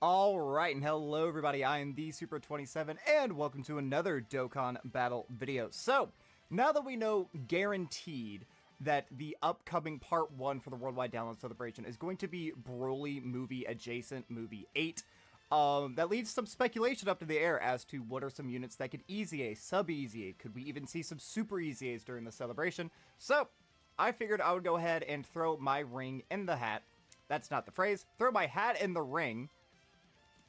Alright, and hello everybody, I am the Super27, and welcome to another Dokkan Battle video. So, now that we know guaranteed that the upcoming Part 1 for the Worldwide Download Celebration is going to be Broly movie adjacent, movie 8, that leaves some speculation up to the air as to what are some units that could easy A, sub easy A, could we even see some super easy A's during the celebration? So, I figured I would go ahead and throw my ring in the hat. That's not the phrase. Throw my hat in the ring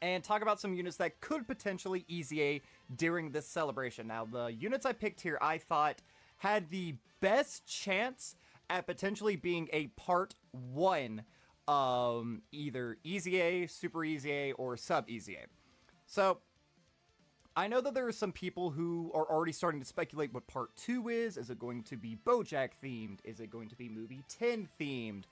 and talk about some units that could potentially easy A during this celebration. Now, the units I picked here, I thought had the best chance at potentially being a Part 1, either easy A, super easy A, or sub easy A. So, I know that there are some people who are already starting to speculate what Part 2 is. Is it going to be BoJack themed? Is it going to be Movie 10 themed?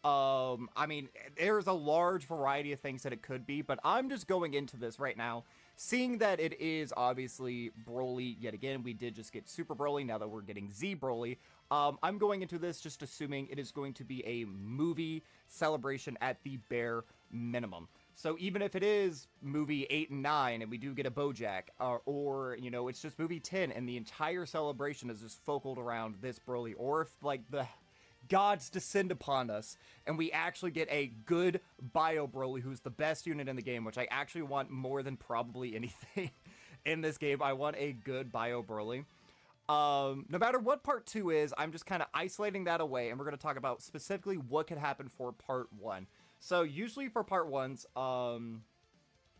I mean, there's a large variety of things that it could be, but I'm just going into this right now, seeing that it is obviously Broly yet again. We did just get Super Broly, now that we're getting Z Broly. I'm going into this just assuming it is going to be a movie celebration at the bare minimum. So even if it is movie 8 and 9 and we do get a BoJack, or, you know, it's just movie 10 and the entire celebration is just focused around this Broly, or if, like, the gods descend upon us, and we actually get a good Bio Broly, who's the best unit in the game, which I actually want more than probably anything in this game. I want a good Bio Broly. No matter what Part 2 is, I'm just kind of isolating that away, and we're going to talk about specifically what could happen for Part 1. So, usually for Part 1s,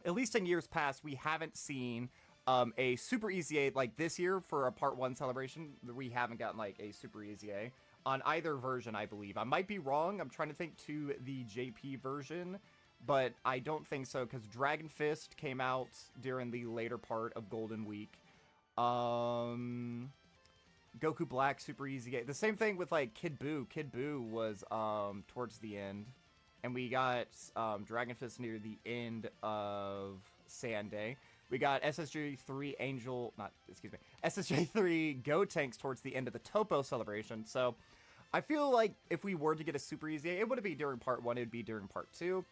at least in years past, we haven't seen a Super Easy A, like this year for a Part 1 celebration, we haven't gotten, like, a Super Easy A on either version, I believe. I might be wrong. I'm trying to think to the JP version, but I don't think so, because Dragon Fist came out during the later part of Golden Week. Goku Black, Super Easy A. The same thing with, like, Kid Buu. Kid Buu was towards the end, and we got Dragon Fist near the end of Sand Day. We got SSJ 3 SSJ 3 Gotenks towards the end of the Topo celebration. So, I feel like if we were to get a Super Easy A, it wouldn't be during Part 1, it would be during Part 2.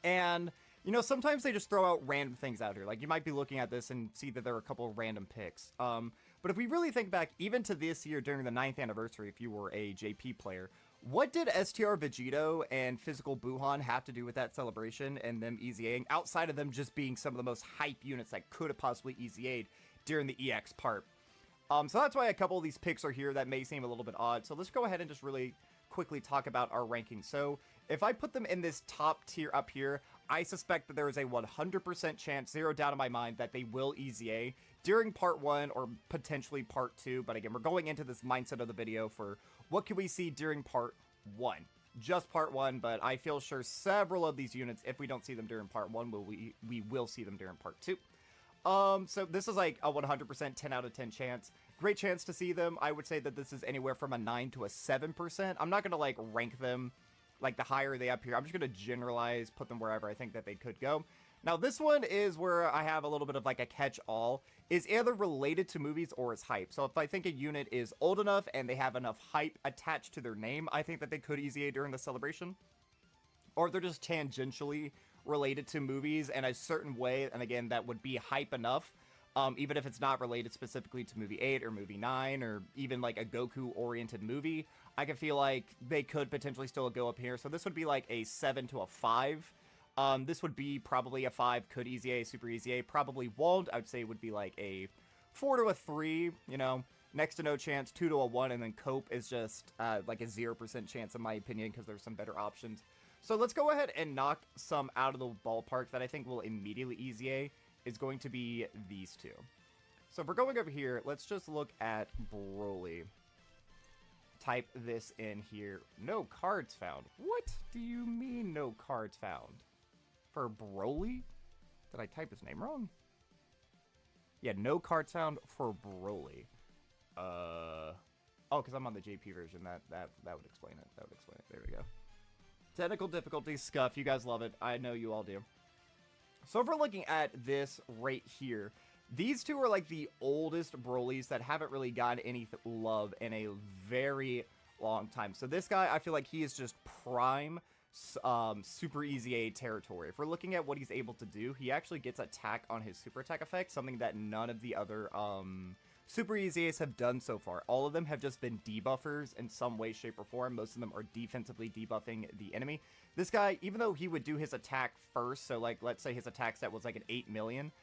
And, you know, sometimes they just throw out random things out here. Like, you might be looking at this and see that there are a couple of random picks. But if we really think back, even to this year during the 9th anniversary, if you were a JP player, what did STR Vegeta and Physical Buhan have to do with that celebration and them easy-aing, outside of them just being some of the most hype units that could have possibly easy-aid during the EX part? So that's why a couple of these picks are here that may seem a little bit odd. So let's go ahead and just really quickly talk about our rankings. So if I put them in this top tier up here, I suspect that there is a 100% chance, zero doubt in my mind, that they will easy A during Part 1 or potentially Part 2. But again, we're going into this mindset of the video for what can we see during Part 1. Just Part 1, but I feel sure several of these units, if we don't see them during Part 1, we will see them during Part 2. So this is like a 100% 10 out of 10 chance. Great chance to see them. I would say that this is anywhere from a 9 to a 7%. I'm not going to, like, rank them, like, the higher they up here. I'm just going to generalize, put them wherever I think that they could go. Now, this one is where I have a little bit of, like, a catch-all. Is either related to movies or is hype. So if I think a unit is old enough and they have enough hype attached to their name, I think that they could easy A during the celebration. Or if they're just tangentially related to movies in a certain way, and again, that would be hype enough, even if it's not related specifically to movie 8 or movie 9, or even like a Goku-oriented movie, I can feel like they could potentially still go up here. So this would be like a 7 to a 5. This would be probably a 5, could easy A, super easy A, probably won't. I would say it would be like a 4 to a 3, you know, next to no chance, 2 to a 1, and then Cope is just like a 0% chance in my opinion, because there's some better options. So let's go ahead and knock some out of the ballpark that I think will immediately easy A is going to be these two. So if we're going over here, let's just look at Broly. Type this in here. No cards found. What do you mean no cards found? For Broly? Did I type his name wrong? Yeah, no cards found for Broly. Oh, because I'm on the JP version. That would explain it. That would explain it. There we go. Technical difficulties, scuff. You guys love it. I know you all do. So if we're looking at this right here, these two are like the oldest Brolys that haven't really gotten any love in a very long time. So this guy, I feel like he is just prime super easy aid territory. If we're looking at what he's able to do, he actually gets attack on his super attack effect, something that none of the other super easy aids have done so far. All of them have just been debuffers in some way, shape, or form. Most of them are defensively debuffing the enemy. This guy, even though he would do his attack first, so like let's say his attack stat was like an 8 million,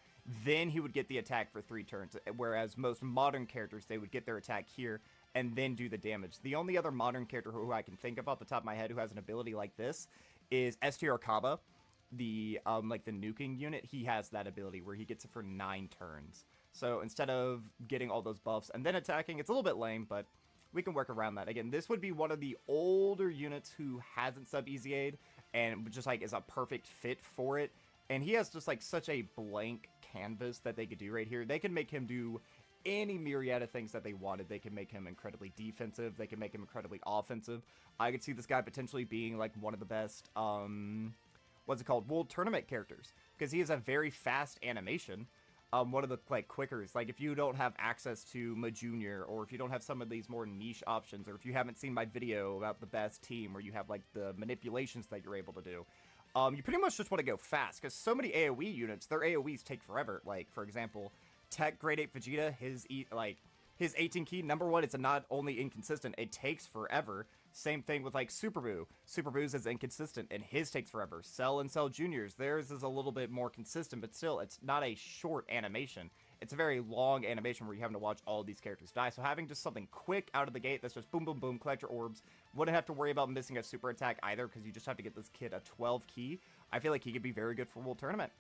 then he would get the attack for 3 turns, whereas most modern characters, they would get their attack here and then do the damage. The only other modern character who I can think of off the top of my head who has an ability like this is STR Kaba, the like the nuking unit. He has that ability where he gets it for 9 turns. So instead of getting all those buffs and then attacking, it's a little bit lame, but we can work around that. Again, this would be one of the older units who hasn't sub easy aid and just like is a perfect fit for it. And he has just like such a blank canvas that they could do right here. They can make him do any myriad of things that they wanted. They can make him incredibly defensive. They can make him incredibly offensive. I could see this guy potentially being like one of the best, what's it called, World Tournament characters, because he has a very fast animation. One of the like quickers, like if you don't have access to MAJIN, or if you don't have some of these more niche options, or if you haven't seen my video about the best team where you have like the manipulations that you're able to do, you pretty much just want to go fast, because so many AoE units, their AoEs take forever. Like for example, Tech Grade 8 Vegeta, his 18 key, number one, it's not only inconsistent, it takes forever. Same thing with like Super Buu. Super Buu's is inconsistent and his takes forever. Cell and Cell Juniors, theirs is a little bit more consistent, but still, it's not a short animation. It's a very long animation where you're having to watch all these characters die. So having just something quick out of the gate that's just boom, boom, boom, collect your orbs, wouldn't have to worry about missing a super attack either, because you just have to get this kid a 12 key. I feel like he could be very good for World Tournament.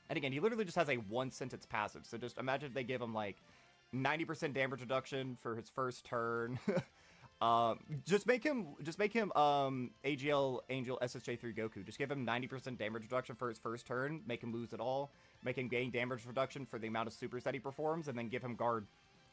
And again, he literally just has a 1-sentence passive. So just imagine if they give him like 90% damage reduction for his first turn. Just make him AGL Angel SSJ3 Goku. Just give him 90% damage reduction for his first turn, make him lose it all, make him gain damage reduction for the amount of supers that he performs, and then give him guard.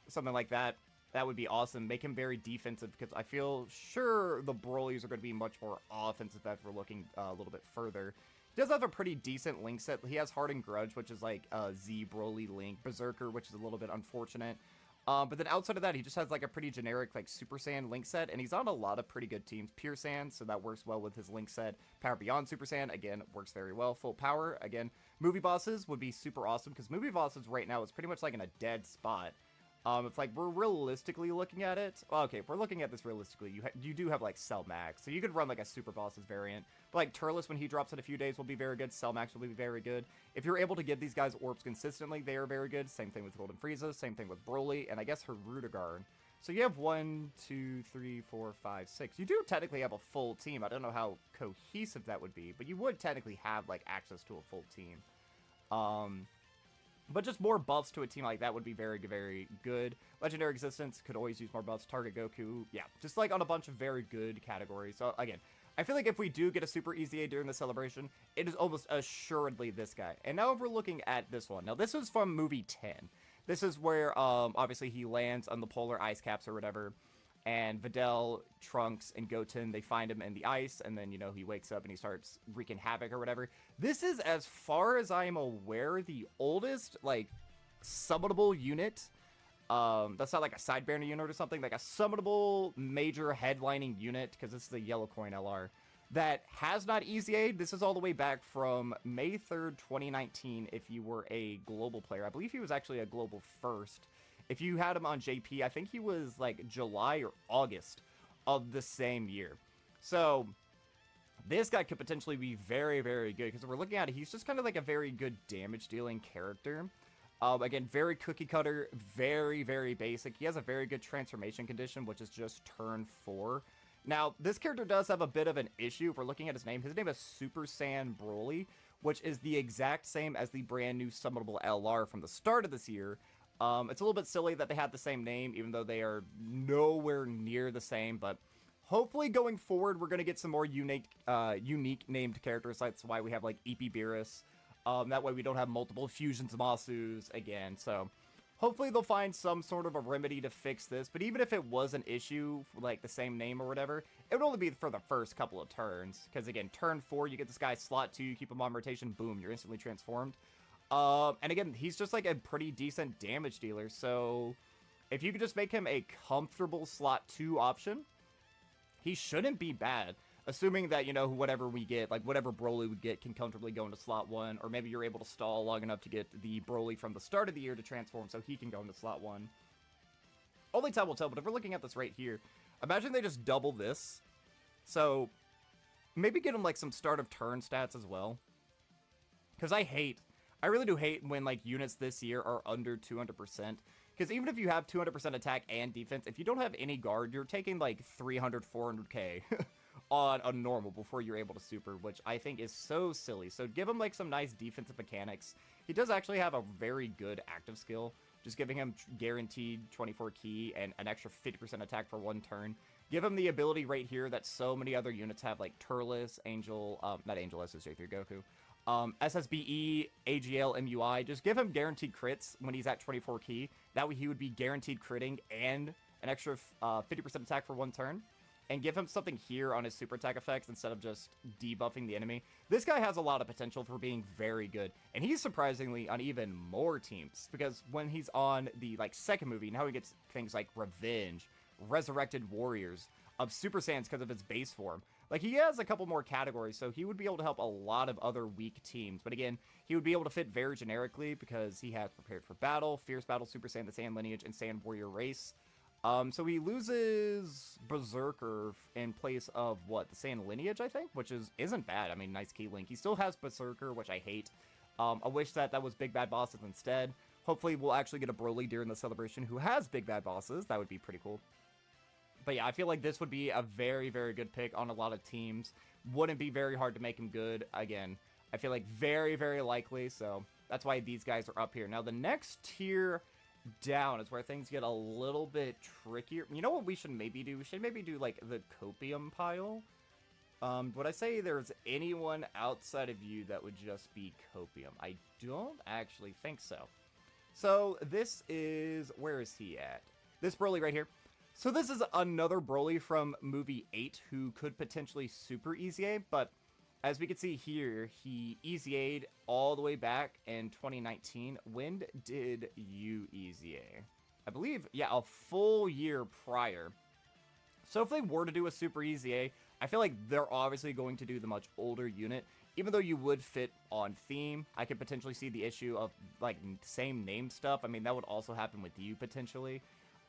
Something like that. That would be awesome. Make him very defensive, because I feel sure the Broly's are going to be much more offensive if we're looking a little bit further. He does have a pretty decent link set. He has Hardened Grudge, which is like Z Broly Link, Berserker, which is a little bit unfortunate. But then outside of that, he just has like a pretty generic like Super Saiyan Link set, and he's on a lot of pretty good teams. Pure Saiyan, so that works well with his Link set. Power Beyond Super Saiyan, again, works very well. Full Power, again. Movie Bosses would be super awesome, because Movie Bosses right now is pretty much like in a dead spot. If like we're realistically looking at it, well, okay, if we're looking at this realistically, you do have like Cell Max, so you could run like a Super Bosses variant. But like Turles, when he drops in a few days, will be very good. Cell Max will be very good. If you're able to give these guys orbs consistently, they are very good. Same thing with Golden Frieza, same thing with Broly, and I guess Hirudegarn. So you have 1, 2, 3, 4, 5, 6. You do technically have a full team. I don't know how cohesive that would be, but you would technically have like access to a full team. But just more buffs to a team like that would be very, very good. Legendary Existence could always use more buffs. Target Goku, yeah, just like on a bunch of very good categories. So again, I feel like if we do get a super easy A during the celebration, it is almost assuredly this guy. And now if we're looking at this one, now this is from movie 10. This is where obviously he lands on the polar ice caps or whatever. And Videl, Trunks, and Goten, they find him in the ice, and then, you know, he wakes up and he starts wreaking havoc or whatever. This is, as far as I am aware, the oldest, like, summonable unit. That's not like a side banner unit or something, like a summonable major headlining unit, because this is the Yellow Coin LR, that has not easy aid. This is all the way back from May 3rd, 2019, if you were a global player. I believe he was actually a global first. If you had him on JP, I think he was like July or August of the same year. So this guy could potentially be very, very good, because if we're looking at it, he's just kind of like a very good damage dealing character. Again, very cookie cutter, very, very basic. He has a very good transformation condition, which is just turn 4. Now, this character does have a bit of an issue. If we're looking at his name is Super Saiyan Broly, which is the exact same as the brand new summonable LR from the start of this year. It's a little bit silly that they have the same name, even though they are nowhere near the same, but hopefully going forward, we're going to get some more unique named characters. That's why we have, like, Epi Beerus. That way we don't have multiple fusions Masus again, so hopefully they'll find some sort of a remedy to fix this, but even if it was an issue, like the same name or whatever, it would only be for the first couple of turns, because again, turn 4, you get this guy slot 2, you keep him on rotation, boom, you're instantly transformed. And again, he's just like a pretty decent damage dealer, so if you could just make him a comfortable slot 2 option, he shouldn't be bad. assuming that, you know, whatever we get, like whatever Broly we get can comfortably go into slot 1, or maybe you're able to stall long enough to get the Broly from the start of the year to transform so he can go into slot 1. Only time will tell, but if we're looking at this right here, imagine they just double this. So maybe get him like some start of turn stats as well. Because I really do hate when like units this year are under 200%. Because even if you have 200% attack and defense, if you don't have any guard, you're taking like 300, 400k on a normal before you're able to super, which I think is so silly. So give him like some nice defensive mechanics. He does actually have a very good active skill, just giving him guaranteed 24 key and an extra 50% attack for 1 turn. Give him the ability right here that so many other units have, like Turles, Angel, not Angel, SSJ3 Goku. SSBE, AGL, MUI, just give him guaranteed crits when he's at 24 key. That way he would be guaranteed critting and an extra 50% attack for 1 turn. And give him something here on his super attack effects instead of just debuffing the enemy. This guy has a lot of potential for being very good. And he's surprisingly on even more teams. Because when he's on the like second movie, now he gets things like Revenge, Resurrected Warriors, of Super Saiyans because of its base form. Like, he has a couple more categories, so he would be able to help a lot of other weak teams. But again, he would be able to fit very generically because he has Prepared for Battle, Fierce Battle, Super Saiyan, the Saiyan Lineage, and Saiyan Warrior Race. So he loses Berserker in place of, what, the Saiyan Lineage, I think? Which isn't bad. I mean, nice key link. He still has Berserker, which I hate. I wish that was Big Bad Bosses instead. Hopefully, we'll actually get a Broly during the celebration who has Big Bad Bosses. That would be pretty cool. But yeah, I feel like this would be a very, very good pick on a lot of teams. Wouldn't be very hard to make him good. Again, I feel like very, very likely. So that's why these guys are up here. Now, the next tier down is where things get a little bit trickier. You know what we should maybe do? We should maybe do like the copium pile. Would I say there's anyone outside of you that would just be copium? I don't actually think so. So this is, where is he at? This Broly right here. So this is another Broly from movie 8 who could potentially super EZA, but as we can see here, he EZA'd all the way back in 2019. When did you EZA? I believe, yeah, a full year prior. So if they were to do a super EZA, I feel like they're obviously going to do the much older unit. Even though you would fit on theme, I could potentially see the issue of, like, same name stuff. I mean, that would also happen with you, potentially.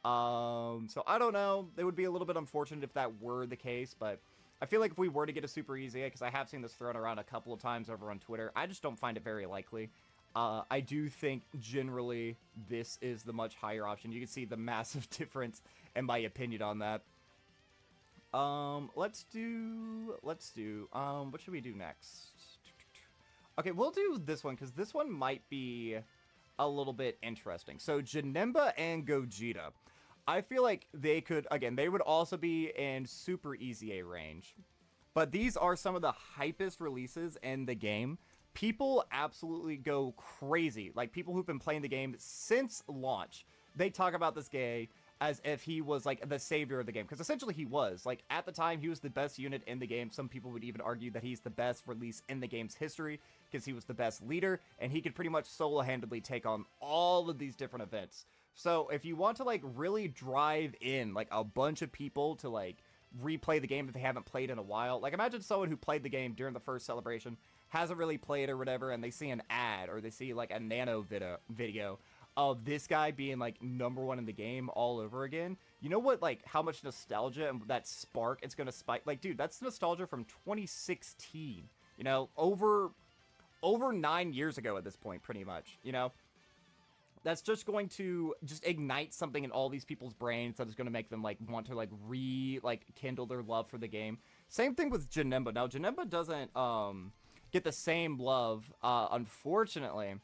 So I don't know. It would be a little bit unfortunate if that were the case, but I feel like if we were to get a super EZA, because I have seen this thrown around a couple of times over on Twitter, I just don't find it very likely. I do think generally this is the much higher option. You can see the massive difference in my opinion on that. Let's do, what should we do next? Okay, we'll do this one, because this one might be a little bit interesting. So, Janemba and Gogeta. I feel like they could, again, they would also be in super EZA range. But these are some of the hypest releases in the game. People absolutely go crazy. Like, people who've been playing the game since launch, they talk about this guy as if he was, like, the savior of the game. Because essentially he was. Like, at the time, he was the best unit in the game. Some people would even argue that he's the best release in the game's history, because he was the best leader, and he could pretty much solo-handedly take on all of these different events. So, if you want to, like, really drive in, like, a bunch of people to, like, replay the game if they haven't played in a while. Like, imagine someone who played the game during the first celebration, hasn't really played or whatever, and they see an ad, or they see, like, a nano video of this guy being, like, #1 in the game all over again. You know what, like, how much nostalgia and that spark it's gonna spike? Like, dude, that's nostalgia from 2016. You know, over 9 years ago at this point, pretty much, you know? That's just going to just ignite something in all these people's brains that is going to make them, like, want to, like, kindle their love for the game. Same thing with Janemba. Now, Janemba doesn't, get the same love, unfortunately,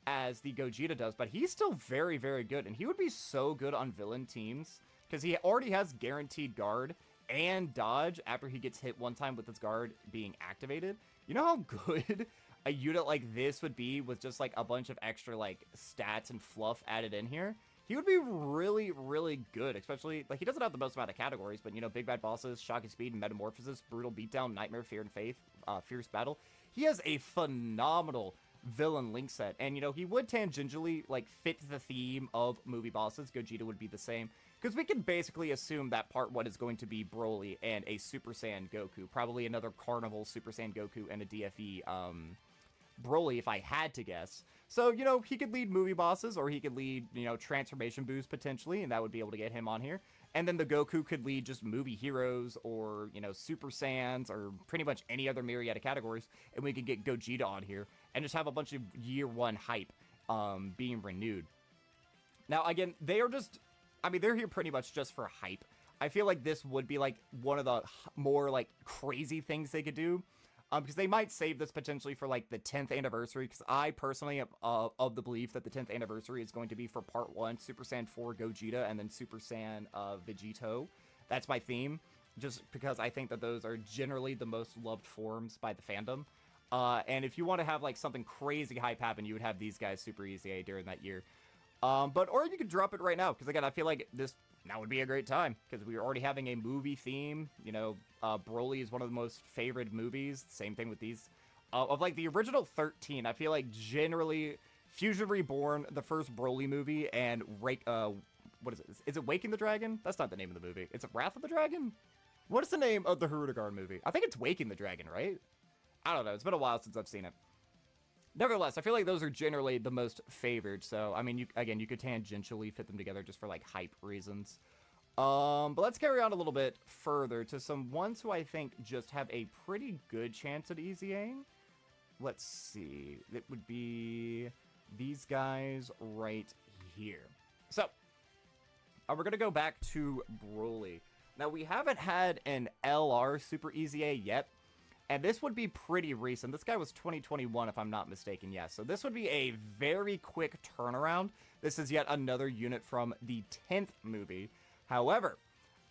as the Gogeta does, but he's still very, very good, and he would be so good on villain teams, because he already has guaranteed guard and dodge after he gets hit one time with his guard being activated. You know how good a unit like this would be with just, like, a bunch of extra, like, stats and fluff added in here? He would be really, really good, especially, like, he doesn't have the most amount of categories, but, you know, Big Bad Bosses, Shocking Speed, Metamorphosis, Brutal Beatdown, Nightmare, Fear and Faith, Fierce Battle. He has a phenomenal villain link set. And, you know, he would tangentially, like, fit the theme of movie bosses. Gogeta would be the same. Because we can basically assume that part 1 is going to be Broly and a Super Saiyan Goku. Probably another Carnival Super Saiyan Goku and a DFE Broly, if I had to guess. So, you know, he could lead movie bosses, or he could lead, you know, transformation boost potentially, and that would be able to get him on here. And then the Goku could lead just movie heroes, or, you know, Super Saiyans, or pretty much any other myriad of categories, and we could get Gogeta on here, and just have a bunch of year 1 hype being renewed. Now, again, they are just, I mean, they're here pretty much just for hype. I feel like this would be, like, one of the more, like, crazy things they could do. Because they might save this potentially for, like, the 10th anniversary, because I personally am of the belief that the 10th anniversary is going to be for Part 1, Super Saiyan 4 Gogeta, and then Super Saiyan VEGETA. That's my theme, just because I think that those are generally the most loved forms by the fandom. And if you want to have, like, something crazy hype happen, you would have these guys Super Easy during that year. Or you could drop it right now, because, again, I feel like now would be a great time, because we're already having a movie theme. You know, Broly is one of the most favorite movies. Same thing with these. Of, like, the original 13, I feel like generally Fusion Reborn, the first Broly movie, and what is it? Is it Waking the Dragon? That's not the name of the movie. It's Wrath of the Dragon? What is the name of the Hirudegarn movie? I think it's Waking the Dragon, right? I don't know. It's been a while since I've seen it. Nevertheless, I feel like those are generally the most favored, so, I mean, you could tangentially fit them together just for, like, hype reasons. But let's carry on a little bit further to some ones who I think just have a pretty good chance at easying. Let's see. It would be these guys right here. So, we're going to go back to Broly. Now, we haven't had an LR Super Easy A yet. And this would be pretty recent. This guy was 2021, if I'm not mistaken, yes. So this would be a very quick turnaround. This is yet another unit from the 10th movie. However,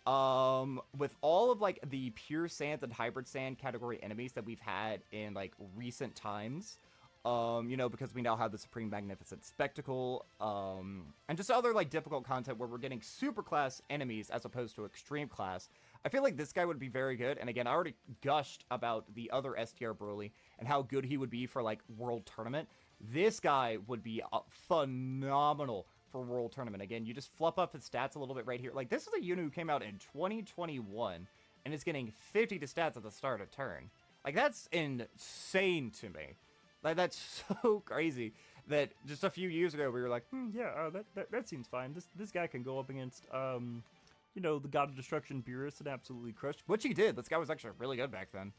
with all of, like, the Pure Saiyan and Hybrid Saiyan category enemies that we've had in, like, recent times, you know, because we now have the Supreme Magnificent Spectacle, and just other, like, difficult content where we're getting super class enemies as opposed to extreme class, I feel like this guy would be very good. And again, I already gushed about the other STR Broly and how good he would be for, like, World Tournament. This guy would be phenomenal for World Tournament. Again, you just fluff up his stats a little bit right here. Like, this is a unit who came out in 2021 and is getting 50 to stats at the start of turn. Like, that's insane to me. Like, that's so crazy that just a few years ago we were like, yeah, that seems fine. This guy can go up against, you know, the God of Destruction Beerus and absolutely crush, which he did. This guy was actually really good back then.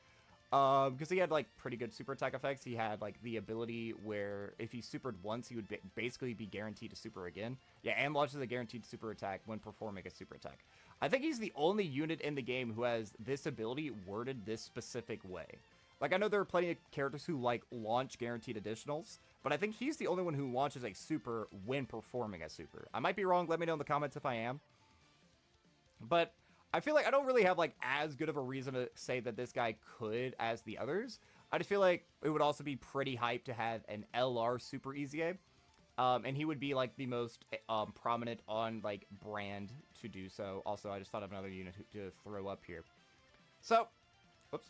Because he had, like, pretty good super attack effects. He had, like, the ability where if he supered once, he would basically be guaranteed to super again. Yeah, and launches a guaranteed super attack when performing a super attack. I think he's the only unit in the game who has this ability worded this specific way. Like, I know there are plenty of characters who, like, launch guaranteed additionals, but I think he's the only one who launches a super when performing a super. I might be wrong. Let me know in the comments if I am. But I feel like I don't really have, like, as good of a reason to say that this guy could as the others. I just feel like it would also be pretty hype to have an LR Super Easy A. And he would be, like, the most prominent on, like, brand to do so. Also, I just thought of another unit to throw up here. So, whoops.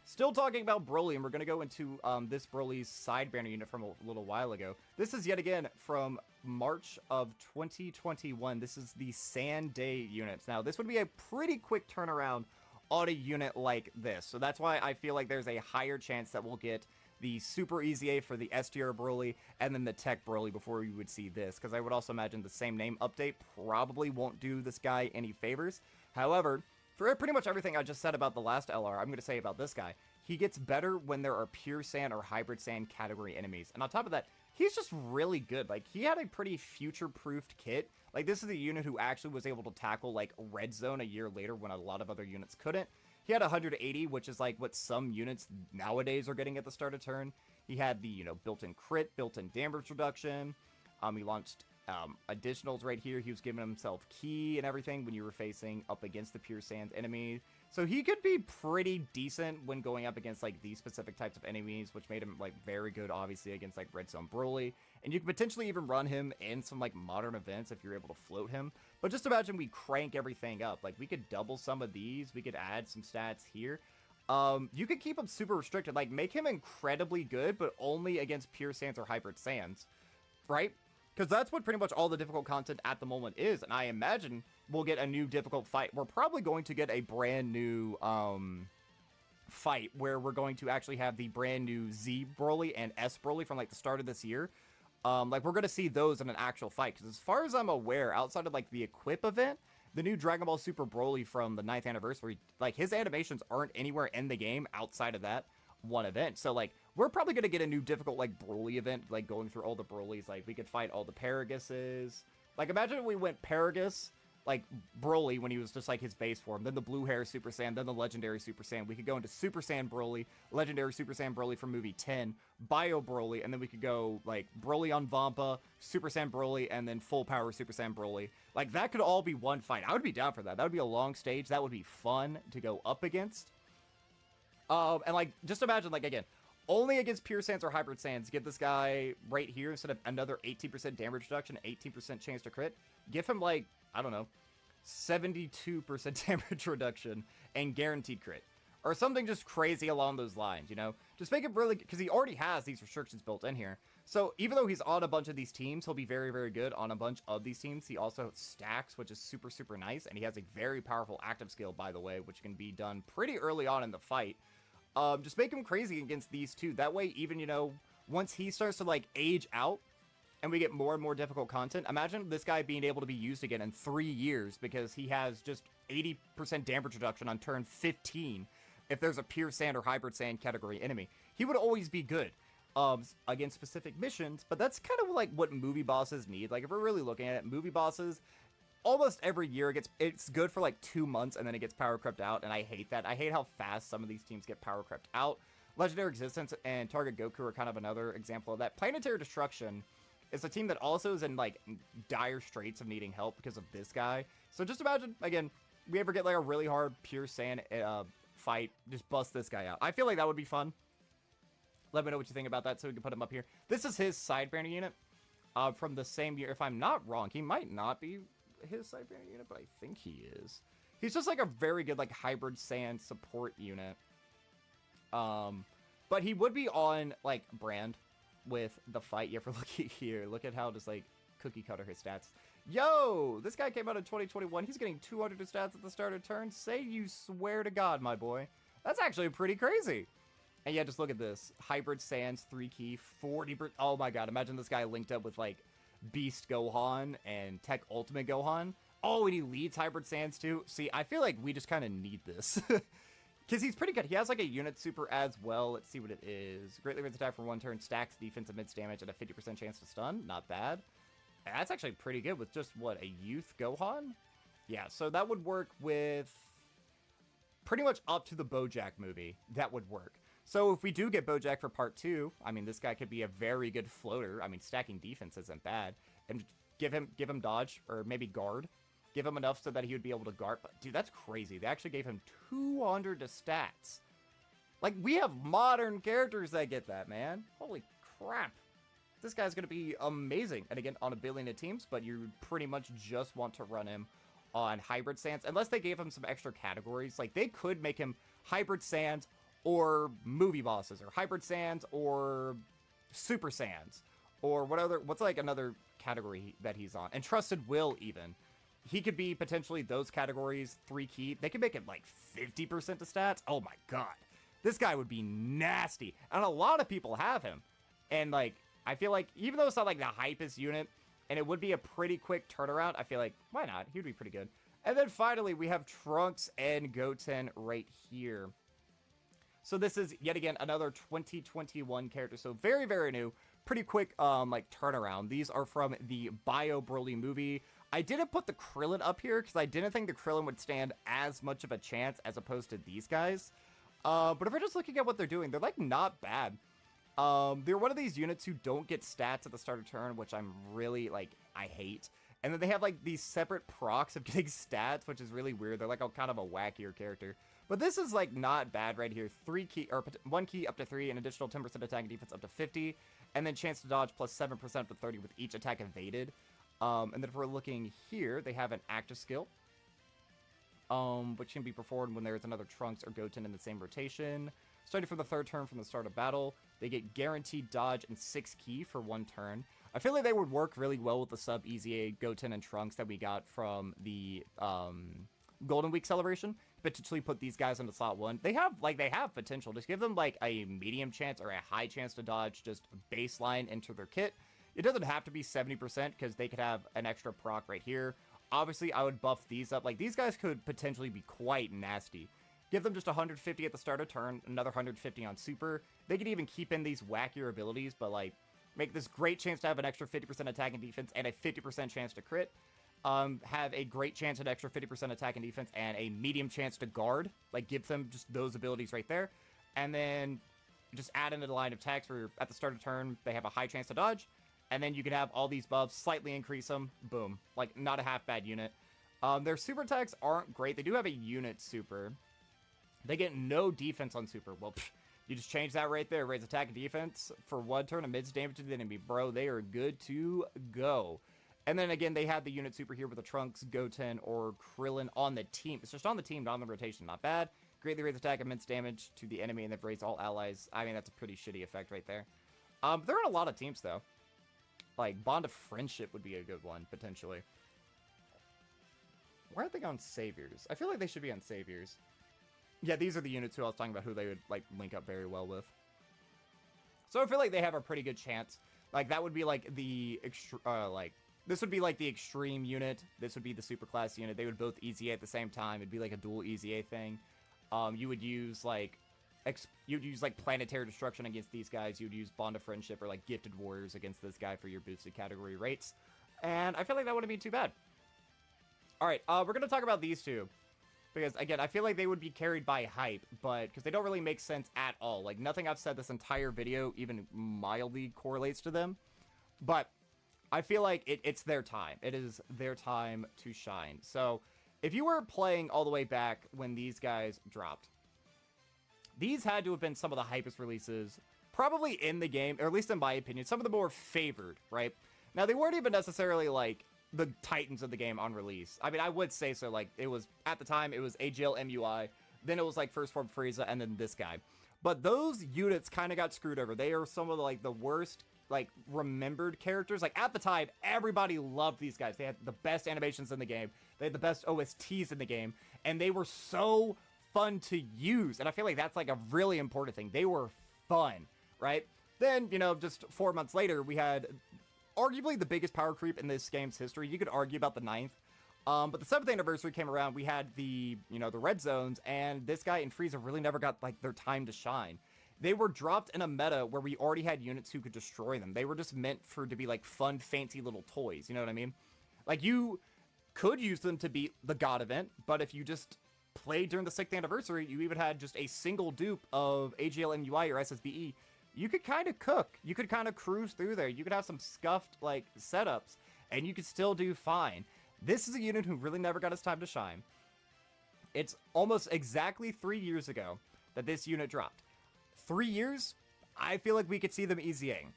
Still talking about Broly, and we're going to go into this Broly's side banner unit from a little while ago. This is yet again from March of 2021. This is the Sand Day units. Now, this would be a pretty quick turnaround on a unit like this. So that's why I feel like there's a higher chance that we'll get the Super Easy A for the STR Broly and then the Tech Broly before we would see this. Because I would also imagine the same name update probably won't do this guy any favors. However, for pretty much everything I just said about the last LR, I'm going to say about this guy. He gets better when there are Pure Saiyan or Hybrid Saiyan category enemies. And on top of that, he's just really good. Like, he had a pretty future-proofed kit. Like, this is a unit who actually was able to tackle, like, Red Zone a year later when a lot of other units couldn't. He had 180, which is, like, what some units nowadays are getting at the start of turn. He had the, you know, built-in crit, built-in damage reduction. He launched additionals right here. He was giving himself key and everything when you were facing up against the Pure Saiyan enemy. So he could be pretty decent when going up against, like, these specific types of enemies, which made him, like, very good, obviously, against, like, Red Zone Broly. And you could potentially even run him in some, like, modern events if you're able to float him. But just imagine we crank everything up. Like, we could double some of these. We could add some stats here. you could keep him super restricted. Like, make him incredibly good, but only against pure sands or hybrid sands, right? Because that's what pretty much all the difficult content at the moment is. And I imagine we'll get a new difficult fight. We're probably going to get a brand new fight where we're going to actually have the brand new Z Broly and S Broly from like the start of this year. Like, we're going to see those in an actual fight. Because as far as I'm aware, outside of like the Equip event, the new Dragon Ball Super Broly from the 9th anniversary, like, his animations aren't anywhere in the game outside of that one event. So, like, we're probably going to get a new difficult, like, Broly event, like, going through all the Brolys. Like, we could fight all the Paraguses. Like, imagine if we went Paragus, like, Broly when he was just, like, his base form, then the Blue Hair Super Saiyan, then the Legendary Super Saiyan. We could go into Super Saiyan Broly, Legendary Super Saiyan Broly from movie 10, Bio Broly, and then we could go, like, Broly on Vampa, Super Saiyan Broly, and then Full Power Super Saiyan Broly. Like, that could all be one fight. I would be down for that. That would be a long stage. That would be fun to go up against. And, like, just imagine, like, again, only against Pure Saiyans or Hybrid Saiyans, get this guy right here instead of another 18% damage reduction, 18% chance to crit. Give him, like, I don't know, 72% damage reduction and guaranteed crit. Or something just crazy along those lines, you know? Just make it really, because he already has these restrictions built in here. So even though he's on a bunch of these teams, he'll be very, very good on a bunch of these teams. He also stacks, which is super, super nice. And he has a very powerful active skill, by the way, which can be done pretty early on in the fight. Just make him crazy against these two. That way, even, you know, once he starts to, like, age out, and we get more and more difficult content, imagine this guy being able to be used again in 3 years because he has just 80% damage reduction on turn 15 if there's a Pure Sand or Hybrid Sand category enemy. He would always be good against specific missions, but that's kind of like what movie bosses need. Like, if we're really looking at it, movie bosses, almost every year it's good for like 2 months and then it gets power crept out, and I hate that. I hate how fast some of these teams get power crept out. Legendary Existence and Target Goku are kind of another example of that. Planetary Destruction is a team that also is in like dire straits of needing help because of this guy. So just imagine, again, we ever get like a really hard Pure Sand fight, just bust this guy out. I feel like that would be fun. Let me know what you think about that so we can put him up here. This is his side banner unit from the same year. If I'm not wrong, he might not be his side banner unit, but I think he is. He's just like a very good like hybrid sand support unit. But he would be on like brand with the fight. Yeah, if we're looking here, look at how just like cookie cutter his stats. Yo, this guy came out in 2021. He's getting 200 stats at the start of turn. Say you swear to God, my boy. That's actually pretty crazy. And yeah, just look at this. Hybrid Sands, 3 key, 40%. Oh my God, imagine this guy linked up with like Beast Gohan and Tech Ultimate Gohan. Oh, and he leads Hybrid Sands too. See, I feel like we just kind of need this. Because he's pretty good. He has like a unit super as well. Let's see what it is. Greatly raised attack for 1 turn, stacks defense amidst damage at a 50% chance to stun. Not bad. That's actually pretty good with just, what, a youth Gohan? Yeah, so that would work with pretty much up to the BoJack movie. That would work. So if we do get BoJack for part 2, I mean, this guy could be a very good floater. I mean, stacking defense isn't bad. And give him dodge, or maybe guard. Give him enough so that he would be able to guard. But, dude, that's crazy. They actually gave him 200 to stats. Like, we have modern characters that get that, man. Holy crap. This guy's going to be amazing. And again, on a billion of teams, but you pretty much just want to run him on Hybrid Sands. Unless they gave him some extra categories. Like, they could make him Hybrid Sands or movie bosses, or Hybrid Sands or Super Sands. Or what's like another category that he's on? And Trusted Will, even. He could be potentially those categories, 3 key. They could make it like 50% to stats. Oh my God. This guy would be nasty. And a lot of people have him. And like, I feel like, even though it's not like the hypest unit, and it would be a pretty quick turnaround, I feel like, why not? He would be pretty good. And then finally, we have Trunks and Goten right here. So this is, yet again, another 2021 character. So very, very new. Pretty quick, like, turnaround. These are from the Bio Broly movie. I didn't put the Krillin up here because I didn't think the Krillin would stand as much of a chance as opposed to these guys. But if we're just looking at what they're doing, they're, like, not bad. They're one of these units who don't get stats at the start of turn, which I'm really, like, I hate. And then they have, like, these separate procs of getting stats, which is really weird. They're, like, a kind of a wackier character. But this is, like, not bad right here. 3 key, or 1 key up to 3, an additional 10% attack and defense up to 50, and then chance to dodge plus 7% up to 30 with each attack evaded. And then if we're looking here, they have an active skill. which can be performed when there is another Trunks or Goten in the same rotation. Starting from the third turn from the start of battle, they get guaranteed dodge and 6 ki for 1 turn. I feel like they would work really well with the sub EZA Goten and Trunks that we got from the Golden Week celebration. Potentially put these guys into slot 1. They have potential. Just give them like a medium chance or a high chance to dodge just baseline into their kit. It doesn't have to be 70% because they could have an extra proc right here. Obviously, I would buff these up. Like, these guys could potentially be quite nasty. Give them just 150 at the start of turn, another 150 on super. They could even keep in these wackier abilities, but like make this great chance to have an extra 50% attack and defense and a 50% chance to crit. Have a great chance at extra 50% attack and defense and a medium chance to guard. Like, give them just those abilities right there. And then just add into the line of attacks where at the start of turn, they have a high chance to dodge. And then you can have all these buffs, slightly increase them. Boom. Like, not a half bad unit. Their super attacks aren't great. They do have a unit super. They get no defense on super. Well, you just change that right there. Raise attack and defense for 1 turn amidst damage to the enemy. Bro, they are good to go. And then again, they have the unit super here with the Trunks, Goten, or Krillin on the team. It's just on the team, not on the rotation. Not bad. Greatly raise attack, immense damage to the enemy, and they've raised all allies. I mean, that's a pretty shitty effect right there. They're on a lot of teams, though. Like, Bond of Friendship would be a good one, potentially. Why aren't they on Saviors? I feel like they should be on Saviors. Yeah, these are the units who I was talking about who they would, like, link up very well with. So I feel like they have a pretty good chance. Like, that would be, like, the, this would be, like, the extreme unit. This would be the superclass unit. They would both EZA at the same time. It'd be, like, a dual EZA thing. You would use, like, Planetary Destruction against these guys. You would use Bond of Friendship or, like, Gifted Warriors against this guy for your boosted category rates. And I feel like that wouldn't be too bad. Alright, we're going to talk about these two. Because, again, I feel like they would be carried by hype, but because they don't really make sense at all. Like, nothing I've said this entire video even mildly correlates to them. But I feel like it's their time. It is their time to shine. So, if you were playing all the way back when these guys dropped, these had to have been some of the hypest releases probably in the game, or at least in my opinion, some of the more favored, right? Now, they weren't even necessarily, like, the titans of the game on release. I mean, I would say so. Like, it was, at the time, it was AGL MUI, then it was, like, First Form Frieza, and then this guy. But those units kind of got screwed over. They are some of the, like, the worst, like, remembered characters. Like, at the time, everybody loved these guys. They had the best animations in the game. They had the best OSTs in the game. And they were so fun to use. And I feel like that's, like, a really important thing. They were fun, right? Then, you know, just 4 months later, we had arguably the biggest power creep in this game's history. You could argue about the 9th. But the 7th anniversary came around. We had the, you know, the red zones, and this guy and Frieza really never got, like, their time to shine. They were dropped in a meta where we already had units who could destroy them. They were just meant to be, like, fun, fancy little toys. You know what I mean? Like, you could use them to beat the God event, but if you just played during the 6th anniversary, you even had just a single dupe of AGL MUI or SSBE, you could kind of cook. You could kind of cruise through there. You could have some scuffed, like, setups, and you could still do fine. This is a unit who really never got his time to shine. It's almost exactly 3 years ago that this unit dropped. 3 years? I feel like we could see them EZAing.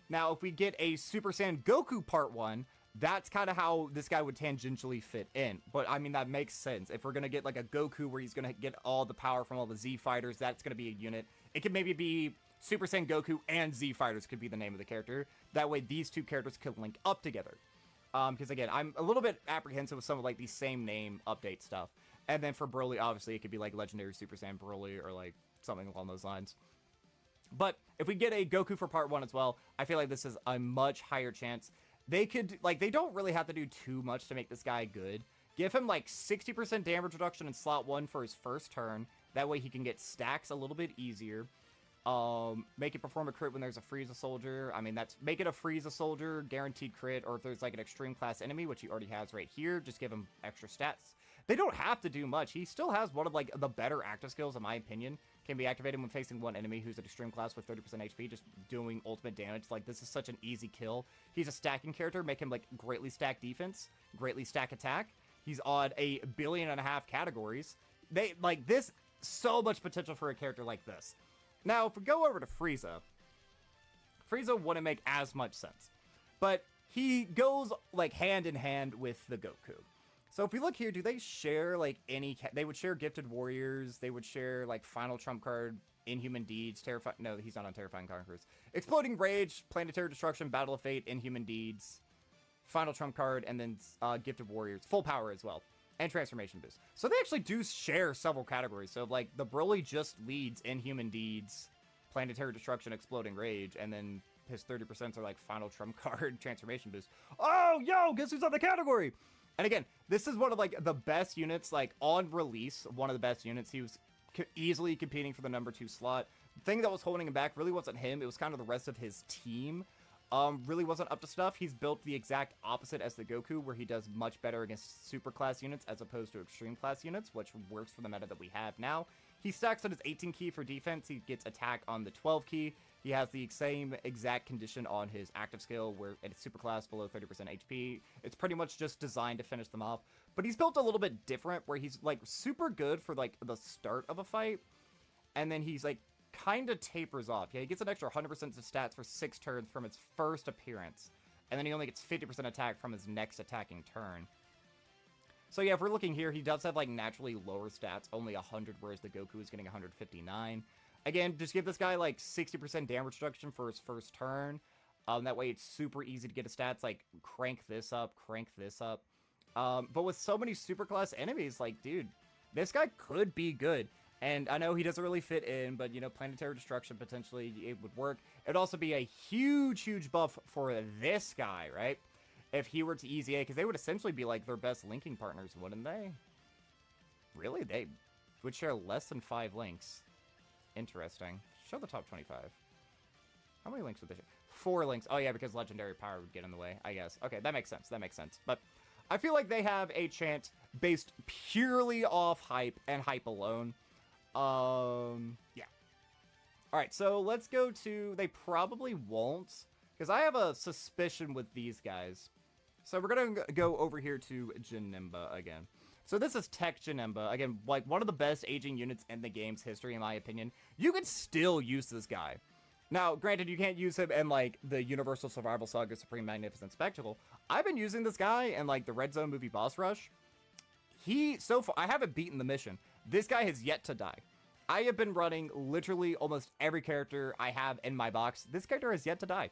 Now, if we get a Super Saiyan Goku Part 1, that's kind of how this guy would tangentially fit in. But, I mean, that makes sense. If we're going to get, like, a Goku where he's going to get all the power from all the Z fighters, that's going to be a unit. It could maybe be Super Saiyan Goku and Z Fighters could be the name of the character. That way, these two characters could link up together. Because, again, I'm a little bit apprehensive with some of, like, the same name update stuff. And then for Broly, obviously, it could be, like, Legendary Super Saiyan Broly or, like, something along those lines. But if we get a Goku for Part 1 as well, I feel like this is a much higher chance. They could, like, they don't really have to do too much to make this guy good. Give him, like, 60% damage reduction in slot 1 for his first turn. That way he can get stacks a little bit easier. Make it perform a crit when there's a Frieza soldier. I mean, make it a Frieza soldier, guaranteed crit, or if there's, like, an extreme class enemy, which he already has right here, just give him extra stats. They don't have to do much. He still has one of, like, the better active skills, in my opinion. Can be activated when facing one enemy who's an extreme class with 30% HP, just doing ultimate damage. Like, this is such an easy kill. He's a stacking character. Make him, like, greatly stack defense, greatly stack attack. He's on 1.5 billion categories. Like, this, so much potential for a character like this. Now, if we go over to Frieza, Frieza wouldn't make as much sense. But he goes, like, hand in hand with the Goku. So if we look here, do they share, like, any... They would share Gifted Warriors. They would share, like, Final Trump card, Inhuman Deeds, Terrifying... No, he's not on Terrifying Conquerors. Exploding Rage, Planetary Destruction, Battle of Fate, Inhuman Deeds, Final Trump card, and then Gifted Warriors. Full Power as well. And Transformation Boost. So they actually do share several categories. So, like, the Broly just leads Inhuman Deeds, Planetary Destruction, Exploding Rage, and then his 30% are, like, Final Trump card, Transformation Boost. Oh, yo, guess who's on the category? And again, this is one of, like, the best units, like, on release, one of the best units. He was easily competing for the number 2 slot. The thing that was holding him back really wasn't him. It was kind of the rest of his team. Really wasn't up to stuff. He's built the exact opposite as the Goku, where he does much better against super class units as opposed to extreme class units, which works for the meta that we have now. He stacks on his 18 key for defense. He gets attack on the 12 key. He has the same exact condition on his active skill, where it's super class below 30% HP. It's pretty much just designed to finish them off. But he's built a little bit different, where he's, like, super good for, like, the start of a fight. And then he's, like, kind of tapers off. Yeah, he gets an extra 100% of stats for 6 turns from his first appearance. And then he only gets 50% attack from his next attacking turn. So yeah, if we're looking here, he does have, like, naturally lower stats, only 100, whereas the Goku is getting 159. Again, just give this guy, like, 60% damage reduction for his first turn. That way it's super easy to get his stats, like, crank this up, crank this up. But with so many superclass enemies, like, dude, this guy could be good. And I know he doesn't really fit in, but, you know, Planetary Destruction, potentially, it would work. It'd also be a huge, huge buff for this guy, right? If he were to easy A, because they would essentially be, like, their best linking partners, wouldn't they? Really? They would share less than 5 links. Interesting. Show the top 25. How many links would they share? 4 links. Oh, yeah, because Legendary Power would get in the way, I guess. Okay, that makes sense. That makes sense. But I feel like they have a chance based purely off hype and hype alone. Yeah. Alright, so let's go to... They probably won't, because I have a suspicion with these guys. So we're going to go over here to Janemba again. So this is Tech Janemba. Again, like, one of the best aging units in the game's history, in my opinion. You could still use this guy. Now, granted, you can't use him in, like, the Universal Survival Saga Supreme Magnificent Spectacle. I've been using this guy in, like, the Red Zone movie Boss Rush. So far, I haven't beaten the mission. This guy has yet to die. I have been running literally almost every character I have in my box. This character has yet to die,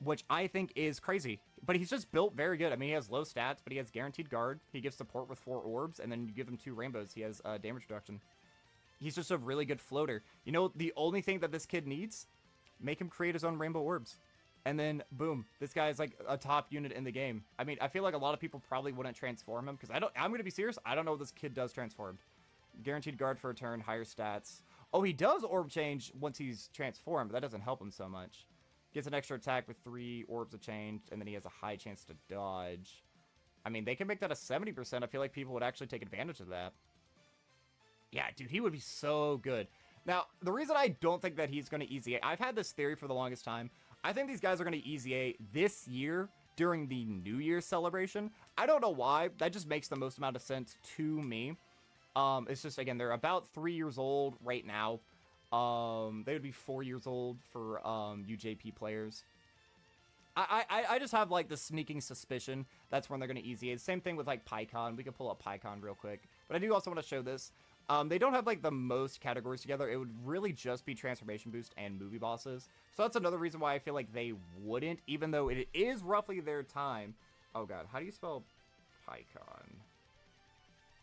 which I think is crazy. But he's just built very good. I mean, he has low stats, but he has guaranteed guard. He gives support with 4 orbs, and then you give him 2 rainbows. He has damage reduction. He's just a really good floater. You know, the only thing that this kid needs, make him create his own rainbow orbs. And then, boom, this guy is like a top unit in the game. I mean, I feel like a lot of people probably wouldn't transform him, because I'm going to be serious, I don't know if this kid does transformed. Guaranteed guard for a turn, higher stats. Oh, he does orb change once he's transformed, but that doesn't help him so much. Gets an extra attack with 3 orbs of change, and then he has a high chance to dodge. I mean, they can make that a 70%. I feel like people would actually take advantage of that. Yeah, dude, he would be so good. Now, the reason I don't think that he's going to easy A, I've had this theory for the longest time. I think these guys are going to easy A this year during the New Year's celebration. I don't know why. That just makes the most amount of sense to me. It's just, again, they're about 3 years old right now. They would be 4 years old for UJP players. I just have, like, the sneaking suspicion that's when they're going to easy A. Same thing with, like, PyCon. We can pull up PyCon real quick. But I do also want to show this. They don't have, like, the most categories together. It would really just be Transformation Boost and Movie Bosses. So that's another reason why I feel like they wouldn't, even though it is roughly their time. Oh, God. How do you spell PyCon?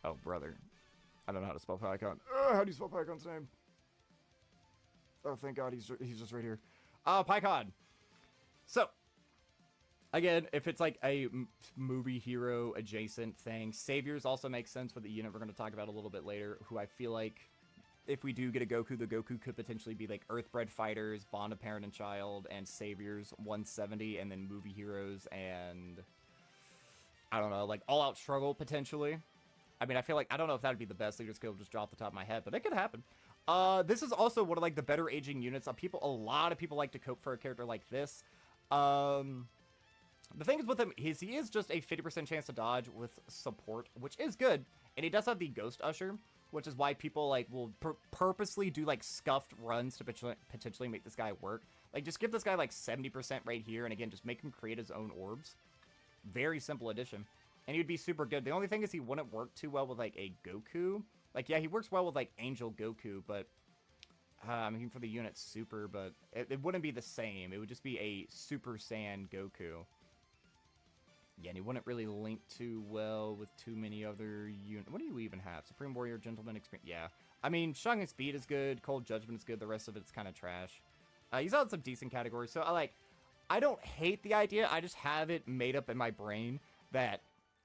Oh, brother. I don't know how to spell PyCon. How do you spell PyCon's name? Oh, thank God, he's just right here. PyCon. So, again, if it's like a movie hero adjacent thing, Saviors also makes sense with the unit we're going to talk about a little bit later, who I feel like if we do get a Goku, the Goku could potentially be like Earthbred Fighters, Bond of Parent and Child, and Saviors 170, and then movie heroes, and I don't know, like All Out Struggle potentially. I mean, I feel like, I don't know if that would be the best leader skill just off the top of my head, but it could happen. This is also one of, like, the better aging units. A lot of people like to cope for a character like this. The thing is with him is he is just a 50% chance to dodge with support, which is good. And he does have the Ghost Usher, which is why people, like, will purposely do, like, scuffed runs to potentially make this guy work. Like, just give this guy, like, 70% right here, and again, just make him create his own orbs. Very simple addition. and he'd be super good. The only thing is he wouldn't work too well with, like, a Goku. Like, yeah, he works well with, like, Angel Goku, but... I mean, for the unit super, but it wouldn't be the same. It would just be a Super Saiyan Goku. Yeah, and he wouldn't really link too well with too many other units. What do you even have? Supreme Warrior, Gentleman, Experience. Yeah. I mean, Shang Speed is good. Cold Judgment is good. The rest of it's kind of trash. He's on some decent categories. So, I don't hate the idea. I just have it made up in my brain that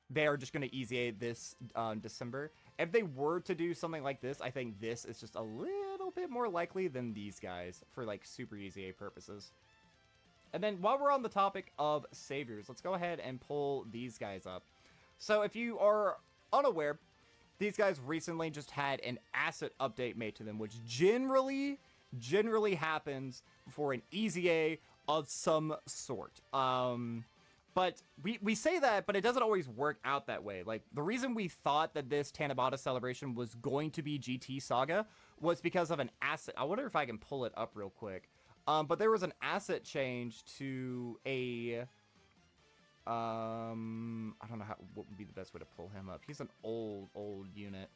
they are just going to easy A this December. If they were to do something like this, I think this is just a little bit more likely than these guys for, like, super easy A purposes. And then while we're on the topic of saviors, let's go ahead and pull these guys up. So if you are unaware, these guys recently just had an asset update made to them, which generally happens for an easy A of some sort. But we say that, but it doesn't always work out that way. Like, the reason we thought that this Tanabata celebration was going to be GT Saga was because of an asset. I wonder if I can pull it up real quick. But there was an asset change to a... I don't know what would be the best way to pull him up. He's an old unit.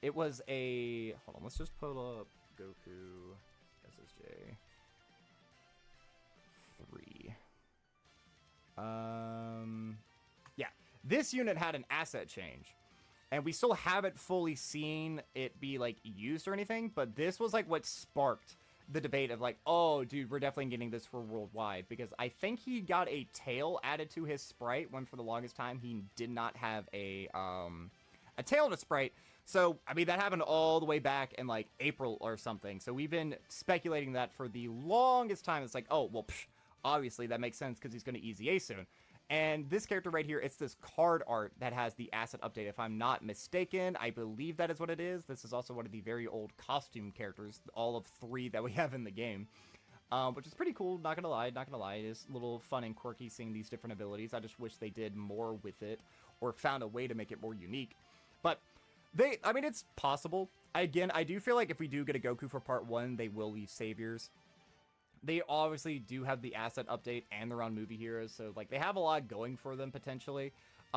It was a... Hold on, let's just pull up Goku SSJ 3. Yeah, this unit had an asset change, and we still haven't fully seen it be, like, used or anything, but this was, like, what sparked the debate of, like, oh, dude, we're definitely getting this for worldwide, because I think he got a tail added to his sprite when for the longest time he did not have a tail to sprite. So, I mean, that happened all the way back in, like, April or something, so we've been speculating that for the longest time. It's like, oh, well, obviously that makes sense because he's going to easy A soon. And this character right here, it's this card art that has the asset update. If I'm not mistaken, I believe that is what it is. This is also one of the very old costume characters, all of 3 that we have in the game, which is pretty cool. Not gonna lie, It is a little fun and quirky seeing these different abilities. I just wish they did more with it or found a way to make it more unique. But I mean, it's possible. Again, I do feel like if we do get a Goku for part 1, they will leave saviors. They obviously do have the asset update and they're on movie heroes, so, like, they have a lot going for them potentially.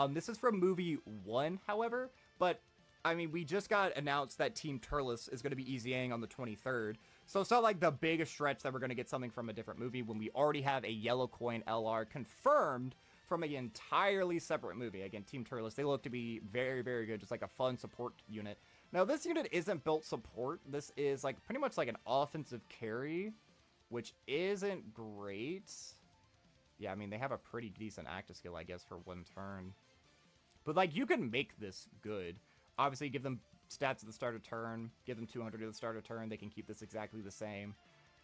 This is from movie 1, however, but I mean, we just got announced that Team Turles is going to be easying on the 23rd, so it's not like the biggest stretch that we're going to get something from a different movie when we already have a Yellow Coin LR confirmed from an entirely separate movie. Again, Team Turles, they look to be very, very good, just like a fun support unit. Now, this unit isn't built support. This is, like, pretty much like an offensive carry, which isn't great. Yeah, I mean, they have a pretty decent active skill, I guess, for 1 turn. But, like, you can make this good. Obviously, give them stats at the start of turn. Give them 200 at the start of turn. They can keep this exactly the same.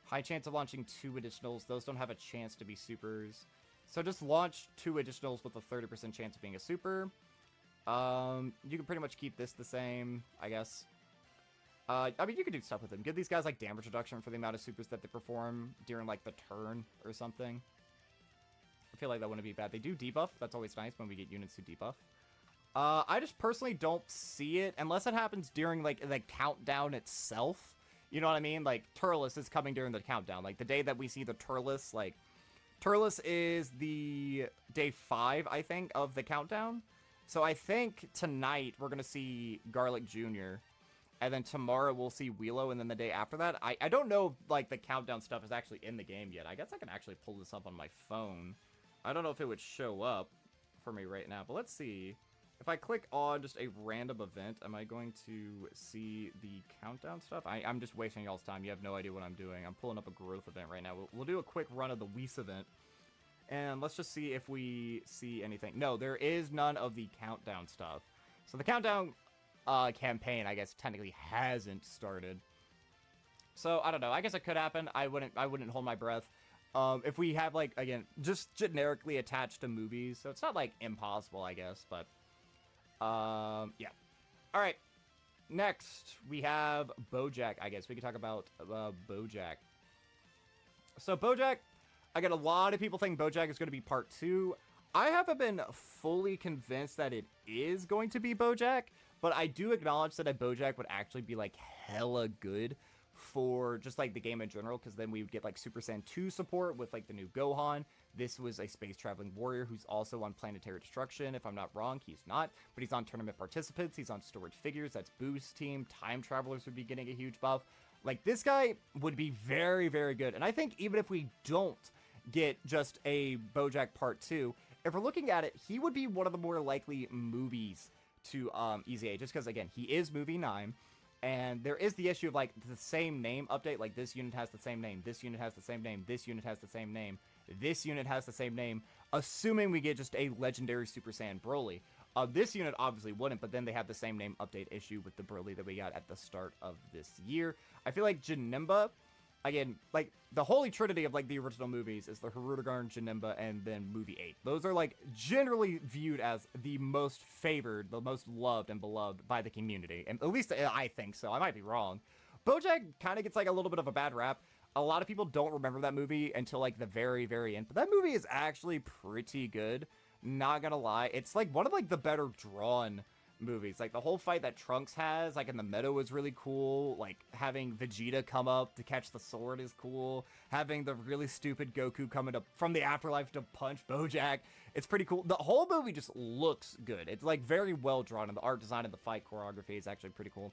High chance of launching 2 additionals. Those don't have a chance to be supers. So just launch 2 additionals with a 30% chance of being a super. You can pretty much keep this the same, I guess. I mean, you could do stuff with them. Give these guys, like, damage reduction for the amount of supers that they perform during, like, the turn or something. I feel like that wouldn't be bad. They do debuff. That's always nice when we get units who debuff. I just personally don't see it unless it happens during, like, the countdown itself. You know what I mean? Like, Turles is coming during the countdown. Like, the day that we see the Turles, like, Turles is the day 5, I think, of the countdown. So I think tonight we're going to see Garlic Jr., and then tomorrow we'll see Wheelo, and then the day after that, I don't know if, like, the countdown stuff is actually in the game yet. I guess I can actually pull this up on my phone. I don't know if it would show up for me right now, but let's see. If I click on just a random event, am I going to see the countdown stuff? I'm just wasting y'all's time. You have no idea what I'm doing. I'm pulling up a growth event right now. We'll do a quick run of the Whis event, and let's just see if we see anything. No, there is none of the countdown stuff. So the countdown campaign, I guess, technically hasn't started. So I don't know. I guess it could happen. I wouldn't hold my breath. If we have, like, again, just generically attached to movies, so it's not, like, impossible, I guess, but yeah. All right. Next, we have Bojack. I guess we can talk about Bojack. So Bojack, I get a lot of people think Bojack is going to be part 2. I haven't been fully convinced that it is going to be Bojack, but I do acknowledge that a Bojack would actually be, like, hella good for just like the game in general, because then we would get like Super Saiyan 2 support with like the new Gohan. This was a space traveling warrior who's also on Planetary Destruction. If I'm not wrong, he's not, but he's on tournament participants. He's on storage figures. That's Boo's team. Time travelers would be getting a huge buff. Like, this guy would be very, very good. And I think even if we don't get just a BoJack Part 2, if we're looking at it, he would be one of the more likely movies to EZA, just because, again, he is movie 9. And there is the issue of, like, the same name update. Like, this unit has the same name. This unit has the same name. This unit has the same name. This unit has the same name. Assuming we get just a legendary Super Saiyan Broly. This unit obviously wouldn't, but then they have the same name update issue with the Broly that we got at the start of this year. I feel like Janemba, again, like, the holy trinity of, like, the original movies is the Hirudegarn, Janemba, and then movie 8. Those are, like, generally viewed as the most favored, the most loved and beloved by the community. And at least I think so. I might be wrong. BoJack kind of gets, like, a little bit of a bad rap. A lot of people don't remember that movie until, like, the very, very end. But that movie is actually pretty good. Not gonna lie. It's, like, one of, like, the better drawn movies. Like, the whole fight that Trunks has, like, in the meadow is really cool. Like, having Vegeta come up to catch the sword is cool. Having the really stupid Goku coming up from the afterlife to punch BoJack, it's pretty cool. The whole movie just looks good. It's, like, very well drawn, and the art design and the fight choreography is actually pretty cool.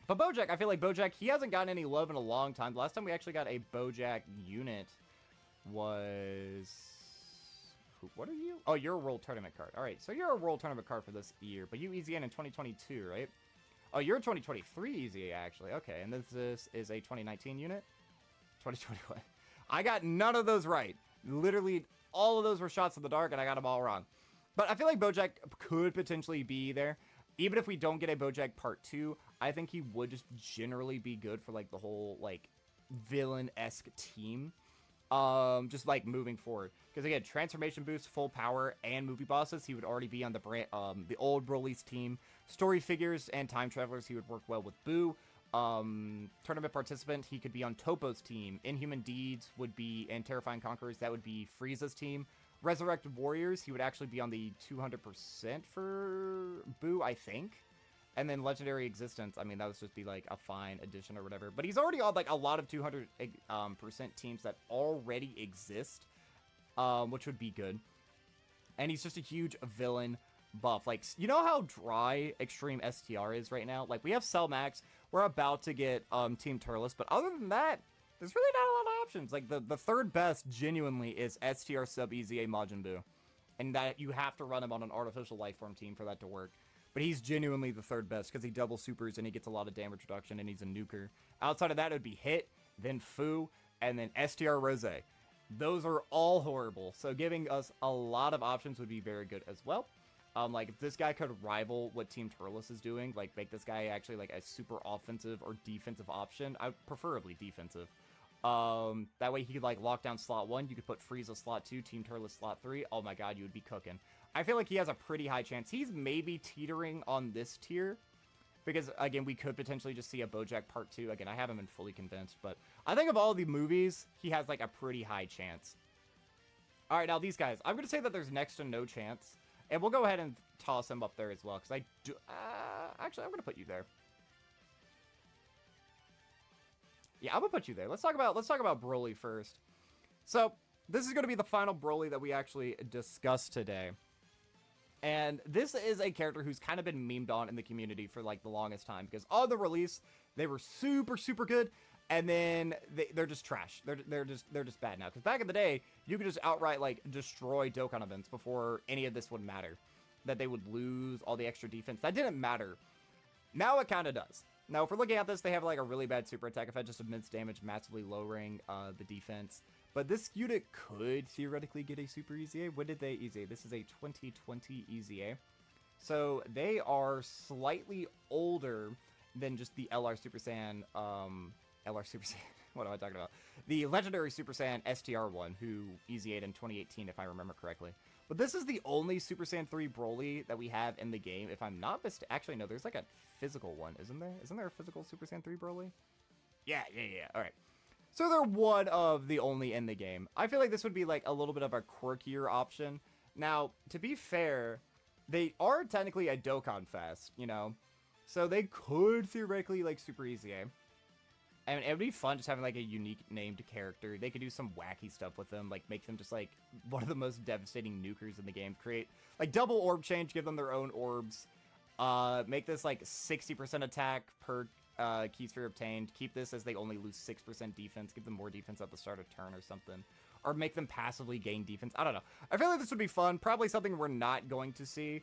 But BoJack, I feel like BoJack, he hasn't gotten any love in a long time. The last time we actually got a BoJack unit was... What are you? Oh, you're a World Tournament card. All right, so you're a World Tournament card for this year, but you EZN in 2022, right? Oh, you're a 2023 EZA, actually. Okay, and this is a 2019 unit? 2021. I got none of those right. Literally, all of those were shots in the dark, and I got them all wrong. But I feel like BoJack could potentially be there. Even if we don't get a BoJack Part 2, I think he would just generally be good for, like, the whole, like, villain-esque team. Just, like, moving forward. Because, again, transformation boost, full power, and movie bosses, he would already be on the old Broly's team. Story figures and time travelers, he would work well with Boo. Tournament participant, he could be on Topo's team. Inhuman Deeds would be, and Terrifying Conquerors, that would be Frieza's team. Resurrected Warriors, he would actually be on the 200% for Boo, I think. And then Legendary Existence, I mean, that would just be, like, a fine addition or whatever. But he's already on, like, a lot of 200% teams that already exist, which would be good. And he's just a huge villain buff. Like, you know how dry Extreme STR is right now? Like, we have Cell Max, we're about to get Team Turles, but other than that, there's really not a lot of options. Like, the third best, genuinely, is STR sub EZA Majin Buu. And that you have to run him on an artificial life form team for that to work. But he's genuinely the third best because he double supers and he gets a lot of damage reduction and he's a nuker. Outside of that, it would be Hit, then Fu, and then STR Rose. Those are all horrible. So giving us a lot of options would be very good as well. Like, if this guy could rival what Team Turles is doing, like, make this guy actually, like, a super offensive or defensive option, I would preferably defensive. That way he could, like, lock down slot 1, you could put Frieza slot 2, Team Turles slot 3, oh my god, you would be cooking. I feel like he has a pretty high chance. He's maybe teetering on this tier, because, again, we could potentially just see a BoJack Part 2. Again, I haven't been fully convinced, but I think of all the movies, he has, like, a pretty high chance. Alright, now these guys, I'm going to say that there's next to no chance, and we'll go ahead and toss him up there as well, because I do... actually, I'm going to put you there. Yeah, I'm gonna put you there. Let's talk about Broly first. So, this is gonna be the final Broly that we actually discuss today. And this is a character who's kind of been memed on in the community for, like, the longest time, because on the release, they were super, super good, and then they're just trash. They're just bad now. Because back in the day, you could just outright, like, destroy Dokkan events before any of this would matter. That they would lose all the extra defense. That didn't matter. Now it kind of does. Now, if we're looking at this, they have, like, a really bad super attack effect, just immense damage, massively lowering the defense. But this unit could theoretically get a super EZA. When did they EZA? This is a 2020 EZA. So they are slightly older than just the LR Super Saiyan, LR Super Saiyan, what am I talking about? The legendary Super Saiyan STR1, who EZA'd in 2018, if I remember correctly. But this is the only Super Saiyan 3 Broly that we have in the game. If I'm not mistaken, actually, no, there's like a physical one, isn't there? Isn't there a physical Super Saiyan 3 Broly? Yeah. All right. So they're one of the only in the game. I feel like this would be like a little bit of a quirkier option. Now, to be fair, they are technically a Dokkan Fest, you know? So they could theoretically, like, super EZA. I mean, it would be fun just having, like, a unique named character. They could do some wacky stuff with them, like, make them just, like, one of the most devastating nukers in the game. Create, like, double orb change, give them their own orbs. Make this, like, 60% attack per key sphere obtained. Keep this as they only lose 6% defense. Give them more defense at the start of turn or something. Or make them passively gain defense. I don't know. I feel like this would be fun. Probably something we're not going to see.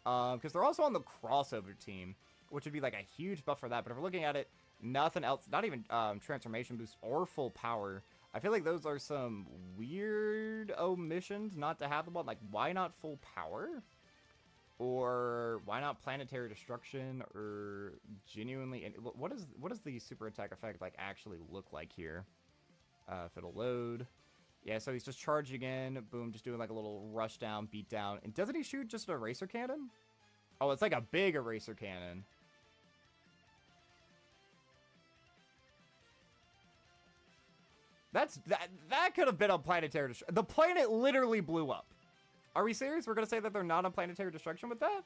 Because they're also on the crossover team, which would be, like, a huge buff for that. But if we're looking at it, nothing else, not even transformation boost or full power. I feel like those are some weird omissions not to have them on. Like, why not full power? Or why not planetary destruction? Or genuinely, what does the super attack effect like actually look like here? If it'll load. Yeah, so he's just charging in, boom, just doing like a little rush down, beat down. And doesn't he shoot just an eraser cannon? Oh, it's like a big eraser cannon. That could have been on planetary destruction. The planet literally blew up. Are we serious? We're gonna say that they're not on planetary destruction with that?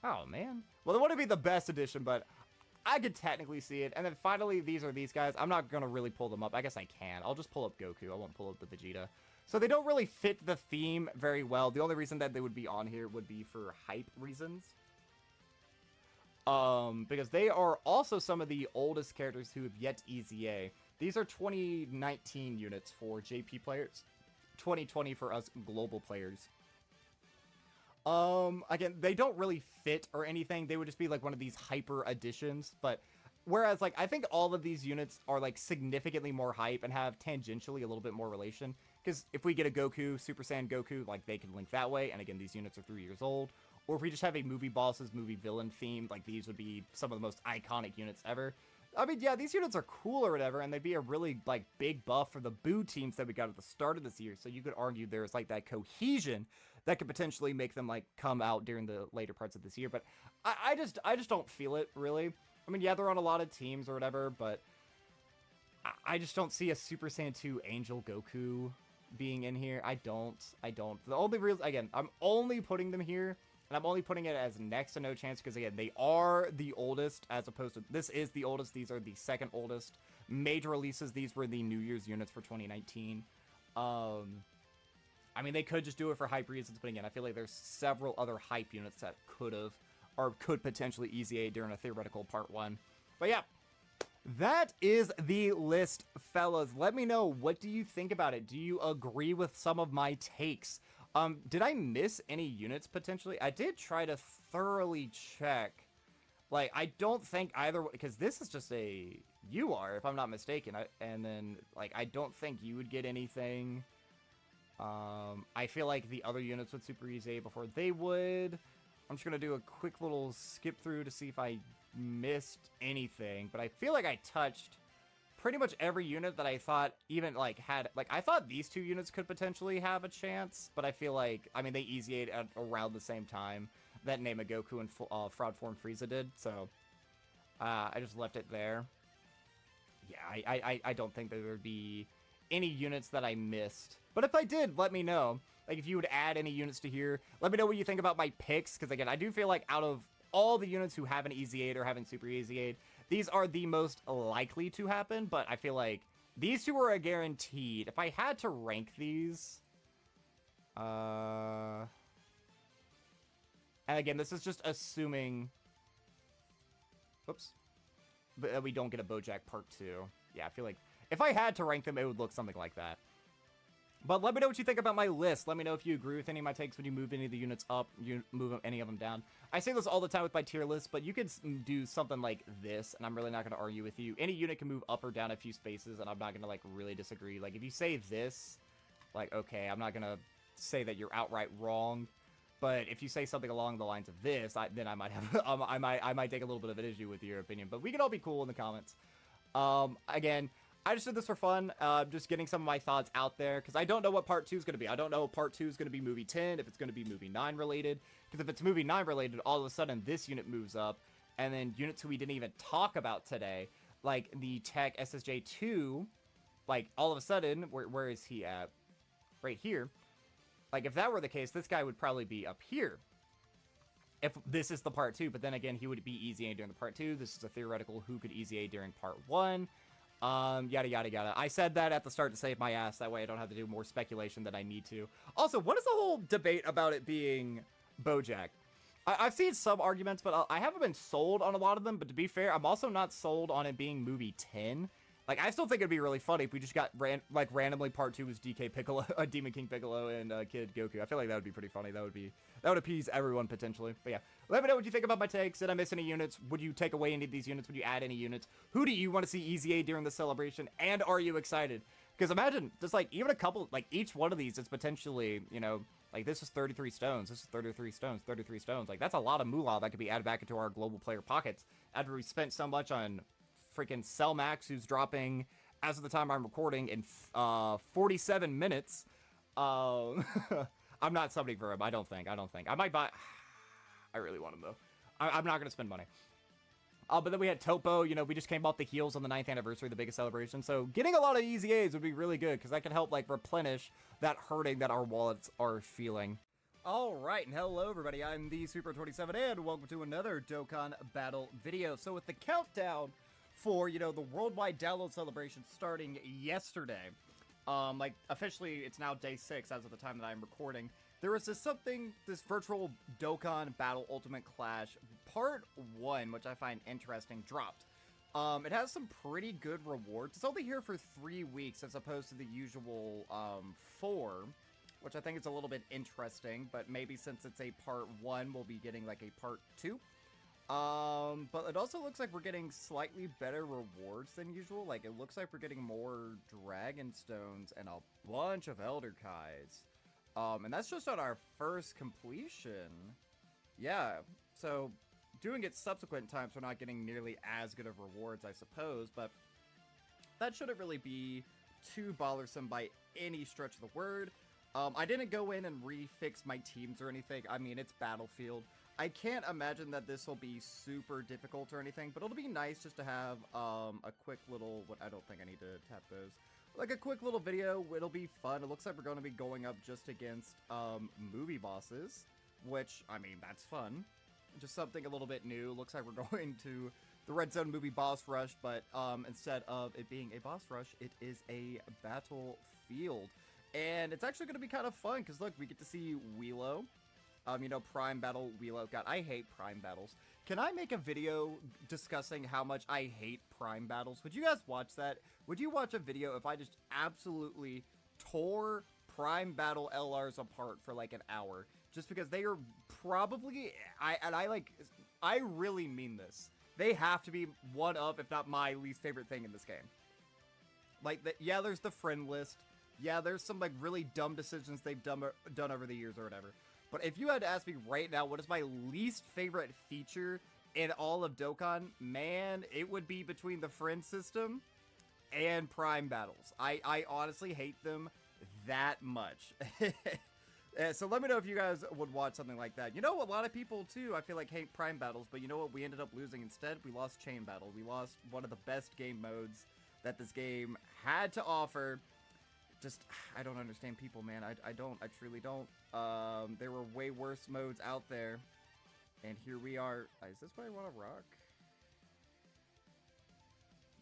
Oh man. Well, it wouldn't be the best edition, but I could technically see it. And then finally, these are these guys. I'm not gonna really pull them up. I guess I can. I'll just pull up Goku. I won't pull up the Vegeta. So they don't really fit the theme very well. The only reason that they would be on here would be for hype reasons. Because they are also some of the oldest characters who have yet EZA. These are 2019 units for JP players, 2020 for us global players. Again, they don't really fit or anything. They would just be like one of these hyper additions. But whereas, like, I think all of these units are like significantly more hype and have tangentially a little bit more relation. Because if we get a Goku, Super Saiyan Goku, like they can link that way. And again, these units are 3 years old. Or if we just have a movie bosses, movie villain theme, like these would be some of the most iconic units ever. I mean, yeah, these units are cool or whatever, and they'd be a really, like, big buff for the Boo teams that we got at the start of this year. So you could argue there's, like, that cohesion that could potentially make them, like, come out during the later parts of this year. But I just don't feel it, really. I mean, yeah, they're on a lot of teams or whatever, but I just don't see a Super Saiyan 2 Angel Goku being in here. I don't. The only real, again, I'm only putting them here. And I'm only putting it as next to no chance because, again, they are the oldest as opposed to... This is the oldest. These are the second oldest. Major releases. These were the New Year's units for 2019. I mean, they could just do it for hype reasons, but again, I feel like there's several other hype units that could have or could potentially EZA during a theoretical part 1. But yeah, that is the list, fellas. Let me know, what do you think about it? Do you agree with some of my takes? Did I miss any units potentially? I did try to thoroughly check. Like, I don't think either, because this is just a UR, if I'm not mistaken. And then, like, I don't think you would get anything. I feel like the other units would Super EZA before they would. I'm just going to do a quick little skip through to see if I missed anything. But I feel like I touched pretty much every unit that I thought even, like, had... Like, I thought these two units could potentially have a chance, but I feel like... I mean, they EZA'd at around the same time that Goku and Fraud Form Frieza did, so... I just left it there. Yeah, I don't think there would be any units that I missed. But if I did, let me know. Like, if you would add any units to here, let me know what you think about my picks, because, again, I do feel like out of all the units who haven't EZA'd or haven't Super EZA'd, these are the most likely to happen, but I feel like these two are a guaranteed. If I had to rank these... And again, this is just assuming... Oops. But we don't get a BoJack Part 2. Yeah, I feel like if I had to rank them, it would look something like that. But let me know what you think about my list. Let me know if you agree with any of my takes when you move any of the units up, you move any of them down. I say this all the time with my tier list, but you could do something like this, and I'm really not going to argue with you. Any unit can move up or down a few spaces, and I'm not going to, like, really disagree. Like, if you say this, like, okay, I'm not going to say that you're outright wrong. But if you say something along the lines of this, then I might have, I might take a little bit of an issue with your opinion. But we can all be cool in the comments. Again, I just did this for fun, just getting some of my thoughts out there, because I don't know what Part 2 is going to be. I don't know if Part 2 is going to be Movie 10, if it's going to be Movie 9 related, because if it's Movie 9 related, all of a sudden this unit moves up, and then units who we didn't even talk about today, like the Tech SSJ 2, like, all of a sudden, where is he at? Right here. Like, if that were the case, this guy would probably be up here. if this is the part 2, but then again, he would be easy A during the part 2. This is a theoretical who could easy A during part 1. Yada, yada, yada. I said that at the start to save my ass. That way I don't have to do more speculation than I need to. Also, what is the whole debate about it being BoJack? I've seen some arguments, but I haven't been sold on a lot of them. But to be fair, I'm also not sold on it being movie 10. Like, I still think it'd be really funny if we just got, randomly part 2 was DK Piccolo, Demon King Piccolo, and Kid Goku. I feel like that would be pretty funny. That would appease everyone, potentially. But yeah, let me know what you think about my takes. Did I miss any units? Would you take away any of these units? Would you add any units? Who do you want to see easy A during the celebration? And are you excited? Because imagine, just, like, even a couple, like, each one of these is potentially, you know, like, this is 33 stones. This is 33 stones, 33 stones. Like, that's a lot of moolah that could be added back into our global player pockets after we spent so much on freaking Cellmax, who's dropping, as of the time I'm recording, in 47 minutes. I'm not subbing for him, I don't think. I might buy... I really want him, though. I'm not going to spend money. But then we had Topo, you know, we just came off the heels on the 9th anniversary, the biggest celebration. So getting a lot of easy A's would be really good, because that can help, like, replenish that hurting that our wallets are feeling. Alright, and hello everybody, I'm the Super27, and welcome to another Dokkan Battle video. So with the countdown for, you know, the worldwide download celebration starting yesterday, like, officially, it's now day 6 as of the time that I'm recording. There was this virtual Dokkan Battle Ultimate Clash Part 1, which I find interesting, dropped. It has some pretty good rewards. It's only here for 3 weeks as opposed to the usual, 4, which I think is a little bit interesting, but maybe since it's a Part 1, we'll be getting, like, a Part 2. But it also looks like we're getting slightly better rewards than usual. Like, it looks like we're getting more Dragon Stones and a bunch of Elder Kais. And that's just on our first completion. Yeah, so doing it subsequent times, we're not getting nearly as good of rewards, I suppose, but that shouldn't really be too bothersome by any stretch of the word. I didn't go in and refix my teams or anything. I mean, it's Battlefield. I can't imagine that this will be super difficult or anything, but it'll be nice just to have a quick little, I don't think I need to tap those, like a quick little video. It'll be fun. It looks like we're going to be going up just against movie bosses, which, I mean, that's fun. Just something a little bit new. Looks like we're going to the Red Zone movie boss rush, but instead of it being a boss rush, it is a battlefield. And it's actually going to be kind of fun, because look, we get to see Wheelo. You know, Prime Battle Wheelo. God, I hate Prime Battles. Can I make a video discussing how much I hate Prime Battles? Would you guys watch that? Would you watch a video if I just absolutely tore Prime Battle LRs apart for like an hour? Just because they are probably, I really mean this. They have to be one of, if not my least favorite thing in this game. Like, yeah, there's the friend list. Yeah, there's some, like, really dumb decisions they've done over the years or whatever. But if you had to ask me right now, what is my least favorite feature in all of Dokkan, man, it would be between the friend system and Prime Battles. I honestly hate them that much. So let me know if you guys would watch something like that. You know, a lot of people, too, I feel like hate Prime Battles, but you know what we ended up losing instead? We lost Chain Battle. We lost one of the best game modes that this game had to offer. Just, I don't understand people, man. I truly don't. There were way worse modes out there. And here we are. Is this what I want to rock?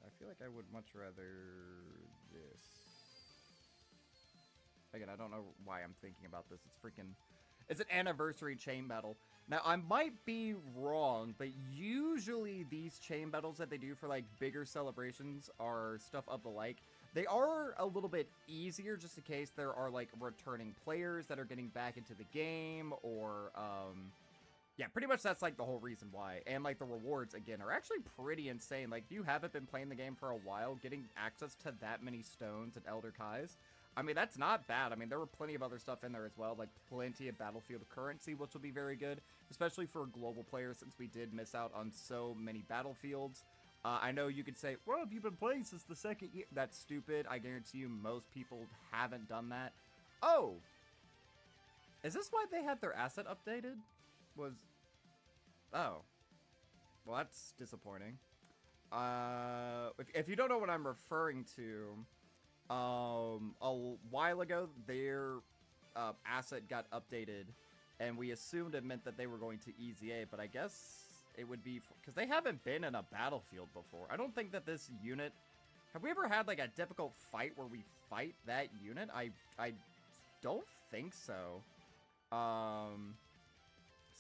I feel like I would much rather this. Again, I don't know why I'm thinking about this. It's an anniversary chain battle. Now, I might be wrong, but usually these chain battles that they do for, like, bigger celebrations are stuff of the like. They are a little bit easier just in case there are, like, returning players that are getting back into the game, or, yeah, pretty much that's, like, the whole reason why. And, like, the rewards, again, are actually pretty insane. Like, if you haven't been playing the game for a while, getting access to that many stones and Elder Kais, I mean, that's not bad. I mean, there were plenty of other stuff in there as well, like plenty of Battlefield currency, which will be very good, especially for global players, since we did miss out on so many Battlefields. I know you could say, well, have you been playing since the second year? That's stupid. I guarantee you most people haven't done that. Oh! Is this why they had their asset updated? Oh. Well, that's disappointing. If you don't know what I'm referring to, a while ago, their asset got updated, and we assumed it meant that they were going to EZA, but I guess it would be because they haven't been in a battlefield before. I don't think that this unit... Have we ever had, like, a difficult fight where we fight that unit? I don't think so.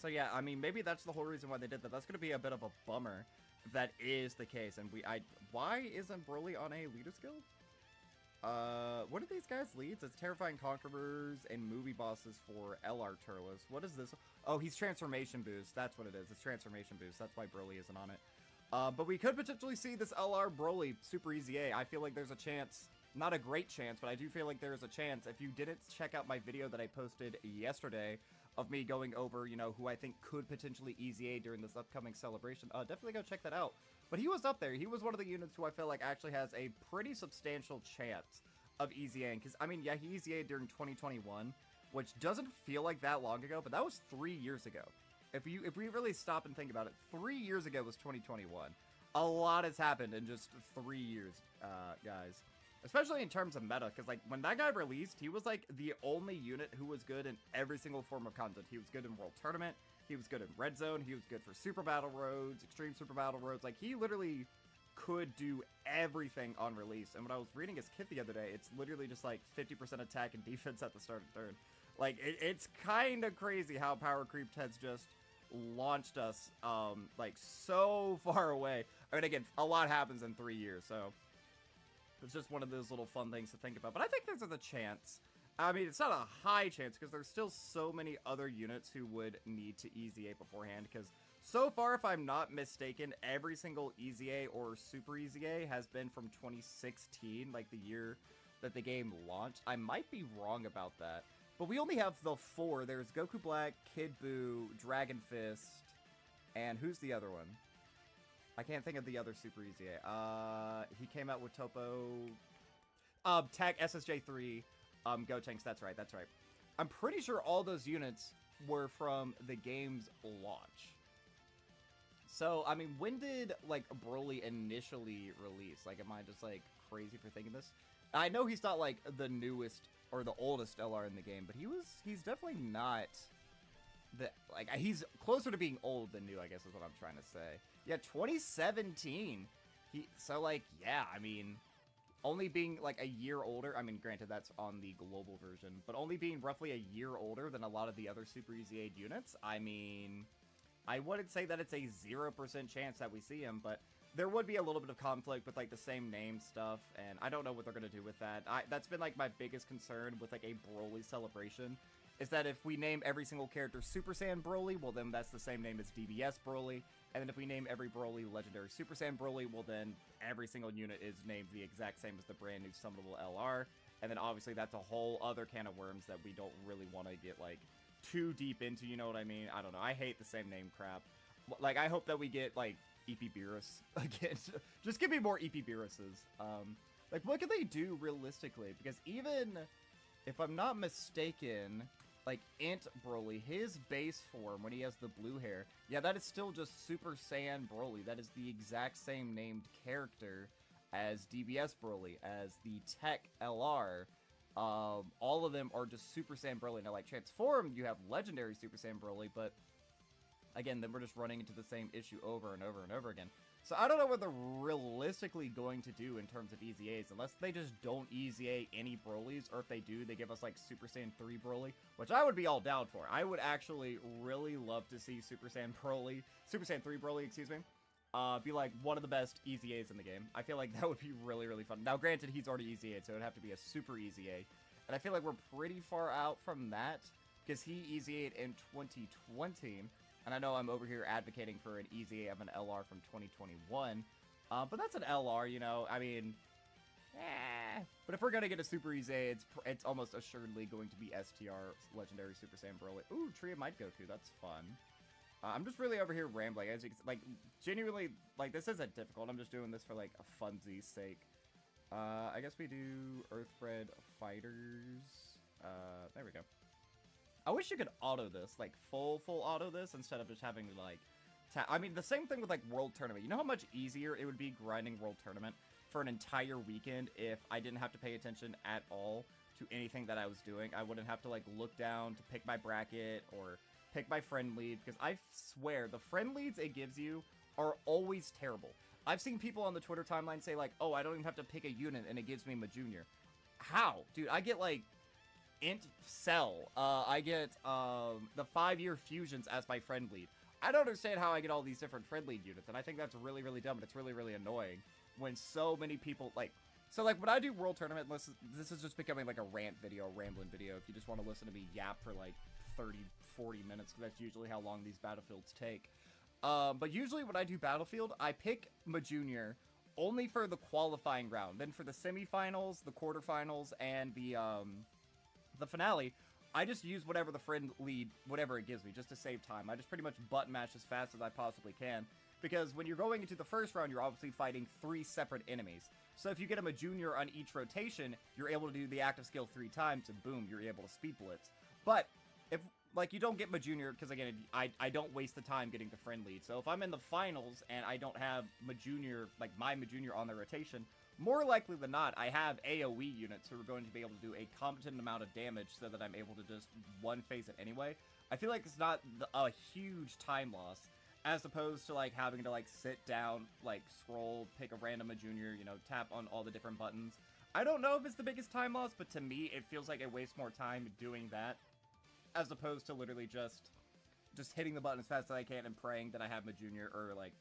So yeah, I mean, maybe that's the whole reason why they did that. That's going to be a bit of a bummer if that is the case. And why isn't Broly on a leader skill? What are these guys' leads? It's Terrifying Conquerors and movie bosses for LR Turles. What is this? Oh, he's Transformation Boost. That's what it is. It's Transformation Boost. That's why Broly isn't on it. But we could potentially see this LR Broly Super EZA. I feel like there's a chance. Not a great chance, but I do feel like there's a chance. If you didn't check out my video that I posted yesterday of me going over, you know, who I think could potentially EZA during this upcoming celebration, definitely go check that out. But he was up there. He was one of the units who I feel like actually has a pretty substantial chance of EZAing. Because, I mean, yeah, he EZA'd during 2021, which doesn't feel like that long ago, but that was 3 years ago. If we really stop and think about it, 3 years ago was 2021. A lot has happened in just 3 years, guys. Especially in terms of meta, because, like, when that guy released, he was, like, the only unit who was good in every single form of content. He was good in World Tournament, he was good in Red Zone, he was good for Super Battle Roads, Extreme Super Battle Roads. Like, he literally could do everything on release. And when I was reading his kit the other day, it's literally just, like, 50% attack and defense at the start of turn. Like, it's kind of crazy how Power Creep has just launched us, like, so far away. I mean, again, a lot happens in 3 years, so... It's just one of those little fun things to think about. But I think there's a chance. I mean, it's not a high chance because there's still so many other units who would need to EZA beforehand. Because so far, if I'm not mistaken, every single EZA or Super EZA has been from 2016, like the year that the game launched. I might be wrong about that. But we only have the 4. There's Goku Black, Kid Buu, Dragon Fist, and who's the other one? I can't think of the other Super EZA. He came out with Topo... Tech, SSJ3, Gotenks, that's right. I'm pretty sure all those units were from the game's launch. So, I mean, when did, like, Broly initially release? Like, am I just, like, crazy for thinking this? I know he's not, like, the newest or the oldest LR in the game, but he's definitely not... he's closer to being old than new, I guess is what I'm trying to say. Yeah, 2017. So, like, yeah, I mean, only being, like, a year older. I mean, granted, that's on the global version. But only being roughly a year older than a lot of the other Super EZA units. I mean, I wouldn't say that it's a 0% chance that we see him. But there would be a little bit of conflict with, like, the same name stuff. And I don't know what they're going to do with that. That's been, like, my biggest concern with, like, a Broly celebration. Is that if we name every single character Super Saiyan Broly, well then that's the same name as DBS Broly. And then if we name every Broly Legendary Super Saiyan Broly, well then every single unit is named the exact same as the brand new summonable LR. And then obviously that's a whole other can of worms that we don't really want to get, like, too deep into, you know what I mean? I don't know, I hate the same name crap. Like, I hope that we get, like, EP Beerus again. Just give me more EP Beeruses. Like, what can they do realistically? Because even if I'm not mistaken... Like, Int Broly, his base form, when he has the blue hair, yeah, that is still just Super Saiyan Broly. That is the exact same named character as DBS Broly, as the Tech LR. All of them are just Super Saiyan Broly. Now, like, transformed, you have Legendary Super Saiyan Broly, but, again, then we're just running into the same issue over and over and over again. So I don't know what they're realistically going to do in terms of EZAs, unless they just don't EZA any Brolys, or if they do, they give us, like, Super Saiyan 3 Broly, which I would be all down for. I would actually really love to see Super Saiyan 3 Broly, excuse me, be, like, one of the best EZAs in the game. I feel like that would be really, really fun. Now, granted, he's already EZA'd, so it would have to be a Super EZA, and I feel like we're pretty far out from that, because he EZA'd in 2020, and I know I'm over here advocating for an EZA of an LR from 2021. But that's an LR, you know. I mean, But if we're going to get a Super EZA, it's almost assuredly going to be STR, Legendary Super Saiyan Broly. Ooh, Tree of Might Goku. That's fun. I'm just really over here rambling. As you can, like, genuinely, like, this isn't difficult. I'm just doing this for, like, a funsies sake. I guess we do Earthbred Fighters. There we go. I wish you could auto this, like, full auto this, instead of just having to, like, I mean, the same thing with, like, World Tournament. You know how much easier it would be grinding World Tournament for an entire weekend if I didn't have to pay attention at all to anything that I was doing. I wouldn't have to like look down to pick my bracket or pick my friend lead, because I swear the friend leads it gives you are always terrible. I've seen people on the Twitter timeline say like, oh, I don't even have to pick a unit and it gives me Majunior. How? Dude, I get like Int Cell. I get the 5-year fusions as my friend lead. I don't understand how I get all these different friend lead units, and I think that's really, really dumb, and it's really, really annoying when so many people like. So like when I do World Tournament, this is just becoming like a rant video, a rambling video. If you just want to listen to me yap for like 30, 40 minutes, because that's usually how long these battlefields take. But usually when I do Battlefield, I pick Majunior only for the qualifying round. Then for the semifinals, the quarterfinals, and the finale, I just use whatever the friend lead, whatever it gives me, just to save time. I just pretty much button mash as fast as I possibly can. Because when you're going into the first round, you're obviously fighting 3 separate enemies. So if you get a Majunior on each rotation, you're able to do the active skill 3 times, and boom, you're able to speed blitz. But if like you don't get Majunior, because again, I don't waste the time getting the friend lead. So if I'm in the finals and I don't have Majunior, like my Majunior on the rotation, more likely than not, I have AoE units who are going to be able to do a competent amount of damage so that I'm able to just one-phase it anyway. I feel like it's not a huge time loss, as opposed to like having to like sit down, like scroll, pick a random Majunior, you know, tap on all the different buttons. I don't know if it's the biggest time loss, but to me, it feels like I waste more time doing that, as opposed to literally just hitting the button as fast as I can and praying that I have Majunior, or like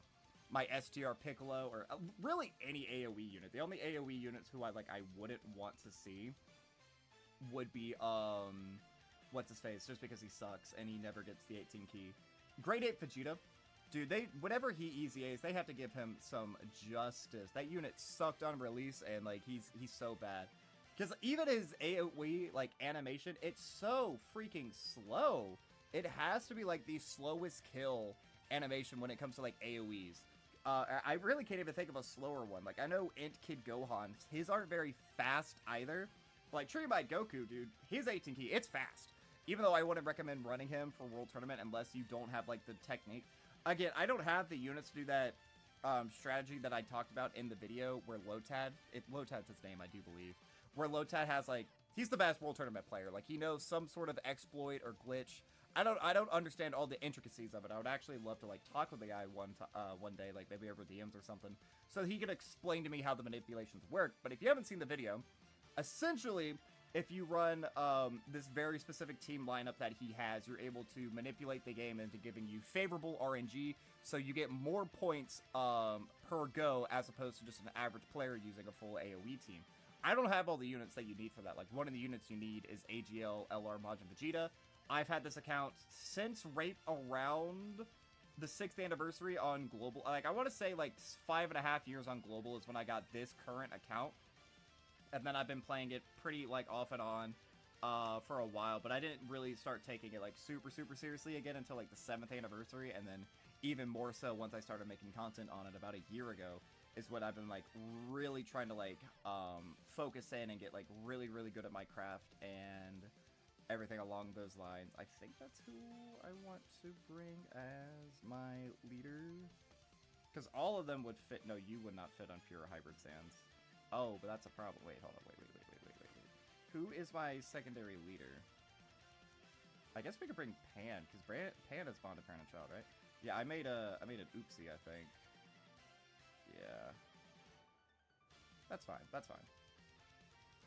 my STR Piccolo, or really any AoE unit. The only AoE units who I wouldn't want to see would be, what's his face, just because he sucks and he never gets the 18 key. Grade 8 Vegeta. Dude, whenever he easy A's, they have to give him some justice. That unit sucked on release, and like he's so bad. Because even his AoE, like, animation, it's so freaking slow. It has to be, like, the slowest kill animation when it comes to, like, AoEs. I really can't even think of a slower one. Like, I know Int Kid Gohan, his aren't very fast either. But, like, Tree by Goku, dude, his 18 key, it's fast. Even though I wouldn't recommend running him for World Tournament unless you don't have, like, the technique. Again, I don't have the units to do that strategy that I talked about in the video where Lotad, Lotad's his name, I do believe. Where Lotad has, like, he's the best World Tournament player. Like, he knows some sort of exploit or glitch. I don't understand all the intricacies of it. I would actually love to, like, talk with the guy one day, like, maybe over DMs or something, so he could explain to me how the manipulations work. But if you haven't seen the video, essentially, if you run this very specific team lineup that he has, you're able to manipulate the game into giving you favorable RNG, so you get more points per go, as opposed to just an average player using a full AoE team. I don't have all the units that you need for that. Like, one of the units you need is AGL, LR, Majin, Vegeta. I've had this account since right around the 6th anniversary on Global. Like, I want to say, like, 5.5 years on Global is when I got this current account. And then I've been playing it pretty, like, off and on for a while. But I didn't really start taking it, like, super, super seriously again until, like, the 7th anniversary. And then even more so once I started making content on it about a year ago, is what I've been, like, really trying to, like, focus in and get, like, really, really good at my craft and everything along those lines. I think that's who I want to bring as my leader. Because all of them would fit. No, you would not fit on Pure Hybrid Sands. Oh, but that's a problem. Wait, hold on. Wait. Who is my secondary leader? I guess we could bring Pan, because Pan is Bond of Parent and Child, right? Yeah, I made an oopsie, I think. Yeah. That's fine.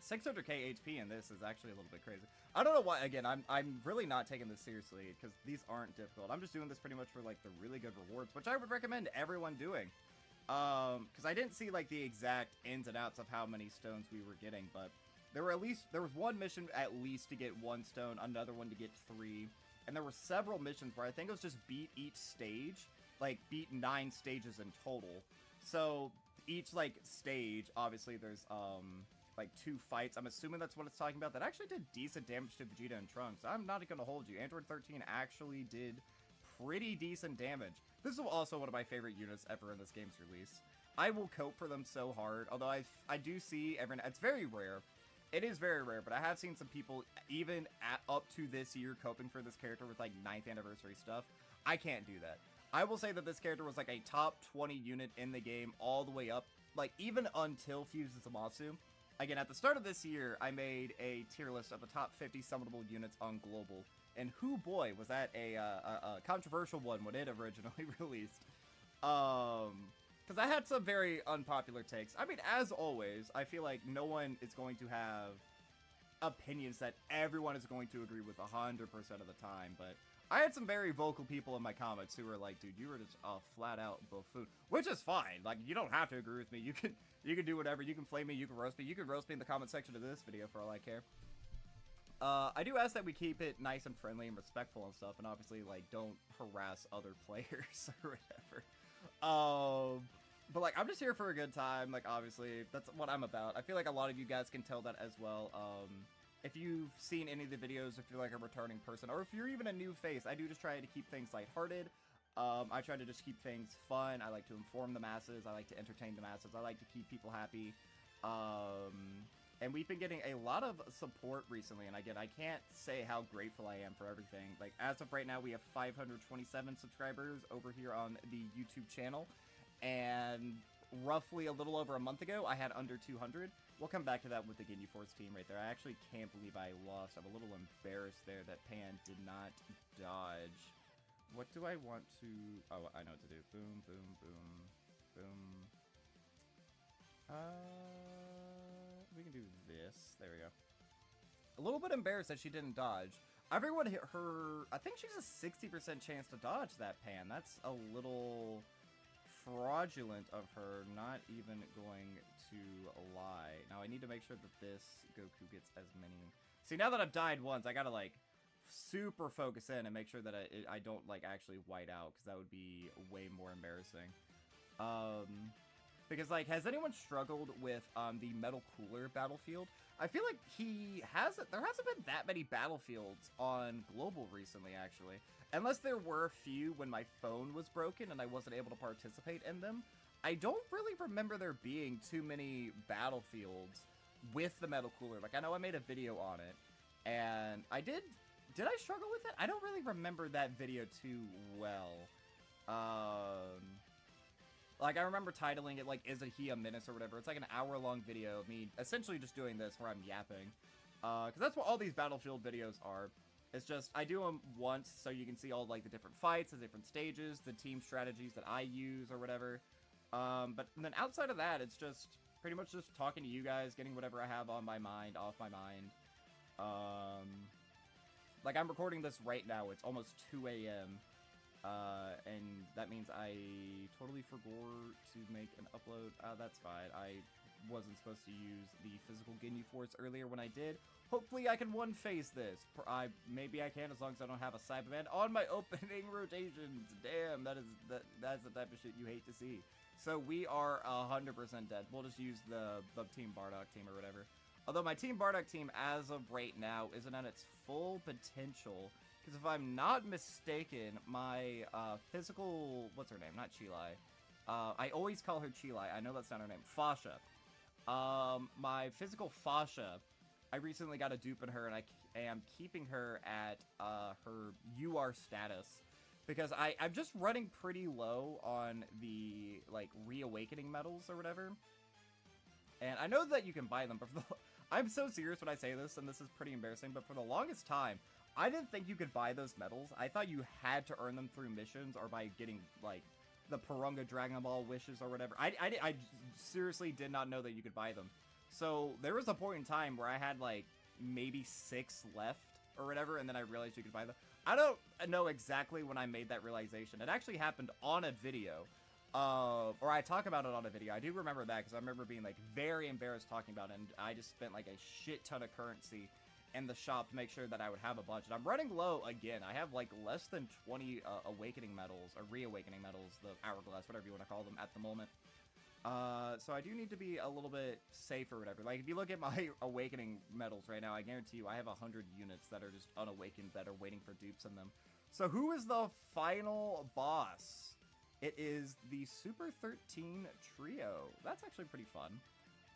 600k HP in this is actually a little bit crazy. I don't know why, again, I'm really not taking this seriously, because these aren't difficult. I'm just doing this pretty much for, like, the really good rewards, which I would recommend everyone doing. Because I didn't see, like, the exact ins and outs of how many stones we were getting, but there was one mission at least to get 1 stone, another one to get 3, and there were several missions where I think it was just beat each stage, like, beat 9 stages in total. So, each, like, stage, obviously there's, like, 2 fights. I'm assuming that's what it's talking about. That actually did decent damage to Vegeta and Trunks. I'm not gonna hold you. Android 13 actually did pretty decent damage. This is also one of my favorite units ever in this game's release. I will cope for them so hard, although I do see it's very rare. It is very rare, but I have seen some people, even up to this year, coping for this character with, like, 9th anniversary stuff. I can't do that. I will say that this character was, like, a top 20 unit in the game all the way up like, even until Fuse Zamasu, again, at the start of this year, I made a tier list of the top 50 summonable units on Global. And who boy, was that a controversial one when it originally released. Because I had some very unpopular takes. I mean, as always, I feel like no one is going to have opinions that everyone is going to agree with 100% of the time, but I had some very vocal people in my comments who were like, dude, you were just a flat-out buffoon, which is fine. Like, you don't have to agree with me. You can do whatever. You can flame me. You can roast me. You can roast me in the comment section of this video for all I care. I do ask that we keep it nice and friendly and respectful and stuff, and obviously, like, don't harass other players or whatever. But, like, I'm just here for a good time. Like, obviously, that's what I'm about. I feel like a lot of you guys can tell that as well. If you've seen any of the videos, if you're, like, a returning person, or if you're even a new face, I do just try to keep things lighthearted. I try to just keep things fun. I like to inform the masses. I like to entertain the masses. I like to keep people happy. And we've been getting a lot of support recently, and again, I can't say how grateful I am for everything. Like, as of right now, we have 527 subscribers over here on the YouTube channel, and roughly a little over a month ago, I had under 200. We'll come back to that with the Ginyu Force team right there. I actually can't believe I lost. I'm a little embarrassed there that Pan did not dodge. What do I want to... Oh, I know what to do. Boom, boom, boom, boom. We can do this. There we go. A little bit embarrassed that she didn't dodge. Everyone hit her... I think she's a 60% chance to dodge that Pan. That's a little fraudulent of her, not even going to lie. Now, I need to make sure that this Goku gets as many... See, now that I've died once, I gotta, like, super focus in and make sure that I don't, like, actually white out, because that would be way more embarrassing. Because, like, has anyone struggled with the Metal Cooler battlefield? I feel like there hasn't been that many battlefields on Global recently, actually. Unless there were a few when my phone was broken and I wasn't able to participate in them. I don't really remember there being too many battlefields with the Metal Cooler. Like, I know I made a video on it, and I did I struggle with it? I don't really remember that video too well. Like, I remember titling it, like, Isn't He a Menace or whatever. It's like an hour-long video of me essentially just doing this where I'm yapping. Because that's what all these Battlefield videos are. It's just, I do them once so you can see all, like, the different fights, the different stages, the team strategies that I use or whatever. But then outside of that, it's just pretty much just talking to you guys, getting whatever I have on my mind, off my mind. Like, I'm recording this right now. It's almost 2 a.m. And that means I totally forgot to make an upload. That's fine. I wasn't supposed to use the physical Ginyu Force earlier when I did. Hopefully I can one-phase this. Maybe I can, as long as I don't have a Cyberman on my opening rotations. Damn, that's the type of shit you hate to see. So we are 100% dead. We'll just use the Team Bardock team or whatever. Although my Team Bardock team, as of right now, isn't at its full potential. Because if I'm not mistaken, my physical... What's her name? Not Chilai. I always call her Chilai. I know that's not her name. Fasha. My physical Fasha, I recently got a dupe in her, and I am keeping her at her UR status. Because I'm just running pretty low on the, like, reawakening medals or whatever. And I know that you can buy them, but I'm so serious when I say this, and this is pretty embarrassing, but for the longest time, I didn't think you could buy those medals. I thought you had to earn them through missions or by getting, like, the Purunga Dragon Ball wishes or whatever. I seriously did not know that you could buy them. So there was a point in time where I had, like, maybe 6 left or whatever, and then I realized you could buy them. I don't know exactly when I made that realization. It actually happened on a video. Or I talk about it on a video. I do remember that because I remember being, like, very embarrassed talking about it, and I just spent, like, a shit ton of currency in the shop to make sure that I would have a bunch. And I'm running low again. I have, like, less than 20 awakening medals, or reawakening medals, the hourglass, whatever you want to call them at the moment. So I do need to be a little bit safe or whatever. Like, if you look at my awakening medals right now, I guarantee you I have 100 units that are just unawakened that are waiting for dupes in them. So who is the final boss? It is the Super 13 Trio. That's actually pretty fun.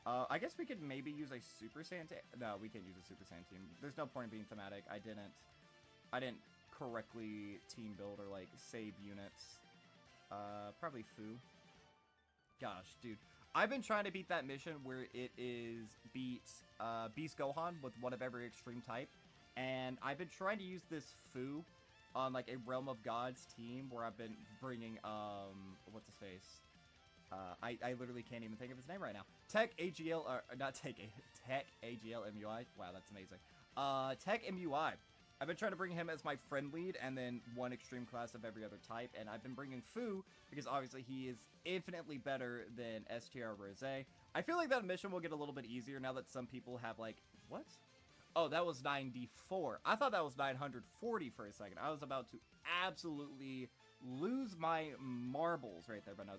I guess we could maybe use a Super Saiyan team. No, we can't use a Super Saiyan team. There's no point in being thematic. I didn't correctly team build or, like, save units. Probably Fu. Gosh, dude. I've been trying to beat that mission where it is beat Beast Gohan with one of every extreme type. And I've been trying to use this Fu on like a Realm of Gods team where I've been bringing, what's his face? I literally can't even think of his name right now. Tech AGL, or not Tech AGL MUI. Wow, that's amazing. Tech MUI. I've been trying to bring him as my friend lead, and then one extreme class of every other type, and I've been bringing Fu, because obviously he is infinitely better than STR Rose. I feel like that mission will get a little bit easier now that some people have, like, what? Oh, that was 94. I thought that was 940 for a second. I was about to absolutely lose my marbles right there, but no,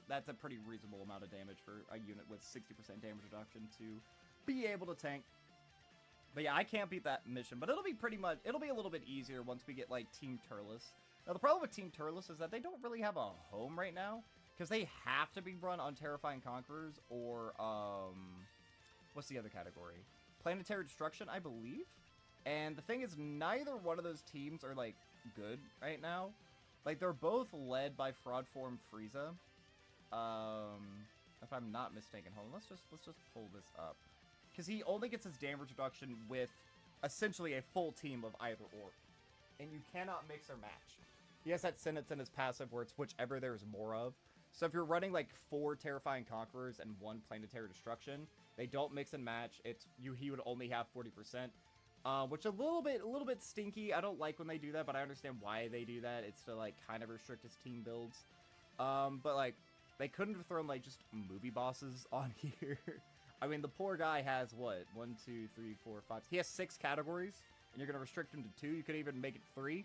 that's a pretty reasonable amount of damage for a unit with 60% damage reduction to be able to tank. But yeah, I can't beat that mission, but it'll be a little bit easier once we get, like, Team Turles. Now, the problem with Team Turles is that they don't really have a home right now, because they have to be run on Terrifying Conquerors, or, what's the other category? Planetary Destruction, I believe? And the thing is, neither one of those teams are, like, good right now. Like, they're both led by Fraud Form Frieza. If I'm not mistaken. Hold on, let's just pull this up. Because he only gets his damage reduction with essentially a full team of either or. And you cannot mix or match. He has that sentence in his passive where it's whichever there's more of. So if you're running like 4 Terrifying Conquerors and 1 Planetary Destruction, they don't mix and match. He would only have 40%. Which a little bit stinky. I don't like when they do that, but I understand why they do that. It's to like kind of restrict his team builds. But like they couldn't have thrown like just movie bosses on here. I mean, the poor guy has, what, 1, 2, 3, 4, 5... He has 6 categories, and you're going to restrict him to 2. You could even make it 3.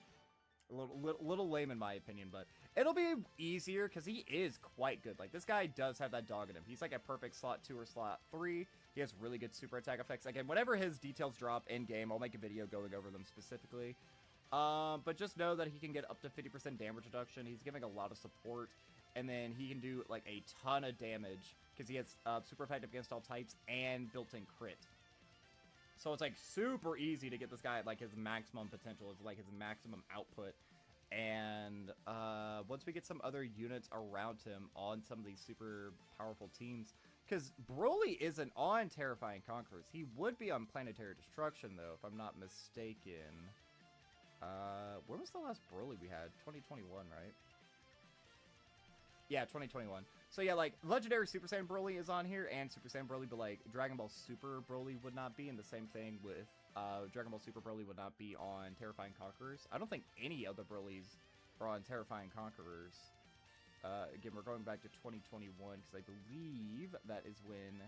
A little lame in my opinion, but it'll be easier, because he is quite good. Like, this guy does have that dog in him. He's like a perfect slot 2 or slot 3. He has really good super attack effects. Again, whenever his details drop in-game, I'll make a video going over them specifically. But just know that he can get up to 50% damage reduction. He's giving a lot of support, and then he can do, like, a ton of damage, because he has super effective against all types and built-in crit. So it's like super easy to get this guy at like his maximum potential, is like his maximum output. And once we get some other units around him on some of these super powerful teams, because Broly isn't on Terrifying Conquerors. He would be on Planetary Destruction though, if I'm not mistaken. Where was the last Broly we had? 2021, right? Yeah, 2021. So yeah, like, Legendary Super Saiyan Broly is on here, and Super Saiyan Broly, but like, Dragon Ball Super Broly would not be, and the same thing with, Dragon Ball Super Broly would not be on Terrifying Conquerors. I don't think any of the Brolys are on Terrifying Conquerors. Again, we're going back to 2021, because I believe that is when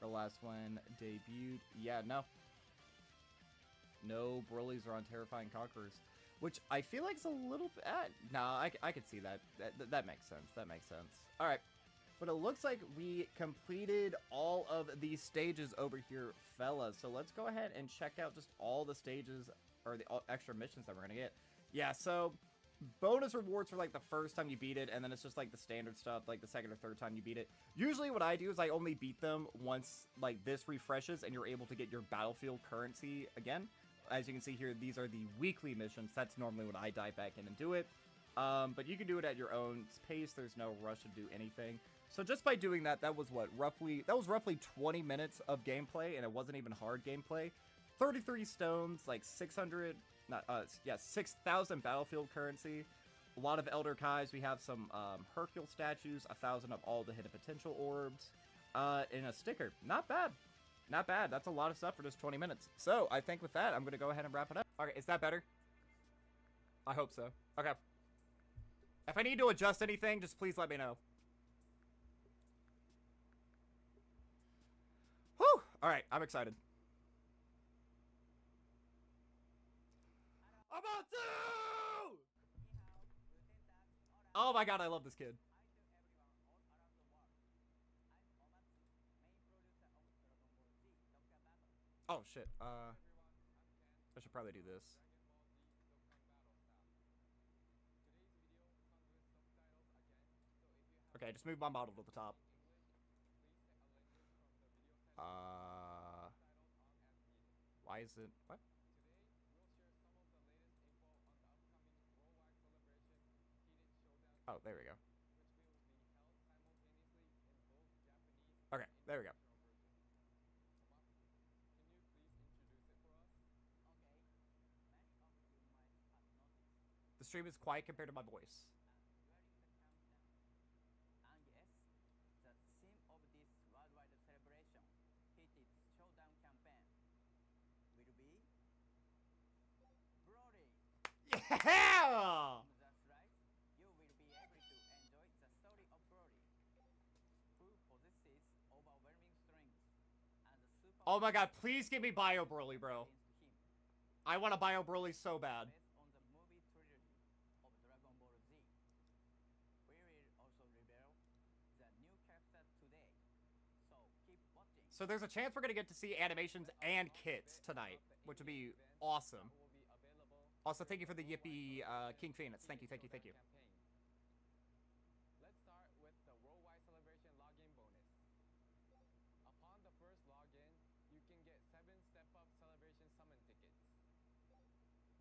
the last one debuted. Yeah, no. No Brolys are on Terrifying Conquerors. Which I feel like is a little bit... nah, I could see that. That makes sense. That makes sense. Alright. But it looks like we completed all of these stages over here, fellas. So let's go ahead and check out just all the stages, or the extra missions that we're going to get. Yeah, so bonus rewards for like the first time you beat it, and then it's just like the standard stuff, like the second or third time you beat it. Usually what I do is I only beat them once like this refreshes, and you're able to get your battlefield currency again. As you can see here, these are the weekly missions. That's normally when I dive back in and do it. But you can do it at your own pace. There's no rush to do anything. So just by doing that, that was what, roughly 20 minutes of gameplay, and it wasn't even hard gameplay. 33 stones, like 600, 6,000 battlefield currency. A lot of Elder Kais. We have some Hercule statues, 1,000 of all the hidden potential orbs, and a sticker. Not bad. Not bad. That's a lot of stuff for just 20 minutes. So, I think with that, I'm going to go ahead and wrap it up. Okay, is that better? I hope so. Okay. If I need to adjust anything, just please let me know. Whew! Alright, I'm excited. I'm about to! Oh my god, I love this kid. Oh shit, I should probably do this. Okay, just move my model to the top. Why is it, what? Oh, there we go. There we go. Can you please introduce it for us? Okay, many of you might have noticed The stream is quiet compared to my voice. during the countdown. And yes, the theme of this worldwide celebration, heated showdown campaign, will be Broly. Yeah! That's right, you will be able to enjoy the story of Broly, who possesses overwhelming strength and the super. Oh my god, please give me Bio Broly, bro. Against him. I want a Bio Broly so bad. Based on the movie trilogy of Dragon Ball Z. We will also reveal the new character today, so keep watching. So there's a chance we're gonna get to see animations and kits tonight, which would be awesome. That will be available Also, thank you for the during Yippee, worldwide King Phoenix. Thank you, thank you, thank you. campaign. Let's start with the worldwide celebration login bonus. Upon the first login, you can get 7 step-up celebration summon tickets.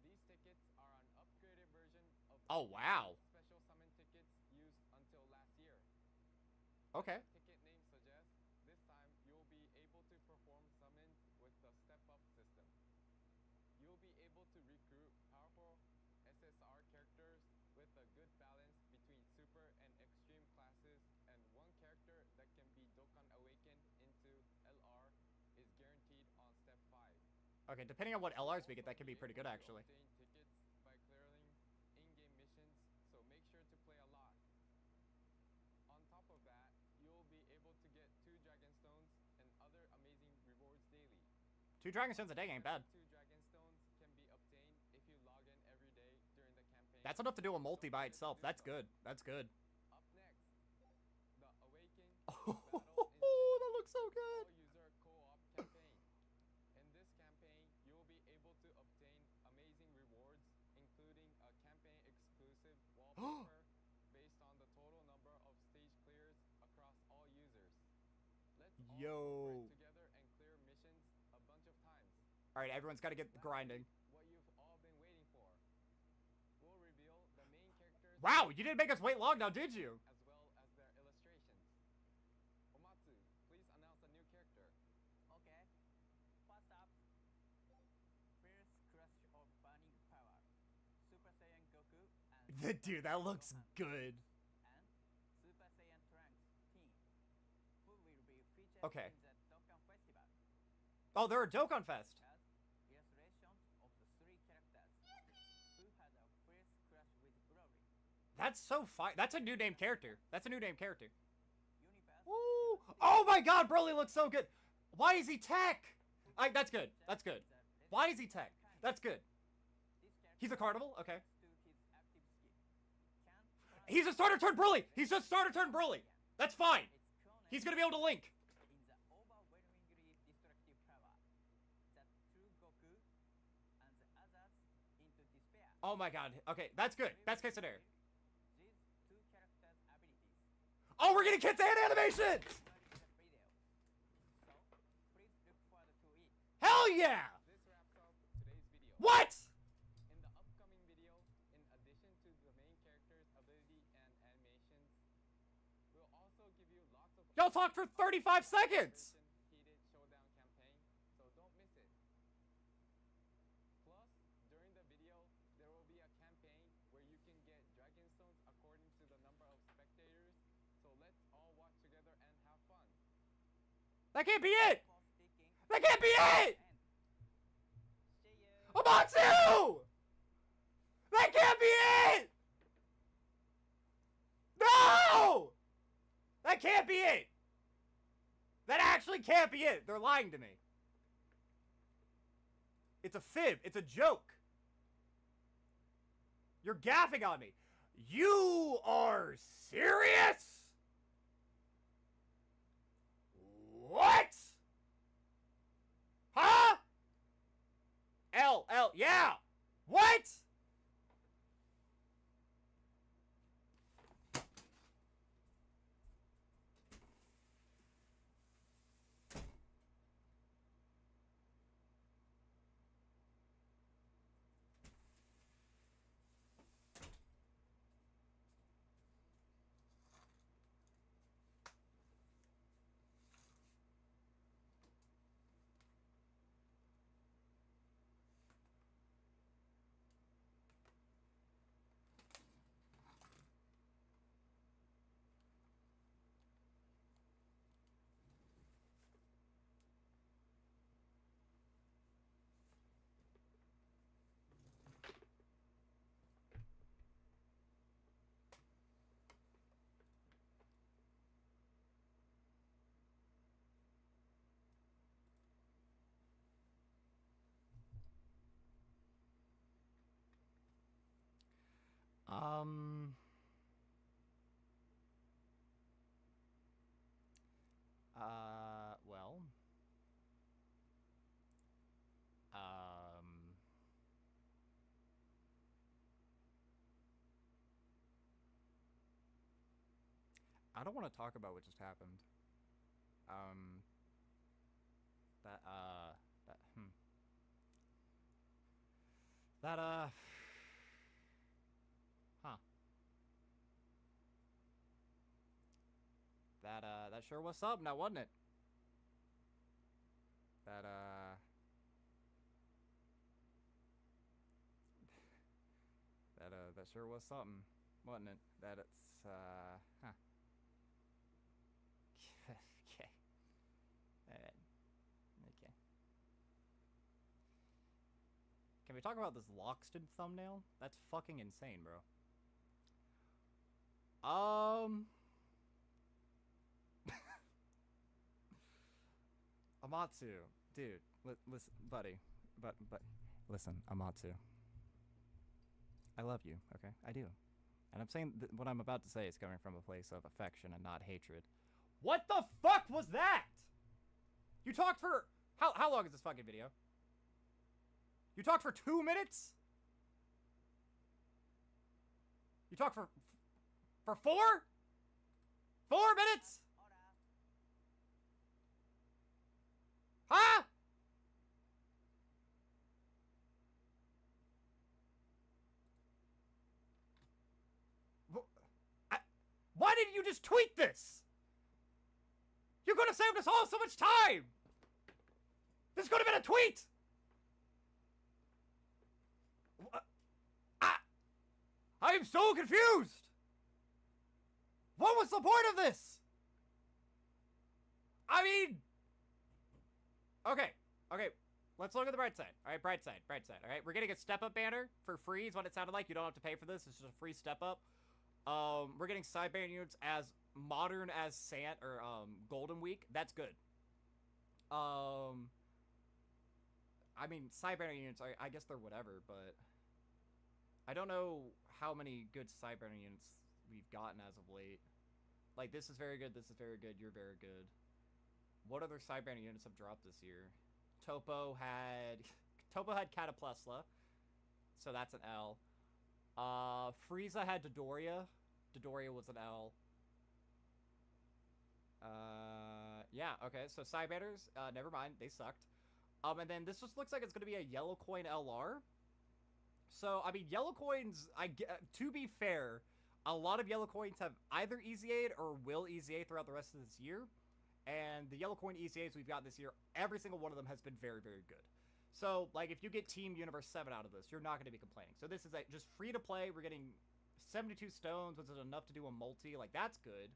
These tickets are an upgraded version of the Oh, wow. special summon tickets used until last year. Okay. Ticket name suggests this time you'll be able to perform summons with the step-up system. You'll be able to recruit powerful SSR characters with a good balance between super and extreme classes, and one character that can be Dokkan awakened into LR is guaranteed on step 5. Okay, depending on what LRs we get, Also that could be pretty able good, to actually. obtain tickets by clearing in-game missions, so make sure to play a lot. On top of that, you'll be able to get 2 Dragon Stones and other amazing rewards daily. 2 Dragon Stones a day ain't bad. 2 Dragon Stones can be obtained if you log in every day during the campaign. That's enough to do a multi by Don't forget to itself. do That's so. good. That's good. Up next, the Awaken Oh, that looks so good. all-user co-op campaign. In this campaign, you will be able to obtain amazing rewards, including a campaign-exclusive wallpaper based on the total number of stage clears across all users. Let's all Yo. cooperate together and clear missions a bunch of times. All right, everyone's got to get Lastly, grinding. what you've all been waiting for. We'll reveal the main characters. Wow, you didn't make us wait long now, did you? As well as their illustrations. Omatsu, please announce a new character. Okay, first up, Fierce Crush of Burning Power, Super Saiyan GOKU and Dude, that looks good. and Super Saiyan Trunks team, who will be featured Okay. in the Dokkan Festival. Oh, they're a Dokkan Fest. Has illustrations of the 3 characters who had a fierce crush with Broly. That's so fine. That's a new name character. That's a new name character. Universe. Woo! Oh my god, Broly looks so good. Why is he tech? That's good. That's good. Why is he tech? That's good. This character He's a carnival? Okay. to his active skill. Can He's a starter turn Broly! He's just starter turn Broly! That's fine! its clone He's gonna be able to link! in the overwhelmingly destructive power that threw Goku and the others into despair. Oh my god. Okay, that's good. Best case scenario. These 2 characters' abilities Oh, we're getting kits and animations! during the video. So, please look forward to it. Hell yeah! This wraps up today's video. What? In the upcoming video, in addition to the main character's ability and animations, we'll also give you lots of Y'all talked for 35 seconds! heated showdown campaign, so don't miss it. Plus, during the video, there will be a campaign where you can get Dragon Stones according to the number of spectators, so let's all watch together and have fun. That can't be it! For sticking That can't be it! and see you. Amatsu! That can't be it! No! That can't be it! That actually can't be it! They're lying to me. It's a fib. It's a joke. You're gaffing on me. You are serious? What? Huh? Yeah. What? Um. Well. I don't want to talk about what just happened. That, that, hmm. That, huh. That sure was something, now, wasn't it? That, that sure was something, wasn't it? That it's, huh. Okay. Alright. Okay. Can we talk about this Loxton thumbnail? That's fucking insane, bro. Amatsu, dude, listen, buddy, but listen, Amatsu. I love you, okay? I do. And I'm saying what I'm about to say is coming from a place of affection and not hatred. What the fuck was that? You talked for how long is this fucking video? You talked for 2 minutes? You talked for 4? 4 minutes? Huh? Why didn't you just tweet this? You could have saved us all so much time! This could have been a tweet! I am so confused! What was the point of this? I mean... Okay. Let's look at the bright side. Alright, bright side. Alright, we're getting a step-up banner for free is what it sounded like. You don't have to pay for this. It's just a free step-up. We're getting side banner units as modern as Golden Week. That's good. I mean, side banner units, I guess they're whatever, but... I don't know how many good side banner units we've gotten as of late. Like, this is very good, you're very good. What other side banner units have dropped this year? Topo had Cataplesla, so that's an L. Frieza had Dodoria. Dodoria was an L. Yeah, okay, so side banners, never mind, they sucked. And then this just looks like it's gonna be a yellow coin LR. So, I mean, yellow coins, to be fair, a lot of yellow coins have either EZA'd or will EZA throughout the rest of this year. And the yellow coin EZAs we've got this year, every single one of them has been very, very good. So, like, if you get Team Universe 7 out of this, you're not going to be complaining. So this is just free to play. We're getting 72 stones, which is enough to do a multi. Like, that's good.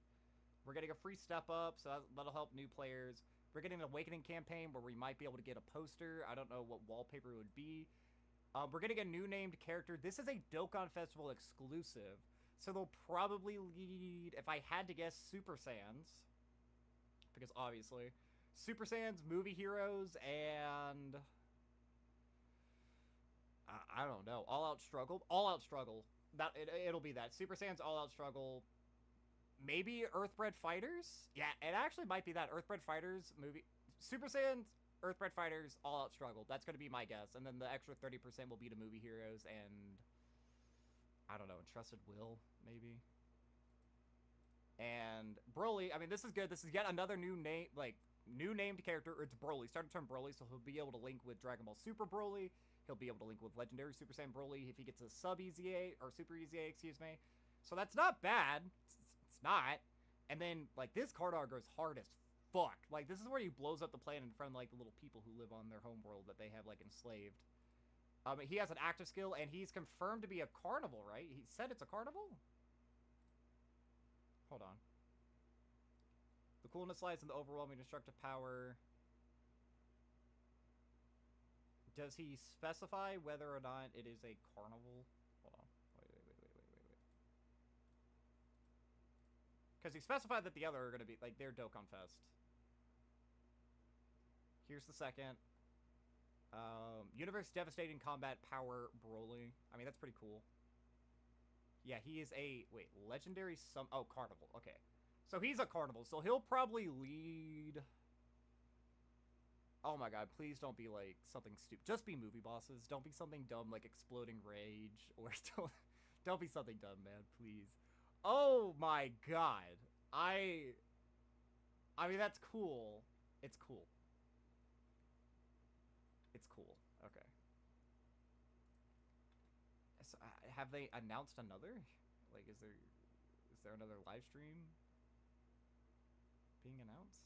We're getting a free step up, so that'll help new players. We're getting an Awakening campaign where we might be able to get a poster. I don't know what wallpaper it would be. We're getting a new named character. This is a Dokkan Festival exclusive. So they'll probably lead, if I had to guess, Super Saiyans. Because obviously, Super Saiyans, movie heroes, and I don't know, All Out Struggle. It'll be that Super Saiyans, All Out Struggle. Maybe Earthbred Fighters. Yeah, it actually might be that Earthbred Fighters movie. Super Saiyans, Earthbred Fighters, All Out Struggle. That's gonna be my guess, and then the extra 30% will be to movie heroes and I don't know, Entrusted Will maybe. And Broly, I mean, this is good. This is yet another new name, new named character. It's Broly. Started to turn Broly, so he'll be able to link with Dragon Ball Super Broly. He'll be able to link with Legendary Super Saiyan Broly if he gets a sub EZA, or Super EZA, excuse me. So that's not bad. It's not. And then, like, this card art goes hard as fuck. Like, this is where he blows up the planet in front of, like, the little people who live on their homeworld that they have, like, enslaved. He has an active skill, and he's confirmed to be a carnival, right? He said it's a carnival? Hold on. The coolness lies in the overwhelming destructive power. Does he specify whether or not it is a carnival? Hold on. Wait. Because he specified that the other are going to be, like, they're Dokkan Fest. Here's the second. Universe Devastating Combat Power Broly. I mean, that's pretty cool. Yeah, he is a, wait, legendary oh, carnival. Okay. So he's a carnival, so he'll probably lead... Oh my god, please don't be, like, something stupid. Just be movie bosses. Don't be something dumb like Exploding Rage, or don't be something dumb, man, please. Oh my god. I mean, that's cool. It's cool. It's cool. Okay. So, have they announced another? Like, is there another live stream being announced?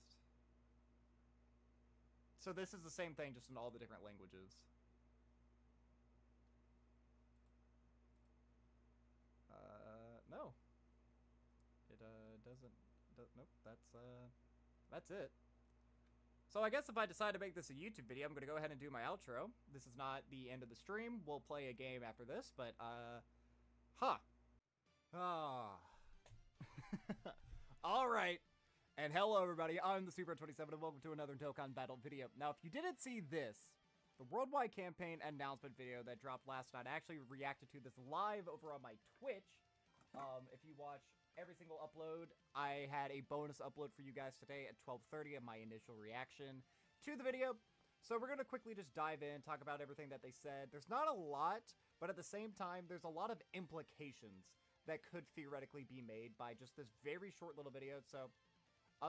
So this is the same thing, just in all the different languages. No. It, doesn't... Nope, that's it. So I guess if I decide to make this a YouTube video, I'm going to go ahead and do my outro. This is not the end of the stream. We'll play a game after this, but, Alright. And hello, everybody. I'm the Super27, and welcome to another Dokkan Battle video. Now, if you didn't see this, the Worldwide Campaign announcement video that dropped last night, I actually reacted to this live over on my Twitch. If you watch every single upload, I had a bonus upload for you guys today at 12:30 of my initial reaction to the video. So we're going to quickly just dive in, talk about everything that they said. There's not a lot, but at the same time, there's a lot of implications that could theoretically be made by just this very short little video. So...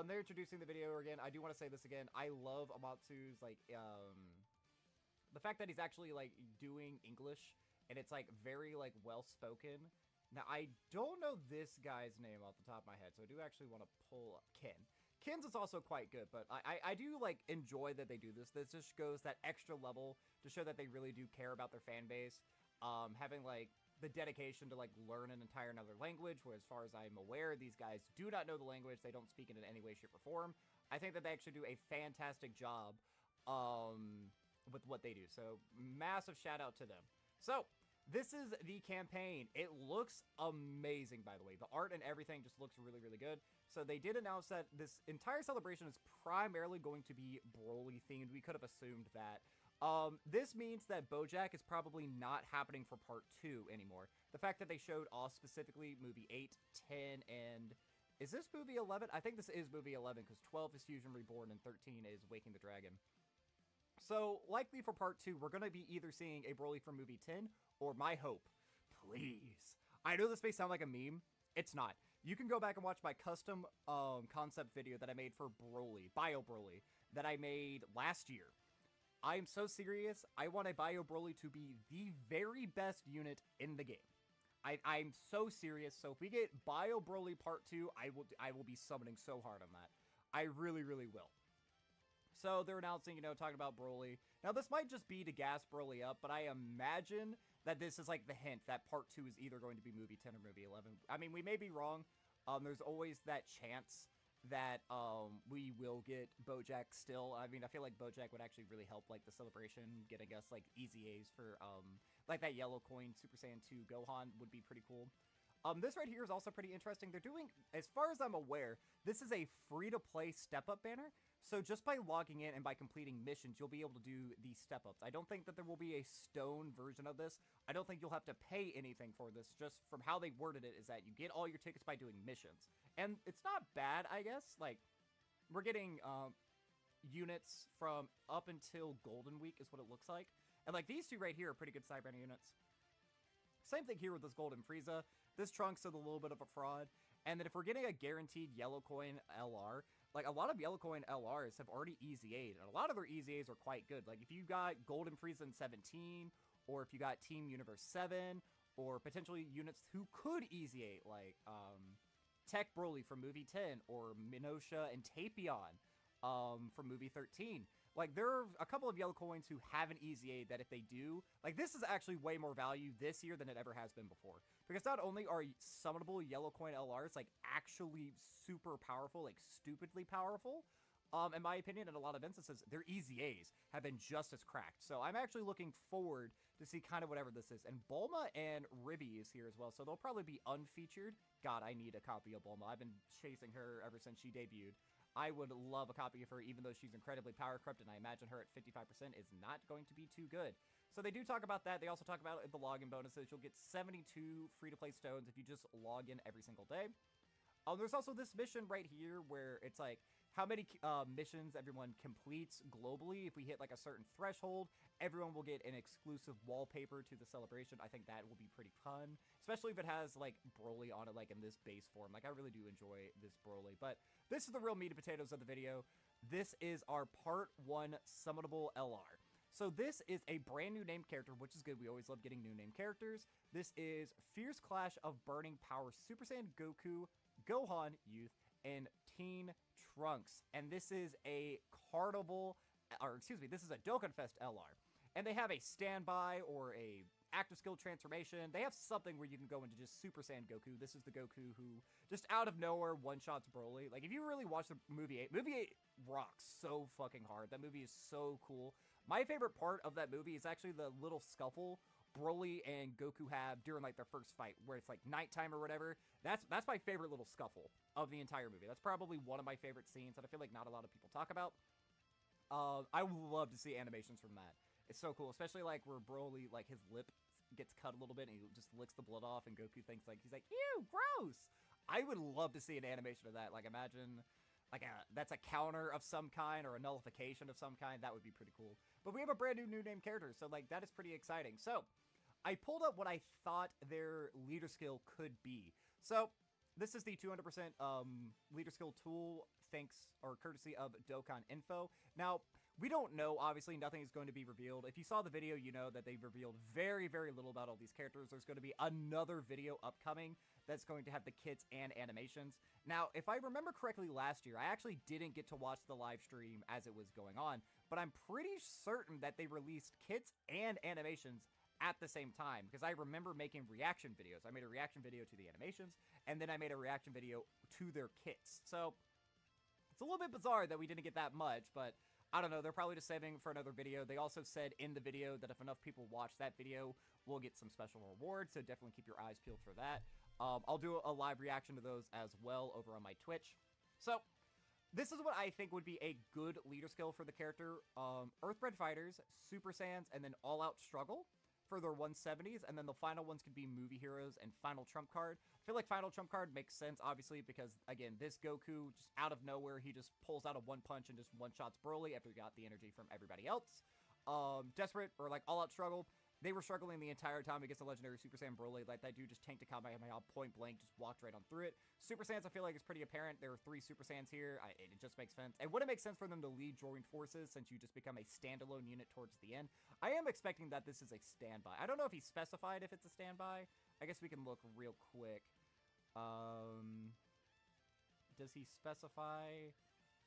they're introducing the video again. I do want to say this again. I love Amatsu's, like, the fact that he's actually, like, doing English, and it's, like, very, like, well-spoken. Now, I don't know this guy's name off the top of my head, so I do actually want to pull up Ken. Ken's is also quite good, but I do, like, enjoy that they do this. This just goes that extra level to show that they really do care about their fan base. Having, like, the dedication to, like, learn an entire another language, where as far as I'm aware, these guys do not know the language. They don't speak it in any way, shape, or form. I think that they actually do a fantastic job with what they do. So, massive shout out to them. So, this is the campaign. It looks amazing, by the way. The art and everything just looks really, really good. So, they did announce that this entire celebration is primarily going to be Broly themed. We could have assumed that. This means that BoJack is probably not happening for part 2 anymore. The fact that they showed off specifically movie 8, 10, and... Is this movie 11? I think this is movie 11, because 12 is Fusion Reborn and 13 is Waking the Dragon. So, likely for part 2, we're going to be either seeing a Broly from movie 10, or my hope. Please. I know this may sound like a meme. It's not. You can go back and watch my custom concept video that I made for Broly, Bio Broly, that I made last year. I am so serious. I want a Bio Broly to be the very best unit in the game. I'm so serious. So if we get Bio Broly Part 2, I will be summoning so hard on that. I really, really will. So they're announcing, you know, talking about Broly. Now this might just be to gas Broly up, but I imagine that this is like the hint that Part 2 is either going to be movie 10 or movie 11. I mean, we may be wrong. There's always that chance that we will get BoJack still. I mean, I feel like BoJack would actually really help, like, the celebration, getting us, like, easy A's for, like, that yellow coin Super Saiyan 2 Gohan would be pretty cool. This right here is also pretty interesting. They're doing, as far as I'm aware, this is a free-to-play step-up banner. So just by logging in and by completing missions, you'll be able to do these step-ups. I don't think that there will be a stone version of this. I don't think you'll have to pay anything for this. Just from how they worded it is that you get all your tickets by doing missions. And it's not bad, I guess. Like, we're getting units from up until Golden Week is what it looks like. And, like, these two right here are pretty good Cyberbanner units. Same thing here with this Golden Frieza. This Trunks is a little bit of a fraud. And then if we're getting a guaranteed Yellow Coin LR, like, a lot of Yellow Coin LRs have already Easy A'd, and a lot of their Easy A's are quite good. Like, if you got Golden Frieza in 17, or if you got Team Universe 7, or potentially units who could Easy A, like, Tech Broly from movie 10, or Minosha and Tapion from movie 13. Like, there are a couple of Yellow Coins who have an Easy A that if they do, like, this is actually way more value this year than it ever has been before. Because not only are summonable Yellow Coin LRs, like, actually super powerful, like, stupidly powerful, in my opinion, in a lot of instances, their Easy A's have been just as cracked. So I'm actually looking forward to see kind of whatever this is. And Bulma and Ribby is here as well, so they'll probably be unfeatured. God, I need a copy of Bulma. I've been chasing her ever since she debuted. I would love a copy of her, even though she's incredibly power corrupt, and I imagine her at 55% is not going to be too good. So they do talk about that. They also talk about the login bonuses. You'll get 72 free-to-play stones if you just log in every single day. There's also this mission right here where it's like how many missions everyone completes globally. If we hit like a certain threshold, everyone will get an exclusive wallpaper to the celebration. I think that will be pretty fun, especially if it has like Broly on it, like in this base form. Like I really do enjoy this Broly, but this is the real meat and potatoes of the video. This is our part 1 summonable LR. So this is a brand new named character, which is good. We always love getting new named characters. This is Fierce Clash of Burning Power Super Saiyan Goku, Gohan Youth, and Teen Trunks. And this is a Carnival, or excuse me, this is a Dokkan Fest LR. And they have a standby or a active skill transformation. They have something where you can go into just Super Saiyan Goku. This is the Goku who just out of nowhere one-shots Broly. Like, if you really watch the movie 8 rocks so fucking hard. That movie is so cool. My favorite part of that movie is actually the little scuffle Broly and Goku have during like their first fight, where it's like nighttime or whatever. That's my favorite little scuffle of the entire movie. That's probably one of my favorite scenes that I feel like not a lot of people talk about. I would love to see animations from that. It's so cool, especially like where Broly, like his lip gets cut a little bit and he just licks the blood off and Goku thinks like, he's like, ew, gross. I would love to see an animation of that. Like imagine like that's a counter of some kind or a nullification of some kind. That would be pretty cool. But we have a brand new name character, so like that is pretty exciting. So I pulled up what I thought their leader skill could be. So this is the 200% leader skill tool, thanks or courtesy of Dokkan Info. Now, we don't know, obviously, nothing is going to be revealed. If you saw the video, you know that they've revealed very, very little about all these characters. There's going to be another video upcoming that's going to have the kits and animations. Now, if I remember correctly last year, I actually didn't get to watch the live stream as it was going on, but I'm pretty certain that they released kits and animations at the same time, because I remember making reaction videos. I made a reaction video to the animations, and then I made a reaction video to their kits. So, it's a little bit bizarre that we didn't get that much, but I don't know, they're probably just saving for another video. They also said in the video that if enough people watch that video, we'll get some special rewards, so definitely keep your eyes peeled for that. I'll do a live reaction to those as well over on my Twitch. So, this is what I think would be a good leader skill for the character. Earthbred Fighters, Super Saiyans, and then All Out Struggle for their 170s, and then the final ones could be Movie Heroes and Final Trump Card. I feel like Final Trump Card makes sense, obviously, because, again, this Goku, just out of nowhere, he just pulls out a one punch and just one-shots Broly after he got the energy from everybody else. Desperate, or like All Out Struggle, they were struggling the entire time against the legendary Super Saiyan Broly. Like, that dude just tanked a Kamehameha point blank, just walked right on through it. Super Saiyans, I feel like it's pretty apparent. There are 3 Super Saiyans here. It just makes sense. And would it make sense for them to lead joint forces since you just become a standalone unit towards the end? I am expecting that this is a standby. I don't know if he specified if it's a standby. I guess we can look real quick. Does he specify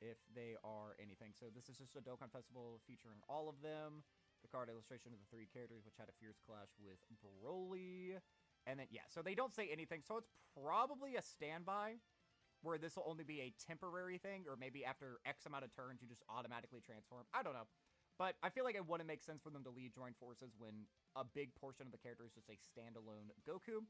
if they are anything? So this is just a Dokkan Festival featuring all of them. The card illustration of the 3 characters, which had a fierce clash with Broly. And then, yeah, so they don't say anything. So it's probably a standby, where this will only be a temporary thing, or maybe after X amount of turns, you just automatically transform. I don't know. But I feel like it wouldn't make sense for them to lead joint forces when a big portion of the character is just a standalone Goku.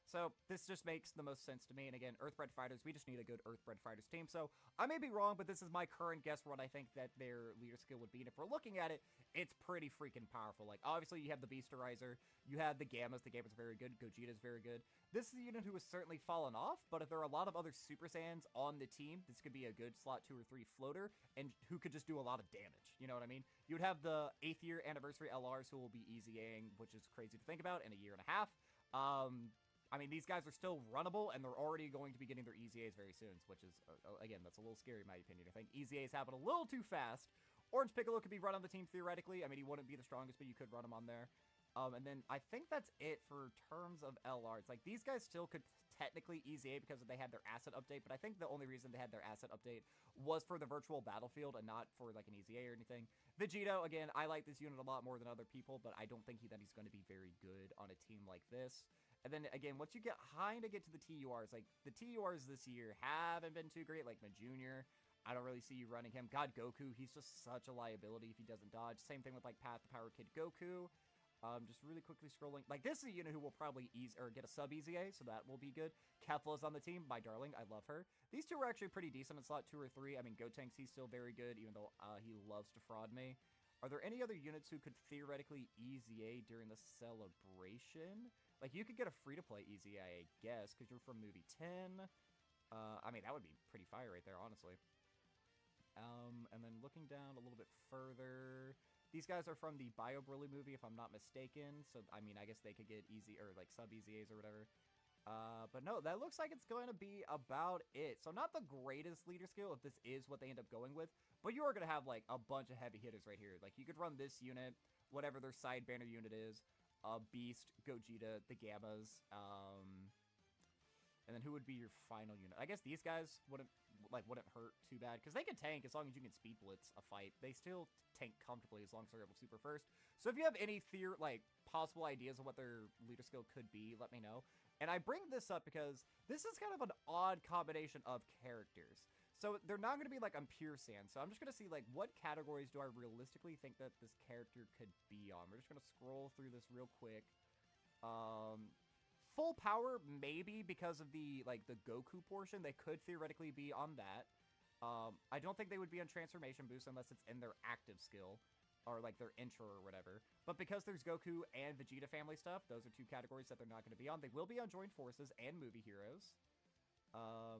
So this just makes the most sense to me. And again, Earthbred Fighters, we just need a good Earthbred Fighters team. So I may be wrong, but this is my current guess for what I think that their leader skill would be. And if we're looking at it, it's pretty freaking powerful. Like, obviously, you have the Beasterizer. You have the Gammas. The Gamma's very good. Gogeta's very good. This is a unit who has certainly fallen off, but if there are a lot of other Super Saiyans on the team, this could be a good slot 2 or 3 floater, and who could just do a lot of damage. You know what I mean? You would have the 8th year anniversary LRs who will be easy-Aing, which is crazy to think about, in a year and a half. I mean, these guys are still runnable, and they're already going to be getting their Easy A's very soon, which is, again, that's a little scary in my opinion. I think Easy A's happen a little too fast. Orange Piccolo could be run on the team theoretically. I mean, he wouldn't be the strongest, but you could run him on there. And then I think that's it for terms of LRs. Like, these guys still could technically Easy A because they had their asset update, but I think the only reason they had their asset update was for the virtual battlefield and not for, like, an Easy A or anything. Vegeta, again, I like this unit a lot more than other people, but I don't think that he's going to be very good on a team like this. And then, again, once you kind of get to the TURs, like, the TURs this year haven't been too great. Like, Junior, I don't really see you running him. God, Goku, he's just such a liability if he doesn't dodge. Same thing with, like, Path the Power Kid Goku. Just really quickly scrolling. Like, this is a unit who will probably get a sub-Easy A, so that will be good. Kefla's on the team. My darling, I love her. These two are actually pretty decent in slot 2 or 3. I mean, Gotenks, he's still very good, even though he loves to fraud me. Are there any other units who could theoretically EZA during the celebration? Like, you could get a free-to-play EZA, I guess, because you're from movie 10. I mean, that would be pretty fire right there, honestly. And then looking down a little bit further, these guys are from the Bio Broly movie, if I'm not mistaken. So, I mean, I guess they could get easy, or like sub-EZAs or whatever. But no, that looks like it's going to be about it. So not the greatest leader skill if this is what they end up going with, but you are going to have like a bunch of heavy hitters right here. Like you could run this unit, whatever their side banner unit is, Beast, Gogeta, the Gammas, and then who would be your final unit? I guess these guys wouldn't hurt too bad because they can tank as long as you can speed blitz a fight. They still tank comfortably as long as they're able to super first. So if you have any possible ideas of what their leader skill could be, let me know. And I bring this up because this is kind of an odd combination of characters. So they're not going to be like on pure sand. So I'm just going to see like what categories do I realistically think that this character could be on. We're just going to scroll through this real quick. Full power, maybe because of the Goku portion. They could theoretically be on that. I don't think they would be on transformation boost unless it's in their active skill. Or like their intro or whatever. But because there's Goku and Vegeta family stuff, those are two categories that they're not going to be on. They will be on Joined Forces and Movie Heroes.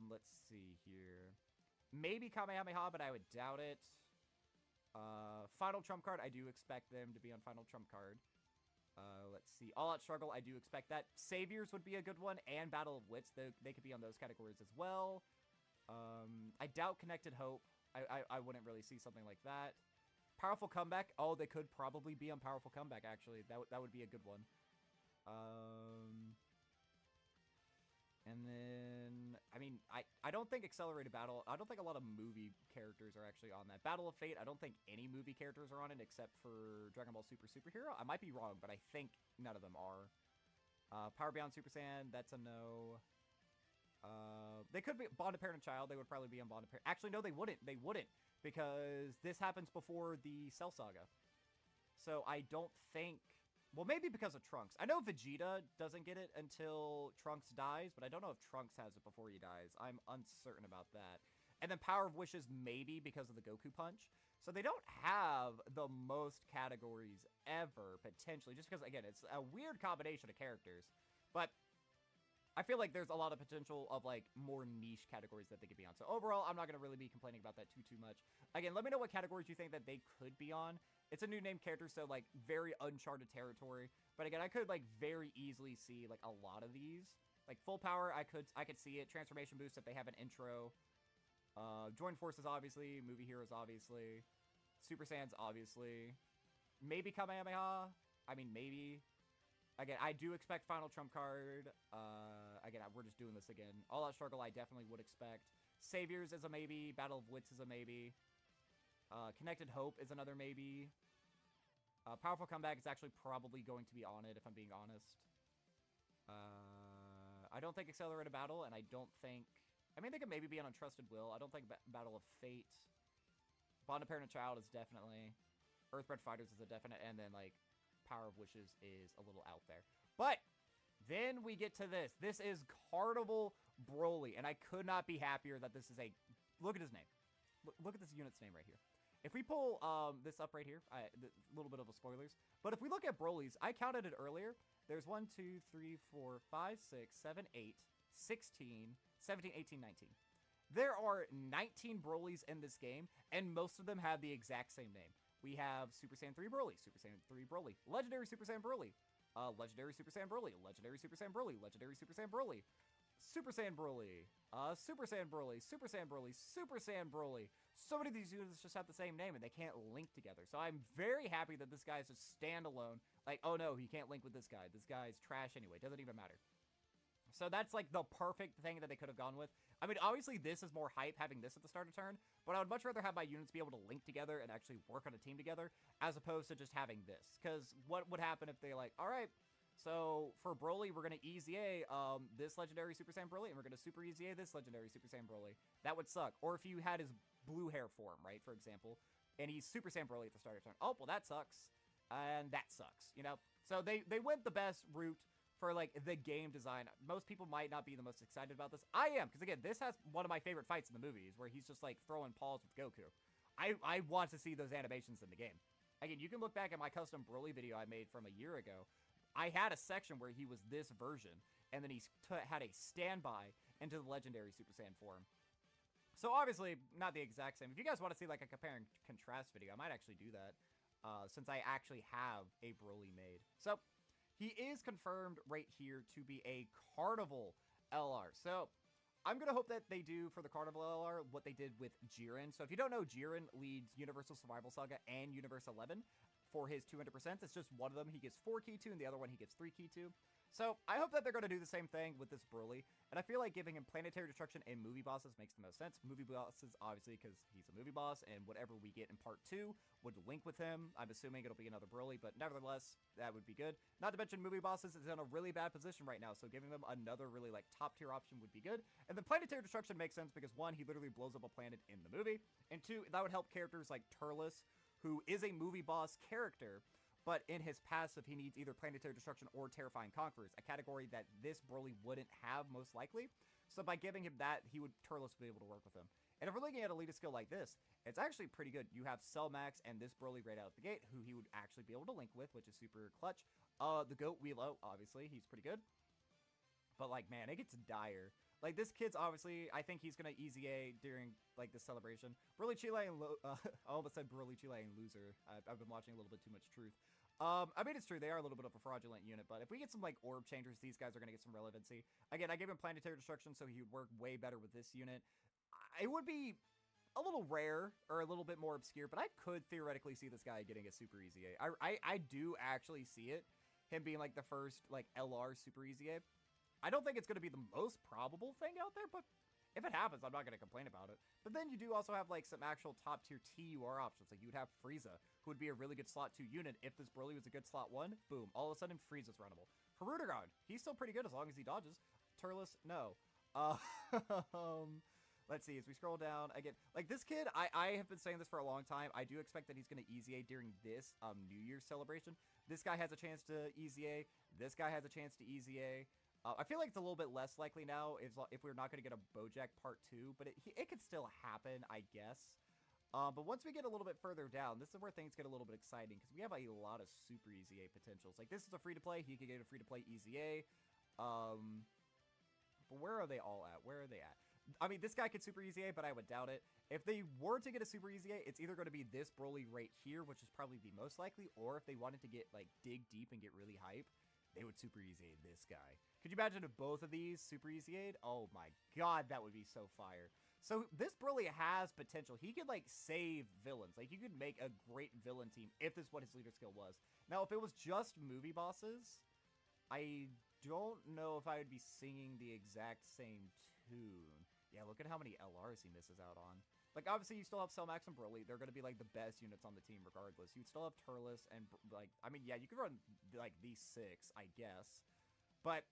Let's see here. Maybe Kamehameha, but I would doubt it. Final Trump Card, I do expect them to be on Final Trump Card. Let's see. All Out Struggle, I do expect that. Saviors would be a good one, and Battle of Wits, they could be on those categories as well. I doubt Connected Hope. I wouldn't really see something like that. Powerful Comeback. Oh, they could probably be on Powerful Comeback, actually. That would be a good one. And then, I mean, I don't think Accelerated Battle, I don't think a lot of movie characters are actually on that. Battle of Fate, I don't think any movie characters are on it except for Dragon Ball Super Superhero. I might be wrong, but I think none of them are. Power Beyond Super Saiyan, that's a no. They could be Bond of Parent and Child. They would probably be on Bond of Parent. Actually, no, they wouldn't. They wouldn't. Because this happens before the Cell Saga. So I don't think... Well, maybe because of Trunks. I know Vegeta doesn't get it until Trunks dies, but I don't know if Trunks has it before he dies. I'm uncertain about that. And then Power of Wishes maybe because of the Goku Punch. So they don't have the most categories ever, potentially. Just because, again, it's a weird combination of characters. But... I feel like there's a lot of potential of, like, more niche categories that they could be on. So, overall, I'm not going to really be complaining about that too much. Again, let me know what categories you think that they could be on. It's a new name character, so, like, very uncharted territory. But, again, I could, like, very easily see, like, a lot of these. Like, Full Power, I could see it. Transformation Boost if they have an intro. Joined Forces, obviously. Movie Heroes, obviously. Super Saiyans, obviously. Maybe Kamehameha. I mean, maybe... Again, I do expect Final Trump Card. Again, we're just doing this again. All Out Struggle, I definitely would expect. Saviors is a maybe. Battle of Wits is a maybe. Connected Hope is another maybe. Powerful Comeback is actually probably going to be on it, if I'm being honest. I don't think Accelerated Battle, and I don't think... I mean, they could maybe be on Untrusted Will. I don't think Battle of Fate. Bond of Parent and Child is definitely... Earthbred Fighters is a definite, and then, like... Power of Wishes is a little out there. But then we get to this. This is Carnival Broly, and I could not be happier that this is a... Look at his name. Look at this unit's name right here. If we pull this up right here, a little bit of a spoilers, but if we look at Broly's, I counted it earlier. There's 1, 2, 3, 4, 5, 6, 7, 8, 16, 17, 18, 19. There are 19 Broly's in this game, and most of them have the exact same name. We have Super Saiyan 3 Broly, Super Saiyan 3 Broly, Legendary Super Saiyan Broly, Legendary Super Saiyan Broly, Legendary Super Saiyan Broly, Legendary Super Saiyan Broly, Super Saiyan Broly, Super Saiyan Broly, Super Saiyan Broly, Super Saiyan Broly. So many of these units just have the same name and they can't link together. So I'm very happy that this guy is just standalone. Like, oh no, he can't link with this guy. This guy's trash anyway. Doesn't even matter. So that's like the perfect thing that they could have gone with. I mean, obviously this is more hype having this at the start of turn, but I would much rather have my units be able to link together and actually work on a team together as opposed to just having this. Because what would happen if they like, all right, so for Broly, we're going to EZA this Legendary Super Saiyan Broly, and we're going to Super EZA this Legendary Super Saiyan Broly. That would suck. Or if you had his blue hair form, right, for example, and he's Super Saiyan Broly at the start of turn. Oh, well, that sucks. And that sucks, you know? So they went the best route for, like, the game design. Most people might not be the most excited about this. I am, because, again, this has one of my favorite fights in the movies, where he's just, like, throwing paws with Goku. I want to see those animations in the game. Again, you can look back at my custom Broly video I made from a year ago. I had a section where he was this version, and then he had a standby into the legendary Super Saiyan form. So obviously, not the exact same. If you guys want to see like a compare and contrast video, I might actually do that, since I actually have a Broly made. So he is confirmed right here to be a Carnival LR. So I'm going to hope that they do for the Carnival LR what they did with Jiren. So if you don't know, Jiren leads Universal Survival Saga and Universe 11 for his 200%. It's just one of them he gets 4 key to, and the other one he gets 3 key to. So I hope that they're going to do the same thing with this Broly. And I feel like giving him Planetary Destruction and Movie Bosses makes the most sense. Movie Bosses, obviously, because he's a movie boss, and whatever we get in Part 2 would link with him. I'm assuming it'll be another Broly, but nevertheless, that would be good. Not to mention, Movie Bosses is in a really bad position right now, so giving them another really, like, top-tier option would be good. And then Planetary Destruction makes sense because, 1, he literally blows up a planet in the movie, and 2, that would help characters like Turles, who is a movie boss character, but in his passive, he needs either Planetary Destruction or Terrifying Conquerors, a category that this Broly wouldn't have most likely. So by giving him that, Turles would be able to work with him. And if we're looking at a leader skill like this, it's actually pretty good. You have Cell Max and this Broly right out the gate, who he would actually be able to link with, which is super clutch. The GOAT Wheelo, obviously, he's pretty good. But, like, man, it gets dire. Like, this kid's obviously, I think he's going to easy A during, like, this celebration. Broly Chile and, I almost said Broly Chile and Loser. I've been watching a little bit too much Truth. I mean, it's true, they are a little bit of a fraudulent unit, but if we get some, like, orb changers, these guys are going to get some relevancy. Again, I gave him Planetary Destruction, so he would work way better with this unit. It would be a little rare, or a little bit more obscure, but I could theoretically see this guy getting a Super Easy A. I do actually see it, him being, like, the first, like, LR Super Easy A. I don't think it's going to be the most probable thing out there, but if it happens, I'm not going to complain about it. But then you do also have, like, some actual top-tier TUR options. Like, you would have Frieza, who would be a really good slot 2 unit. If this Broly was a good slot 1, boom, all of a sudden, Frieza's runnable. Hirudegarn, he's still pretty good as long as he dodges. Turles, no. Let's see, as we scroll down, again, like, this kid, I have been saying this for a long time. I do expect that he's going to Easy A during this New Year's celebration. This guy has a chance to Easy A. This guy has a chance to Easy A. I feel like it's a little bit less likely now if we're not going to get a Bojack Part 2, but it could still happen, I guess. But once we get a little bit further down, this is where things get a little bit exciting, because we have a lot of Super Easy A potentials. Like, this is a free-to-play. He could get a free-to-play Easy A. But where are they all at? Where are they at? I mean, this guy could Super Easy A, but I would doubt it. If they were to get a Super Easy A, it's either going to be this Broly right here, which is probably the most likely, or if they wanted to get, like, dig deep and get really hype, they would Super Easy A this guy. Could you imagine if both of these Super Easy A'd? Oh my god, that would be so fire. So this Broly has potential. He could, like, save villains. Like, you could make a great villain team if this is what his leader skill was. Now, if it was just movie bosses, I don't know if I would be singing the exact same tune. Yeah, look at how many LRs he misses out on. Like, obviously, you still have Cell Max and Broly. They're going to be, like, the best units on the team regardless. You'd still have Turles and, like, I mean, yeah, you could run, like, these 6, I guess. But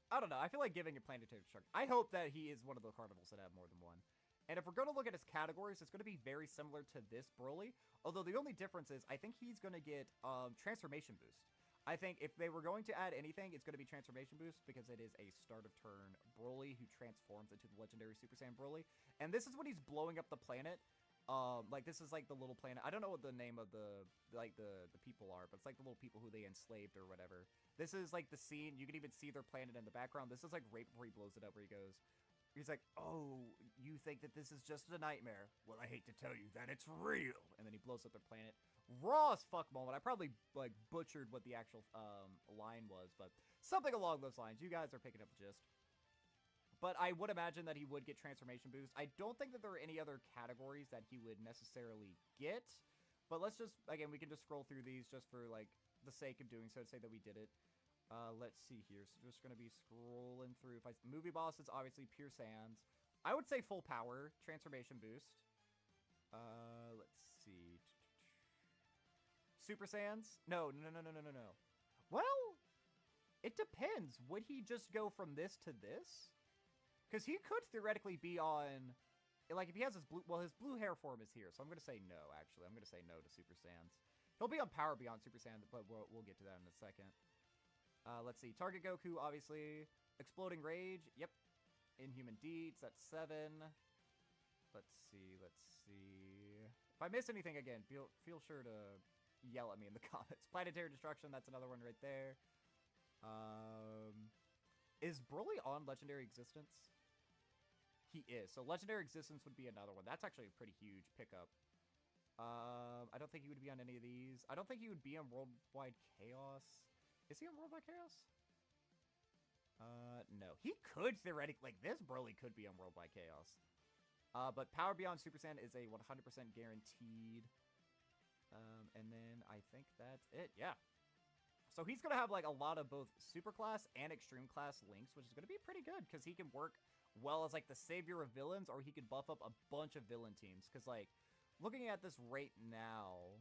I don't know. I feel like giving a Planetary Destruction. I hope that he is one of the Carnivals that have more than one. And if we're going to look at his categories, it's going to be very similar to this Broly. Although the only difference is I think he's going to get Transformation Boost. I think if they were going to add anything, it's going to be Transformation Boost because it is a start of turn Broly who transforms into the legendary Super Saiyan Broly. And this is when he's blowing up the planet. Like, this is like the little planet. I don't know what the name of the people are, but it's like the little people who they enslaved or whatever. This is like the scene. You can even see their planet in the background. This is like right before he blows it up where he goes. He's like, oh, you think that this is just a nightmare? Well, I hate to tell you that it's real. And then he blows up their planet. Raw as fuck moment. I probably, like, butchered what the actual line was, but something along those lines. You guys are picking up the gist. But I would imagine that he would get Transformation Boost. I don't think that there are any other categories that he would necessarily get. But let's just, again, we can just scroll through these just for, like, the sake of doing so, to say that we did it. Let's see here. So just going to be scrolling through. Movie bosses, obviously, Pure Sans. I would say full power, Transformation Boost. Let's see. Super Sans? No. Well, it depends. Would he just go from this to this? Because he could theoretically be on, like, if he has his blue, well, his blue hair form is here, so I'm going to say no, actually. I'm going to say no to Super Sans. He'll be on Power Beyond Super Saiyan, but we'll get to that in a second. Let's see. Target Goku, obviously. Exploding Rage. Yep. Inhuman Deeds. That's 7. Let's see. If I miss anything again, feel sure to yell at me in the comments. Planetary Destruction, that's another one right there. Is Broly on Legendary Existence? He is. So Legendary Existence would be another one. That's actually a pretty huge pickup. I don't think he would be on any of these. I don't think he would be on Worldwide Chaos. Is he on Worldwide Chaos? No. He could theoretically, like, this Broly could be on Worldwide Chaos. But Power Beyond Super Saiyan is a 100% guaranteed. And then I think that's it. Yeah. So he's going to have, like, a lot of both Super Class and Extreme Class links, which is going to be pretty good, because he can work well as, like, the savior of villains, or he could buff up a bunch of villain teams. Because, like, looking at this right now,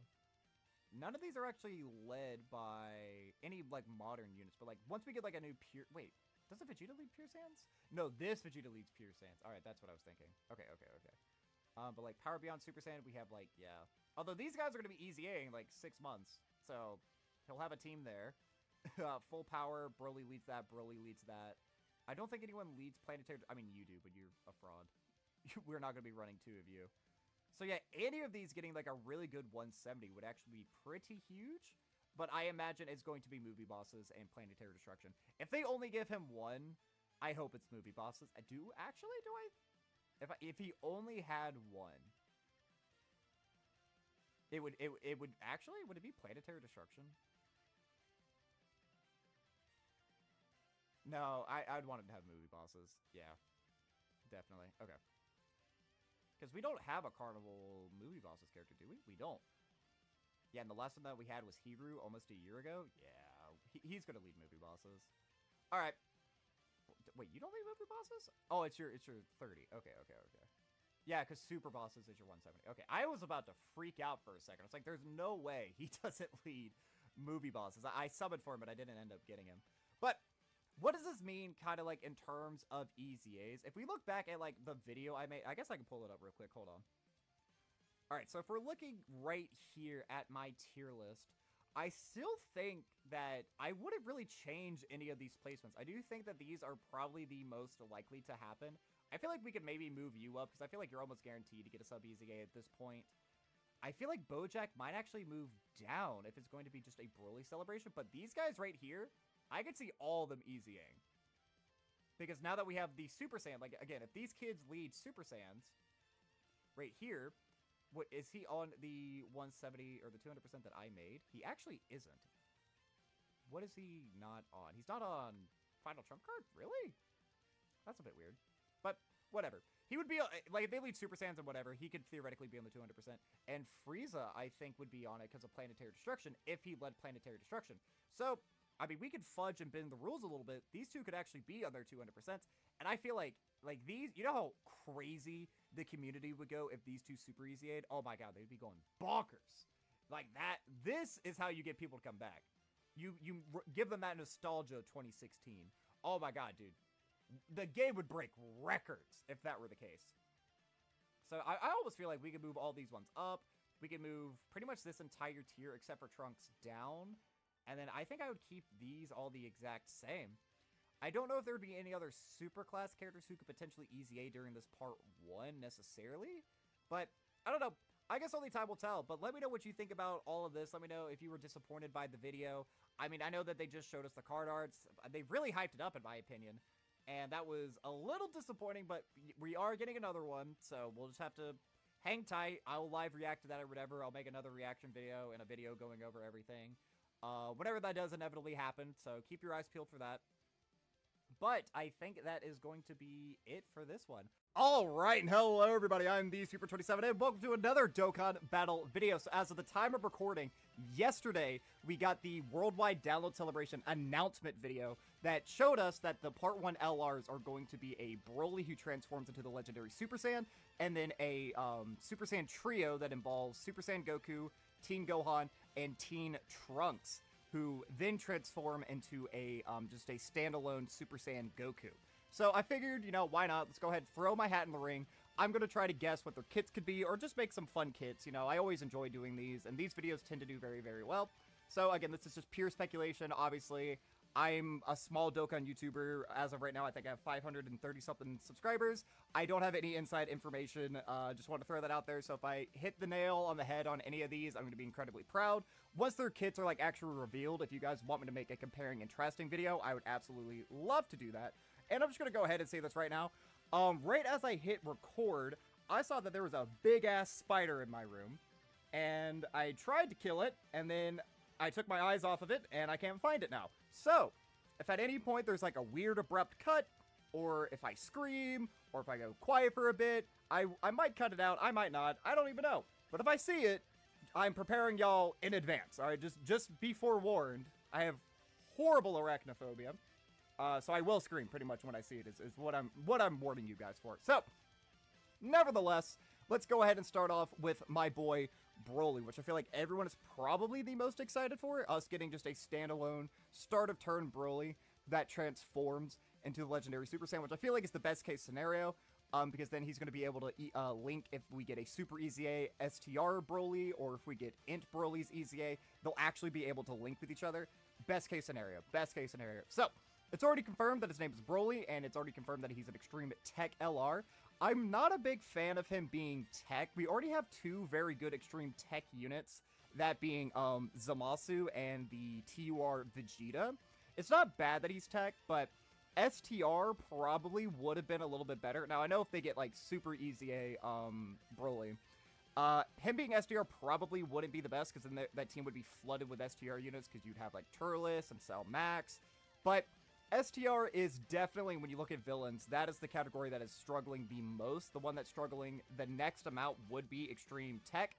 none of these are actually led by any, like, modern units. But, like, once we get, like, a new pure... Wait, doesn't Vegeta lead Pure Saiyans? No, this Vegeta leads Pure Saiyans. All right, that's what I was thinking. Okay. But, like, Power Beyond Super Saiyan, we have, like, yeah. Although these guys are going to be easy-Aing, like, 6 months. So... he'll have a team there. Full power, Broly leads that, Broly leads that. I don't think anyone leads Planetary... I mean, you do, but you're a fraud. We're not going to be running 2 of you. So yeah, any of these getting like a really good 170 would actually be pretty huge. But I imagine it's going to be movie bosses and Planetary Destruction. If they only give him 1, I hope it's movie bosses. If he only had 1... It would actually, would it be Planetary Destruction? No, I'd want him to have movie bosses. Yeah, definitely. Okay. Because we don't have a Carnival movie bosses character, do we? We don't. Yeah, and the last one that we had was Hiru almost a year ago. Yeah, he's going to lead movie bosses. All right. Wait, you don't lead movie bosses? Oh, it's your 30. Okay. Yeah, because Super Bosses is your 170. Okay, I was about to freak out for a second. It's like, there's no way he doesn't lead movie bosses. I summoned for him, but I didn't end up getting him. But what does this mean kind of like in terms of EZAs? If we look back at like the video I made, I guess I can pull it up real quick. Hold on. All right, so if we're looking right here at my tier list, I still think that I wouldn't really change any of these placements. I do think that these are probably the most likely to happen. I feel like we could maybe move you up, because I feel like you're almost guaranteed to get a sub-EZA at this point. I feel like Bojack might actually move down if it's going to be just a Broly celebration, but these guys right here, I could see all of them EZAing. Because now that we have the Super Saiyan, like, again, if these kids lead Super Saiyans, right here, what is he on the 170 or the 200% that I made? He actually isn't. What is he not on? He's not on Final Trump Card? Really? That's a bit weird. But whatever. He would be, like, if they lead Super Saiyans and whatever, he could theoretically be on the 200%. And Frieza, I think, would be on it because of Planetary Destruction if he led Planetary Destruction. So, I mean, we could fudge and bend the rules a little bit. These two could actually be on their 200%. And I feel like these, you know how crazy the community would go if these two Super EZA'd? Oh my god, they'd be going bonkers. Like that, this is how you get people to come back. You give them that nostalgia of 2016. Oh my god, dude. The game would break records if that were the case. So I almost feel like we could move all these ones up. We could move pretty much this entire tier except for Trunks down. And then I think I would keep these all the exact same. I don't know if there would be any other super class characters who could potentially EZA during this part 1 necessarily. But I don't know. I guess only time will tell. But let me know what you think about all of this. Let me know if you were disappointed by the video. I mean, I know that they just showed us the card arts. They really hyped it up in my opinion. And that was a little disappointing, but we are getting another one, so we'll just have to hang tight. I'll live react to that or whatever. I'll make another reaction video and a video going over everything. Whenever that does inevitably happen, so keep your eyes peeled for that. But I think that is going to be it for this one. All right, and hello everybody, I'm the Super27, and welcome to another Dokkan Battle video. So as of the time of recording, yesterday, we got the Worldwide Download Celebration announcement video that showed us that the Part 1 LRs are going to be a Broly who transforms into the Legendary Super Saiyan, and then a Super Saiyan trio that involves Super Saiyan Goku, Teen Gohan, and Teen Trunks, who then transform into a just a standalone Super Saiyan Goku. So I figured, you know, why not? Let's go ahead and throw my hat in the ring. I'm going to try to guess what their kits could be, or just make some fun kits. You know, I always enjoy doing these, and these videos tend to do very, very well. So again, this is just pure speculation. Obviously, I'm a small Dokkan YouTuber. As of right now, I think I have 530-something subscribers. I don't have any inside information. Just want to throw that out there. So if I hit the nail on the head on any of these, I'm going to be incredibly proud. Once their kits are like actually revealed, if you guys want me to make a comparing and contrasting video, I would absolutely love to do that. And I'm just going to go ahead and say this right now. Right as I hit record, I saw that there was a big-ass spider in my room. And I tried to kill it, and then I took my eyes off of it, and I can't find it now. So, if at any point there's like a weird abrupt cut, or if I scream, or if I go quiet for a bit, I might cut it out, I might not, I don't even know. But if I see it, I'm preparing y'all in advance, alright? Just be forewarned. I have horrible arachnophobia, so I will scream pretty much when I see it, is what I'm warning you guys for. So, nevertheless, let's go ahead and start off with my boy Broly, which I feel like everyone is probably the most excited for. Us getting just a standalone start of turn Broly that transforms into the legendary Super Saiyan, which I feel like is the best case scenario, because then he's going to be able to link if we get a Super EZA STR Broly, or if we get Int Broly's EZA, they'll actually be able to link with each other. Best case scenario. Best case scenario. So, it's already confirmed that his name is Broly, and it's already confirmed that he's an Extreme Tech LR. I'm not a big fan of him being tech. We already have two very good Extreme Tech units, that being Zamasu and the TUR Vegeta. It's not bad that he's tech, but STR probably would have been a little bit better. Now, I know if they get, like, Super EZA Broly, him being STR probably wouldn't be the best, because then that team would be flooded with STR units, because you'd have, like, Turles and Cell Max, but STR is definitely, when you look at villains, that is the category that is struggling the most. The one that's struggling the next amount would be Extreme Tech.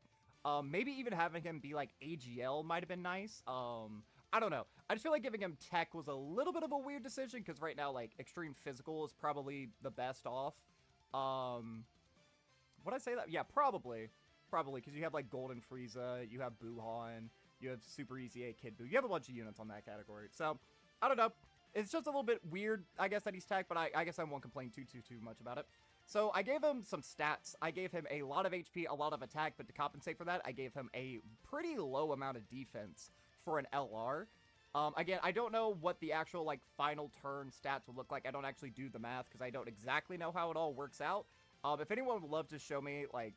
Maybe even having him be like AGL might have been nice. I don't know. I just feel like giving him Tech was a little bit of a weird decision, because right now, like, Extreme Physical is probably the best off. Would I say that? Yeah, probably. Probably, because you have, like, Golden Frieza, you have Buhan, you have Super EZA Kid Buu. You have a bunch of units on that category. So, I don't know. It's just a little bit weird, I guess, that he's tech, but I guess I won't complain too much about it. So I gave him some stats. I gave him a lot of HP, a lot of attack, but to compensate for that, I gave him a pretty low amount of defense for an LR. Again, I don't know what the actual, like, final turn stats would look like. I don't actually do the math, because I don't exactly know how it all works out. If anyone would love to show me, like,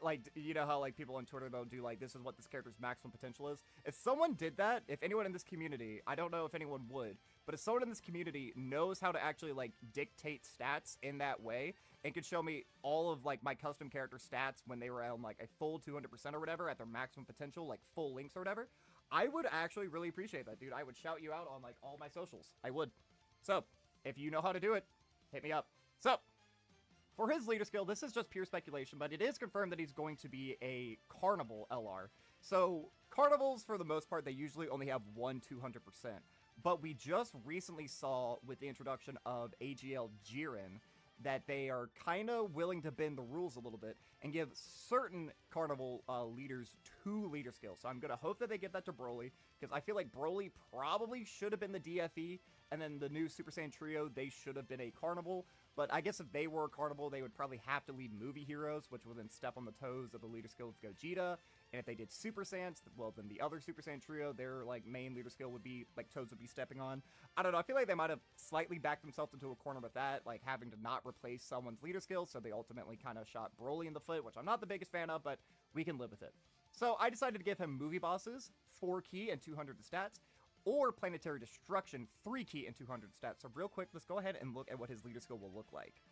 like, you know how, like, people on Twitter don't do, like, this is what this character's maximum potential is? If someone did that, if anyone in this community, I don't know if anyone would, but if someone in this community knows how to actually, like, dictate stats in that way, and could show me all of, like, my custom character stats when they were on, like, a full 200% or whatever, at their maximum potential, like, full links or whatever, I would actually really appreciate that, dude. I would shout you out on, like, all my socials. I would. So, if you know how to do it, hit me up. So, for his leader skill, this is just pure speculation, but it is confirmed that he's going to be a Carnival LR. So, Carnivals, for the most part, they usually only have 200%. But we just recently saw, with the introduction of AGL Jiren, that they are kind of willing to bend the rules a little bit and give certain Carnival leaders 2 leader skills. So I'm going to hope that they give that to Broly, because I feel like Broly probably should have been the DFE, and then the new Super Saiyan Trio, they should have been a Carnival. But I guess if they were a Carnival, they would probably have to lead movie heroes, which would then step on the toes of the leader skill of Gogeta. And if they did Super Saiyans, well, then the other Super Saiyan Trio, their, like, main leader skill would be, like, toes would be stepping on. I don't know, I feel like they might have slightly backed themselves into a corner with that, like, having to not replace someone's leader skill, so they ultimately kind of shot Broly in the foot, which I'm not the biggest fan of, but we can live with it. So I decided to give him movie bosses, 4 key and 200 stats, or Planetary Destruction, 3 key and 200 stats. So real quick, let's go ahead and look at what his leader skill will look like.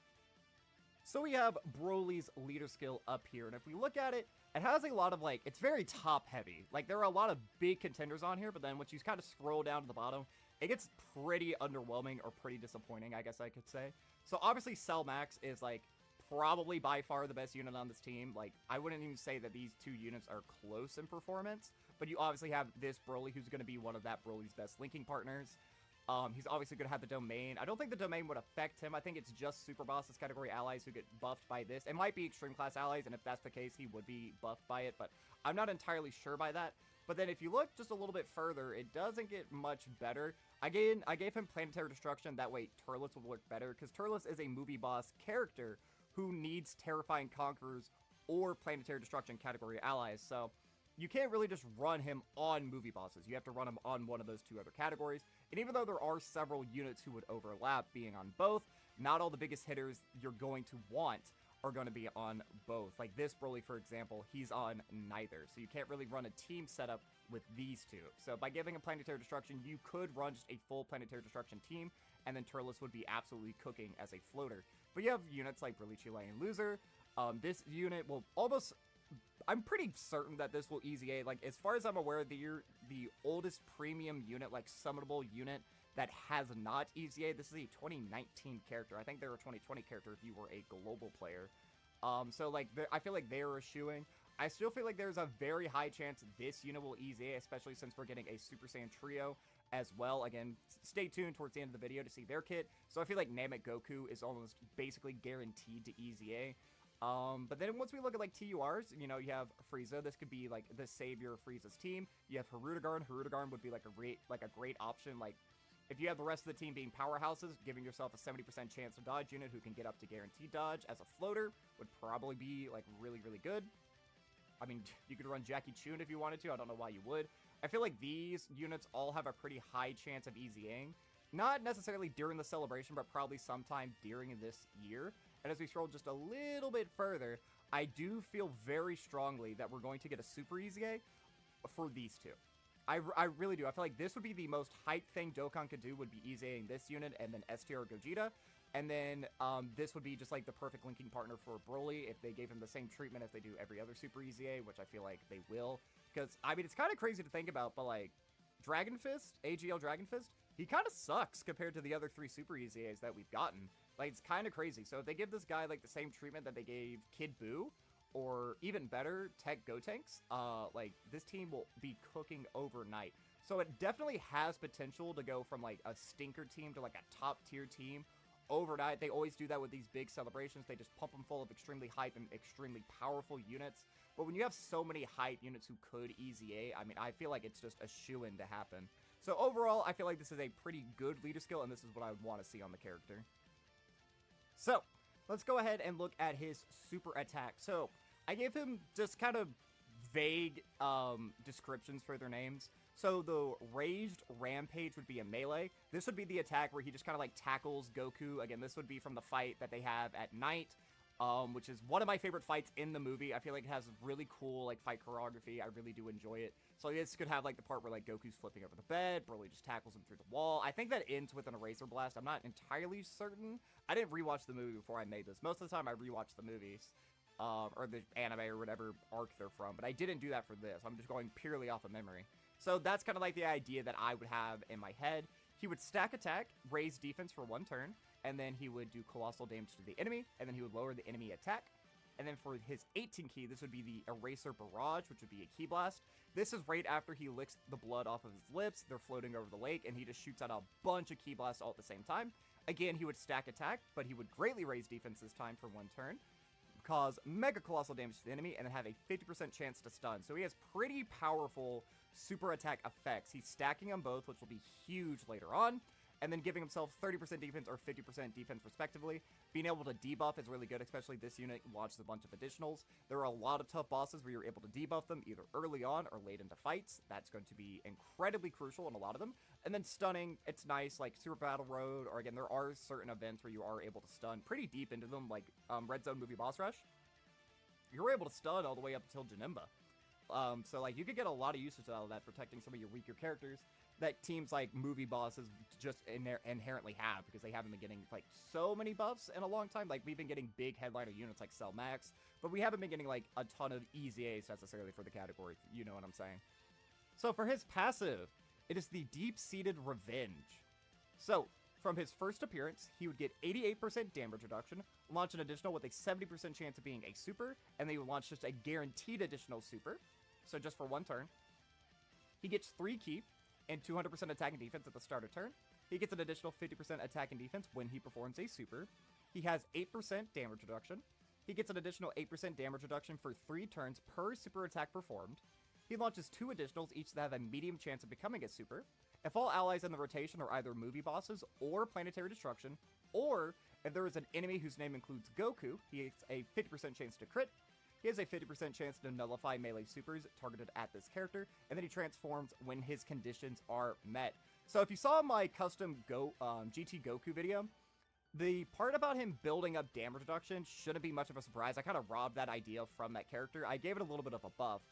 So we have Broly's leader skill up here, and if we look at it, it has a lot of, like, it's very top-heavy. Like, there are a lot of big contenders on here, but then once you kind of scroll down to the bottom, it gets pretty underwhelming or pretty disappointing, I guess I could say. So obviously Cell Max is, like, probably by far the best unit on this team. Like, I wouldn't even say that these 2 units are close in performance, but you obviously have this Broly, who's going to be one of that Broly's best linking partners. He's obviously going to have the domain. I don't think the domain would affect him. I think it's just Super Bosses category allies who get buffed by this. It might be extreme class allies, and if that's the case, he would be buffed by it, but I'm not entirely sure by that. But then if you look just a little bit further, it doesn't get much better. Again, I gave him Planetary Destruction. That way, Turles would work better, because Turles is a movie boss character who needs Terrifying Conquerors or Planetary Destruction category allies. So you can't really just run him on movie bosses. You have to run him on one of those two other categories. And even though there are several units who would overlap being on both, not all the biggest hitters you're going to want are going to be on both. Like this Broly, for example, he's on neither. So you can't really run a team setup with these two. So by giving him Planetary Destruction, you could run just a full Planetary Destruction team, and then Turles would be absolutely cooking as a floater. But you have units like Broly, Chile, and Loser. This unit will almost... I'm pretty certain that this will easy A. Like, as far as I'm aware, the oldest premium unit, like, summonable unit that has not easy A, this is a 2019 character. I think they were a 2020 character if you were a global player. So, like, I feel like they're eschewing. I still feel like there's a very high chance this unit will easy A, especially since we're getting a Super Saiyan Trio as well. Again, stay tuned towards the end of the video to see their kit. So I feel like Namek Goku is almost basically guaranteed to easy A. But then once we look at, like, TURs, you know, you have Frieza. This could be, like, the savior of Frieza's team. You have Hirudegarn. Hirudegarn would be, like, a great option. Like, if you have the rest of the team being powerhouses, giving yourself a 70% chance to dodge unit who can get up to guaranteed dodge as a floater would probably be, like, really, really good. I mean, you could run Jackie Chun if you wanted to. I don't know why you would. I feel like these units all have a pretty high chance of easy-ing. Not necessarily during the celebration, but probably sometime during this year. And as we scroll just a little bit further, I do feel very strongly that we're going to get a super easy A for these two. I really do. I feel like this would be the most hype thing Dokkan could do, would be easy-ing this unit and then S tier or Gogeta. And then this would be just like the perfect linking partner for Broly if they gave him the same treatment as they do every other super easy A, which I feel like they will. Because, I mean, it's kind of crazy to think about, but like, Dragon Fist, AGL Dragon Fist, he kind of sucks compared to the other 3 super easy A's that we've gotten. Like, it's kind of crazy. So if they give this guy, like, the same treatment that they gave Kid Buu, or even better, Tech Gotenks, like, this team will be cooking overnight. So it definitely has potential to go from, like, a stinker team to, like, a top-tier team overnight. They always do that with these big celebrations. They just pump them full of extremely hype and extremely powerful units. But when you have so many hype units who could easy A, I mean, I feel like it's just a shoo-in to happen. So overall, I feel like this is a pretty good leader skill, and this is what I would want to see on the character. So, let's go ahead and look at his super attack. So, I gave him just kind of vague descriptions for their names. So, the Raised Rampage would be a melee. This would be the attack where he just kind of like tackles Goku. Again, this would be from the fight that they have at night, which is one of my favorite fights in the movie. I feel like it has really cool like fight choreography. I really do enjoy it. So this could have like the part where like Goku's flipping over the bed, Broly just tackles him through the wall. I think that ends with an Eraser Blast. I'm not entirely certain. I didn't rewatch the movie before I made this. Most of the time I rewatch the movies, or the anime or whatever arc they're from, but I didn't do that for this. I'm just going purely off of memory. So that's kind of like the idea that I would have in my head. He would stack attack, raise defense for 1 turn, and then he would do colossal damage to the enemy, and then he would lower the enemy attack. And then for his 18 key, this would be the Eraser Barrage, which would be a Key Blast. This is right after he licks the blood off of his lips. They're floating over the lake, and he just shoots out a bunch of Key Blasts all at the same time. Again, he would stack attack, but he would greatly raise defense this time for 1 turn, cause mega colossal damage to the enemy, and then have a 50% chance to stun. So he has pretty powerful super attack effects. He's stacking them both, which will be huge later on, and then giving himself 30% defense or 50% defense respectively. Being able to debuff is really good, especially this unit launches a bunch of additionals. There are a lot of tough bosses where you're able to debuff them either early on or late into fights. That's going to be incredibly crucial in a lot of them. And then stunning, it's nice, like Super Battle Road, or again, there are certain events where you are able to stun pretty deep into them, like Red Zone Movie Boss Rush. You're able to stun all the way up until Janemba. So like you could get a lot of usage out of that, protecting some of your weaker characters that teams like movie bosses just inherently have, because they haven't been getting like so many buffs in a long time. Like we've been getting big headliner units like Cell Max, but we haven't been getting like a ton of easy A's necessarily for the category. You know what I'm saying? So for his passive, it is the Deep-Seated Revenge. So from his first appearance, he would get 88% damage reduction, launch an additional with a 70% chance of being a super, and then he would launch just a guaranteed additional super. So just for 1 turn. He gets 3 ki and 200% attack and defense at the start of turn. He gets an additional 50% attack and defense when he performs a super. He has 8% damage reduction. He gets an additional 8% damage reduction for 3 turns per super attack performed. He launches 2 additionals, each that have a medium chance of becoming a super. If all allies in the rotation are either movie bosses or planetary destruction, or if there is an enemy whose name includes Goku, he gets a 50% chance to crit. He he has a 50% chance to nullify melee supers targeted at this character, and then he transforms when his conditions are met. So if you saw my custom GT Goku video, the part about him building up damage reduction shouldn't be much of a surprise. I kind of robbed that idea from that character. I gave it a little bit of a buff.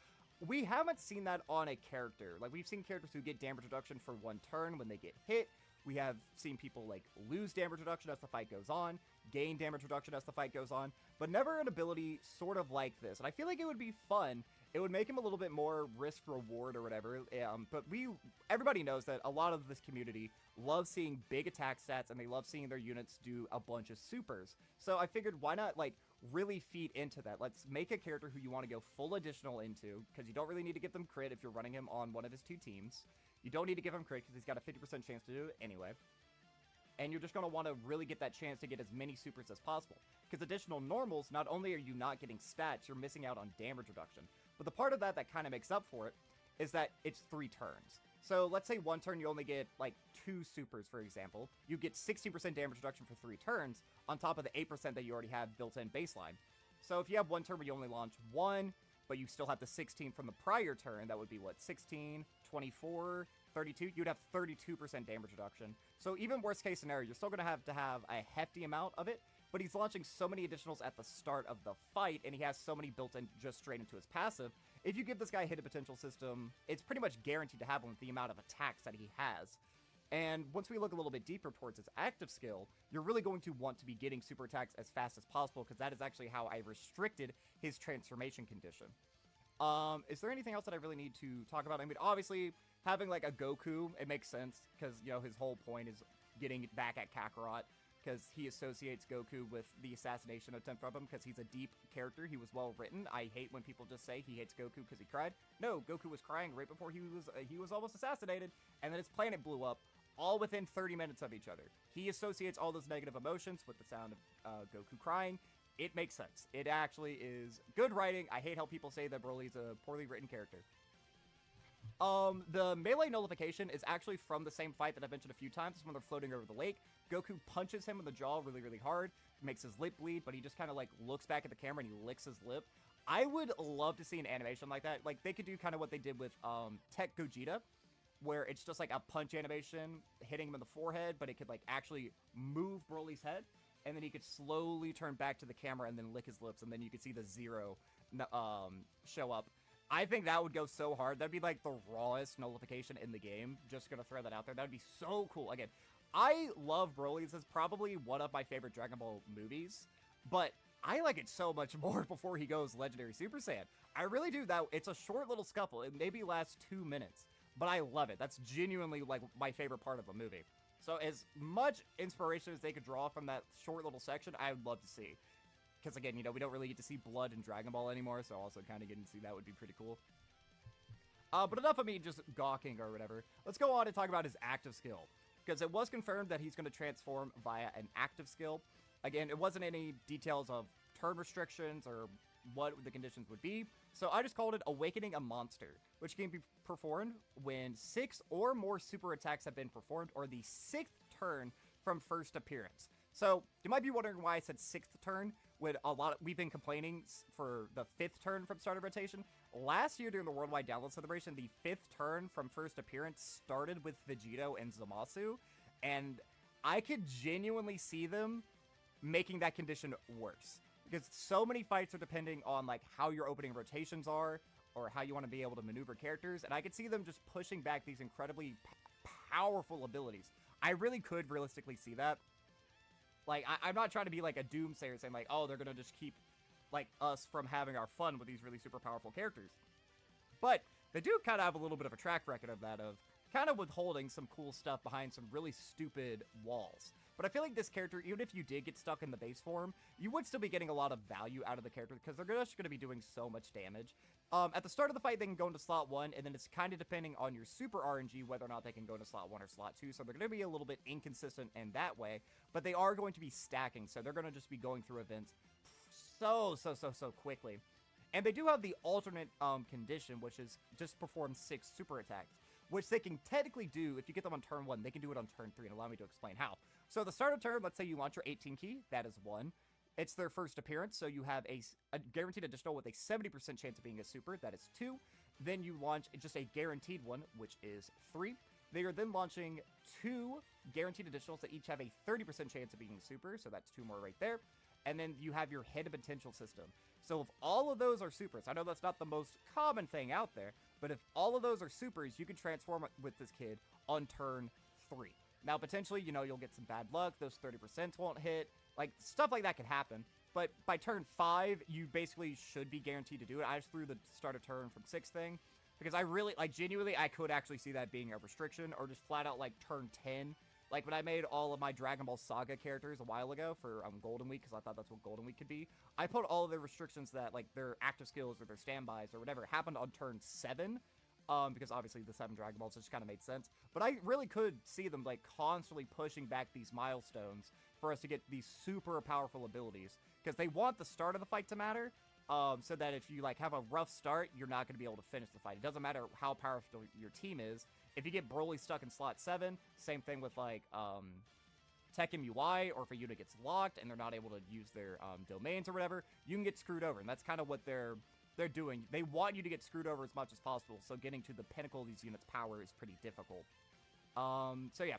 We haven't seen that on a character. Like, we've seen characters who get damage reduction for 1 turn when they get hit. We have seen people, like, lose damage reduction as the fight goes on, gain damage reduction as the fight goes on, but never an ability sort of like this. And I feel like it would be fun. It would make him a little bit more risk-reward or whatever, but everybody knows that a lot of this community loves seeing big attack stats, and they love seeing their units do a bunch of supers. So I figured, why not, like, really feed into that? Let's make a character who you want to go full additional into, because you don't really need to give them crit if you're running him on one of his 2 teams. You don't need to give him crit, because he's got a 50% chance to do it anyway. And you're just going to want to really get that chance to get as many supers as possible. Because additional normals, not only are you not getting stats, you're missing out on damage reduction. But the part of that kind of makes up for it is that it's 3 turns. So let's say 1 turn you only get like 2 supers, for example. You get 16% damage reduction for 3 turns on top of the 8% that you already have built in baseline. So if you have 1 turn where you only launch 1, but you still have the 16 from the prior turn, that would be what, 16, 24, 32? You'd have 32% damage reduction. So even worst case scenario, you're still going to have a hefty amount of it, but he's launching so many additionals at the start of the fight, and he has so many built in just straight into his passive. If you give this guy a hidden potential system, it's pretty much guaranteed to have him with the amount of attacks that he has. And once we look a little bit deeper towards his active skill, you're really going to want to be getting super attacks as fast as possible, because that is actually how I restricted his transformation condition. Is there anything else that I really need to talk about? I mean, obviously, having like a Goku, it makes sense, because, you know, his whole point is getting back at Kakarot, because he associates Goku with the assassination attempt from him, because he's a deep character. He was well written. I hate when people just say he hates Goku because he cried. No, Goku was crying right before he was almost assassinated, and then his planet blew up, all within 30 minutes of each other. He associates all those negative emotions with the sound of Goku crying. It makes sense. It actually is good writing. I hate how people say that Broly's a poorly written character. The melee nullification is actually from the same fight that I've mentioned a few times. It's when they're floating over the lake. Goku punches him in the jaw really, really hard, makes his lip bleed, but he just kind of like looks back at the camera and he licks his lip. I would love to see an animation like that. Like, they could do kind of what they did with Tech Gogeta, where it's just like a punch animation hitting him in the forehead, but it could like actually move Broly's head, and then he could slowly turn back to the camera and then lick his lips, and then you could see the 0 show up. I think that would go so hard. That'd be like the rawest nullification in the game. Just gonna throw that out there. That'd be so cool. Again, I love Broly. This is probably one of my favorite Dragon Ball movies, but I like it so much more before he goes Legendary Super Saiyan. I really do. That it's a short little scuffle. It maybe lasts 2 minutes, but I love it. That's genuinely like my favorite part of the movie. So as much inspiration as they could draw from that short little section, I would love to see. Because again, you know, we don't really get to see blood in Dragon Ball anymore, so also kind of getting to see that would be pretty cool. But enough of me just gawking or whatever. Let's go on and talk about his active skill. Because it was confirmed that he's going to transform via an active skill. Again, it wasn't any details of turn restrictions or what the conditions would be. So I just called it Awakening a Monster, which can be performed when 6 or more super attacks have been performed, or the 6th turn from first appearance. So you might be wondering why I said 6th turn, when we've been complaining for the 5th turn from start of rotation. Last year during the Worldwide Download Celebration, the 5th turn from first appearance started with Vegeta and Zamasu, and I could genuinely see them making that condition worse. Because so many fights are depending on like how your opening rotations are, or how you want to be able to maneuver characters, and I could see them just pushing back these incredibly powerful abilities. I really could realistically see that. Like, I'm not trying to be like a doomsayer saying like, oh, they're gonna just keep like us from having our fun with these really super powerful characters. But they do kind of have a little bit of a track record of that, of kind of withholding some cool stuff behind some really stupid walls. But I feel like this character, even if you did get stuck in the base form, you would still be getting a lot of value out of the character, because they're just going to be doing so much damage. At the start of the fight, they can go into slot 1, and then it's kind of depending on your super RNG whether or not they can go into slot 1 or slot 2, so they're going to be a little bit inconsistent in that way, but they are going to be stacking, so they're going to just be going through events so quickly. And they do have the alternate condition, which is just perform 6 super attacks, which they can technically do if you get them on turn 1. They can do it on turn 3, and allow me to explain how. So the start of turn, let's say you launch your 18 key, that is 1. It's their first appearance, so you have a guaranteed additional with a 70% chance of being a super. That is 2. Then you launch just a guaranteed one, which is 3. They are then launching 2 guaranteed additionals that each have a 30% chance of being super, so that's 2 more right there. And then you have your hidden potential system. So if all of those are supers, I know that's not the most common thing out there, but if all of those are supers, you can transform with this kid on turn 3. Now, potentially, you know, you'll get some bad luck, those 30% won't hit, like, stuff like that can happen. But by turn 5, you basically should be guaranteed to do it. I just threw the start of turn from 6 thing, because I really, like, genuinely, I could actually see that being a restriction, or just flat out, like, turn 10. Like, when I made all of my Dragon Ball Saga characters a while ago for Golden Week, because I thought that's what Golden Week could be, I put all of their restrictions that, like, their active skills or their standbys or whatever happened on turn 7, because obviously the 7 Dragon Balls just kind of made sense. But I really could see them, like, constantly pushing back these milestones for us to get these super powerful abilities, because they want the start of the fight to matter, so that if you, like, have a rough start, you're not going to be able to finish the fight. It doesn't matter how powerful your team is. If you get Broly stuck in slot 7, same thing with, like, Tekken UI, or if a unit gets locked and they're not able to use their domains or whatever, you can get screwed over, and that's kind of what they're doing. They want you to get screwed over as much as possible, so getting to the pinnacle of these units' power is pretty difficult. So yeah,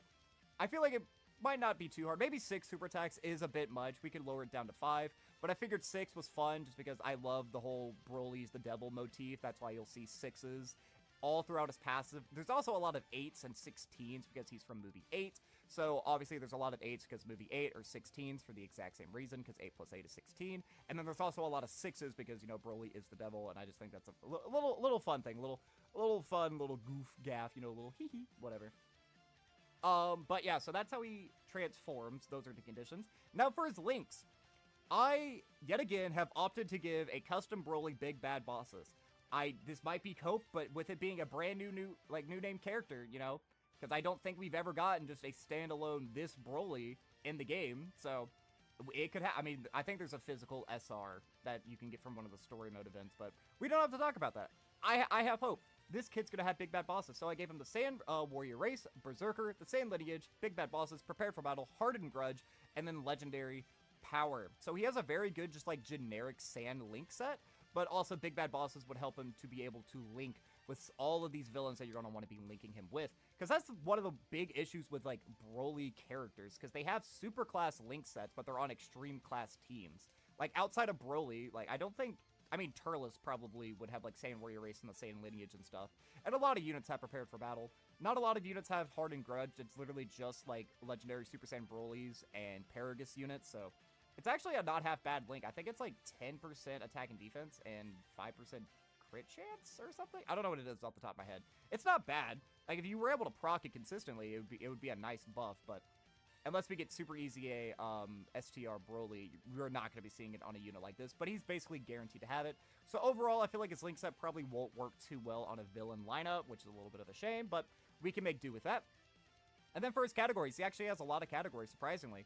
I feel like it might not be too hard. Maybe 6 super attacks is a bit much. We could lower it down to 5, but I figured 6 was fun just because I love the whole Broly's the devil motif. That's why you'll see 6s all throughout his passive. There's also a lot of 8s and 16s because he's from movie 8. So obviously there's a lot of 8s because movie 8, or 16s for the exact same reason, because 8 plus 8 is 16. And then there's also a lot of 6s because, you know, Broly is the devil, and I just think that's a little fun thing, little fun, little goof gaff, you know, little hee hee, whatever. But yeah, so that's how he transforms. Those are the conditions. Now for his links, I yet again have opted to give a custom Broly big bad bosses. This might be Cope, but with it being a brand new name character, you know, because I don't think we've ever gotten just a standalone this Broly in the game, so it could I mean, I think there's a physical SR that you can get from one of the story mode events, but we don't have to talk about that. I have hope. This kid's gonna have big bad bosses, so I gave him the Sand Warrior Race, Berserker, the Sand Lineage, big bad bosses, Prepared for Battle, Hardened Grudge, and then Legendary Power. So he has a very good, just like generic Sand Link set, but also big bad bosses would help him to be able to link with all of these villains that you're going to want to be linking him with. Because that's one of the big issues with, like, Broly characters, because they have super class link sets, but they're on extreme class teams. Like, outside of Broly, like, I don't think, I mean, Turles probably would have, like, Saiyan Warrior Race and the Saiyan Lineage and stuff. And a lot of units have Prepared for Battle. Not a lot of units have Hardened Grudge. It's literally just, like, Legendary Super Saiyan Brolys and Paragus units, so it's actually a not half bad link. I think it's like 10% attack and defense and 5% crit chance or something. I don't know what it is off the top of my head. It's not bad. Like, if you were able to proc it consistently, it would be a nice buff, but unless we get super easy STR Broly, we're not going to be seeing it on a unit like this, but he's basically guaranteed to have it. So overall, I feel like his link set probably won't work too well on a villain lineup, which is a little bit of a shame, but we can make do with that. And then for his categories, he actually has a lot of categories, surprisingly.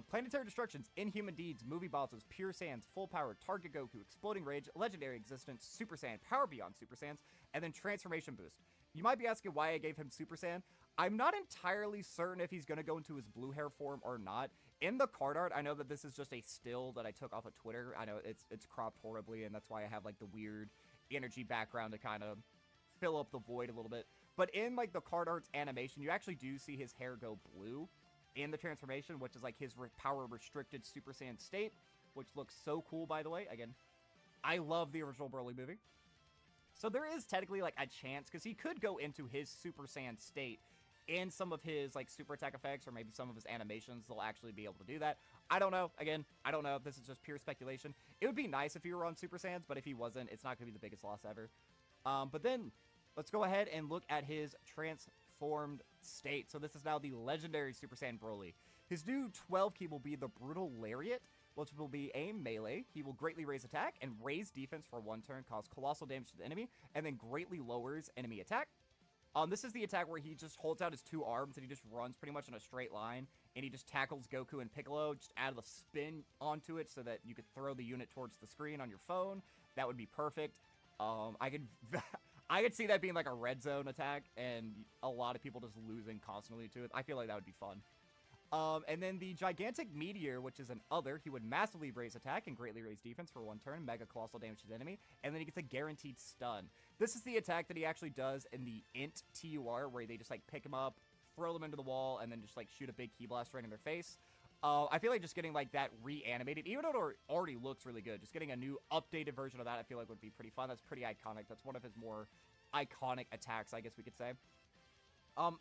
Planetary Destructions, Inhuman Deeds, Movie Bosses, Pure Saiyans, Full Power, Target Goku, Exploding Rage, Legendary Existence, Super Saiyan, Power Beyond Super Saiyans, and then Transformation Boost. You might be asking why I gave him Super Saiyan. I'm not entirely certain if he's going to go into his blue hair form or not. In the card art, I know that this is just a still that I took off of Twitter. I know it's cropped horribly, and that's why I have, like, the weird energy background to kind of fill up the void a little bit. But in, like, the card art's animation, you actually do see his hair go blue in the transformation, which is like his power restricted Super Saiyan state, which looks so cool, by the way. Again, I love the original Broly movie. So there is technically like a chance, because he could go into his Super Saiyan state in some of his like super attack effects, or maybe some of his animations, they'll actually be able to do that. I don't know. Again, I don't know. This is just pure speculation. It would be nice if he were on Super Saiyans, but if he wasn't, it's not going to be the biggest loss ever. But then let's go ahead and look at his transformed state. So this is now the legendary Super Saiyan Broly. His new 12 key will be the Brutal Lariat, which will be a melee. He will greatly raise attack and raise defense for 1 turn, cause colossal damage to the enemy, and then greatly lowers enemy attack. This is the attack where he just holds out his 2 arms and he just runs pretty much in a straight line, and he just tackles Goku and Piccolo, just add a spin onto it so that you could throw the unit towards the screen on your phone. That would be perfect. I could see that being like a red zone attack, and a lot of people just losing constantly to it. I feel like that would be fun. And then the Gigantic Meteor, which is an other, he would massively raise attack and greatly raise defense for 1 turn, mega colossal damage to the enemy, and then he gets a guaranteed stun. This is the attack that he actually does in the int TUR, where they just like pick him up, throw them into the wall, and then just like shoot a big key blast right in their face. I feel like just getting like that reanimated, even though it already looks really good, just getting a new updated version of that I feel like would be pretty fun. That's pretty iconic. That's one of his more iconic attacks, I guess we could say.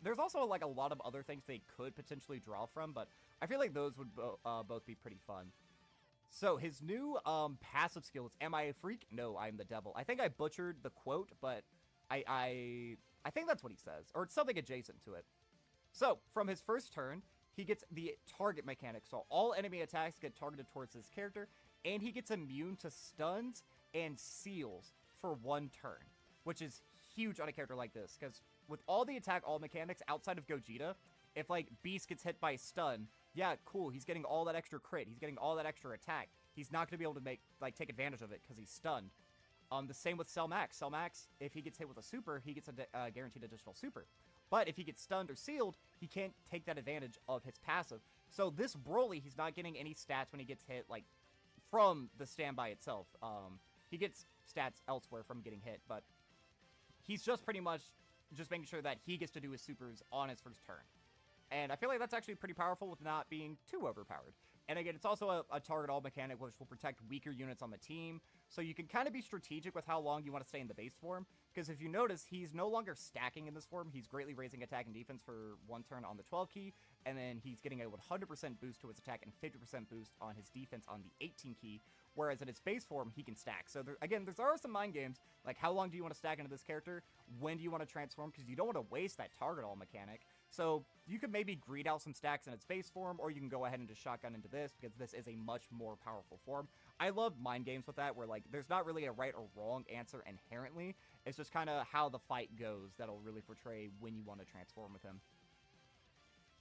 There's also like a lot of other things they could potentially draw from, but I feel like those would both be pretty fun. So his new passive skill is, am I a freak? No, I am the devil. I think I butchered the quote, but I think that's what he says, or it's something adjacent to it. So from his first turn, he gets the target mechanic. So all enemy attacks get targeted towards his character, and he gets immune to stuns and seals for 1 turn, which is huge on a character like this, because with all the attack, all mechanics outside of Gogeta, if like Beast gets hit by a stun, yeah, cool, he's getting all that extra crit, he's getting all that extra attack. He's not going to be able to take advantage of it because he's stunned. The same with Cell Max. Cell Max, if he gets hit with a super, he gets a guaranteed additional super. But if he gets stunned or sealed, he can't take that advantage of his passive. So this Broly, he's not getting any stats when he gets hit, like, from the standby itself. He gets stats elsewhere from getting hit, but he's just pretty much just making sure that he gets to do his supers on his first turn. And I feel like that's actually pretty powerful with not being too overpowered. And again, it's also a target all mechanic which will protect weaker units on the team. So you can kind of be strategic with how long you want to stay in the base form. Because if you notice, he's no longer stacking in this form. He's greatly raising attack and defense for 1 turn on the 12 key. And then he's getting a 100% boost to his attack and 50% boost on his defense on the 18 key. Whereas in his base form, he can stack. So again, there are some mind games. Like, how long do you want to stack into this character? When do you want to transform? Because you don't want to waste that target all mechanic. So you could maybe greed out some stacks in its base form, or you can go ahead and just shotgun into this, because this is a much more powerful form. I love mind games with that, where like there's not really a right or wrong answer inherently. It's just kind of how the fight goes that'll really portray when you want to transform with him.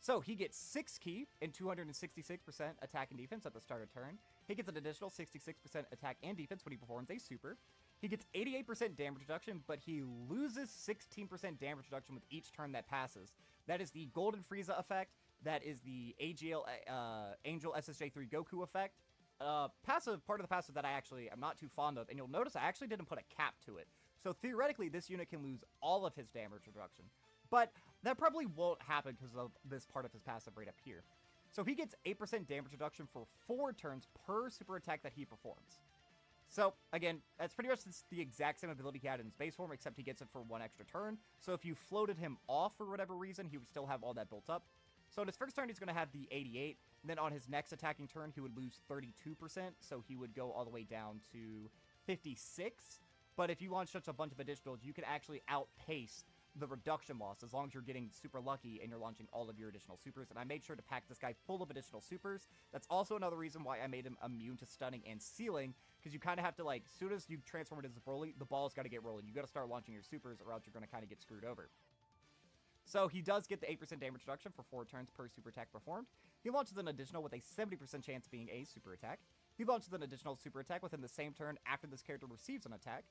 So he gets 6 key and 266% attack and defense at the start of turn. He gets an additional 66% attack and defense when he performs a super. He gets 88% damage reduction, but he loses 16% damage reduction with each turn that passes. That is the Golden Frieza effect. That is the Angel SSJ3 Goku effect. Passive, part of the passive that I actually am not too fond of, and you'll notice I actually didn't put a cap to it. So theoretically, this unit can lose all of his damage reduction. But that probably won't happen because of this part of his passive right up here. So he gets 8% damage reduction for 4 turns per super attack that he performs. So, again, that's pretty much the exact same ability he had in his base form, except he gets it for 1 extra turn. So if you floated him off for whatever reason, he would still have all that built up. So in his first turn, he's going to have the 88. And then on his next attacking turn, he would lose 32%. So he would go all the way down to 56. But if you launch such a bunch of additionals, you can actually outpace the reduction loss as long as you're getting super lucky and you're launching all of your additional supers. And I made sure to pack this guy full of additional supers. That's also another reason why I made him immune to stunning and sealing, because you kind of have to, like, as soon as you transform it as a Broly, the ball's got to get rolling. You got to start launching your supers, or else you're going to kind of get screwed over. So he does get the 8% damage reduction for 4 turns per super attack performed. He launches an additional with a 70% chance of being a super attack. He launches an additional super attack within the same turn after this character receives an attack.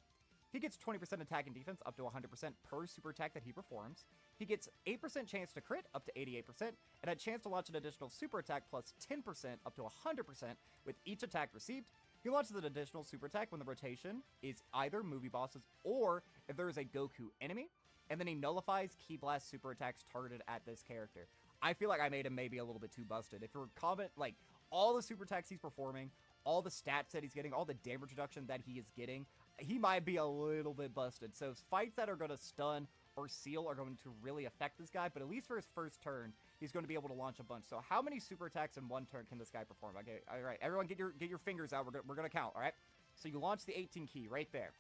He gets 20% attack and defense up to 100% per super attack that he performs. He gets 8% chance to crit up to 88%, and a chance to launch an additional super attack plus 10% up to 100% with each attack received. He launches an additional super attack when the rotation is either movie bosses or if there is a Goku enemy, and then he nullifies Ki Blast super attacks targeted at this character. I feel like I made him maybe a little bit too busted. If you're like, all the super attacks he's performing, all the stats that he's getting, all the damage reduction that he is getting, he might be a little bit busted. So fights that are going to stun or seal are going to really affect this guy, but at least for his first turn, he's going to be able to launch a bunch. So how many super attacks in 1 turn can this guy perform? Okay, all right, everyone get your fingers out. We're going to count, all right? So you launch the 18 key right there,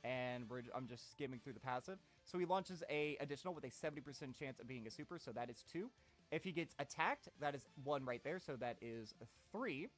and I'm just skimming through the passive. So he launches a additional with a 70% chance of being a super, so that is 2. If he gets attacked, that is 1 right there, so that is 3.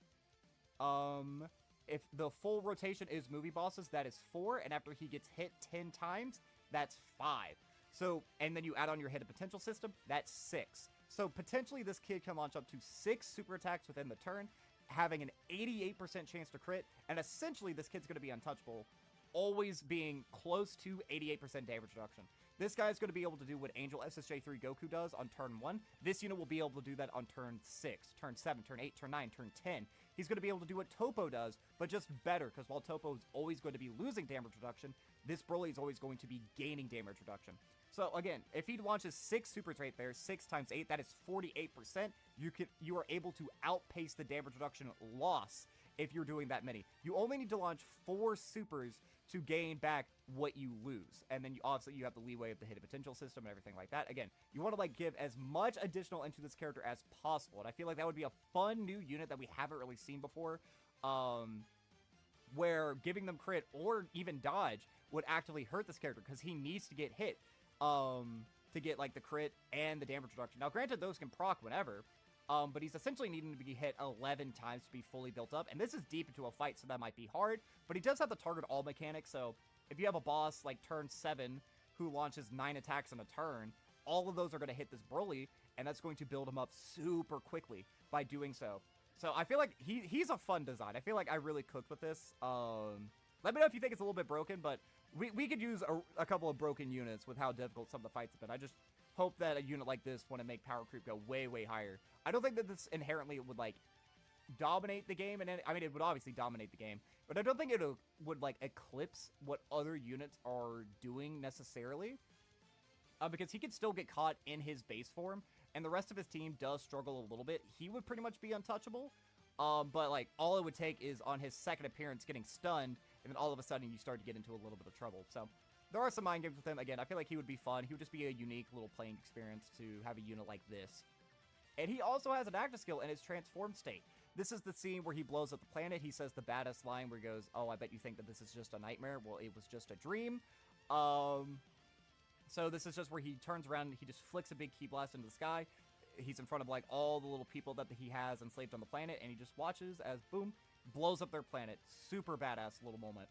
If the full rotation is movie bosses, that is 4, and after he gets hit 10 times, that's 5. So, and then you add on your hit and potential system, that's 6. So potentially this kid can launch up to 6 super attacks within the turn, having an 88% chance to crit, and essentially this kid's going to be untouchable, always being close to 88% damage reduction. This guy is going to be able to do what Angel SSJ3 Goku does on turn 1. This unit will be able to do that on turn 6, turn 7, turn 8, turn 9, turn 10. He's going to be able to do what Topo does, but just better, because while Topo is always going to be losing damage reduction, this Broly is always going to be gaining damage reduction. So again, if he launches 6 supers right there, 6 times 8, that is 48%. You are able to outpace the damage reduction loss if you're doing that many. You only need to launch 4 supers to gain back what you lose. And then obviously you have the leeway of the hidden potential system and everything like that. Again, you want to like give as much additional into this character as possible. And I feel like that would be a fun new unit that we haven't really seen before. Where giving them crit or even dodge would actively hurt this character because he needs to get hit to get like the crit and the damage reduction. Now granted, those can proc whenever, but he's essentially needing to be hit 11 times to be fully built up. And this is deep into a fight, so that might be hard. But he does have the target all mechanic, so if you have a boss like turn 7 who launches 9 attacks in a turn, all of those are going to hit this Broly, and that's going to build him up super quickly by doing so. So I feel like he's a fun design. I feel like I really cooked with this. Let me know if you think it's a little bit broken, but we could use a couple of broken units with how difficult some of the fights have been. I just hope that a unit like this want to make power creep go way, way higher. I don't think that this inherently would, like, dominate the game. And I mean, it would obviously dominate the game, but I don't think it would, like, eclipse what other units are doing necessarily. Because he could still get caught in his base form, and the rest of his team does struggle a little bit. He would pretty much be untouchable. But, like, all it would take is on his second appearance getting stunned, and then all of a sudden you start to get into a little bit of trouble. So there are some mind games with him. Again, I feel like he would be fun. He would just be a unique little playing experience to have a unit like this. And he also has an active skill in his transformed state. This is the scene where he blows up the planet. He says the baddest line where he goes, "Oh, I bet you think that this is just a nightmare. Well, it was just a dream." So this is just where he turns around and he just flicks a big ki blast into the sky. He's in front of like all the little people that he has enslaved on the planet, and he just watches as, boom, blows up their planet. Super badass little moment,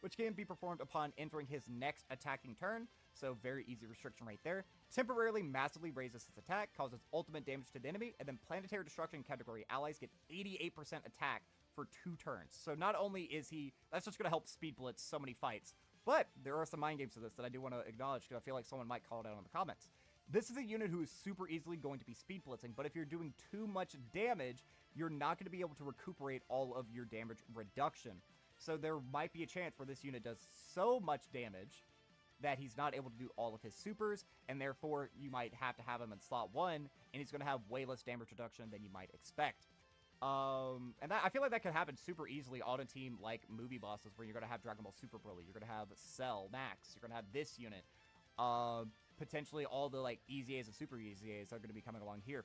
which can be performed upon entering his next attacking turn. So very easy restriction right there. Temporarily massively raises his attack, causes ultimate damage to the enemy, and then planetary destruction category allies get 88% attack for 2 turns. So not only is that's just going to help speed blitz so many fights, but there are some mind games to this that I do want to acknowledge because I feel like someone might call it out in the comments. This is a unit who is super easily going to be speed blitzing, but if you're doing too much damage, you're not going to be able to recuperate all of your damage reduction. So there might be a chance where this unit does so much damage that he's not able to do all of his supers, and therefore you might have to have him in slot 1, and he's going to have way less damage reduction than you might expect. And I feel like that could happen super easily on a team like movie bosses, where you're going to have Dragon Ball Super Broly, you're going to have Cell Max, you're going to have this unit, potentially all the like Easy A's and Super Easy A's are going to be coming along here.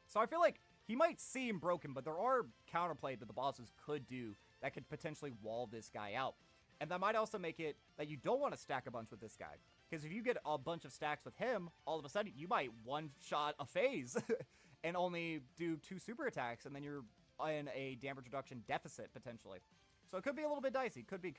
So I feel like he might seem broken, but there are counterplay that the bosses could do that could potentially wall this guy out. And that might also make it that you don't want to stack a bunch with this guy. Because if you get a bunch of stacks with him, all of a sudden you might one-shot a phase and only do 2 super attacks, and then you're in a damage reduction deficit, potentially. So it could be a little bit dicey. Could be.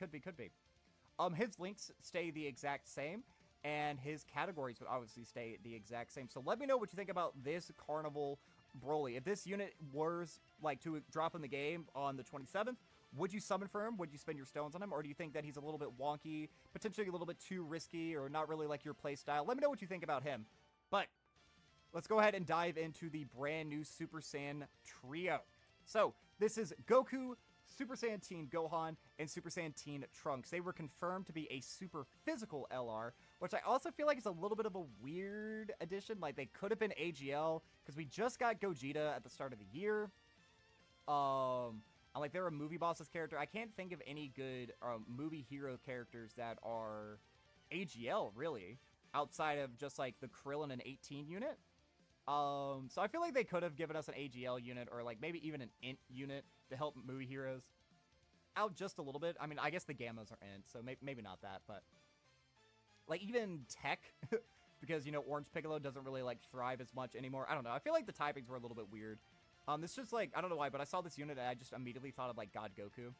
His links stay the exact same, and his categories would obviously stay the exact same. So let me know what you think about this Carnival Broly. If this unit was like to drop in the game on the 27th, would you summon for him? Would you spend your stones on him? Or do you think that he's a little bit wonky, potentially a little bit too risky, or not really like your play style? Let me know what you think about him. But let's go ahead and dive into the brand new Super Saiyan trio. So this is Goku, Super Saiyan Teen Gohan, and Super Saiyan Teen Trunks. They were confirmed to be a super physical LR, which I also feel like is a little bit of a weird addition. Like, they could have been AGL, because we just got Gogeta at the start of the year. Like, they're a movie boss's character. I can't think of any good movie hero characters that are AGL, really, outside of just, like, the Krillin and 18 unit. So I feel like they could have given us an AGL unit, or, like, maybe even an INT unit to help movie heroes out just a little bit. I mean, I guess the Gammas are INT, so maybe not that, but, like, even Tech, because, you know, Orange Piccolo doesn't really, like, thrive as much anymore. I don't know. I feel like the typings were a little bit weird. This just, like, I don't know why, but I saw this unit and I just immediately thought of, like, God Goku.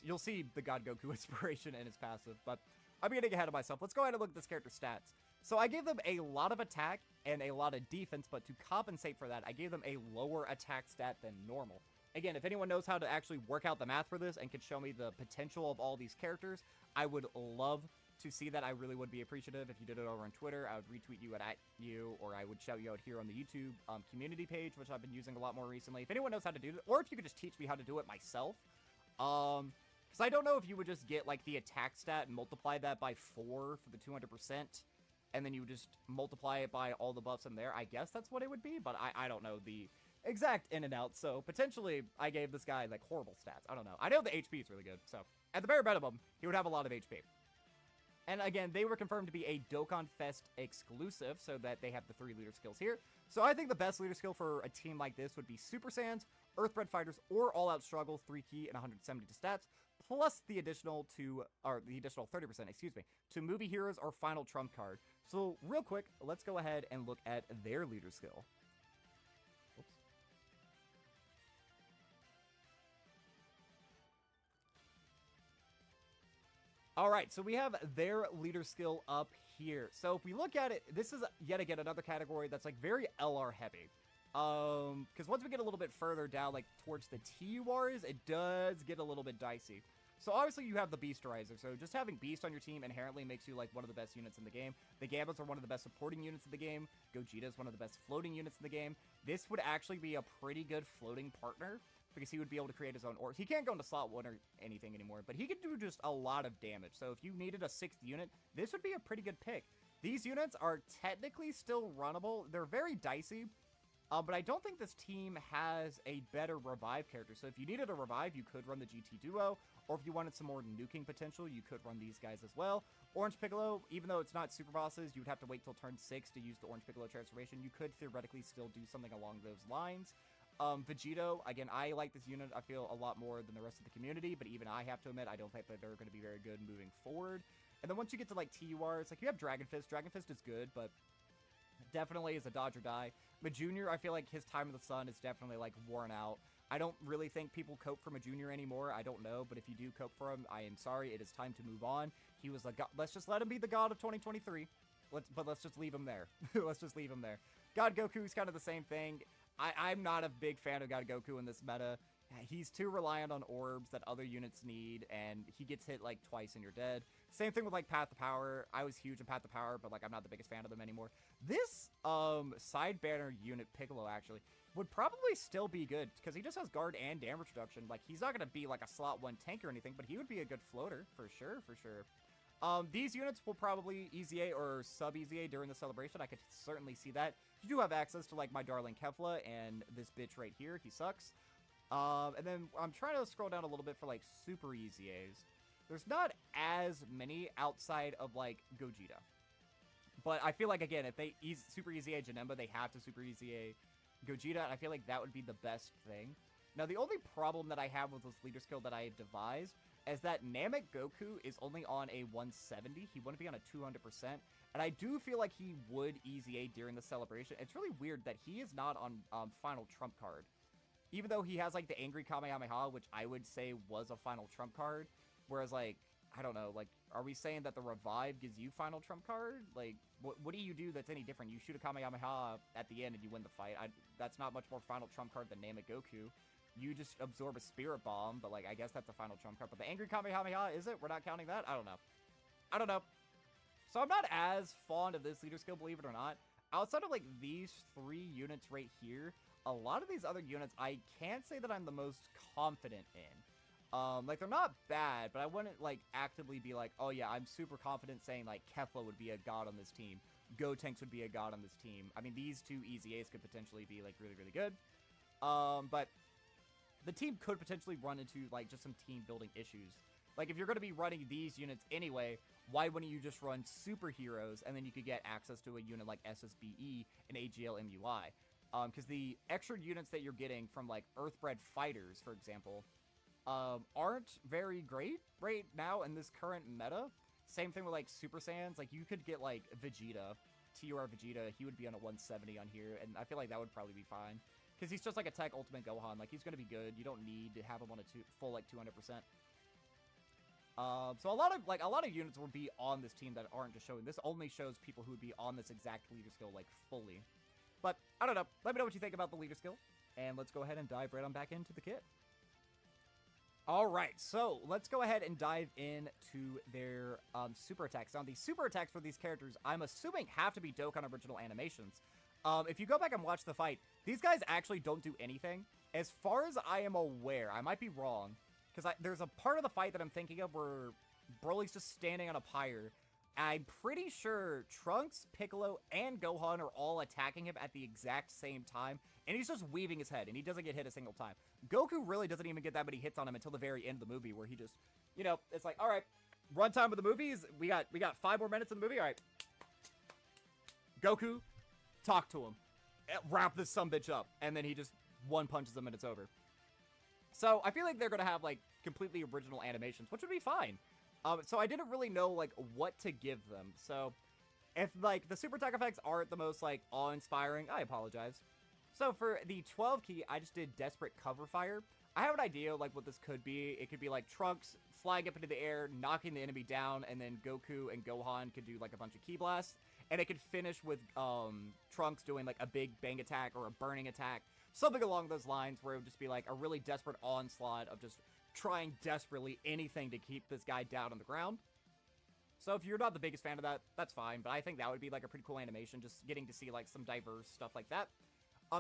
You'll see the God Goku inspiration in his passive, but I'm getting ahead of myself. Let's go ahead and look at this character's stats. So I gave them a lot of attack and a lot of defense, but to compensate for that, I gave them a lower attack stat than normal. Again, if anyone knows how to actually work out the math for this and can show me the potential of all these characters, I would love to see that, I really would be appreciative. If you did it over on Twitter, I would retweet you at you, or I would shout you out here on the YouTube community page, which I've been using a lot more recently. If anyone knows how to do it, or if you could just teach me how to do it myself. Because I don't know if you would just get, like, the attack stat and multiply that by 4 for the 200%, and then you would just multiply it by all the buffs in there. I guess that's what it would be, but I don't know the exact in and out, so potentially I gave this guy, like, horrible stats. I don't know. I know the HP is really good, so at the bare minimum, he would have a lot of HP. And again, they were confirmed to be a Dokkan Fest exclusive, so that they have the 3 leader skills here. So I think the best leader skill for a team like this would be Super Saiyans, Earthbred Fighters, or All Out Struggle, 3 key and 170 to stats, plus the additional 30%, excuse me, to movie heroes or final trump card. So real quick, let's go ahead and look at their leader skill. Oops. Alright, so we have their leader skill up here. So if we look at it, this is yet again another category that's like very LR heavy. Because once we get a little bit further down, like towards the TURs, it does get a little bit dicey. So obviously you have the Beasterizer, so just having Beast on your team inherently makes you like one of the best units in the game. The Gambas are one of the best supporting units in the game. Gogeta is one of the best floating units in the game. This would actually be a pretty good floating partner, because he would be able to create his own orbs. He can't go into slot 1 or anything anymore, but he could do just a lot of damage. So if you needed a 6th unit, this would be a pretty good pick. These units are technically still runnable. They're very dicey, but I don't think this team has a better revive character. So if you needed a revive, you could run the GT Duo, or if you wanted some more nuking potential, you could run these guys as well. Orange Piccolo, even though it's not super bosses, you would have to wait till turn 6 to use the Orange Piccolo transformation. You could theoretically still do something along those lines. Vegeta, again, I like this unit, I feel, a lot more than the rest of the community, but even I have to admit, I don't think that they're going to be very good moving forward. And then once you get to, like, TURs, like, you have Dragon Fist. Dragon Fist is good, but definitely is a dodge or die. Majunior, I feel like his time in the sun is definitely, like, worn out. I don't really think people cope for Majunior anymore. I don't know, but if you do cope for him, I am sorry. It is time to move on. He was like, let's just let him be the god of 2023. Let's just leave him there. Let's just leave him there. God Goku is kind of the same thing. I'm not a big fan of God Goku in this meta. He's too reliant on orbs that other units need, and he gets hit like twice and you're dead. Same thing with like Path to Power. I was huge in Path to Power, but like I'm not the biggest fan of them anymore. This side banner unit, Piccolo, actually, would probably still be good, because he just has guard and damage reduction. Like, he's not going to be like a slot 1 tank or anything, but he would be a good floater, for sure, for sure. These units will probably EZA or sub-EZA during the celebration. I could certainly see that. You do have access to, like, my darling Kefla and this bitch right here. He sucks. And then I'm trying to scroll down a little bit for, like, super EZAs. There's not as many outside of, like, Gogeta. But I feel like, again, if they super EZA Janemba, they have to super EZA Gogeta, and I feel like that would be the best thing. Now, the only problem that I have with this leader skill that I have devised is that Namek Goku is only on a 170. He wouldn't be on a 200%. And I do feel like he would EZA during the celebration. It's really weird that he is not on final trump card. Even though he has, like, the Angry Kamehameha, which I would say was a final trump card. Whereas, like, I don't know, like, are we saying that the revive gives you final trump card? Like, what do you do that's any different? You shoot a Kamehameha at the end and you win the fight. That's not much more final trump card than Namek Goku. You just absorb a Spirit Bomb, but, like, I guess that's a final trump card. But the Angry Kamehameha, is it? We're not counting that? I don't know. I don't know. So I'm not as fond of this leader skill, believe it or not. Outside of, like, these 3 units right here, a lot of these other units I can't say that I'm the most confident in. Like, they're not bad, but I wouldn't, like, actively be like, oh yeah, I'm super confident saying, like, Kefla would be a god on this team. Gotenks would be a god on this team. I mean, these 2 EZAs could potentially be, like, really, really good. But the team could potentially run into, like, just some team building issues. Like, if you're going to be running these units anyway, why wouldn't you just run superheroes, and then you could get access to a unit like SSBE and AGL MUI? Because the extra units that you're getting from, like, Earthbred Fighters, for example, aren't very great right now in this current meta. Same thing with, like, Super Saiyans. Like, you could get, like, Vegeta, TUR Vegeta. He would be on a 170 on here, and I feel like that would probably be fine. Because he's just like a Tech Ultimate Gohan. Like, he's going to be good. You don't need to have him on a full, like, 200%. So a lot of units would be on this team that aren't just showing. This only shows people who would be on this exact leader skill, like, fully. But, I don't know. Let me know what you think about the leader skill. And let's go ahead and dive right on back into the kit. All right, so let's go ahead and dive into their super attacks. Now, the super attacks for these characters, I'm assuming, have to be Dokkan original animations. If you go back and watch the fight, these guys actually don't do anything. As far as I am aware, I might be wrong, because there's a part of the fight that I'm thinking of where Broly's just standing on a pyre. I'm pretty sure Trunks, Piccolo, and Gohan are all attacking him at the exact same time, and he's just weaving his head, and he doesn't get hit a single time. Goku really doesn't even get that many hits on him until the very end of the movie, where he just, you know, it's like, all right, runtime of the movie is, we got 5 more minutes in the movie, all right. Goku, talk to him. Wrap this sumbitch up, and then he just one punches him and it's over. So I feel like they're gonna have like completely original animations, which would be fine. So I didn't really know like what to give them. So if like the super attack effects aren't the most like awe-inspiring, I apologize. So for the 12 key, I just did Desperate Cover Fire. I have an idea like what this could be. It could be like Trunks flying up into the air, knocking the enemy down, and then Goku and Gohan could do like a bunch of key blasts. And it could finish with Trunks doing like a big bang attack or a burning attack. Something along those lines where it would just be like a really desperate onslaught of just trying desperately anything to keep this guy down on the ground. So if you're not the biggest fan of that, that's fine. But I think that would be like a pretty cool animation, just getting to see like some diverse stuff like that.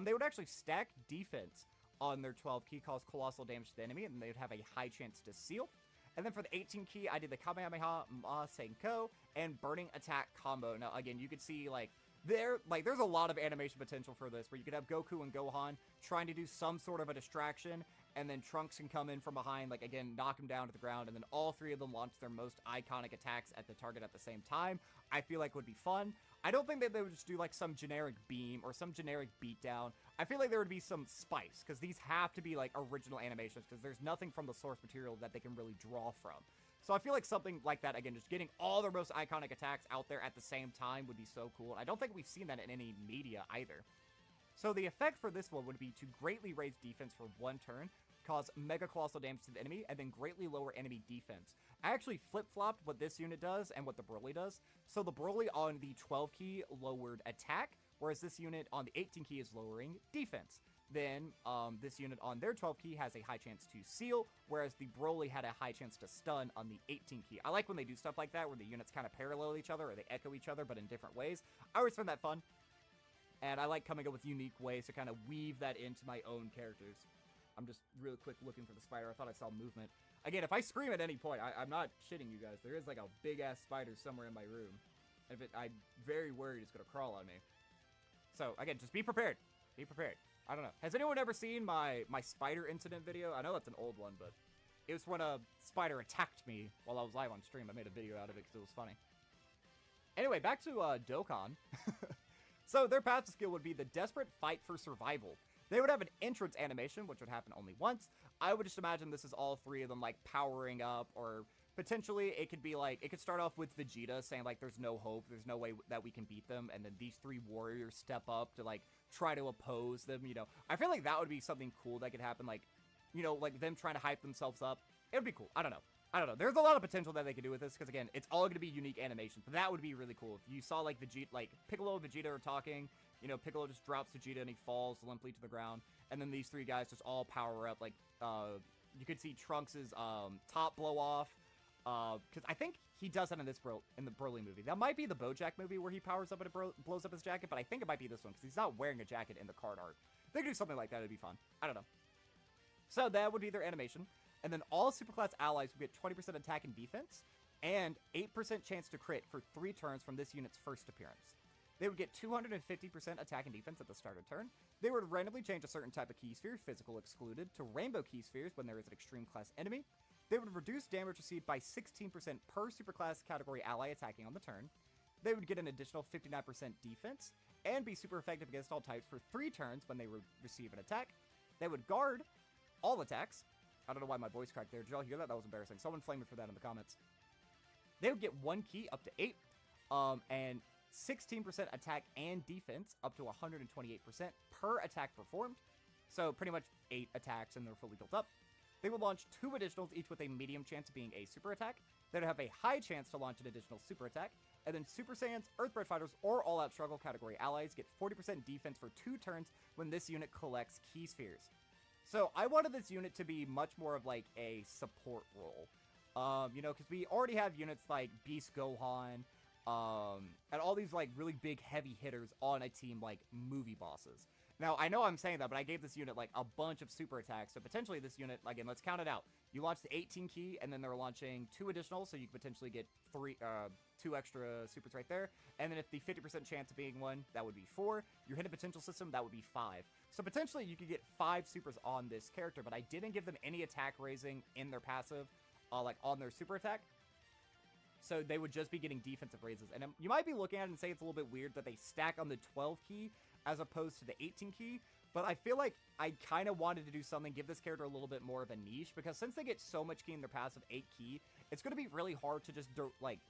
They would actually stack defense on their 12 key, cause colossal damage to the enemy, and they would have a high chance to seal. And then for the 18 key, I did the Kamehameha, Ma Senko, and Burning Attack combo. Now, again, you could see, like, there's a lot of animation potential for this, where you could have Goku and Gohan trying to do some sort of a distraction, and then Trunks can come in from behind, like, again, knock him down to the ground, and then all 3 of them launch their most iconic attacks at the target at the same time. I feel like would be fun. I don't think that they would just do, like, some generic beam or some generic beatdown. I feel like there would be some spice, because these have to be, like, original animations, because there's nothing from the source material that they can really draw from. So I feel like something like that, again, just getting all their most iconic attacks out there at the same time would be so cool. I don't think we've seen that in any media either. So the effect for this one would be to greatly raise defense for 1 turn, cause mega colossal damage to the enemy, and then greatly lower enemy defense. I actually flip-flopped what this unit does and what the Broly does. So the Broly on the 12 key lowered attack, whereas this unit on the 18 key is lowering defense. Then this unit on their 12 key has a high chance to seal, whereas the Broly had a high chance to stun on the 18 key. I like when they do stuff like that, where the units kind of parallel each other, or they echo each other, but in different ways. I always find that fun, and I like coming up with unique ways to kind of weave that into my own characters. I'm just real quick looking for the spider. I thought I saw movement. Again, if I scream at any point, I'm not shitting you guys. There is like a big-ass spider somewhere in my room. And I'm very worried it's going to crawl on me. So, again, just be prepared. Be prepared. I don't know. Has anyone ever seen my spider incident video? I know that's an old one, but it was when a spider attacked me while I was live on stream. I made a video out of it because it was funny. Anyway, back to Dokkan. So their passive skill would be the Desperate Fight for Survival. They would have an entrance animation, which would happen only once. I would just imagine this is all 3 of them, like, powering up, or potentially it could be, like, it could start off with Vegeta saying, like, there's no hope, there's no way that we can beat them, and then these 3 warriors step up to, like, try to oppose them, you know. I feel like that would be something cool that could happen, like, you know, like, them trying to hype themselves up. It would be cool. I don't know. There's a lot of potential that they could do with this, because, again, it's all going to be unique animations, but that would be really cool. If you saw, like, Vegeta, like, Piccolo and Vegeta are talking, you know, Piccolo just drops Vegeta and he falls limply to the ground, and then these 3 guys just all power up, like, you could see Trunks' top blow off, because I think he does that in the Broly movie. That might be the BoJack movie where he powers up and it blows up his jacket, but I think it might be this one, because he's not wearing a jacket in the card art. They could do something like that, it'd be fun. I don't know. So that would be their animation. And then all superclass allies would get 20% attack and defense, and 8% chance to crit for 3 turns from this unit's first appearance. They would get 250% attack and defense at the start of turn. They would randomly change a certain type of key sphere, physical excluded, to rainbow key spheres when there is an extreme class enemy. They would reduce damage received by 16% per superclass category ally attacking on the turn. They would get an additional 59% defense, and be super effective against all types for 3 turns when they receive an attack. They would guard all attacks. I don't know why my voice cracked there. Did y'all hear that? That was embarrassing. Someone flame me for that in the comments. They would get 1 key up to 8, and 16% attack and defense up to 128% per attack performed. So pretty much 8 attacks and they're fully built up. They will launch 2 additionals, each with a medium chance of being a super attack. They would have a high chance to launch an additional super attack. And then Super Saiyans, Earthbred Fighters, or All-Out Struggle category allies get 40% defense for 2 turns when this unit collects key spheres. So I wanted this unit to be much more of like a support role. You know, because we already have units like Beast Gohan, and all these like really big heavy hitters on a team like movie bosses. Now, I know I'm saying that, but I gave this unit like a bunch of super attacks, so potentially this unit, again, let's count it out. You launch the 18 key, and then they're launching 2 additional, so you could potentially get 2 extra supers right there. And then if the 50% chance of being 1, that would be 4. Your hidden potential system, that would be 5. So potentially you could get 5 supers on this character, but I didn't give them any attack raising in their passive, like on their super attack. So they would just be getting defensive raises. And you might be looking at it and say it's a little bit weird that they stack on the 12 key as opposed to the 18 key. But I feel like I kind of wanted to do something, give this character a little bit more of a niche. Because since they get so much key in their passive 8 key, it's going to be really hard to just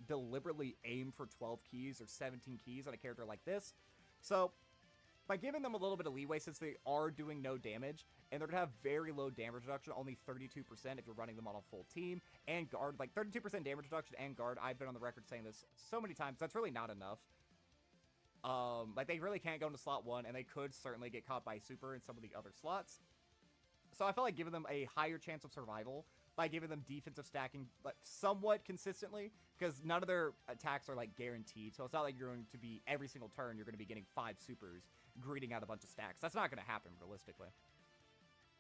deliberately aim for 12 keys or 17 keys on a character like this. So by giving them a little bit of leeway, since they are doing no damage, and they're going to have very low damage reduction, only 32% if you're running them on a full team, and guard, like 32% damage reduction and guard, I've been on the record saying this so many times, that's really not enough. Like, they really can't go into slot 1, and they could certainly get caught by super in some of the other slots. So I felt like giving them a higher chance of survival by giving them defensive stacking, like, somewhat consistently, because none of their attacks are, like, guaranteed, so it's not like you're going to be, every single turn, you're going to be getting 5 supers, greeting out a bunch of stacks. That's not going to happen, realistically.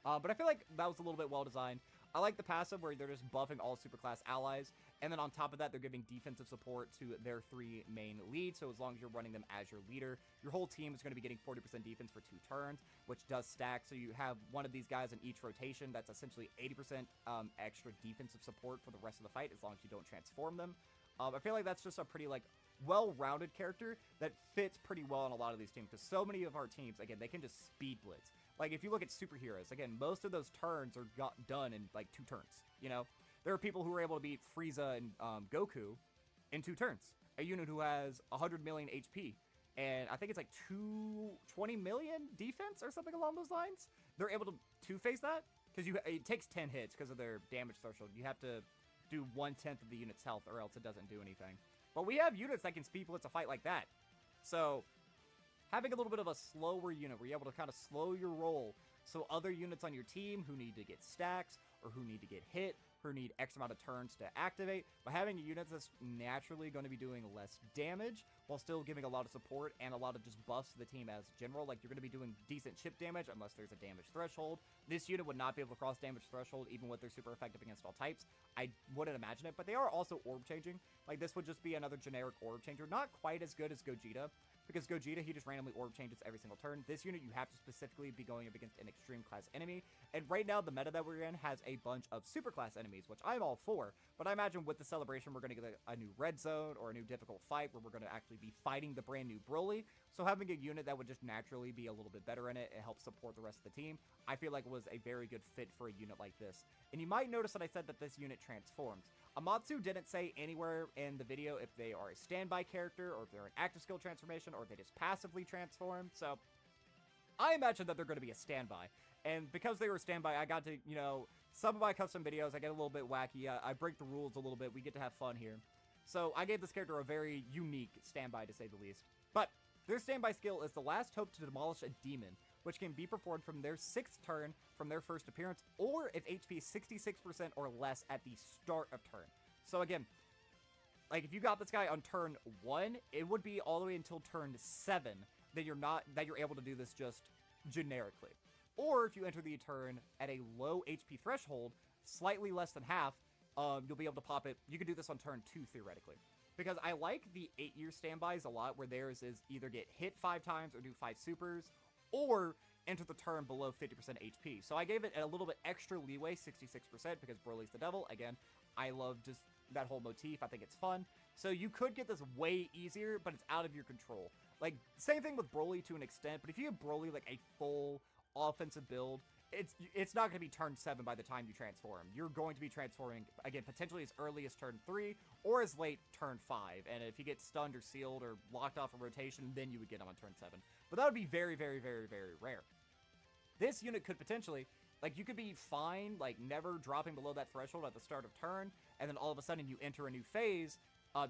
But I feel like that was a little bit well-designed. I like the passive where they're just buffing all superclass allies, and then on top of that, they're giving defensive support to their 3 main leads, so as long as you're running them as your leader, your whole team is going to be getting 40% defense for 2 turns, which does stack, so you have one of these guys in each rotation. That's essentially 80% extra defensive support for the rest of the fight, as long as you don't transform them. I feel like that's just a pretty, like, well-rounded character that fits pretty well on a lot of these teams, because so many of our teams, again, they can just speed blitz. Like, if you look at superheroes, again, most of those turns are done in, like, 2 turns, you know? There are people who are able to beat Frieza and Goku in 2 turns. A unit who has 100 million HP, and I think it's like 20 million defense or something along those lines. They're able to two-phase that, because it takes 10 hits because of their damage threshold. You have to do 1/10 of the unit's health, or else it doesn't do anything. But we have units that can speed blitz a fight like that. So having a little bit of a slower unit where you're able to kind of slow your roll, so other units on your team who need to get stacks, or who need to get hit, who need X amount of turns to activate, but having a unit that's naturally going to be doing less damage, while still giving a lot of support and a lot of just buffs to the team as general. Like, you're going to be doing decent chip damage unless there's a damage threshold. This unit would not be able to cross damage threshold, even with their super effective against all types. I wouldn't imagine it, but they are also orb changing. Like, this would just be another generic orb changer. Not quite as good as Gogeta, because Gogeta, he just randomly orb changes every single turn. This unit, you have to specifically be going up against an extreme class enemy. And right now, the meta that we're in has a bunch of super class enemies, which I'm all for. But I imagine with the celebration, we're going to get a new red zone or a new difficult fight where we're going to actually be fighting the brand new Broly. So having a unit that would just naturally be a little bit better in it and help support the rest of the team, I feel like was a very good fit for a unit like this. And you might notice that I said that this unit transforms. Amatsu didn't say anywhere in the video if they are a standby character, or if they're an active skill transformation, or if they just passively transform. So I imagine that they're going to be a standby. And because they were a standby, I got to, you know, some of my custom videos, I get a little bit wacky. I break the rules a little bit. We get to have fun here. So I gave this character a very unique standby, to say the least. But their standby skill is the last hope to demolish a demon, which can be performed from their 6th turn from their first appearance, or if HP is 66% or less at the start of turn. So again, like, if you got this guy on turn 1, it would be all the way until turn 7 that you're able to do this just generically. Or if you enter the turn at a low HP threshold, slightly less than half, you'll be able to pop it. You could do this on turn 2 theoretically. Because I like the 8-year standbys a lot, where theirs is either get hit 5 times or do 5 supers, or enter the turn below 50% HP. So I gave it a little bit extra leeway, 66%, because Broly's the devil. Again, I love just that whole motif. I think it's fun. So you could get this way easier, but it's out of your control. Like, same thing with Broly to an extent, but if you have Broly like a full offensive build, it's not going to be turn 7 by the time you transform. You're going to be transforming, again, potentially as early as turn 3 or as late turn 5. And if you get stunned or sealed or locked off a rotation, then you would get them on turn 7. But that would be very, very, very, very rare. This unit could potentially, like, you could be fine, like, never dropping below that threshold at the start of turn, and then all of a sudden you enter a new phase,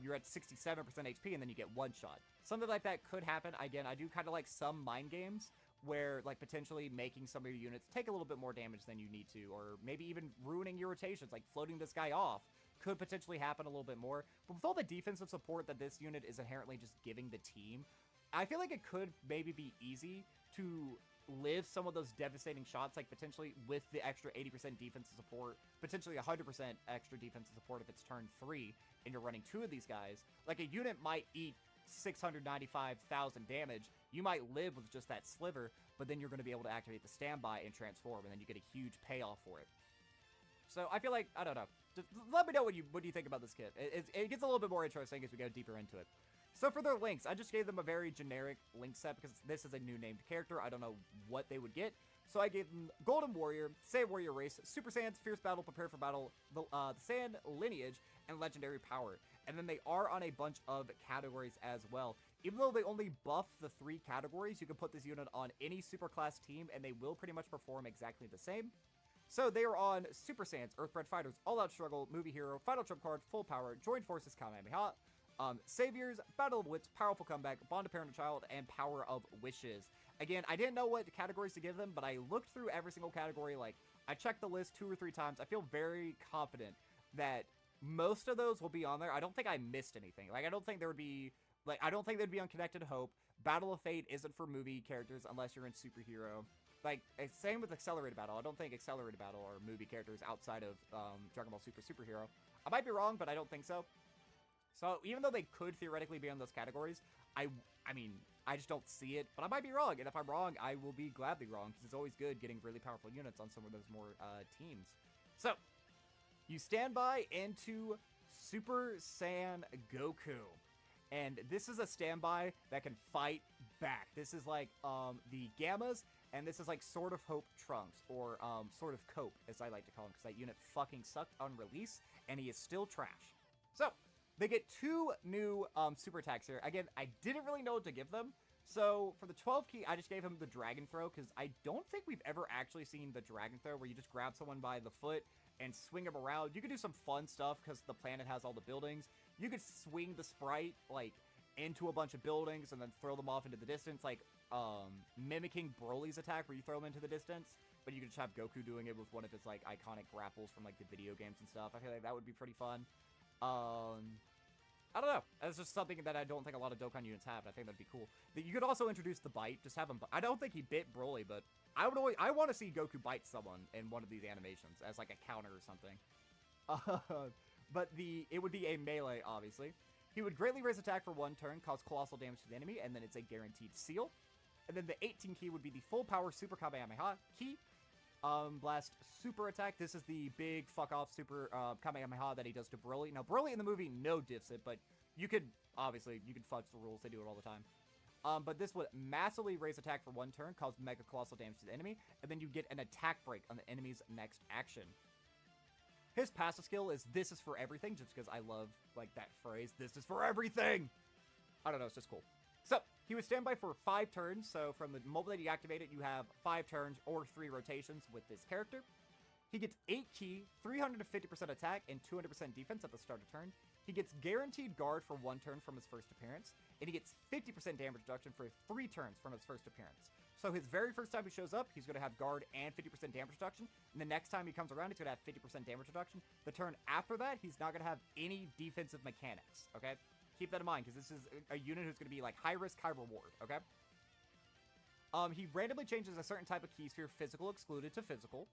you're at 67% HP, and then you get one shot. Something like that could happen. Again, I do kind of like some mind games, where, like, potentially making some of your units take a little bit more damage than you need to, or maybe even ruining your rotations, like floating this guy off, could potentially happen a little bit more. But with all the defensive support that this unit is inherently just giving the team, I feel like it could maybe be easy to live some of those devastating shots, like potentially with the extra 80% defensive support, potentially 100% extra defensive support if it's turn 3 and you're running 2 of these guys. Like, a unit might eat 695,000 damage. You might live with just that sliver, but then you're going to be able to activate the standby and transform, and then you get a huge payoff for it. So I feel like, I don't know. Just let me know what you think about this kit. It gets a little bit more interesting as we go deeper into it. So for their links, I just gave them a very generic link set because this is a new named character. I don't know what they would get. So I gave them Golden Warrior, Saiyan Warrior Race, Super Saiyans, Fierce Battle, Prepare for Battle, the Saiyan Lineage, and Legendary Power. And then they are on a bunch of categories as well. Even though they only buff the 3 categories, you can put this unit on any superclass team and they will pretty much perform exactly the same. So they are on Super Saiyans, Earthbred Fighters, All Out Struggle, Movie Hero, Final Trump Card, Full Power, Joined Forces, Kamehameha, Saviors, Battle of Wits, Powerful Comeback, Bond of Parent and Child, and Power of Wishes. Again, I didn't know what categories to give them, but I looked through every single category. Like, I checked the list 2 or 3 times. I feel very confident that most of those will be on there. I don't think I missed anything. Like, I don't think there would be, like, I don't think there'd be Unconnected Hope. Battle of Fate isn't for movie characters unless you're in Superhero. Like, same with Accelerated Battle. I don't think Accelerated Battle are movie characters outside of Dragon Ball Super Superhero. I might be wrong, but I don't think so. So even though they could theoretically be on those categories, I mean, I just don't see it. But I might be wrong, and if I'm wrong, I will be gladly wrong, because it's always good getting really powerful units on some of those more teams. So, you stand by into Super Saiyan Goku. And this is a standby that can fight back. This is like the Gammas, and this is like Sword of Hope Trunks, or Sword of Cope, as I like to call him, because that unit fucking sucked on release, and he is still trash. So, they get 2 new super attacks here. Again, I didn't really know what to give them. So, for the 12 key, I just gave him the Dragon Throw, because I don't think we've ever actually seen the Dragon Throw, where you just grab someone by the foot and swing him around. You could do some fun stuff, because the planet has all the buildings. You could swing the sprite, like, into a bunch of buildings and then throw them off into the distance, like, mimicking Broly's attack, where you throw them into the distance. But you could just have Goku doing it with one of his, like, iconic grapples from, like, the video games and stuff. I feel like that would be pretty fun. I don't know. That's just something that I don't think a lot of Dokkan units have. I think that'd be cool. You could also introduce the bite. Just have him. I don't think he bit Broly, but I want to see Goku bite someone in one of these animations as like a counter or something. But it would be a melee, obviously. He would greatly raise attack for 1 turn, cause colossal damage to the enemy, and then it's a guaranteed seal. And then the 18 key would be the full power Super Kamehameha key. Blast super attack. This is the big fuck off super Kamehameha that he does to Broly. Now, Broly in the movie no diffs it, but you could fudge the rules. They do it all the time. But this would massively raise attack for 1 turn, cause mega colossal damage to the enemy, and then you get an attack break on the enemy's next action. His passive skill is "This is for everything," just because I love, like, that phrase, "This is for everything." I don't know, it's just cool. So, he would stand by for 5 turns, so from the moment that you activate it, you have 5 turns or 3 rotations with this character. He gets 8 key, 350% attack, and 200% defense at the start of turn. He gets guaranteed guard for 1 turn from his first appearance, and he gets 50% damage reduction for 3 turns from his first appearance. So his very first time he shows up, he's going to have guard and 50% damage reduction, and the next time he comes around, he's going to have 50% damage reduction. The turn after that, he's not going to have any defensive mechanics, okay? Keep that in mind, because this is a unit who's going to be like high risk, high reward, okay? He randomly changes a certain type of key sphere physical excluded to physical.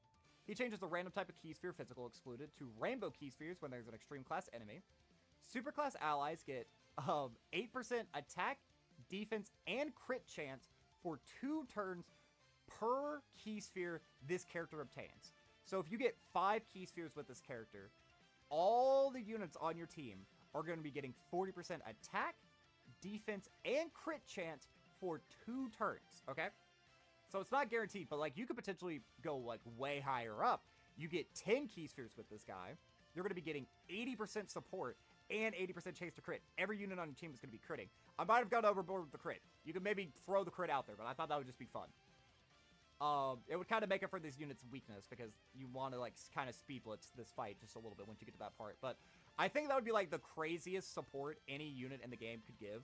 He changes a random type of key sphere physical excluded to rainbow key spheres when there's an extreme class enemy. Superclass allies get 8% attack, defense, and crit chance for 2 turns per key sphere this character obtains. So if you get 5 key spheres with this character, all the units on your team are going to be getting 40% attack, defense, and crit chance for 2 turns, okay? So it's not guaranteed, but, like, you could potentially go, like, way higher up. You get 10 key spheres with this guy. You're going to be getting 80% support and 80% chase to crit. Every unit on your team is going to be critting. I might have gone overboard with the crit. You could maybe throw the crit out there, but I thought that would just be fun. It would kind of make up for this unit's weakness, because you want to, like, kind of speed blitz this fight just a little bit once you get to that part. But I think that would be, like, the craziest support any unit in the game could give.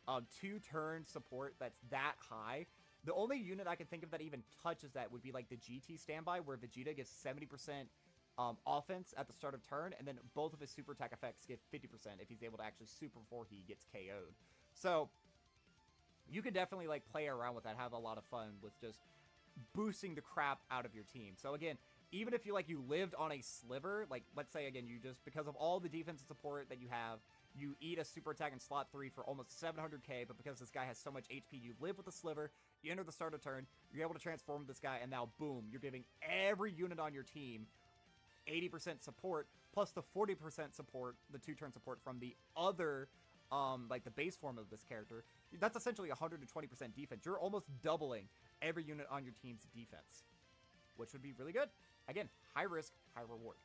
2-turn support that's that high. The only unit I can think of that even touches that would be like the GT standby, where Vegeta gives 70% offense at the start of turn, and then both of his super attack effects give 50% if he's able to actually super before he gets KO'd. So you could definitely like play around with that, have a lot of fun with just boosting the crap out of your team. So again, even if you lived on a sliver, like let's say again, you just, because of all the defense and support that you have, you eat a super attack in slot 3 for almost 700k, but because this guy has so much HP, you live with a sliver, you enter the start of turn, you're able to transform this guy, and now boom, you're giving every unit on your team 80% support, plus the 40% support, the 2-turn support from the other, like the base form of this character. That's essentially 120% defense. You're almost doubling every unit on your team's defense, which would be really good. Again, high risk, high reward.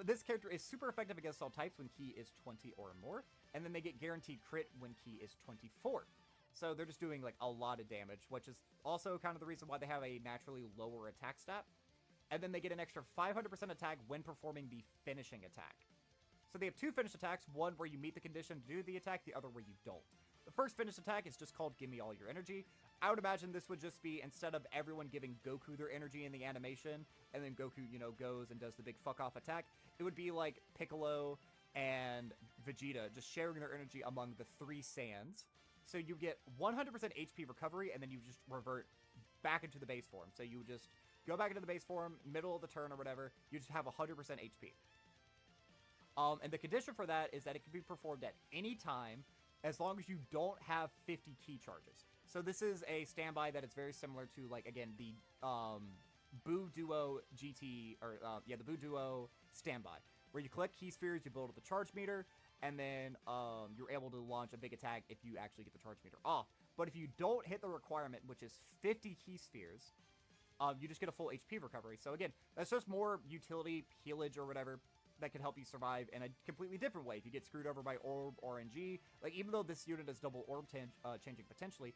This character is super effective against all types when key is 20 or more, and then they get guaranteed crit when key is 24. So they're just doing like a lot of damage, which is also kind of the reason why they have a naturally lower attack stat. And then they get an extra 500% attack when performing the finishing attack. So they have 2 finished attacks, one where you meet the condition to do the attack, the other where you don't. The first finished attack is just called Give Me All Your Energy. I would imagine this would just be, instead of everyone giving Goku their energy in the animation, and then Goku, you know, goes and does the big fuck-off attack, it would be like Piccolo and Vegeta just sharing their energy among the 3 Saiyans. So you get 100% HP recovery, and then you just revert back into the base form. So you just go back into the base form, middle of the turn or whatever, you just have 100% HP. And the condition for that is that it can be performed at any time, as long as you don't have 50 key charges. So this is a standby that is very similar to, like, again, the Boo Duo GT, or, yeah, the Boo Duo standby, where you collect key spheres, you build up the charge meter, and then you're able to launch a big attack if you actually get the charge meter off. But if you don't hit the requirement, which is 50 key spheres, you just get a full HP recovery. So again, that's just more utility, healage, or whatever that can help you survive in a completely different way. If you get screwed over by Orb or RNG, like, even though this unit is double Orb changing potentially,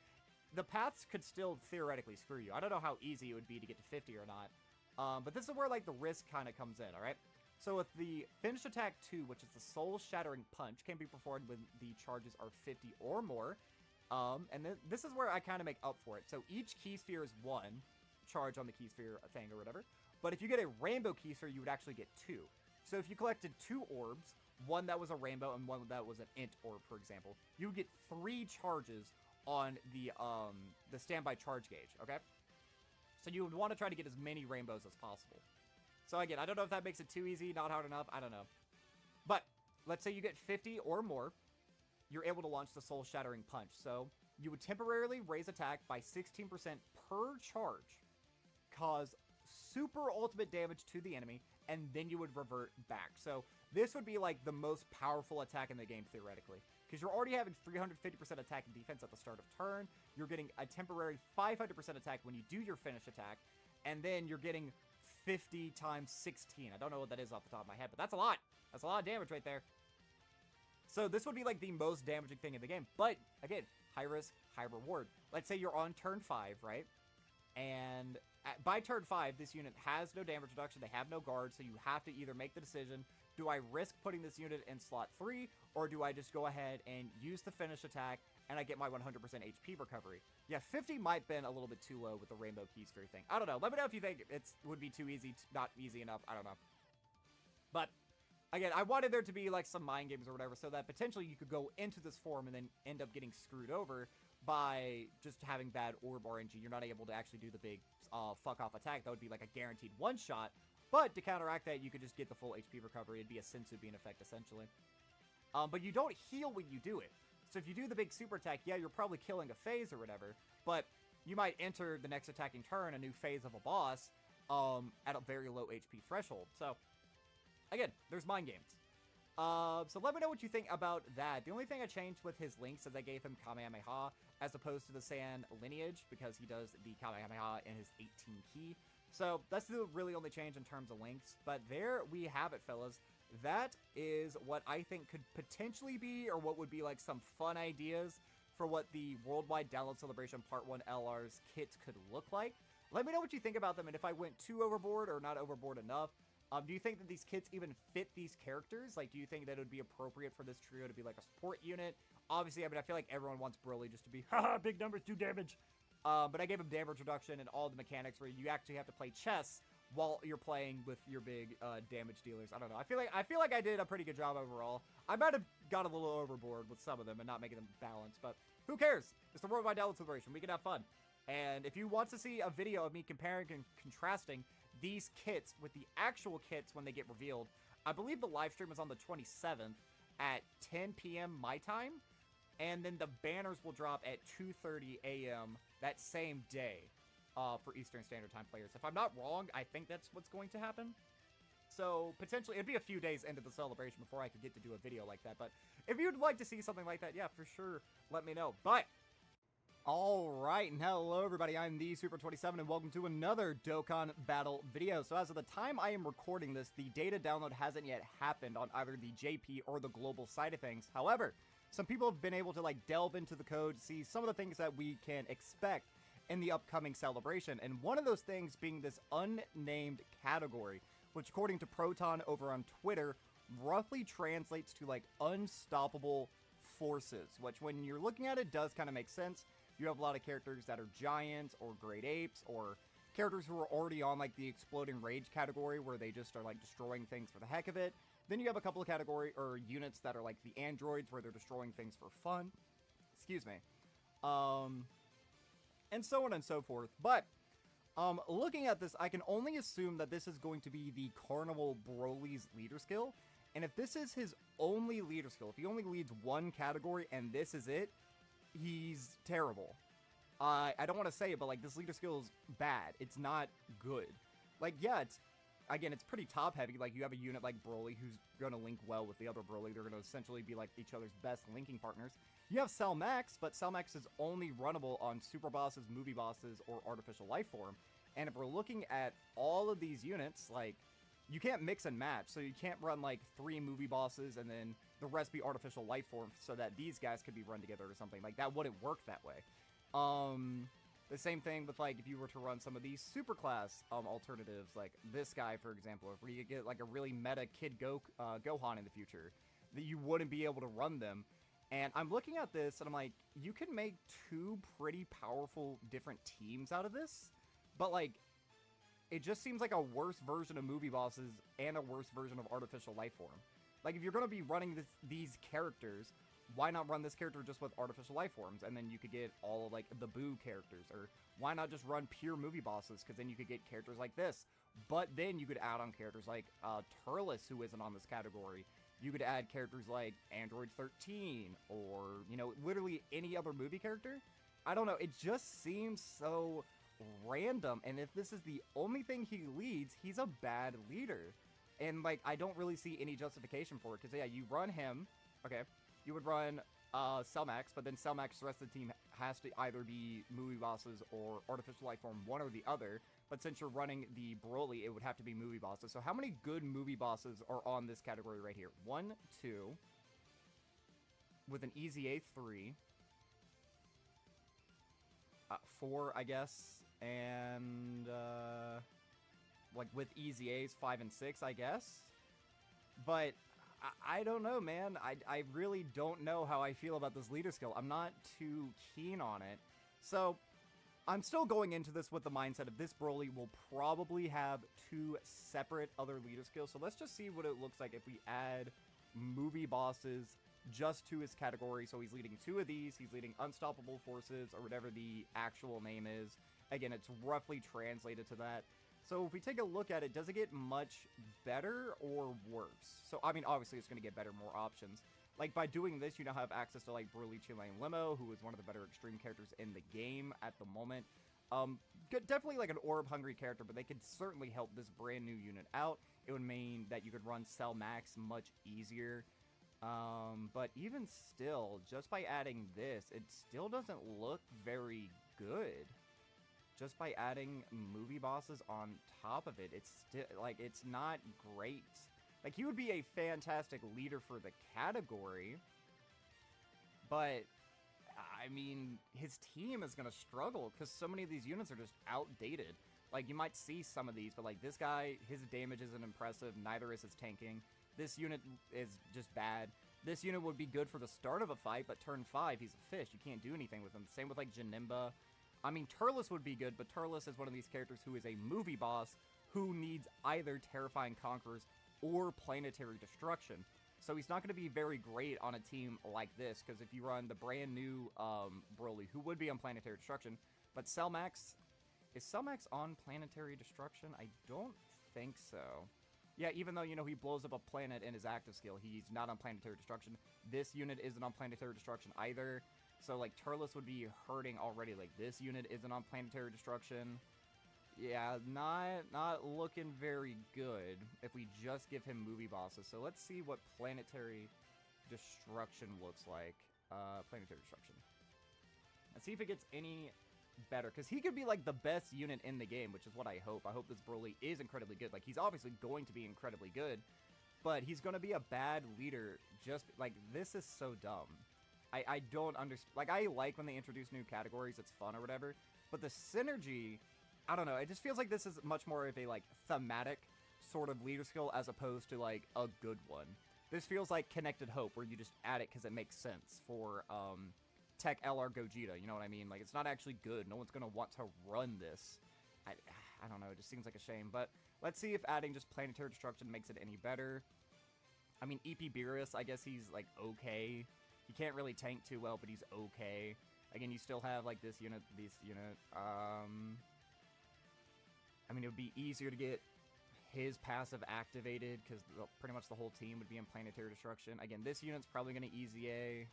the paths could still theoretically screw you. I don't know how easy it would be to get to 50 or not, but this is where, like, the risk kind of comes in, alright? So with the Finished Attack 2, which is the Soul Shattering Punch, can be performed when the charges are 50 or more, and this is where I kind of make up for it. So each key sphere is 1 charge on the key sphere thing or whatever, but if you get a rainbow key sphere, you would actually get 2. So if you collected 2 orbs, one that was a rainbow and one that was an int orb, for example, you would get 3 charges on the standby charge gauge, okay? So you would want to try to get as many rainbows as possible. So again, I don't know if that makes it too easy, not hard enough, I don't know. But let's say you get 50 or more, you're able to launch the Soul Shattering Punch. So you would temporarily raise attack by 16% per charge, cause super ultimate damage to the enemy, and then you would revert back. So this would be like the most powerful attack in the game theoretically, because you're already having 350% attack and defense at the start of turn. You're getting a temporary 500% attack when you do your finish attack, and then you're getting 50 times 16. I don't know what that is off the top of my head, but that's a lot. That's a lot of damage right there. So this would be like the most damaging thing in the game. But again, high risk, high reward. Let's say you're on turn 5, right? And by turn 5, this unit has no damage reduction. They have no guard, so you have to either make the decision, do I risk putting this unit in slot 3, or do I just go ahead and use the finish attack and I get my 100% HP recovery? Yeah, 50 might have been a little bit too low with the rainbow key sphere thing. I don't know. Let me know if you think it would be too easy, not easy enough. I don't know. But again, I wanted there to be like some mind games or whatever, so that potentially you could go into this form and then end up getting screwed over by just having bad orb RNG. You're not able to actually do the big fuck off attack. That would be like a guaranteed one shot. But to counteract that, you could just get the full HP recovery. It'd be a Sensu bean effect essentially. But you don't heal when you do it. So if you do the big super attack, yeah, you're probably killing a phase or whatever, but you might enter the next attacking turn a new phase of a boss at a very low HP threshold. So again, there's mind games. So let me know what you think about that. The only thing I changed with his links is I gave him Kamehameha as opposed to the Saiyan lineage, because he does the Kamehameha in his 18 key. So that's the really only change in terms of links. But there we have it, fellas. That is what I think could potentially be, or what would be like some fun ideas for what the Worldwide Download Celebration Part 1 LR's kits could look like. Let me know what you think about them, and if I went too overboard or not overboard enough. Do you think that these kits even fit these characters? Like, do you think that it would be appropriate for this trio to be like a support unit? Obviously, I mean, I feel like everyone wants Broly just to be, haha, big numbers do damage. But I gave him damage reduction and all the mechanics where you actually have to play chess while you're playing with your big damage dealers. I don't know. I feel like I did a pretty good job overall. I might have got a little overboard with some of them and not making them balanced, but who cares? It's the Worldwide Download Celebration. We can have fun. And if you want to see a video of me comparing and contrasting these kits with the actual kits when they get revealed, I believe the live stream is on the 27th at 10 p.m. my time, and then the banners will drop at 2:30 a.m. that same day for Eastern Standard Time players. If I'm not wrong, I think that's what's going to happen. So, potentially, it'd be a few days into the celebration before I could get to do a video like that. But if you'd like to see something like that, yeah, for sure, let me know. But, alright, and hello everybody, I'm the Super27, and welcome to another Dokkan Battle video. So as of the time I am recording this, the data download hasn't yet happened on either the JP or the global side of things. However, some people have been able to, like, delve into the code, see some of the things that we can expect in the upcoming celebration, and one of those things being this unnamed category, which according to Proton over on Twitter, roughly translates to, like, unstoppable forces, which when you're looking at it does kind of make sense. You have a lot of characters that are giants or great apes or characters who are already on, like, the exploding rage category where they just are, like, destroying things for the heck of it. Then you have a couple of category or units that are like the androids where they're destroying things for fun. Excuse me. And so on and so forth. But looking at this, I can only assume that this is going to be the Carnival Broly's leader skill. And if this is his only leader skill, if he only leads one category and this is it, he's terrible. I don't want to say it, but, like, this leader skill is bad. It's not good. Like, yeah, it's pretty top heavy. Like, you have a unit like Broly who's going to link well with the other Broly. They're going to essentially be like each other's best linking partners. You have Cell Max, but Cell Max is only runnable on super bosses, movie bosses, or artificial life form. And if we're looking at all of these units, like, you can't mix and match. So you can't run, like, 3 movie bosses and then the rest be artificial life form so that these guys could be run together or something. Like, that wouldn't work that way. The same thing with, like, if you were to run some of these superclass alternatives, like this guy, for example, if we get, like, a really meta Kid Gohan in the future, that you wouldn't be able to run them. And I'm looking at this, and I'm like, you can make 2 pretty powerful different teams out of this, but, like, it just seems like a worse version of movie bosses and a worse version of artificial life form. Like, if you're going to be running these characters, why not run this character just with artificial life forms? And then you could get all of, like, the Boo characters. Or why not just run pure movie bosses? Because then you could get characters like this. But then you could add on characters like Turles, who isn't on this category. You could add characters like Android 13. Or, you know, literally any other movie character. I don't know. It just seems so random. And if this is the only thing he leads, he's a bad leader. And, like, I don't really see any justification for it. Because, yeah, you run him. Okay. You would run Cell Max, but then Cell Max, the rest of the team has to either be movie bosses or artificial life form, one or the other. But since you're running the Broly, it would have to be movie bosses. So how many good movie bosses are on this category right here? 1, 2, with an easy A, 3, 4, I guess, and like with easy A's, 5 and 6, I guess. But I don't know, man. I really don't know how I feel about this leader skill. I'm not too keen on it. So, I'm still going into this with the mindset of this Broly will probably have 2 separate other leader skills. So let's just see what it looks like if we add movie bosses just to his category. So he's leading 2 of these. He's leading Unstoppable Forces or whatever the actual name is. Again, it's roughly translated to that. So if we take a look at it, does it get much better or worse? So, I mean, obviously it's going to get better, more options. Like, by doing this, you now have access to, like, Broly Chilean Limo, who is one of the better extreme characters in the game at the moment. Definitely, like, an orb-hungry character, but they could certainly help this brand new unit out. It would mean that you could run Cell Max much easier. But even still, just by adding this, it still doesn't look very good. Just by adding movie bosses on top of it, it's still, like, it's not great. Like, he would be a fantastic leader for the category, but, I mean, his team is going to struggle, because so many of these units are just outdated. Like, you might see some of these, but, like, this guy, his damage isn't impressive, neither is his tanking. This unit is just bad. This unit would be good for the start of a fight, but turn 5, he's a fish. You can't do anything with him. Same with, like, Janemba. I mean, Turles would be good, but Turles is one of these characters who is a movie boss who needs either Terrifying Conquerors or Planetary Destruction. So he's not going to be very great on a team like this, because if you run the brand new Broly, who would be on Planetary Destruction, but Cellmax, is Cellmax on Planetary Destruction? I don't think so. Yeah, even though, you know, he blows up a planet in his active skill, he's not on Planetary Destruction. This unit isn't on Planetary Destruction either. So, like, Turles would be hurting already. Like, this unit isn't on Planetary Destruction. Yeah, not looking very good if we just give him movie bosses. So let's see what Planetary Destruction looks like. Planetary Destruction. Let's see if it gets any better, because he could be, like, the best unit in the game, which is what I hope. I hope this Broly is incredibly good. Like, he's obviously going to be incredibly good, but he's going to be a bad leader. Just, like, this is so dumb. I don't understand. Like, I like when they introduce new categories. It's fun or whatever. But the synergy, I don't know. It just feels like this is much more of a, like, thematic sort of leader skill as opposed to, like, a good one. This feels like Connected Hope, where you just add it because it makes sense for, Tech LR Gogeta, you know what I mean? Like, it's not actually good. No one's gonna want to run this. I don't know. It just seems like a shame. But let's see if adding just Planetary Destruction makes it any better. I mean, EP Beerus, I guess he's, like, okay. He can't really tank too well, but he's okay. Again, you still have, like, this unit, I mean, it would be easier to get his passive activated, because pretty much the whole team would be in Planetary Destruction. Again, this unit's probably going to Easy A.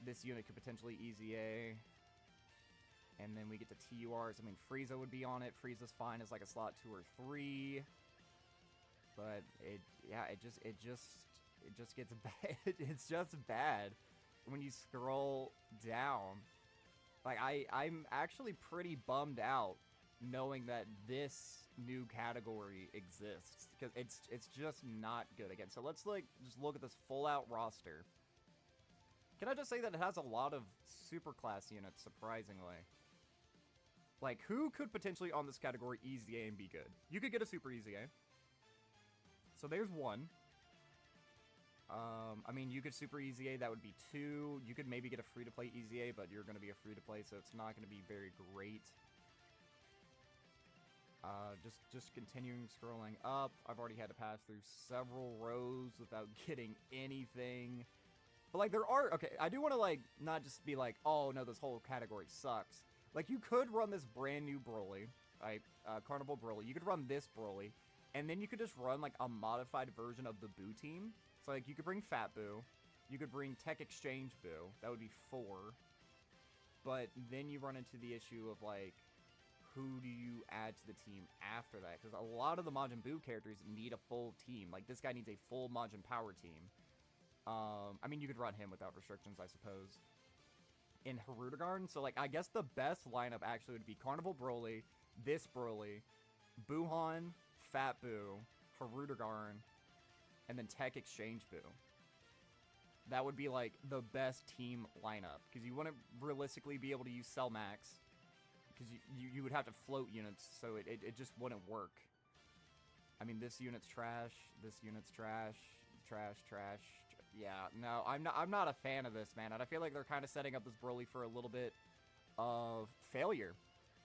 This unit could potentially Easy A. And then we get to TURs. I mean, Frieza would be on it. Frieza's fine as, like, a slot 2 or 3. But, it just gets bad. It's just bad when you scroll down. Like, I'm actually pretty bummed out knowing that this new category exists, because it's just not good. Again, so let's, like, just look at this full out roster. Can I just say that it has a lot of super class units, surprisingly? Like, who could potentially on this category Easy A and be good? You could get a super Easy A. So there's one. I mean, you could super Easy A, that would be 2. You could maybe get a free-to-play Easy A, but you're going to be a free-to-play, so it's not going to be very great. Just continuing scrolling up. I've already had to pass through several rows without getting anything. But, like, there are... Okay, I do want to, like, not just be like, oh, no, this whole category sucks. Like, you could run this brand new Broly, right? Carnival Broly. You could run this Broly, and then you could just run, like, a modified version of the Boo team. So, like, you could bring Fat Boo. You could bring Tech Exchange Boo. That would be 4. But then you run into the issue of, like, who do you add to the team after that? Because a lot of the Majin Buu characters need a full team. Like, this guy needs a full Majin Power team. I mean, you could run him without restrictions, I suppose. In Hirudegarn, so, like, I guess the best lineup actually would be Carnival Broly, this Broly, Buhan, Fat Boo, Hirudegarn, and then Tech Exchange Boo. That would be, like, the best team lineup, because you wouldn't realistically be able to use Cell Max, because you would have to float units, so it just wouldn't work. I mean, this unit's trash, this unit's trash, trash. Yeah, no, I'm not a fan of this, man, and I feel like they're kind of setting up this Broly for a little bit of failure.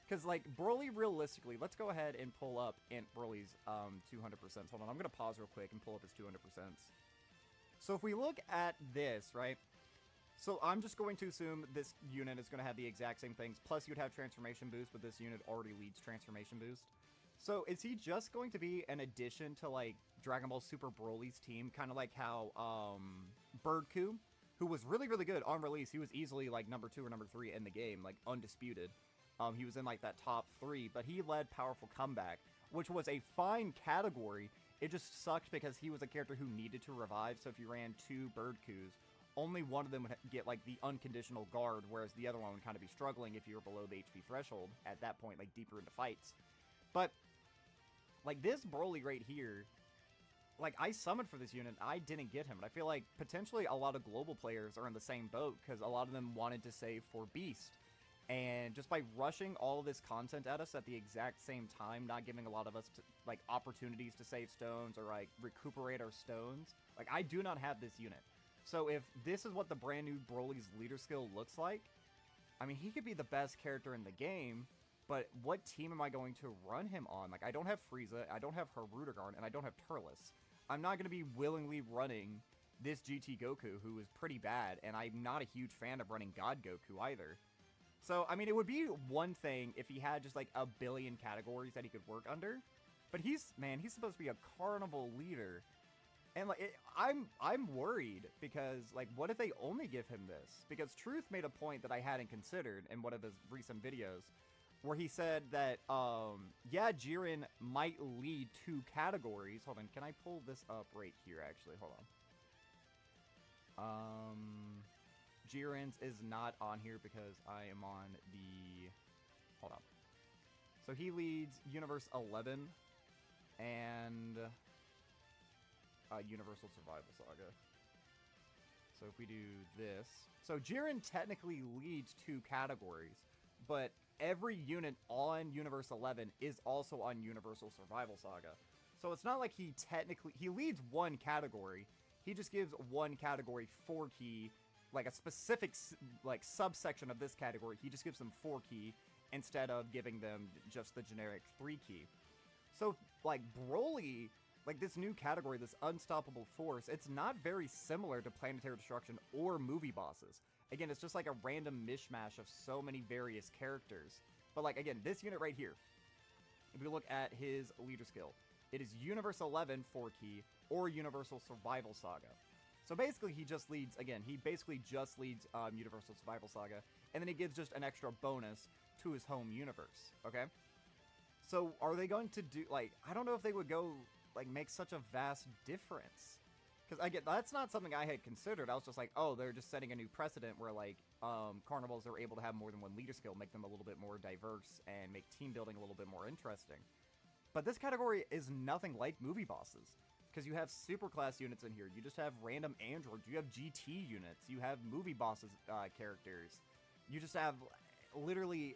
Because, like, Broly, realistically, let's go ahead and pull up Broly's 200%. Hold on, I'm going to pause real quick and pull up his 200%. So if we look at this, right? So I'm just going to assume this unit is going to have the exact same things. Plus, you'd have Transformation Boost, but this unit already leads Transformation Boost. So is he just going to be an addition to, like, Dragon Ball Super Broly's team? Kind of like how Birdku, who was really, really good on release. He was easily, like, number 2 or number 3 in the game, like, undisputed. He was in, like, that top 3, but he led Powerful Comeback, which was a fine category. It just sucked because he was a character who needed to revive, so if you ran 2 Birdkus, only one of them would get, like, the unconditional guard, whereas the other one would kind of be struggling if you were below the HP threshold at that point, like, deeper into fights. But, like, this Broly right here, like, I summoned for this unit, I didn't get him, and I feel like potentially a lot of global players are in the same boat, because a lot of them wanted to save for Beast. And just by rushing all of this content at us at the exact same time, not giving a lot of us, like, opportunities to save stones or, like, recuperate our stones, like, I do not have this unit. So if this is what the brand new Broly's leader skill looks like, I mean, he could be the best character in the game, but what team am I going to run him on? Like, I don't have Frieza, I don't have Hirudegarn, and I don't have Turles. I'm not going to be willingly running this GT Goku, who is pretty bad, and I'm not a huge fan of running God Goku either. So, I mean, it would be one thing if he had just, like, a billion categories that he could work under, but he's supposed to be a carnival leader. And, like, I'm worried because, like, what if they only give him this? Because Truth made a point that I hadn't considered in one of his recent videos, where he said that, yeah, Jiren might lead 2 categories. Hold on, can I pull this up right here, actually? Hold on. Jiren's is not on here because I am on the... Hold on. So he leads Universe 11 and Universal Survival Saga. So if we do this... So Jiren technically leads 2 categories, but every unit on Universe 11 is also on Universal Survival Saga. So it's not like he leads 1 category. He just gives 1 category 4 key, like a specific like subsection of this category. He just gives them 4 key instead of giving them just the generic 3 key. So like Broly, like this new category, this Unstoppable Force, it's not very similar to Planetary Destruction or movie bosses. Again, it's just like a random mishmash of so many various characters. But like, again, this unit right here, if we look at his leader skill, it is Universe 11 4 key or Universal Survival Saga. So basically he just leads, again, he basically just leads Universal Survival Saga, and then he gives just an extra bonus to his home universe, okay? So are they going to do, like, I don't know if they would go, like, make such a vast difference. Because, again, that's not something I had considered. I was just like, oh, they're just setting a new precedent where, like, carnivals are able to have more than 1 leader skill, make them a little bit more diverse, and make team building a little bit more interesting. But this category is nothing like movie bosses. Because you have superclass units in here. You just have random androids. You have GT units. You have movie bosses characters. You just have literally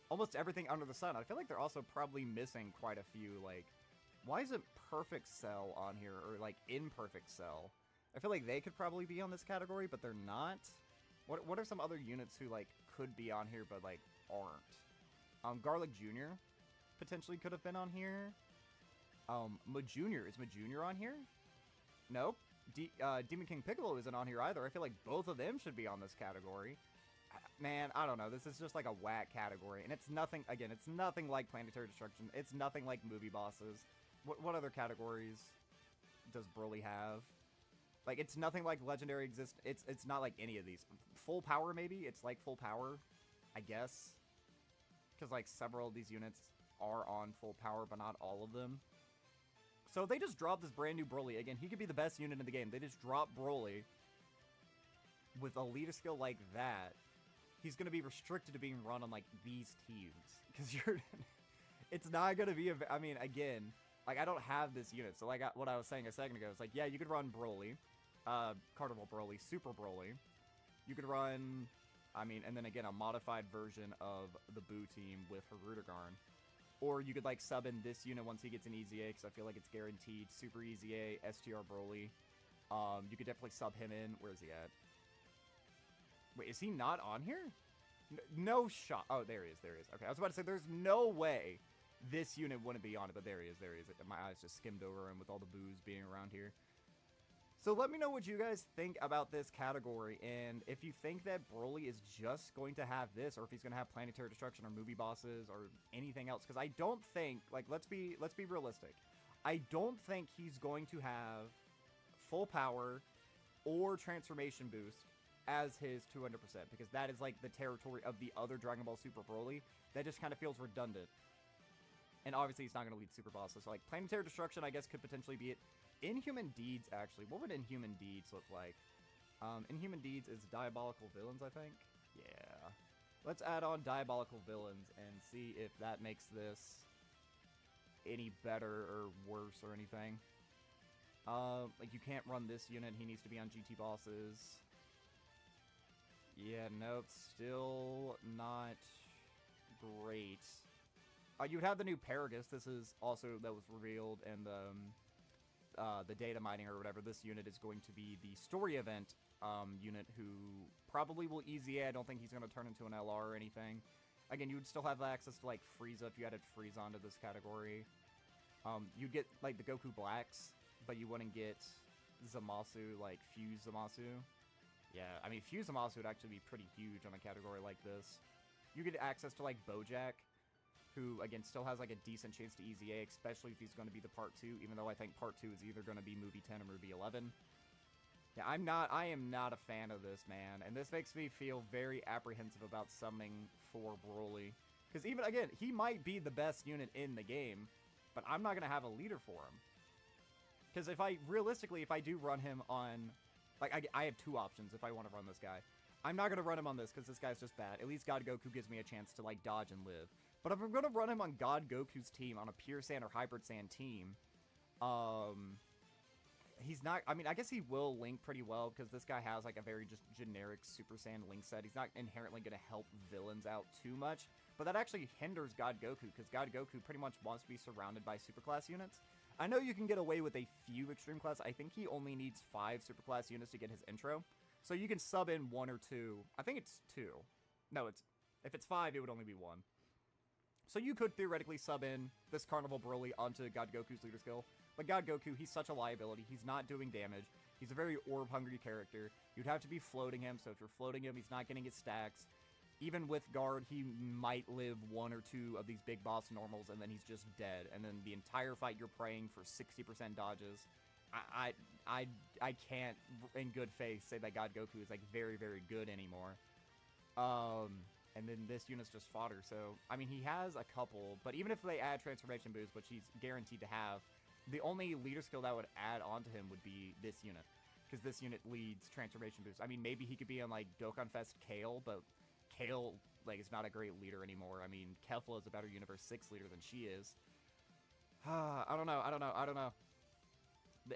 almost everything under the sun. I feel like they're also probably missing quite a few, like... Why isn't Perfect Cell on here, or, like, Imperfect Cell? I feel like they could probably be on this category, but they're not. What are some other units who, like, could be on here, but, like, aren't? Garlic Jr. potentially could have been on here. Majunior. Is Majunior on here? Nope. Demon King Piccolo isn't on here either. I feel like both of them should be on this category. Man, I don't know. This is just like a whack category. And it's nothing, again, it's nothing like Planetary Destruction. It's nothing like movie bosses. What other categories does Broly have? Like, it's nothing like Legendary Exist. It's not like any of these. Full Power, maybe? It's like Full Power, I guess. Because, like, several of these units are on Full Power, but not all of them. So they just dropped this brand new Broly. Again, he could be the best unit in the game. They just dropped Broly with a leader skill like that. He's going to be restricted to being run on, like, these teams. Because you're... it's not going to be... I mean, again, like, I don't have this unit. So, like, what I was saying a second ago is, like, yeah, you could run Broly. Carnival Broly. Super Broly. You could run... I mean, and then, again, a modified version of the Boo team with Hirudegarn. Or you could, like, sub in this unit once he gets an Easy A, because I feel like it's guaranteed. Super Easy A, STR Broly. You could definitely sub him in. Where is he at? Wait, is he not on here? No shot. Oh, there he is, there he is. Okay, I was about to say, there's no way this unit wouldn't be on it, but there he is, there he is. My eyes just skimmed over him with all the boos being around here. So let me know what you guys think about this category, and if you think that Broly is just going to have this, or if he's going to have Planetary Destruction or movie bosses or anything else, because I don't think, like, let's be realistic. I don't think he's going to have Full Power or Transformation Boost as his 200%, because that is, like, the territory of the other Dragon Ball Super Broly. That just kind of feels redundant. And obviously he's not going to lead Super Bosses. So, like, Planetary Destruction, I guess, could potentially be it. Inhuman Deeds, actually. What would Inhuman Deeds look like? Inhuman Deeds is Diabolical Villains, I think. Yeah. Let's add on Diabolical Villains and see if that makes this any better or worse or anything. Like, you can't run this unit. He needs to be on GT Bosses. Yeah, nope, still not great. You would have the new Paragus. This is also, that was revealed in the the data mining or whatever, this unit is going to be the story event unit who probably will easy. I don't think he's going to turn into an LR or anything. Again, you would still have access to, like, Frieza if you added Frieza onto this category. You'd get, like, the Goku Blacks, but you wouldn't get Zamasu, like, Fuse Zamasu. Yeah, I mean, Fuse Zamasu would actually be pretty huge on a category like this. You get access to, like, Bojack, who, again, still has, like, a decent chance to easy A, especially if he's going to be the Part 2, even though I think Part 2 is either going to be Movie 10 or Movie 11. Yeah, I am not a fan of this, man, and this makes me feel very apprehensive about summoning for Broly. Because even, again, he might be the best unit in the game, but I'm not going to have a leader for him. Because realistically, if I do run him on, like, I have two options if I want to run this guy. I'm not going to run him on this because this guy's just bad. At least God Goku gives me a chance to, like, dodge and live. But if I'm going to run him on God Goku's team, on a Pure Saiyan or Hybrid Saiyan team, he's not, I mean, I guess he will link pretty well because this guy has, like, a very just generic Super Saiyan link set. He's not inherently going to help villains out too much, but that actually hinders God Goku because God Goku pretty much wants to be surrounded by superclass units. I know you can get away with a few extreme class. I think he only needs 5 superclass units to get his intro. So you can sub in 1 or 2. I think it's 2. No, if it's 5, it would only be 1. So you could theoretically sub in this Carnival Broly onto God Goku's leader skill. But God Goku, he's such a liability. He's not doing damage. He's a very orb-hungry character. You'd have to be floating him, so if you're floating him, he's not getting his stacks. Even with guard, he might live 1 or 2 of these big boss normals, and then he's just dead. And then the entire fight, you're praying for 60% dodges. I can't, in good faith, say that God Goku is, like, very, very good anymore. And then this unit's just fodder, so, I mean, he has a couple, but even if they add Transformation Boost, which he's guaranteed to have, the only leader skill that would add onto him would be this unit, because this unit leads Transformation Boost. I mean, maybe he could be on, like, Dokkan Fest Kale, but Kale, like, is not a great leader anymore. I mean, Kefla is a better Universe 6 leader than she is. I don't know.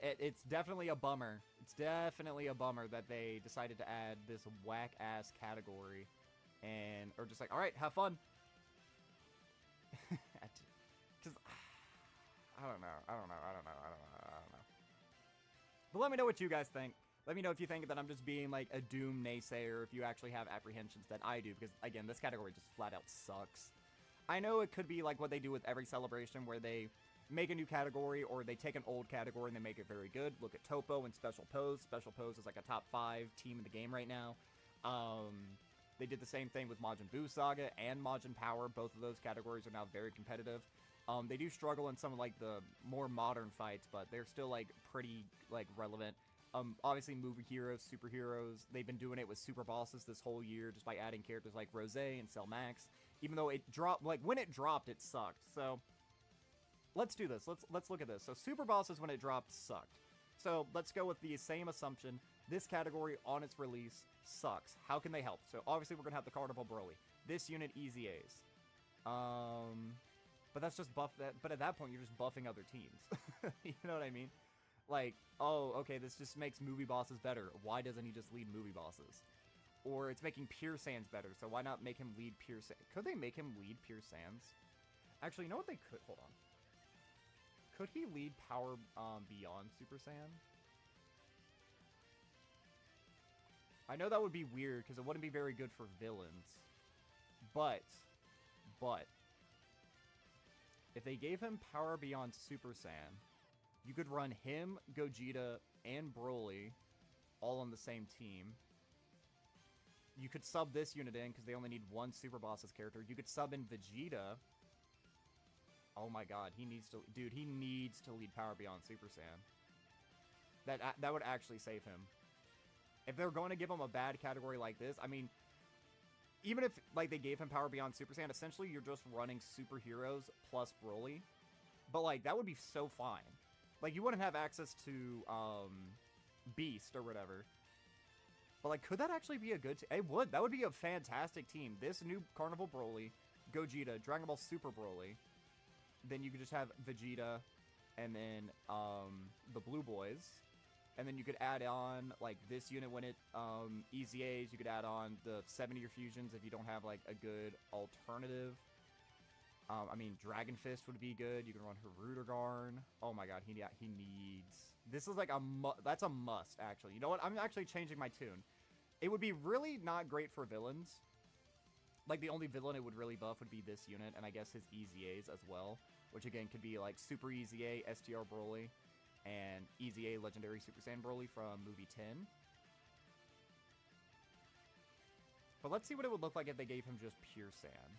It's definitely a bummer. It's definitely a bummer that they decided to add this whack-ass category. And, or just like, alright, have fun. Because, I don't know. But let me know what you guys think. Let me know if you think that I'm just being, like, a doom naysayer, or if you actually have apprehensions that I do, because, again, this category just flat out sucks. I know it could be, like, what they do with every celebration, where they make a new category, or they take an old category and they make it very good. Look at Topo and Special Pose. Special Pose is, like, a top 5 team in the game right now. They did the same thing with Majin Buu Saga and Majin Power. Both of those categories are now very competitive. They do struggle in some of, like, the more modern fights, but they're still, like, pretty, like, relevant. Obviously, movie heroes, superheroes, they've been doing it with super bosses this whole year just by adding characters like Rose and Cell Max. Even though it dropped, like, when it dropped, it sucked. So, let's do this. Let's look at this. So, super bosses, when it dropped, sucked. So, let's go with the same assumption. This category, on its release, sucks. How can they help? So, obviously, we're going to have the Carnival Broly. This unit, easy A's. But that's just buff that. But at that point, you're just buffing other teams. You know what I mean? Like, oh, okay, this just makes movie bosses better. Why doesn't he just lead movie bosses? Or it's making Pure Saiyans better, so why not make him lead Pure Saiyans? Could they make him lead Pure Saiyans? Actually, you know what they could? Hold on. Could he lead Power beyond Super Saiyan? I know that would be weird, because it wouldn't be very good for villains. But, if they gave him Power beyond Super Saiyan, you could run him, Gogeta, and Broly all on the same team. You could sub this unit in, because they only need 1 Super Boss's character. You could sub in Vegeta. Oh my god, he needs to... Dude, he needs to lead Power beyond Super Saiyan. That would actually save him. If they're going to give him a bad category like this, I mean... Even if, like, they gave him Power beyond Super Saiyan, essentially you're just running superheroes plus Broly. But, like, that would be so fine. Like, you wouldn't have access to, Beast or whatever. But, like, could that actually be a good team? It would. That would be a fantastic team. This new Carnival Broly, Gogeta, Dragon Ball Super Broly. Then you could just have Vegeta and then, the Blue Boys. And then you could add on, like, this unit when it, easy A's. You could add on the 7-year fusions if you don't have, like, a good alternative. I mean, Dragon Fist would be good. You can run Hirudegarn. Oh my god, he needs... This is like that's a must, actually. You know what? I'm actually changing my tune. It would be really not great for villains. Like, the only villain it would really buff would be this unit, and I guess his EZAs as well. Which, again, could be, like, Super EZA, STR Broly, and EZA Legendary Super Saiyan Broly from Movie 10. But let's see what it would look like if they gave him just Pure Saiyan.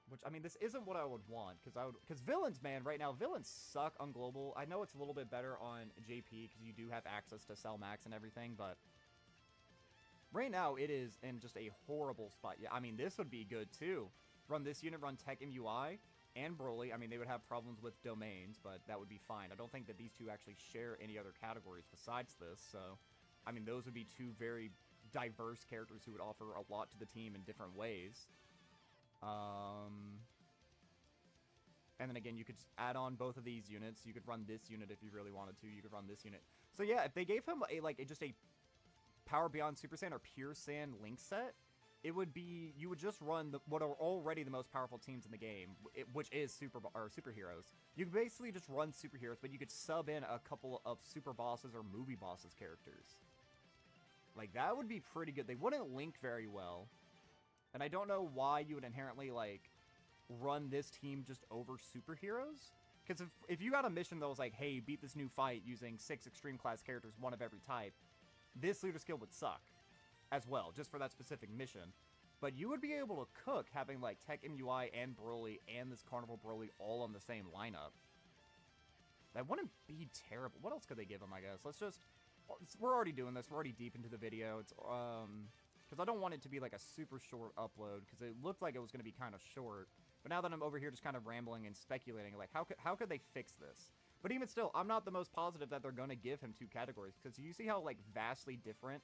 Which, I mean, this isn't what I would want, because villains, man, right now, villains suck on Global. I know it's a little bit better on JP, because you do have access to Cell Max and everything, but right now, it is in just a horrible spot. Yeah, I mean, this would be good, too. Run this unit, run Tech MUI, and Broly. I mean, they would have problems with domains, but that would be fine. I don't think that these two actually share any other categories besides this, so, I mean, those would be two very diverse characters who would offer a lot to the team in different ways. And then again, you could just add on both of these units. You could run this unit if you really wanted to. You could run this unit. So yeah, if they gave him just a Power Beyond Super Saiyan or Pure Saiyan Link set, it would be, you would just run what are already the most powerful teams in the game, which is superheroes. You could basically just run superheroes, but you could sub in a couple of super bosses or movie bosses characters. Like, that would be pretty good. They wouldn't link very well. And I don't know why you would inherently, like, run this team just over superheroes. Because if you got a mission that was like, hey, beat this new fight using 6 extreme class characters, 1 of every type, this leader skill would suck as well, just for that specific mission. But you would be able to cook having, like, Tech MUI and Broly and this Carnival Broly all on the same lineup. That wouldn't be terrible. What else could they give him, I guess? Let's just... We're already doing this. We're already deep into the video. It's, because I don't want it to be, like, a super short upload, because it looked like it was going to be kind of short. But now that I'm over here just kind of rambling and speculating, like, how could they fix this? But even still, I'm not the most positive that they're going to give him 2 categories, because you see how, like, vastly different,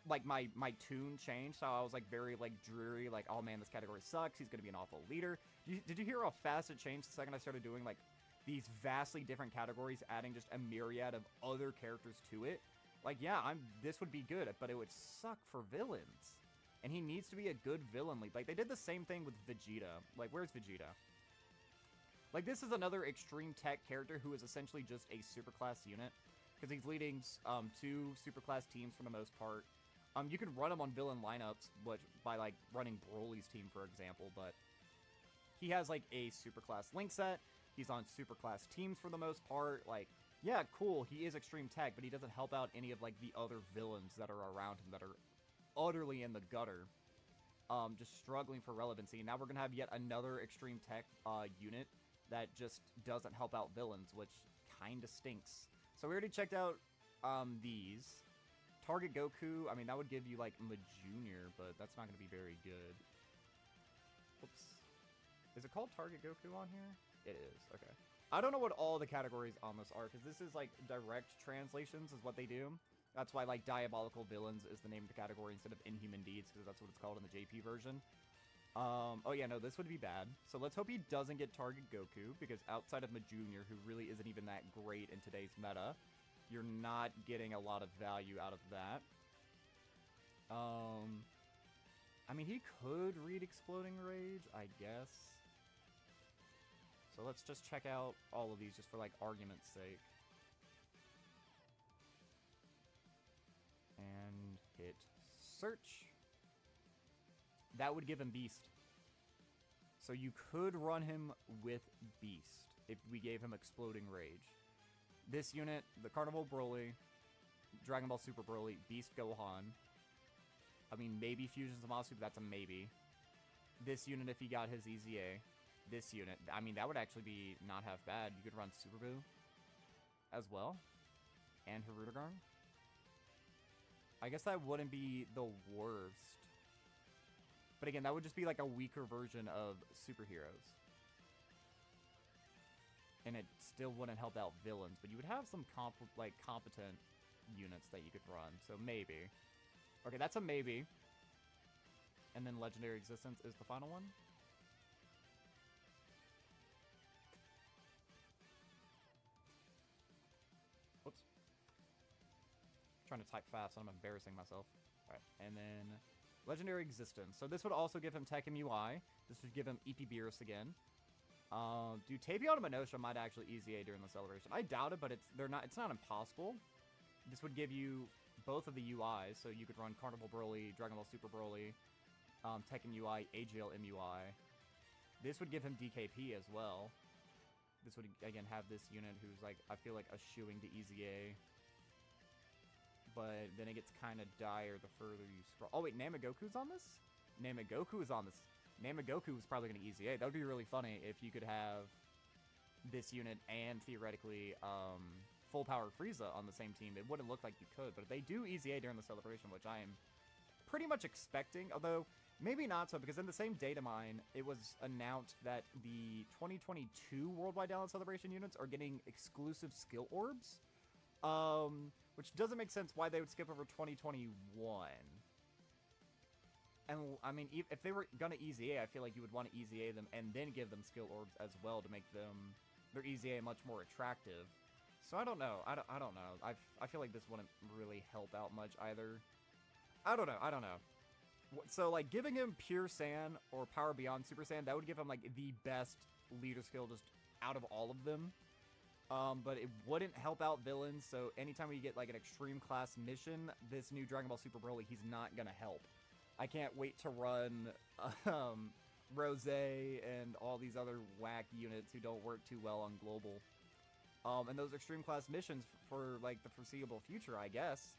like, my tune changed, how I was, like, very, like, dreary, like, oh, man, this category sucks, he's going to be an awful leader. Did you hear how fast it changed the second I started doing, like, these vastly different categories, adding just a myriad of other characters to it? Like, yeah, this would be good, but it would suck for villains. And he needs to be a good villain lead. Like, they did the same thing with Vegeta. Like, where's Vegeta? Like, this is another extreme tech character who is essentially just a superclass unit. Because he's leading 2 superclass teams for the most part. You can run him on villain lineups by, like, running Broly's team, for example. But he has, like, a superclass link set. He's on superclass teams for the most part. Like, yeah, cool, he is extreme tech, but he doesn't help out any of, like, the other villains that are around him that are utterly in the gutter. Just struggling for relevancy. Now we're going to have yet another extreme tech unit that just doesn't help out villains, which kind of stinks. So we already checked out these. Target Goku, I mean, that would give you, like, Majunior, but that's not going to be very good. Oops. Is it called Target Goku on here? It is, okay. I don't know what all the categories on this are, because this is, like, direct translations is what they do. That's why, like, Diabolical Villains is the name of the category instead of Inhuman Deeds, because that's what it's called in the JP version. Oh yeah, no, this would be bad. So let's hope he doesn't get Target Goku, because outside of Majunior, who really isn't even that great in today's meta, you're not getting a lot of value out of that. I mean, he could read Exploding Rage, I guess. So let's just check out all of these just for, like, argument's sake. And hit search. That would give him Beast. So you could run him with Beast if we gave him Exploding Rage. This unit, the Carnival Broly, Dragon Ball Super Broly, Beast Gohan. I mean, maybe Fusion Zamasu, but that's a maybe. This unit if he got his EZA. This unit, I mean, that would actually be not half bad. You could run Super Buu as well. And Hirudegarn. I guess that wouldn't be the worst. But again, that would just be like a weaker version of superheroes. And it still wouldn't help out villains, but you would have some competent units that you could run. So maybe. Okay, that's a maybe. And then Legendary Existence is the final one. Whoops. Trying to type fast, and I'm embarrassing myself. Alright, and then Legendary Existence. So this would also give him Tech MUI. This would give him EP Beerus again. Dude, Tapion and Minosha might actually EZA during the celebration. I doubt it, but it's not impossible. This would give you both of the UIs, so you could run Carnival Broly, Dragon Ball Super Broly, Tekken UI, AGL MUI. This would give him DKP as well. This would, again, have this unit who's, like, I feel like eschewing to EZA. But then it gets kind of dire the further you scroll. Oh, wait, Namagoku's on this? Namagoku is on this. Namagoku is probably going to EZA. That would be really funny if you could have this unit and, theoretically, full power Frieza on the same team. It wouldn't look like you could, but they do EZA during the celebration, which I am pretty much expecting, although maybe not so, because in the same data mine, it was announced that the 2022 Worldwide Download Celebration units are getting exclusive skill orbs, which doesn't make sense why they would skip over 2021. And, I mean, if they were going to EZA, I feel like you would want to EZA them and then give them skill orbs as well to make their EZA much more attractive. So I don't know. I don't know. I feel like this wouldn't really help out much either. I don't know. So, like, giving him Pure Saiyan or Power Beyond Super Saiyan, that would give him, like, the best leader skill just out of all of them. But it wouldn't help out villains, so anytime we get, like, an extreme class mission, this new Dragon Ball Super Broly, he's not gonna help. I can't wait to run, Rose and all these other whack units who don't work too well on Global. And those extreme class missions for, like, the foreseeable future, I guess.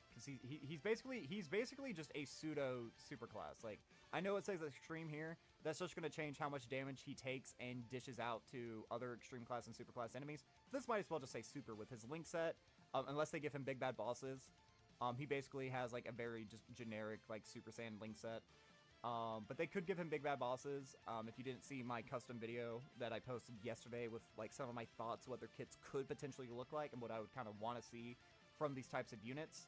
Because he's basically just a pseudo superclass. Like, I know it says extreme here. That's just going to change how much damage he takes and dishes out to other extreme class and super class enemies. This might as well just say super with his link set, unless they give him big bad bosses. He basically has, like, a very just generic, like, Super Saiyan link set. But they could give him big bad bosses. If you didn't see my custom video that I posted yesterday with, like, some of my thoughts what their kits could potentially look like and what I would kind of want to see from these types of units.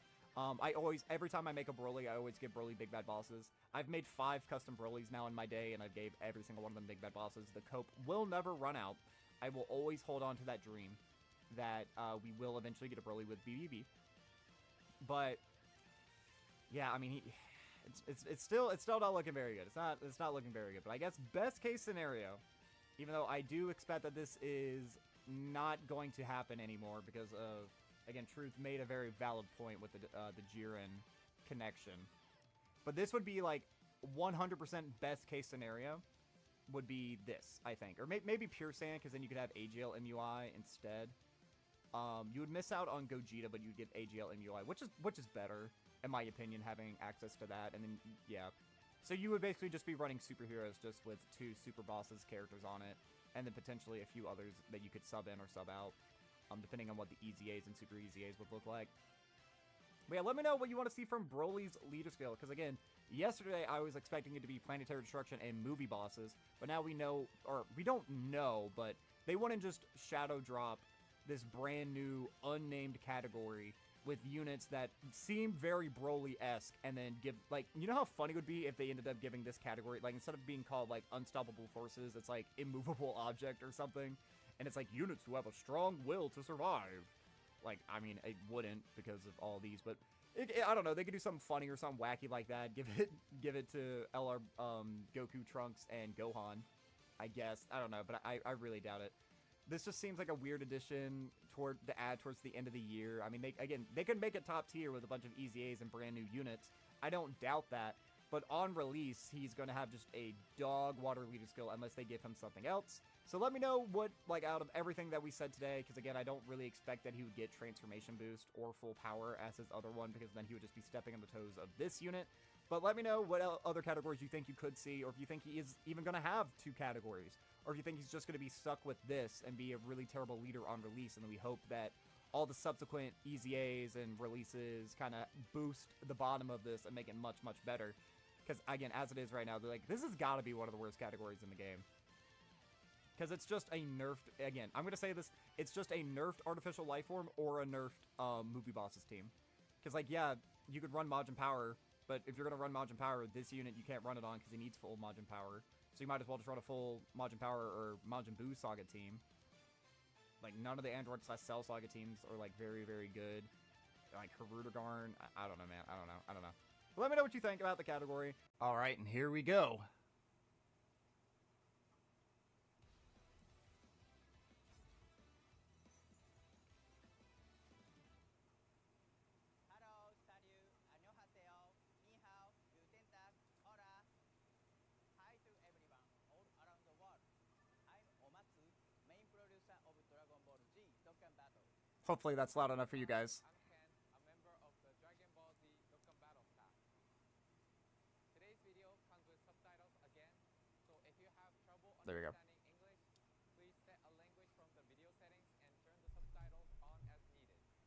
Every time I make a Broly, I always give Broly big bad bosses. I've made 5 custom Brolys now in my day, and I gave every single one of them big bad bosses. The cope will never run out. I will always hold on to that dream that we will eventually get a Broly with BBB. But yeah, I mean, it's still not looking very good. It's not looking very good. But I guess best case scenario, even though I do expect that this is not going to happen anymore because of, again, Truth made a very valid point with the Jiren connection. But this would be, like, 100% best case scenario would be this, I think. Or maybe Pure Saiyan, because then you could have AGL MUI instead. You would miss out on Gogeta, but you'd get AGL MUI, which is better, in my opinion, having access to that. And then, yeah. So you would basically just be running superheroes just with 2 super bosses characters on it, and then potentially a few others that you could sub in or sub out. Depending on what the EZAs and Super EZAs would look like. But yeah, let me know what you want to see from Broly's leader skill, because again, yesterday I was expecting it to be Planetary Destruction and movie bosses, but now we know, or we don't know, but they want to just shadow drop this brand new unnamed category with units that seem very Broly-esque, and then give, like, you know how funny it would be if they ended up giving this category, like, instead of being called, like, Unstoppable Forces, it's like Immovable Object or something. And it's like units who have a strong will to survive. Like, I mean, it wouldn't because of all these, but I don't know. They could do something funny or something wacky like that. Give it to LR Goku, Trunks, and Gohan, I guess. I don't know, but I really doubt it. This just seems like a weird addition to add towards the end of the year. I mean, they could make it top tier with a bunch of EZAs and brand new units. I don't doubt that. But on release, he's going to have just a dog water leader skill unless they give him something else. So let me know what, like, out of everything that we said today, because again, I don't really expect that he would get transformation boost or full power as his other one, because then he would just be stepping on the toes of this unit. But let me know what other categories you think you could see, or if you think he is even going to have 2 categories, or if you think he's just going to be stuck with this and be a really terrible leader on release, and then we hope that all the subsequent EZAs and releases kind of boost the bottom of this and make it much, much better. Because, again, as it is right now, they're like, this has got to be one of the worst categories in the game. Because it's just a nerfed, again, I'm going to say this, it's just a nerfed artificial life form or a nerfed movie bosses team. Because, like, yeah, you could run Majin Power, but if you're going to run Majin Power, this unit you can't run it on because he needs full Majin Power. So you might as well just run a full Majin Power or Majin Buu Saga team. Like, none of the Android / Cell Saga teams are, like, very, very good. Like, Harudegarn, I don't know, man, I don't know. Let me know what you think about the category. Alright, and here we go. Hopefully that's loud enough for you guys. I'm Ken, a member of the Dragon Ball Z Dokkan Battle staff. Today's video comes with subtitles again, so if you have trouble There we go. understanding English, please set a language from the video settings and turn the subtitles on as needed.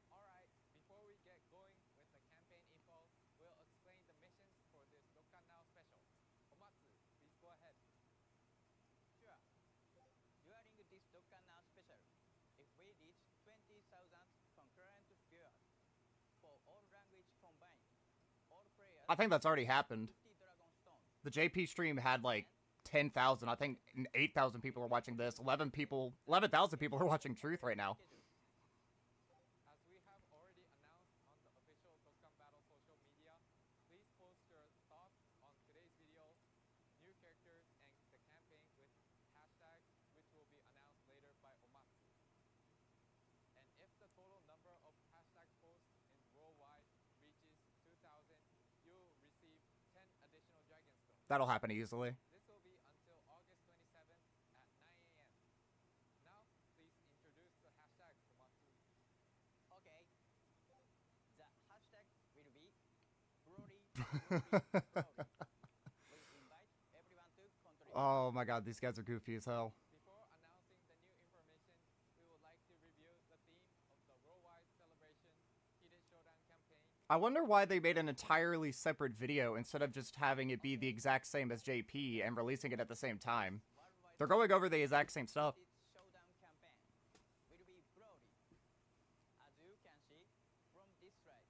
Alright, before we get going with the campaign info, we'll explain the missions for this Dokkan Now special. Omatsu, please go ahead. Sure. During this Dokkan Now special, if we reach 20,000 concurrent viewers for all language combined, all players I think that's already happened. 50 Dragon Stones. The JP stream had like 10,000. I think 8,000 people are watching this. 11,000 people are watching Truth right now. As we have already announced on the official Dokkan Battle social media, please post your thoughts on today's video, new characters, and the campaign with hashtags, which will be announced later by Omatsu. And if the total number of hashtag posts in worldwide reaches 2,000, you'll receive 10 additional Dragon Stones. That'll happen easily. This will be until August 27th at 9 a.m. Now, please introduce the hashtag, Omatsu. Okay. The hashtag will be Broly. Please invite everyone to contribute. Oh my god, these guys are goofy as hell. Before announcing the new information, we would like to review the theme of the worldwide celebration Heated Showdown campaign. I wonder why they made an entirely separate video instead of just having it be the exact same as JP and releasing it at the same time. Worldwide They're going over the exact same stuff. Heated Showdown campaign will be Broly. As you can see from this slide,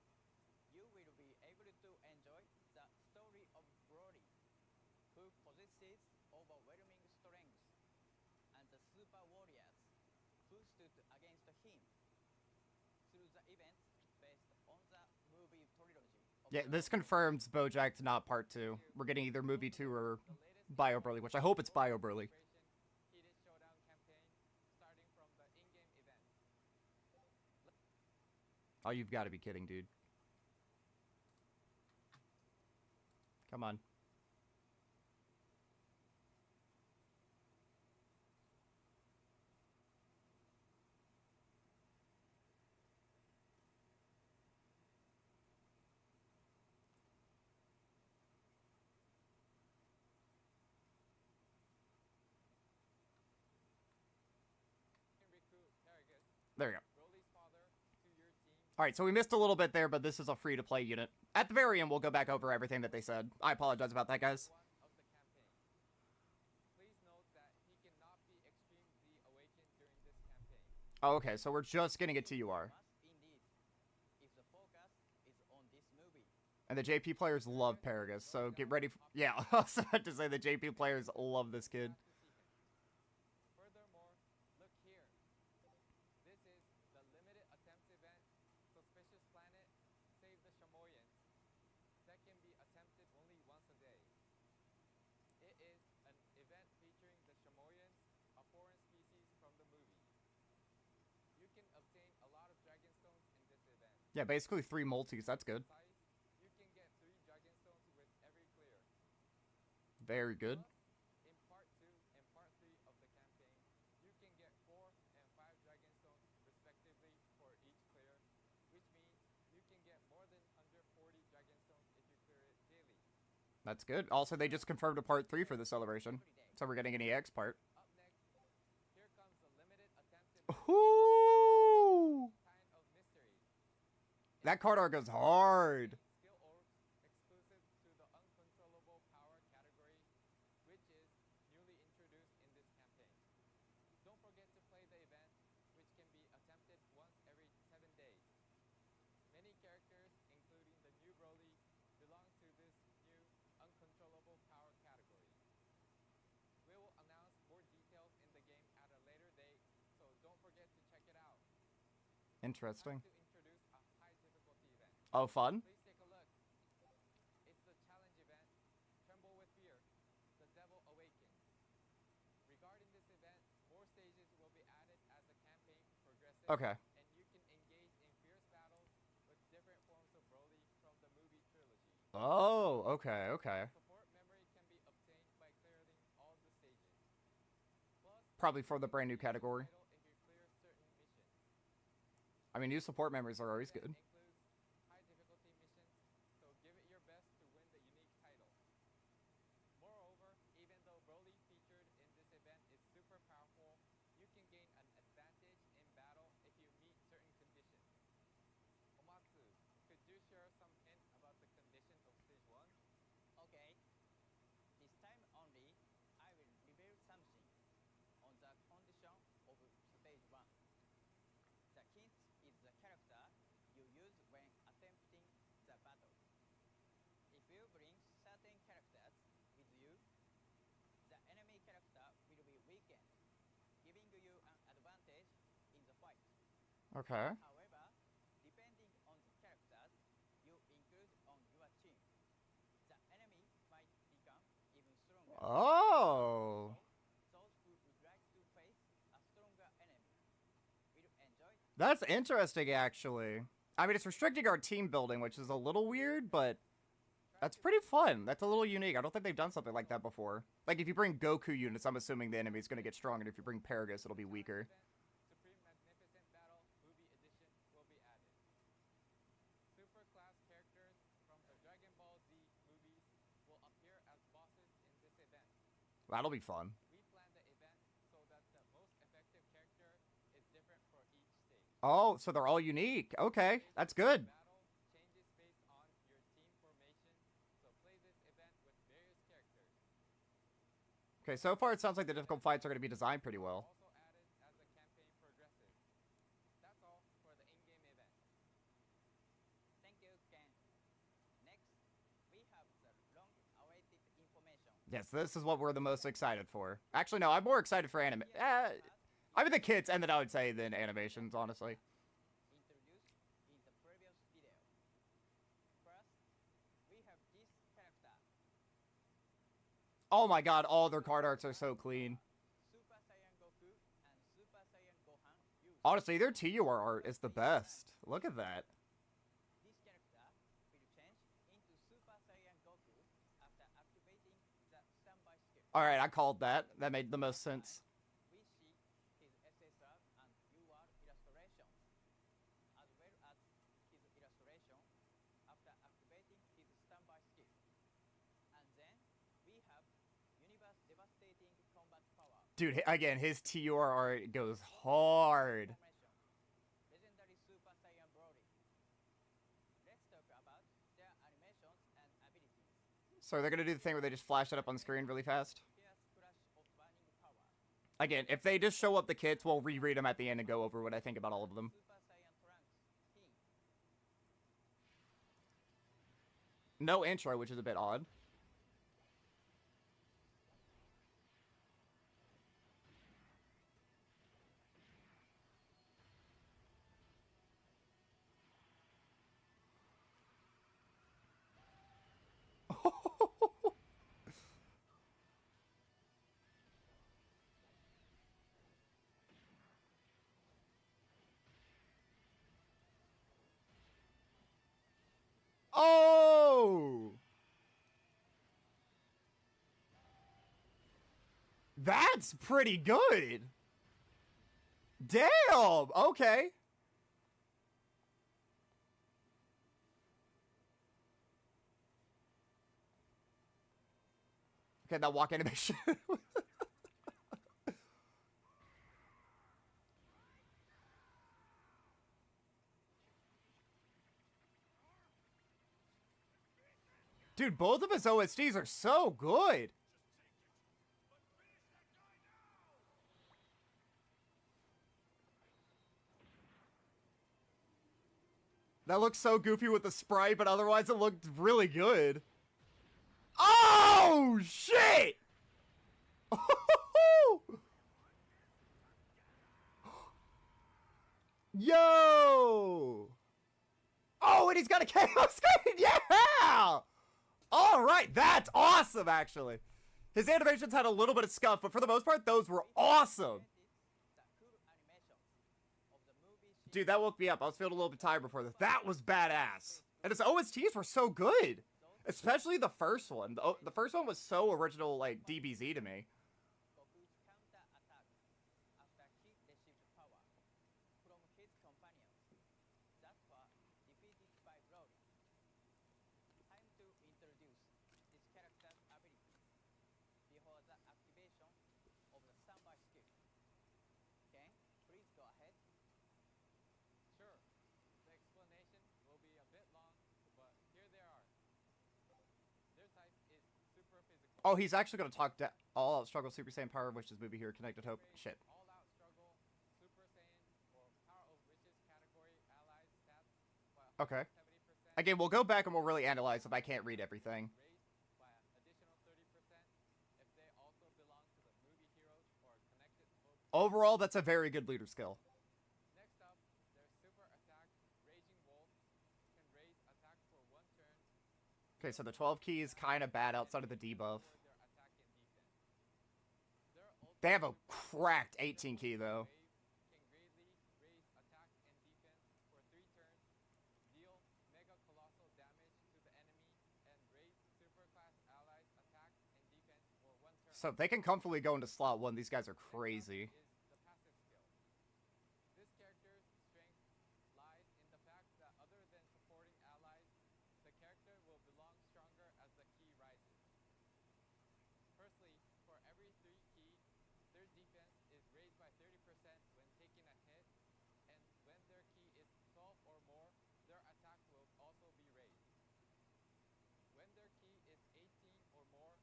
you will be able to enjoy the story of Broly, who possesses overwhelming strength, and the super warriors who stood against him through the events based on the movie trilogy. Of Yeah, this confirms BoJack's not part 2. We're getting either movie 2 or Bio Broly, which I hope it's Bio Broly. Heated Showdown campaign starting from the in-game event. Oh, you've got to be kidding, dude. Come on. Recruit Paragus, There we go. Broly's father, to your team. Alright, so we missed a little bit there, but this is a free-to-play unit. At the very end, we'll go back over everything that they said. I apologize about that, guys. One of the campaign. Please note that he cannot be Extreme Z awakened during this campaign. Oh, okay, so we're just getting a TUR. Must indeed, if the focus is on this movie. And the JP players love Paragus, so get ready for... Yeah, I was about to say the JP players love this kid. Have to see him. Furthermore, look here. This is the limited attempts event, Suspicious Planet, Save the Shamoyans, that can be attempted only once a day. It is an event featuring the Shamoyans, a foreign species from the movie. You can obtain a lot of Dragon Stones in this event. Yeah, basically 3 multis, that's good. Besides, you can get 3 Dragon Stones with every clear. Very good. Plus, in part 2 and part 3 of the campaign, you can get 4 and 5 Dragon Stones respectively for each clear, which means you can get more than 140 Dragon Stones if you clear it daily. That's good. Also, they just confirmed a part 3 for the celebration. So we're getting an EX part. Up next, here comes the limited attempts event, Ooh! Sign of Mystery. That card art goes hard. Skill orbs exclusive to the uncontrollable power category, which is newly introduced in this campaign. Don't forget to play the event, which can be attempted once every 7 days. Many characters, including the new Broly, belong to this new uncontrollable power category. We will announce more details in the game at a later date, so don't forget to check it out. Interesting. Time to introduce a high difficulty event. Oh, fun? Please take a look. It's the challenge event, Tremble with Fear, The Devil Awakens. Regarding this event, more stages will be added as the campaign progresses. Okay. And you can engage in fierce battles with different forms of Broly from the movie trilogy. Oh, okay, okay. Support memory can be obtained by clearing all the stages. Plus, Probably for the brand new category. title if you clear certain missions. I mean, new support members are always good. Includes high difficulty missions, so give it your best to win the unique title. Moreover, even though Broly featured in this event is super powerful, you can gain an advantage in battle if you meet certain conditions. Omatsu, could you share some hint about the condition of stage 1? Okay. This time only, I will reveal something on the condition of stage 1. The hint is the character you use when attempting the battle. If you bring certain characters with you, the enemy character will be weakened, giving you an advantage in the fight. Okay. However, depending on the characters you include on your team, the enemy might become even stronger. Oh. So, those who would like to face a stronger enemy will enjoy. That's interesting, actually. I mean, it's restricting our team building, which is a little weird, but that's pretty fun. That's a little unique. I don't think they've done something like that before. Like, if you bring Goku units, I'm assuming the enemy's going to get stronger. And if you bring Paragus, it'll be weaker. Supreme Magnificent Battle Movie Edition will be added. Super class characters from the Dragon Ball Z movies will appear as bosses in this event. That'll be fun. We plan the event so that the most effective character is different for each stage. Oh, so they're all unique. Okay, that's good. Battle changes based on your team formation, so play this event with various characters. Okay, so far it sounds like the difficult fights are going to be designed pretty well. Also added as the campaign progresses. That's all for the in-game event. Thank you, Ken. Next, we have the long-awaited information. Yes, this is what we're the most excited for. Actually, no, I'm more excited for anime. I mean, the kids, and then I would say than animations, honestly. Introduced in the previous video. First, we have this character, Oh my god, all their card arts are so clean. Super Saiyan Goku and Super Saiyan Gohan used. Honestly, their TUR art is the best. Look at that. This character will change into Super Saiyan Goku after activating the standby skill. Alright, I called that. That made the most sense. We see his SSR and UR illustrations, as well as his illustration after activating his standby skill. And then we have Universe Devastating Combat Power. Dude, again, his TUR art goes hard. Formation. Legendary Super Saiyan Broly. Let's talk about their animations and abilities. So they're gonna do the thing where they just flash it up on screen really fast? Fierce Crush of Burning Power. Again, if they just show up the kits, we'll reread them at the end and go over what I think about all of them. Super Saiyan Trunks. Team. No intro, which is a bit odd. Oh! That's pretty good. Damn! Okay. Okay, that walk animation. Dude, both of his OSTs are so good. That looks so goofy with the sprite, but otherwise it looked really good. Oh, shit! Yo! Oh, and he's got a KO screen! Yeah! Alright, that's awesome, actually. His animations had a little bit of scuff, but for the most part, those were awesome. Dude, that woke me up. I was feeling a little bit tired before this. That was badass. And his OSTs were so good. Especially the first one. The first one was so original, like, DBZ to me. Goku's counter attack after he received power from his companions. Oh, he's actually going to talk to All Out Struggle, Super Saiyan Power of Wishes, movie here, Connected Hope. Shit. All Out Struggle, Super Saiyan, or Power of Wishes category allies stats by Okay. 170%. Again, we'll go back and we'll really analyze if I can't read everything. Raised by an additional 30% if they also belong to the movie heroes or Connected Hope. Overall, that's a very good leader skill. Next up, their super attack, Raging Wolf, can raise attack for 1 turn. Okay, so the 12 key is kind of bad outside of the debuff. Their attack and defense. Their They have a ultimate cracked 18 key, though. wave can greatly raise attack and defense for 3 turns, deal mega colossal damage to the enemy, and raise superclass allies attack and defense for 1 turn. So they can comfortably go into slot 1. These guys are crazy. Is the passive skill. This character's strength lies in the fact that other than supporting allies, the character will belong stronger as the key rises. Firstly, for every 3 key, their defense is raised by 30% when taking a hit, and when their key is 12 or more, their attack will also be raised. When their key is 18 or more,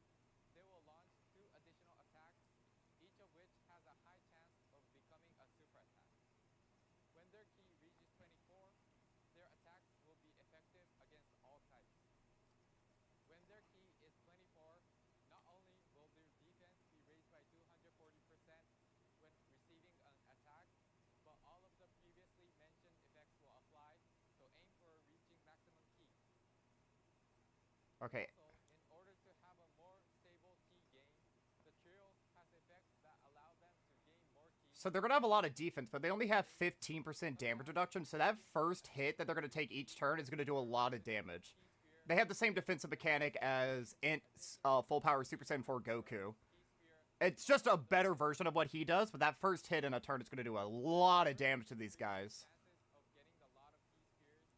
they will launch 2 additional attacks, each of which has a high chance of becoming a super attack. When their key reaches 24, their attacks will be effective against all types. When their key is 24, not only will their defense be raised by 240% when receiving an attack, but all of the previously mentioned effects will apply, so aim for reaching maximum key. Okay. Also, in order to have a more stable key gain, the trio has effects that allow them to gain more keys. So they're going to have a lot of defense, but they only have 15% damage reduction. So that first hit that they're going to take each turn is going to do a lot of damage. They have the same defensive mechanic as Full Power Super Saiyan 4 Goku. It's just a better version of what he does, but that first hit in a turn is going to do a lot of damage to these guys. Chances of getting a lot of key spears.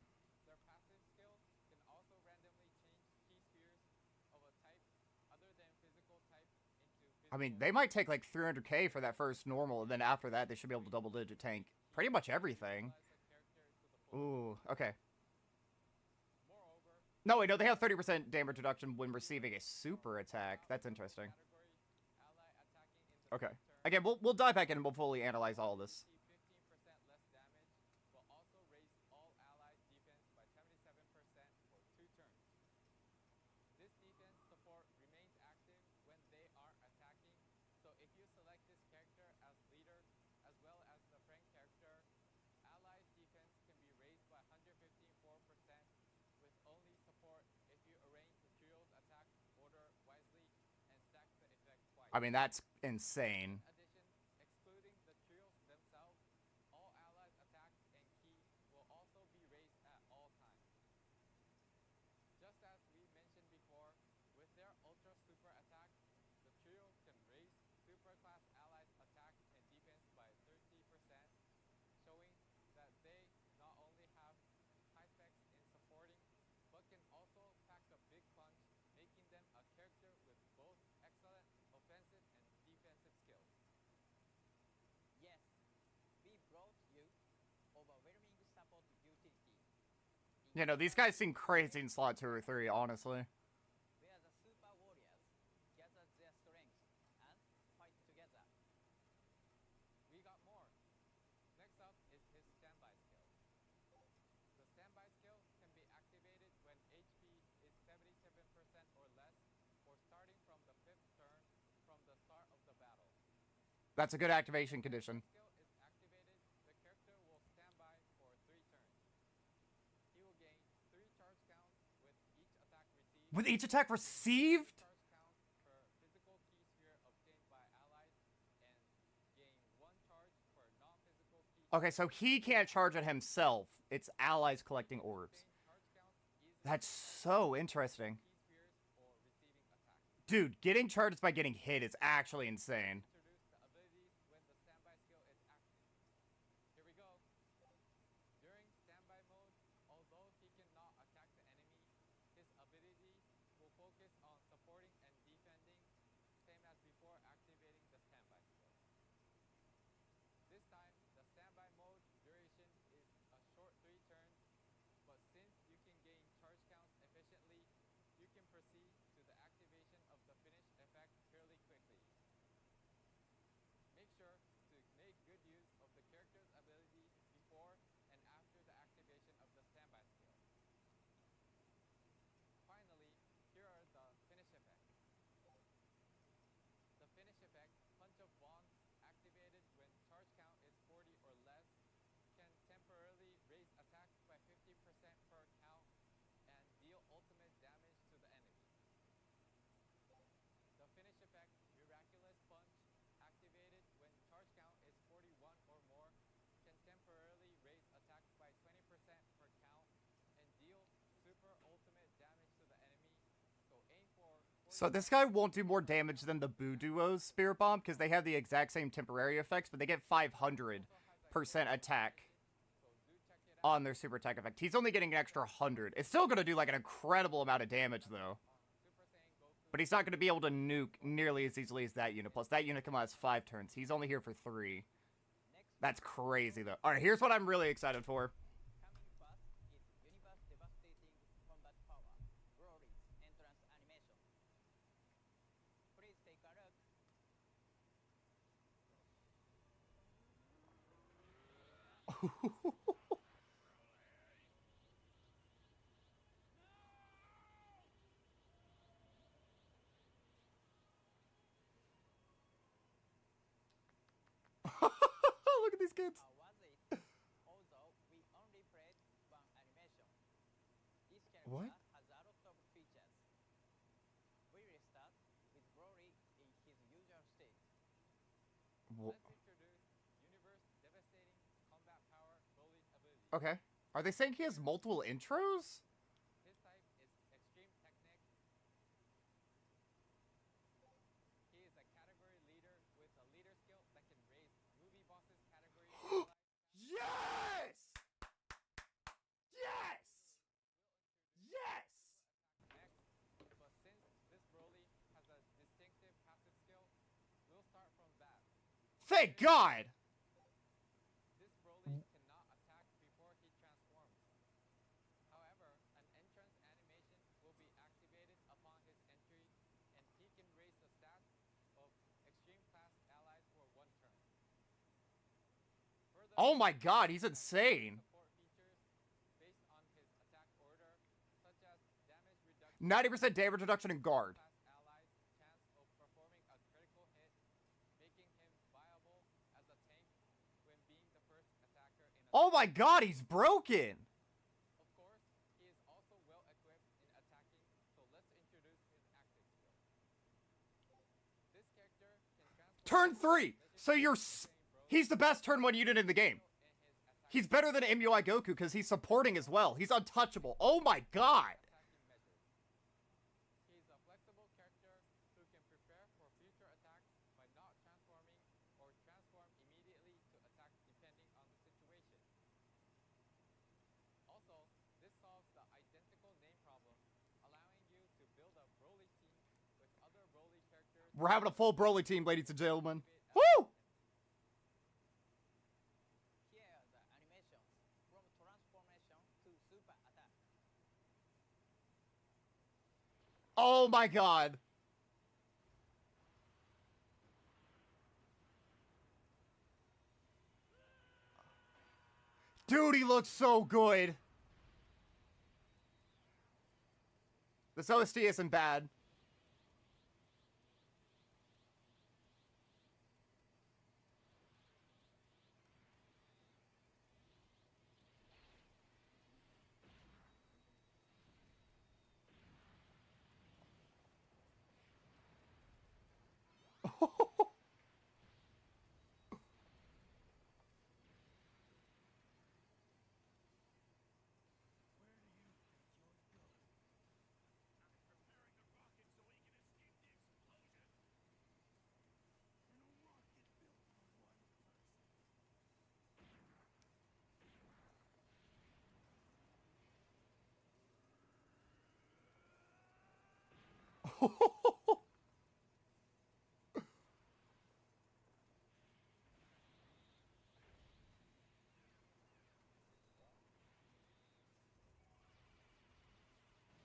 Their passive skill can also randomly change key spears of a type other than physical type into physical. I mean, they might take like 300k for that first normal, and then after that, they should be able to double-digit tank pretty much everything. Utilize a character to the full. Ooh, okay. Moreover, No, wait, no, they have 30% damage reduction when receiving a super attack. That's interesting. category ally attacking in the Okay. same turn Again, we'll dive back in and we'll fully analyze all of this. see 15% less damage, will also raise all allies' defense by 77% for 2 turns. This defense support remains active when they are attacking, so if you select this character as leader, as well as the friend character, allies' defense can be raised by 154% with only support if you arrange the trio's attack order wisely and stack the effect twice. I mean, that's insane. In addition, excluding the trios themselves, all allies' attack and key will also be raised at all times. Just as we mentioned before, with their ultra super attack, the trio can raise superclass allies' attack and defense by 30%, showing that they not only have high specs in supporting, but can also pack a big punch, making them a character with both excellent offensive and defensive skills. Yes, we brought you overwhelming support utility. You know, these guys seem crazy in slot 2 or 3, honestly. Where the super warriors gather their strength and fight together. We got more. Next up is his standby skill. The standby skill can be activated when HP is 77% or less, or starting from the 5th turn from the start of the battle. That's a good activation condition. Skill is activated, the character will stand by for 3 turns. He will gain 3 charge counts with each attack received. With each attack received? Charge counts per physical key sphere obtained by allies, and gain 1 charge per non-physical key Okay, so he can't charge it himself. It's allies collecting orbs. obtained charge counts easily That's so interesting. key spheres or receiving attacks. Dude, getting charges by getting hit is actually insane. Introduce the abilities when the standby skill is active. Here we go. During standby mode, although he cannot attack the enemy, his abilities will focus on supporting and defending, same as before activating the standby skill. This time, the standby mode duration is a short 3 turns, but since you can gain charge counts efficiently, you can proceed to the activation of the finish So this guy won't do more damage than the Boo Duo's Spirit Bomb because they have the exact same temporary effects, but they get 500% attack on their super attack effect. He's only getting an extra 100. It's still going to do like an incredible amount of damage though. But he's not going to be able to nuke nearly as easily as that unit. Plus that unit can last 5 turns. He's only here for 3. That's crazy though. Alright, here's what I'm really excited for. Coming fast is universe devastating combat power, Broly's entrance animation. Please take a look. Look at these kids. How was it? Although we only played one animation. This character What? has a lot of features. We will start with Broly in his usual state. Let's introduce universe devastating combat power Broly's ability. Okay. Are they saying he has multiple intros? His type is extreme technic. He is a category leader with a leader skill that can raise movie bosses category. Yes! Yes! Yes! Next, but since this Broly has a distinctive passive skill, we'll start from that. Thank God! This Broly cannot attack before he transforms. However, an entrance animation will be activated upon his entry, and he can raise the stats of extreme class allies for 1 turn. Further, Oh my God, he's insane. support features based on his attack order, such as damage reduction, 90% damage reduction and guard. class allies' chance of performing a critical hit, making him viable as a tank when being the first attacker in a Oh my God, he's broken! Of course, he is also well equipped in attacking, so let's introduce his active skill. This character can transform Turn 3! So you're... He's the best turn 1 unit in the game. He's better than MUI Goku because he's supporting as well. He's untouchable. Oh my God! attacking measures. He is a flexible character who can prepare for future attacks by not transforming or transform immediately to attack depending on the situation. Also, this solves the identical name problem, allowing you to build a Broly team with other Broly characters. We're having a full Broly team, ladies and gentlemen. fit as Woo! Here are the animations from transformation to super attack. Oh my God. Dude, he looks so good. This OST isn't bad.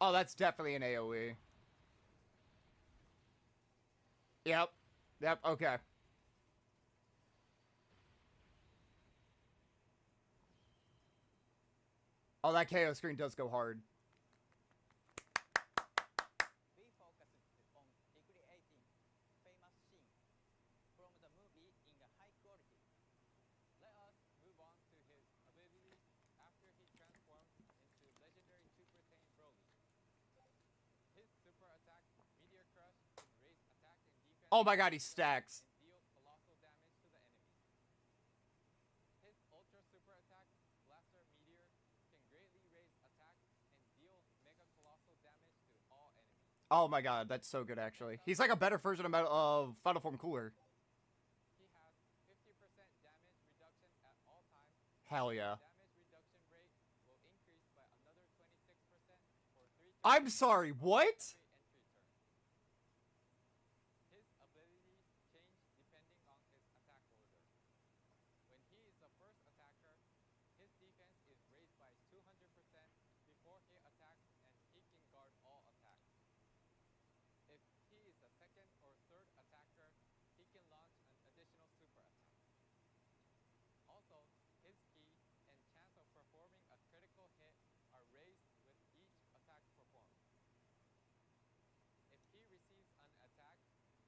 Oh, that's definitely an AoE. Yep. Yep, okay. Oh, that KO screen does go hard. We focused on recreating famous scene from the movie in a high quality. Let us move on to his abilities after he transforms into legendary Super Saiyan Broly. His super attack, Meteor Crush, can raise attack and defense. Oh my God, he stacks. And deal colossal damage to the enemies. His Ultra Super attack, Blaster Meteor, can greatly raise attack and deal mega colossal damage to all enemies. Oh my god, that's so good actually. He's like a better version of Final Form Cooler. He has 50% damage reduction at all times. Hell yeah. Damage reduction rate will increase by another 26% for 3 turns. I'm sorry, what? Every entry turn. His abilities change depending on his attack order. When he is the first attacker, his defense is raised by 200% before he attacks, and he can guard all attacks. If he is the second or third attacker, he can launch an additional super attack. Also, his ki and chance of performing a critical hit are raised with each attack performed. If he receives an attack,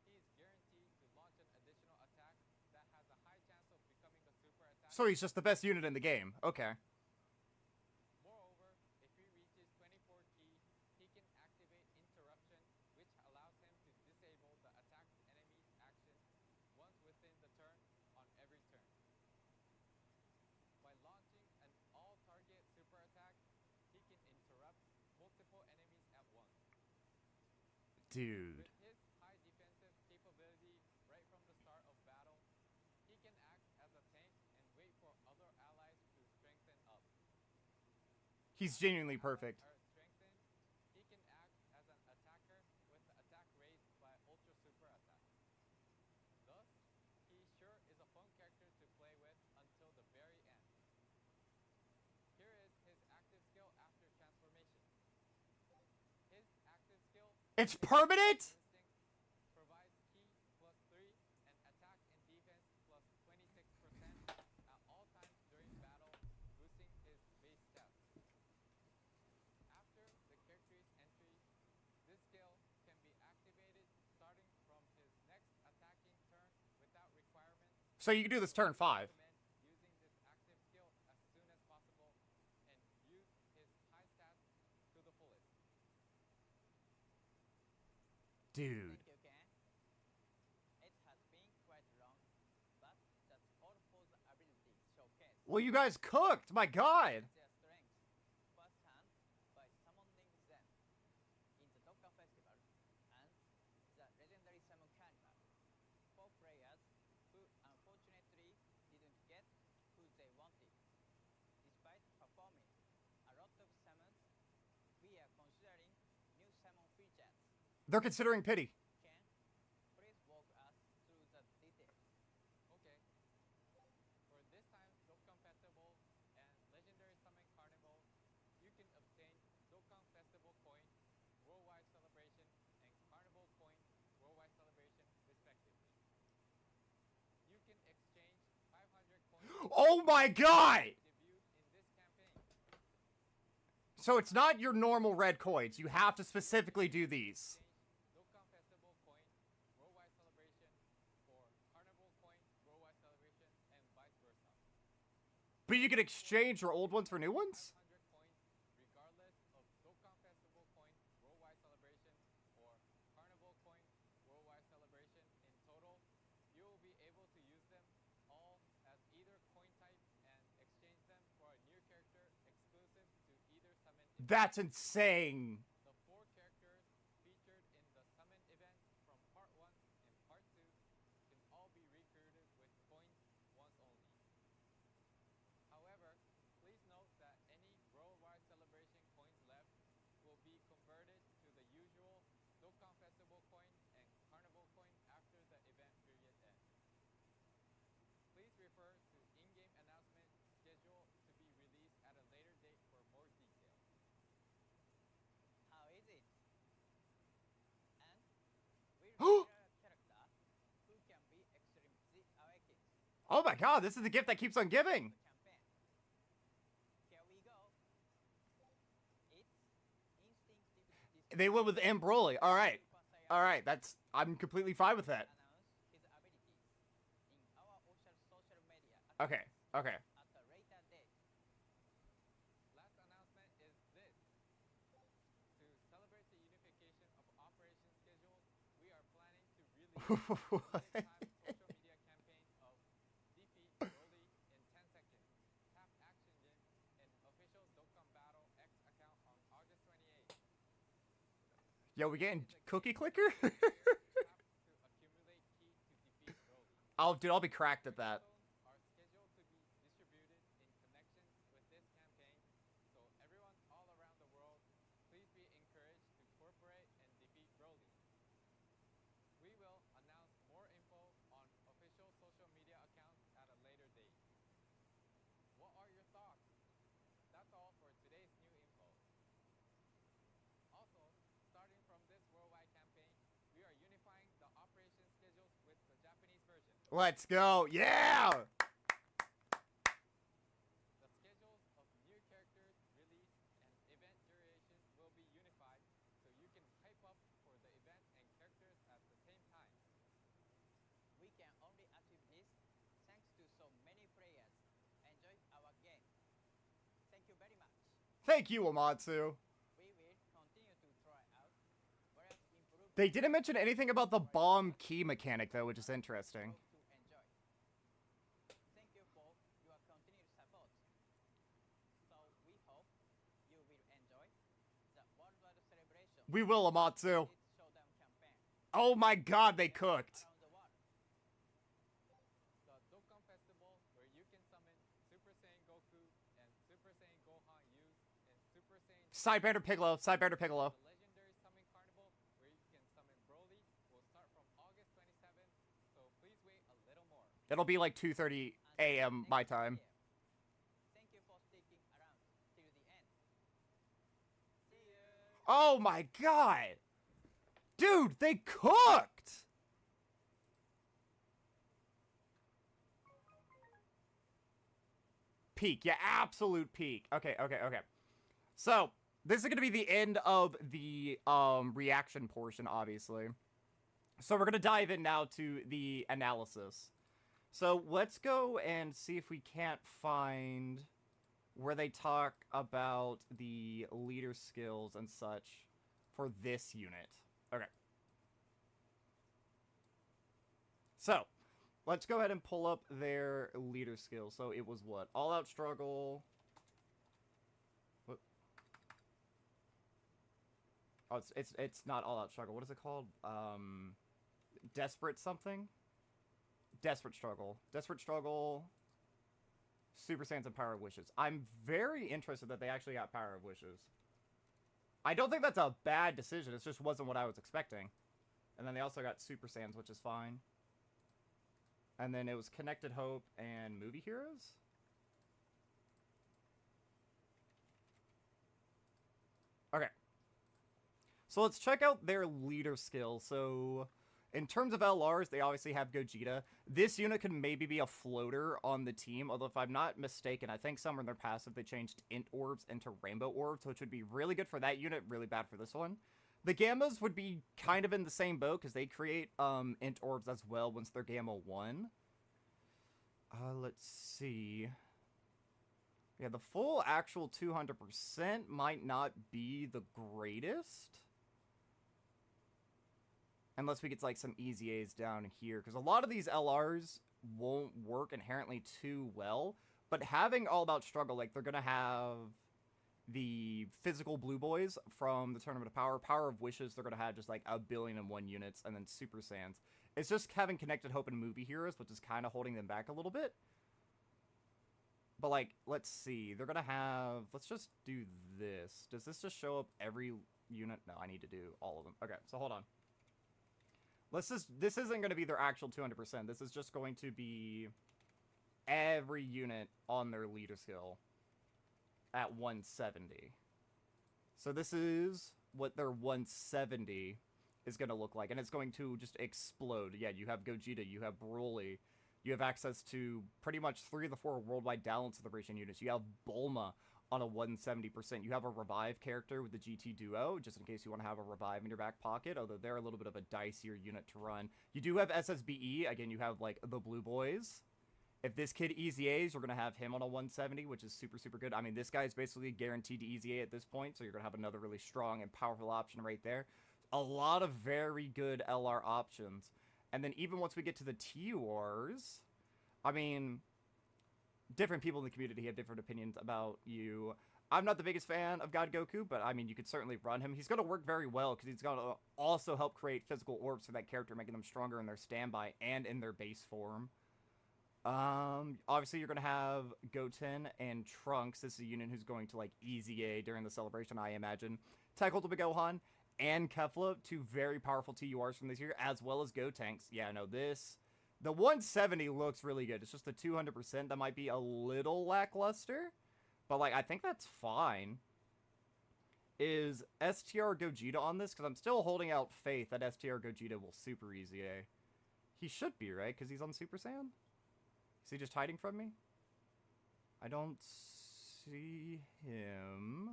he is guaranteed to launch an additional attack that has a high chance of becoming a super attack. So he's just the best unit in the game. Okay. Moreover, if he reaches 24 ki, he can activate interruption, which allows him to disable the attacked enemy's action once within the turn on every turn. By launching an all-target super attack, he can interrupt multiple enemies at once. Dude. With his high defensive capability right from the start of battle, he can act as a tank and wait for other allies to strengthen up. He's genuinely perfect. Are strengthened, he can act as an attacker with the attack raised by ultra super attacks. Thus, he sure is a fun character to play with until the very end. Here is his active skill after transformation. His active skill, It's permanent? instinct, provides ki +3 and attack and defense +26% at all times during battle, boosting his base stats. After the character's entry, this skill can be activated starting from his next attacking turn without requirement. So you can do this turn 5. Recommend using this active skill as soon as possible and use his high stats to the fullest. Dude. Thank you, Ken. It has been quite long, but that's all for the ability showcase. Well, you guys cooked. My god. Their strength firsthand by summoning them in the Dokkan Festival and the legendary Summon Carnival for players who unfortunately didn't get who they wanted. Despite performing a lot of summons, we are considering new summon features. They're considering pity. Ken, please walk us through the details. Okay. For this time's Dokkan Festival and Legendary Summon Carnival, you can obtain Dokkan Festival Coin, Worldwide Celebration, and Carnival Coin, Worldwide Celebration, respectively. You can exchange 500 coins Oh my god! debuted in this campaign. So it's not your normal red coins. You have to specifically do these. Exchange Dokkan Festival Coin, Worldwide Celebration, for Carnival Coin, Worldwide Celebration, and vice versa. But you can exchange your old ones for new ones? 500 coins regardless of Dokkan Festival Coin, Worldwide Celebration, or Carnival Coin, Worldwide Celebration. In total, you will be able to use them all as either coin type and exchange them for a new character exclusive to either summon event. That's insane. The 4 characters featured in the summon event from Part 1 and Part 2 can all be recruited with coins once only. However, please note that any Worldwide Celebration coins left will be converted to the usual Dokkan Festival coin and Carnival coin after the event period ends. Please refer to in-game announcement schedule to be released at a later date for more details. How is it? And will be a character who can be extremely awakens. Oh my god, this is the gift that keeps on giving. The campaign. Here we go. It's instinctive. They went with Ambroli. Alright. Alright, I'm completely fine with that. Announce his abilities in our official social media Okay, okay. at a later date. Last announcement is this. To celebrate the unification of operation schedules, we are planning to release a limited-time social media campaign of Defeat Broly in 10 seconds, Tap Action Gym, and official Dokkan Battle X account on August 28th. Yo, we getting cookie clicker? have to accumulate key to defeat Broly. Oh, dude, I'll be cracked at that. Stones are scheduled to be distributed in connections with this campaign, so everyone all around the world, please be encouraged to cooperate and defeat Broly. We will announce more info on official social media accounts at a later date. What are your thoughts? That's all for today's new info. Also, starting from this worldwide campaign, we are unifying the operation schedules with the Japanese version. Let's go. Yeah! The schedules of new characters, release, and event durations will be unified so you can hype up for the event and characters at the same time. We can only achieve this thanks to so many players. Enjoy our game. Thank you very much. Thank you, Amatsu. We will continue to try out various improvements They didn't mention anything about the bomb key mechanic, though, which is interesting. to enjoy. Thank you for your continued support. So we hope you will enjoy the worldwide celebration. We will, Amatsu. This showdown campaign Oh my god, they cooked. around the world. The Dokkan Festival, where you can summon Super Saiyan Goku and Super Saiyan Gohan Use and Super Saiyan Sidebander Piccolo, Sidebander Piccolo. The Legendary Summon Carnival, where you can summon Broly, will start from August 27th, so please wait a little more. It'll be like 2:30 a.m. my time. Thank you for sticking around till the end. See you. Oh my god. Dude, they cooked. Peak. Yeah, absolute peak. Okay. So, this is going to be the end of the reaction portion, obviously. So, we're going to dive in now to the analysis. So, let's go and see if we can't find where they talk about the leader skills and such for this unit. Okay. So, let's go ahead and pull up their leader skills. So, it was what? All Out Struggle. What? Oh, it's not All Out Struggle. What is it called? Desperate something? Desperate Struggle. Desperate Struggle. Super Saiyans and Power of Wishes. I'm very interested that they actually got Power of Wishes. I don't think that's a bad decision. It just wasn't what I was expecting. And then they also got Super Saiyans, which is fine. And then it was Connected Hope and Movie Heroes? Okay. So let's check out their leader skill. So, in terms of LRs, they obviously have Gogeta. This unit could maybe be a floater on the team, although if I'm not mistaken, I think somewhere in their passive they changed Int Orbs into Rainbow Orbs, which would be really good for that unit, really bad for this one. The Gammas would be kind of in the same boat, because they create Int Orbs as well once they're Gamma 1. Let's see. Yeah, the full actual 200% might not be the greatest. Unless we get, like, some easy A's down here. Because a lot of these LRs won't work inherently too well. But having All About Struggle, like, they're going to have the physical Blue Boys from the Tournament of Power. Power of Wishes, they're going to have just, like, 1,000,000,001 units. And then Super Saiyans. It's just having Connected Hope and Movie Heroes, which is kind of holding them back a little bit. But, like, let's see. They're going to have... Let's just do this. Does this just show up every unit? No, I need to do all of them. Okay, so hold on. This isn't going to be their actual 200%. This is just going to be every unit on their leader skill at 170. So this is what their 170 is going to look like. And it's going to just explode. Yeah, you have Gogeta, you have Broly. You have access to pretty much 3 of the 4 worldwide Balance Celebration units. You have Bulma on a 170%. You have a Revive character with the GT Duo, just in case you want to have a Revive in your back pocket, although they're a little bit of a dicier unit to run. You do have SSBE. Again, you have, like, the Blue Boys. If this kid Easy A's, you're going to have him on a 170, which is super, super good. I mean, this guy is basically guaranteed to Easy A at this point, so you're going to have another really strong and powerful option right there. A lot of very good LR options. And then even once we get to the TURs, I mean... different people in the community have different opinions about you. I'm not the biggest fan of God Goku, but I mean, you could certainly run him. He's going to work very well because he's going to also help create physical orbs for that character, making them stronger in their standby and in their base form. Obviously, you're going to have Goten and Trunks. This is a unit who's going to, like, easy A during the celebration, I imagine. Tackle to Gohan and Kefla, two very powerful TURs from this year, as well as Gotenks. Yeah, no, this... The 170 looks really good. It's just the 200% that might be a little lackluster. But, like, I think that's fine. Is STR Gogeta on this? Because I'm still holding out faith that STR Gogeta will super easy A. He should be, right? Because he's on Super Saiyan? Is he just hiding from me? I don't see him.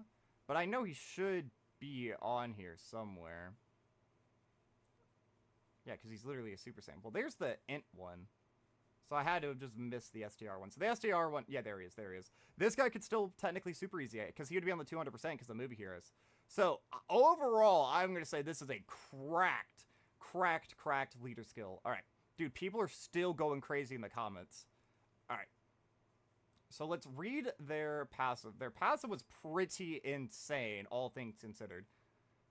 But I know he should be on here somewhere. Yeah, because he's literally a Super Saiyan. Well, there's the Int one. So I had to have just missed the SDR one. So the SDR one, yeah, there he is, there he is. This guy could still technically super easy it, because he would be on the 200% because of movie heroes. So overall, I'm going to say this is a cracked leader skill. All right, dude, people are still going crazy in the comments. All right. So let's read their passive. Their passive was pretty insane, all things considered.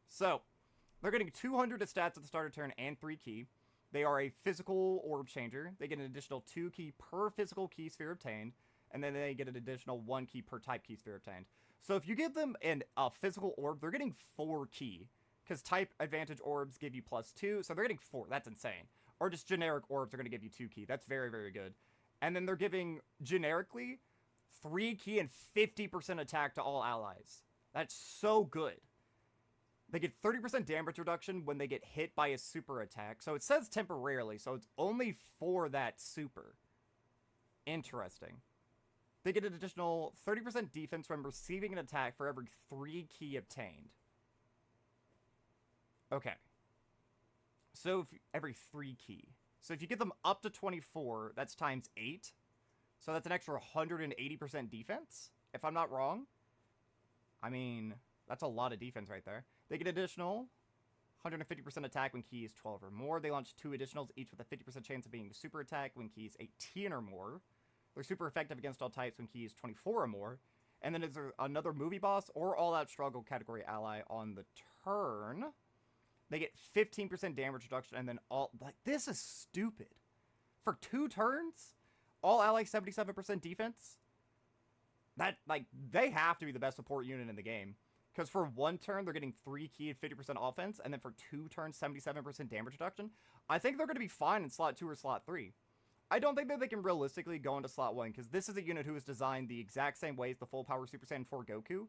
So they're getting 200 of stats at the start of turn and 3 key. They are a physical orb changer. They get an additional 2 key per physical key sphere obtained. And then they get an additional 1 key per type key sphere obtained. So if you give them a physical orb, they're getting 4 key. Because type advantage orbs give you +2. So they're getting 4. That's insane. Or just generic orbs are going to give you 2 key. That's very, very good. And then they're giving, generically, 3 key and 50% attack to all allies. That's so good. They get 30% damage reduction when they get hit by a super attack. So it says temporarily, so it's only for that super. Interesting. They get an additional 30% defense when receiving an attack for every 3 key obtained. Okay. So every 3 key. So if you get them up to 24, that's times 8. So that's an extra 180% defense, if I'm not wrong. I mean, that's a lot of defense right there. They get additional 150% attack when key is 12 or more. They launch 2 additionals, each with a 50% chance of being super attack when key is 18 or more. They're super effective against all types when key is 24 or more. And then is there another movie boss or all-out struggle category ally on the turn? They get 15% damage reduction and then all... Like, this is stupid. For 2 turns? All ally 77% defense? That, like, they have to be the best support unit in the game. Because for 1 turn, they're getting 3 key and 50% offense, and then for 2 turns, 77% damage reduction. I think they're going to be fine in slot 2 or slot 3. I don't think that they can realistically go into slot 1, because this is a unit who is designed the exact same way as the full power Super Saiyan 4 Goku.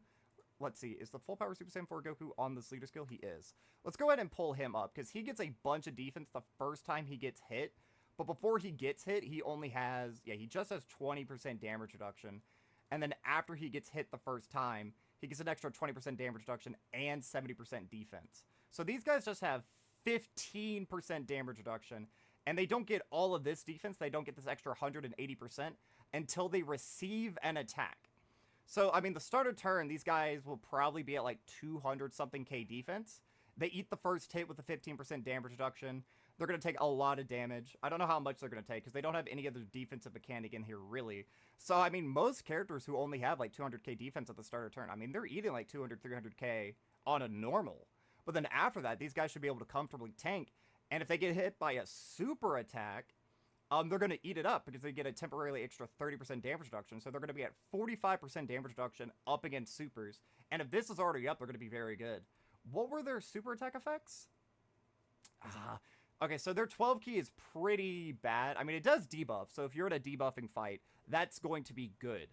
Let's see, is the full power Super Saiyan 4 Goku on this leader skill? He is. Let's go ahead and pull him up, because he gets a bunch of defense the first time he gets hit. But before he gets hit, he only has, yeah, he just has 20% damage reduction. And then after he gets hit the first time, he gets an extra 20% damage reduction and 70% defense. So these guys just have 15% damage reduction, and they don't get all of this defense. They don't get this extra 180% until they receive an attack. So, I mean, the starter turn, these guys will probably be at like 200-something K defense. They eat the first hit with a 15% damage reduction. They're going to take a lot of damage. I don't know how much they're going to take because they don't have any other defensive mechanic in here, really. So, I mean, most characters who only have like 200k defense at the starter turn, I mean, they're eating like 200, 300k on a normal. But then after that, these guys should be able to comfortably tank. And if they get hit by a super attack, they're going to eat it up because they get a temporarily extra 30% damage reduction. So they're going to be at 45% damage reduction up against supers. And if this is already up, they're going to be very good. What were their super attack effects? Okay, so their 12 key is pretty bad. I mean, it does debuff, so if you're in a debuffing fight, that's going to be good.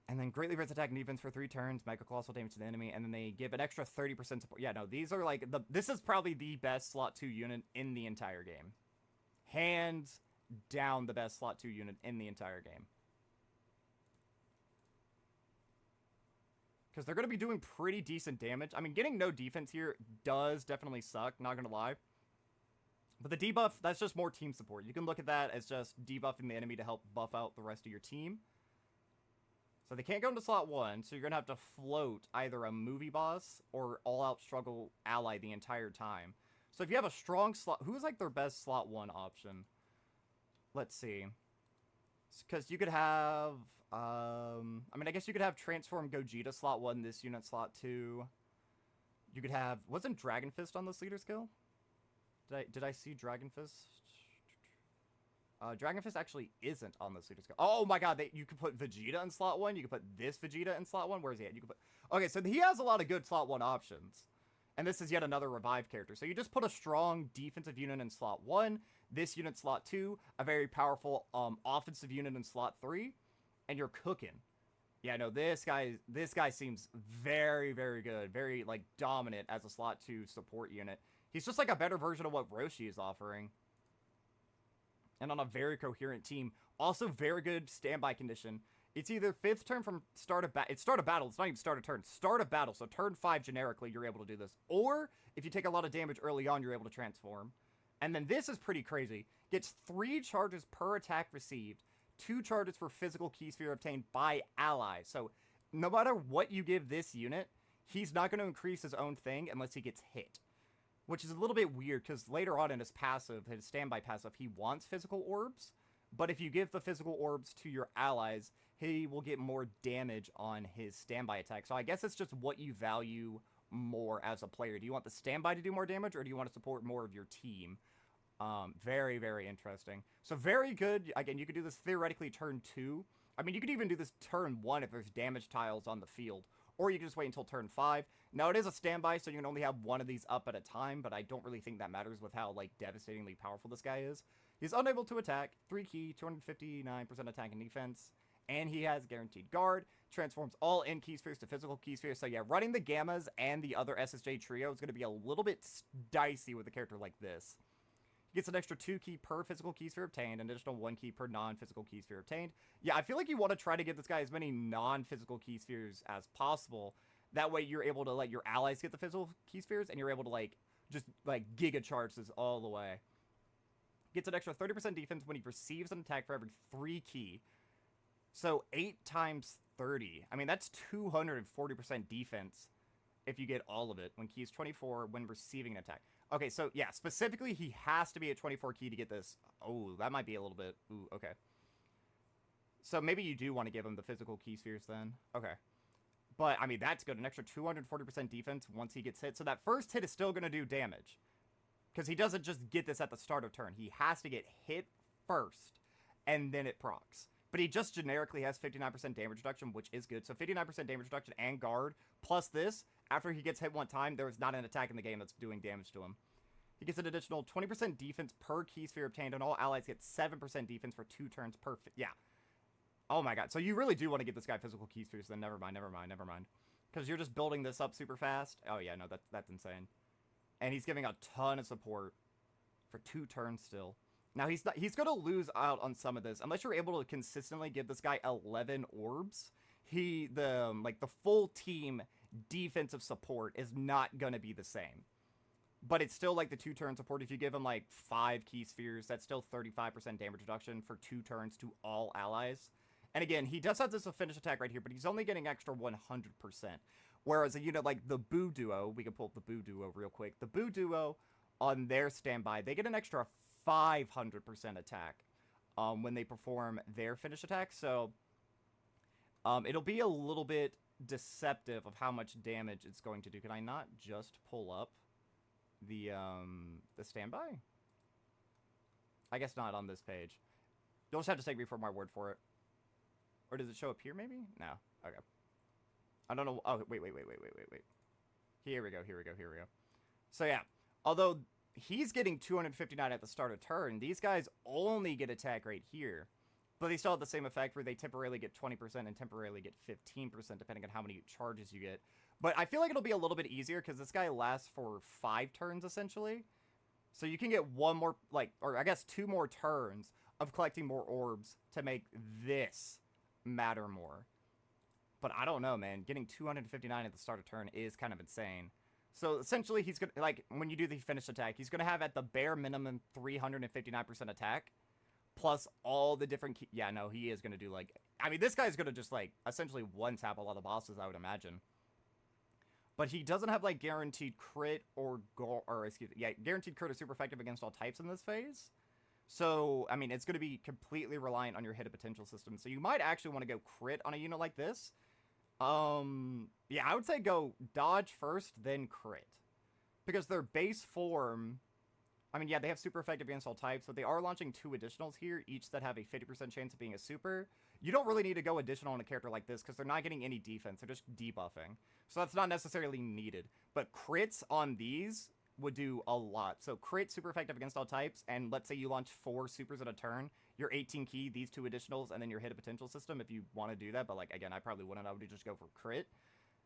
And then greatly raise attack and defense for 3 turns, mega colossal damage to the enemy, and then they give an extra 30% support. Yeah, no, these are like, this is probably the best slot 2 unit in the entire game. Hands down the best slot 2 unit in the entire game. Because they're going to be doing pretty decent damage. I mean, getting no defense here does definitely suck, not going to lie. But the debuff, that's just more team support. You can look at that as just debuffing the enemy to help buff out the rest of your team. So they can't go into slot 1, so you're going to have to float either a movie boss or all-out struggle ally the entire time. So if you have a strong slot... Who's like their best slot 1 option? Let's see. Because you could have, I mean, I guess you could have Transform Gogeta slot 1, this unit slot 2. You could have, wasn't Dragon Fist on this leader skill? Did I see Dragon Fist? Dragon Fist actually isn't on this leader skill. Oh my god, you could put Vegeta in slot 1. You could put this Vegeta in slot 1. Where's he at? You could put... Okay, so he has a lot of good slot 1 options. And this is yet another revive character. So you just put a strong defensive unit in slot 1, this unit slot 2, a very powerful offensive unit in slot 3, and you're cooking. Yeah, no, this guy seems very, very good. Very, like, dominant as a slot 2 support unit. He's just like a better version of what Roshi is offering. And on a very coherent team. Also very good standby condition. It's either 5th turn from start of battle. It's start of battle. It's not even start of turn. Start of battle. So turn 5 generically, you're able to do this. Or if you take a lot of damage early on, you're able to transform. And then this is pretty crazy. Gets 3 charges per attack received. 2 charges for physical key sphere obtained by allies. So no matter what you give this unit, he's not going to increase his own thing unless he gets hit. Which is a little bit weird because later on in his passive, his standby passive, he wants physical orbs. But if you give the physical orbs to your allies, he will get more damage on his standby attack. So I guess it's just what you value more as a player. Do you want the standby to do more damage, or do you want to support more of your team? Very, very interesting. So very good. Again, you could do this theoretically turn 2. I mean, you could even do this turn 1 if there's damage tiles on the field. Or you can just wait until turn 5. Now, it is a standby, so you can only have one of these up at a time, but I don't really think that matters with how, like, devastatingly powerful this guy is. He's unable to attack, 3 key, 259% attack and defense, and he has guaranteed guard, transforms all in key spheres to physical key spheres. So yeah, running the Gammas and the other SSJ trio is going to be a little bit dicey with a character like this. He gets an extra 2 key per physical key sphere obtained, an additional 1 key per non-physical key sphere obtained. Yeah, I feel like you want to try to give this guy as many non-physical key spheres as possible. That way you're able to let your allies get the physical key spheres, and you're able to, like, just, like, giga charge this all the way. Gets an extra 30% defense when he receives an attack for every 3 key. So 8 times 30. I mean, that's 240% defense if you get all of it. When key is 24 when receiving an attack. Okay, so yeah, specifically he has to be at 24 key to get this. Oh, that might be a little bit. Ooh, okay. So maybe you do want to give him the physical key spheres then. Okay. But, I mean, that's good. An extra 240% defense once he gets hit. So that first hit is still going to do damage. Because he doesn't just get this at the start of turn. He has to get hit first, and then it procs. But he just generically has 59% damage reduction, which is good. So 59% damage reduction and guard, plus this, after he gets hit one time, there is not an attack in the game that's doing damage to him. He gets an additional 20% defense per key sphere obtained, and all allies get 7% defense for 2 turns per... Yeah. Oh my god. So you really do want to give this guy physical key spheres, then never mind. Because you're just building this up super fast. Oh yeah, no, that's insane. And he's giving a ton of support for 2 turns still. Now, he's going to lose out on some of this. Unless you're able to consistently give this guy 11 orbs, the full team defensive support is not going to be the same. But it's still like the 2-turn support. If you give him like 5 key spheres, that's still 35% damage reduction for 2 turns to all allies. And again, he does have this finish attack right here, but he's only getting extra 100%. Whereas a unit like the Boo Duo, we can pull up the Boo Duo real quick. The Boo Duo, on their standby, they get an extra 500% attack when they perform their finish attack. So it'll be a little bit deceptive of how much damage it's going to do. Can I not just pull up the standby? I guess not on this page. You'll just have to take me for my word for it. Or does it show up here maybe? No. Okay. I don't know. Oh, wait. Here we go. So yeah, although he's getting 259 at the start of turn, these guys only get attack right here. But they still have the same effect where they temporarily get 20% and temporarily get 15% depending on how many charges you get. But I feel like it'll be a little bit easier because this guy lasts for 5 turns essentially. So you can get 1 more, or I guess 2 more turns of collecting more orbs to make this matter more. But I don't know, man. Getting 259 at the start of turn is kind of insane. So essentially, he's gonna, like, when you do the finished attack, he's gonna have at the bare minimum 359% attack, plus all the different yeah, no, he is gonna do, like, I mean, this guy's gonna just, like, essentially one-tap a lot of bosses, I would imagine. But he doesn't have, like, guaranteed crit or excuse me, yeah, guaranteed crit or super effective against all types in this phase. So, I mean, it's going to be completely reliant on your hit and potential system. So you might actually want to go crit on a unit like this. Yeah, I would say go dodge first, then crit. Because their base form, I mean, yeah, they have super effective against all types, but they are launching 2 additionals here, each that have a 50% chance of being a super. You don't really need to go additional on a character like this, because they're not getting any defense, they're just debuffing. So that's not necessarily needed. But crits on these would do a lot. So crit, super effective against all types, and let's say you launch 4 supers at a turn, your 18 key, these 2 additionals, and then your hit a potential system if you want to do that. But, like, again, I probably wouldn't. I would just go for crit.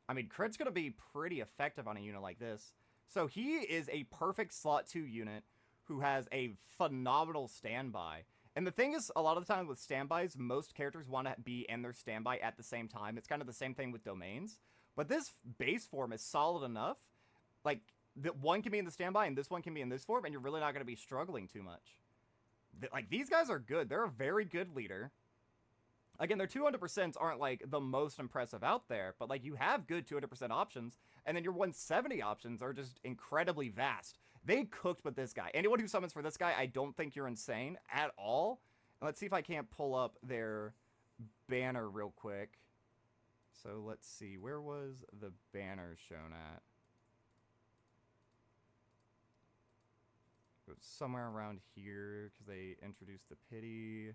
I mean, crit's going to be pretty effective on a unit like this. So he is a perfect slot 2 unit who has a phenomenal standby. And the thing is, a lot of the time with standbys, most characters want to be in their standby at the same time. It's kind of the same thing with domains. But this base form is solid enough. Like, that one can be in the standby and this one can be in this form, and you're really not going to be struggling too much. Like, these guys are good. They're a very good leader. Again, their 200% aren't, like, the most impressive out there, but, like, you have good 200% options, and then your 170 options are just incredibly vast. They cooked with this guy. Anyone who summons for this guy, I don't think you're insane at all. And let's see if I can't pull up their banner real quick. So, let's see. Where was the banner shown at? It was somewhere around here, because they introduced the pity.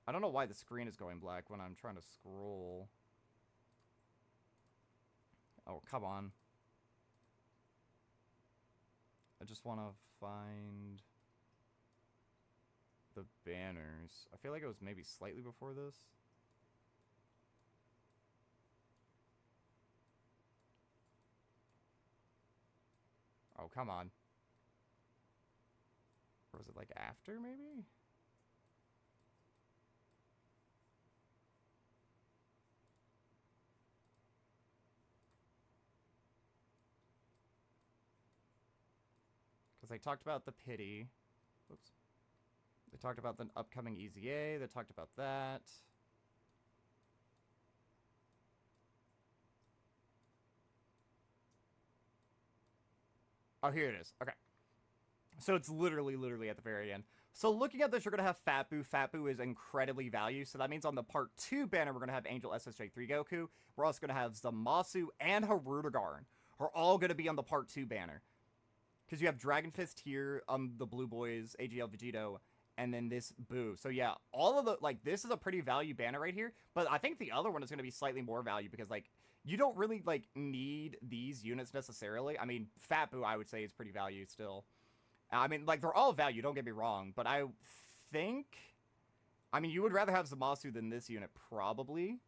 I don't know why the screen is going black when I'm trying to scroll. Oh, come on. I just want to find the banners. I feel like it was maybe slightly before this. Oh, come on. Or was it like after, maybe? Because they talked about the pity. Oops. They talked about the upcoming EZA. They talked about that. Oh, here it is. Okay. So it's literally at the very end. So looking at this, you're going to have Fat Boo. Fat Boo is incredibly valued. So that means on the Part 2 banner, we're going to have Angel SSJ 3 Goku. We're also going to have Zamasu and Harutogarn are all going to be on the Part 2 banner. Because you have Dragon Fist here, the Blue Boys, AGL Vegeto, and then this Boo. So yeah, all of the, like, this is a pretty value banner right here. But I think the other one is going to be slightly more value because, like, you don't really, like, need these units necessarily. I mean, Fat Boo, I would say, is pretty value still. I mean, like, they're all value, don't get me wrong. But I think, I mean, you would rather have Zamasu than this unit, probably.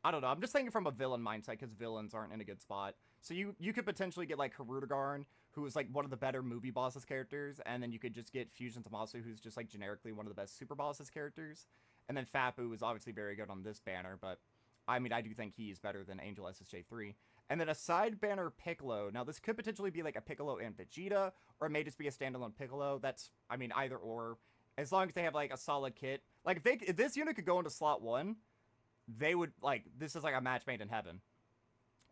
I don't know. I'm just thinking from a villain mindset because villains aren't in a good spot. So you could potentially get, like, Harutogarn, who is, like, one of the better movie bosses characters. And then you could just get Fusion Zamasu, who's just, like, generically one of the best super bosses characters. And then Fat Boo is obviously very good on this banner. But, I mean, I do think he is better than Angel SSJ 3. And then a side banner Piccolo. Now, this could potentially be, like, a Piccolo and Vegeta. Or it may just be a standalone Piccolo. That's, I mean, either or. As long as they have, like, a solid kit. Like, if this unit could go into slot 1... they would, like, this is like a match made in heaven.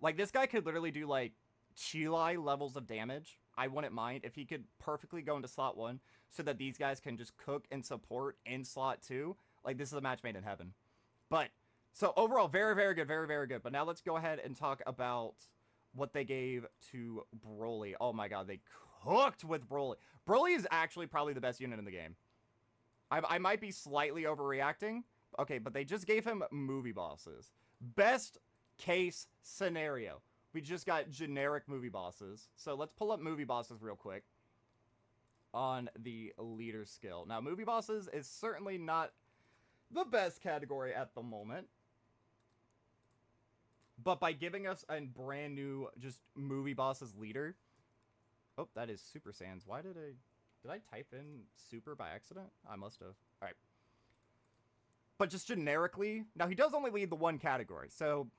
Like, this guy could literally do, like, Chilai levels of damage. I wouldn't mind if he could perfectly go into slot 1 so that these guys can just cook and support in slot 2. Like, this is a match made in heaven. But, so overall, very, very good, very, very good. But now let's go ahead and talk about what they gave to Broly. Oh my god, they cooked with Broly. Broly is actually probably the best unit in the game. I might be slightly overreacting. Okay, but they just gave him movie bosses. Best case scenario. We just got generic movie bosses. So let's pull up movie bosses real quick on the leader skill. Now, movie bosses is certainly not the best category at the moment. But by giving us a brand new just movie bosses leader. Oh, that is Super Sans. Why did I type in super by accident? I must have. All right. But just generically, now he does only lead the one category. So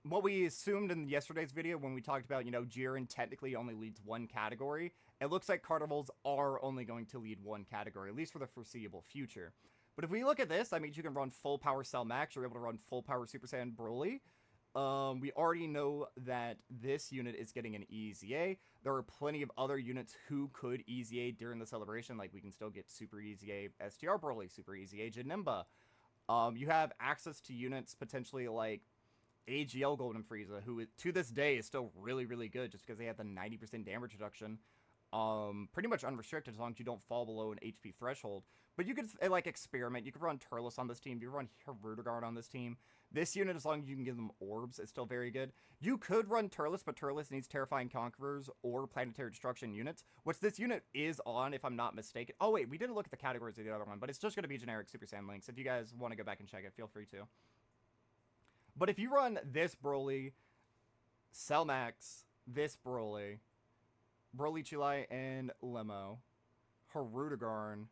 what we assumed in yesterday's video when we talked about, you know, Jiren technically only leads one category, it looks like Carnivals are only going to lead one category, at least for the foreseeable future. But if we look at this, that means you can run full power Cell Max, you're able to run full power Super Saiyan Broly. We already know that this unit is getting an EZA. There are plenty of other units who could EZA during the celebration. Like, we can still get Super EZA STR Broly, Super EZA Janemba. You have access to units potentially like AGL Golden Frieza, who to this day is still really, really good just because they have the 90% damage reduction. Pretty much unrestricted as long as you don't fall below an HP threshold. But you could, like, experiment. You could run Turles on this team. You could run Hirudegarn on this team. This unit, as long as you can give them orbs, is still very good. You could run Turles, but Turles needs Terrifying Conquerors or Planetary Destruction units, which this unit is on, if I'm not mistaken. Oh, wait, we didn't look at the categories of the other one, but it's just going to be generic Super Saiyan links. If you guys want to go back and check it, feel free to. But if you run this Broly, Cellmax, this Broly Chilai and Lemo, Hirudegarn,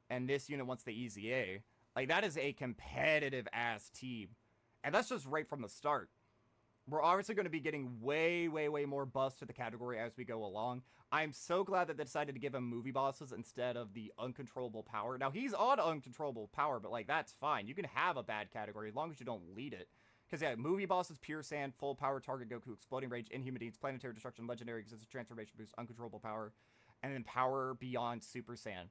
and this unit wants the EZA, like, that is a competitive-ass team. And that's just right from the start. We're obviously going to be getting way, way, way more buffs to the category as we go along. I'm so glad that they decided to give him movie bosses instead of the uncontrollable power. Now, he's on uncontrollable power, but, like, that's fine. You can have a bad category as long as you don't lead it. Because, yeah, movie bosses, Pure Sand, Full Power, Target Goku, Exploding Rage, Inhuman Deeds, Planetary Destruction, Legendary Existence, Transformation Boost, Uncontrollable Power, and then Power Beyond Super Saiyan.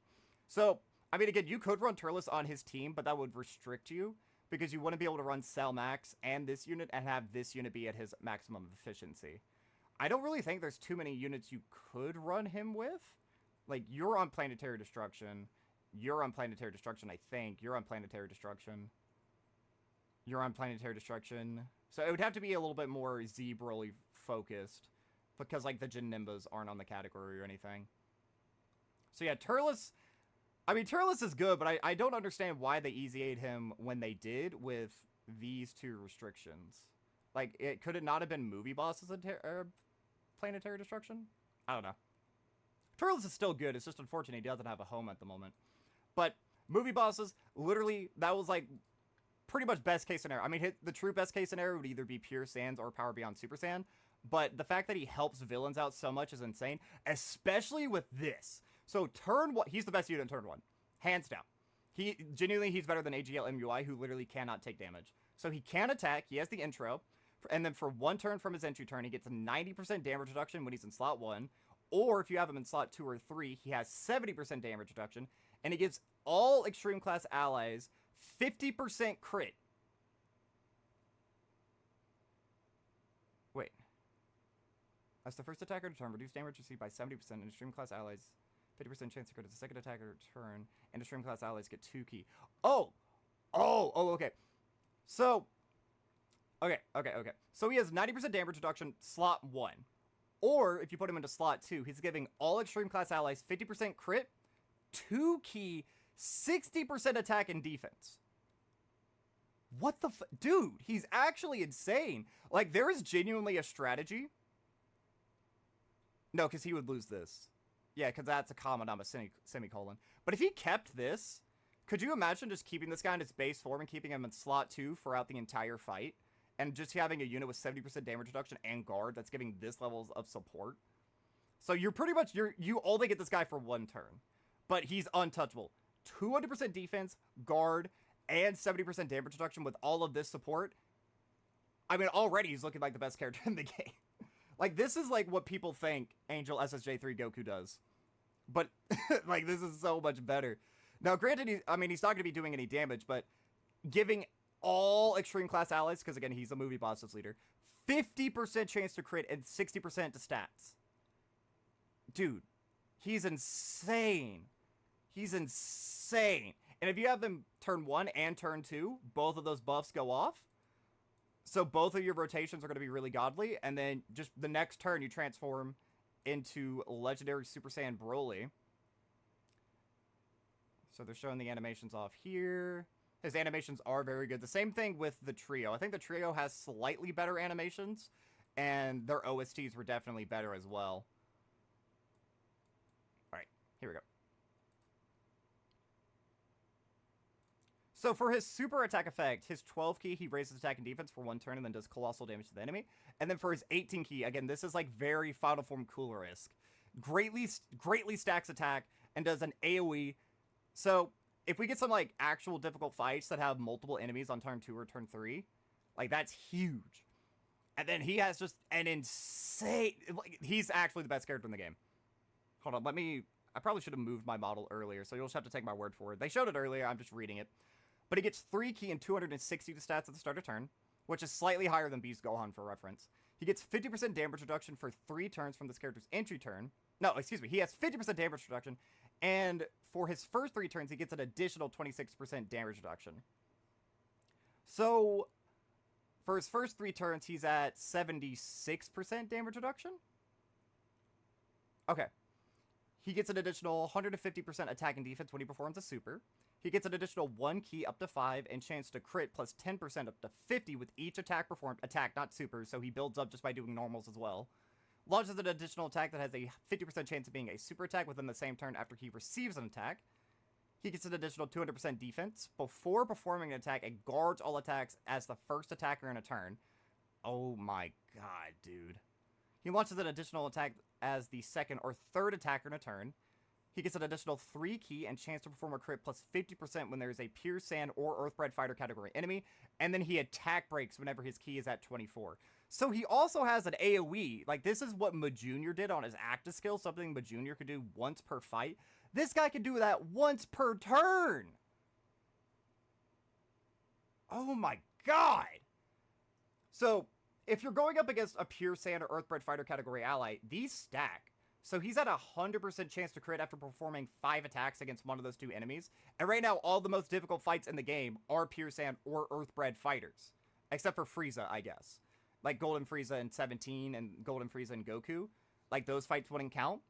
So, I mean, again, you could run Turles on his team, but that would restrict you, because you wouldn't be able to run Cell Max and this unit and have this unit be at his maximum efficiency. I don't really think there's too many units you could run him with. Like, you're on Planetary Destruction. You're on Planetary Destruction, I think. You're on Planetary Destruction. You're on Planetary Destruction. So it would have to be a little bit more Z-Broly focused, because, like, the Janimbas aren't on the category or anything. So yeah, Turles, I mean, Turles is good, but I don't understand why they EZA'd him when they did with these two restrictions. Like, could it not have been movie bosses in Planetary Destruction? I don't know. Turles is still good, it's just unfortunate he doesn't have a home at the moment. But movie bosses, literally, that was, like, pretty much best case scenario. I mean, the true best case scenario would either be Pure Sands or Power Beyond Super Saiyan. But the fact that he helps villains out so much is insane, especially with this. So turn 1, he's the best unit in turn 1. Hands down. Genuinely, he's better than AGL MUI, who literally cannot take damage. So he can attack, he has the intro, and then for 1 turn from his entry turn, he gets a 90% damage reduction when he's in slot 1. Or if you have him in slot 2 or 3, he has 70% damage reduction, and he gives all extreme class allies 50% crit. Wait. As the first attacker to turn, reduce damage received by 70%, and extreme class allies 50% chance to crit as the second attacker to turn, and extreme class allies get 2 key. Oh, okay. So, okay. So he has 90% damage reduction, slot 1. Or, if you put him into slot 2, he's giving all extreme class allies 50% crit, 2 key, 60% attack and defense. What the dude, he's actually insane. Like, there is genuinely a strategy. No, because he would lose this. Yeah, because that's a comma, not a semicolon. But if he kept this, could you imagine just keeping this guy in his base form and keeping him in slot 2 throughout the entire fight? And just having a unit with 70% damage reduction and guard that's giving this levels of support? So you're pretty much, you only get this guy for 1 turn. But he's untouchable. 200% defense, guard, and 70% damage reduction with all of this support. I mean, already he's looking like the best character in the game. Like, this is like what people think Angel SSJ3 Goku does. But, like, this is so much better. Now, granted, he's not going to be doing any damage, but giving all extreme class allies, because again, he's a movie bosses leader, 50% chance to crit and 60% to stats. Dude, he's insane. He's insane. And if you have them turn 1 and turn 2, both of those buffs go off. So both of your rotations are going to be really godly. And then just the next turn, you transform into Legendary Super Saiyan Broly. So they're showing the animations off here. His animations are very good. The same thing with the trio. I think the trio has slightly better animations. And their OSTs were definitely better as well. Alright, here we go. So for his super attack effect, his 12 key, he raises attack and defense for 1 turn and then does colossal damage to the enemy. And then for his 18 key, again, this is like very Final Form Cooler-esque. Greatly stacks attack and does an AoE. So if we get some like actual difficult fights that have multiple enemies on turn 2 or turn 3, like that's huge. And then he has just an insane... Like, he's actually the best character in the game. Hold on, I probably should have moved my model earlier, so you'll just have to take my word for it. They showed it earlier, I'm just reading it. But he gets 3 ki and 260 to stats at the start of turn, which is slightly higher than Beast Gohan for reference. He gets 50% damage reduction for 3 turns from this character's entry turn. No, excuse me, he has 50% damage reduction, and for his first 3 turns, he gets an additional 26% damage reduction. So, for his first 3 turns, he's at 76% damage reduction? Okay. He gets an additional 150% attack and defense when he performs a super. He gets an additional 1 ki up to 5 and chance to crit plus 10% up to 50 with each attack performed. Attack, not super, so he builds up just by doing normals as well. Launches an additional attack that has a 50% chance of being a super attack within the same turn after he receives an attack. He gets an additional 200% defense before performing an attack and guards all attacks as the first attacker in a turn. Oh my god, dude. He launches an additional attack as the second or third attacker in a turn. He gets an additional 3 ki and chance to perform a crit plus 50% when there is a pure sand or earthbred fighter category enemy. And then he attack breaks whenever his ki is at 24. So he also has an AoE. Like, this is what Majunior did on his active skill. Something Majunior could do once per fight. This guy can do that once per turn. Oh my god. So, if you're going up against a pure sand or earthbred fighter category ally, these stack. So he's at a 100% chance to crit after performing 5 attacks against one of those 2 enemies. And right now, all the most difficult fights in the game are pure sand or earthbred fighters. Except for Frieza, I guess. Like Golden Frieza in 17 and Golden Frieza in Goku. Like, those fights wouldn't count.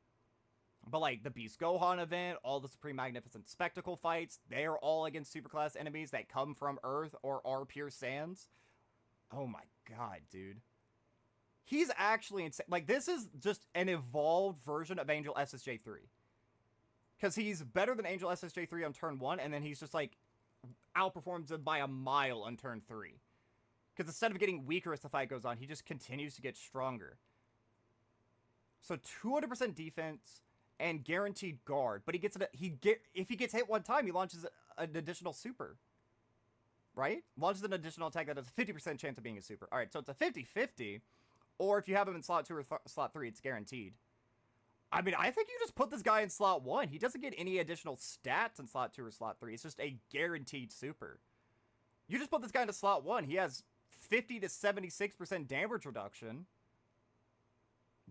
But like, the Beast Gohan event, all the Supreme Magnificent Spectacle fights, they're all against superclass enemies that come from Earth or are pure sands. Oh my god, dude. He's actually insane. Like, this is just an evolved version of Angel SSJ 3. Because he's better than Angel SSJ 3 on turn 1, and then he's just, like, outperforms him by a mile on turn 3. Because instead of getting weaker as the fight goes on, he just continues to get stronger. So 200% defense and guaranteed guard. But he gets if he gets hit one time, he launches an additional super. Right? Launches an additional attack that has a 50% chance of being a super. Alright, so it's a 50-50. Or if you have him in slot 2 or slot 3, it's guaranteed. I mean, I think you just put this guy in slot 1. He doesn't get any additional stats in slot 2 or slot 3. It's just a guaranteed super. You just put this guy into slot 1. He has 50 to 76% damage reduction.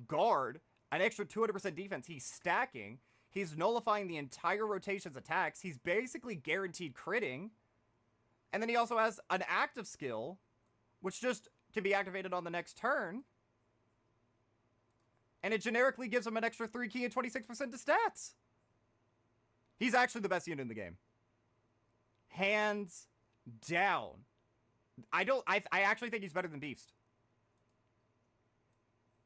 Guard. An extra 200% defense. He's stacking. He's nullifying the entire rotation's attacks. He's basically guaranteed critting. And then he also has an active skill, which just can be activated on the next turn. And it generically gives him an extra 3 ki and 26% to stats. He's actually the best unit in the game. Hands down. I actually think he's better than Beast.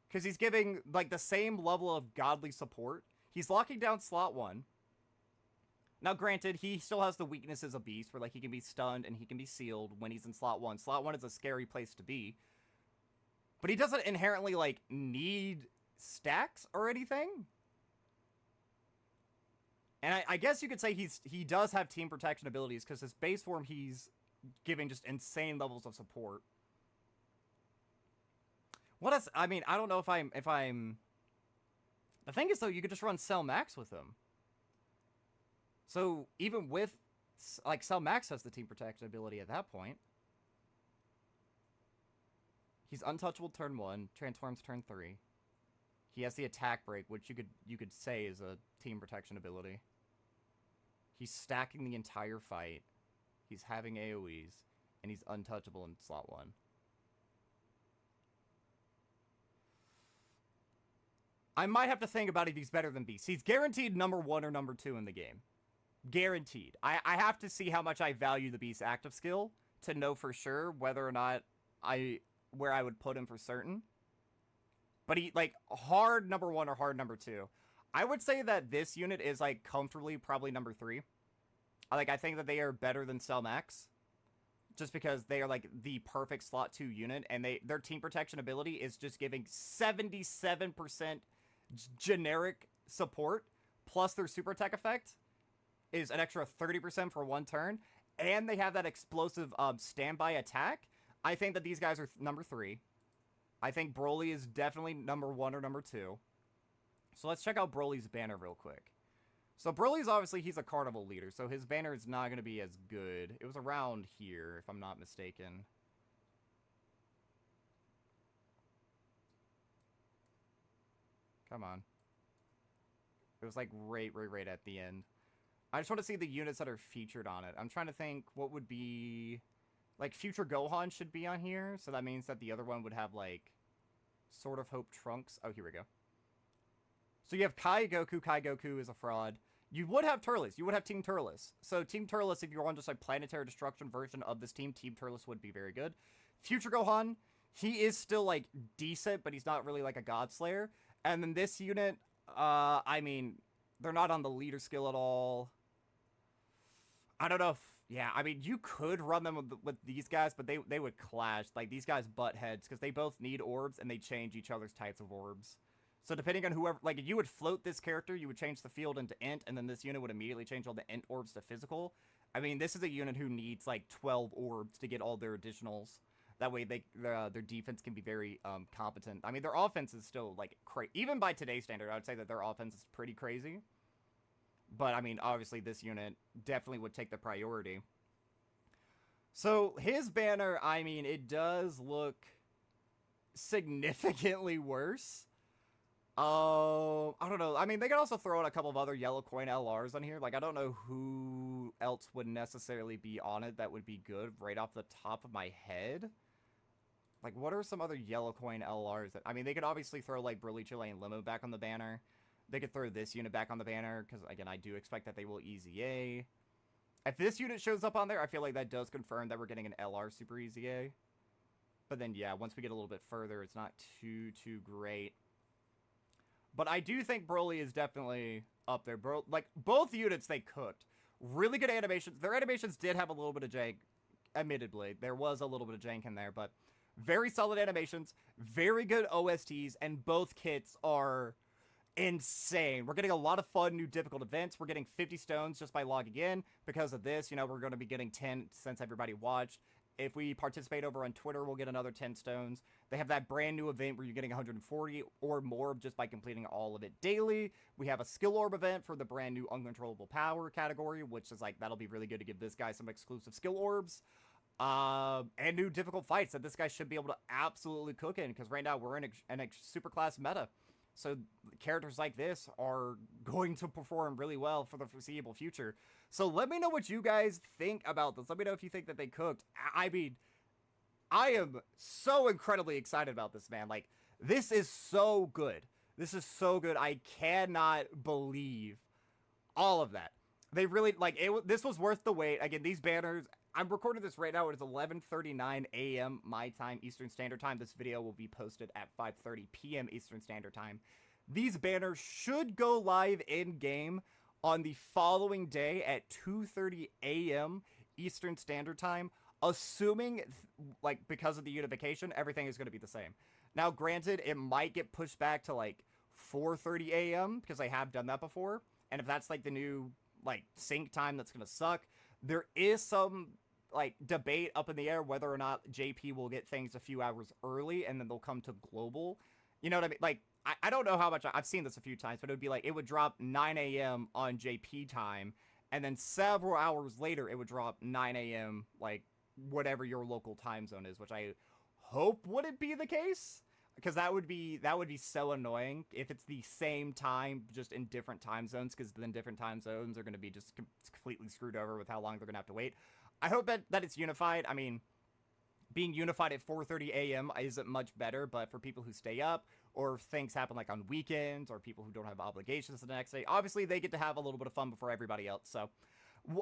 Because he's giving, like, the same level of godly support. He's locking down slot 1. Now, granted, he still has the weaknesses of Beast, where, like, he can be stunned and he can be sealed when he's in slot 1. Slot 1 is a scary place to be. But he doesn't inherently, like, need stacks or anything. And I guess you could say he does have team protection abilities, because his base form, he's giving just insane levels of support. What else? I mean, I don't know if I'm... The thing is, though, you could just run Cell Max with him. So, even with... Like, Cell Max has the team protection ability at that point. He's untouchable turn 1, transforms turn 3. He has the attack break, which you could say is a team protection ability. He's stacking the entire fight. He's having AoEs, and he's untouchable in slot 1. I might have to think about if he's better than Beast. He's guaranteed number 1 or number 2 in the game. Guaranteed. I have to see how much I value the Beast active skill to know for sure whether or not where I would put him for certain. But he, like, hard number 1 or hard number 2. I would say that this unit is, like, comfortably probably number 3. Like, I think that they are better than Cell Max. Just because they are, like, the perfect slot 2 unit. And their team protection ability is just giving 77% generic support. Plus their super attack effect is an extra 30% for 1 turn. And they have that explosive standby attack. I think that these guys are number 3. I think Broly is definitely number 1 or number 2. So let's check out Broly's banner real quick. So Broly's obviously, he's a carnival leader, so his banner is not going to be as good. It was around here, if I'm not mistaken. Come on. It was like right at the end. I just want to see the units that are featured on it. I'm trying to think what would be... Like, Future Gohan should be on here, so that means that the other one would have, like, Sword of Hope Trunks. Oh, here we go. So you have Kai Goku. Kai Goku is a fraud. You would have Turles. You would have Team Turles. So Team Turles, if you're on just, like, Planetary Destruction version of this team, Team Turles would be very good. Future Gohan, he is still, like, decent, but he's not really, like, a God Slayer. And then this unit, I mean, they're not on the leader skill at all. I don't know if... Yeah, I mean, you could run them with these guys, but they would clash. Like, these guys butt heads, because they both need orbs, and they change each other's types of orbs. So depending on whoever... Like, if you would float this character, you would change the field into int, and then this unit would immediately change all the int orbs to physical. I mean, this is a unit who needs, like, 12 orbs to get all their additionals. That way, their defense can be very competent. I mean, their offense is still, like, even by today's standard, I would say that their offense is pretty crazy. But, I mean, obviously this unit definitely would take the priority. So, his banner, I mean, it does look significantly worse. I don't know. I mean, they could also throw in a couple of other yellow coin LRs on here. Like, I don't know who else would necessarily be on it that would be good right off the top of my head. Like, what are some other yellow coin LRs that... I mean, they could obviously throw, like, Broly, Chile, and Limo back on the banner. They could throw this unit back on the banner, because, again, I do expect that they will easy A. If this unit shows up on there, I feel like that does confirm that we're getting an LR Super Easy A. But then, yeah, once we get a little bit further, it's not too great. But I do think Broly is definitely up there. Like, both units they cooked. Really good animations. Their animations did have a little bit of jank, admittedly. There was a little bit of jank in there, but very solid animations, very good OSTs, and both kits are... insane. We're getting a lot of fun new difficult events. We're getting 50 stones just by logging in. Because of this, you know, we're going to be getting 10 since everybody watched. If we participate over on Twitter, we'll get another 10 stones. They have that brand new event where you're getting 140 or more just by completing all of it daily. We have a skill orb event for the brand new uncontrollable power category, which is like, that'll be really good to give this guy some exclusive skill orbs. And new difficult fights that this guy should be able to absolutely cook in, because right now we're in a super class meta. So characters like this are going to perform really well for the foreseeable future. So let me know what you guys think about this. Let me know if you think that they cooked. I mean, I am so incredibly excited about this, man. Like, this is so good. This is so good. I cannot believe all of that. They really, like, this was worth the wait. Again, these banners, I'm recording this right now. It is 11:39 a.m. my time, Eastern Standard Time. This video will be posted at 5:30 p.m. Eastern Standard Time. These banners should go live in-game on the following day at 2:30 a.m. Eastern Standard Time, assuming, like, because of the unification, everything is going to be the same. Now, granted, it might get pushed back to, like, 4:30 a.m., because I have done that before, and if that's, like, the new, like, sync time, that's going to suck. There is some, like, debate up in the air whether or not JP will get things a few hours early, and then they'll come to global. You know what I mean? Like, I don't know how much, I've seen this a few times, but it would be like, it would drop 9 a.m. on JP time, and then several hours later, it would drop 9 a.m., like, whatever your local time zone is, which I hope wouldn't be the case, because that would be so annoying if it's the same time, just in different time zones, because then different time zones are going to be just completely screwed over with how long they're going to have to wait. I hope that it's unified. I mean, being unified at 4:30 a.m. isn't much better, but for people who stay up, or if things happen like on weekends, or people who don't have obligations the next day, obviously they get to have a little bit of fun before everybody else. So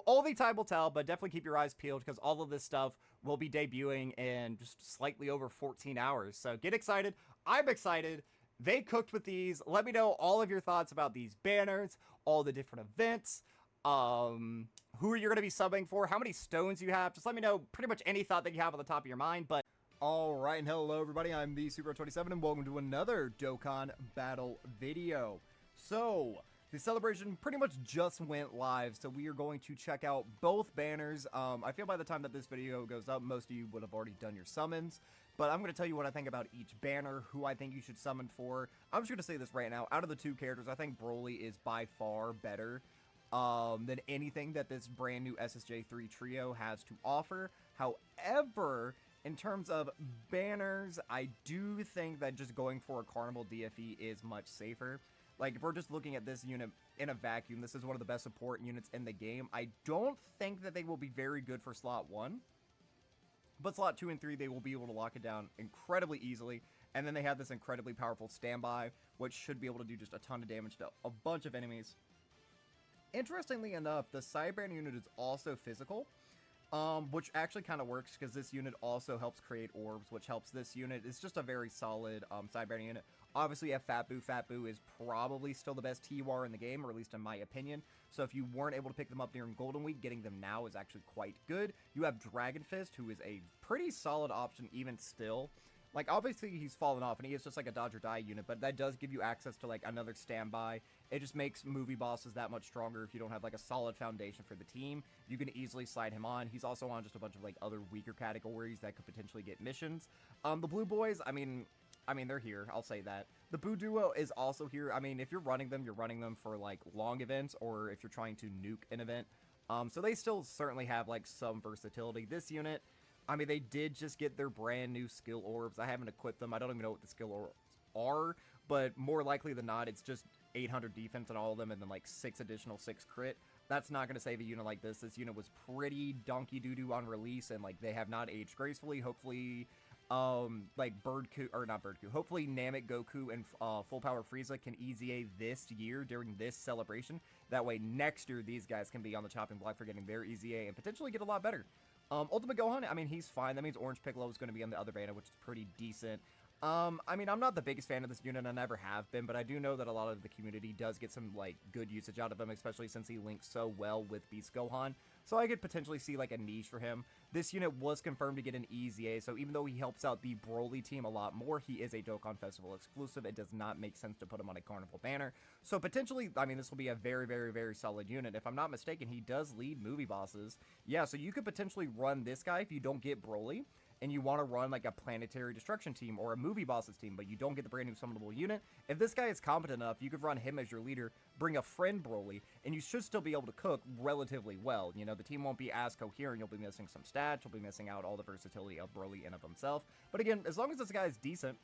only time will tell, but definitely keep your eyes peeled, because all of this stuff will be debuting in just slightly over 14 hours. So get excited. I'm excited. They cooked with these. Let me know all of your thoughts about these banners, all the different events, who you're going to be subbing for, how many stones you have. Just let me know pretty much any thought that you have on the top of your mind. But alright, and hello everybody, I'm the Super 27, and welcome to another Dokkan Battle video. So, The celebration pretty much just went live, so we are going to check out both banners. I feel by the time that this video goes up, most of you would have already done your summons, but I'm going to tell you what I think about each banner, who I think you should summon for. I'm just going to say this right now. Out of the two characters, I think Broly is by far better than anything that this brand new SSJ3 trio has to offer. However, in terms of banners, I do think that just going for a Carnival DFE is much safer. Like, if we're just looking at this unit in a vacuum, this is one of the best support units in the game. I don't think that they will be very good for slot 1. But slot 2 and 3, they will be able to lock it down incredibly easily. And then they have this incredibly powerful standby, which should be able to do just a ton of damage to a bunch of enemies. Interestingly enough, the Cyber unit is also physical. Which actually kind of works because this unit also helps create orbs, which helps this unit. It's just a very solid Cyber unit. Obviously, you have Fat Boo. Fat Boo is probably still the best TUR in the game, or at least in my opinion. So if you weren't able to pick them up during Golden Week, getting them now is actually quite good. You have Dragon Fist, who is a pretty solid option even still. Like, obviously, he's fallen off, and he is just like a dodge or die unit, but that does give you access to, like, another standby. It just makes movie bosses that much stronger if you don't have, like, a solid foundation for the team. You can easily slide him on. He's also on just a bunch of, like, other weaker categories that could potentially get missions. The Blue Boys, I mean, they're here. I'll say that. The Boo Duo is also here. I mean, if you're running them for, like, long events, or if you're trying to nuke an event. So they still certainly have, like, some versatility. This unit, I mean, they did just get their brand new skill orbs. I haven't equipped them. I don't even know what the skill orbs are, but more likely than not, it's just 800 defense on all of them, and then, like, 6 additional 6 crit. That's not going to save a unit like this. This unit was pretty donkey doo-doo on release, and, like, they have not aged gracefully. Hopefully, like, hopefully Namek, Goku, and Full Power Frieza can EZA this year during this celebration. That way, next year, these guys can be on the chopping block for getting their EZA and potentially get a lot better. Ultimate Gohan, I mean, he's fine. That means Orange Piccolo is going to be on the other banner, which is pretty decent. I mean, I'm not the biggest fan of this unit, I never have been, but I do know that a lot of the community does get some, like, good usage out of him, especially since he links so well with Beast Gohan. So I could potentially see, like, a niche for him. This unit was confirmed to get an EZA, so even though he helps out the Broly team a lot more, he is a Dokkan Festival exclusive. It does not make sense to put him on a Carnival banner. So potentially, I mean, this will be a very, very, very solid unit. If I'm not mistaken, he does lead movie bosses. Yeah, so you could potentially run this guy if you don't get Broly, and you want to run, like, a Planetary Destruction team or a movie bosses team, but you don't get the brand new summonable unit. If this guy is competent enough, you could run him as your leader, bring a friend Broly, and you should still be able to cook relatively well. You know, the team won't be as coherent. You'll be missing some stats. You'll be missing out all the versatility of Broly in of himself. But again, as long as this guy is decent,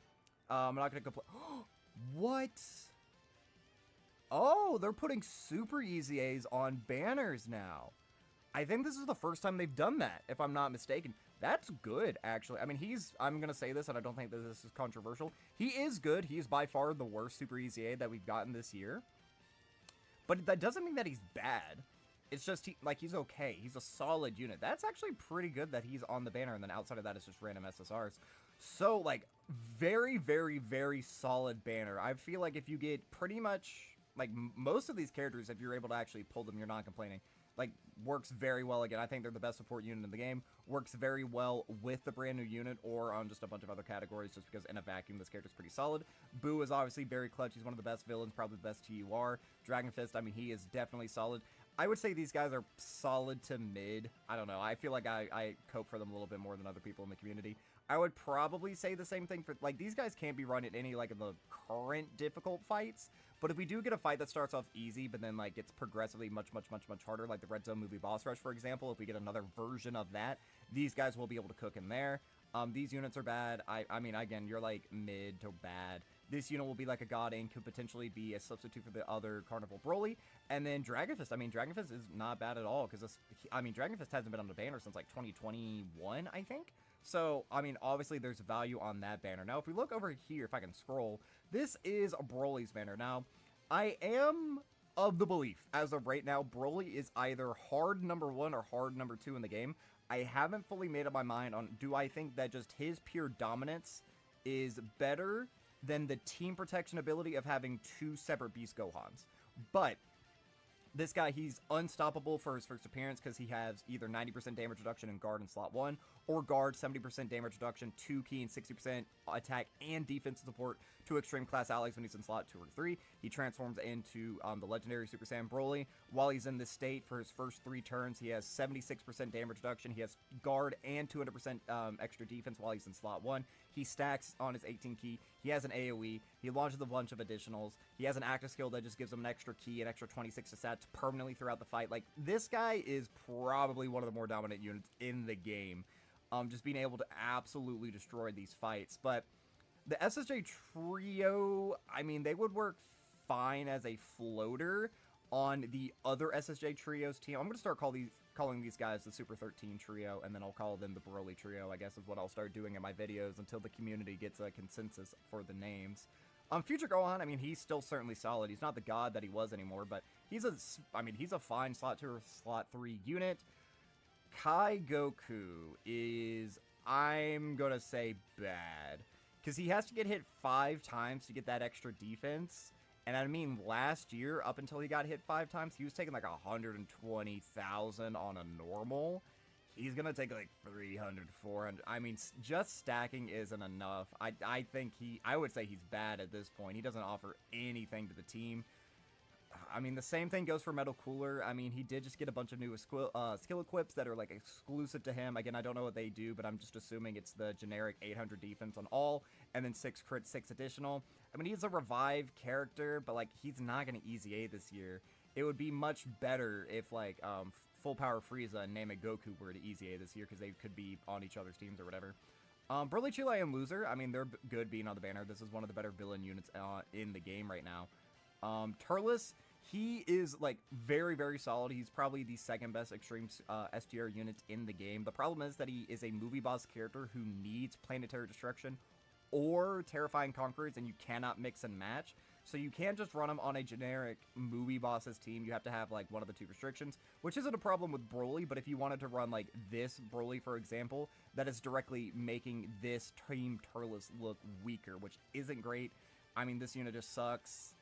I'm not going to complain. What? Oh, they're putting super EZAs on banners now. I think this is the first time they've done that, if I'm not mistaken. That's good, actually. I mean, I'm going to say this, and I don't think that this is controversial. He is good. He is by far the worst Super EZA that we've gotten this year. But that doesn't mean that he's bad. It's just, he's okay. He's a solid unit. That's actually pretty good that he's on the banner, and then outside of that, it's just random SSRs. So, like, very, very, very solid banner. I feel like if you get pretty much, like, most of these characters, if you're able to actually pull them, you're not complaining. Like, works very well. Again, I think they're the best support unit in the game. Works very well with the brand new unit or on just a bunch of other categories, just because in a vacuum, this character's pretty solid. Boo is obviously very clutch. He's one of the best villains, probably the best TUR. Dragon Fist, I mean, he is definitely solid. I would say these guys are solid to mid. I don't know. I feel like I cope for them a little bit more than other people in the community. I would probably say the same thing for, like, these guys can't be run at any, like, of the current difficult fights. But if we do get a fight that starts off easy, but then, like, gets progressively much harder, like the Red Zone movie boss rush, for example, if we get another version of that, these guys will be able to cook in there. These units are bad. I mean, again, you're, like, mid to bad. This unit will be like a God and could potentially be a substitute for the other Carnival Broly. And then Dragon Fist. I mean, Dragon Fist is not bad at all, because, I mean, Dragon Fist hasn't been on the banner since, like, 2021, I think. So, I mean, obviously, there's value on that banner. Now, if we look over here, if I can scroll, this is Broly's banner. Now, I am of the belief, as of right now, Broly is either hard number 1 or hard number 2 in the game. I haven't fully made up my mind on, do I think that just his pure dominance is better than the team protection ability of having 2 separate Beast Gohans. But this guy, he's unstoppable for his first appearance because he has either 90% damage reduction in guard in slot 1, or guard, 70% damage reduction, 2 key and 60% attack and defense support to extreme class allies when he's in slot 2 or 3. He transforms into the legendary Super Saiyan Broly. While he's in this state for his first 3 turns, he has 76% damage reduction. He has guard and 200% extra defense while he's in slot 1. He stacks on his 18 key. He has an AoE. He launches a bunch of additionals. He has an active skill that just gives him an extra key, an extra 26 to stats permanently throughout the fight. Like, this guy is probably one of the more dominant units in the game. Just being able to absolutely destroy these fights. But the SSJ trio, I mean, they would work fine as a floater on the other SSJ trios team. I'm going to start calling these guys the Super 13 trio, and then I'll call them the Broly trio, I guess is what I'll start doing in my videos until the community gets a consensus for the names. Future Gohan, I mean, he's still certainly solid. He's not the god that he was anymore, but he's a fine slot 2 or slot 3 unit. Kai Goku is, I'm gonna say, bad. Because he has to get hit 5 times to get that extra defense. And I mean, last year, up until he got hit 5 times, he was taking like 120,000 on a normal. He's gonna take like 300, 400. I mean, just stacking isn't enough. I think I would say he's bad at this point. He doesn't offer anything to the team. I mean, the same thing goes for Metal Cooler. I mean, he did just get a bunch of new skill equips that are, like, exclusive to him. Again, I don't know what they do, but I'm just assuming it's the generic 800 defense on all, and then 6 crit, 6 additional. I mean, he's a revived character, but, like, he's not going to Easy A this year. It would be much better if, like, Full Power Frieza and Namek Goku were to Easy A this year, because they could be on each other's teams or whatever. Broly, Chile, and Loser, I mean, they're good being on the banner. This is one of the better villain units in the game right now. Turles, he is, like, very, very solid. He's probably the second best extreme STR unit in the game. The problem is that he is a movie boss character who needs Planetary Destruction or Terrifying Conquerors, and you cannot mix and match. So you can't just run him on a generic movie boss's team. You have to have, like, one of the 2 restrictions, which isn't a problem with Broly, but if you wanted to run, like, this Broly, for example, that is directly making this Team Turles look weaker, which isn't great. I mean, this unit just sucks.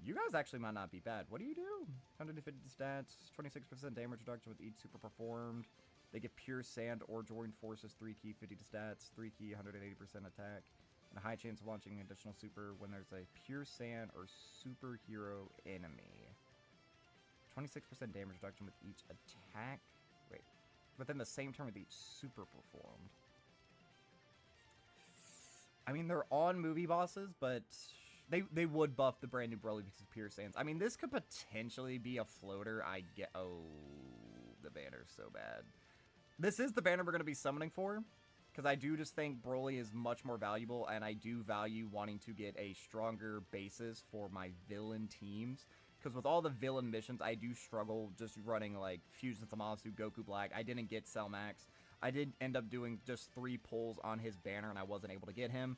You guys actually might not be bad. What do you do? 150 stats, 26% damage reduction with each super performed. They give pure sand or joined forces 3 key, 50 to stats, 3 key, 180% attack, and a high chance of launching an additional super when there's a pure sand or superhero enemy. 26% damage reduction with each attack. Wait, within the same turn with each super performed. I mean, they're on movie bosses, but they would buff the brand new Broly because of Pure Sands. I mean, this could potentially be a floater. Oh, the banner's so bad. This is the banner we're going to be summoning for, because I do just think Broly is much more valuable, and I do value wanting to get a stronger basis for my villain teams. Because with all the villain missions, I do struggle just running, like, Fusion Zamasu, Goku Black. I didn't get Cell Max. I did end up doing just 3 pulls on his banner, and I wasn't able to get him.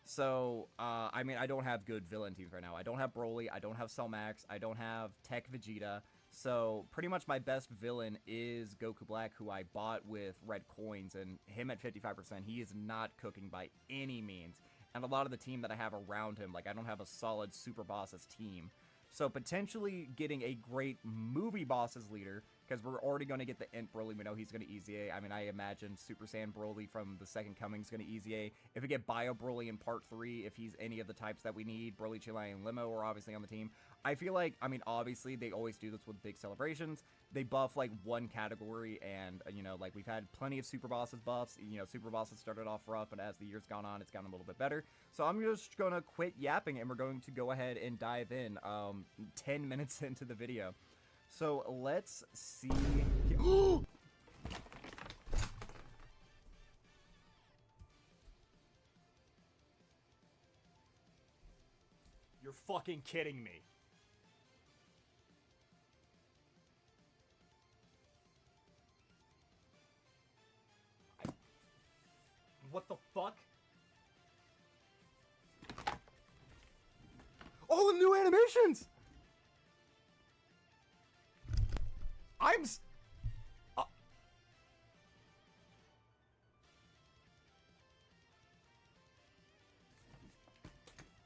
So, I mean, I don't have good villain teams right now. I don't have Broly, I don't have Cell Max, I don't have Tech Vegeta. So, pretty much my best villain is Goku Black, who I bought with red coins, and him at 55%, he is not cooking by any means. And a lot of the team that I have around him, like, I don't have a solid super bosses team. So, potentially getting a great movie bosses leader, because we're already going to get the Int Broly. We know he's going to Easy A. I mean, I imagine Super Saiyan Broly from the Second Coming is going to Easy A. If we get Bio Broly in Part 3, if he's any of the types that we need, Broly, Chile, and Limo are obviously on the team. I feel like, I mean, obviously, they always do this with big celebrations. They buff, like, one category, and, you know, like, we've had plenty of Super Bosses buffs. You know, Super Bosses started off rough, but as the year's gone on, it's gotten a little bit better. So I'm just going to quit yapping, and we're going to go ahead and dive in 10 minutes into the video. So let's see. You're fucking kidding me. What the fuck? Oh, the new animations!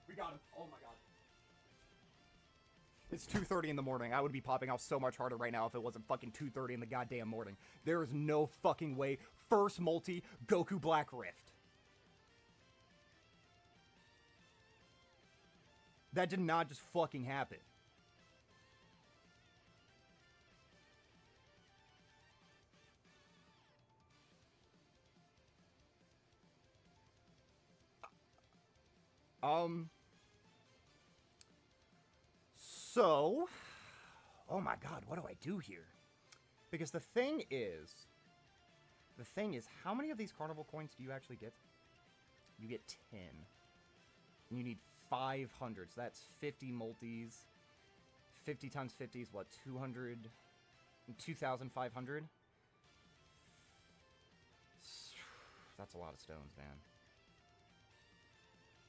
We got him. Oh my god. It's 2:30 in the morning. I would be popping off so much harder right now if it wasn't fucking 2:30 in the goddamn morning. There is no fucking way. First multi, Goku Black Rift. That did not just fucking happen. So, oh my god, what do I do here? Because the thing is, how many of these carnival coins do you actually get? You get 10. And you need 500, so that's 50 multis. 50 times 50 is what, 200? 2,500? That's a lot of stones, man.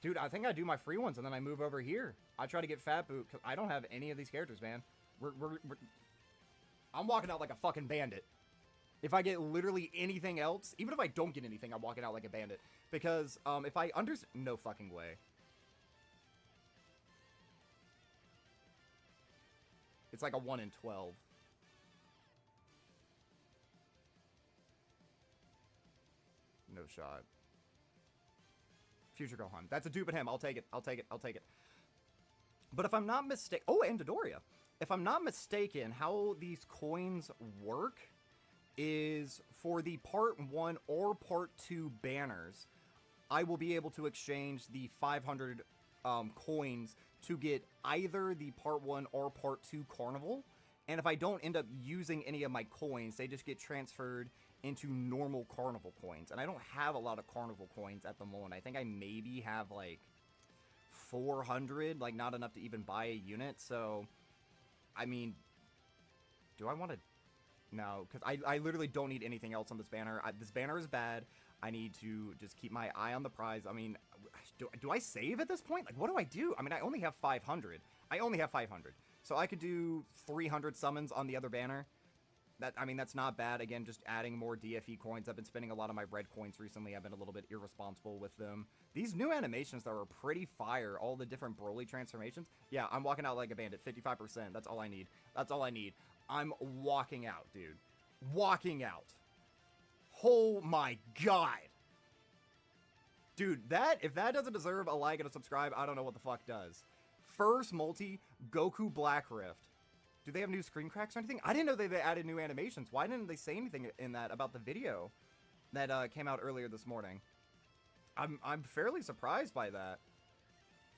Dude, I think I do my free ones and then I move over here. I try to get Fat Boot because I don't have any of these characters, man. I'm walking out like a fucking bandit. If I get literally anything else, even if I don't get anything, I'm walking out like a bandit. Because if I no fucking way. It's like a 1 in 12. No shot. Future Gohan. That's a dupe at him. I'll take it. I'll take it. I'll take it. But if I'm not mistaken... Oh, and Dodoria. If I'm not mistaken, how these coins work is for the Part 1 or Part 2 banners, I will be able to exchange the 500 coins to get either the Part 1 or Part 2 Carnival. And if I don't end up using any of my coins, they just get transferred into normal Carnival coins. And I don't have a lot of Carnival coins at the moment. I think I maybe have like 400, like not enough to even buy a unit. So, I mean, do I want to... No, because I literally don't need anything else on this banner. This banner is bad. I need to just keep my eye on the prize. I mean, do I save at this point? Like, what do I do? I mean, I only have 500. I only have 500. So I could do 300 summons on the other banner. I mean, that's not bad. Again, just adding more DFE coins. I've been spending a lot of my red coins recently. I've been a little bit irresponsible with them. These new animations, though, are pretty fire. All the different Broly transformations. Yeah, I'm walking out like a bandit. 55%. That's all I need. That's all I need. I'm walking out, dude. Walking out. Oh my god. Dude, if that doesn't deserve a like and a subscribe, I don't know what the fuck does. First multi, Goku Black Rift. Do they have new screen cracks or anything? I didn't know they added new animations. Why didn't they say anything in that about the video that came out earlier this morning? I'm fairly surprised by that.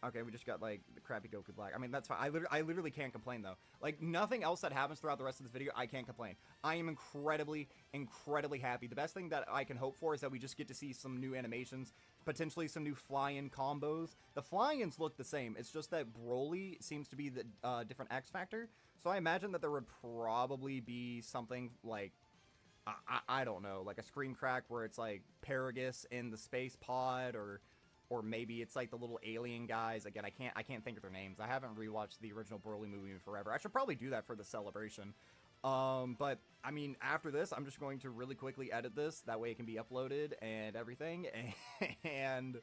Okay, we just got, like, the crappy Goku Black. I mean, that's fine. I literally can't complain, though. Like, nothing else that happens throughout the rest of this video, I can't complain. I am incredibly, incredibly happy. The best thing that I can hope for is that we just get to see some new animations, potentially some new fly-in combos. The fly-ins look the same. It's just that Broly seems to be the different X factor. So I imagine that there would probably be something like, I don't know, like a screen crack where it's, like, Paragus in the space pod, or maybe it's like the little alien guys. Again, I can't think of their names. I haven't rewatched the original Broly movie in forever. I should probably do that for the celebration. But I mean, after this, I'm just going to really quickly edit this. That way it can be uploaded and everything. And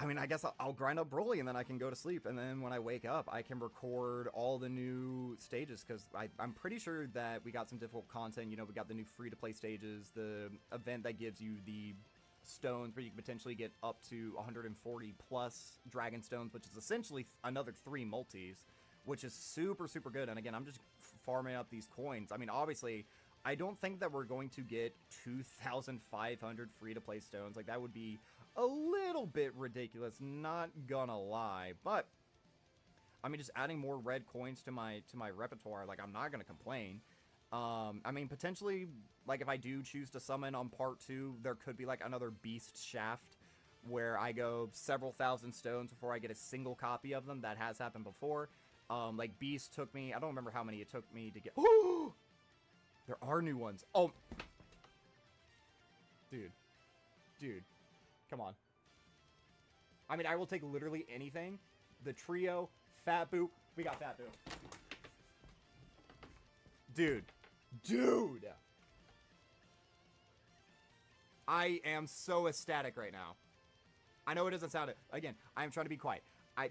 I mean, I guess I'll grind up Broly and then I can go to sleep. And then when I wake up, I can record all the new stages, because I'm pretty sure that we got some difficult content. You know, we got the new free-to-play stages, the event that gives you the stones where you can potentially get up to 140 plus dragon stones, which is essentially another 3 multis, which is super, super good. And again, I'm just farming up these coins. I mean, obviously, I don't think that we're going to get 2,500 free-to-play stones. Like, that would be a little bit ridiculous, not gonna lie. But, I mean, just adding more red coins to my repertoire, like, I'm not gonna complain. I mean, potentially, like, if I do choose to summon on Part 2, there could be, like, another Beast Shaft, where I go several thousand stones before I get a single copy of them. That has happened before. Like, Beast took me, I don't remember how many it took me to get... Oh! There are new ones. Oh! Dude. Dude. Come on. I mean, I will take literally anything. The trio, Fat Boo. We got Fat Boo. Dude. Dude! I am so ecstatic right now. I know it doesn't sound it. Again, I am trying to be quiet.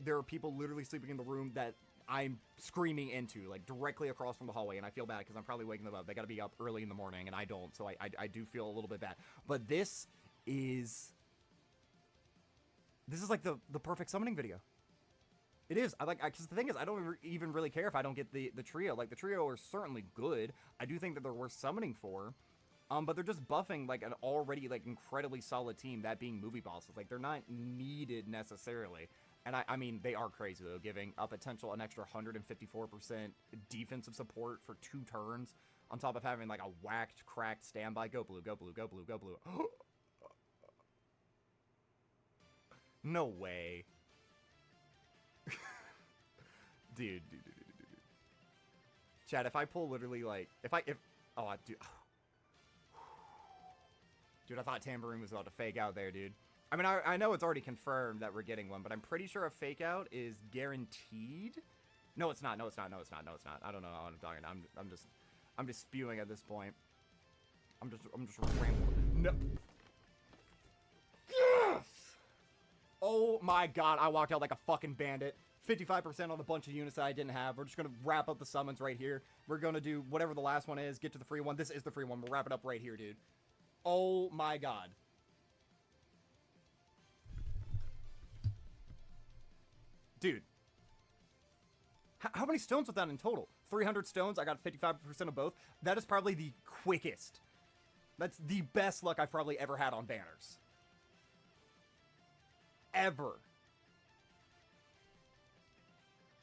There are people literally sleeping in the room that I'm screaming into, like, directly across from the hallway, and I feel bad because I'm probably waking them up. They gotta be up early in the morning, and I don't, so I do feel a little bit bad. But this is like the perfect summoning video. It is. Because the thing is, I don't even really care if I don't get the trio. Like, the trio are certainly good. I do think that they're worth summoning for. But they're just buffing, like, an already, like, incredibly solid team, that being movie bosses. Like, they're not needed necessarily. And I mean, they are crazy, though, giving a potential an extra 154% defensive support for 2 turns, on top of having, like, a whacked, cracked standby. Go blue, go blue, go blue, go blue. No way. Dude. Chad, if I pull literally, like, Dude, I thought Tambourine was about to fake out there, dude. I mean, I know it's already confirmed that we're getting one, but I'm pretty sure a fake out is guaranteed. No, it's not. No, it's not. No, it's not. No, it's not. I don't know what I'm talking. I'm just spewing at this point. I'm just rambling. No. Yes! Oh my god, I walked out like a fucking bandit. 55% on the bunch of units that I didn't have. We're just gonna wrap up the summons right here. We're gonna do whatever the last one is, get to the free one. This is the free one. We'll wrap it up right here, dude. Oh my god. Dude. How many stones was that in total? 300 stones. I got 55% of both. That is probably the quickest. That's the best luck I've probably ever had on banners. Ever.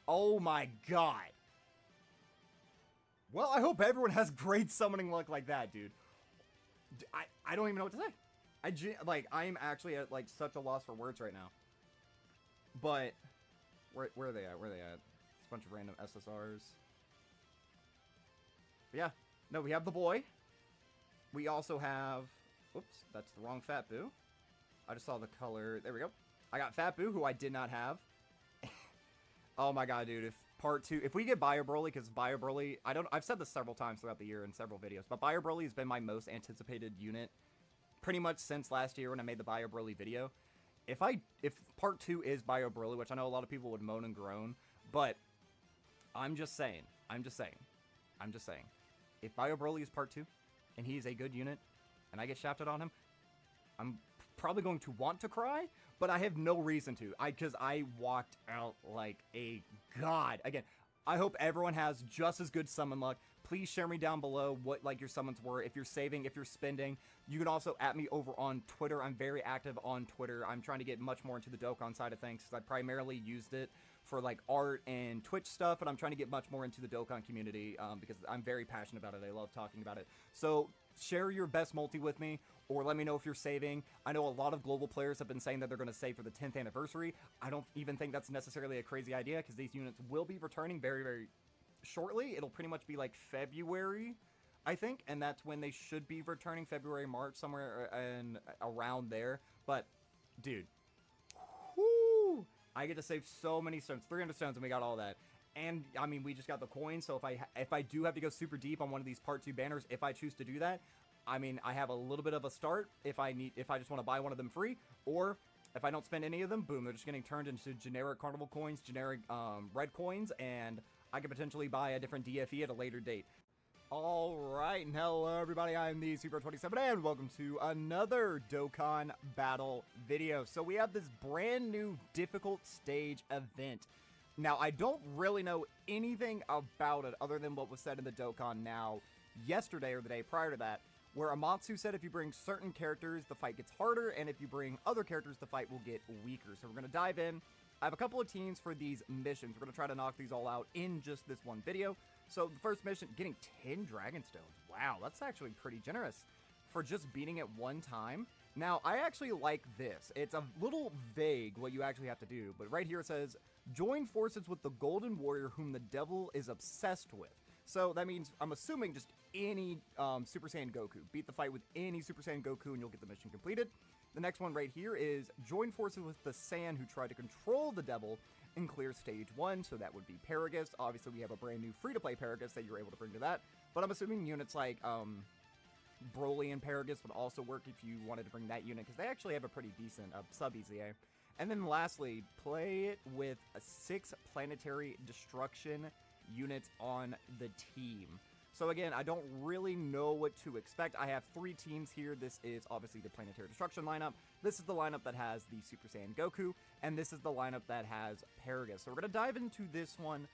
Oh my god. Well, I hope everyone has great summoning luck like that, dude. I don't even know what to say. I am actually at, like, such a loss for words right now. But, where are they at? Where are they at? It's a bunch of random SSRs. But yeah. No, we have the boy. We also have... Oops, that's the wrong Fat Boo. I just saw the color. There we go. I got Fat Boo, who I did not have. Oh my god, dude. If we get Bio Broly, because Bio Broly, I've said this several times throughout the year in several videos, but Bio Broly has been my most anticipated unit pretty much since last year when I made the Bio Broly video. If part 2 is Bio Broly, which I know a lot of people would moan and groan, but I'm just saying. If Bio Broly is part 2, and he's a good unit, and I get shafted on him, I'm probably going to want to cry, but I have no reason to. Because I walked out like a god. Again, I hope everyone has just as good summon luck. Please share me down below what, like, your summons were. If you're saving, if you're spending. You can also at me over on Twitter. I'm very active on Twitter. I'm trying to get much more into the Dokkan side of things, because I primarily used it for, like, art and Twitch stuff, and I'm trying to get much more into the Dokkan community, because I'm very passionate about it. I love talking about it. So share your best multi with me, or let me know if you're saving. I know a lot of global players have been saying that they're going to save for the 10th anniversary. I don't even think that's necessarily a crazy idea, because these units will be returning very, very shortly. It'll pretty much be like February, I think, and that's when they should be returning. February, March, somewhere and around there. But, dude, whoo, I get to save so many stones, 300 stones, and we got all that. And, I mean, we just got the coin, so if I do have to go super deep on one of these part 2 banners, if I choose to do that, I mean, I have a little bit of a start if I just want to buy one of them free, or if I don't spend any of them, boom, they're just getting turned into generic carnival coins, generic red coins, and I could potentially buy a different DFE at a later date. Alright, hello everybody, I'm the Super27, and welcome to another Dokkan Battle video. So we have this brand new difficult stage event. Now, I don't really know anything about it other than what was said in the Dokkan Now yesterday or the day prior to that, where Amatsu said if you bring certain characters, the fight gets harder, and if you bring other characters, the fight will get weaker. So we're going to dive in. I have a couple of teams for these missions. We're going to try to knock these all out in just this one video. So the first mission, getting 10 Dragon Stones. Wow, that's actually pretty generous for just beating it one time. Now, I actually like this. It's a little vague what you actually have to do, but right here it says, join forces with the Golden Warrior whom the devil is obsessed with. So that means, I'm assuming, just any Super Saiyan Goku. Beat the fight with any Super Saiyan Goku and you'll get the mission completed. The next one right here is join forces with the Saiyan who tried to control the devil and clear stage 1, so that would be Paragus. Obviously, we have a brand new free-to-play Paragus that you're able to bring to that, but I'm assuming units like Broly and Paragus would also work if you wanted to bring that unit, because they actually have a pretty decent sub-EZA. And then lastly, play it with 6 planetary destruction units on the team. So again, I don't really know what to expect. I have 3 teams here. This is obviously the planetary destruction lineup. This is the lineup that has the Super Saiyan Goku, and this is the lineup that has Paragus. So we're going to dive into this one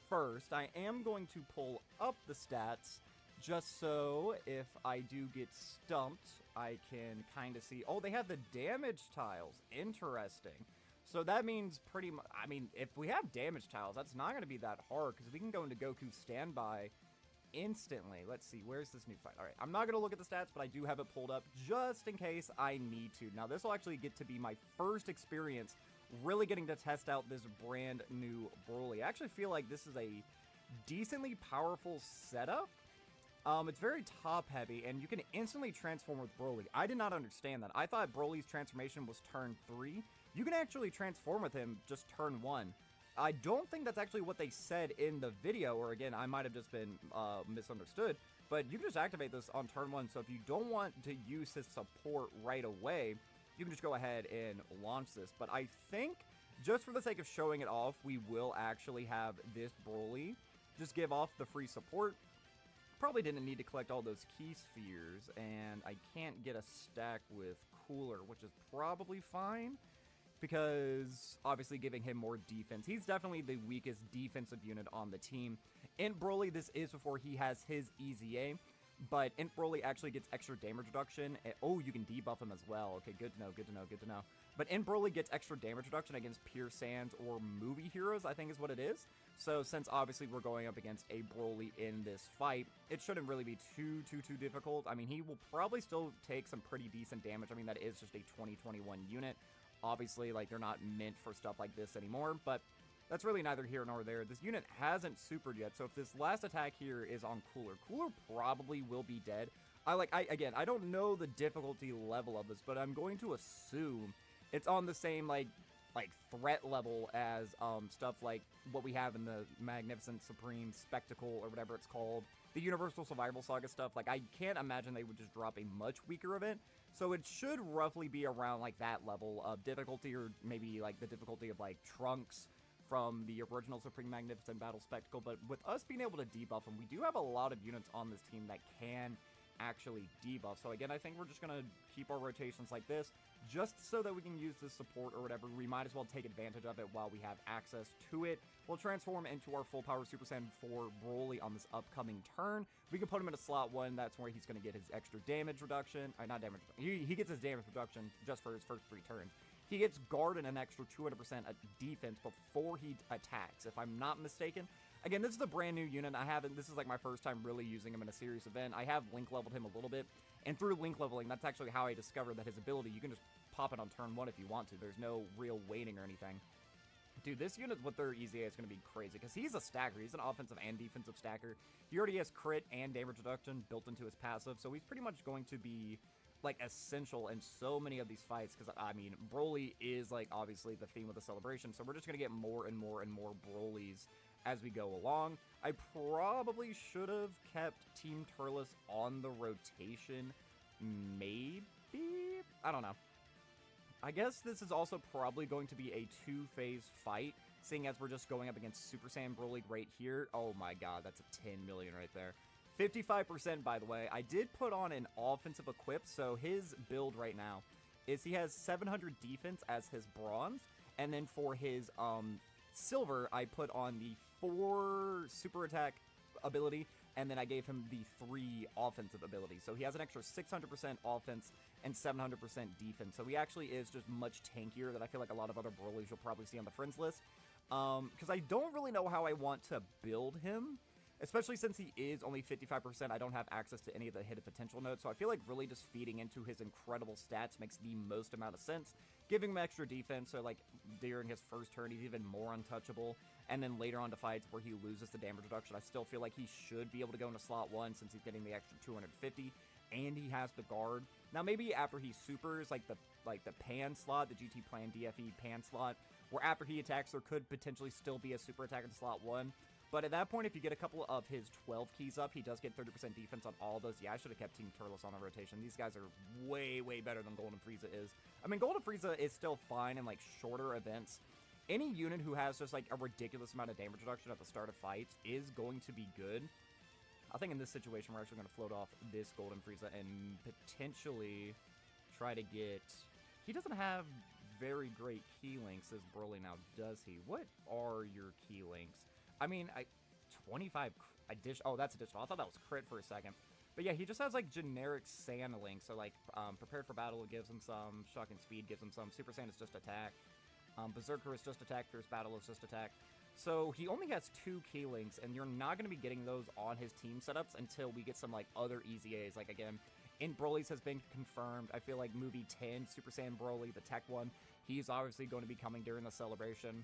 first. I am going to pull up the stats just so if I do get stumped, I can kind of see. Oh, they have the damage tiles. Interesting. So that means pretty much, I mean, if we have damage tiles, that's not going to be that hard because we can go into Goku standby instantly. Let's see, where's this new fight? All right, I'm not going to look at the stats, but I do have it pulled up just in case I need to. Now, this will actually get to be my first experience really getting to test out this brand new Broly. I actually feel like this is a decently powerful setup. It's very top-heavy, and you can instantly transform with Broly. I did not understand that. I thought Broly's transformation was turn 3. You can actually transform with him just turn 1. I don't think that's actually what they said in the video, or again, I might have just been misunderstood, but you can just activate this on turn 1, so if you don't want to use his support right away, you can just go ahead and launch this. But I think, just for the sake of showing it off, we will actually have this Broly just give off the free support. Probably didn't need to collect all those key spheres, and I can't get a stack with Cooler, which is probably fine, because obviously giving him more defense. He's definitely the weakest defensive unit on the team. In Broly, this is before he has his EZA, but Int Broly actually gets extra damage reduction. Oh, you can debuff him as well. Okay, good to know, good to know, good to know. But Int Broly gets extra damage reduction against Pure Saiyans or movie heroes, I think is what it is. So since obviously we're going up against a Broly in this fight, it shouldn't really be too difficult. I mean, he will probably still take some pretty decent damage. I mean, that is just a 2021 unit. Obviously, like, they're not meant for stuff like this anymore, but that's really neither here nor there. This unit hasn't supered yet, so if this last attack here is on Cooler, Cooler probably will be dead. Again, I don't know the difficulty level of this, but I'm going to assume it's on the same, like threat level as stuff like what we have in the Magnificent Supreme Spectacle or whatever it's called, the Universal Survival Saga stuff. Like, I can't imagine they would just drop a much weaker event, so it should roughly be around like that level of difficulty, or maybe like the difficulty of like Trunks from the original Supreme Magnificent Battle Spectacle. But with us being able to debuff them, we do have a lot of units on this team that can actually debuff. So again, I think we're just going to keep our rotations like this, just so that we can use this support or whatever. We might as well take advantage of it while we have access to it. We'll transform into our full power Super Saiyan 4 Broly on this upcoming turn. We can put him into slot 1. That's where he's going to get his extra damage reduction. Not damage. He gets his damage reduction just for his first 3 turns. He gets guard and an extra 200% defense before he attacks, if I'm not mistaken. Again, this is a brand new unit. This is like my first time really using him in a serious event. I have link leveled him a little bit, and through link leveling, that's actually how I discovered that his ability, you can just pop it on turn 1 if you want to. There's no real waiting or anything. Dude, this unit with their EZA is going to be crazy, because he's a stacker. He's an offensive and defensive stacker. He already has crit and damage reduction built into his passive, so he's pretty much going to be like essential in so many of these fights, because I mean, Broly is like obviously the theme of the celebration, so we're just going to get more and more and more Brolys as we go along. I probably should have kept Team Turles on the rotation, maybe? I don't know. I guess this is also probably going to be a 2-phase fight, seeing as we're just going up against Super Saiyan Broly right here. Oh my god, that's a 10 million right there. 55%, by the way. I did put on an offensive equip, so his build right now is he has 700 defense as his bronze, and then for his silver, I put on the 4 super attack ability, and then I gave him the 3 offensive abilities. So he has an extra 600% offense and 700% defense. So he actually is just much tankier than I feel like a lot of other Broly's you'll probably see on the friends list. Because I don't really know how I want to build him, especially since he is only 55%. I don't have access to any of the hidden potential nodes, so I feel like really just feeding into his incredible stats makes the most amount of sense. Giving him extra defense, so like during his first turn, he's even more untouchable. And then later on to fights where he loses the damage reduction, I still feel like he should be able to go into slot 1 since he's getting the extra 250, and he has the guard. Now maybe after he supers, like the pan slot, the GT Plan DFE pan slot, where after he attacks there could potentially still be a super attack in slot 1. But at that point, if you get a couple of his 12 keys up, he does get 30% defense on all those. Yeah, I should have kept Team Turles on the rotation. These guys are way, way better than Golden Frieza is. I mean, Golden Frieza is still fine in, like, shorter events. Any unit who has just, like, a ridiculous amount of damage reduction at the start of fights is going to be good. I think in this situation, we're actually going to float off this Golden Frieza and potentially try to get... He doesn't have very great key links as Broly now, does he? What are your key links? I mean, 25 oh, that's additional. I thought that was crit for a second. But yeah, he just has, like, generic Saiyan links. So, like, Prepared for Battle gives him some. Shocking Speed gives him some. Super Saiyan is just attack. Berserker is just attack. Fierce Battle is just attack. So he only has 2 key links, and you're not going to be getting those on his team setups until we get some, like, other Easy A's. Like, again, in Broly's has been confirmed. I feel like movie 10, Super Saiyan Broly, the tech one, he's obviously going to be coming during the celebration.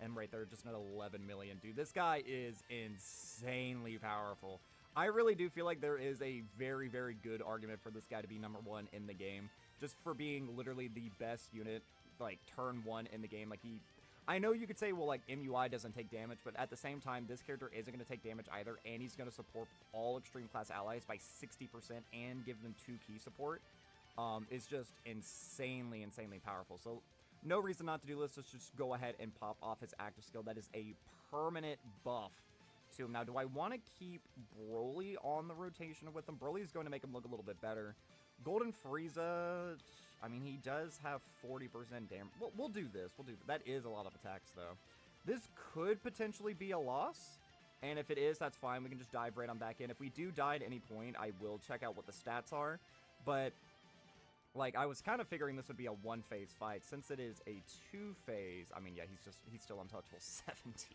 And right there, just another 11 million. Dude, this guy is insanely powerful. I really do feel like there is a very, very good argument for this guy to be #1 in the game. Just for being literally the best unit, like, turn 1 in the game. Like, I know you could say, well, like, MUI doesn't take damage, but at the same time, this character isn't going to take damage either, and he's going to support all extreme class allies by 60% and give them 2 key support. It's just insanely, insanely powerful. So, no reason not to do this. Let's just go ahead and pop off his active skill. That is a permanent buff to him. Now, do I want to keep Broly on the rotation with him? Broly is going to make him look a little bit better. Golden Frieza, I mean, he does have 40% damage. We'll do this. That is a lot of attacks, though. This could potentially be a loss, and if it is, that's fine. We can just dive right on back in. If we do die at any point, I will check out what the stats are, but... Like, I was kind of figuring this would be a 1-phase fight. Since it is a 2-phase, I mean, yeah, he's still untouchable. 70.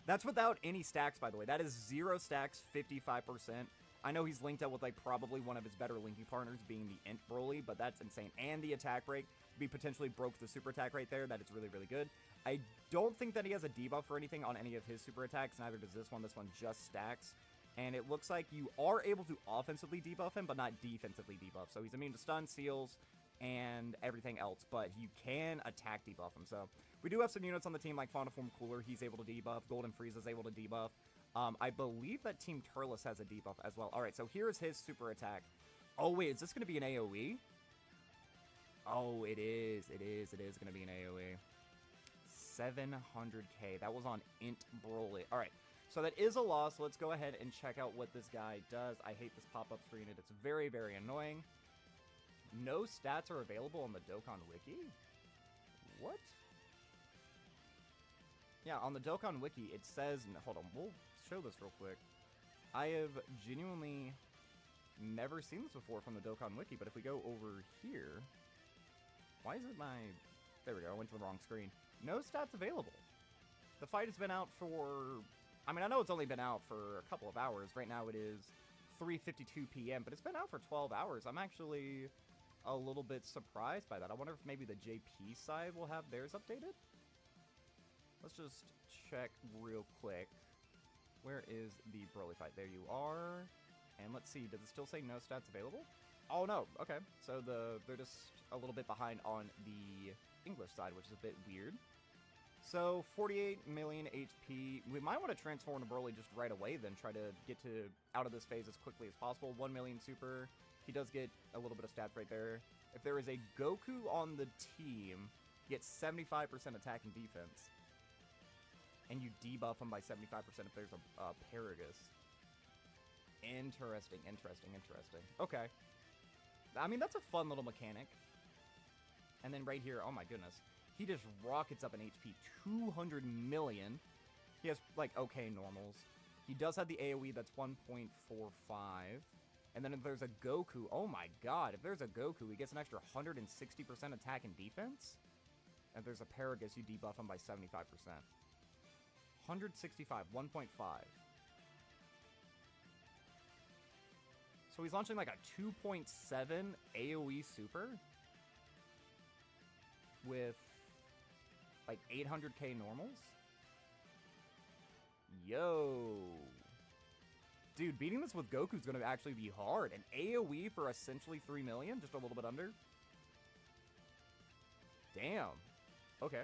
That's without any stacks, by the way. That is 0 stacks, 55%. I know he's linked up with, like, probably one of his better linking partners, being the Int Broly, but that's insane. And the attack break. We potentially broke the super attack right there. That is really, really good. I don't think that he has a debuff or anything on any of his super attacks. Neither does this one. This one just stacks. And it looks like you are able to offensively debuff him, but not defensively debuff. So he's immune to stun, seals, and everything else. But you can attack debuff him. So we do have some units on the team like Fauna Form Cooler. He's able to debuff. Golden Frieza is able to debuff. I believe that Team Turles has a debuff as well. All right, so here's his super attack. Oh, wait, is this going to be an AoE? Oh, it is. It is going to be an AoE. 700k. That was on Int Broly. All right. So that is a loss. Let's go ahead and check out what this guy does. I hate this pop-up screen. It's very, very annoying. No stats are available on the Dokkan Wiki? What? Yeah, on the Dokkan Wiki, it says... Hold on, we'll show this real quick. I have genuinely never seen this before from the Dokkan Wiki, but if we go over here... Why is it my... There we go, I went to the wrong screen. No stats available. The fight has been out for... I mean, I know it's only been out for a couple of hours. Right now it is 3:52 p.m., but it's been out for 12 hours. I'm actually a little bit surprised by that. I wonder if maybe the JP side will have theirs updated? Let's just check real quick. Where is the Broly fight? There you are. And let's see, does it still say no stats available? Oh, no. Okay. So they're just a little bit behind on the English side, which is a bit weird. So, 48 million HP. We might want to transform to Broly just right away, then try to get out of this phase as quickly as possible. 1 million super. He does get a little bit of stats right there. If there is a GOKU on the team, he gets 75% attack and defense. And you debuff him by 75% if there's a Paragus. Interesting. Okay. I mean, that's a fun little mechanic. And then right here, oh my goodness. He just rockets up in HP, 200 million. He has, like, okay normals. He does have the AoE, that's 1.45. And then if there's a GOKU, oh my god, if there's a GOKU, he gets an extra 160% attack and defense. And if there's a Paragus, you debuff him by 75%. 165, 1.5. So he's launching like a 2.7 AoE super with like 800k normals? Yo. Dude, beating this with Goku is going to actually be hard. An AoE for essentially 3 million? Just a little bit under? Damn. Okay.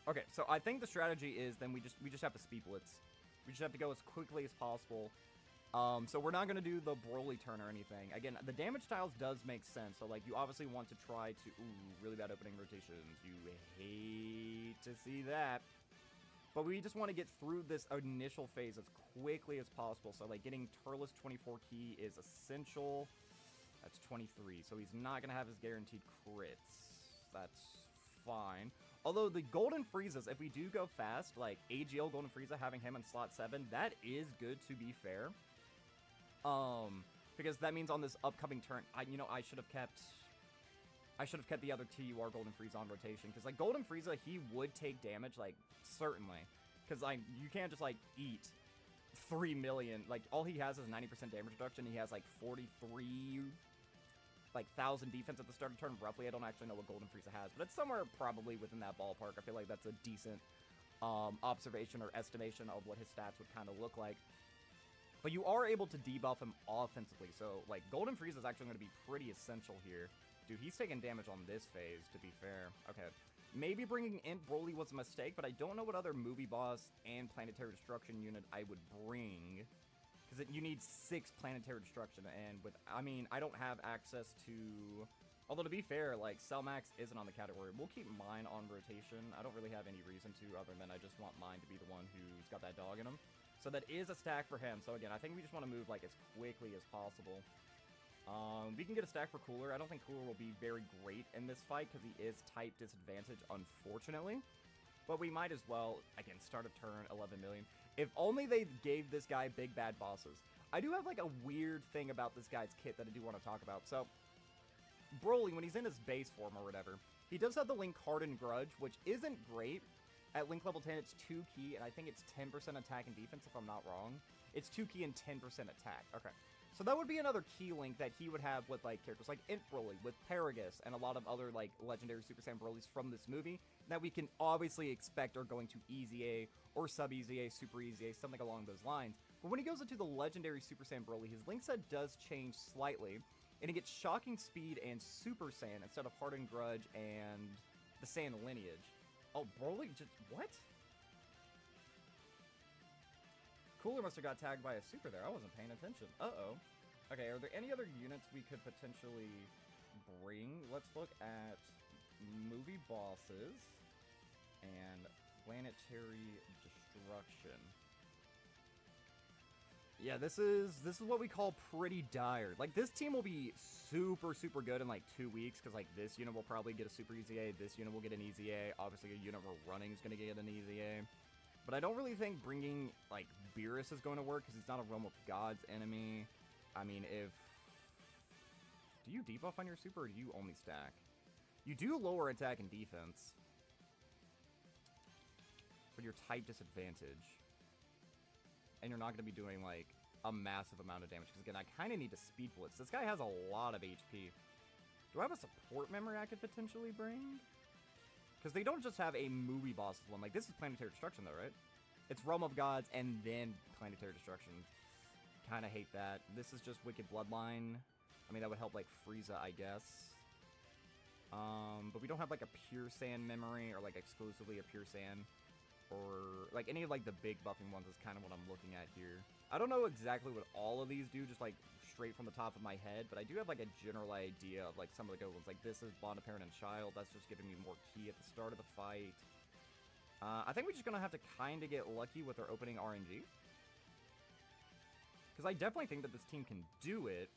Okay, so I think the strategy is then we just have to speed blitz. We just have to go as quickly as possible. So we're not going to do the Broly turn or anything. Again, the damage tiles does make sense. So, like, you obviously want to try to... Ooh, really bad opening rotations. You hate to see that. But we just want to get through this initial phase as quickly as possible. So, like, getting Turles 24 key is essential. That's 23. So he's not going to have his guaranteed crits. That's fine. Although the Golden Friezas, if we do go fast, like AGL Golden Frieza, having him in slot 7, that is good, to be fair. Because that means on this upcoming turn, I should have kept the other TUR Golden Frieza on rotation. Because, like, Golden Frieza, he would take damage, like, certainly. Because, like, you can't just, like, eat 3 million. Like, all he has is 90% damage reduction. He has, like, 43... like 1,000 defense at the start of turn, roughly. I don't actually know what Golden Frieza has, but it's somewhere probably within that ballpark. I feel like that's a decent observation or estimation of what his stats would kind of look like. But you are able to debuff him offensively, so like Golden Frieza is actually going to be pretty essential here. Dude, he's taking damage on this phase, to be fair. Okay, maybe bringing in Broly was a mistake, but I don't know what other movie boss and planetary destruction unit I would bring. Because you need 6 planetary destruction, and with, I mean, I don't have access to, although to be fair, like, Cellmax isn't on the category. We'll keep mine on rotation. I don't really have any reason to, other than I just want mine to be the one who's got that dog in him. So that is a stack for him. So again, I think we just want to move, like, as quickly as possible. We can get a stack for Cooler. I don't think Cooler will be very great in this fight, because he is type disadvantage, unfortunately. But we might as well, again, start a turn, 11 million. If only they gave this guy big bad bosses. I do have, like, a weird thing about this guy's kit that I do want to talk about. So, Broly, when he's in his base form or whatever, he does have the Link Hardened Grudge, which isn't great. At Link level 10, it's 2 key, and I think it's 10% attack and defense, if I'm not wrong. It's 2 key and 10% attack. Okay. So that would be another key link that he would have with, like, characters like Int Broly, with Paragus, and a lot of other, like, legendary Super Saiyan Brolys from this movie that we can obviously expect are going to Easy A or Sub-Easy A, Super Easy A, something along those lines. But when he goes into the legendary Super Saiyan Broly, his link set does change slightly, and he gets Shocking Speed and Super Saiyan instead of Hardened Grudge and the Saiyan lineage. Oh, Broly just... what? Cooler must have got tagged by a super there. I wasn't paying attention. Uh-oh. Okay, are there any other units we could potentially bring? Let's look at movie bosses and planetary destruction. Yeah, this is what we call pretty dire. Like, this team will be super, super good in, like, 2 weeks, because, like, this unit will probably get a Super Easy A, this unit will get an Easy A, obviously a unit we're running is going to get an Easy A. But I don't really think bringing, like, Beerus is going to work, because he's not a Realm of Gods enemy. I mean, if... do you debuff on your super, or do you only stack? You do lower attack and defense. But you're type disadvantage. And you're not going to be doing, like, a massive amount of damage. Because, again, I kind of need to speed blitz. This guy has a lot of HP. Do I have a support memory I could potentially bring? Because they don't just have a movie boss one. Like, this is Planetary Destruction, though, right? It's Realm of Gods and then Planetary Destruction. Kind of hate that. This is just Wicked Bloodline. I mean, that would help, like, Frieza, I guess. But we don't have, like, a Pure Saiyan memory or, like, exclusively a Pure Saiyan. Or, like, any of, like, the big buffing ones is kind of what I'm looking at here. I don't know exactly what all of these do, just, like, straight from the top of my head, but I do have, like, a general idea of, like, some of the good ones. Like, this is Bond of Parent and Child. That's just giving me more key at the start of the fight. I think we're just gonna have to kind of get lucky with our opening RNG. Because I definitely think that this team can do it.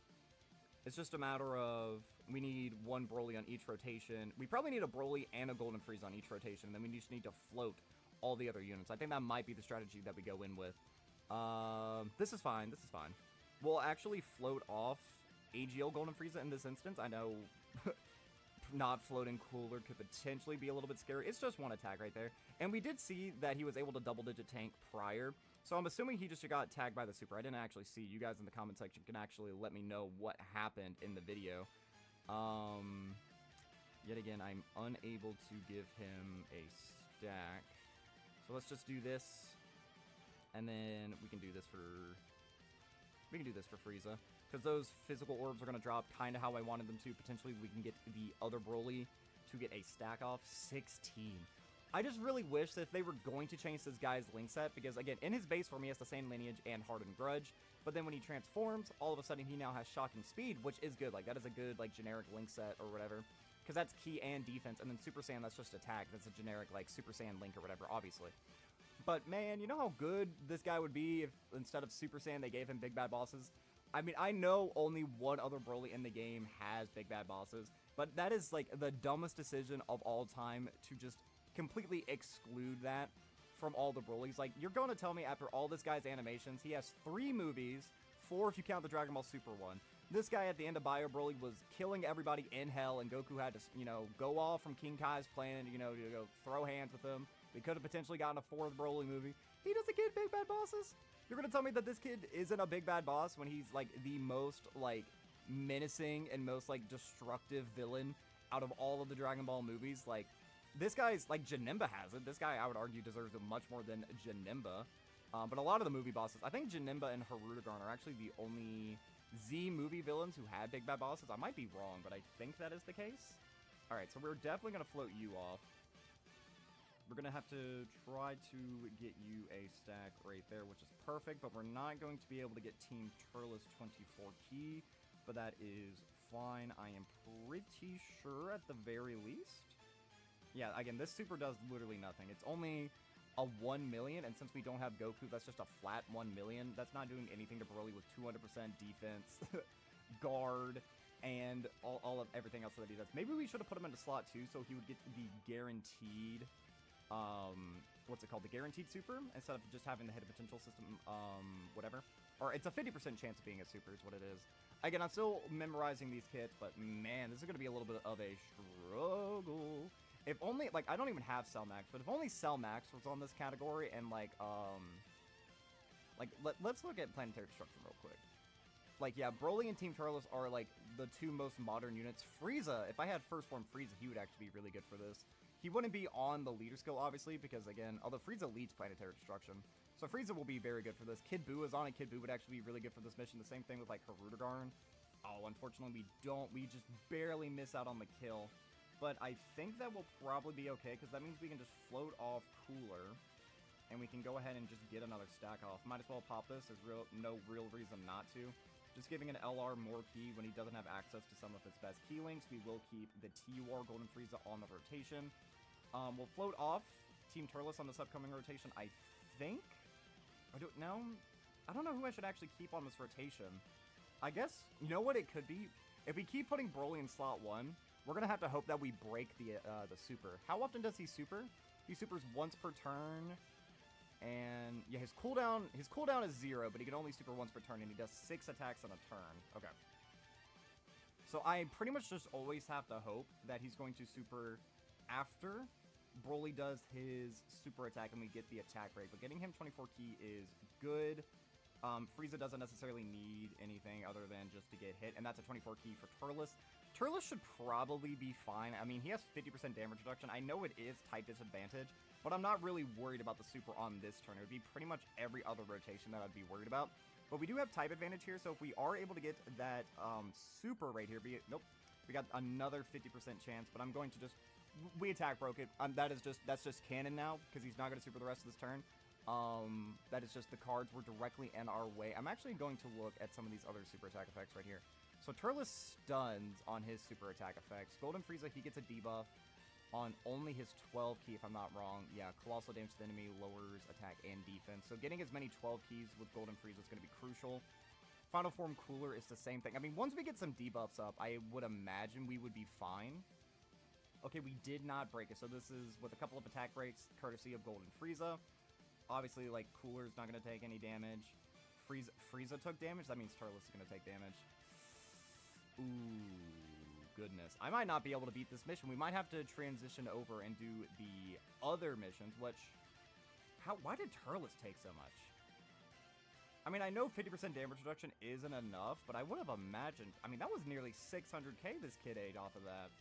It's just a matter of, we need one Broly on each rotation. We probably need a Broly and a Golden Frieza on each rotation, and then we just need to float all the other units. I think that might be the strategy that we go in with. This is fine. This is fine. We'll actually float off AGL Golden Frieza in this instance. I know not floating Cooler could potentially be a little bit scary. It's just one attack right there. And we did see that he was able to double-digit tank prior. So I'm assuming he just got tagged by the super. I didn't actually see. You guys in the comment section can actually let me know what happened in the video. Yet again, I'm unable to give him a stack. So let's just do this, and then we can do this for Frieza, because those physical orbs are going to drop kind of how I wanted them to. Potentially we can get the other Broly to get a stack off. 16. I just really wish that if they were going to change this guy's link set, because again, in his base form, he has the same lineage and Hardened Grudge, but then when he transforms, all of a sudden he now has Shocking Speed, which is good. Like, that is a good, like, generic link set or whatever, because that's key and defense, and then Super Saiyan, that's just attack. That's a generic, like, Super Saiyan link or whatever, obviously. But, man, you know how good this guy would be if instead of Super Saiyan, they gave him Big Bad Bosses? I mean, I know only one other Broly in the game has Big Bad Bosses, but that is, like, the dumbest decision of all time to just completely exclude that from all the Brolys. Like, you're going to tell me after all this guy's animations, he has 3 movies, 4 if you count the Dragon Ball Super one. This guy at the end of Bio Broly was killing everybody in hell, and Goku had to, you know, go off from King Kai's planet, you know, to go throw hands with him. We could have potentially gotten a 4th Broly movie. He doesn't get Big Bad Bosses? You're going to tell me that this kid isn't a Big Bad Boss when he's, like, the most, like, menacing and most, like, destructive villain out of all of the Dragon Ball movies? Like, this guy's, like, Janemba has it. This guy, I would argue, deserves it much more than Janemba. But a lot of the movie bosses, I think Janemba and Hirudegarn are actually the only Z movie villains who had Big Bad Bosses. I might be wrong, but I think that is the case. Alright, so we're definitely going to float you off. We're going to have to try to get you a stack right there, which is perfect, but we're not going to be able to get Team Turles 24 key, but that is fine. I am pretty sure at the very least. Yeah, again, this super does literally nothing. It's only a 1 million, and since we don't have Goku, that's just a flat 1 million. That's not doing anything to Broly with 200% defense, guard, and all of everything else that he does. Maybe we should have put him into slot 2 so he would get the guaranteed, what's it called? The guaranteed super, instead of just having the hit potential system, whatever. Or it's a 50% chance of being a super is what it is. Again, I'm still memorizing these kits, but man, this is going to be a little bit of a struggle. If only, like, I don't even have Cell Max, but if only Cell Max was on this category and, like, let's look at Planetary Destruction real quick. Like, yeah, Broly and Team Turles are, like, the 2 most modern units. Frieza, if I had First Form Frieza, he would actually be really good for this. He wouldn't be on the leader skill, obviously, because, again, although Frieza leads Planetary Destruction, so Frieza will be very good for this. Kid Buu is on it. Kid Buu would actually be really good for this mission. The same thing with, like, Hirudegarn. Oh, unfortunately, we don't. We just barely miss out on the kill. But I think that will probably be okay, because that means we can just float off Cooler, and we can go ahead and just get another stack off. Might as well pop this. There's no real reason not to. Just giving an LR more key when he doesn't have access to some of his best key links. We will keep the TUR Golden Frieza on the rotation. We'll float off Team Turles on this upcoming rotation, I think. I don't know. I don't know who I should actually keep on this rotation. I guess, you know what it could be? If we keep putting Broly in slot 1, we're going to have to hope that we break the super. How often does he super? He supers once per turn. And yeah, his cooldown is 0, but he can only super once per turn, and he does 6 attacks on a turn. Okay. So I pretty much just always have to hope that he's going to super after Broly does his super attack and we get the attack break. But getting him 24 key is good. Frieza doesn't necessarily need anything other than just to get hit, and that's a 24 key for Turles. Turles should probably be fine. I mean, he has 50% damage reduction. I know it is type disadvantage, but I'm not really worried about the super on this turn. It would be pretty much every other rotation that I'd be worried about. But we do have type advantage here, so if we are able to get that super right here, nope, we got another 50% chance, but I'm going to just, we attack broke it. That's just canon now, because he's not going to super the rest of this turn. That is just the cards were directly in our way. I'm actually going to look at some of these other super attack effects right here. So Turles stuns on his super attack effects. Golden Frieza, he gets a debuff on only his 12 key, if I'm not wrong. Yeah, Colossal Damage to the enemy lowers attack and defense. So getting as many 12 keys with Golden Frieza is going to be crucial. Final Form Cooler is the same thing. I mean, once we get some debuffs up, I would imagine we would be fine. Okay, we did not break it. So this is with a couple of attack breaks, courtesy of Golden Frieza. Obviously, like, Cooler's not going to take any damage. Frieza took damage. That means Turles is going to take damage. Ooh, goodness. I might not be able to beat this mission. We might have to transition over and do the other missions, which... Why did Turles take so much? I mean, I know 50% damage reduction isn't enough, but I would have imagined... I mean, that was nearly 600k this kid ate off of that.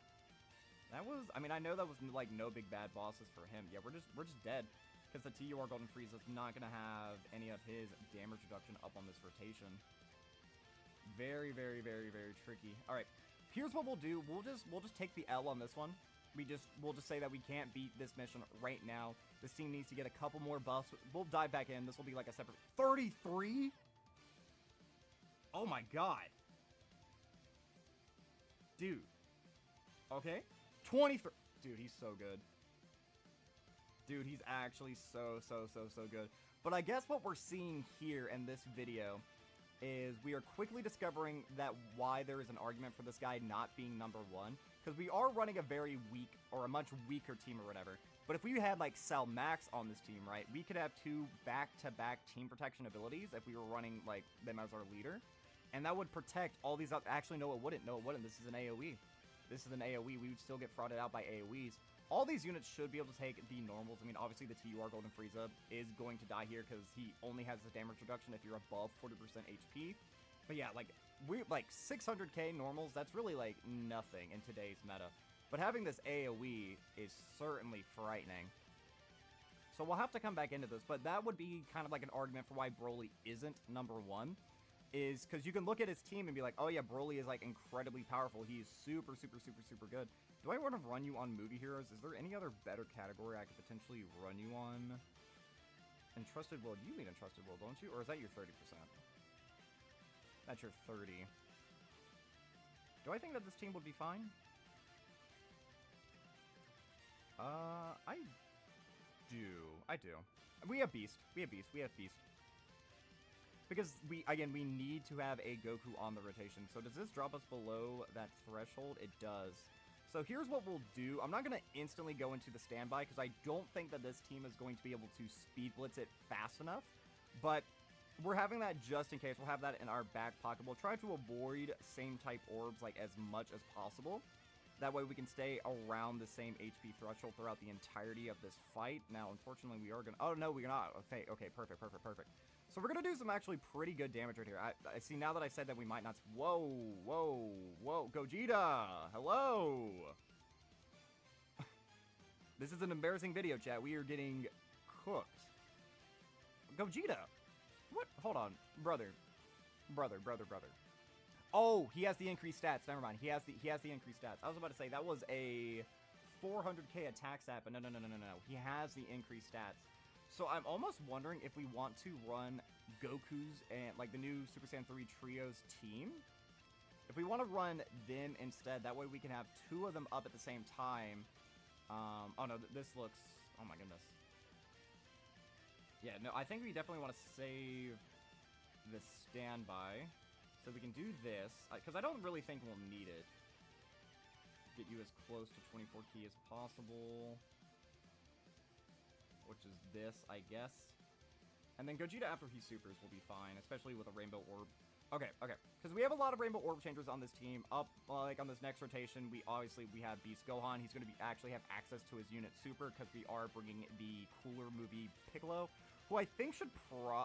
That was... I mean, I know that was, like, no big bad bosses for him. Yeah, we're just dead. Because the TUR Golden Frieza is not going to have any of his damage reduction up on this rotation. Very, very, very, very tricky. All right, here's what we'll do. We'll just take the L on this one. we'll just say that we can't beat this mission right now. This team needs to get a couple more buffs. We'll dive back in. This will be like a separate 33. Oh my god, dude. Okay, 23. Dude, he's so good. Dude, he's actually so good. But I guess what we're seeing here in this video is we are quickly discovering that why there is an argument for this guy not being number 1. Because we are running a very weak, or a much weaker team or whatever. But if we had, like, Sal Max on this team, right, we could have 2 back-to-back team protection abilities if we were running, like, them as our leader. And that would protect all these other... Actually, no, it wouldn't. No, it wouldn't. This is an AoE. This is an AoE. We would still get frauded out by AoEs. All these units should be able to take the normals. I mean, obviously, the TUR Golden Frieza is going to die here because he only has the damage reduction if you're above 40% HP. But yeah, like, we're like 600k normals, that's really like nothing in today's meta. But having this AoE is certainly frightening. So we'll have to come back into this, but that would be kind of like an argument for why Broly isn't number 1. Is because you can look at his team and be like, oh yeah, Broly is like incredibly powerful. He is super good. Do I want to run you on movie heroes? Is there any other better category I could potentially run you on? Entrusted Will. You mean Entrusted Will, don't you? Or is that your 30%? That's your 30. Do I think that this team would be fine? I do. We have Beast. Because again, we need to have a Goku on the rotation. So does this drop us below that threshold? It does. So here's what we'll do. I'm not going to instantly go into the standby because I don't think that this team is going to be able to speed blitz it fast enough. But we're having that just in case. We'll have that in our back pocket. We'll try to avoid same type orbs like as much as possible. That way we can stay around the same HP threshold throughout the entirety of this fight. Now, unfortunately, we are going to... Oh, no, we're not. Okay, perfect. So we're going to do some actually pretty good damage right here. I see now that I said that we might not... Whoa. Gogeta! Hello! This is an embarrassing video, chat. We are getting cooked. Gogeta! What? Hold on. Brother. Oh, he has the increased stats. Never mind. He has the increased stats. I was about to say that was a 400k attack stat, but no. He has the increased stats. So I'm almost wondering if we want to run Goku's and like the new Super Saiyan 3 Trios team. If we want to run them instead, that way we can have 2 of them up at the same time. Oh no, this looks... Oh my goodness. Yeah, no, I think we definitely want to save the standby. So we can do this, because I don't really think we'll need it. Get you as close to 24 key as possible. Which is this, I guess. And then Gogeta after he supers will be fine, especially with a Rainbow Orb. Okay. Because we have a lot of Rainbow Orb changers on this team. Up, like, on this next rotation, we have Beast Gohan. He's going to actually have access to his unit super, because we are bringing the cooler movie Piccolo, who I think should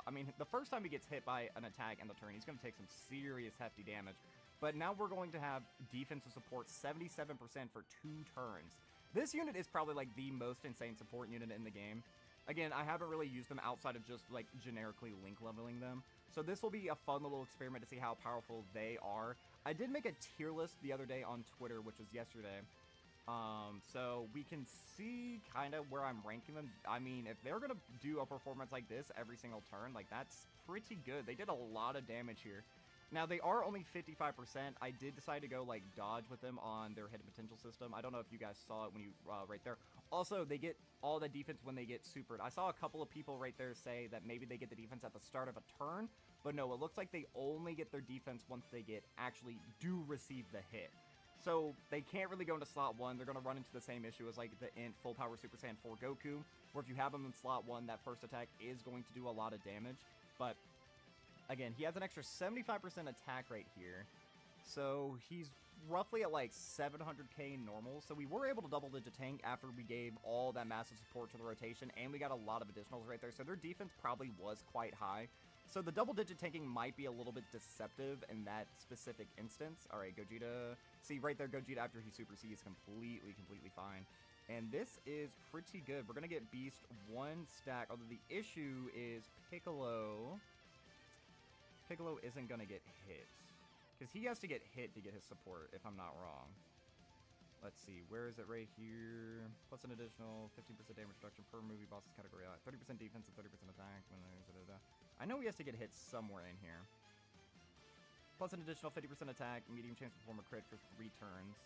I mean, the first time he gets hit by an attack in the turn, he's going to take some serious hefty damage. But now we're going to have defensive support 77% for 2 turns. This unit is probably, like, the most insane support unit in the game. Again, I haven't really used them outside of just, like, generically link leveling them. So this will be a fun little experiment to see how powerful they are. I did make a tier list the other day on Twitter, which was yesterday. So we can see kind of where I'm ranking them. I mean, if they're going to do a performance like this every single turn, like, that's pretty good. They did a lot of damage here. Now, they are only 55%. I did decide to go, like, dodge with them on their hidden potential system. I don't know if you guys saw it when you, right there. Also, they get all the defense when they get supered. I saw a couple of people right there say that maybe they get the defense at the start of a turn. But no, it looks like they only get their defense once they do receive the hit. So they can't really go into slot 1. They're going to run into the same issue as like the Int Full Power Super Saiyan 4 Goku, where if you have them in slot 1, that first attack is going to do a lot of damage. But again, he has an extra 75% attack rate here. So he's roughly at like 700k normal. So we were able to double digit tank after we gave all that massive support to the rotation, and we got a lot of additionals right there. So their defense probably was quite high. So the double digit tanking might be a little bit deceptive in that specific instance. All right, Gogeta. See right there, Gogeta after he Super C is completely fine. And this is pretty good. We're going to get Beast 1 stack, although the issue is Piccolo isn't going to get hit. Because he has to get hit to get his support, if I'm not wrong. Let's see. Where is it? Right here. Plus an additional 15% damage reduction per movie boss's category. 30% defense and 30% attack. I know he has to get hit somewhere in here. Plus an additional 50% attack, medium chance to perform a crit for 3 turns.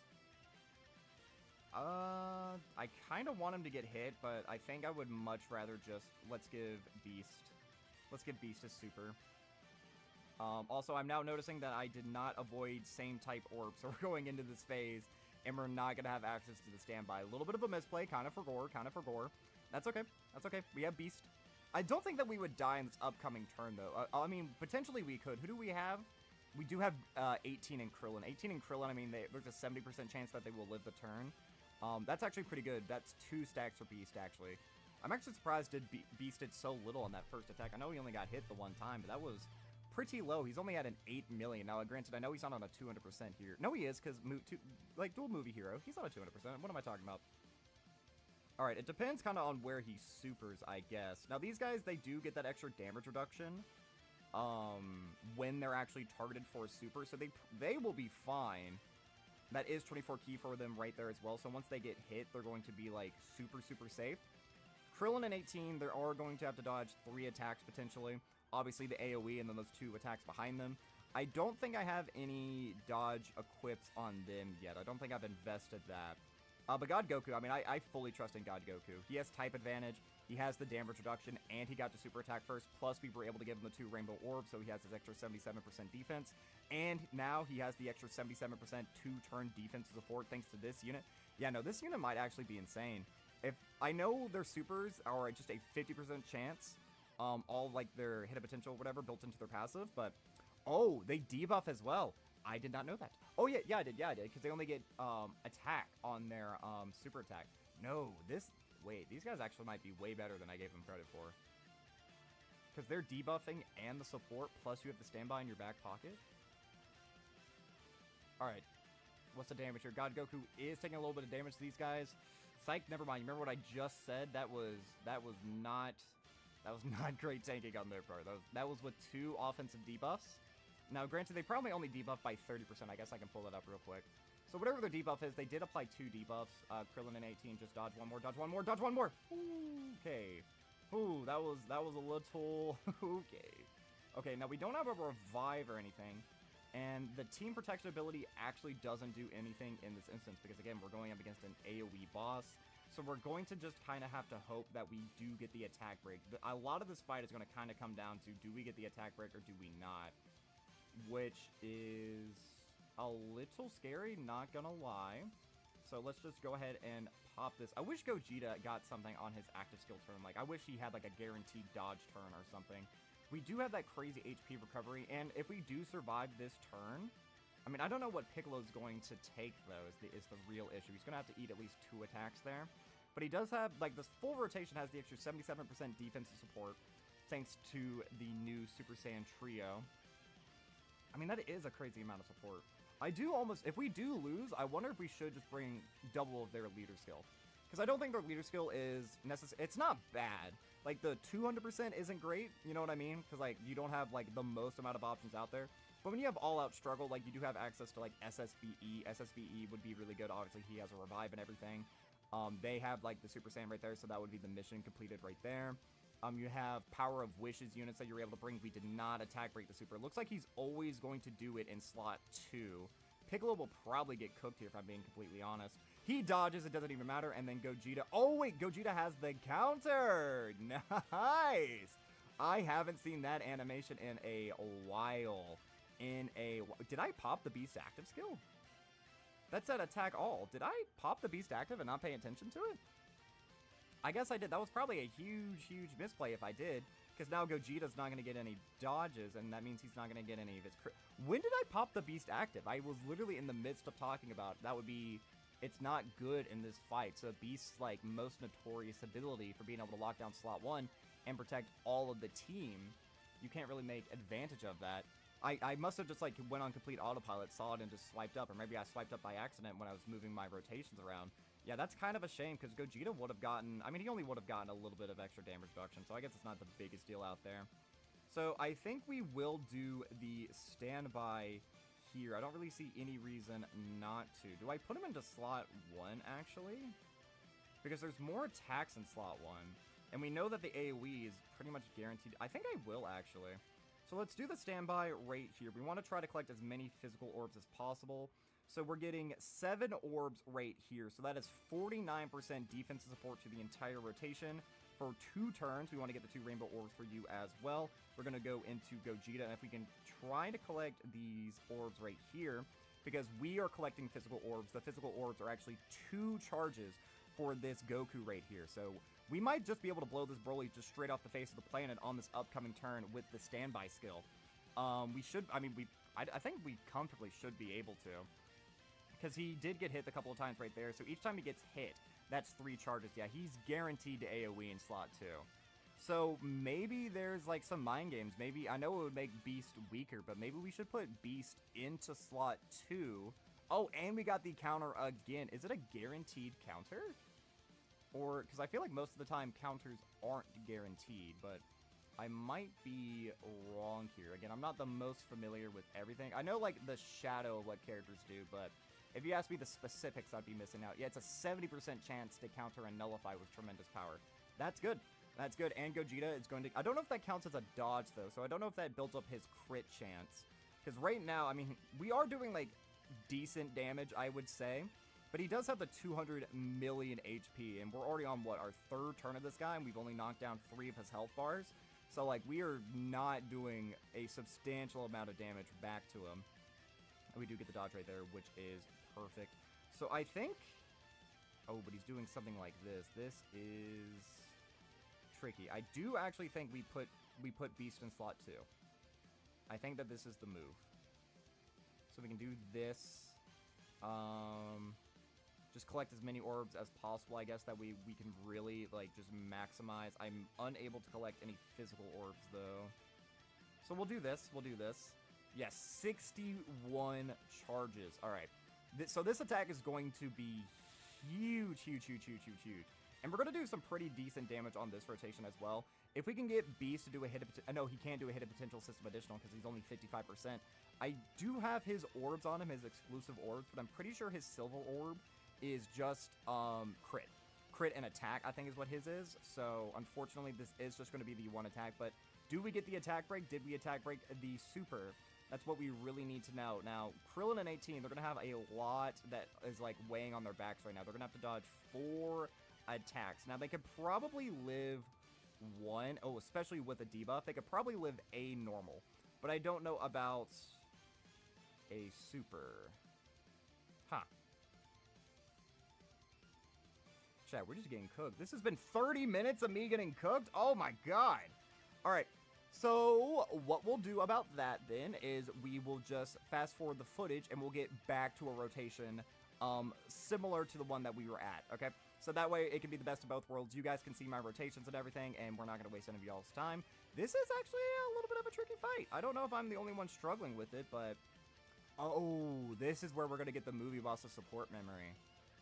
I kind of want him to get hit, but I think I would much rather just, let's give Beast his super. Also, I'm now noticing that I did not avoid same type orb, so we're going into this phase, and we're not going to have access to the standby. A little bit of a misplay, kind of for gore. That's okay, we have Beast. I don't think that we would die in this upcoming turn, though. I mean, potentially we could. Who do we have? We do have 18 and Krillin. 18 and Krillin, I mean, there's a 70% chance that they will live the turn. That's actually pretty good. That's 2 stacks for Beast, actually. I'm actually surprised Beast did so little on that first attack. I know he only got hit the one time, but that was pretty low. He's only at an 8 million. Now, granted, I know he's not on a 200% here. No, he is, because, like, dual movie hero. He's not a 200%. What am I talking about? Alright, it depends kind of on where he supers, I guess. Now, these guys, they do get that extra damage reduction when they're actually targeted for a super, so they will be fine. That is 24 key for them right there as well, so once they get hit, they're going to be, like, super safe. Krillin and 18, they are going to have to dodge 3 attacks, potentially. Obviously, the AoE and then those 2 attacks behind them. I don't think I have any dodge equipped on them yet. I don't think I've invested that. But God Goku, I mean, I fully trust in God Goku. He has type advantage, he has the damage reduction, and he got to super attack first, plus we were able to give him the 2 rainbow orbs, so he has his extra 77% defense, and now he has the extra 77% 2-turn defense support thanks to this unit. Yeah, no, this unit might actually be insane. If I know their supers are just a 50% chance, all like their hit potential, whatever, built into their passive, but, oh, they debuff as well. I did not know that. Oh, yeah, I did, because they only get, attack on their, super attack. No, wait, these guys actually might be way better than I gave them credit for. Because they're debuffing and the support, plus you have the standby in your back pocket. Alright, what's the damage here? God Goku is taking a little bit of damage to these guys. Psych, never mind, remember what I just said? That was not great tanking on their part. That was with 2 offensive debuffs. Now, granted, they probably only debuff by 30%. I guess I can pull that up real quick. So whatever their debuff is, they did apply 2 debuffs. Krillin and 18, just dodge one more, dodge one more, dodge one more. Ooh, okay. Ooh, that was a little... okay. Okay, now we don't have a revive or anything. And the team protection ability actually doesn't do anything in this instance. Because, again, we're going up against an AoE boss. So we're going to just kind of have to hope that we do get the attack break. A lot of this fight is going to kind of come down to, do we get the attack break or do we not? Which is a little scary, not gonna lie. So let's just go ahead and pop this. I wish Gogeta got something on his active skill turn. Like, I wish he had, like, a guaranteed dodge turn or something. We do have that crazy HP recovery, and if we do survive this turn... I mean, I don't know what Piccolo's going to take, though, is the real issue. He's gonna have to eat at least 2 attacks there. But he does have, like, this full rotation has the extra 77% defensive support, thanks to the new Super Saiyan Trio. I mean, that is a crazy amount of support. I do almost... If we do lose, I wonder if we should just bring double of their leader skill. Because I don't think their leader skill is necessary. It's not bad. Like, the 200% isn't great, you know what I mean? Because, like, you don't have, like, the most amount of options out there. But when you have all-out struggle, like, you do have access to, like, SSBE. SSBE would be really good. Obviously, he has a revive and everything. They have, like, the Super Saiyan right there, so that would be the mission completed right there. You have Power of Wishes units that you're able to bring. We did not attack break the super. It looks like he's always going to do it in slot 2. Piccolo will probably get cooked here, if I'm being completely honest. He dodges, it doesn't even matter, and then Gogeta... Oh, wait, Gogeta has the counter! Nice! I haven't seen that animation in a while. Did I pop the Beast active skill? That said attack all. Did I pop the Beast active and not pay attention to it? I guess I did. That was probably a huge misplay if I did. Because now Gogeta's not going to get any dodges, and that means he's not going to get any of his... When did I pop the Beast active? I was literally in the midst of talking about that would be... It's not good in this fight. So Beast's, like, most notorious ability for being able to lock down slot 1 and protect all of the team, you can't really make advantage of that. I must have just, like, went on complete autopilot, saw it, and just swiped up. Or maybe I swiped up by accident when I was moving my rotations around. Yeah, that's kind of a shame, because Gogeta would have gotten... I mean, he only would have gotten a little bit of extra damage reduction, so I guess it's not the biggest deal out there. So, I think we will do the standby here. I don't really see any reason not to. Do I put him into slot 1, actually? Because there's more attacks in slot 1. And we know that the AoE is pretty much guaranteed. I think I will, actually. So let's do the standby right here. We want to try to collect as many physical orbs as possible. So we're getting 7 orbs right here. So that is 49% defensive support to the entire rotation. For 2 turns, we want to get the 2 rainbow orbs for you as well. We're going to go into Gogeta, and if we can try to collect these orbs right here, because we are collecting physical orbs, the physical orbs are actually 2 charges for this Goku right here. So we might just be able to blow this Broly just straight off the face of the planet on this upcoming turn with the standby skill. We should, I mean, I think we comfortably should be able to. Because he did get hit a couple of times right there, so each time he gets hit, that's 3 charges. Yeah, he's guaranteed to AoE in slot 2. So maybe there's like some mind games. Maybe, I know it would make Beast weaker, but maybe we should put Beast into slot 2. Oh, and we got the counter again. Is it a guaranteed counter? Or, because I feel like most of the time counters aren't guaranteed, but I might be wrong here. Again, I'm not the most familiar with everything. I know like the shadow of what characters do, but if you ask me the specifics, I'd be missing out. Yeah, it's a 70% chance to counter and nullify with tremendous power. That's good. That's good. And Gogeta is going to... I don't know if that counts as a dodge, though, so I don't know if that builds up his crit chance. Because right now, I mean, we are doing, like, decent damage, I would say. But he does have the 200 million HP, and we're already on, what, our 3rd turn of this guy, and we've only knocked down 3 of his health bars. So, like, we are not doing a substantial amount of damage back to him. We do get the dodge right there, which is perfect. So I think... Oh, but he's doing something like this. This is tricky. I do actually think we put Beast in slot 2. I think that this is the move. So we can do this. Just collect as many orbs as possible, I guess, that we can really, like, just maximize. I'm unable to collect any physical orbs, though. So we'll do this. We'll do this. Yes, 61 charges. All right. So this attack is going to be huge, huge, huge, huge, huge, huge. And we're going to do some pretty decent damage on this rotation as well. If we can get Beast to do a hit of... No, he can't do a hit of potential system additional because he's only 55%. I do have his orbs on him, his exclusive orbs, but I'm pretty sure his silver orb is just crit. Crit and attack, I think, is what his is. So, unfortunately, this is just going to be the 1 attack. But do we get the attack break? Did we attack break the super? That's what we really need to know. Now, Krillin and 18, they're going to have a lot that is, like, weighing on their backs right now. They're going to have to dodge 4 attacks. Now, they could probably live 1. Oh, especially with a debuff. They could probably live a normal. But I don't know about a super. Huh. Chat, we're just getting cooked. This has been 30 minutes of me getting cooked? Oh, my God. All right. So, what we'll do about that, then, is we will just fast forward the footage, and we'll get back to a rotation similar to the one that we were at, okay? So that way, it can be the best of both worlds. You guys can see my rotations and everything, and we're not going to waste any of y'all's time. This is actually a little bit of a tricky fight. I don't know if I'm the only one struggling with it, but... Oh, this is where we're going to get the movie boss of support memory.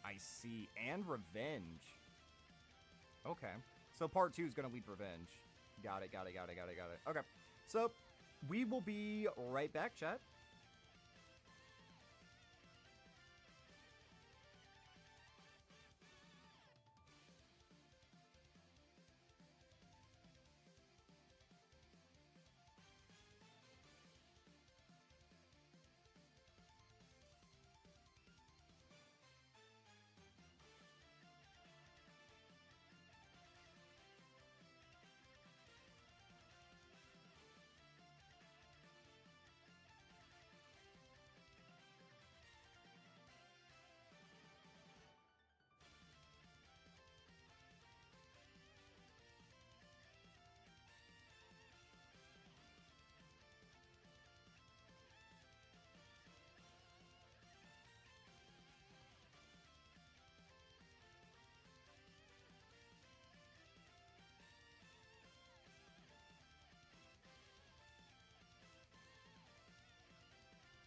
I see. And revenge. Okay. So part 2 is going to lead revenge. Got it, got it, got it, got it, got it. Okay. So, we will be right back, chat.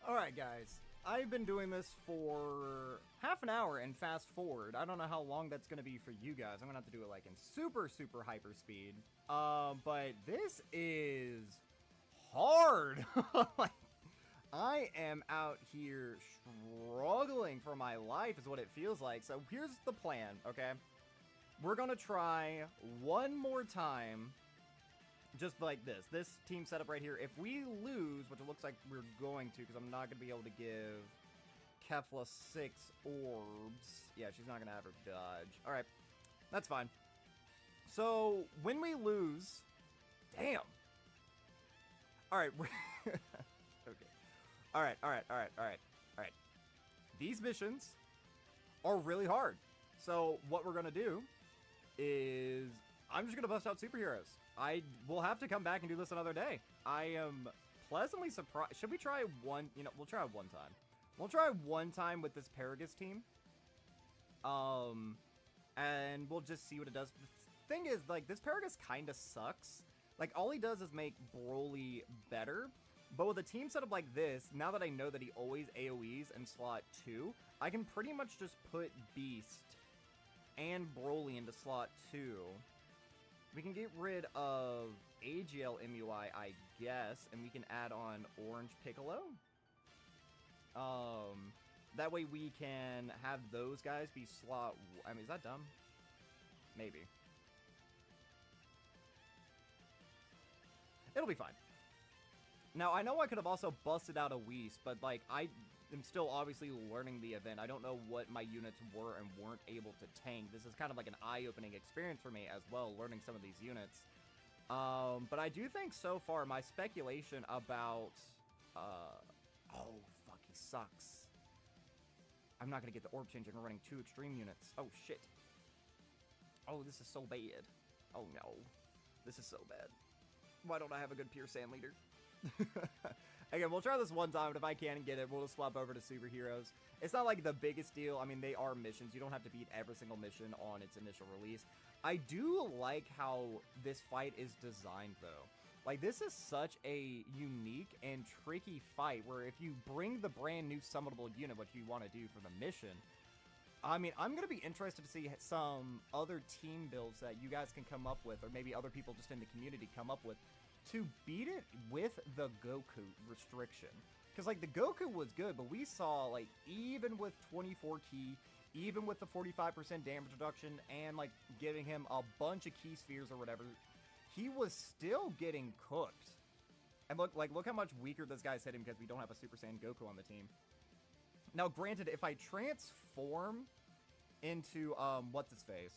Alright guys, I've been doing this for half an hour and fast forward. I don't know how long that's going to be for you guys. I'm going to have to do it like in super, super hyper speed. But this is hard. Like, I am out here struggling for my life is what it feels like. So here's the plan, okay? We're gonna try one more time, just like this. This team setup right here. If we lose, which it looks like we're going to, because I'm not gonna be able to give Kefla 6 orbs. Yeah, she's not gonna have her dodge. Alright, that's fine. So, when we lose... Damn! Alright, okay. Alright. These missions are really hard. So, what we're gonna do is... I'm just gonna bust out superheroes. I will have to come back and do this another day. I am pleasantly surprised. Should we try one? You know, we'll try one time. We'll try one time with this Paragus team. And we'll just see what it does. The thing is, like, this Paragus kind of sucks. Like, all he does is make Broly better. But with a team setup like this, now that I know that he always AoEs in slot 2, I can pretty much just put Beast and Broly into slot 2. We can get rid of AGL MUI, I guess, and we can add on Orange Piccolo. That way we can have those guys be slot... I mean, is that dumb? Maybe. It'll be fine. Now, I know I could have also busted out a Whis, but, like, I am still obviously learning the event. I don't know what my units were and weren't able to tank. This is kind of like an eye-opening experience for me as well, learning some of these units. But I do think so far my speculation about... oh, fuck, he sucks. I'm not going to get the orb change and we're running 2 extreme units. Oh, shit. Oh, this is so bad. Oh, no. This is so bad. Why don't I have a good pure sand leader? Again, we'll try this one time, and if I can't get it, we'll just swap over to superheroes. It's not like the biggest deal. I mean, they are missions. You don't have to beat every single mission on its initial release. I do like how this fight is designed, though. Like, this is such a unique and tricky fight, where if you bring the brand new summonable unit, what you want to do for the mission, I mean, I'm going to be interested to see some other team builds that you guys can come up with, or maybe other people just in the community come up with, to beat it with the Goku restriction. Because, like, the Goku was good, but we saw, like, even with 24 key, even with the 45% damage reduction, and, like, giving him a bunch of key spheres or whatever, he was still getting cooked. And look how much weaker this guy's hitting because we don't have a Super Saiyan Goku on the team. Now, granted, if I transform into, what's-his-face?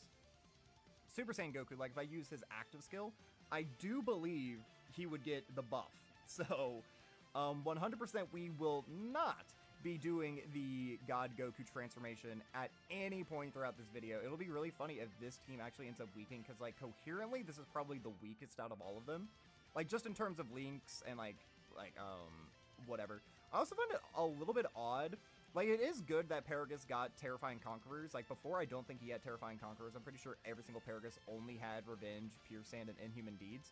Super Saiyan Goku, like, if I use his active skill, I do believe he would get the buff. So, 100% we will not be doing the God Goku transformation at any point throughout this video. It'll be really funny if this team actually ends up weakening, because, like, coherently, this is probably the weakest out of all of them. Like, just in terms of links and, whatever. I also find it a little bit odd. Like, it is good that Paragus got Terrifying Conquerors. Like, before, I don't think he had Terrifying Conquerors. I'm pretty sure every single Paragus only had Revenge, Pure Sand, and Inhuman Deeds.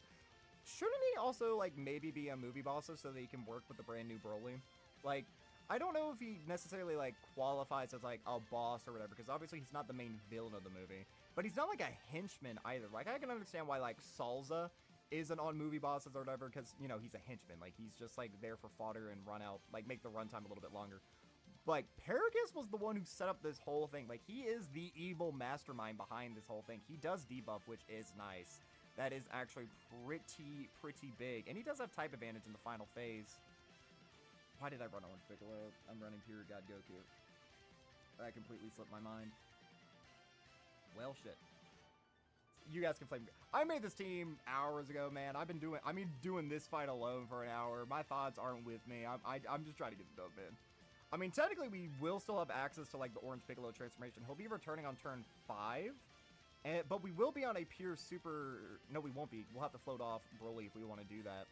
Shouldn't he also, like, maybe be a movie boss so that he can work with the brand new Broly? Like, I don't know if he necessarily, like, qualifies as, like, a boss or whatever, because obviously he's not the main villain of the movie. But he's not, like, a henchman either. Like, I can understand why, like, Salza isn't on movie bosses or whatever, because, you know, he's a henchman. Like, he's just, like, there for fodder and run out, like, make the runtime a little bit longer. Like, Paragus was the one who set up this whole thing. Like, he is the evil mastermind behind this whole thing. He does debuff, which is nice. That is actually pretty big. And he does have type advantage in the final phase. Why did I run Orange Piccolo? I'm running pure God Goku. That completely slipped my mind. Well, shit. You guys can flame me. I made this team hours ago, man. I've been doing this fight alone for an hour. My thoughts aren't with me. I'm just trying to get it done, man. I mean, technically, we will still have access to, like, the Orange Piccolo transformation. He'll be returning on turn 5. But we will be on a pure super... No, we won't be. We'll have to float off Broly if we want to do that.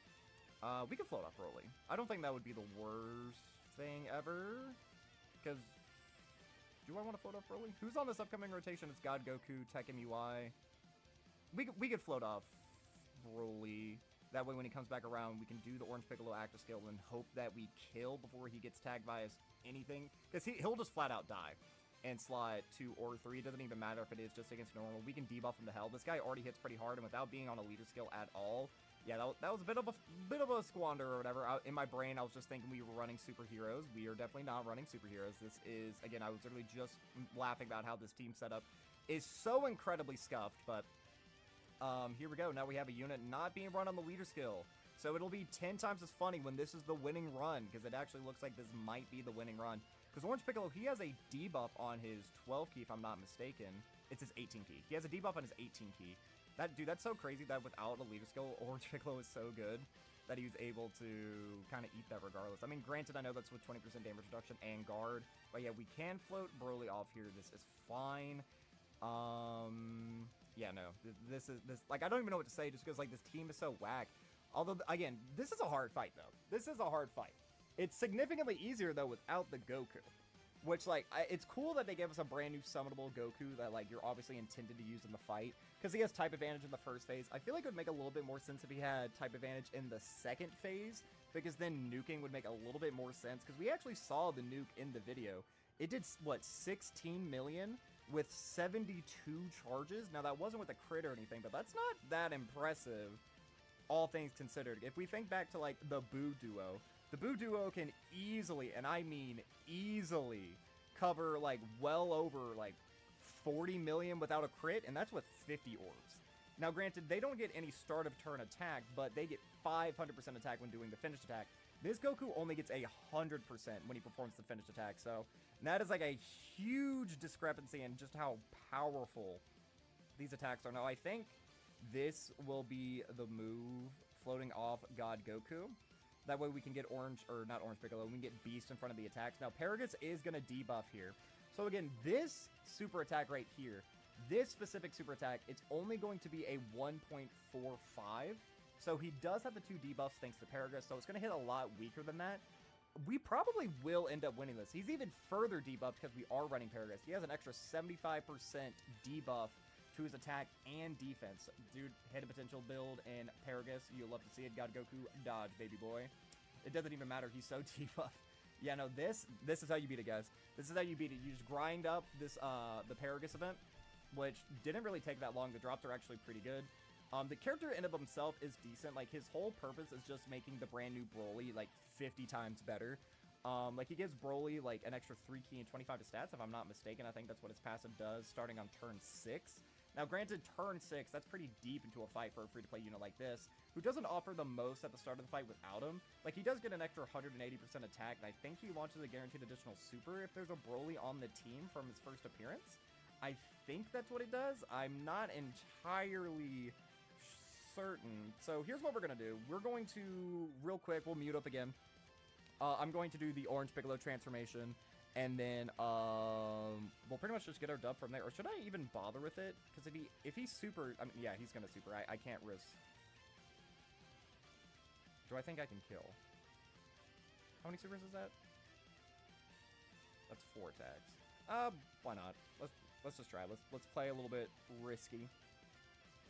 We can float off Broly. I don't think that would be the worst thing ever. Because... Do I want to float off Broly? Who's on this upcoming rotation? It's God Goku, Tech MUI. We could float off Broly. That way, when he comes back around, we can do the Orange Piccolo active skill and hope that we kill before he gets tagged by anything. Because he'll just flat out die. And slot 2 or 3, doesn't even matter if it is just against normal. We can debuff him to hell. This guy already hits pretty hard, and without being on a leader skill at all, yeah, that was a bit of a squander or whatever. In my brain, I was just thinking we were running superheroes. We are definitely not running superheroes. This is, again, I was literally just laughing about how this team setup is so incredibly scuffed, but here we go. Now we have a unit not being run on the leader skill. So it'll be 10 times as funny when this is the winning run, because it actually looks like this might be the winning run. Because Orange Piccolo, he has a debuff on his 12 key, if I'm not mistaken. It's his 18 key. He has a debuff on his 18 key. Dude, that's so crazy that without a leader skill, Orange Piccolo is so good that he was able to kind of eat that regardless. I mean, granted, I know that's with 20% damage reduction and guard, but yeah, we can float Broly off here. This is fine. Yeah, no, this like, I don't even know what to say just because, like, this team is so whack. Although, again, this is a hard fight, though. This is a hard fight. It's significantly easier, though, without the Goku. Which, like, it's cool that they gave us a brand new summonable Goku that, like, you're obviously intended to use in the fight. Because he has type advantage in the first phase. I feel like it would make a little bit more sense if he had type advantage in the second phase. Because then nuking would make a little bit more sense. Because we actually saw the nuke in the video. It did, what, 16 million with 72 charges? Now, that wasn't with a crit or anything, but that's not that impressive, all things considered. If we think back to, like, the Boo Duo, the Boo Duo can easily, and I mean easily, cover, like, well over, like, 40 million without a crit, and that's with 50 orbs. Now, granted, they don't get any start of turn attack, but they get 500% attack when doing the finished attack. This Goku only gets 100% when he performs the finished attack, so that is, like, a huge discrepancy in just how powerful these attacks are. Now, I think this will be the move, floating off God Goku. That way we can get Orange, or not Orange Piccolo, we can get Beast in front of the attacks. Now, Paragus is going to debuff here. So again, this super attack right here, this specific super attack, it's only going to be a 1.45. So he does have the 2 debuffs thanks to Paragus, so it's going to hit a lot weaker than that. We probably will end up winning this. He's even further debuffed because we are running Paragus. He has an extra 75% debuff to his attack and defense. Dude, hit a potential build in Paragus. You'll love to see it. God Goku, dodge, baby boy. It doesn't even matter. He's so debuffed. Yeah, no, this is how you beat it, guys. This is how you beat it. You just grind up this the Paragus event, which didn't really take that long. The drops are actually pretty good. The character in of himself is decent. Like, his whole purpose is just making the brand new Broly, like, 50 times better. Like, he gives Broly, like, an extra 3 key and 25 to stats, if I'm not mistaken. I think that's what his passive does, starting on turn 6. Now, granted, turn 6, that's pretty deep into a fight for a free-to-play unit like this, who doesn't offer the most at the start of the fight without him. Like, he does get an extra 180% attack, and I think he launches a guaranteed additional super if there's a Broly on the team from his first appearance. I think that's what it does. I'm not entirely certain. So here's what we're going to do. We're going to, real quick, we'll mute up again. I'm going to do the Orange Piccolo transformation, and then we'll pretty much just get our dub from there. Or should I even bother with it? Because if he's super, I mean, yeah, he's going to super. I can't risk. Do I think I can kill? How many supers is that? That's 4 attacks. Why not? Let's just try. Let's play a little bit risky.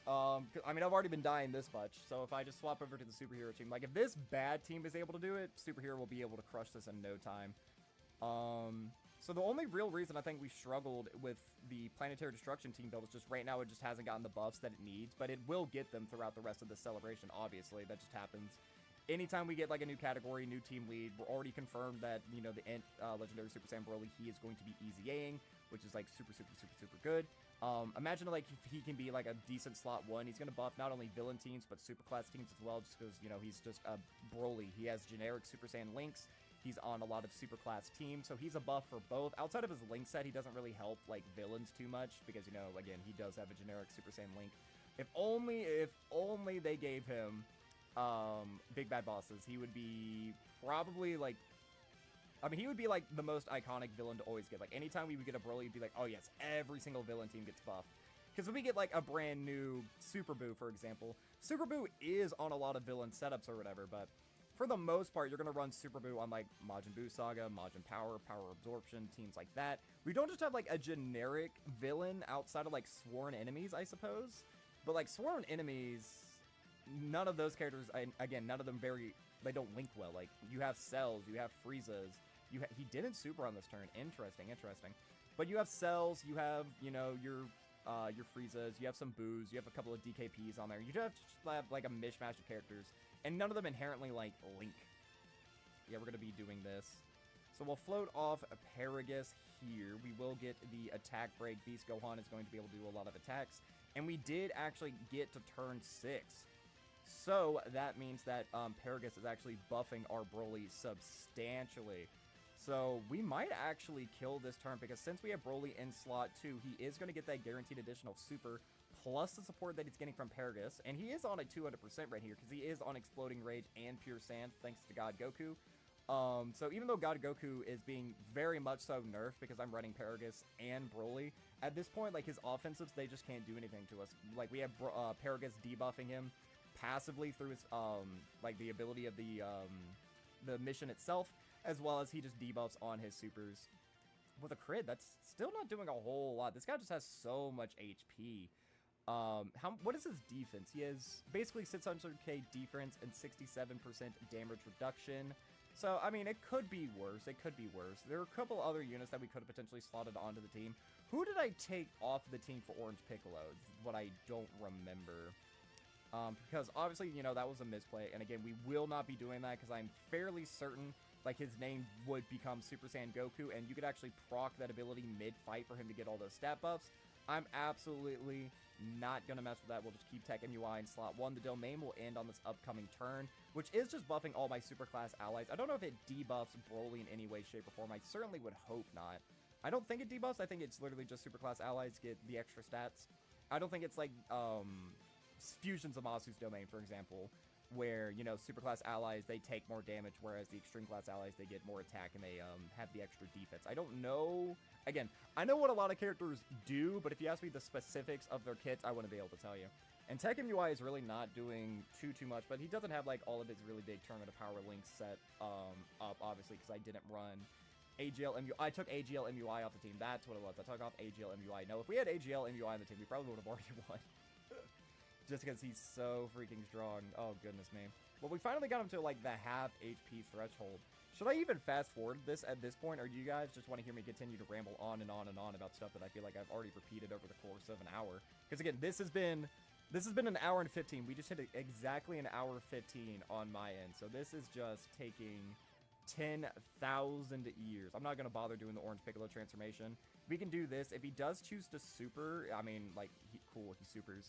I mean, I've already been dying this much, so if I just swap over to the superhero team, like, if this bad team is able to do it, superhero will be able to crush this in no time. So the only real reason I think we struggled with the Planetary Destruction team build is just right now it just hasn't gotten the buffs that it needs, but it will get them throughout the rest of the celebration, obviously. That just happens. Anytime we get, like, a new category, new team lead, we're already confirmed that, you know, the Legendary Super Saiyan Broly, he is going to be easy Aing, which is, like, super, super, super, super good. Imagine, like, if he can be, like, a decent slot 1. He's going to buff not only villain teams, but super class teams as well, just because, you know, he's just a Broly. He has generic Super Saiyan links. He's on a lot of super class teams, so he's a buff for both. Outside of his link set, he doesn't really help, like, villains too much, because, you know, again, he does have a generic Super Saiyan link. If only they gave him big bad bosses, he would be probably, like, I mean, he would be, like, the most iconic villain to always get. Like, anytime we would get a Broly, you'd be like, oh, yes, every single villain team gets buffed. Because when we get, like, a brand new Super Boo, for example, Super Boo is on a lot of villain setups or whatever, but for the most part, you're going to run Super Boo on, like, Majin Buu Saga, Majin Power, Power Absorption, teams like that. We don't just have, like, a generic villain outside of, like, sworn enemies, I suppose. But, like, sworn enemies, none of those characters, again, none of them they don't link well. Like, you have Cells, you have Friezas. He didn't super on this turn. Interesting. But you have Cells, you have, you know, your your Friezas, you have some Boos, you have a couple of DKPs on there. You do have to have like a mishmash of characters, and none of them inherently like Link. Yeah, we're gonna be doing this. So we'll float off Paragus here. We will get the attack break. Beast Gohan is going to be able to do a lot of attacks, and we did actually get to turn 6. So that means that Paragus is actually buffing our Broly substantially. So we might actually kill this turn, because since we have Broly in slot 2, he is going to get that guaranteed additional super, plus the support that he's getting from Paragus. And he is on a 200% right here, because he is on Exploding Rage and Pure Sand, thanks to God Goku. So even though God Goku is being very much so nerfed, because I'm running Paragus and Broly, at this point, like, his offensives, they just can't do anything to us. Like, we have Paragus debuffing him passively through his, like, the ability of the mission itself, as well as he just debuffs on his supers. With a crit, that's still not doing a whole lot. This guy just has so much HP. What is his defense? He has basically 600k defense and 67% damage reduction. So, I mean, it could be worse. It could be worse. There are a couple other units that we could have potentially slotted onto the team. Who did I take off the team for Orange Piccolo? Is what I don't remember. Because obviously, you know, that was a misplay. And again, we will not be doing that, because I'm fairly certain, like, his name would become Super Saiyan Goku, and you could actually proc that ability mid-fight for him to get all those stat buffs. I'm absolutely not going to mess with that. We'll just keep Tech MUI in slot 1. The domain will end on this upcoming turn, which is just buffing all my superclass allies. I don't know if it debuffs Broly in any way, shape, or form. I certainly would hope not. I don't think it debuffs. I think it's literally just superclass allies get the extra stats. I don't think it's like Fusion Zamasu's domain, for example, where, you know, superclass allies, they take more damage, whereas the extreme class allies, they get more attack and they have the extra defense. I don't know. Again, I know what a lot of characters do, but if you ask me the specifics of their kits, I wouldn't be able to tell you. And Tech MUI is really not doing too much, but he doesn't have, like, all of his really big Tournament of Power links set up, obviously, because I didn't run AGL MUI. I took AGL MUI off the team. That's what it was. I took off AGL MUI. No, if we had AGL MUI on the team, we probably would have already won. Just because he's so freaking strong. Oh, goodness me. Well, we finally got him to, like, the half HP threshold. Should I even fast forward this at this point, or do you guys just want to hear me continue to ramble on and on and on about stuff that I feel like I've already repeated over the course of an hour? Because, again, this has been an hour and 15. We just hit exactly an hour 15 on my end. So this is just taking 10,000 years. I'm not going to bother doing the Orange Piccolo transformation. We can do this. If he does choose to super, I mean, like, cool, he supers.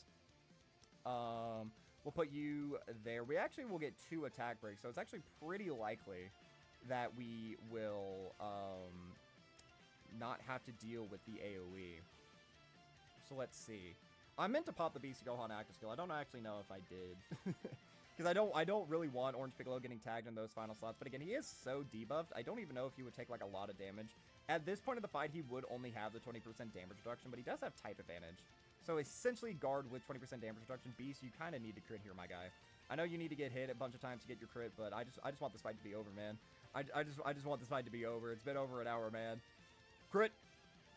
We'll put you there. We actually will get 2 attack breaks, so it's actually pretty likely that we will not have to deal with the AoE. So let's see. I meant to pop the Beast Gohan active skill. I don't actually know if I did. Because I don't really want Orange Piccolo getting tagged in those final slots. But again, he is so debuffed. I don't even know if he would take like a lot of damage. At this point of the fight, he would only have the 20% damage reduction, but he does have type advantage. So essentially guard with 20% damage reduction. Beast, you kind of need to crit here, my guy. I know you need to get hit a bunch of times to get your crit, but I just want this fight to be over, man. I just want this fight to be over. It's been over an hour, man. Crit.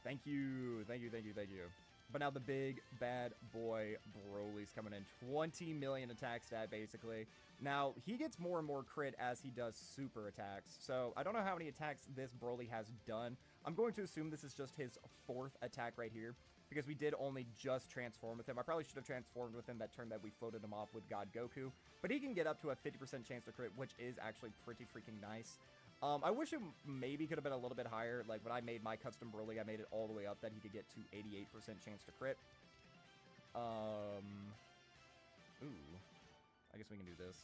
Thank you. Thank you, thank you, thank you. But now the big bad boy Broly's coming in. 20 million attack stat, basically. Now, he gets more and more crit as he does super attacks. So, I don't know how many attacks this Broly has done. I'm going to assume this is just his 4th attack right here, because we did only just transform with him. I probably should have transformed with him that turn that we floated him off with God Goku. But he can get up to a 50% chance to crit, which is actually pretty freaking nice. I wish it maybe could have been a little bit higher. Like, when I made my custom Broly, I made it all the way up that he could get to 88% chance to crit. Ooh. I guess we can do this.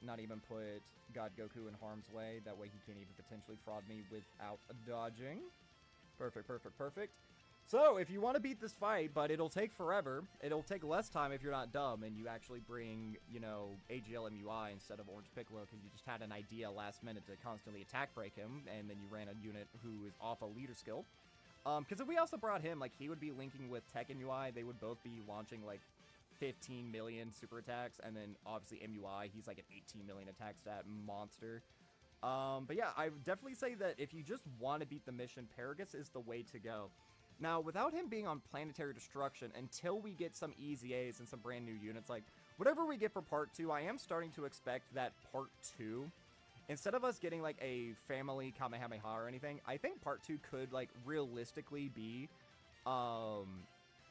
Not even put God Goku in harm's way. That way he can't even potentially fraud me without dodging. Perfect, perfect, perfect. So, if you want to beat this fight, but it'll take forever, it'll take less time if you're not dumb, and you actually bring, you know, AGL MUI instead of Orange Piccolo, because you just had an idea last minute to constantly attack break him, and then you ran a unit who is off a leader skill. Because if we also brought him, like, he would be linking with Tech MUI, they would both be launching, like, 15 million super attacks, and then, obviously, MUI, he's like an 18 million attack stat monster. But yeah, I would definitely say that if you just want to beat the mission, Paragus is the way to go. Now, without him being on Planetary Destruction, until we get some EZAs and some brand new units, like, whatever we get for Part 2, I am starting to expect that Part 2, instead of us getting, like, a family Kamehameha or anything, I think Part 2 could, like, realistically be,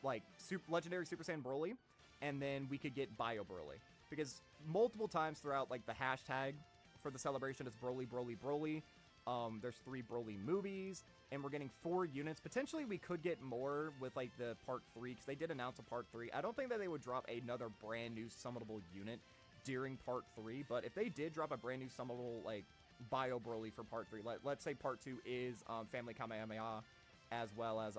like legendary Super Saiyan Broly, and then we could get Bio Broly. Because multiple times throughout like the hashtag for the celebration is Broly, Broly, Broly. There's 3 Broly movies, and we're getting 4 units. Potentially we could get more with like the part 3, because they did announce a part 3. I don't think that they would drop another brand new summonable unit during part 3, but if they did drop a brand new summonable like Bio Broly for part 3, let's say part 2 is Family Kamehameha, as well as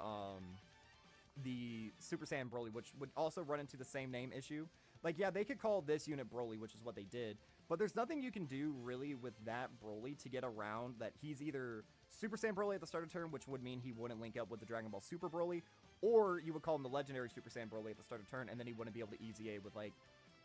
the Super Saiyan Broly, which would also run into the same name issue. Like, yeah, they could call this unit Broly, which is what they did, but there's nothing you can do really with that Broly to get around that he's either Super Saiyan Broly at the start of turn, which would mean he wouldn't link up with the Dragon Ball Super Broly, or you would call him the legendary Super Saiyan Broly at the start of turn, and then he wouldn't be able to Easy A with like,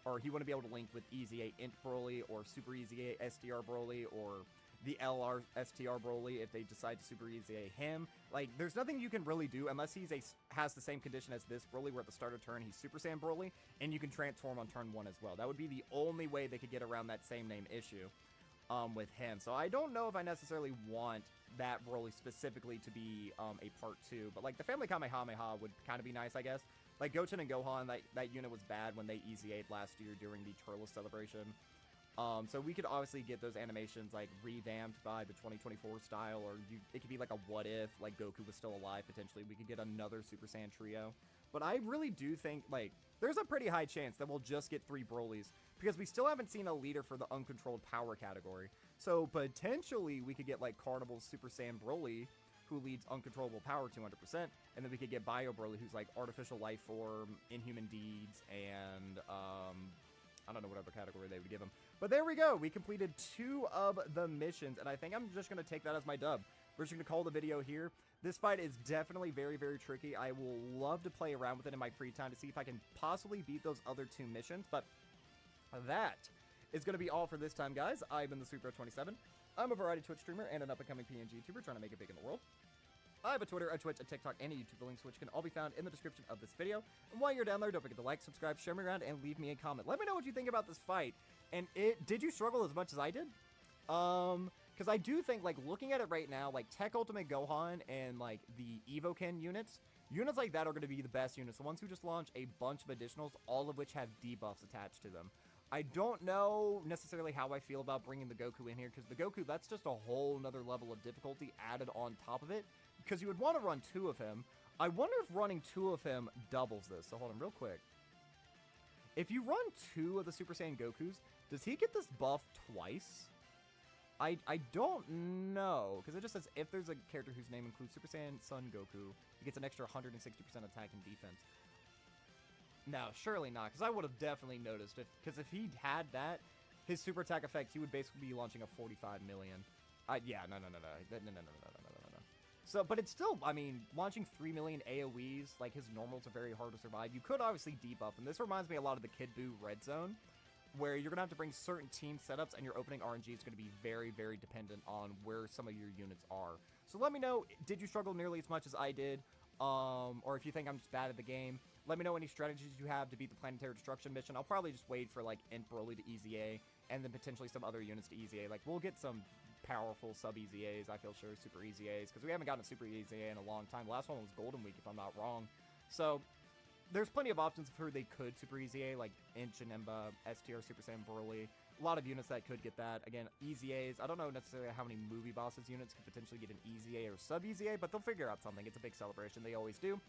or he wouldn't be able to link with Easy A Int Broly, or Super Easy A STR Broly, or the LR STR Broly if they decide to Super Easy A him. Like, there's nothing you can really do unless he's has the same condition as this Broly, where at the start of turn he's Super Saiyan Broly, and you can transform on turn 1 as well. That would be the only way they could get around that same name issue with him. So I don't know if I necessarily want that Broly specifically to be a part 2, but like the Family Kamehameha would kind of be nice, I guess. Like Goten and Gohan, that unit was bad when they Easy A'd last year during the Turles celebration. So we could obviously get those animations like revamped by the 2024 style, or it could be like a what if, like Goku was still alive potentially. We could get another Super Saiyan trio. But I really do think like there's a pretty high chance that we'll just get 3 Brolys, because we still haven't seen a leader for the uncontrolled power category. So potentially we could get like Carnival's Super Saiyan Broly, who leads uncontrollable power 200%, and then we could get Bio Broly, who's like artificial life form, inhuman deeds, and I don't know what other category they would give him. But there we go. We completed 2 of the missions, and I think I'm just going to take that as my dub. We're just going to call the video here. This fight is definitely very, very tricky. I will love to play around with it in my free time to see if I can possibly beat those other 2 missions, but that is going to be all for this time, guys. I've been the Super27. I'm a variety Twitch streamer and an up-and-coming PNG YouTuber trying to make it big in the world. I have a Twitter, a Twitch, a TikTok, and a YouTube. The links to which can all be found in the description of this video. And while you're down there, don't forget to like, subscribe, share me around, and leave me a comment. Let me know what you think about this fight. And did you struggle as much as I did? Because I do think, like, looking at it right now, like, Tech Ultimate Gohan and, like, the Evoken units like that are going to be the best units. The ones who just launch a bunch of additionals, all of which have debuffs attached to them. I don't know necessarily how I feel about bringing the Goku in here, because the Goku, that's just a whole nother level of difficulty added on top of it, because you would want to run 2 of him. I wonder if running 2 of him doubles this. So hold on real quick. If you run 2 of the Super Saiyan Gokus, does he get this buff twice? I don't know, because it just says if there's a character whose name includes Super Saiyan Son Goku, he gets an extra 160% attack and defense. No, surely not, because I would have definitely noticed, because if he had that, his super attack effect, he would basically be launching a 45 million. Yeah, no. So, but it's still, I mean, launching 3 million AoEs, like his normals are very hard to survive. You could obviously debuff, and this reminds me a lot of the Kid Buu Red Zone, where you're going to have to bring certain team setups, and your opening RNG is going to be very, very dependent on where some of your units are. So let me know, did you struggle nearly as much as I did? Or if you think I'm just bad at the game, let me know any strategies you have to beat the Planetary Destruction mission. I'll probably just wait for, like, Int Broly to Easy A, and then potentially some other units to Easy A. Like, we'll get some powerful sub-Easy A's, I feel sure, super Easy A's, because we haven't gotten a super Easy A in a long time. The last one was Golden Week, if I'm not wrong. So, there's plenty of options for who they could super Easy A, like Inch and Emba, STR, Super Saiyan Broly. A lot of units that could get that. Again, Easy A's. I don't know necessarily how many movie bosses units could potentially get an Easy A or sub-Easy A, but they'll figure out something. It's a big celebration. They always do.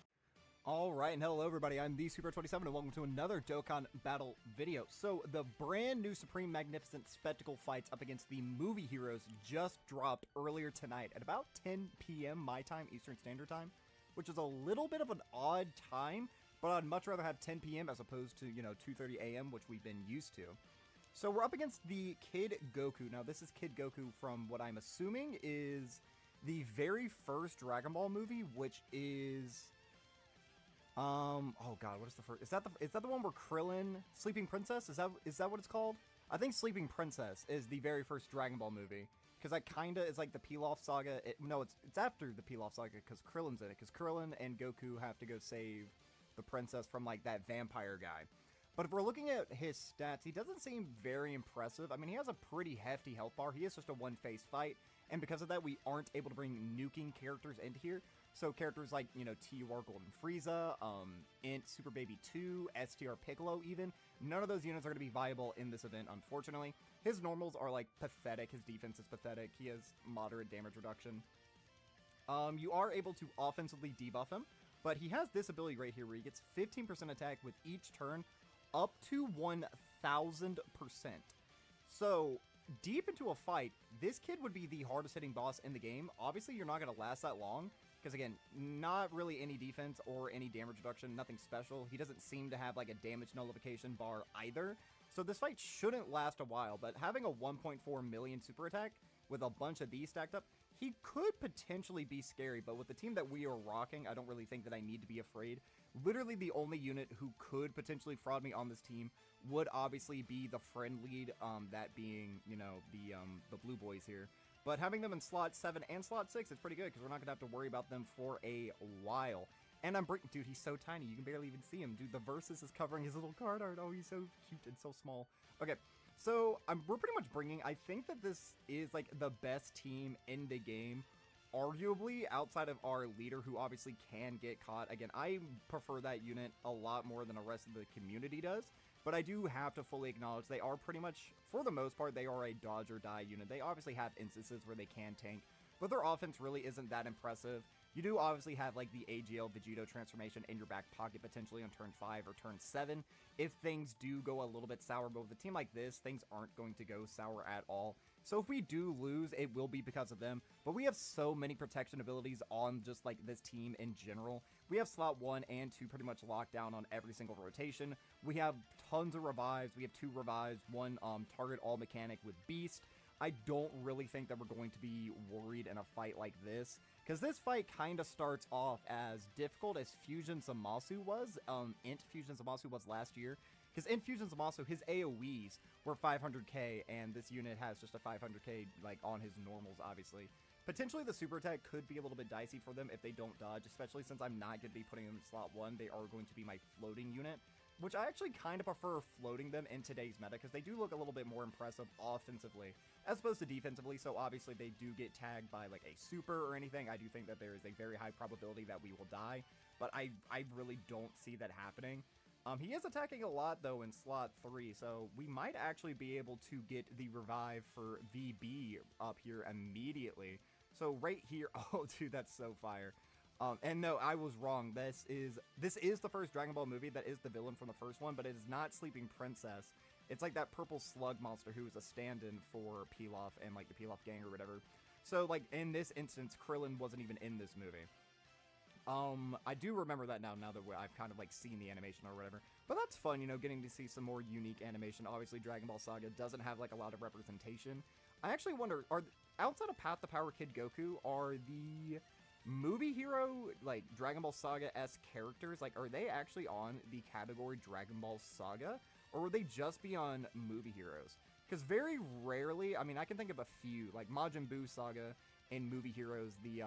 Alright, and hello everybody, I'm the Super27, and welcome to another Dokkan Battle video. So, the brand new Supreme Magnificent Spectacle fights up against the movie heroes just dropped earlier tonight at about 10 p.m. my time, Eastern Standard Time, which is a little bit of an odd time, but I'd much rather have 10 p.m. as opposed to, 2:30 a.m., which we've been used to. So, we're up against the Kid Goku. Now, this is Kid Goku from what I'm assuming is the very first Dragon Ball movie, which is... oh god, what is the first? Is that the one where Krillin, Sleeping Princess? Is that what it's called? I think Sleeping Princess is the very first Dragon Ball movie, because that kinda is like the Pilaf saga. No, it's after the Pilaf saga, because Krillin's in it, because Krillin and Goku have to go save the princess from like that vampire guy. But if we're looking at his stats, he doesn't seem very impressive. I mean, he has a pretty hefty health bar. He is just a one-face fight, and because of that, we aren't able to bring nuking characters into here. So characters like, you know, TUR Golden Frieza, Int Super Baby 2, STR Piccolo even, none of those units are going to be viable in this event, unfortunately. His normals are, like, pathetic. His defense is pathetic. He has moderate damage reduction. You are able to offensively debuff him, but he has this ability right here where he gets 15% attack with each turn up to 1,000%. So, deep into a fight, this kid would be the hardest hitting boss in the game. Obviously, you're not going to last that long, because again, not really any defense or any damage reduction, nothing special. He doesn't seem to have like a damage nullification bar either. So this fight shouldn't last a while, but having a 1.4 million super attack with a bunch of these stacked up, he could potentially be scary, but with the team that we are rocking, I don't really think that I need to be afraid. Literally the only unit who could potentially fraud me on this team would obviously be the friend lead, that being, you know, the blue boys here. But having them in slot 7 and slot 6 is pretty good, because we're not going to have to worry about them for a while. And dude, he's so tiny, you can barely even see him. Dude, the Versus is covering his little card art. Oh, he's so cute and so small. Okay, so we're pretty much bringing, I think that this is like the best team in the game, arguably, outside of our leader, who obviously can get caught. Again, I prefer that unit a lot more than the rest of the community does, but I do have to fully acknowledge they are pretty much, for the most part, they are a dodge or die unit. They obviously have instances where they can tank, but their offense really isn't that impressive. You do obviously have like the AGL VEGETA transformation in your back pocket potentially on turn 5 or turn 7 if things do go a little bit sour, but with a team like this, things aren't going to go sour at all. So if we do lose, it will be because of them, but we have so many protection abilities on just like this team in general. We have slot 1 and 2 pretty much locked down on every single rotation. We have tons of revives. We have 2 revives, 1 target all mechanic with Beast. I don't really think that we're going to be worried in a fight like this, because this fight kind of starts off as difficult as Fusion Zamasu was, Int Fusion Zamasu was last year, because in Fusion Zamasu, his AoEs were 500k, and this unit has just a 500k, like, on his normals, obviously. Potentially the super attack could be a little bit dicey for them if they don't dodge, especially since I'm not going to be putting them in slot 1, they are going to be my floating unit, which I actually kind of prefer floating them in today's meta, because they do look a little bit more impressive offensively, as opposed to defensively, so obviously they do get tagged by, like, a super or anything. I do think that there is a very high probability that we will die, but I really don't see that happening. He is attacking a lot, though, in slot 3, so we might actually be able to get the revive for VB up here immediately. So right here, oh, dude, that's so fire. And no, I was wrong. This is the first Dragon Ball movie that is the villain from the first one, but it is not Sleeping Princess. It's like that purple slug monster who is a stand-in for Pilaf and like the Pilaf gang or whatever. So like in this instance, Krillin wasn't even in this movie. I do remember that now that I've kind of like seen the animation or whatever. But that's fun, you know, getting to see some more unique animation. Obviously, Dragon Ball Saga doesn't have like a lot of representation. I actually wonder, outside of Path to Power Kid Goku, are the movie hero, like, Dragon Ball Saga-esque characters, like, are they actually on the category Dragon Ball Saga? Or would they just be on movie heroes? Because very rarely, I mean, I can think of a few, like Majin Buu Saga and movie heroes, the,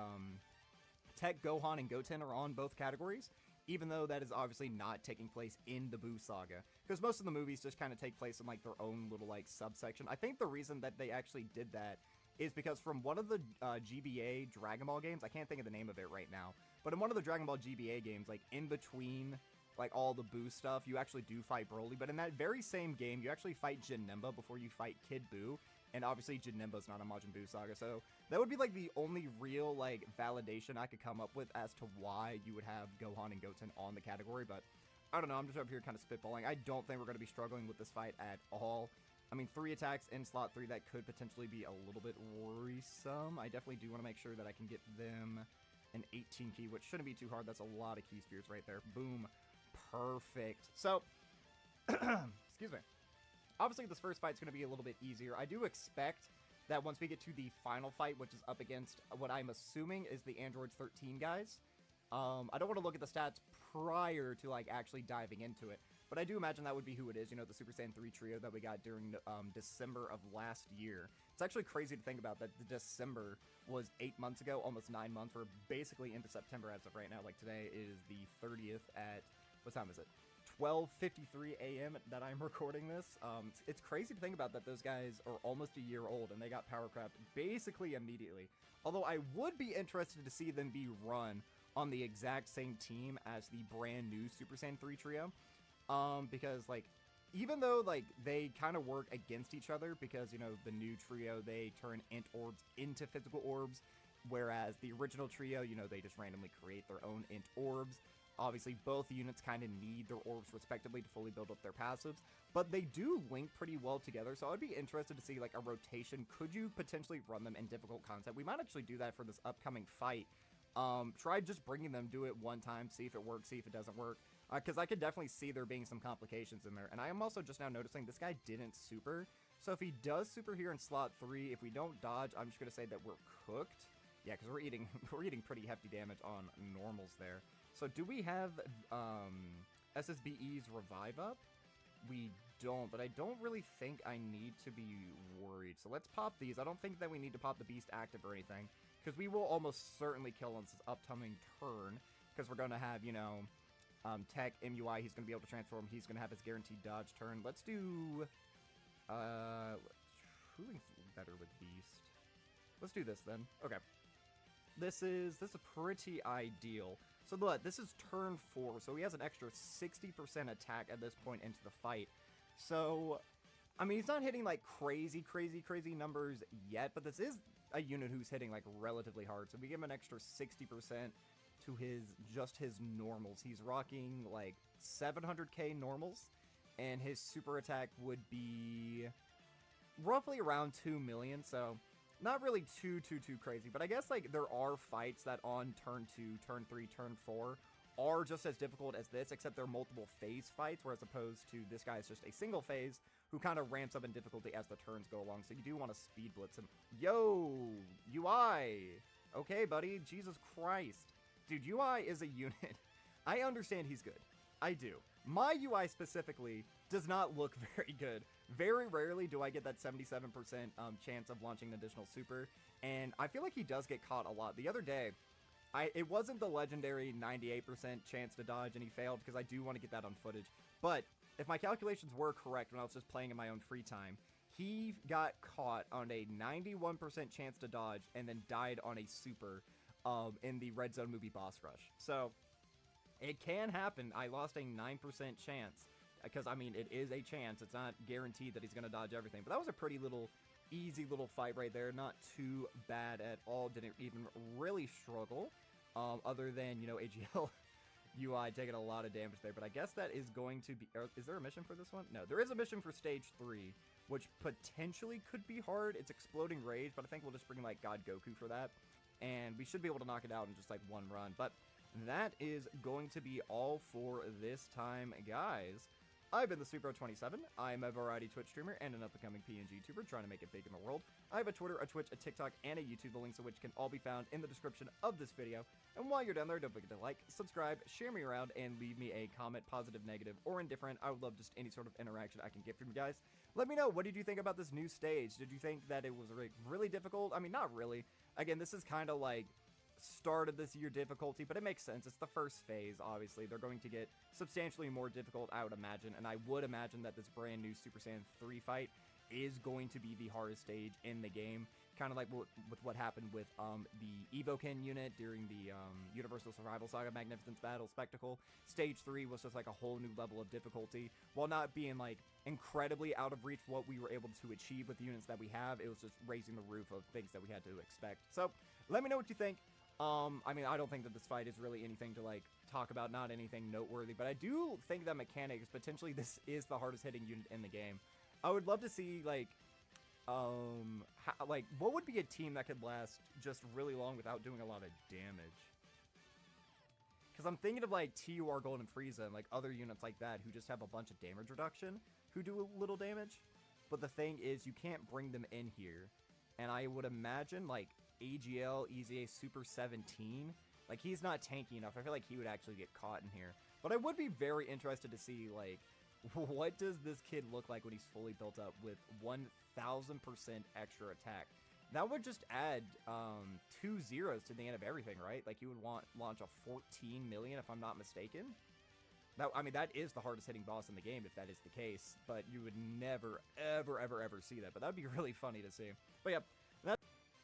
Tech Gohan and Goten are on both categories, even though that is obviously not taking place in the Buu Saga, because most of the movies just kind of take place in, like, their own little, like, subsection. I think the reason that they actually did that is because from one of the GBA Dragon Ball games, I can't think of the name of it right now, but in one of the Dragon Ball GBA games, like, in between, like, all the Buu stuff, you actually do fight Broly, but in that very same game, you actually fight Janemba before you fight Kid Buu, and obviously Janemba's not a Majin Buu Saga, so that would be, like, the only real, like, validation I could come up with as to why you would have Gohan and Goten on the category, but I don't know, I'm just up here kind of spitballing. I don't think we're going to be struggling with this fight at all. I mean, 3 attacks in slot 3, that could potentially be a little bit worrisome. I definitely do want to make sure that I can get them an 18 key, which shouldn't be too hard. That's a lot of key spheres right there. Boom. Perfect. So, excuse me. Obviously, this first fight's going to be a little bit easier. I do expect that once we get to the final fight, which is up against what I'm assuming is the Android 13 guys. I don't want to look at the stats prior to, like, actually diving into it, but I do imagine that would be who it is, you know, the Super Saiyan 3 trio that we got during December of last year. It's actually crazy to think about that the December was 8 months ago, almost 9 months. We're basically into September as of right now. Like, today is the 30th at, what time is it? 12:53 a.m. that I'm recording this. It's crazy to think about that those guys are almost a year old and they got power craft basically immediately. Although I would be interested to see them be run on the exact same team as the brand new Super Saiyan 3 trio. Because, like, even though, like, they kind of work against each other because, you know, the new trio, they turn int orbs into physical orbs, whereas the original trio, you know, they just randomly create their own int orbs. Obviously, both units kind of need their orbs respectively to fully build up their passives, but they do link pretty well together, so I'd be interested to see, like, a rotation. Could you potentially run them in difficult content? We might actually do that for this upcoming fight. Try just bringing them, do it one time, see if it works, see if it doesn't work, because I could definitely see there being some complications in there, and I am also just now noticing this guy didn't super, so if he does super here in slot 3, if we don't dodge, I'm just going to say that we're cooked. Yeah, because we're eating pretty hefty damage on normals there. So do we have SSBE's revive up? We don't, but I don't really think I need to be worried. So let's pop these. I don't think that we need to pop the beast active or anything, because we will almost certainly kill on this upcoming turn, because we're going to have, you know, Tech, MUI, he's going to be able to transform. He's going to have his guaranteed dodge turn. Let's do, who's better with beast? Let's do this then. Okay. This is pretty ideal. So look, this is turn 4, so he has an extra 60% attack at this point into the fight. So, I mean, he's not hitting like crazy numbers yet, but this is a unit who's hitting like relatively hard. So we give him an extra 60% to just his normals. He's rocking like 700k normals, and his super attack would be roughly around 2 million, so not really too crazy, but I guess, like, there are fights that on turn 2, turn 3, turn 4 are just as difficult as this, except they're multiple phase fights, whereas opposed to this guy is just a single phase who kind of ramps up in difficulty as the turns go along, so you do want to speed blitz him. Yo, UI! Okay, buddy, Jesus Christ. Dude, UI is a unit. I understand he's good. I do. My UI specifically does not look very good. Very rarely do I get that 77% chance of launching an additional super, and I feel like he does get caught a lot. The other day, it wasn't the legendary 98% chance to dodge, and he failed, because I do want to get that on footage. But if my calculations were correct when I was just playing in my own free time, he got caught on a 91% chance to dodge, and then died on a super in the Red Zone movie boss rush. So, it can happen. I lost a 9% chance. Because, I mean, it is a chance. It's not guaranteed that he's going to dodge everything. But that was a pretty easy little fight right there. Not too bad at all. Didn't even really struggle. Other than, you know, AGL UI taking a lot of damage there. But I guess that is going to be... Is there a mission for this one? No, there is a mission for Stage 3, which potentially could be hard. It's Exploding Rage, but I think we'll just bring, like, God Goku for that. And we should be able to knock it out in just, like, one run. But that is going to be all for this time, guys. I've been the Super27. I'm a variety Twitch streamer and an up-and-coming PNG YouTuber trying to make it big in the world. I have a Twitter, a Twitch, a TikTok, and a YouTube, the links of which can all be found in the description of this video. And while you're down there, don't forget to like, subscribe, share me around, and leave me a comment, positive, negative, or indifferent. I would love just any sort of interaction I can get from you guys. Let me know, what did you think about this new stage? Did you think that it was really difficult? I mean, not really. Again, this is kind of like start of this year difficulty, but it makes sense. It's the first phase, obviously. They're going to get substantially more difficult, I would imagine, and I would imagine that this brand new Super Saiyan 3 fight is going to be the hardest stage in the game, kind of like with what happened with the EVOKEN unit during the Universal Survival Saga Magnificence Battle Spectacle. Stage 3 was just like a whole new level of difficulty. While not being like incredibly out of reach what we were able to achieve with the units that we have, it was just raising the roof of things that we had to expect. So, let me know what you think. I mean, I don't think that this fight is really anything to, like, talk about, not anything noteworthy, but I do think that mechanics, potentially this is the hardest hitting unit in the game. I would love to see, like, what would be a team that could last just really long without doing a lot of damage? Because I'm thinking of, like, TUR Golden Frieza and, like, other units like that who just have a bunch of damage reduction, who do a little damage, but the thing is, you can't bring them in here, and I would imagine, like, AGL, EZA Super 17, like, he's not tanky enough. I feel like he would actually get caught in here. But I would be very interested to see, like, what does this kid look like when he's fully built up with 1000% extra attack? That would just add 2 zeros to the end of everything, right? Like, you would launch a 14 million, if I'm not mistaken. Now, I mean, that is the hardest hitting boss in the game, if that is the case. But you would never, ever see that. But that would be really funny to see. But yeah.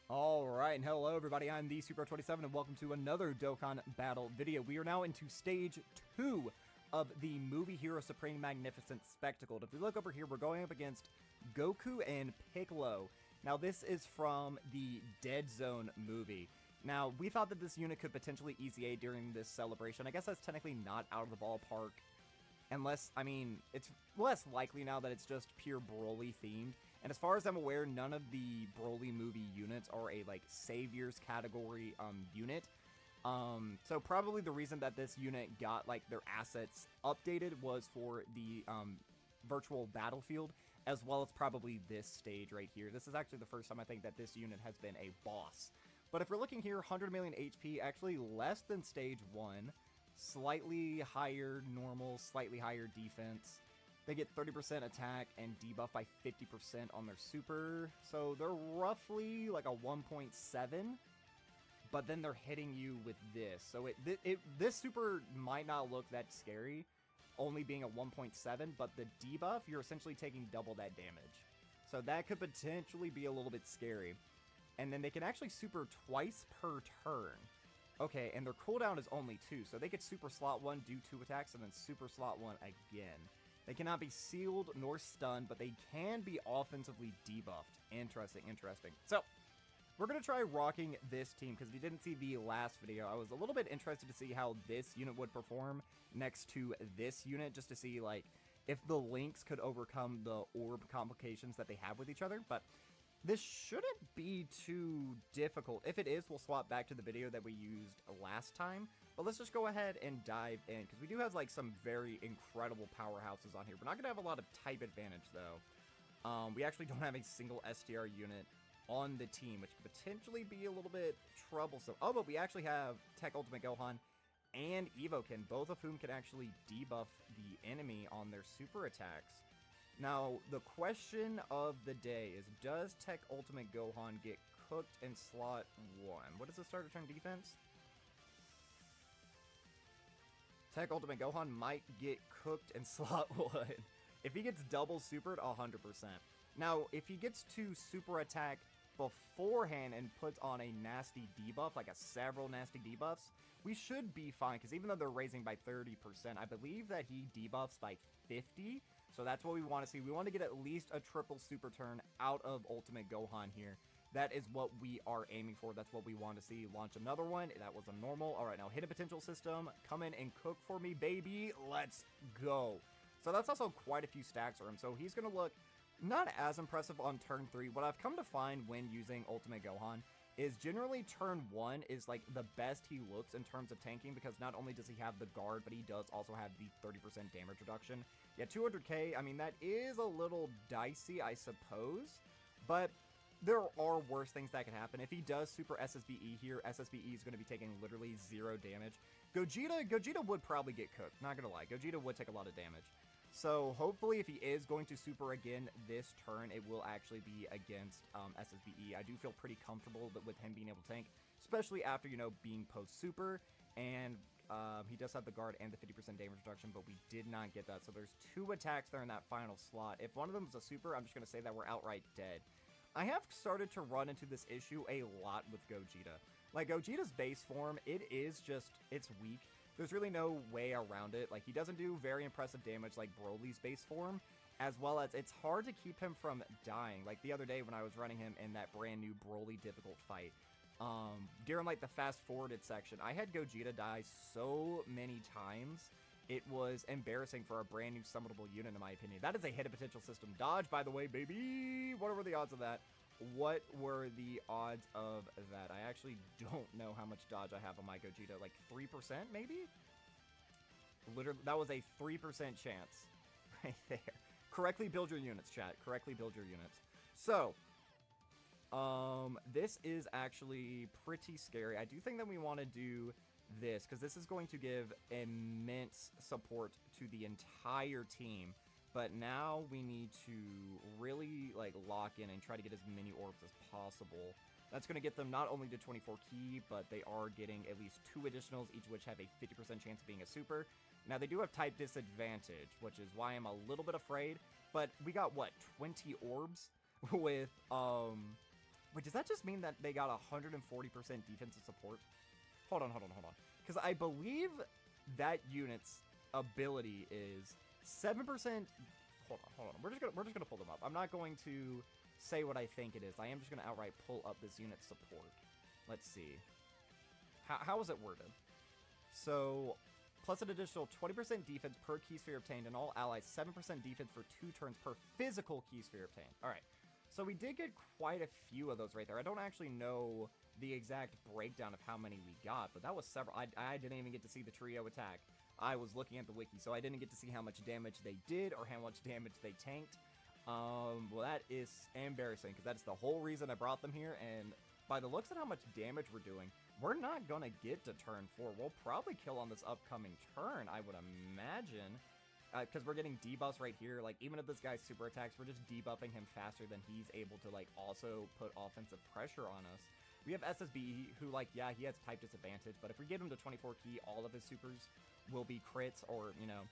Alright, and hello everybody, I'm the Super27 and welcome to another Dokkan Battle video. We are now into Stage 2 of the Movie Hero Supreme Magnificent Spectacle. If we look over here, we're going up against Goku and Piccolo. Now this is from the Dead Zone movie. Now, we thought that this unit could potentially easy A during this celebration. I guess that's technically not out of the ballpark. Unless, I mean, it's less likely now that it's just pure Broly themed. And as far as I'm aware, none of the Broly movie units are a, like, Saviors category, unit. So probably the reason that this unit got, like, their assets updated was for the, virtual battlefield, as well as probably this stage right here. This is actually the first time I think that this unit has been a boss. But if we're looking here, 100 million HP, actually less than stage 1. Slightly higher normal, slightly higher defense. They get 30% attack and debuff by 50% on their super. So they're roughly like a 1.7. But then they're hitting you with this. So this super might not look that scary, only being a 1.7. But the debuff, you're essentially taking double that damage. So that could potentially be a little bit scary. And then they can actually super twice per turn. Okay, and their cooldown is only 2, so they could super slot 1, do 2 attacks, and then super slot 1 again. They cannot be sealed nor stunned, but they can be offensively debuffed. Interesting, interesting. So, we're going to try rocking this team, because if you didn't see the last video, I was a little bit interested to see how this unit would perform next to this unit, just to see, like, if the links could overcome the orb complications that they have with each other, but this shouldn't be too difficult. If it is, we'll swap back to the video that we used last time. But let's just go ahead and dive in, because we do have like some very incredible powerhouses on here. We're not going to have a lot of type advantage, though. We actually don't have a single STR unit on the team, which could potentially be a little bit troublesome. Oh, but we actually have Tech Ultimate Gohan and Evoken, both of whom can actually debuff the enemy on their super attacks. Now, the question of the day is, does Tech Ultimate Gohan get cooked in slot 1? What is the starter turn defense? Tech Ultimate Gohan might get cooked in slot 1. If he gets double supered, 100%. Now, if he gets to super attack beforehand and puts on a nasty debuff, like several nasty debuffs, we should be fine, because even though they're raising by 30%, I believe that he debuffs by 50%. So that's what we want to see. We want to get at least a triple super turn out of Ultimate Gohan here. That is what we are aiming for. That's what we want to see. Launch another one. That was a normal. All right, now hit a potential system. Come in and cook for me, baby. Let's go. So that's also quite a few stacks for him. So he's going to look not as impressive on turn 3. What I've come to find when using Ultimate Gohan is generally turn 1 is like the best he looks in terms of tanking, because not only does he have the guard, but he does also have the 30% damage reduction. Yeah, 200k, I mean, that is a little dicey, I suppose, but there are worse things that can happen. If he does super SSBE here, SSBE is going to be taking literally 0 damage. Gogeta would probably get cooked, not going to lie. Gogeta would take a lot of damage. So hopefully if he is going to super again this turn, it will actually be against SSBE. I do feel pretty comfortable with him being able to tank, especially after, you know, being post-super, and he does have the guard and the 50% damage reduction, but we did not get that. So there's 2 attacks there in that final slot. If one of them is a super, I'm just going to say that we're outright dead. I have started to run into this issue a lot with Gogeta. Like, Gogeta's base form, it is just, it's weak. There's really no way around it. Like, he doesn't do very impressive damage like Broly's base form, as well as it's hard to keep him from dying. Like, the other day when I was running him in that brand new Broly difficult fight, during like the fast forwarded section, I had Gogeta die so many times. It was embarrassing for a brand new summonable unit, in my opinion. That is a hit a potential system dodge, by the way, baby. What were the odds of that? What were the odds of that? I actually don't know how much dodge I have on my Gogeta. Like 3%, maybe? Literally, that was a 3% chance right there. Correctly build your units, chat. Correctly build your units. So, this is actually pretty scary. I do think that we want to do this, because this is going to give immense support to the entire team. But now we need to really, like, lock in and try to get as many orbs as possible. That's going to get them not only to 24 key, but they are getting at least 2 additionals, each of which have a 50% chance of being a super. Now, they do have type disadvantage, which is why I'm a little bit afraid. But we got, what, 20 orbs with Wait, does that just mean that they got 140% defensive support? Hold on. Because I believe that unit's ability is 7%. Hold on. We're just gonna pull them up. I'm not going to say what I think it is. I am just gonna outright pull up this unit's support. Let's see. How is it worded? So, plus an additional 20% defense per key sphere obtained, and all allies 7% defense for 2 turns per physical key sphere obtained. All right. So we did get quite a few of those right there. I don't actually know the exact breakdown of how many we got, but that was several. I didn't even get to see the trio attack. I was looking at the wiki, so I didn't get to see how much damage they did or how much damage they tanked. Well, that is embarrassing, because that's the whole reason I brought them here, and by the looks at how much damage we're doing, we're not gonna get to turn 4. We'll probably kill on this upcoming turn, I would imagine. Because we're getting debuffs right here. Like, even if this guy's super attacks, we're just debuffing him faster than he's able to, like, also put offensive pressure on us. We have SSB, who, like, yeah, he has type disadvantage, but if we get him to 24 key, all of his supers will be crits, or, you know,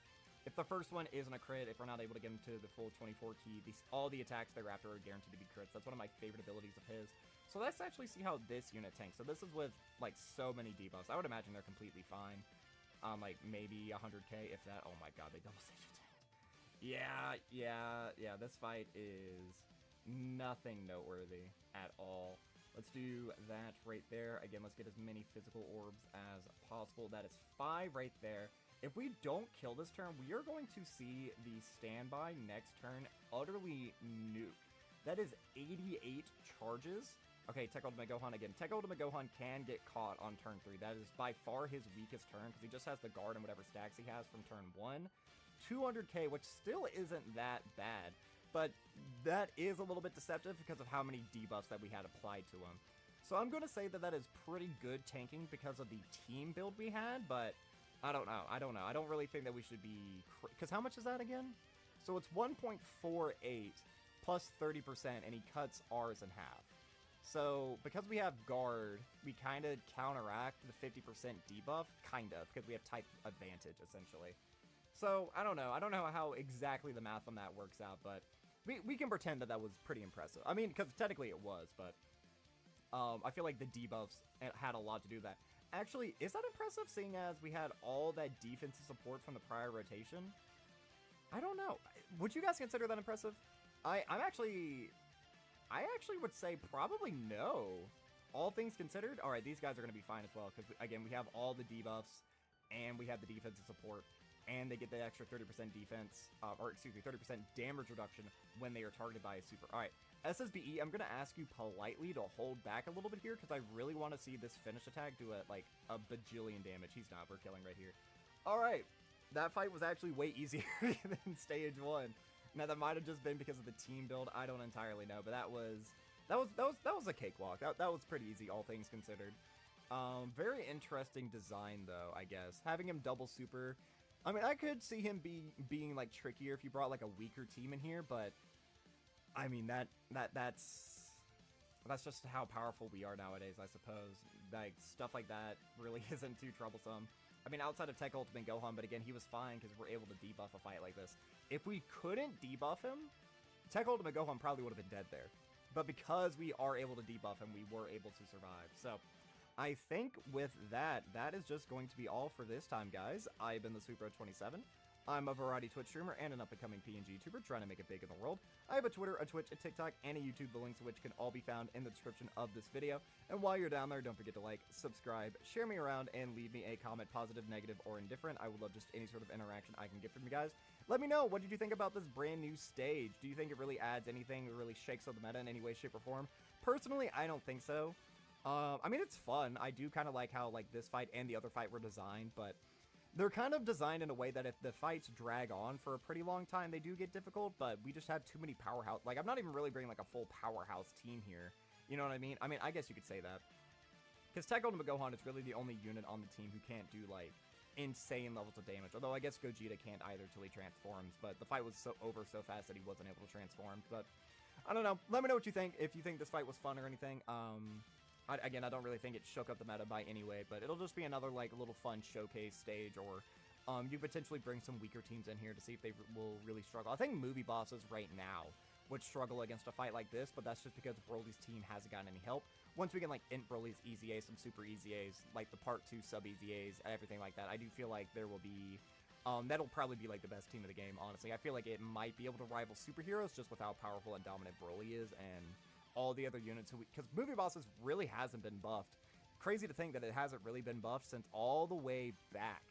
if the first one isn't a crit, if we're not able to get him to the full 24 key, all the attacks thereafter are guaranteed to be crits. That's one of my favorite abilities of his. So let's actually see how this unit tanks. So this is with, like, so many debuffs. I would imagine they're completely fine. Like, maybe 100k, if that. Oh my god, they double stage attacked. Yeah, this fight is nothing noteworthy at all. Let's do that right there. Again, let's get as many physical orbs as possible. That is 5 right there. If we don't kill this turn, we are going to see the standby next turn utterly nuke. That is 88 charges. Okay, Tech Ultimate Gohan again. Tech Ultimate Gohan can get caught on turn 3. That is by far his weakest turn, because he just has the guard and whatever stacks he has from turn 1. 200k, which still isn't that bad, but that is a little bit deceptive because of how many debuffs that we had applied to him. So I'm going to say that that is pretty good tanking because of the team build we had, but I don't know. I don't really think that we should be... Because how much is that again? So it's 1.48 plus 30%, and he cuts ours in half. So, because we have guard, we kind of counteract the 50% debuff, kind of, because we have type advantage, essentially. So, I don't know. I don't know how exactly the math on that works out, but we can pretend that that was pretty impressive. I mean, because technically it was, but I feel like the debuffs had a lot to do with that. Actually, is that impressive, seeing as we had all that defensive support from the prior rotation? I don't know. Would you guys consider that impressive? I actually would say probably no. All things considered, all right, these guys are going to be fine as well, because, again, we have all the debuffs, and we have the defensive support, and they get the extra 30% defense, 30% damage reduction when they are targeted by a super. All right, SSBE, I'm going to ask you politely to hold back a little bit here, because I really want to see this finish attack do a bajillion damage. He's not, we're killing right here. All right, that fight was actually way easier than stage 1. Now, that might have just been because of the team build. I don't entirely know, but that was a cakewalk. That was pretty easy, all things considered. Very interesting design, though, I guess. Having him double super. I mean, I could see him being like trickier if you brought like a weaker team in here, but I mean that's just how powerful we are nowadays, I suppose. Like, stuff like that really isn't too troublesome. I mean, outside of Tech Ultimate Gohan, but again, he was fine because we're able to debuff a fight like this. If we couldn't debuff him, Tech Ultimate Gohan probably would have been dead there. But because we are able to debuff him, we were able to survive. So, I think with that, that is just going to be all for this time, guys. I've been the Supro27. I'm a variety Twitch streamer and an up-and-coming PNG YouTuber trying to make it big in the world. I have a Twitter, a Twitch, a TikTok, and a YouTube, the links to which can all be found in the description of this video. And while you're down there, don't forget to like, subscribe, share me around, and leave me a comment, positive, negative, or indifferent. I would love just any sort of interaction I can get from you guys. Let me know, what did you think about this brand new stage? Do you think it really adds anything, or really shakes up the meta in any way, shape, or form? Personally, I don't think so. I mean, it's fun. I do kind of like how this fight and the other fight were designed, but they're kind of designed in a way that if the fights drag on for a pretty long time, they do get difficult, but we just have too many powerhouse. Like, I'm not even really bringing, a full powerhouse team here. You know what I mean? I mean, I guess you could say that. Because Tech Ultimate Gohan is really the only unit on the team who can't do, insane levels of damage. Although, I guess Gogeta can't either till he transforms, but the fight was over so fast that he wasn't able to transform. But, I don't know. Let me know what you think, if you think this fight was fun or anything. Again, I don't really think it shook up the meta by any way, but it'll just be another, little fun showcase stage, or you potentially bring some weaker teams in here to see if they will really struggle. I think movie bosses right now would struggle against a fight like this, but that's just because Broly's team hasn't gotten any help. Once we can, like, int Broly's easy A's, some super easy A's, like the part 2 sub easy A's, everything like that, I do feel like there will be, that'll probably be, like, the best team of the game, honestly. I feel like it might be able to rival superheroes just with how powerful and dominant Broly is, and all the other units, because Movie Bosses really hasn't been buffed. Crazy to think that it hasn't really been buffed since all the way back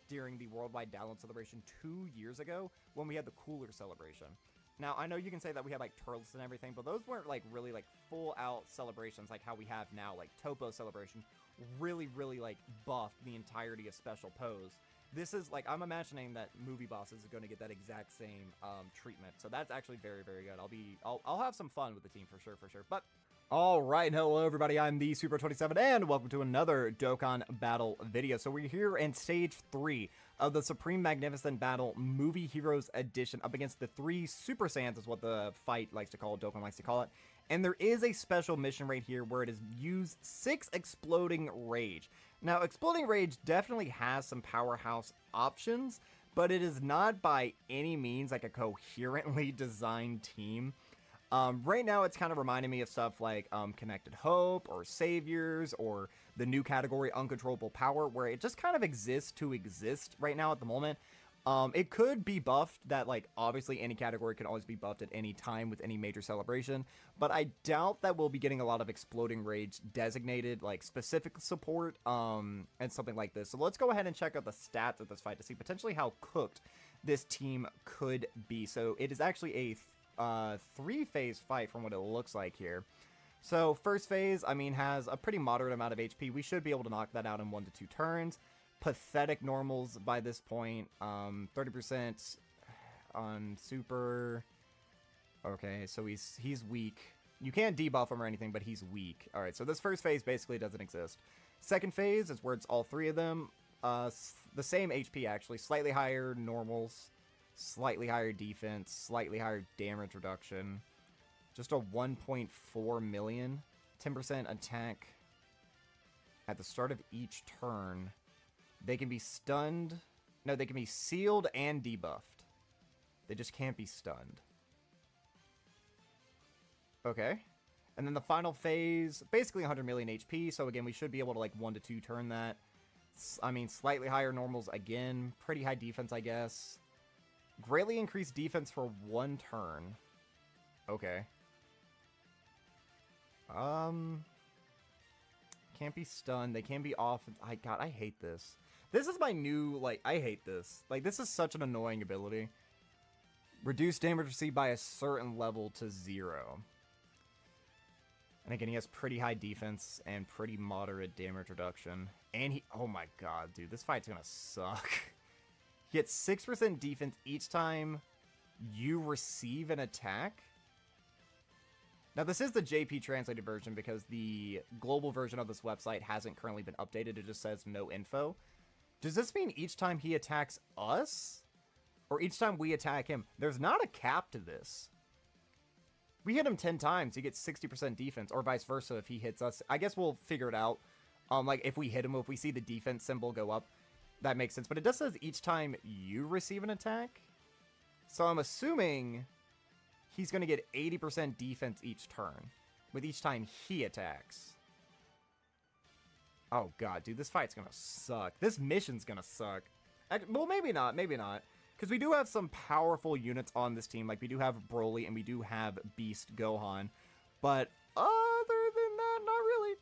during the Worldwide Download Celebration 2 years ago when we had the Cooler Celebration. Now, I know you can say that we had, like, turtles and everything, but those weren't, like, really, like, full-out celebrations like how we have now. Like, Topo Celebration really, really, like, buffed the entirety of Special Pose. This is, like, I'm imagining that Movie Bosses is going to get that exact same treatment. So that's actually very, very good. I'll have some fun with the team for sure, But, alright, hello everybody, I'm the Super27, and welcome to another Dokkan Battle video. So we're here in Stage 3 of the Supreme Magnificent Battle Movie Heroes Edition up against the 3 Super Saiyans is what the fight likes to call it, Dokkan likes to call it. And there is a special mission right here where it is use 6 Exploding Rage. Now, Exploding Rage definitely has some powerhouse options, but it is not by any means like a coherently designed team. Right now, it's kind of reminding me of stuff like Connected Hope or Saviors or the new category Uncontrollable Power, where it just kind of exists to exist right now at the moment. It could be buffed that, like, obviously any category can always be buffed at any time with any major celebration, but I doubt that we'll be getting a lot of Exploding Rage designated, like, specific support, and something like this. So let's go ahead and check out the stats of this fight to see potentially how cooked this team could be. So it is actually a 3-phase fight from what it looks like here. So first phase, I mean, has a pretty moderate amount of HP. We should be able to knock that out in 1 to 2 turns. Pathetic normals by this point. 30% on super. Okay, so he's weak. You can't debuff him or anything, but he's weak. Alright, so this first phase basically doesn't exist. Second phase is where it's all 3 of them. The same HP, actually. Slightly higher normals. Slightly higher defense. Slightly higher damage reduction. Just a 1.4 million. 10% attack at the start of each turn. They can be stunned. No, they can be sealed and debuffed. They just can't be stunned. Okay. And then the final phase, basically 100 million HP. So again, we should be able to, like, 1 to 2 turn that. I mean, slightly higher normals again. Pretty high defense, I guess. Greatly increased defense for 1 turn. Okay. Can't be stunned. They can be off. God, I hate this. This is my new, like, I hate this. Like, this is such an annoying ability. Reduce damage received by a certain level to 0. And again, he has pretty high defense and pretty moderate damage reduction. And he, oh my god, dude, this fight's gonna suck. He gets 6% defense each time you receive an attack. Now, this is the JP translated version because the global version of this website hasn't currently been updated. It just says no info. Does this mean each time he attacks us? Or each time we attack him? There's not a cap to this. We hit him 10 times, he gets 60% defense, or vice versa if he hits us. I guess we'll figure it out. Like, if we hit him, if we see the defense symbol go up, that makes sense. But it just says each time you receive an attack. So I'm assuming he's going to get 80% defense each turn, with each time he attacks. Oh god, dude, this fight's gonna suck. This mission's gonna suck. Well, maybe not, because we do have some powerful units on this team. Like, we do have Broly and we do have Beast Gohan. But other than that, not really.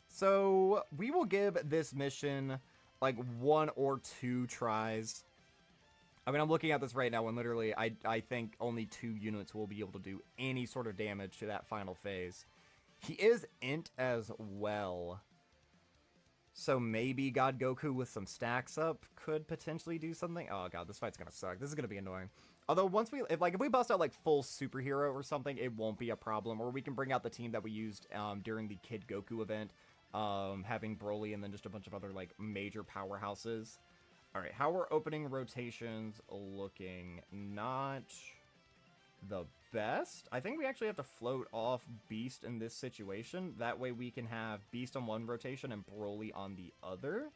So we will give this mission like 1 or 2 tries. I mean, I'm looking at this right now and literally I think only 2 units will be able to do any sort of damage to that final phase. He is int as well. So maybe God Goku with some stacks up could potentially do something. Oh god, this fight's gonna suck. This is gonna be annoying. Although once if we bust out like full superhero or something, it won't be a problem. Or we can bring out the team that we used during the Kid Goku event, having Broly and then just a bunch of other like major powerhouses. All right, how are opening rotations looking? Not the best. I think we actually have to float off Beast in this situation. That way we can have Beast on one rotation and Broly on the other.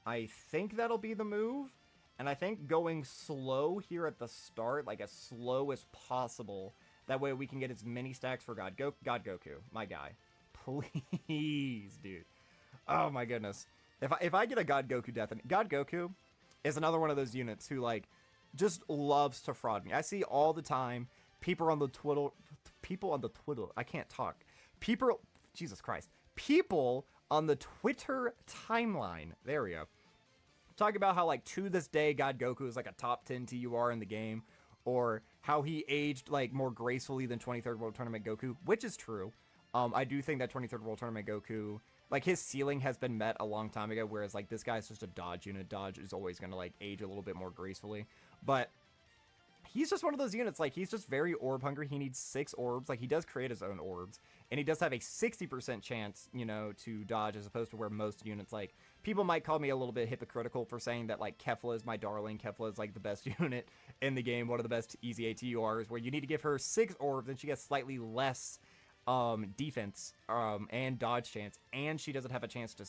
I think that'll be the move. And I think going slow here at the start, like as slow as possible, That way we can get as many stacks for God Goku, my guy. Please, dude. Oh my goodness. If I get a God Goku death, and God Goku is another one of those units who like just loves to fraud me. I see all the time people on the Twitter, I can't talk. Jesus Christ. People on the Twitter timeline, there we go, talking about how like to this day God Goku is like a top 10 TUR in the game, or how he aged like more gracefully than 23rd World Tournament Goku, which is true. I do think that 23rd World Tournament Goku, like his ceiling has been met a long time ago, whereas like this guy's just a dodge unit. Dodge is always going to like age a little bit more gracefully, but he's just one of those units, like he's just very orb hungry. He needs 6 orbs, like he does create his own orbs, and he does have a 60% chance, you know, to dodge, as opposed to where most units, like, people might call me a little bit hypocritical for saying that, like, Kefla is my darling. Kefla is, like, the best unit in the game, one of the best easy ATURs, where you need to give her 6 orbs, and she gets slightly less defense and dodge chance, and she doesn't have a chance to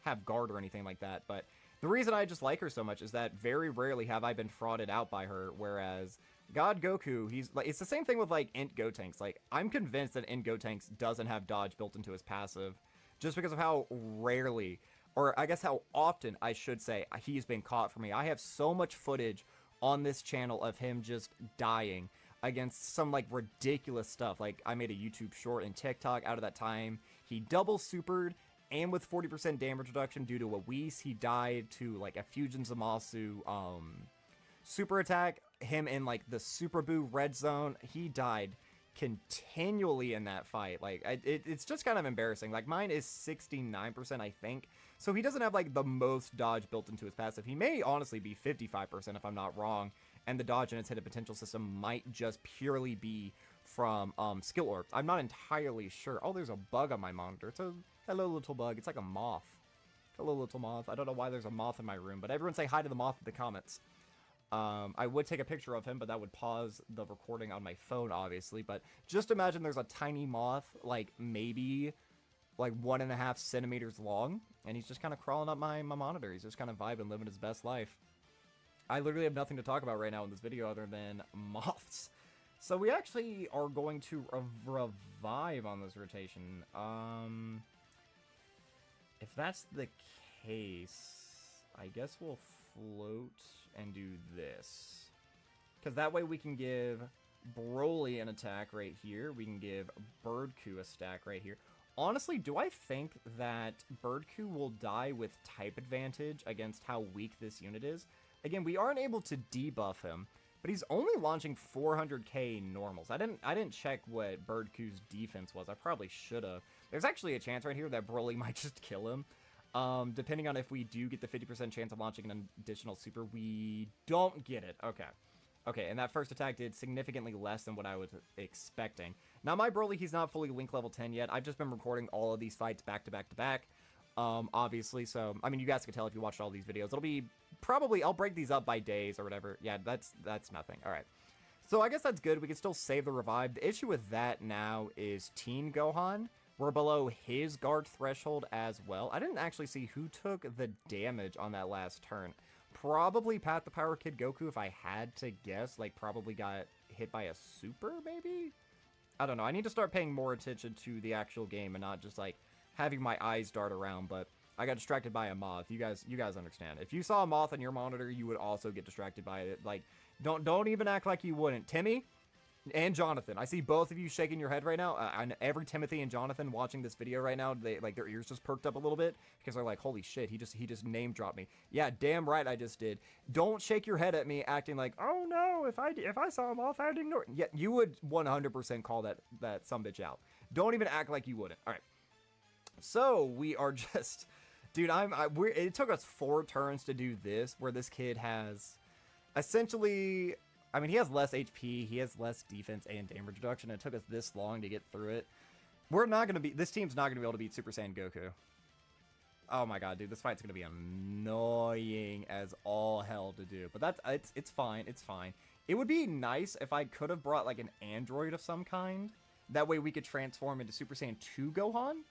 have guard or anything like that. But the reason I just like her so much is that very rarely have I been frauded out by her, whereas God Goku, he's like, it's the same thing with like Int Gotenks. Like, I'm convinced that Int Gotenks doesn't have dodge built into his passive, just because of how rarely, or I guess how often I should say, he's been caught for me. I have so much footage on this channel of him just dying against some like ridiculous stuff. Like, I made a YouTube short and TikTok out of that time. He double supered, and with 40% damage reduction due to a Whis, he died to like a Fusion Zamasu super attack. Him in like the Super Boo red zone, he died continually in that fight. Like, it's just kind of embarrassing. Like, mine is 69%, I think, so he doesn't have like the most dodge built into his passive. He may honestly be 55% if I'm not wrong, and the dodge in its hidden potential system might just purely be from skill orbs. I'm not entirely sure. Oh, there's a bug on my monitor. It's a hello little bug. It's like a moth. Hello little moth. I don't know why there's a moth in my room, but everyone say hi to the moth in the comments. I would take a picture of him, but that would pause the recording on my phone, obviously. But just imagine there's a tiny moth, like maybe like 1.5 centimeters long, and he's just kind of crawling up my monitor. He's just kind of vibing, living his best life. I literally have nothing to talk about right now in this video other than moths. So we actually are going to revive on this rotation. If that's the case, I guess we'll float and do this, because that way we can give Broly an attack right here. We can give Birdku a stack right here. Honestly, do I think that Birdku will die with type advantage against how weak this unit is? Again, we aren't able to debuff him, but he's only launching 400k normals. I didn't check what Birdku's defense was. I probably should have. There's actually a chance right here that Broly might just kill him. Depending on if we do get the 50% chance of launching an additional super. We don't get it. Okay. Okay, and that first attack did significantly less than what I was expecting. Now, my Broly, he's not fully Link level 10 yet. I've just been recording all of these fights back to back to back, obviously. So, I mean, you guys can tell if you watched all these videos. It'll be probably, I'll break these up by days or whatever. Yeah, that's nothing. All right. So, I guess that's good. We can still save the revive. The issue with that now is Teen Gohan. We're below his guard threshold as well. I didn't actually see who took the damage on that last turn. Probably Pat the Power Kid Goku, if I had to guess. Like, probably got hit by a super, maybe? I don't know. I need to start paying more attention to the actual game and not just, like, having my eyes dart around. But I got distracted by a moth. You guys understand. If you saw a moth on your monitor, you would also get distracted by it. Like, don't even act like you wouldn't. Timmy and Jonathan, I see both of you shaking your head right now. And every Timothy and Jonathan watching this video right now, they like their ears just perked up a little bit because they're like, "Holy shit, he just name dropped me." Yeah, damn right I just did. Don't shake your head at me acting like, "Oh no, if I saw him off, I'd ignore it." Yeah, you would 100% call that sumbitch out. Don't even act like you wouldn't. All right. So we are just, dude. It took us 4 turns to do this, where this kid has essentially, I mean, he has less HP, he has less defense and damage reduction. It took us this long to get through it. This team's not gonna be able to beat Super Saiyan Goku. Oh my god, dude, this fight's gonna be annoying as all hell to do. But it's fine, it's fine. It would be nice if I could have brought like an android of some kind. That way we could transform into Super Saiyan 2 Gohan.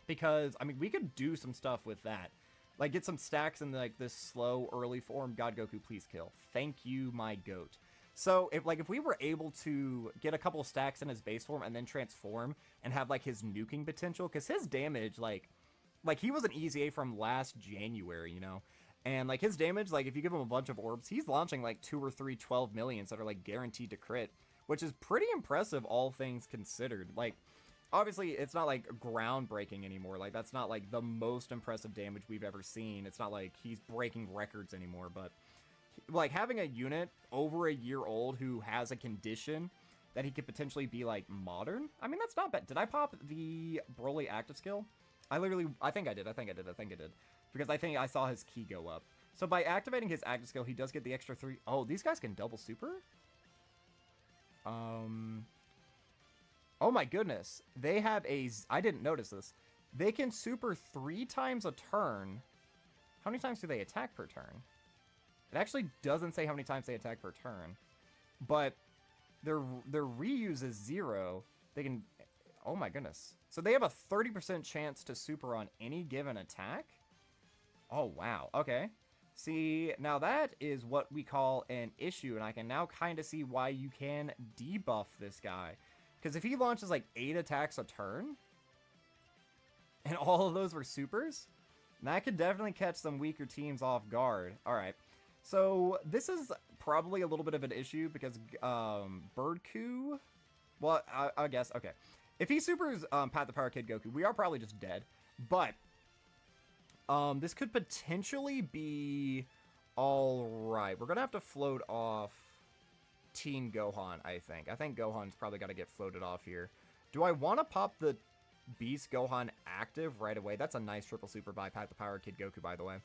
Because, I mean, we could do some stuff with that. Like, get some stacks in, like, this slow, early form. God Goku, please kill. Thank you, my goat. So if we were able to get a couple stacks in his base form and then transform and have like his nuking potential, because his damage like he was an easy A from last January, you know, and like his damage, like if you give him a bunch of orbs, he's launching like 2 or 3 12 millions that are like guaranteed to crit, which is pretty impressive all things considered. Like obviously it's not like groundbreaking anymore, like that's not like the most impressive damage we've ever seen. It's not like he's breaking records anymore, but like having a unit over a year old who has a condition that he could potentially be like modern, I mean that's not bad. Did I pop the Broly active skill? I think I did, because I think I saw his key go up. So by activating his active skill, he does get the extra 3. Oh, these guys can double super? Oh my goodness. They have I didn't notice this. They can super 3 times a turn. How many times do they attack per turn? It actually doesn't say how many times they attack per turn. But their reuse is 0. They can... Oh my goodness. So they have a 30% chance to super on any given attack? Oh, wow. Okay. See, now that is what we call an issue, and I can now kind of see why you can debuff this guy. Because if he launches like 8 attacks a turn, and all of those were supers, that could definitely catch some weaker teams off guard. Alright, so this is probably a little bit of an issue because Birdku, well, I guess, okay. If he supers Pat the Power Kid Goku, we are probably just dead. But this could potentially be alright. We're going to have to float off Teen Gohan, I think. I think Gohan's probably got to get floated off here. Do I want to pop the Beast Gohan active right away? That's a nice triple super by Pat the Power Kid Goku, by the way.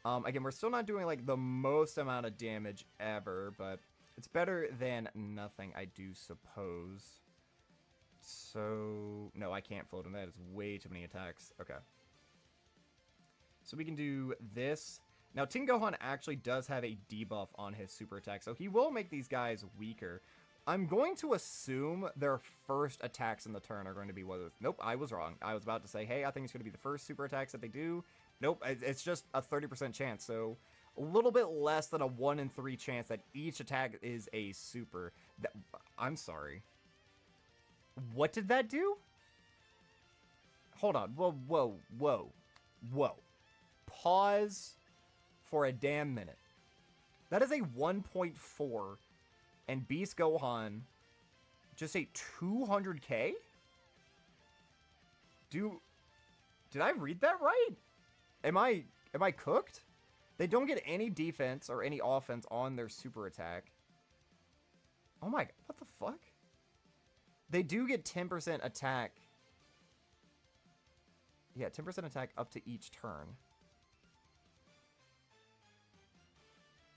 Again, we're still not doing like the most amount of damage ever, but it's better than nothing, I do suppose. So, no, I can't float him. That is way too many attacks. Okay. So we can do this. Now, Teen Gohan actually does have a debuff on his super attack, so he will make these guys weaker. I'm going to assume their first attacks in the turn are going to be what... Nope, I was wrong. I was about to say, hey, I think it's going to be the first super attacks that they do. Nope, it's just a 30% chance, so a little bit less than a 1 in 3 chance that each attack is a super. I'm sorry. What did that do? Hold on. Whoa. Pause for a damn minute. That is a 1.4, and Beast Gohan just a 200k? Did I read that right? Am I cooked? They don't get any defense or any offense on their super attack. Oh my, what the fuck? They do get 10% attack. Yeah, 10% attack up to each turn.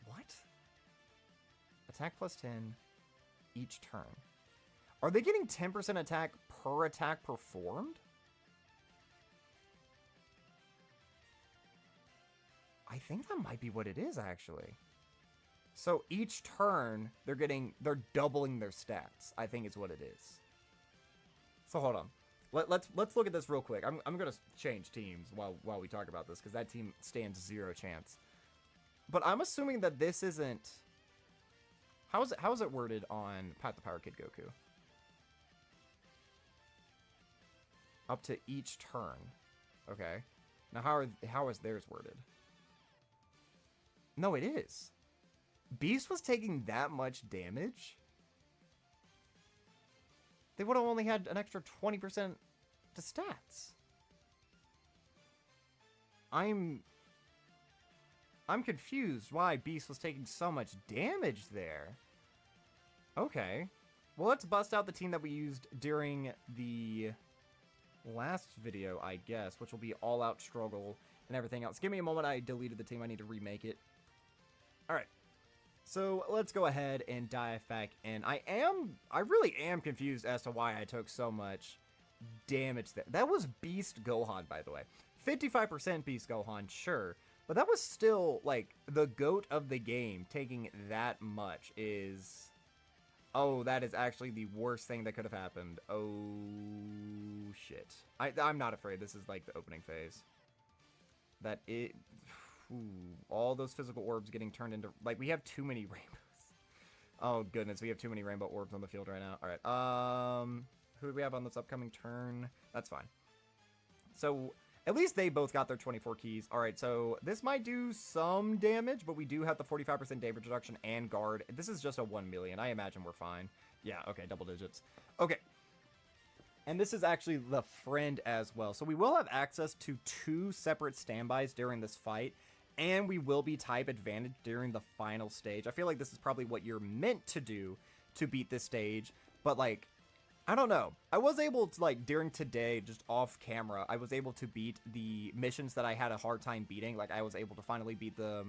What? Attack plus 10 each turn. Are they getting 10% attack per attack performed? I think that might be what it is, actually. So each turn, they're doubling their stats, I think is what it is. So hold on. Let's look at this real quick. I'm gonna change teams while we talk about this, because that team stands 0 chance. But I'm assuming that this isn't... How is it worded on Pat the Power Kid Goku? Up to each turn. Okay. Now how is theirs worded? No, it is. Beast was taking that much damage? They would have only had an extra 20% to stats. I'm confused why Beast was taking so much damage there. Okay. Well, let's bust out the team that we used during the last video, I guess, which will be All Out Struggle and everything else. Give me a moment. I deleted the team. I need to remake it. Alright. So let's go ahead and dive back in. I really am confused as to why I took so much damage there. That was Beast Gohan, by the way. 55% Beast Gohan, sure. But that was still, like, the GOAT of the game taking that much is... Oh, that is actually the worst thing that could have happened. Oh, shit. I'm not afraid. This is, like, the opening phase. That it... Ooh, all those physical orbs getting turned into... Like, we have too many rainbows. Oh, goodness. We have too many rainbow orbs on the field right now. All right. Who do we have on this upcoming turn? That's fine. So, at least they both got their 24 keys. All right, so this might do some damage, but we do have the 45% damage reduction and guard. This is just a 1 million. I imagine we're fine. Yeah, okay, double digits. Okay. And this is actually the friend as well. So we will have access to 2 separate standbys during this fight, and we will be type advantage during the final stage. I feel like this is probably what you're meant to do to beat this stage, but like, I don't know. I was able to, like, during today, just off camera, I was able to beat the missions that I had a hard time beating. Like, I was able to finally beat the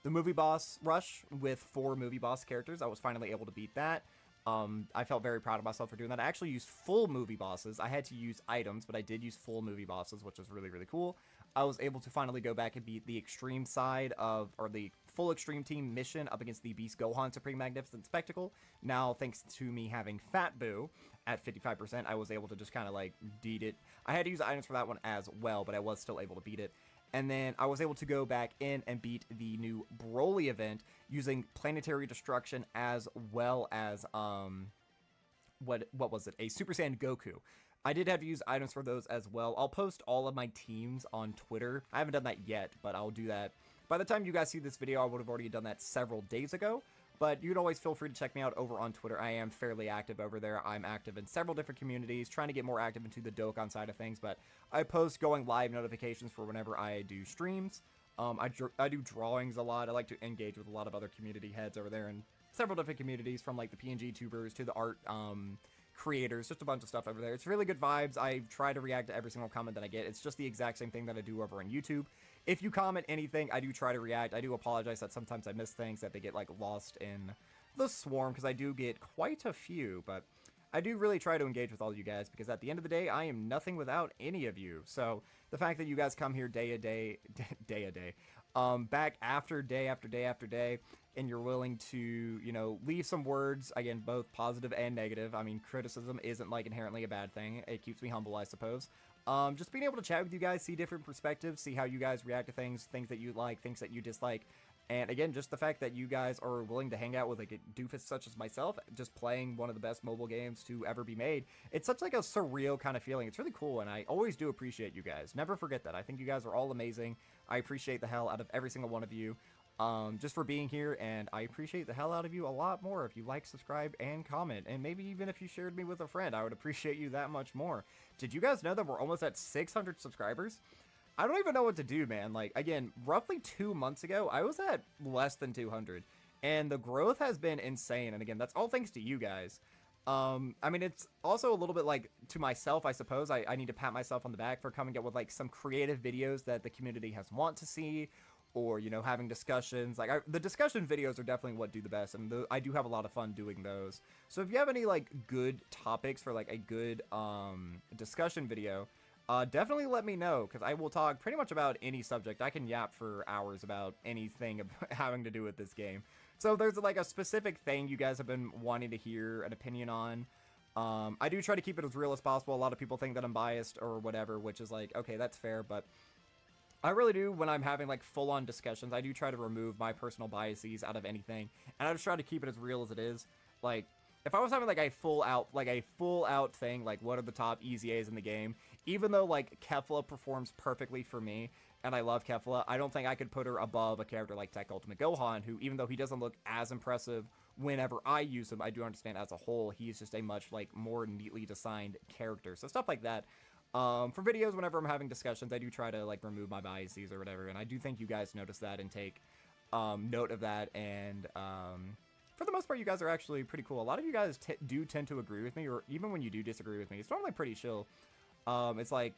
movie boss rush with 4 movie boss characters. I was finally able to beat that. I felt very proud of myself for doing that. I actually used full movie bosses. I had to use items, but I did use full movie bosses, which was really, really cool. I was able to finally go back and beat the extreme side of, or the full extreme team mission up against the Beast Gohan Supreme Magnificent Spectacle. Now, thanks to me having Fat Boo at 55%, I was able to just kind of like beat it. I had to use items for that one as well, but I was still able to beat it. And then I was able to go back in and beat the new Broly event using Planetary Destruction as well as, what was it? A Super Saiyan Goku. I did have to use items for those as well. I'll post all of my teams on Twitter. I haven't done that yet, but I'll do that. By the time you guys see this video, I would have already done that several days ago. But you can always feel free to check me out over on Twitter. I am fairly active over there. I'm active in several different communities, trying to get more active into the Dokkan side of things. But I post going live notifications for whenever I do streams. I do drawings a lot. I like to engage with a lot of other community heads over there in several different communities, from like the PNG tubers to the art creators, just a bunch of stuff over there. It's really good vibes. I try to react to every single comment that I get. It's just the exact same thing that I do over on YouTube. If you comment anything, I do try to react. I do apologize that sometimes I miss things, that they get like lost in the swarm, because I do get quite a few, but I do really try to engage with all of you guys, because at the end of the day, I am nothing without any of you. So the fact that you guys come here day a day, back after day after day after day, and you're willing to, you know, leave some words, again, both positive and negative. I mean, criticism isn't like inherently a bad thing. It keeps me humble, I suppose. Just being able to chat with you guys, see different perspectives, see how you guys react to things, things that you like, things that you dislike. And again, just the fact that you guys are willing to hang out with like a doofus such as myself, just playing one of the best mobile games to ever be made. It's such like a surreal kind of feeling. It's really cool, and I always do appreciate you guys. Never forget that. I think you guys are all amazing. I appreciate the hell out of every single one of you, just for being here, and I appreciate the hell out of you a lot more if you like, subscribe, and comment. And maybe even if you shared me with a friend, I would appreciate you that much more. Did you guys know that we're almost at 600 subscribers? I don't even know what to do, man. Like, again, roughly 2 months ago, I was at less than 200, and the growth has been insane. And again, that's all thanks to you guys. I mean, it's also a little bit like to myself, I suppose. I need to pat myself on the back for coming up with like some creative videos that the community has want to see, or, you know, having discussions. Like, the discussion videos are definitely what do the best, and I do have a lot of fun doing those. So if you have any like good topics for like a good discussion video, definitely let me know, because I will talk pretty much about any subject. I can yap for hours about anything having to do with this game. So if there's like a specific thing you guys have been wanting to hear an opinion on, I do try to keep it as real as possible. A lot of people think that I'm biased or whatever, which is like, okay, that's fair, but I really do, when I'm having like full-on discussions, I do try to remove my personal biases out of anything, and I just try to keep it as real as it is. Like, if I was having like a full out thing, like what are the top easy A's in the game, even though like Kefla performs perfectly for me, and I love Kefla, I don't think I could put her above a character like Tech Ultimate Gohan, who, even though he doesn't look as impressive whenever I use him, I do understand as a whole, he's just a much like more neatly designed character. So stuff like that. For videos, whenever I'm having discussions, I do try to like remove my biases or whatever, and I do think you guys notice that and take note of that, and for the most part, you guys are actually pretty cool. A lot of you guys do tend to agree with me, or even when you do disagree with me, it's normally pretty chill. It's like,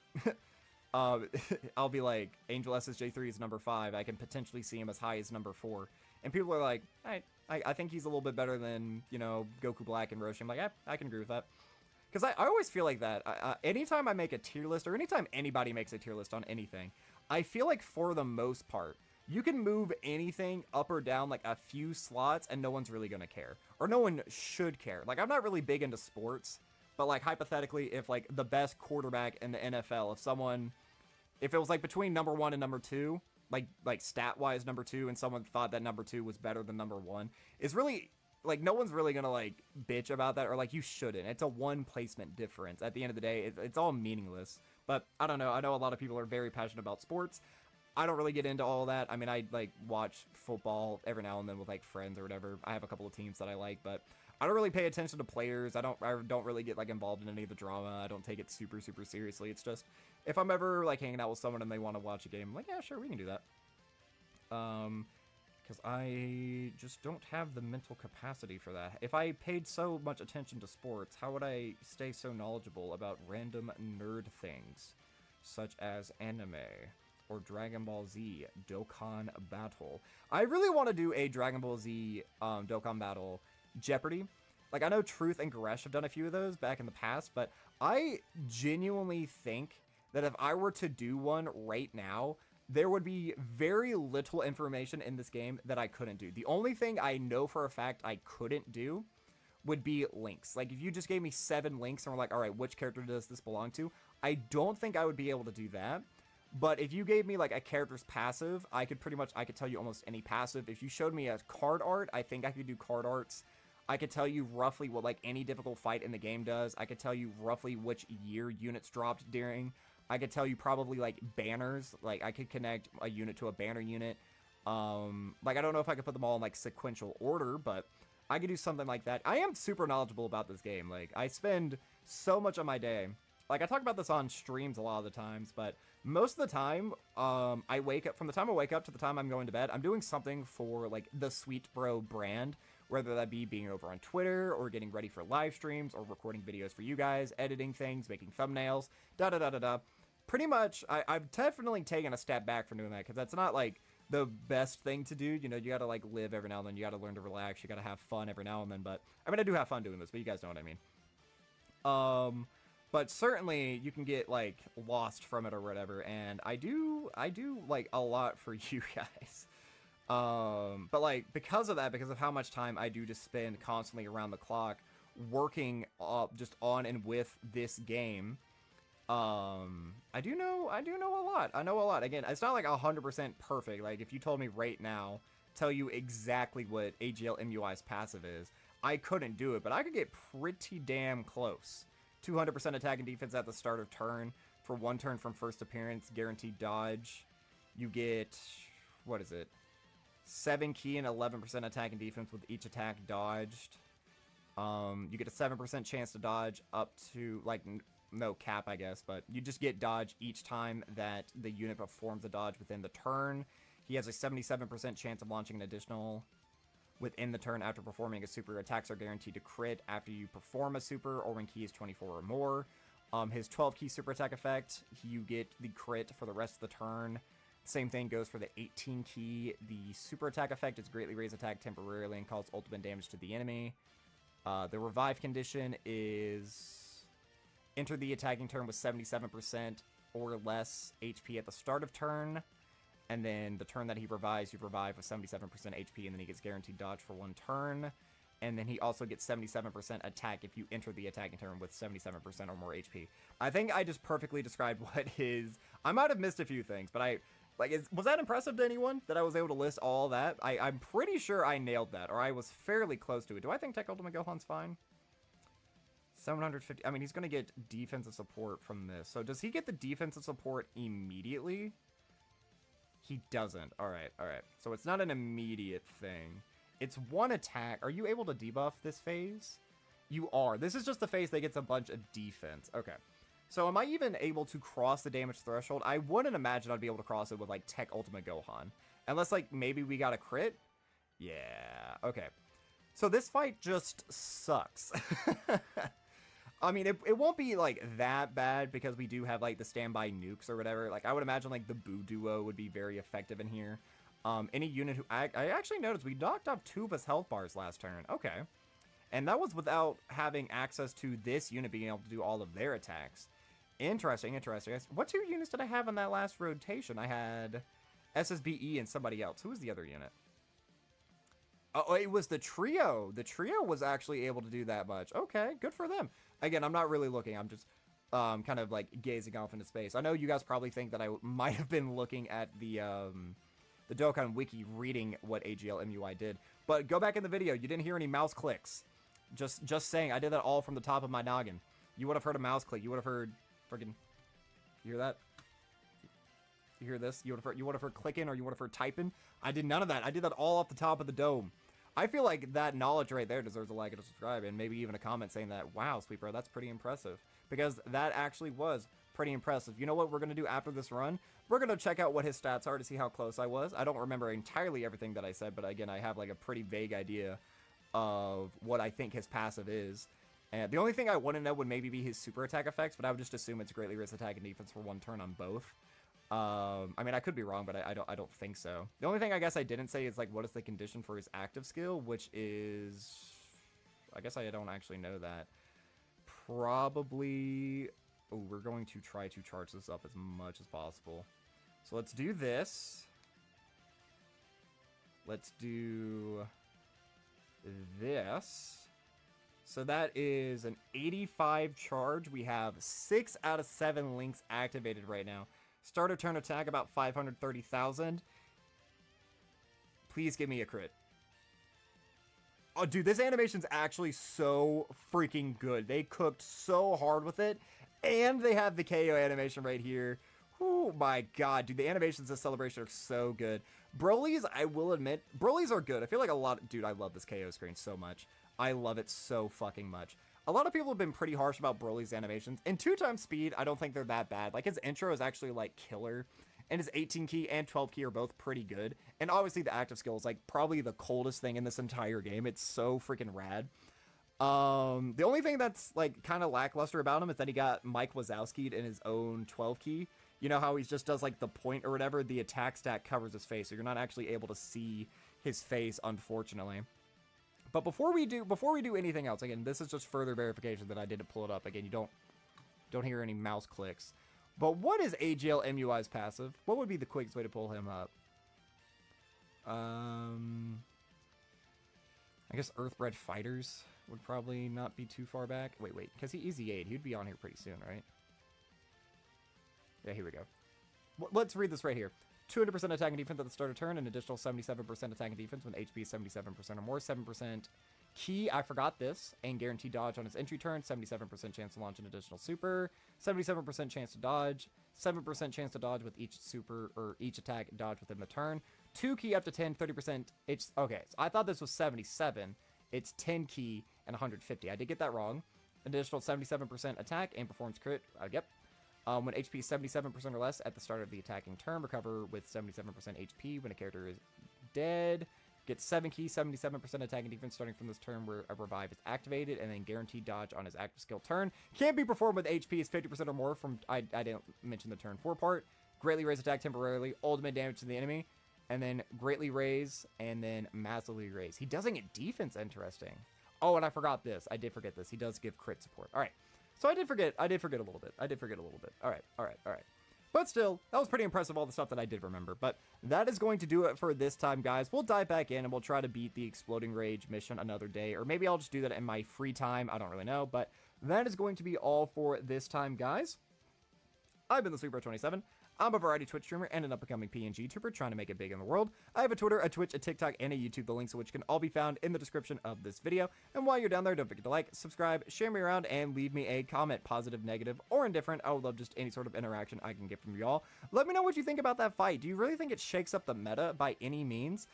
I'll be like, Angel SSJ3 is number 5. I can potentially see him as high as number 4. And people are like, I think he's a little bit better than, you know, Goku Black and Roshi. I'm like, I can agree with that. Because I always feel like that. Anytime I make a tier list, or anytime anybody makes a tier list on anything, I feel like for the most part, you can move anything up or down like a few slots and no one's really going to care. Or no one should care. Like, I'm not really big into sports, but like hypothetically, if like the best quarterback in the NFL, if it was like between number 1 and number 2, like stat-wise number 2, and someone thought that number 2 was better than number 1, it's really like, no one's really gonna, like, bitch about that, or, like, you shouldn't. It's a one placement difference. At the end of the day, it's all meaningless. But, I don't know. I know a lot of people are very passionate about sports. I don't really get into all that. I mean, I, like, watch football every now and then with, like, friends or whatever. I have a couple of teams that I like, but I don't really pay attention to players. I don't really get, like, involved in any of the drama. I don't take it super, super seriously. It's just, if I'm ever, like, hanging out with someone and they want to watch a game, I'm like, yeah, sure, we can do that. Because I just don't have the mental capacity for that. If I paid so much attention to sports, how would I stay so knowledgeable about random nerd things, such as anime, or Dragon Ball Z Dokkan Battle? I really want to do a Dragon Ball Z Dokkan Battle Jeopardy. Like, I know Truth and Goresh have done a few of those back in the past, but I genuinely think that if I were to do one right now, there would be very little information in this game that I couldn't do. The only thing I know for a fact I couldn't do would be links. Like, if you just gave me 7 links and were like, all right, which character does this belong to? I don't think I would be able to do that. But if you gave me, like, a character's passive, I could tell you almost any passive. If you showed me a card art, I think I could do card arts. I could tell you roughly what, like, any difficult fight in the game does. I could tell you roughly which year units dropped during. I could tell you probably, like, banners. Like, I could connect a unit to a banner unit. Like, I don't know if I could put them all in, like, sequential order, but I could do something like that. I am super knowledgeable about this game. Like, I spend so much of my day. Like, I talk about this on streams a lot of the times, but most of the time, I wake up, from the time I wake up to the time I'm going to bed, I'm doing something for, like, the Sweet Bro brand, whether that be being over on Twitter, or getting ready for live streams, or recording videos for you guys, editing things, making thumbnails, da-da-da-da-da. Pretty much, I've definitely taken a step back from doing that, because that's not, like, the best thing to do. You know, you gotta, like, live every now and then, you gotta learn to relax, you gotta have fun every now and then, but, I mean, I do have fun doing this, but you guys know what I mean. But certainly, you can get, like, lost from it or whatever, and I do, like, a lot for you guys. But, like, because of that, because of how much time I do just spend constantly around the clock working just on and with this game, I do know a lot. I know a lot. Again, it's not, like, 100% perfect. Like, if you told me right now, tell you exactly what AGL MUI's passive is, I couldn't do it, but I could get pretty damn close. 200% attack and defense at the start of turn. For 1 turn from first appearance, guaranteed dodge. You get, what is it? 7 key and 11% attack and defense with each attack dodged. You get a 7% chance to dodge up to, like, no cap, I guess, but you just get dodge each time that the unit performs a dodge within the turn. He has a 77% chance of launching an additional within the turn after performing a super. Attacks are guaranteed to crit after you perform a super, or when key is 24 or more. His 12 key super attack effect, you get the crit for the rest of the turn. Same thing goes for the 18 key. The super attack effect is greatly raise attack temporarily and cause ultimate damage to the enemy. The revive condition is enter the attacking turn with 77% or less HP at the start of turn. And then the turn that he revives, you revive with 77% HP, and then he gets guaranteed dodge for 1 turn. And then he also gets 77% attack if you enter the attacking turn with 77% or more HP. I think I just perfectly described what his... I might have missed a few things, but was that impressive to anyone that I was able to list all that? I'm pretty sure I nailed that, or I was fairly close to it. Do I think Tech Ultimate Gohan's fine? 750... I mean, he's going to get defensive support from this. So does he get the defensive support immediately? He doesn't. Alright, alright. So it's not an immediate thing. It's 1 attack. Are you able to debuff this phase? You are. This is just the phase that gets a bunch of defense. Okay. So am I even able to cross the damage threshold? I wouldn't imagine I'd be able to cross it with, like, Tech Ultimate Gohan. Unless, like, maybe we got a crit? Yeah. Okay. So this fight just sucks. I mean, it won't be, like, that bad because we do have, like, the standby nukes or whatever. Like, I would imagine, like, the Boo Duo would be very effective in here. Any unit who... I actually noticed we knocked off 2 of his health bars last turn. Okay. And that was without having access to this unit being able to do all of their attacks. Interesting, interesting. What 2 units did I have in that last rotation? I had SSBE and somebody else. Who was the other unit? Oh, it was the trio. The trio was actually able to do that much. Okay, good for them. Again, I'm not really looking. I'm just kind of, like, gazing off into space. I know you guys probably think that I might have been looking at the the Dokkan Wiki reading what AGL-MUI did. But go back in the video. You didn't hear any mouse clicks. Just saying. I did that all from the top of my noggin. You would have heard a mouse click. You would have heard freaking... You hear that? You hear this? You would have heard clicking or you would have heard typing. I did none of that. I did that all off the top of the dome. I feel like that knowledge right there deserves a like and a subscribe and maybe even a comment saying that, wow, Sweet Bro, that's pretty impressive. Because that actually was pretty impressive. You know what we're going to do after this run? We're going to check out what his stats are to see how close I was. I don't remember entirely everything that I said, but again, I have like a pretty vague idea of what I think his passive is. And the only thing I want to know would maybe be his super attack effects, but I would just assume it's greatly raised attack and defense for one turn on both. I mean, I could be wrong, but I don't think so. The only thing I guess I didn't say is like what is the condition for his active skill, which is, I guess I don't actually know that. Probably, oh, we're going to try to charge this up as much as possible. So let's do this. Let's do this. So that is an 85 charge. We have 6 out of 7 links activated right now. Start of turn attack about 530,000. Please give me a crit. Oh, dude, this animation's actually so freaking good. They cooked so hard with it. And they have the KO animation right here. Oh my god, dude, the animations of Celebration are so good. Broly's, I will admit, Broly's are good. I feel like a lot... Dude, I love this KO screen so much. I love it so fucking much. A lot of people have been pretty harsh about Broly's animations. In 2x speed, I don't think they're that bad. Like, his intro is actually, like, killer. And his 18 key and 12 key are both pretty good. And obviously the active skill is, like, probably the coldest thing in this entire game. It's so freaking rad. The only thing that's, like, kind of lackluster about him is that he got Mike Wazowski'd in his own 12 key. You know how he just does, like, the point or whatever? The attack stack covers his face, so you're not actually able to see his face, unfortunately. But before we do anything else, again, this is just further verification that I didn't pull it up. Again, you don't hear any mouse clicks. But what is AGL-MUI's passive? What would be the quickest way to pull him up? I guess Earthbred Fighters would probably not be too far back. Wait, because he's E8. He'd be on here pretty soon, right? Yeah, here we go. Let's read this right here. 200% attack and defense at the start of turn, an additional 77% attack and defense when HP is 77% or more, 7% key, I forgot this, and guaranteed dodge on his entry turn, 77% chance to launch an additional super, 77% chance to dodge, 7% chance to dodge with each super, or each attack dodge within the turn, 2 key up to 10, 30%, okay, so I thought this was 77, it's 10 key and 150, I did get that wrong, additional 77% attack and performs crit, yep. When HP is 77% or less at the start of the attacking turn, recover with 77% HP when a character is dead. Get 7 key, 77% attack and defense starting from this turn where a revive is activated, and then guaranteed dodge on his active skill turn. Can't be performed with HP is 50% or more from, I didn't mention the turn 4 part. Greatly raise attack temporarily, ultimate damage to the enemy, and then greatly raise, and then massively raise. He doesn't get defense, interesting. Oh, and I forgot this. I did forget this. He does give crit support. All right. So I did forget a little bit. All right. But still, that was pretty impressive, all the stuff that I did remember. But that is going to do it for this time, guys. We'll dive back in and we'll try to beat the Exploding Rage mission another day. Or maybe I'll just do that in my free time. I don't really know. But that is going to be all for this time, guys. I've been the Sweetbro27. I'm a variety Twitch streamer and an up-and-coming PNG YouTuber trying to make it big in the world. I have a Twitter, a Twitch, a TikTok, and a YouTube, the links of which can all be found in the description of this video. And while you're down there, don't forget to like, subscribe, share me around, and leave me a comment, positive, negative, or indifferent. I would love just any sort of interaction I can get from y'all. Let me know what you think about that fight. Do you really think it shakes up the meta by any means?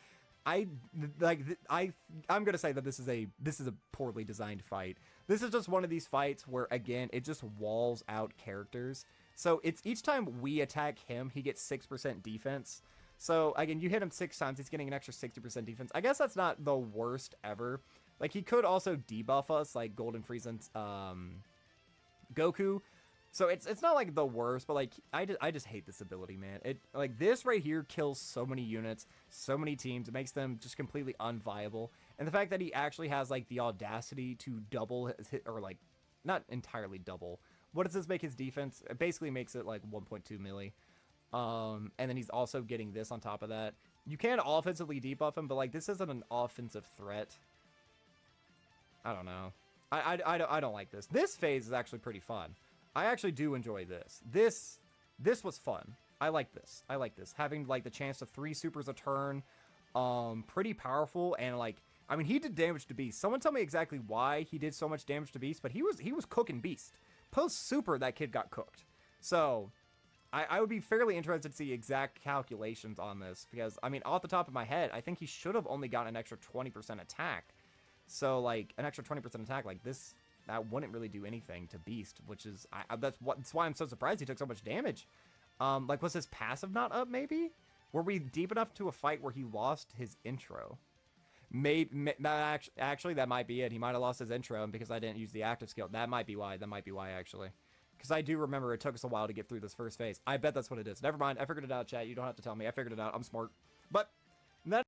I'm gonna say that this is a poorly designed fight. This is just one of these fights where, again, it just walls out characters. So it's each time we attack him, he gets 6% defense. So again, you hit him 6 times, he's getting an extra 60% defense. I guess that's not the worst ever. Like, he could also debuff us, like Golden Frieza's Goku. So it's not like the worst, but like I just hate this ability, man. It, like, this right here kills so many units, so many teams. It makes them just completely unviable. And the fact that he actually has like the audacity to double his hit, or like not entirely double. What does this make his defense? It basically makes it like 1.2 milli. And then he's also getting this on top of that. You can offensively debuff him, but like this isn't an offensive threat. I don't know. I don't like this. This phase is actually pretty fun. I actually do enjoy this. This was fun. I like this. I like this. Having, like, the chance to 3 supers a turn, pretty powerful, and, like, I mean, he did damage to Beast. Someone tell me exactly why he did so much damage to Beast, but he was cooking Beast. Post-super, that kid got cooked. So, I would be fairly interested to see exact calculations on this, because, I mean, off the top of my head, I think he should have only gotten an extra 20% attack. So, like, an extra 20% attack, like, this, that wouldn't really do anything to Beast, which is, that's why I'm so surprised he took so much damage. Like, was his passive not up, maybe? Were we deep enough to a fight where he lost his intro? Actually, that might be it. He might have lost his intro, and because I didn't use the active skill, that might be why. That might be why, actually. Because I do remember it took us a while to get through this first phase. I bet that's what it is. Never mind. I figured it out, chat. You don't have to tell me. I figured it out. I'm smart. But that.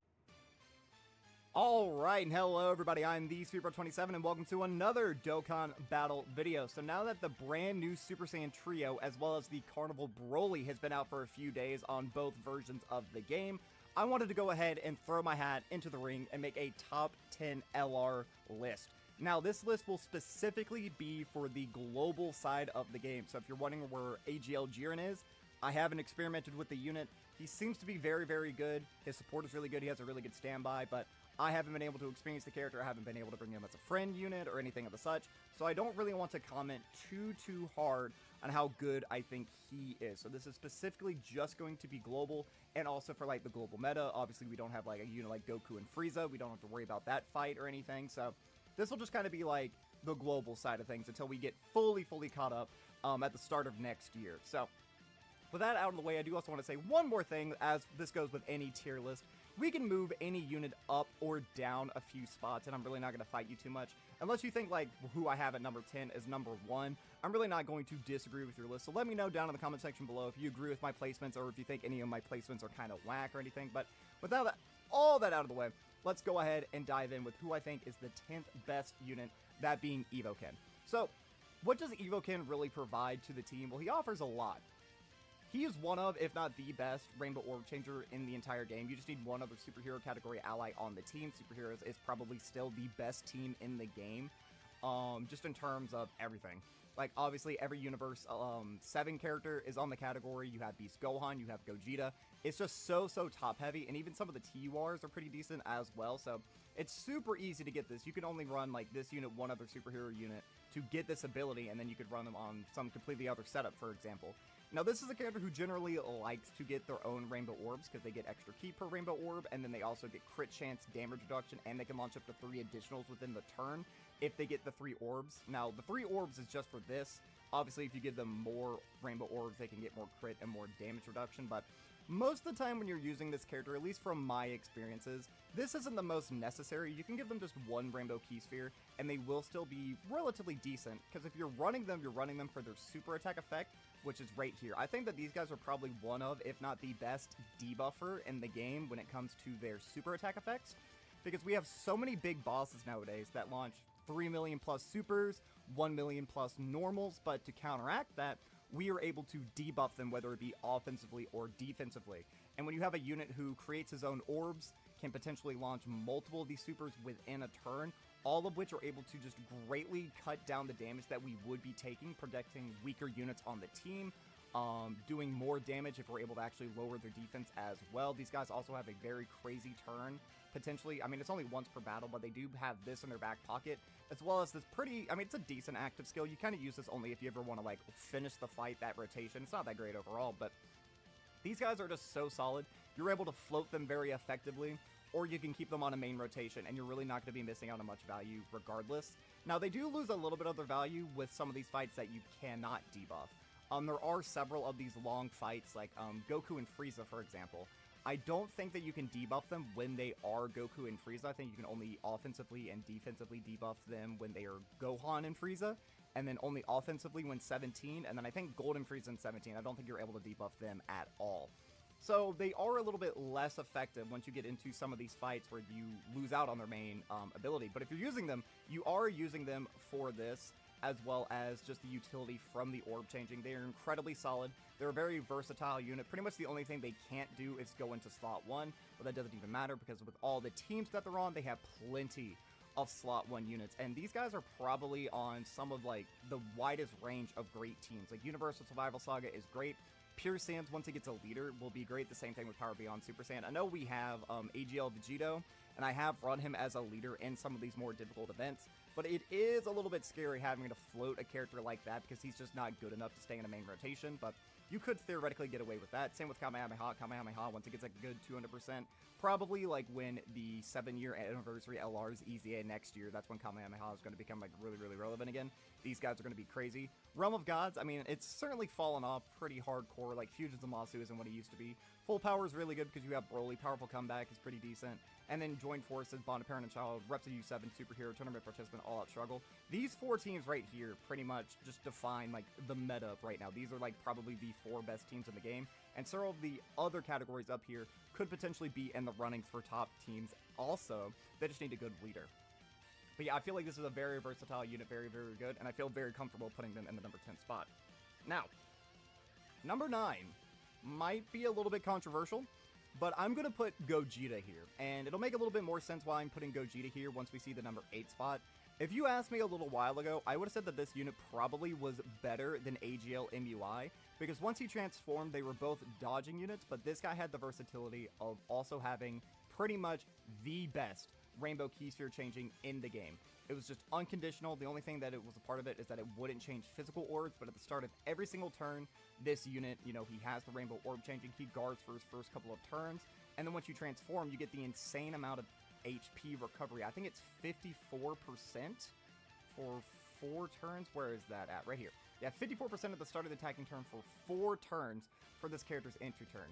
Alright, and hello everybody. I'm the Super27, and welcome to another Dokkan Battle video. So now that the brand new Super Saiyan Trio, as well as the Carnival Broly, has been out for a few days on both versions of the game, I wanted to go ahead and throw my hat into the ring and make a top 10 LR list. Now, this list will specifically be for the global side of the game. So if you're wondering where AGL Jiren is, I haven't experimented with the unit. He seems to be very, very good. His support is really good. He has a really good standby, but I haven't been able to experience the character. I haven't been able to bring him as a friend unit or anything of the such. So I don't really want to comment too hard on how good I think he is. So this is specifically just going to be global, and also for like the global meta. Obviously, we don't have like a unit like Goku and Frieza. We don't have to worry about that fight or anything. So this will just kind of be like the global side of things until we get fully caught up at the start of next year. So with that out of the way, I do also want to say one more thing, as this goes with any tier list. We can move any unit up or down a few spots, and I'm really not going to fight you too much. Unless you think, like, who I have at number 10 is number 1, I'm really not going to disagree with your list. So let me know down in the comment section below if you agree with my placements, or if you think any of my placements are kind of whack or anything. But without that, all that out of the way, let's go ahead and dive in with who I think is the 10th best unit, that being EvoKen. So, what does EvoKen really provide to the team? Well, he offers a lot. He is one of, if not the best, Rainbow Orb Changer in the entire game. You just need one other superhero category ally on the team. Superheroes is probably still the best team in the game, just in terms of everything. Like, obviously, every Universe 7 character is on the category. You have Beast Gohan, you have Gogeta. It's just so top-heavy, and even some of the TURs are pretty decent as well, so it's super easy to get this. You can only run, like, this unit, one other superhero unit, to get this ability, and then you could run them on some completely other setup, for example. Now, this is a character who generally likes to get their own Rainbow Orbs, because they get extra ki per Rainbow Orb, and then they also get crit chance, damage reduction, and they can launch up to 3 additionals within the turn if they get the 3 orbs. Now, the 3 orbs is just for this. Obviously, if you give them more Rainbow Orbs, they can get more crit and more damage reduction, but most of the time when you're using this character, at least from my experiences, this isn't the most necessary. You can give them just 1 Rainbow Ki Sphere, and they will still be relatively decent, because if you're running them for their super attack effect, which is right here. I think that these guys are probably one of, if not the best, debuffer in the game when it comes to their super attack effects, because we have so many big bosses nowadays that launch 3 million plus supers, 1 million plus normals, but to counteract that, we are able to debuff them, whether it be offensively or defensively. And when you have a unit who creates his own orbs, can potentially launch multiple of these supers within a turn, all of which are able to just greatly cut down the damage that we would be taking, protecting weaker units on the team, doing more damage if we're able to actually lower their defense as well. These guys also have a very crazy turn, potentially. I mean, it's only once per battle, but they do have this in their back pocket, as well as this pretty, I mean, it's a decent active skill. You kind of use this only if you ever want to, like, finish the fight, that rotation. It's not that great overall, but these guys are just so solid. You're able to float them very effectively, or you can keep them on a main rotation, and you're really not going to be missing out on much value regardless. Now, they do lose a little bit of their value with some of these fights that you cannot debuff. There are several of these long fights, like Goku and Frieza, for example. I don't think that you can debuff them when they are Goku and Frieza. I think you can only offensively and defensively debuff them when they are Gohan and Frieza, and then only offensively when 17, and then I think Golden Frieza and 17, I don't think you're able to debuff them at all. So they are a little bit less effective once you get into some of these fights where you lose out on their main ability. But if you're using them, you are using them for this, as well as just the utility from the orb changing. They are incredibly solid. They're a very versatile unit. Pretty much the only thing they can't do is go into slot 1, but that doesn't even matter because with all the teams that they're on, they have plenty of slot 1 units. And these guys are probably on some of, like, the widest range of great teams. Like, Universal Survival Saga is great. Pure Saiyans, once he gets a leader, will be great. The same thing with Power Beyond Super Saiyan. I know we have AGL VEGETA, and I have run him as a leader in some of these more difficult events, but it is a little bit scary having to float a character like that because he's just not good enough to stay in a main rotation, but you could theoretically get away with that. Same with Kamehameha. Kamehameha, once it gets like a good 200%, probably like when the 7-year anniversary LR's EZA next year, that's when Kamehameha is going to become like really, really relevant again. These guys are going to be crazy. Realm of Gods, I mean, it's certainly fallen off pretty hardcore. Like, Fusions of Masu isn't what it used to be. Full Power is really good because you have Broly. Powerful Comeback is pretty decent. And then Joint Forces, Bond of Parent and Child, Reps of U7, Superhero, Tournament Participant, All Out Struggle. These 4 teams right here pretty much just define, like, the meta right now. These are, like, probably the 4 best teams in the game. And several of the other categories up here could potentially be in the runnings for top teams also. They just need a good leader. But yeah, I feel like this is a very versatile unit, very, very good, and I feel very comfortable putting them in the number 10 spot. Now, number 9 might be a little bit controversial, but I'm going to put Gogeta here, and it'll make a little bit more sense why I'm putting Gogeta here once we see the number 8 spot. If you asked me a little while ago, I would have said that this unit probably was better than AGL MUI, because once he transformed, they were both dodging units, but this guy had the versatility of also having pretty much the best Rainbow Key Sphere changing in the game. It was just unconditional. The only thing that it was a part of it is that it wouldn't change physical orbs, but at the start of every single turn, this unit, you know, he has the Rainbow Orb changing. He guards for his first couple of turns, and then once you transform, you get the insane amount of HP recovery. I think it's 54% for 4 turns. Where is that at? Right here. Yeah, 54% at the start of the attacking turn for 4 turns for this character's entry turn.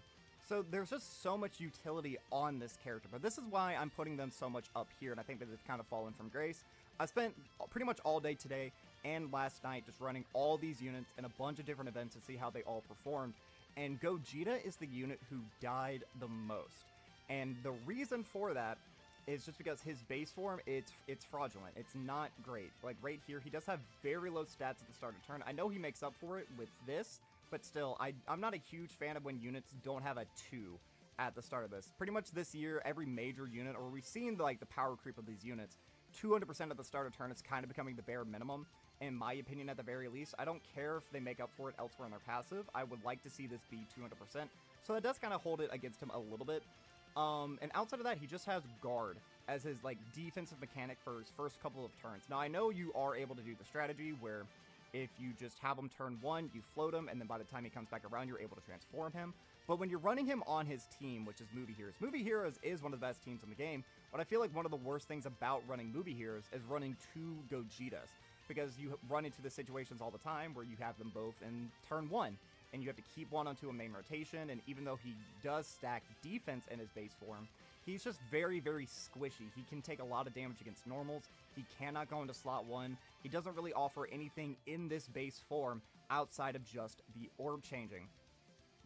So there's just so much utility on this character, but this is why I'm putting them so much up here, and I think that they've kind of fallen from grace. I spent pretty much all day today and last night just running all these units in a bunch of different events to see how they all performed, and Gogeta is the unit who died the most. And the reason for that is just because his base form, it's fraudulent. It's not great. Like right here, he does have very low stats at the start of turn. I know he makes up for it with this, but still, I'm not a huge fan of when units don't have a 2 at the start of this. Pretty much this year, every major unit, or we've seen the power creep of these units, 200% at the start of turn is kind of becoming the bare minimum, in my opinion at the very least. I don't care if they make up for it elsewhere in their passive. I would like to see this be 200%, so that does kind of hold it against him a little bit. And outside of that, he just has Guard as his defensive mechanic for his first couple of turns. Now, I know you are able to do the strategy where if you just have him turn 1, you float him, and then by the time he comes back around, you're able to transform him. But when you're running him on his team, which is Movie Heroes, Movie Heroes is one of the best teams in the game, but I feel like one of the worst things about running Movie Heroes is running 2 Gogetas, because you run into the situations all the time where you have them both in turn 1, and you have to keep one onto a main rotation, and even though he does stack defense in his base form, he's just very, very squishy. He can take a lot of damage against normals. He cannot go into slot 1. He doesn't really offer anything in this base form outside of just the orb changing,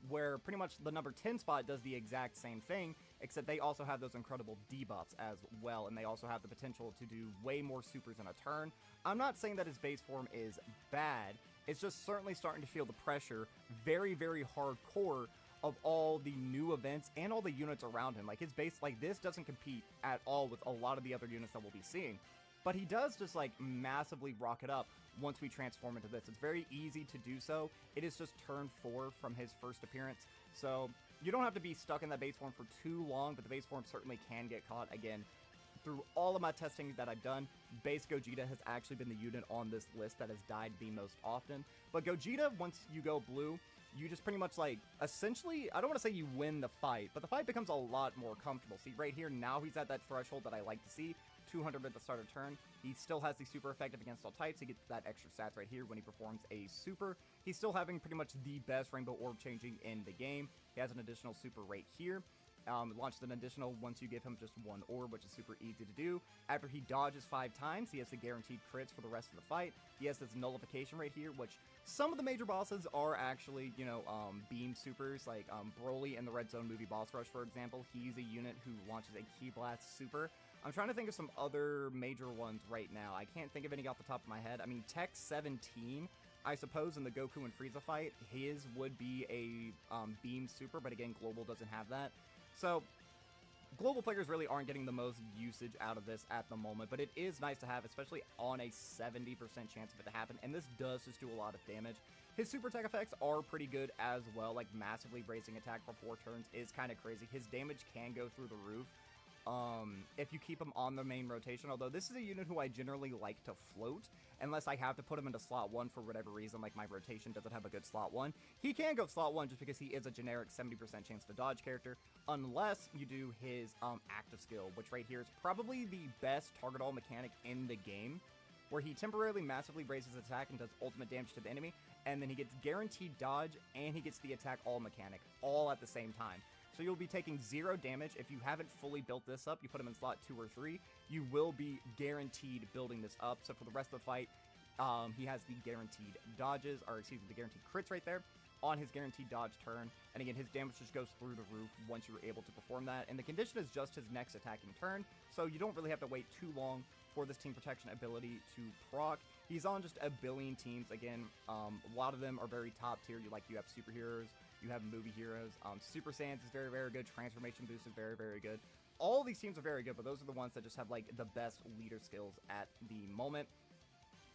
where pretty much the number 10 spot does the exact same thing, except they also have those incredible debuffs as well, and they also have the potential to do way more supers in a turn. I'm not saying that his base form is bad. It's just certainly starting to feel the pressure very, very hardcore of all the new events and all the units around him. Like, his base like this doesn't compete at all with a lot of the other units that we'll be seeing. But he does just massively rock it up once we transform into this. It's very easy to do so. It is just turn 4 from his first appearance. So you don't have to be stuck in that base form for too long, but the base form certainly can get caught. Again, through all of my testing that I've done, base Gogeta has actually been the unit on this list that has died the most often. But Gogeta, once you go blue, you just pretty much essentially, I don't want to say you win the fight, but the fight becomes a lot more comfortable. See, right here, now he's at that threshold that I like to see. 200 at the start of turn. He still has the super effective against all types. He gets that extra stats right here when he performs a super. He's still having pretty much the best Rainbow Orb changing in the game. He has an additional super right here. Launched an additional once you give him just 1 orb, which is super easy to do. After he dodges 5 times, he has the guaranteed crits for the rest of the fight. He has this nullification right here, which some of the major bosses are actually, beam supers, like Broly in the Red Zone movie boss rush, for example. He's a unit who launches a Ki Blast super. I'm trying to think of some other major ones right now. I can't think of any off the top of my head. I mean, Tech 17, I suppose, in the Goku and Frieza fight, his would be a beam super, but again, Global doesn't have that. So global players really aren't getting the most usage out of this at the moment, but it is nice to have, especially on a 70% chance of it to happen, and this does just do a lot of damage. His super attack effects are pretty good as well, like massively raising attack for 4 turns is kind of crazy. His damage can go through the roof if you keep him on the main rotation, although this is a unit who I generally like to float, unless I have to put him into slot 1 for whatever reason, like my rotation doesn't have a good slot 1. He can go slot 1 just because he is a generic 70% chance to dodge character, unless you do his active skill, which right here is probably the best target all mechanic in the game, where he temporarily massively raises attack and does ultimate damage to the enemy, and then he gets guaranteed dodge, and he gets the attack all mechanic, all at the same time. So you'll be taking 0 damage. If you haven't fully built this up, you put him in slot 2 or 3, you will be guaranteed building this up. So for the rest of the fight, he has the guaranteed dodges, or excuse me, the guaranteed crits right there on his guaranteed dodge turn. And again, his damage just goes through the roof once you're able to perform that. And the condition is just his next attacking turn, so you don't really have to wait too long for this team protection ability to proc. He's on just a billion teams. Again, a lot of them are very top tier. You have superheroes, you have movie heroes. Super Saiyans is very, very good. Transformation Boost is very, very good. All these teams are very good, but those are the ones that just have like the best leader skills at the moment.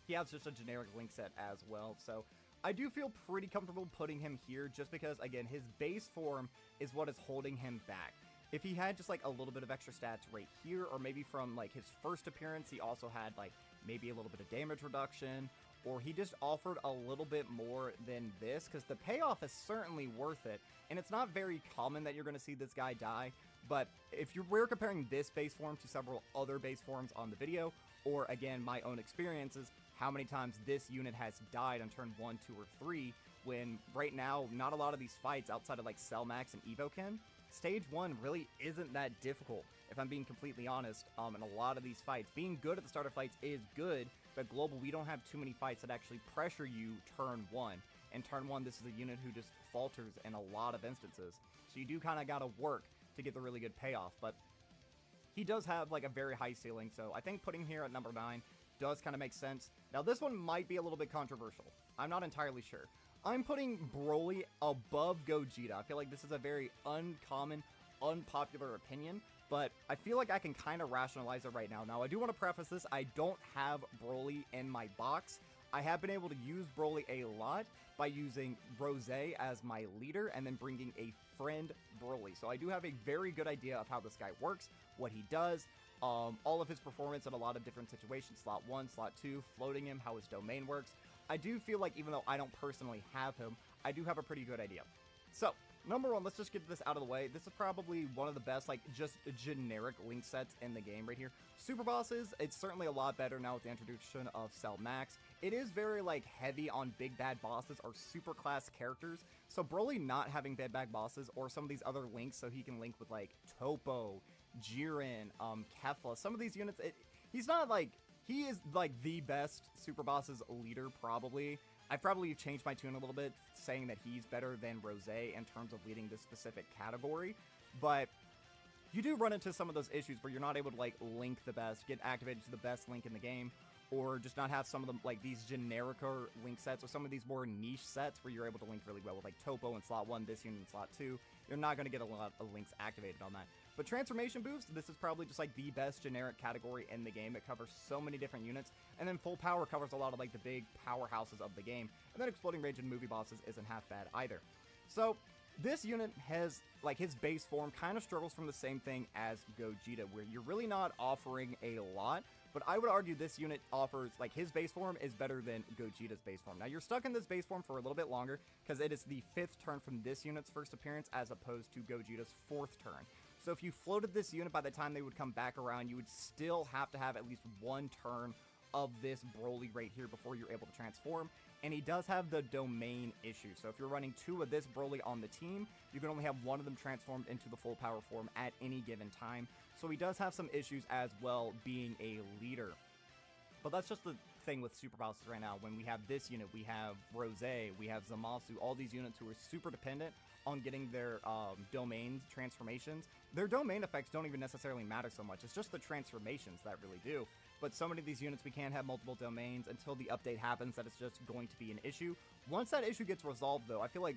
He has just a generic link set as well, so I do feel pretty comfortable putting him here just because, again, his base form is what is holding him back. If he had just like a little bit of extra stats right here, or maybe from like his first appearance, he also had like maybe a little bit of damage reduction, or he just offered a little bit more than this, because the payoff is certainly worth it. And it's not very common that you're going to see this guy die, but if we're comparing this base form to several other base forms on the video, or again, my own experiences, how many times this unit has died on turn 1, 2, or 3, when right now, not a lot of these fights outside of like Cell Max and Evoken, Stage 1 really isn't that difficult, if I'm being completely honest. In a lot of these fights, being good at the start of fights is good, but global, we don't have too many fights that actually pressure you turn 1. And turn 1, this is a unit who just falters in a lot of instances. So you do kind of got to work to get the really good payoff, but he does have like a very high ceiling, so I think putting him here at number 9 does kind of make sense. Now this one might be a little bit controversial. I'm not entirely sure. I'm putting Broly above Gogeta. I feel like this is a very uncommon, unpopular opinion, but I feel like I can kind of rationalize it right now. Now, I do want to preface this. I don't have Broly in my box. I have been able to use Broly a lot by using Rose as my leader and then bringing a friend Broly. So I do have a very good idea of how this guy works, what he does, all of his performance in a lot of different situations, slot 1, slot 2, floating him, how his domain works. I do feel like even though I don't personally have him, I do have a pretty good idea. So, number 1, let's just get this out of the way. This is probably one of the best, like, just generic link sets in the game right here. Super bosses, it's certainly a lot better now with the introduction of Cell Max. It is very, like, heavy on big bad bosses or super class characters. So Broly not having bad bosses or some of these other links so he can link with, like, Toppo, Jiren, Kefla, some of these units, he's not, like, he is, like, the best Super Boss's leader, probably. I've probably changed my tune a little bit, saying that he's better than Rose in terms of leading this specific category, but you do run into some of those issues where you're not able to, like, link the best, get activated to the best link in the game, or just not have some of them, like, these genericer link sets, or some of these more niche sets where you're able to link really well with, like, Toppo in slot 1, this unit in slot 2. You're not going to get a lot of links activated on that. But Transformation Boost, this is probably just like the best generic category in the game. It covers so many different units. And then Full Power covers a lot of like the big powerhouses of the game. And then Exploding Rage and movie bosses isn't half bad either. So this unit has, like, his base form kind of struggles from the same thing as Gogeta, where you're really not offering a lot. But I would argue this unit offers, like, his base form is better than Gogeta's base form. Now, you're stuck in this base form for a little bit longer because it is the 5th turn from this unit's first appearance as opposed to Gogeta's 4th turn. So if you floated this unit, by the time they would come back around, you would still have to have at least 1 turn of this Broly right here before you're able to transform. And he does have the domain issue. So if you're running 2 of this Broly on the team, you can only have 1 of them transformed into the full power form at any given time. So he does have some issues as well being a leader. But that's just the thing with super bosses right now. When we have this unit, we have Rose, we have Zamasu, all these units who are super dependent on getting their domain transformations. Their domain effects don't even necessarily matter so much. It's just the transformations that really do. but so many of these units we can't have multiple domains until the update happens that it's just going to be an issue. Once that issue gets resolved, though, I feel like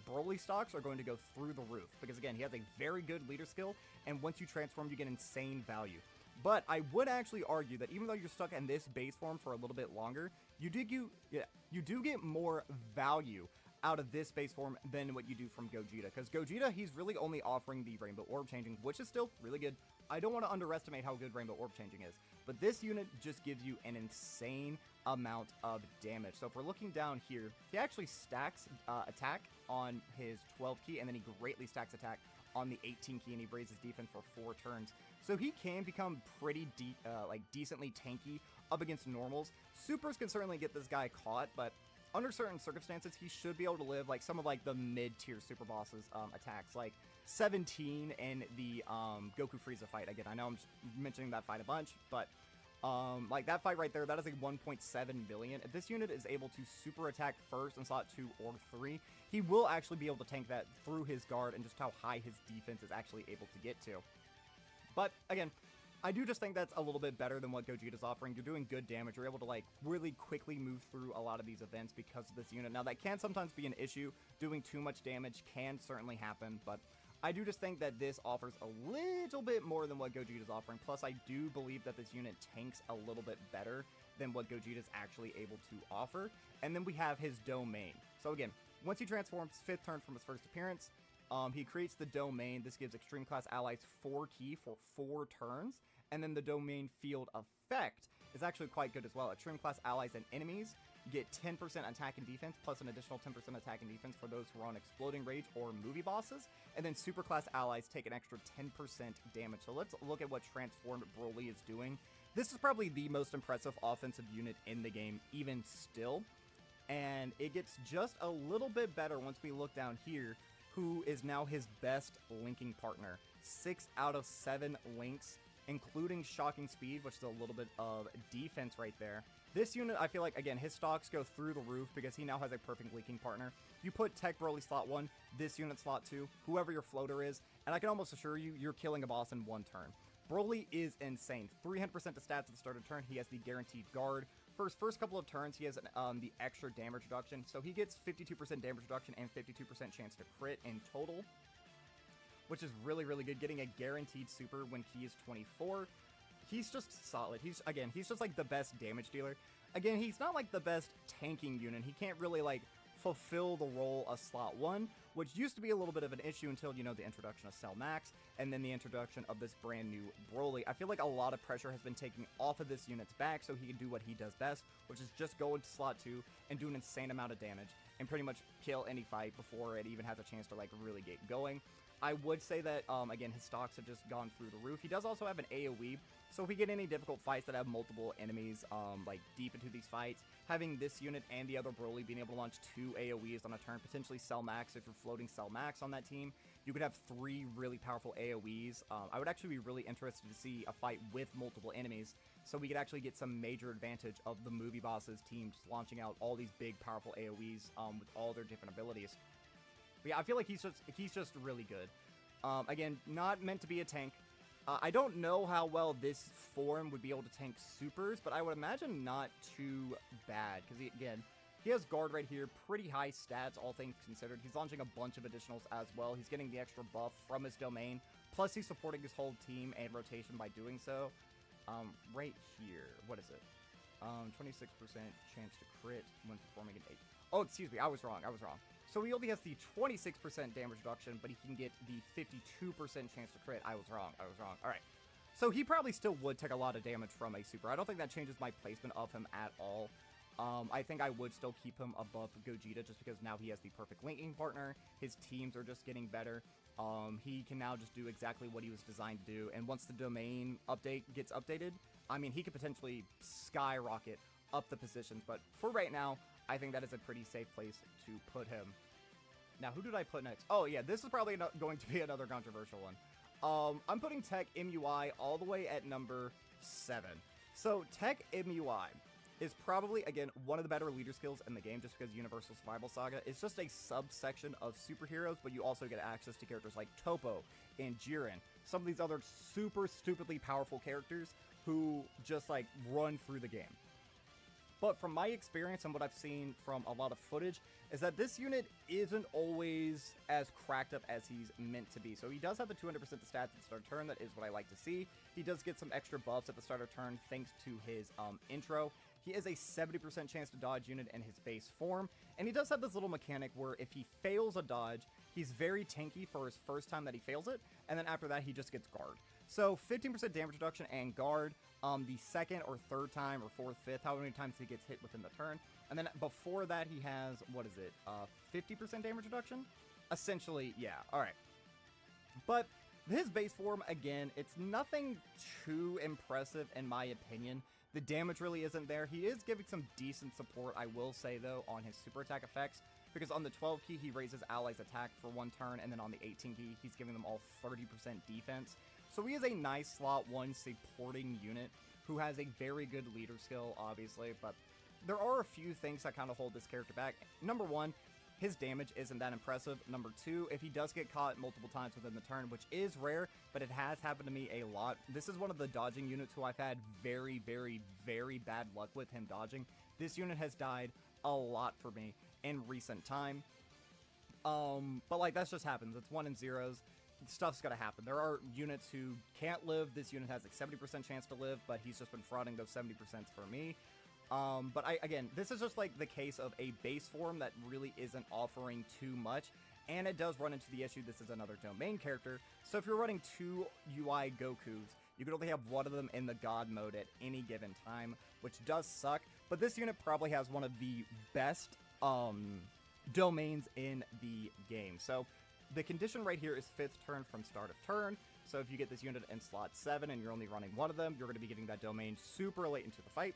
Broly stocks are going to go through the roof, because again, he has a very good leader skill, and once you transform, you get insane value. But I would actually argue that even though you're stuck in this base form for a little bit longer, you do get more value out of this base form than what you do from Gogeta, because Gogeta, he's really only offering the Rainbow Orb changing, which is still really good. I don't want to underestimate how good Rainbow Orb changing is, but this unit just gives you an insane amount of damage. So if we're looking down here, he actually stacks attack on his 12 key, and then he greatly stacks attack on the 18 key, and he raises defense for 4 turns. So he can become pretty decently tanky up against normals. Supers can certainly get this guy caught, but under certain circumstances, he should be able to live like some of like the mid-tier super bosses attacks, like 17 in the Goku Frieza fight. Again, I know I'm just mentioning that fight a bunch, but like that fight right there, that is a 1.7 billion. If this unit is able to super attack first in slot 2 or 3, he will actually be able to tank that through his guard and just how high his defense is actually able to get to. But again, I do just think that's a little bit better than what Gogeta's offering. You're doing good damage. You're able to like really quickly move through a lot of these events because of this unit. Now that can sometimes be an issue. Doing too much damage can certainly happen, but I do just think that this offers a little bit more than what Gogeta's offering. Plus, I do believe that this unit tanks a little bit better than what Gogeta's actually able to offer. And then we have his domain. So again, once he transforms 5th turn from his first appearance, he creates the domain. This gives extreme class allies 4 key for 4 turns. And then the domain field effect is actually quite good as well. Extreme class allies and enemies get 10% attack and defense, plus an additional 10% attack and defense for those who are on Exploding Rage or movie bosses. And then super class allies take an extra 10% damage. So let's look at what Transformed Broly is doing. This is probably the most impressive offensive unit in the game, even still. And it gets just a little bit better once we look down here, who is now his best linking partner. 6 out of 7 links, including Shocking Speed, which is a little bit of defense right there. This unit, I feel like, again, his stocks go through the roof because he now has a perfect linking partner. You put Tech Broly slot 1, this unit slot 2, whoever your floater is, and I can almost assure you, you're killing a boss in 1 turn. Broly is insane. 300% to stats at the start of turn. He has the guaranteed guard. For his first couple of turns, he has the extra damage reduction. So he gets 52% damage reduction and 52% chance to crit in total, which is really, really good. Getting a guaranteed super when he is 24. He's just solid. He's just like the best damage dealer. Again, he's not like the best tanking unit. He can't really like fulfill the role of slot 1, which used to be a little bit of an issue until, you know, the introduction of Cell Max and then the introduction of this brand new Broly. I feel like a lot of pressure has been taken off of this unit's back so he can do what he does best, which is just go into slot 2 and do an insane amount of damage and pretty much kill any fight before it even has a chance to like really get going. I would say that, again, his stocks have just gone through the roof. He does also have an AoE, so if we get any difficult fights that have multiple enemies, like, deep into these fights, having this unit and the other Broly being able to launch 2 AoEs on a turn, potentially Cell Max, if you're floating Cell Max on that team, you could have 3 really powerful AoEs. I would actually be really interested to see a fight with multiple enemies, so we could actually get some major advantage of the movie bosses teams launching out all these big, powerful AoEs, with all their different abilities. But yeah, I feel like he's just really good. Again, not meant to be a tank. I don't know how well this form would be able to tank supers, but I would imagine not too bad. Because, again, he has guard right here, pretty high stats, all things considered. He's launching a bunch of additionals as well. He's getting the extra buff from his domain. Plus, he's supporting his whole team and rotation by doing so. Right here, what is it? 26% chance to crit when performing an 8. Oh, excuse me, I was wrong. So he only has the 26% damage reduction, but he can get the 52% chance to crit. I was wrong. All right. So he probably still would take a lot of damage from a super. I don't think that changes my placement of him at all. I think I would still keep him above Gogeta just because now he has the perfect linking partner. His teams are just getting better. He can now just do exactly what he was designed to do. And once the domain update gets updated, I mean, he could potentially skyrocket up the positions. But for right now, I think that is a pretty safe place to put him. Now, who did I put next? Oh, yeah, this is probably going to be another controversial one. I'm putting Tech MUI all the way at number 7. So, Tech MUI is probably, again, one of the better leader skills in the game just because Universal Survival Saga is just a subsection of superheroes, but you also get access to characters like Toppo and Jiren, some of these other super stupidly powerful characters who just like run through the game. But from my experience and what I've seen from a lot of footage is that this unit isn't always as cracked up as he's meant to be. So he does have the 200% to stats at the start of turn. That is what I like to see. He does get some extra buffs at the start of turn thanks to his intro. He is a 70% chance to dodge unit in his base form. And he does have this little mechanic where if he fails a dodge, he's very tanky for his first time that he fails it. And then after that, he just gets guard. So 15% damage reduction and guard the second or third time or fourth, fifth, however many times he gets hit within the turn. And then before that, he has, what is it, 50% damage reduction? Essentially, yeah. All right. But his base form, again, it's nothing too impressive in my opinion. The damage really isn't there. He is giving some decent support, I will say, though, on his super attack effects. Because on the 12 key, he raises allies' attack for 1 turn, and then on the 18 key, he's giving them all 30% defense. So he is a nice slot 1 supporting unit who has a very good leader skill, obviously, but there are a few things that kind of hold this character back. Number 1, his damage isn't that impressive. Number 2, if he does get caught multiple times within the turn, which is rare, but it has happened to me a lot. This is one of the dodging units who I've had very, very, very bad luck with him dodging. This unit has died a lot for me in recent time. But like, that's just happens. It's 1 in 0s. Stuff's gonna happen. There are units who can't live. This unit has like 70% chance to live, but he's just been frauding those 70% for me. But again, this is just like the case of a base form that really isn't offering too much, and it does run into the issue. This is another domain character, so if you're running 2 UI Gokus, you can only have one of them in the God mode at any given time, which does suck. But this unit probably has one of the best domains in the game. So the condition right here is 5th turn from start of turn. So if you get this unit in slot 7 and you're only running one of them, you're going to be getting that domain super late into the fight,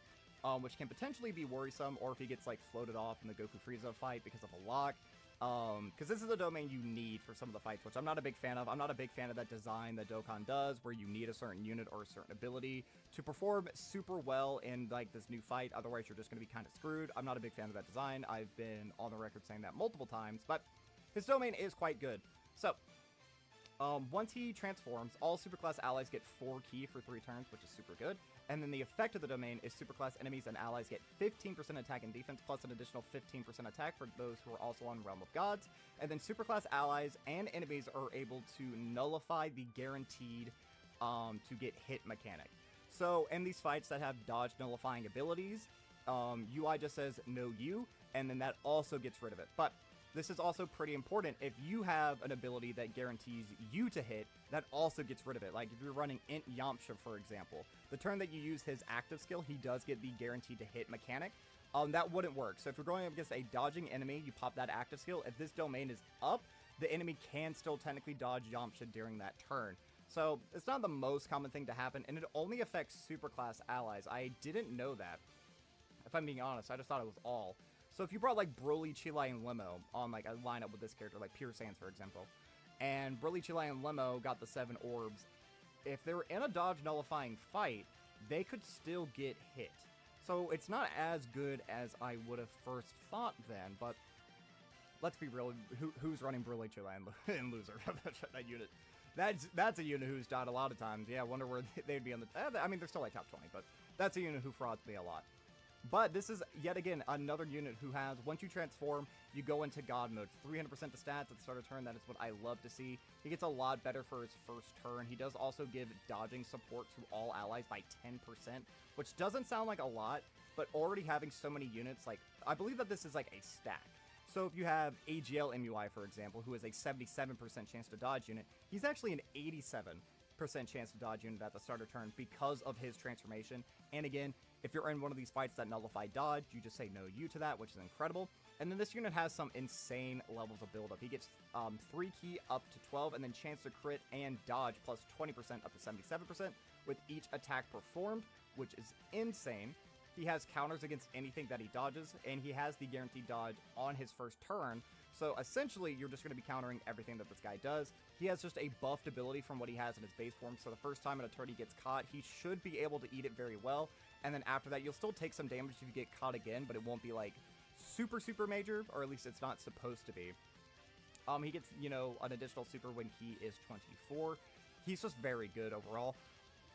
which can potentially be worrisome, or if he gets like floated off in the Goku Frieza fight because of a lock. Because this is a domain you need for some of the fights, which I'm not a big fan of. I'm not a big fan of that design that Dokkan does, where you need a certain unit or a certain ability to perform super well in like this new fight. Otherwise, you're just going to be kind of screwed. I'm not a big fan of that design. I've been on the record saying that multiple times, but his domain is quite good. So, once he transforms, all superclass allies get 4 ki for 3 turns, which is super good. And then the effect of the domain is superclass enemies and allies get 15% attack and defense, plus an additional 15% attack for those who are also on Realm of Gods. And then superclass allies and enemies are able to nullify the guaranteed to get hit mechanic. So in these fights that have dodge nullifying abilities, UI just says no you, and then that also gets rid of it. But this is also pretty important. If you have an ability that guarantees you to hit, that also gets rid of it. Like if you're running Int Yamcha, for example, the turn that you use his active skill, he does get the guaranteed to hit mechanic. That wouldn't work. So if you're going up against a dodging enemy, you pop that active skill. If this domain is up, the enemy can still technically dodge Yamcha during that turn. So it's not the most common thing to happen, and it only affects superclass allies. I didn't know that. If I'm being honest, I just thought it was all. So if you brought like Broly, Chile, and Limo on like a lineup with this character, like Pure Sans, for example, and Broly, Chile, and Limo got the 7 orbs, if they were in a dodge nullifying fight, they could still get hit. So it's not as good as I would have first thought then, but let's be real, who's running Broly, Chile, and Loser? That unit. That's a unit who's died a lot of times. Yeah, I wonder where they'd be on the... I mean, they're still like top 20, but that's a unit who frauds me a lot. But this is, yet again, another unit who has, once you transform, you go into God mode. 300% to stats at the start of turn, that is what I love to see. He gets a lot better for his first turn. He does also give dodging support to all allies by 10%, which doesn't sound like a lot, but already having so many units, like, I believe that this is like a stack. So if you have AGL MUI, for example, who is a 77% chance to dodge unit, he's actually an 87% chance to dodge unit at the start of turn because of his transformation. And again, if you're in one of these fights that nullify dodge, you just say no you to that, which is incredible. And then this unit has some insane levels of buildup. He gets 3 ki up to 12, and then chance to crit and dodge plus 20% up to 77% with each attack performed, which is insane. He has counters against anything that he dodges, and he has the guaranteed dodge on his first turn. So essentially, you're just going to be countering everything that this guy does. He has just a buffed ability from what he has in his base form, so the first time in a turn he gets caught, he should be able to eat it very well. And then after that, you'll still take some damage if you get caught again, but it won't be like super major, or at least it's not supposed to be. He gets, you know, an additional super when he is 24. He's just very good overall.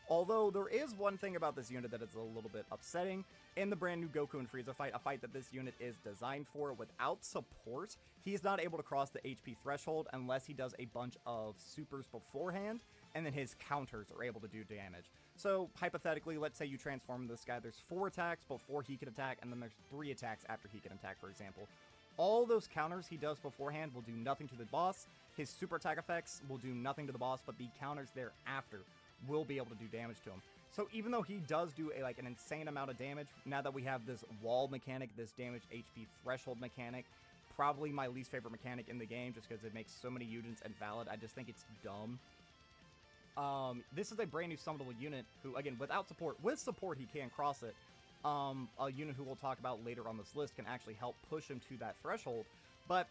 Although there is one thing about this unit that is a little bit upsetting. In the brand new Goku and Frieza fight, a fight that this unit is designed for, without support, he's not able to cross the HP threshold unless he does a bunch of supers beforehand, and then his counters are able to do damage. So, hypothetically, let's say you transform this guy, there's 4 attacks before he can attack, and then there's 3 attacks after he can attack, for example. All those counters he does beforehand will do nothing to the boss. His super attack effects will do nothing to the boss, but the counters thereafter will be able to do damage to him. So even though he does do an insane amount of damage, now that we have this wall mechanic, this damage HP threshold mechanic, probably my least favorite mechanic in the game, just because it makes so many units invalid. I just think it's dumb. This is a brand new summonable unit who, again, without support, with support he can cross it. A unit who we'll talk about later on this list can actually help push him to that threshold, but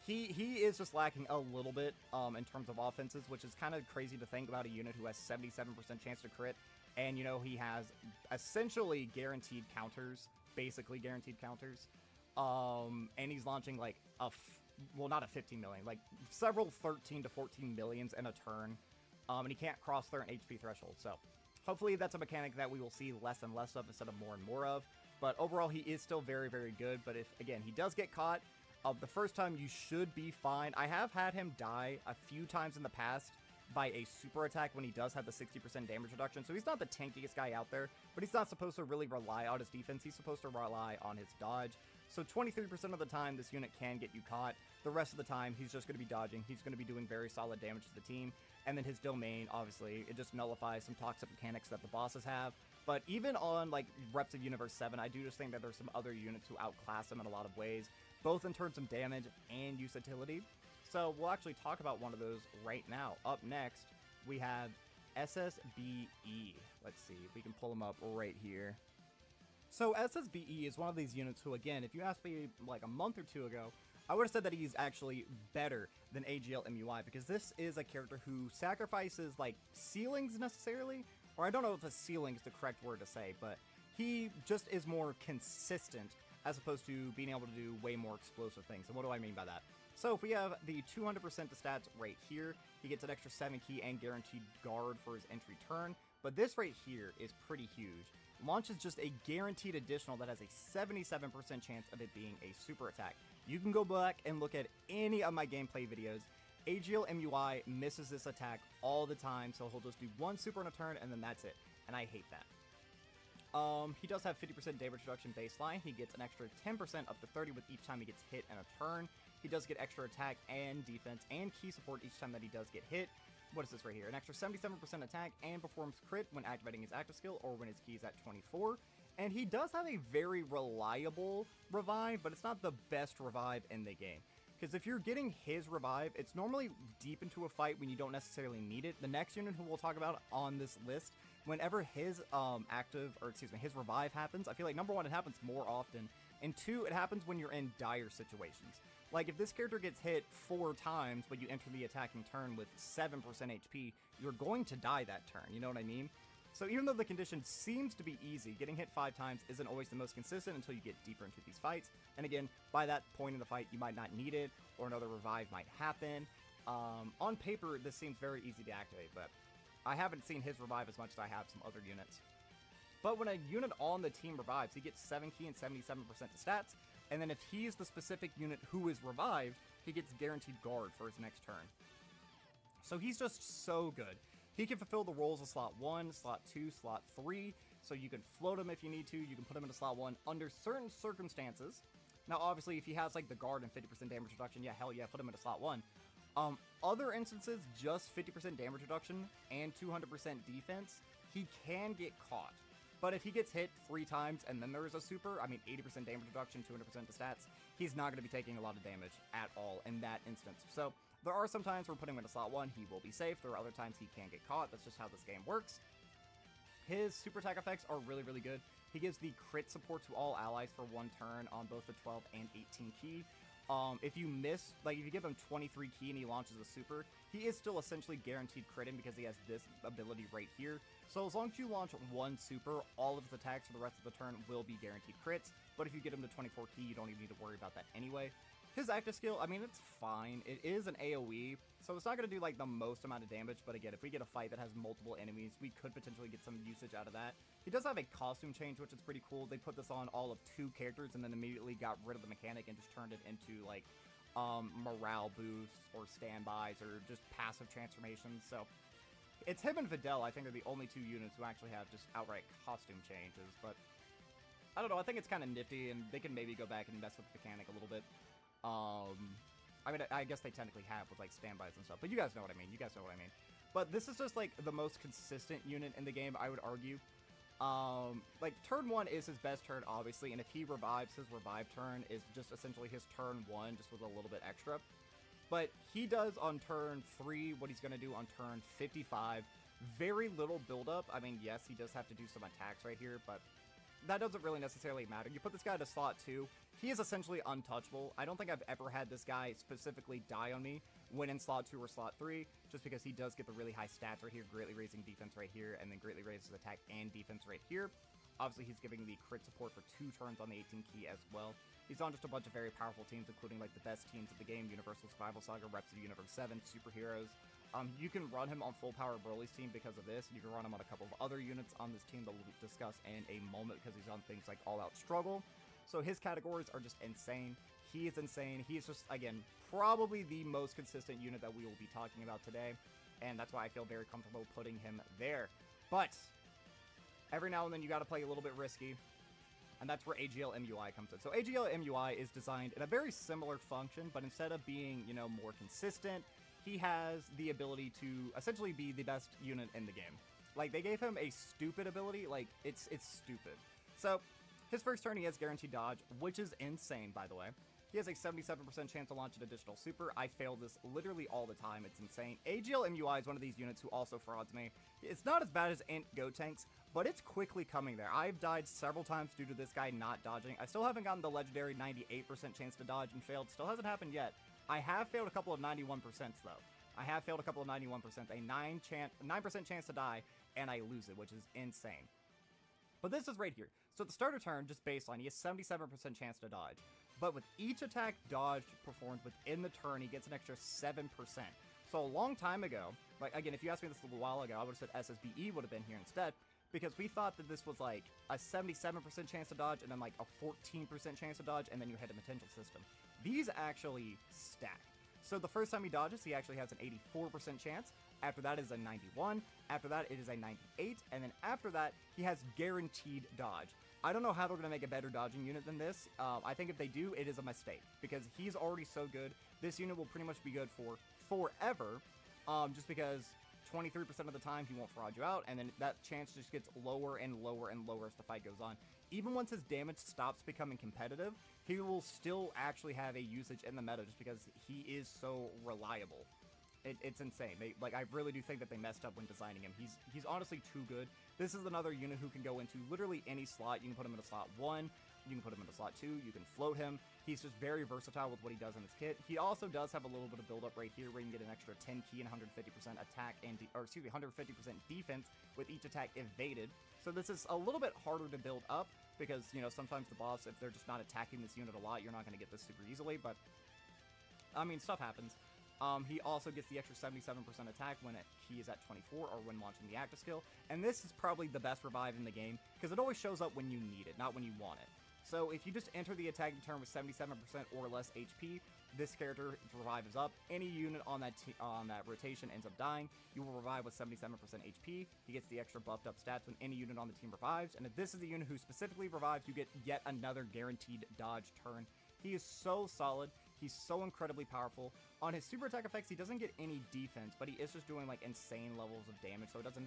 he is just lacking a little bit in terms of offenses, which is kind of crazy to think about a unit who has 77% chance to crit, and, you know, he has essentially guaranteed counters, basically guaranteed counters, and he's launching, like, well, not a 15 million, like, several 13 to 14 millions in a turn, and he can't cross certain HP thresholds, so hopefully that's a mechanic that we will see less and less of instead of more and more of, but overall he is still very, very good, but if, again, he does get caught, the first time you should be fine. I have had him die a few times in the past by a super attack when he does have the 60% damage reduction, so he's not the tankiest guy out there, but he's not supposed to really rely on his defense, he's supposed to rely on his dodge. So 23% of the time this unit can get you caught, the rest of the time he's just going to be dodging, he's going to be doing very solid damage to the team, and then his domain, obviously, it just nullifies some toxic mechanics that the bosses have. But even on, like, Reps of Universe 7, I do just think that there's some other units who outclass him in a lot of ways, both in terms of damage and utility. So we'll actually talk about one of those right now. Up next, we have SSBE. Let's see if we can pull him up right here. So SSBE is one of these units who, again, if you asked me like a month or two ago, I would have said that he's actually better than AGL MUI, because this is a character who sacrifices, like, ceilings necessarily, or I don't know if a ceiling is the correct word to say, but he just is more consistent as opposed to being able to do way more explosive things. And what do I mean by that? So if we have the 200% to stats right here, he gets an extra 7 key and guaranteed guard for his entry turn, but this right here is pretty huge. Launch is just a guaranteed additional that has a 77% chance of it being a super attack. You can go back and look at any of my gameplay videos. AGL MUI misses this attack all the time, so he'll just do one super in a turn and then that's it, and I hate that. He does have 50% damage reduction baseline. He gets an extra 10% up to 30 with each time he gets hit in a turn. He does get extra attack and defense and key support each time that he does get hit. What is this right here? An extra 77% attack and performs crit when activating his active skill or when his key is at 24. And he does have a very reliable revive, but it's not the best revive in the game. Because if you're getting his revive, it's normally deep into a fight when you don't necessarily need it. The next unit who we'll talk about on this list, whenever his his revive happens, I feel like number one, it happens more often, and two, it happens when you're in dire situations. Like if this character gets hit 4 times, but you enter the attacking turn with 7% HP, you're going to die that turn, you know what I mean? So even though the condition seems to be easy, getting hit 5 times isn't always the most consistent until you get deeper into these fights. And again, by that point in the fight, you might not need it, or another revive might happen. On paper, this seems very easy to activate, but I haven't seen his revive as much as I have some other units. But when a unit on the team revives, he gets 7 key and 77% to stats, and then if he's the specific unit who is revived, he gets guaranteed guard for his next turn. So he's just so good. He can fulfill the roles of slot 1, slot 2, slot 3, so you can float him if you need to, you can put him into slot 1 under certain circumstances. Now obviously if he has like the guard and 50% damage reduction, yeah, hell yeah, put him into slot 1. Other instances, just 50% damage reduction and 200% defense, he can get caught. But if he gets hit 3 times and then there is a super, I mean 80% damage reduction, 200% to stats, he's not going to be taking a lot of damage at all in that instance. So there are some times we're putting him into slot 1, he will be safe. There are other times he can get caught. That's just how this game works. His super attack effects are really, really good. He gives the crit support to all allies for 1 turn on both the 12 and 18 key. If you miss, like if you give him 23 key and he launches a super, he is still essentially guaranteed critting because he has this ability right here. So as long as you launch 1 super, all of his attacks for the rest of the turn will be guaranteed crits. But if you get him to 24 key, you don't even need to worry about that anyway. His active skill, I mean, it's fine. It is an AoE, so it's not going to do, like, the most amount of damage, but again, if we get a fight that has multiple enemies, we could potentially get some usage out of that. He does have a costume change, which is pretty cool. They put this on all of 2 characters and then immediately got rid of the mechanic and just turned it into, like, morale boosts or standbys or just passive transformations, so it's him and Videl, I think, are the only 2 units who actually have just outright costume changes, but I don't know, I think it's kind of nifty, and they can maybe go back and mess with the mechanic a little bit. I mean, I guess they technically have with, like, standbys and stuff, but you guys know what I mean, But this is just, like, the most consistent unit in the game, I would argue. Like, turn 1 is his best turn, obviously, and if he revives, his revive turn is just essentially his turn 1, just with a little bit extra. But he does on turn 3 what he's going to do on turn 55. Very little build-up. I mean, yes, he does have to do some attacks right here, but that doesn't really necessarily matter. You put this guy to slot 2, he is essentially untouchable. I don't think I've ever had this guy specifically die on me when in slot 2 or slot 3, just because he does get the really high stats right here, greatly raising defense right here, and then greatly raises attack and defense right here. Obviously, he's giving the crit support for 2 turns on the 18 key as well. He's on just a bunch of very powerful teams, including, like, the best teams of the game, Universal Survival Saga, Rhapsody Universe 7, Superheroes. You can run him on full power Broly's team because of this. You can run him on a couple of other units on this team that we'll discuss in a moment because he's on things like All Out Struggle. So his categories are just insane. He is insane. He is just, again, probably the most consistent unit that we will be talking about today, and that's why I feel very comfortable putting him there. But every now and then you got to play a little bit risky, and that's where AGL MUI comes in. So AGL MUI is designed in a very similar function, but instead of being, you know, more consistent, he has the ability to essentially be the best unit in the game. Like, they gave him a stupid ability. Like, it's stupid. So his first turn, he has guaranteed dodge, which is insane, by the way. He has a 77% chance to launch an additional super. I fail this literally all the time. It's insane. AGL MUI is one of these units who also frauds me. It's not as bad as Int Go Tanks, but it's quickly coming there. I've died several times due to this guy not dodging. I still haven't gotten the legendary 98% chance to dodge and failed. Still hasn't happened yet. I have failed a couple of 91% though. I have failed a couple of 91%. A 9% chance to die, and I lose it, which is insane. But this is right here. So at the starter turn, just baseline, he has 77% chance to dodge. But with each attack dodged performed within the turn, he gets an extra 7%. So a long time ago, like, again, if you asked me this a little while ago, I would have said SSBE would have been here instead, because we thought that this was like a 77% chance to dodge and then like a 14% chance to dodge, and then you had a potential system. These actually stack. So the first time he dodges, he actually has an 84% chance. After that is a 91. After that, it is a 98. And then after that, he has guaranteed dodge. I don't know how they're going to make a better dodging unit than this. I think if they do, it is a mistake, because he's already so good. This unit will pretty much be good for forever, just because 23% of the time he won't fraud you out, and then that chance just gets lower and lower and lower as the fight goes on. Even once his damage stops becoming competitive, he will still actually have a usage in the meta just because he is so reliable. It's insane. I really do think that they messed up when designing him. He's honestly too good. This is another unit who can go into literally any slot. You can put him in a slot 1, you can put him in a slot 2, you can float him. He's just very versatile with what he does in his kit. He also does have a little bit of build up right here where you can get an extra 10 key and 150% attack and 150% defense with each attack evaded. So this is a little bit harder to build up because, you know, sometimes the boss, if they're just not attacking this unit a lot, you're not going to get this super easily, but I mean, stuff happens. He also gets the extra 77% attack when he is at 24 or when launching the active skill. And this is probably the best revive in the game because it always shows up when you need it, not when you want it. So if you just enter the attacking turn with 77% or less HP, this character's revive is up. Any unit on that rotation ends up dying. You will revive with 77% HP. He gets the extra buffed up stats when any unit on the team revives. And if this is the unit who specifically revives, you get yet another guaranteed dodge turn. He is so solid. He's so incredibly powerful. On his super attack effects, he doesn't get any defense, but he is just doing like insane levels of damage, so it doesn't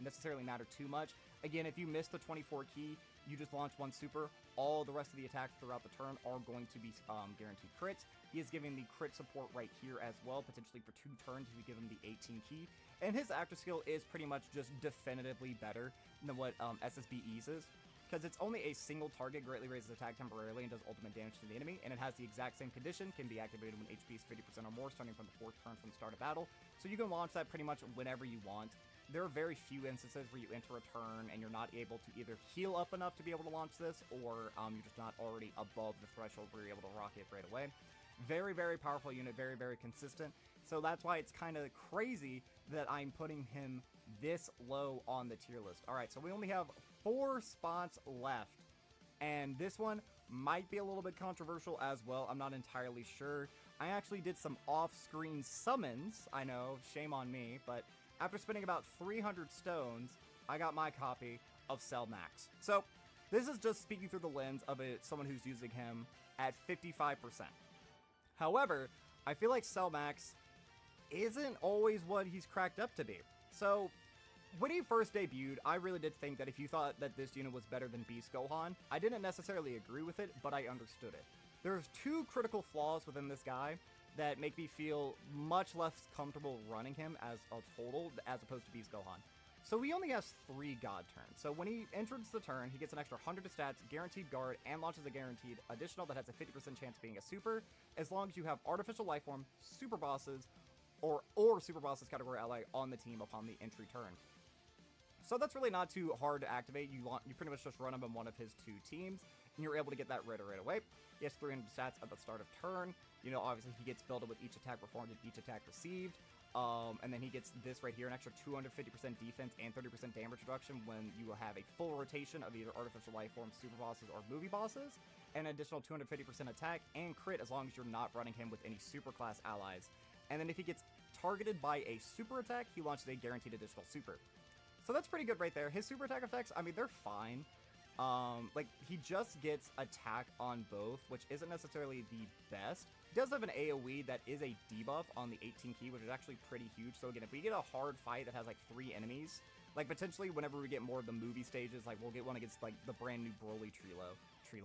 necessarily matter too much. Again, if you miss the 24 key, you just launch one super. All the rest of the attacks throughout the turn are going to be guaranteed crits. He is giving the crit support right here as well, potentially for 2 turns if you give him the 18 key. And his active skill is pretty much just definitively better than what SSBE's is, because it's only a single target, greatly raises attack temporarily, and does ultimate damage to the enemy, and it has the exact same condition, can be activated when HP is 50% or more, starting from the 4th turn from the start of battle. So you can launch that pretty much whenever you want. There are very few instances where you enter a turn and you're not able to either heal up enough to be able to launch this, or you're just not already above the threshold where you're able to rock it right away. Very, very powerful unit, very, very consistent. So that's why it's kind of crazy that I'm putting him this low on the tier list. All right, so we only have 4 spots left, and this one might be a little bit controversial as well. I'm not entirely sure. I actually did some off-screen summons. I know, shame on me, but after spending about 300 stones, I got my copy of Cell Max. So this is just speaking through the lens of someone who's using him at 55%. However, I feel like Cell Max isn't always what he's cracked up to be. So when he first debuted, I really did think that if you thought that this unit was better than Beast Gohan, I didn't necessarily agree with it, but I understood it. There's 2 critical flaws within this guy that make me feel much less comfortable running him as a total as opposed to Beast Gohan. So he only has 3 God turns. So when he enters the turn, he gets an extra 100 to stats, guaranteed guard, and launches a guaranteed additional that has a 50% chance of being a super, as long as you have Artificial Life Form, Super Bosses, or Super Bosses category ally on the team upon the entry turn. So that's really not too hard to activate. You pretty much just run him in one of his 2 teams, and you're able to get that right away. He has 300 stats at the start of turn. You know, obviously he gets built up with each attack performed and each attack received. And then he gets this right here, an extra 250% defense and 30% damage reduction when you have a full rotation of either Artificial Life Form, Super Bosses, or Movie Bosses. And an additional 250% attack and crit as long as you're not running him with any super class allies. And then if he gets targeted by a super attack, he launches a guaranteed additional super. So that's pretty good right there. His super attack effects, I mean, they're fine. Like, he just gets attack on both, which isn't necessarily the best. He does have an AoE that is a debuff on the 18 key, which is actually pretty huge. So again, if we get a hard fight that has like 3 enemies, like potentially whenever we get more of the movie stages, like we'll get one against like the brand new Broly Trilo.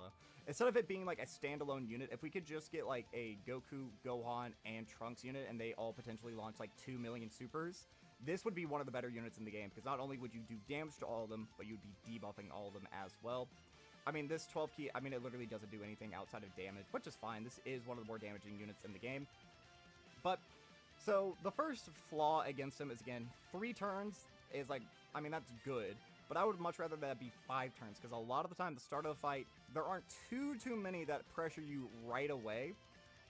Instead of it being like a standalone unit, if we could just get like a Goku, Gohan, and Trunks unit, and they all potentially launch like 2 million supers, this would be one of the better units in the game, because not only would you do damage to all of them, but you'd be debuffing all of them as well. I mean, this 12 key, I mean, it literally doesn't do anything outside of damage, which is fine. This is one of the more damaging units in the game. But, so, the first flaw against him is, again, 3 turns is like, I mean, that's good. But I would much rather that be 5 turns, because a lot of the time, the start of the fight, there aren't too many that pressure you right away.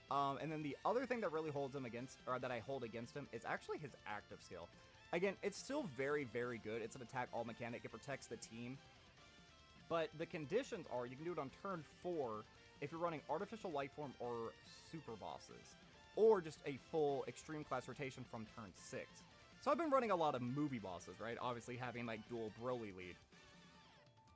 And then the other thing that really holds him against, or that I hold against him, is actually his active skill. Again, it's still very, very good. It's an attack all mechanic. It protects the team. But the conditions are, you can do it on turn 4 if you're running Artificial Life Form or Super Bosses, or just a full Extreme Class rotation from turn 6. So I've been running a lot of movie bosses, right? Obviously having like dual Broly lead.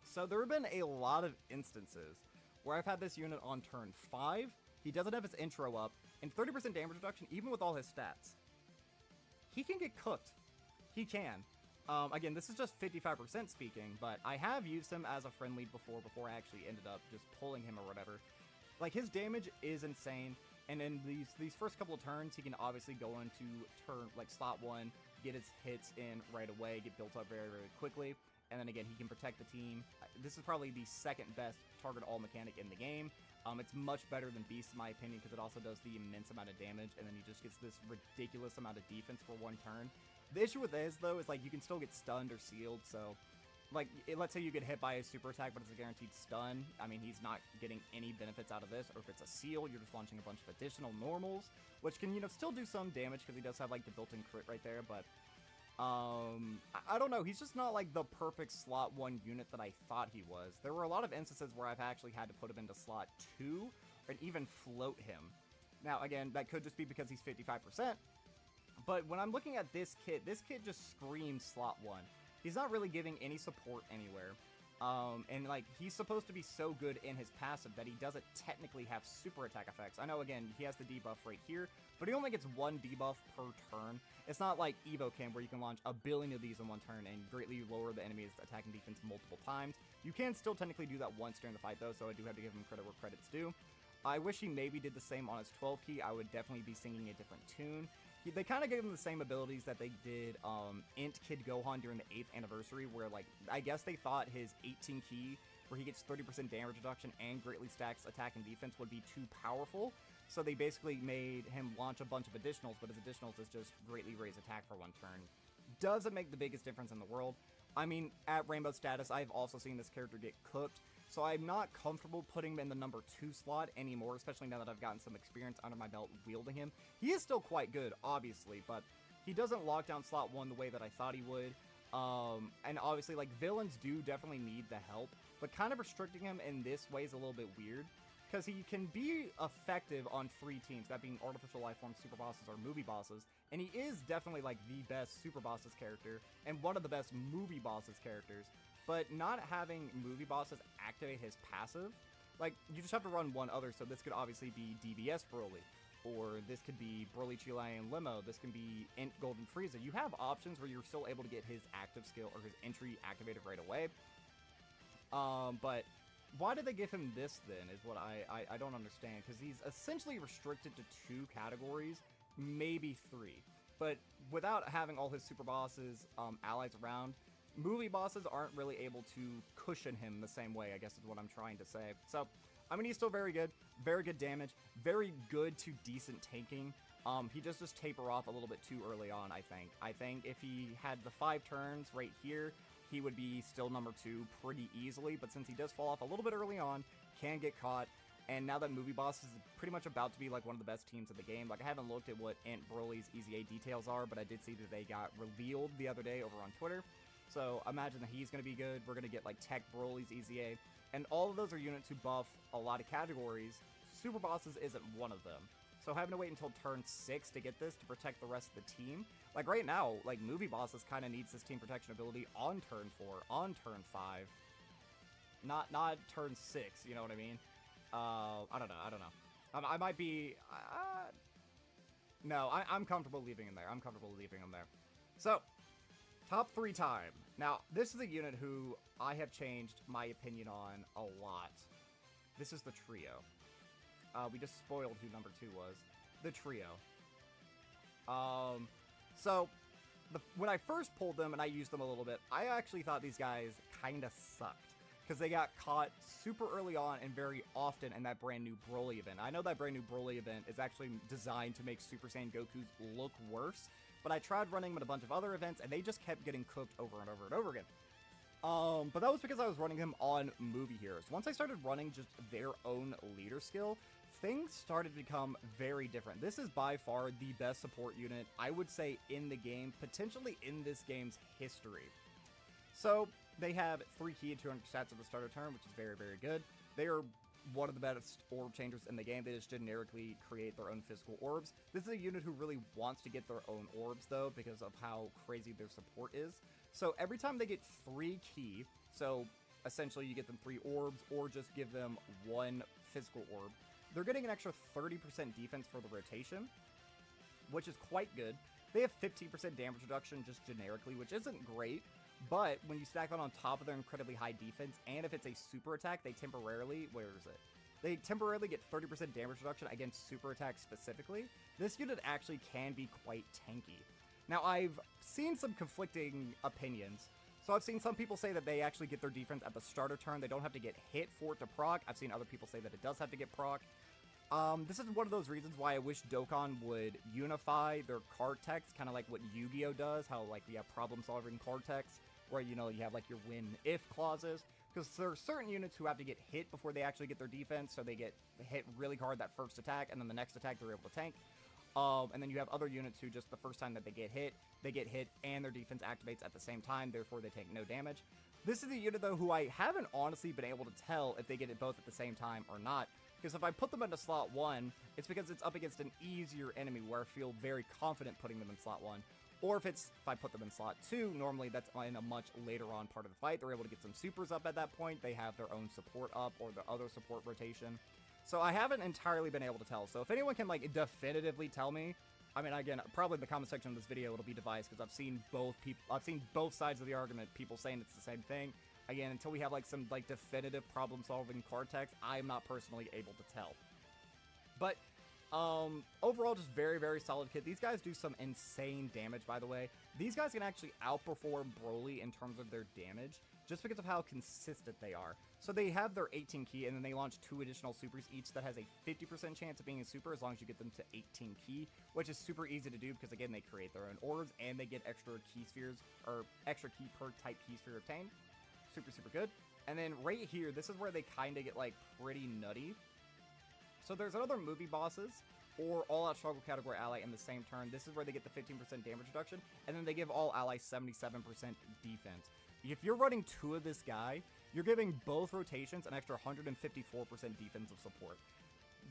So there have been a lot of instances where I've had this unit on turn 5, he doesn't have his intro up, and 30% damage reduction even with all his stats. He can get cooked. He can. Again, this is just 55% speaking, but I have used him as a friend lead before I actually ended up just pulling him or whatever. Like, his damage is insane, and in these first couple of turns, he can obviously go into slot 1, get his hits in right away, get built up very, very quickly, and then again, he can protect the team. This is probably the second best target all mechanic in the game. It's much better than Beast in my opinion, because it also does the immense amount of damage, and then he just gets this ridiculous amount of defense for 1 turn. The issue with this, though, is, like, you can still get stunned or sealed, so, like, let's say you get hit by a super attack, but it's a guaranteed stun. I mean, he's not getting any benefits out of this, or if it's a seal, you're just launching a bunch of additional normals, which can, you know, still do some damage, because he does have, like, the built-in crit right there, but, I don't know, he's just not, like, the perfect slot 1 unit that I thought he was. There were a lot of instances where I've actually had to put him into slot 2, and even float him. Now, again, that could just be because he's 55%, but when I'm looking at this kit just screams slot 1. He's not really giving any support anywhere. And, like, he's supposed to be so good in his passive that he doesn't technically have super attack effects. I know, again, he has the debuff right here, but he only gets 1 debuff per turn. It's not like EvoCam, where you can launch a billion of these in 1 turn and greatly lower the enemy's attack and defense multiple times. You can still technically do that once during the fight, though, so I do have to give him credit where credit's due. I wish he maybe did the same on his 12 key. I would definitely be singing a different tune. They kind of gave him the same abilities that they did Int Kid Gohan during the 8th anniversary, where, like, I guess they thought his 18 key, where he gets 30% damage reduction and greatly stacks attack and defense, would be too powerful. So they basically made him launch a bunch of additionals, but his additionals is just greatly raise attack for 1 turn. Doesn't make the biggest difference in the world. I mean, at Rainbow status, I've also seen this character get cooked, so I'm not comfortable putting him in the number 2 slot anymore, especially now that I've gotten some experience under my belt wielding him. He is still quite good, obviously, but he doesn't lock down slot 1 the way that I thought he would. And obviously, like, villains do definitely need the help, but kind of restricting him in this way is a little bit weird, because he can be effective on 3 teams, that being Artificial Life Forms, Super Bosses, or Movie Bosses, and he is definitely, like, the best Super Bosses character, and one of the best Movie Bosses characters, but not having Movie Bosses activate his passive, like, you just have to run one other, so this could obviously be DBS Broly, or this could be Broly Chilean Limo, this can be Int Golden Frieza. You have options where you're still able to get his active skill, or his entry activated right away, but why did they give him this, then, is what I don't understand, because he's essentially restricted to 2 categories, maybe 3, but without having all his Super Bosses allies around, Movie Bosses aren't really able to cushion him the same way, I guess is what I'm trying to say. So, I mean, he's still very good damage, very good to decent tanking. He does just taper off a little bit too early on, I think. I think if he had the 5 turns right here, he would be still number 2 pretty easily, but since he does fall off a little bit early on, can get caught, and now that Movie Boss is pretty much about to be like one of the best teams of the game, like I haven't looked at what Ant Broly's Easy A details are, but I did see that they got revealed the other day over on Twitter, so imagine that he's going to be good. We're going to get like Tech Broly's Easy A, and all of those are units who buff a lot of categories. Super Bosses isn't one of them. So having to wait until turn 6 to get this to protect the rest of the team, like right now, like Movie Bosses kind of needs this team protection ability on turn 4, on turn 5, not turn 6, you know what I mean? I don't know. I might be, no, I'm comfortable leaving him there. I'm comfortable leaving him there. So, top 3 time. Now, this is a unit who I have changed my opinion on a lot. This is the trio. We just spoiled who number 2 was. The trio. So, when I first pulled them and I used them a little bit, I actually thought these guys kind of sucked. Because they got caught super early on and very often in that brand new Broly event. I know that brand new Broly event is actually designed to make Super Saiyan Gokus look worse, but I tried running them at a bunch of other events and they just kept getting cooked over and over and over again. But that was because I was running them on movie heroes. Once I started running just their own leader skill, things started to become very different. This is by far the best support unit, I would say, in the game, potentially in this game's history. So, they have 3 key and 200 stats at the start of turn, which is very, very good. They are one of the best orb changers in the game. They just generically create their own physical orbs. This is a unit who really wants to get their own orbs, though, because of how crazy their support is. So every time they get 3 key, so essentially you get them 3 orbs, or just give them 1 physical orb, they're getting an extra 30% defense for the rotation, which is quite good. They have 15% damage reduction just generically, which isn't great, but when you stack that on top of their incredibly high defense, and if it's a super attack, they temporarily, they temporarily get 30% damage reduction against super attacks specifically. This unit actually can be quite tanky. Now, I've seen some conflicting opinions. So I've seen some people say that they actually get their defense at the starter turn. They don't have to get hit for it to proc. I've seen other people say that it does have to get proc. This is one of those reasons why I wish Dokkan would unify their card text, kind of like what Yu-Gi-Oh does, how like we have problem-solving card text, where, you know, you have like your win-if clauses, because there are certain units who have to get hit before they actually get their defense, so they get hit really hard that first attack, and then the next attack they're able to tank. And then you have other units who just the first time that they get hit, and their defense activates at the same time, therefore they take no damage. This is a unit, though, who I haven't honestly been able to tell if they get it both at the same time or not, because if I put them into slot 1, it's because it's up against an easier enemy where I feel very confident putting them in slot 1. Or if I put them in slot 2, normally that's in a much later on part of the fight. They're able to get some supers up at that point. They have their own support up or the other support rotation. So I haven't entirely been able to tell. So if anyone can like definitively tell me, I mean, again, probably in the comment section of this video it'll be devised because I've seen both sides of the argument, people saying it's the same thing. Again, until we have like some like definitive problem-solving card text, I'm not personally able to tell. But overall, just very, very solid kit. These guys do some insane damage, by the way. These guys can actually outperform Broly in terms of their damage, just because of how consistent they are. So they have their 18 key, and then they launch 2 additional supers each that has a 50% chance of being a super as long as you get them to 18 key, which is super easy to do because, again, they create their own orbs, and they get extra key spheres, or extra key per type key sphere obtained. Super, super good. And then right here, this is where they kind of get, like, pretty nutty. So there's other movie bosses, or all-out struggle category ally in the same turn. This is where they get the 15% damage reduction, and then they give all allies 77% defense. If you're running 2 of this guy, you're giving both rotations an extra 154% defensive support.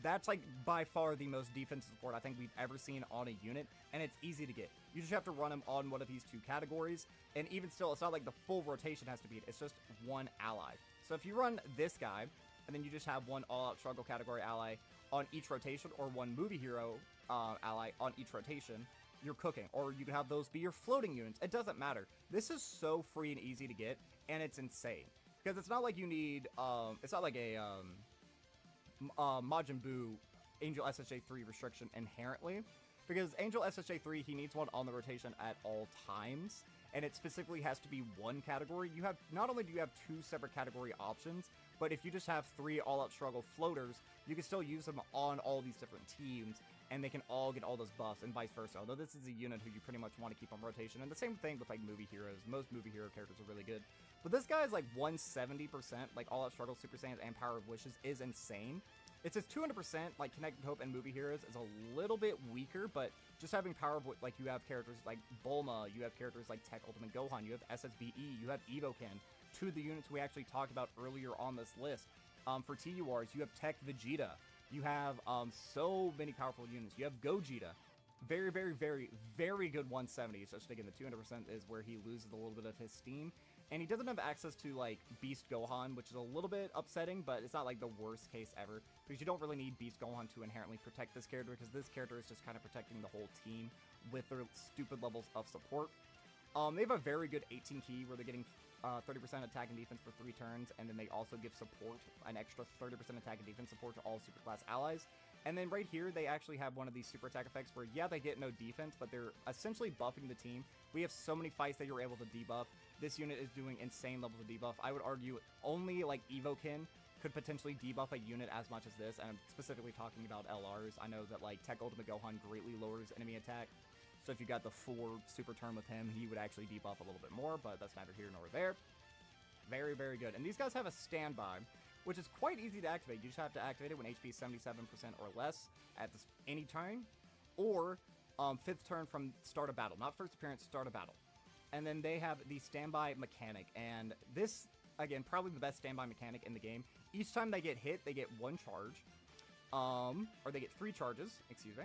That's, like, by far the most defensive support I think we've ever seen on a unit, and it's easy to get. You just have to run them on one of these 2 categories, and even still, it's not like the full rotation has to be it. It's just one ally. So if you run this guy, and then you just have one all-out struggle category ally on each rotation, or one movie hero ally on each rotation, you're cooking. Or you can have those be your floating units. It doesn't matter. This is so free and easy to get, and it's insane. Because it's not like you need, it's not like a Majin Buu Angel SSJ 3 restriction inherently. Because Angel SSJ 3, he needs one on the rotation at all times, and it specifically has to be one category. You have, not only do you have 2 separate category options, but if you just have 3 all-out struggle floaters, you can still use them on all these different teams, and they can all get all those buffs, and vice versa. Although this is a unit who you pretty much want to keep on rotation, and the same thing with, like, movie heroes. Most movie hero characters are really good. But this guy is, like, 170%, like, all-out struggle, Super Saiyans, and Power of Wishes is insane. It says 200%, like, Connected Hope and movie heroes is a little bit weaker, but just having Power of, like, you have characters like Bulma, you have characters like Tech Ultimate Gohan, you have SSBE, you have EVOKEN, 2 of the units we actually talked about earlier on this list. For TURs, you have Tech Vegeta. You have so many powerful units. You have Gogeta. Very, very, very, very good 170. So just again, the 200% is where he loses a little bit of his steam. And he doesn't have access to, like, Beast Gohan, which is a little bit upsetting, but it's not, like, the worst case ever. Because you don't really need Beast Gohan to inherently protect this character, because this character is just kind of protecting the whole team with their stupid levels of support. They have a very good 18 key, where they're getting 30% attack and defense for 3 turns, and then they also give support, an extra 30% attack and defense support to all superclass allies. And then right here, they actually have one of these super attack effects where, yeah, they get no defense, but they're essentially buffing the team. We have so many fights that you're able to debuff. This unit is doing insane levels of debuff. I would argue only, like, EVOKEN could potentially debuff a unit as much as this, and I'm specifically talking about LRs. I know that, like, Tech Ultimate Gohan greatly lowers enemy attack, so if you got the 4 super turn with him, he would actually debuff a little bit more, but that's neither here nor there. Very, very good. And these guys have a standby, which is quite easy to activate. You just have to activate it when HP is 77% or less at any turn, or 5th turn from start of battle. Not first appearance, start of battle. And then they have the standby mechanic, and this, again, probably the best standby mechanic in the game. Each time they get hit, they get 1 charge, or they get 3 charges, excuse me.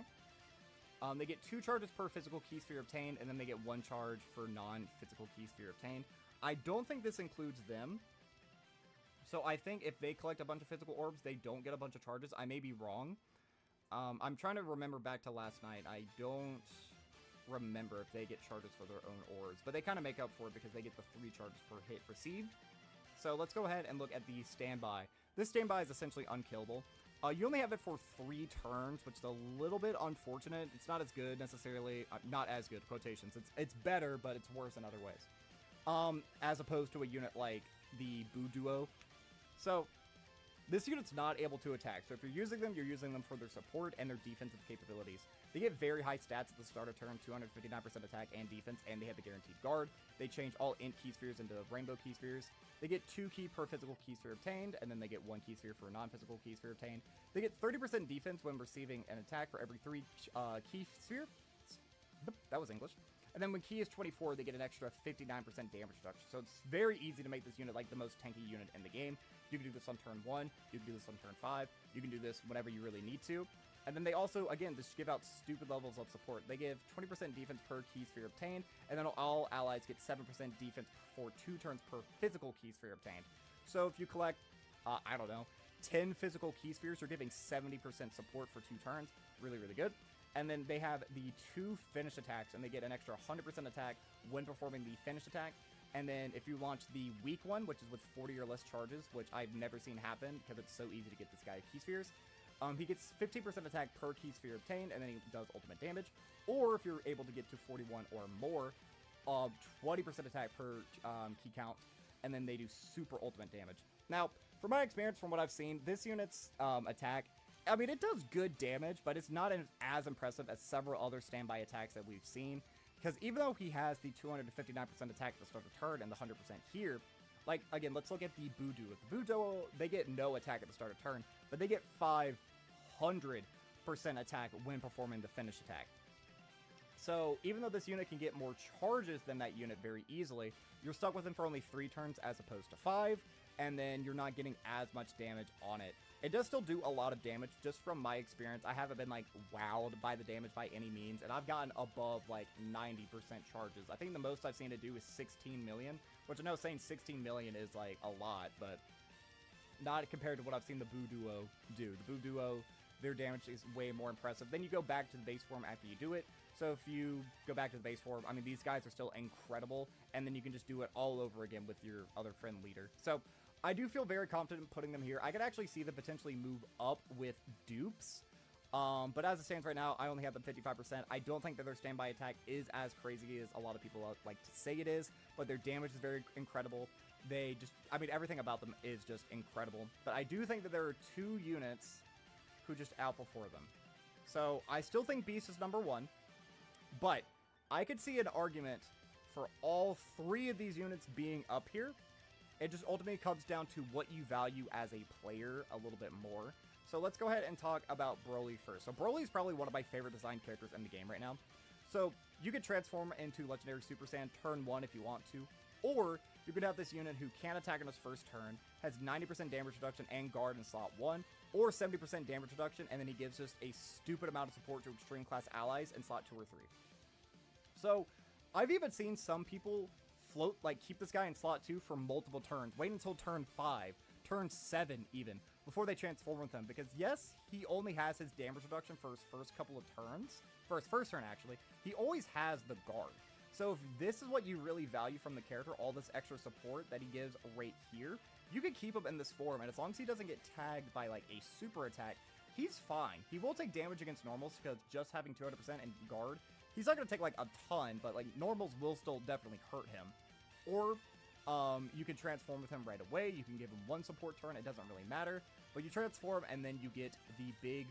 They get 2 charges per physical key sphere obtained, and then they get 1 charge for non-physical key sphere obtained. I don't think this includes them. So I think if they collect a bunch of physical orbs, they don't get a bunch of charges. I may be wrong. I'm trying to remember back to last night. I don't remember if they get charges for their own orbs, but they kind of make up for it because they get the 3 charges per hit received. So let's go ahead and look at the standby. This standby is essentially unkillable. You only have it for 3 turns, which is a little bit unfortunate. It's not as good necessarily, not as good, quotations. It's better, but it's worse in other ways. As opposed to a unit like the Buu Duo. So this unit's not able to attack. So if you're using them, you're using them for their support and their defensive capabilities. They get very high stats at the start of turn, 259% attack and defense, and they have the guaranteed guard. They change all int key spheres into rainbow key spheres. They get 2 key per physical key sphere obtained, and then they get 1 key sphere for a non-physical key sphere obtained. They get 30% defense when receiving an attack for every 3 key sphere. That was English. And then when key is 24, they get an extra 59% damage reduction. So it's very easy to make this unit like the most tanky unit in the game. You can do this on turn 1, you can do this on turn 5, you can do this whenever you really need to. And then they also, again, just give out stupid levels of support. They give 20% defense per key sphere obtained, and then all allies get 7% defense for 2 turns per physical key sphere obtained. So if you collect, I don't know, 10 physical key spheres, you're giving 70% support for 2 turns. Really, really good. And then they have the 2 finished attacks, and they get an extra 100% attack when performing the finished attack. And then if you launch the weak one, which is with 40 or less charges, which I've never seen happen because it's so easy to get this guy key spheres, he gets 15% attack per key sphere obtained, and then he does ultimate damage. Or if you're able to get to 41 or more, 20% attack per key count, and then they do super ultimate damage. Now, from my experience, from what I've seen, this unit's attack, I mean, it does good damage, but it's not as impressive as several other standby attacks that we've seen. Because even though he has the 259% attack at the start of the turn and the 100% here, like, again, let's look at the Budo. With the Budo, they get no attack at the start of turn, but they get 500% attack when performing the finish attack. So, even though this unit can get more charges than that unit very easily, you're stuck with him for only 3 turns as opposed to 5, and then you're not getting as much damage on it. It does still do a lot of damage, just from my experience. I haven't been, like, wowed by the damage by any means, and I've gotten above, like, 90% charges. I think the most I've seen it do is 16 million, which I know saying 16 million is, like, a lot, but not compared to what I've seen the Buduo do. The Buduo, their damage is way more impressive. Then you go back to the base form after you do it. So if you go back to the base form, I mean, these guys are still incredible, and then you can just do it all over again with your other friend leader. So I do feel very confident putting them here. I could actually see them potentially move up with dupes, but as it stands right now, I only have them 55%. I don't think that their standby attack is as crazy as a lot of people like to say it is, but their damage is very incredible. They just, I mean, everything about them is just incredible. But I do think that there are 2 units who just outperform them. So I still think Beast is number 1. But I could see an argument for all 3 of these units being up here. It just ultimately comes down to what you value as a player a little bit more. So let's go ahead and talk about Broly first. So Broly is probably one of my favorite design characters in the game right now. So you could transform into Legendary Super Saiyan turn 1 if you want to. Or you could have this unit who can attack on his first turn, has 90% damage reduction and guard in slot 1, or 70% damage reduction, and then he gives just a stupid amount of support to extreme class allies in slot 2 or 3. So, I've even seen some people float, like, keep this guy in slot 2 for multiple turns. Wait until turn 5, turn 7 even, before they transform with him. Because, yes, he only has his damage reduction for his first couple of turns. For his first turn, actually. He always has the guard. So, if this is what you really value from the character, all this extra support that he gives right here, you can keep him in this form. And as long as he doesn't get tagged by, like, a super attack, he's fine. He will take damage against normals, because just having 200% and guard, he's not going to take, like, a ton, but, like, normals will still definitely hurt him. Or, you can transform with him right away. You can give him 1 support turn. It doesn't really matter. But you transform, and then you get the big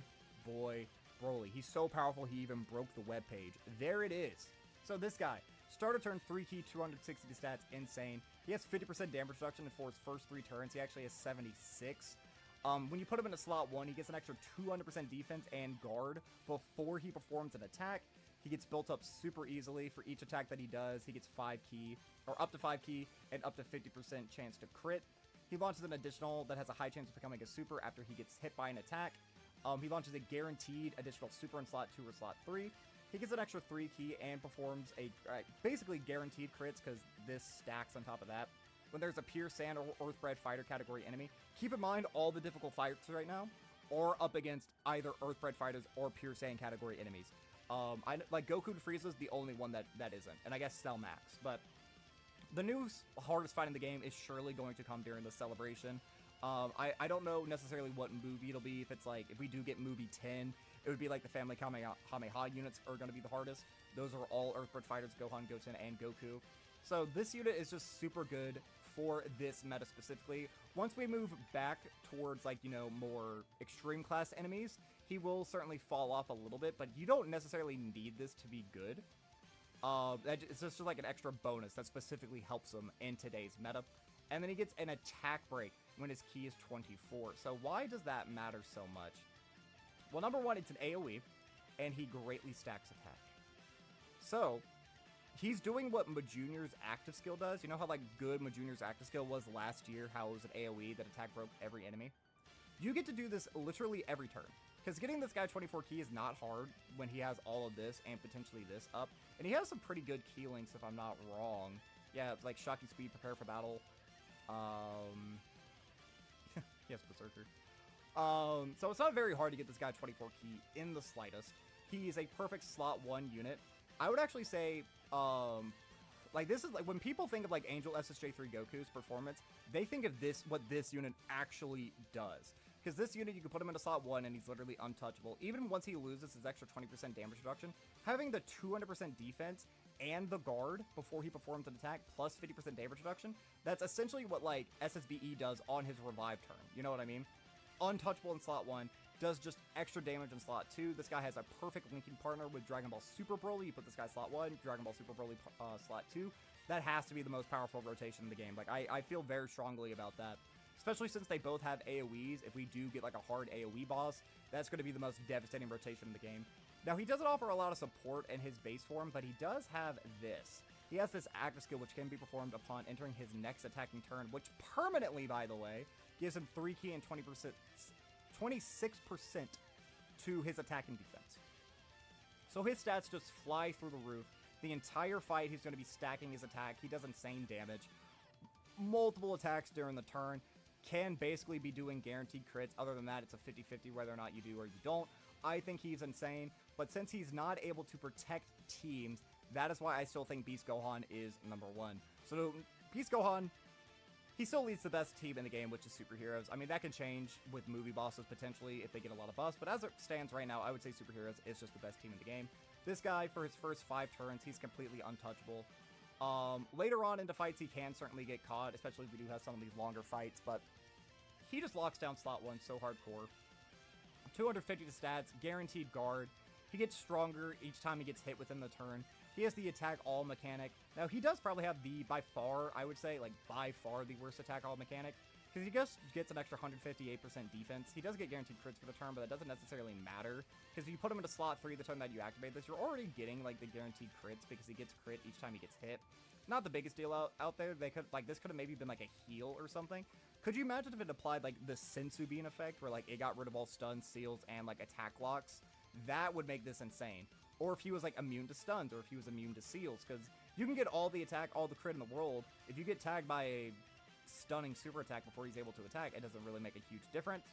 boy Broly. He's so powerful, he even broke the webpage. There it is. So this guy, starter turn 3 key, 260 stats, insane. He has 50% damage reduction for his first 3 turns. He actually has 76. When you put him into slot 1, he gets an extra 200% defense and guard before he performs an attack. He gets built up super easily. For each attack that he does, he gets 5 key, or up to 5 key, and up to 50% chance to crit. He launches an additional that has a high chance of becoming a super after he gets hit by an attack. He launches a guaranteed additional super in slot 2 or slot 3. He gets an extra 3 key and performs a basically guaranteed crits, because this stacks on top of that. When there's a Pure Saiyan or Earthbred fighter category enemy, keep in mind all the difficult fights right now are up against either Earthbred fighters or Pure Saiyan category enemies. Like Goku to Frieza is the only one that isn't, and I guess Cell Max. But the new hardest fight in the game is surely going to come during the celebration. I don't know necessarily what movie it'll be. If it's like, if we do get movie 10, it would be like the Family Kamehameha units are going to be the hardest. Those are all Earthbred fighters, Gohan, Goten, and Goku. So this unit is just super good for this meta specifically. Once we move back towards, like, you know, more extreme class enemies, he will certainly fall off a little bit, but you don't necessarily need this to be good. It's just like an extra bonus that specifically helps him in today's meta. And then he gets an attack break when his key is 24. So why does that matter so much? Well, number 1, it's an AoE, and he greatly stacks attack. So he's doing what Majunior's active skill does. You know how, like, good Majunior's active skill was last year, how it was an AoE that attack broke every enemy? You get to do this literally every turn. Because getting this guy 24 key is not hard when he has all of this and potentially this up. And he has some pretty good key links, if I'm not wrong. Yeah, it's like Shocking Speed, Prepare for Battle. Yes, Berserker. So it's not very hard to get this guy 24 key in the slightest. He is a perfect slot 1 unit. I would actually say, like, this is like, when people think of, like, Angel SSJ3 Goku's performance, they think of this, what this unit actually does. Because this unit, you can put him into slot 1 and he's literally untouchable. Even once he loses his extra 20% damage reduction, having the 200% defense and the guard before he performs an attack, plus 50% damage reduction. That's essentially what, like, SSBE does on his revive turn. You know what I mean? Untouchable in slot 1, does just extra damage in slot 2. This guy has a perfect linking partner with Dragon Ball Super Broly. You put this guy slot 1, Dragon Ball Super Broly slot 2. That has to be the most powerful rotation in the game. Like, I feel very strongly about that. Especially since they both have AoEs. If we do get, like, a hard AoE boss, that's going to be the most devastating rotation in the game. Now, he doesn't offer a lot of support in his base form, but he does have this. He has this active skill, which can be performed upon entering his next attacking turn, which permanently, by the way, gives him 3 key and 26% to his attacking defense. So his stats just fly through the roof. The entire fight, he's going to be stacking his attack. He does insane damage. Multiple attacks during the turn. Can basically be doing guaranteed crits. Other than that, it's a 50-50 whether or not you do or you don't. I think he's insane. But since he's not able to protect teams, that is why I still think Beast Gohan is number 1. So Beast Gohan, he still leads the best team in the game, which is superheroes. I mean, that can change with movie bosses potentially if they get a lot of buffs. But as it stands right now, I would say superheroes is just the best team in the game. This guy, for his first 5 turns, he's completely untouchable. Later on into fights, he can certainly get caught, especially if we do have some of these longer fights. But he just locks down slot 1 so hardcore. 250 to stats, guaranteed guard. He gets stronger each time he gets hit within the turn. He has the attack all mechanic. Now, he does probably have the, by far, I would say, like, by far the worst attack all mechanic. Because he just gets an extra 158% defense. He does get guaranteed crits for the turn, but that doesn't necessarily matter. Because if you put him into slot 3 the time that you activate this, you're already getting, like, the guaranteed crits because he gets crit each time he gets hit. Not the biggest deal out there. They could, like, this could have maybe been, like, a heal or something. Could you imagine if it applied, like, the Sensu Bean effect, where, like, it got rid of all stuns, seals, and, like, attack locks? That would make this insane. Or if he was, like, immune to stuns, or if he was immune to seals, because you can get all the attack, all the crit in the world. If you get tagged by a stunning super attack before he's able to attack, it doesn't really make a huge difference.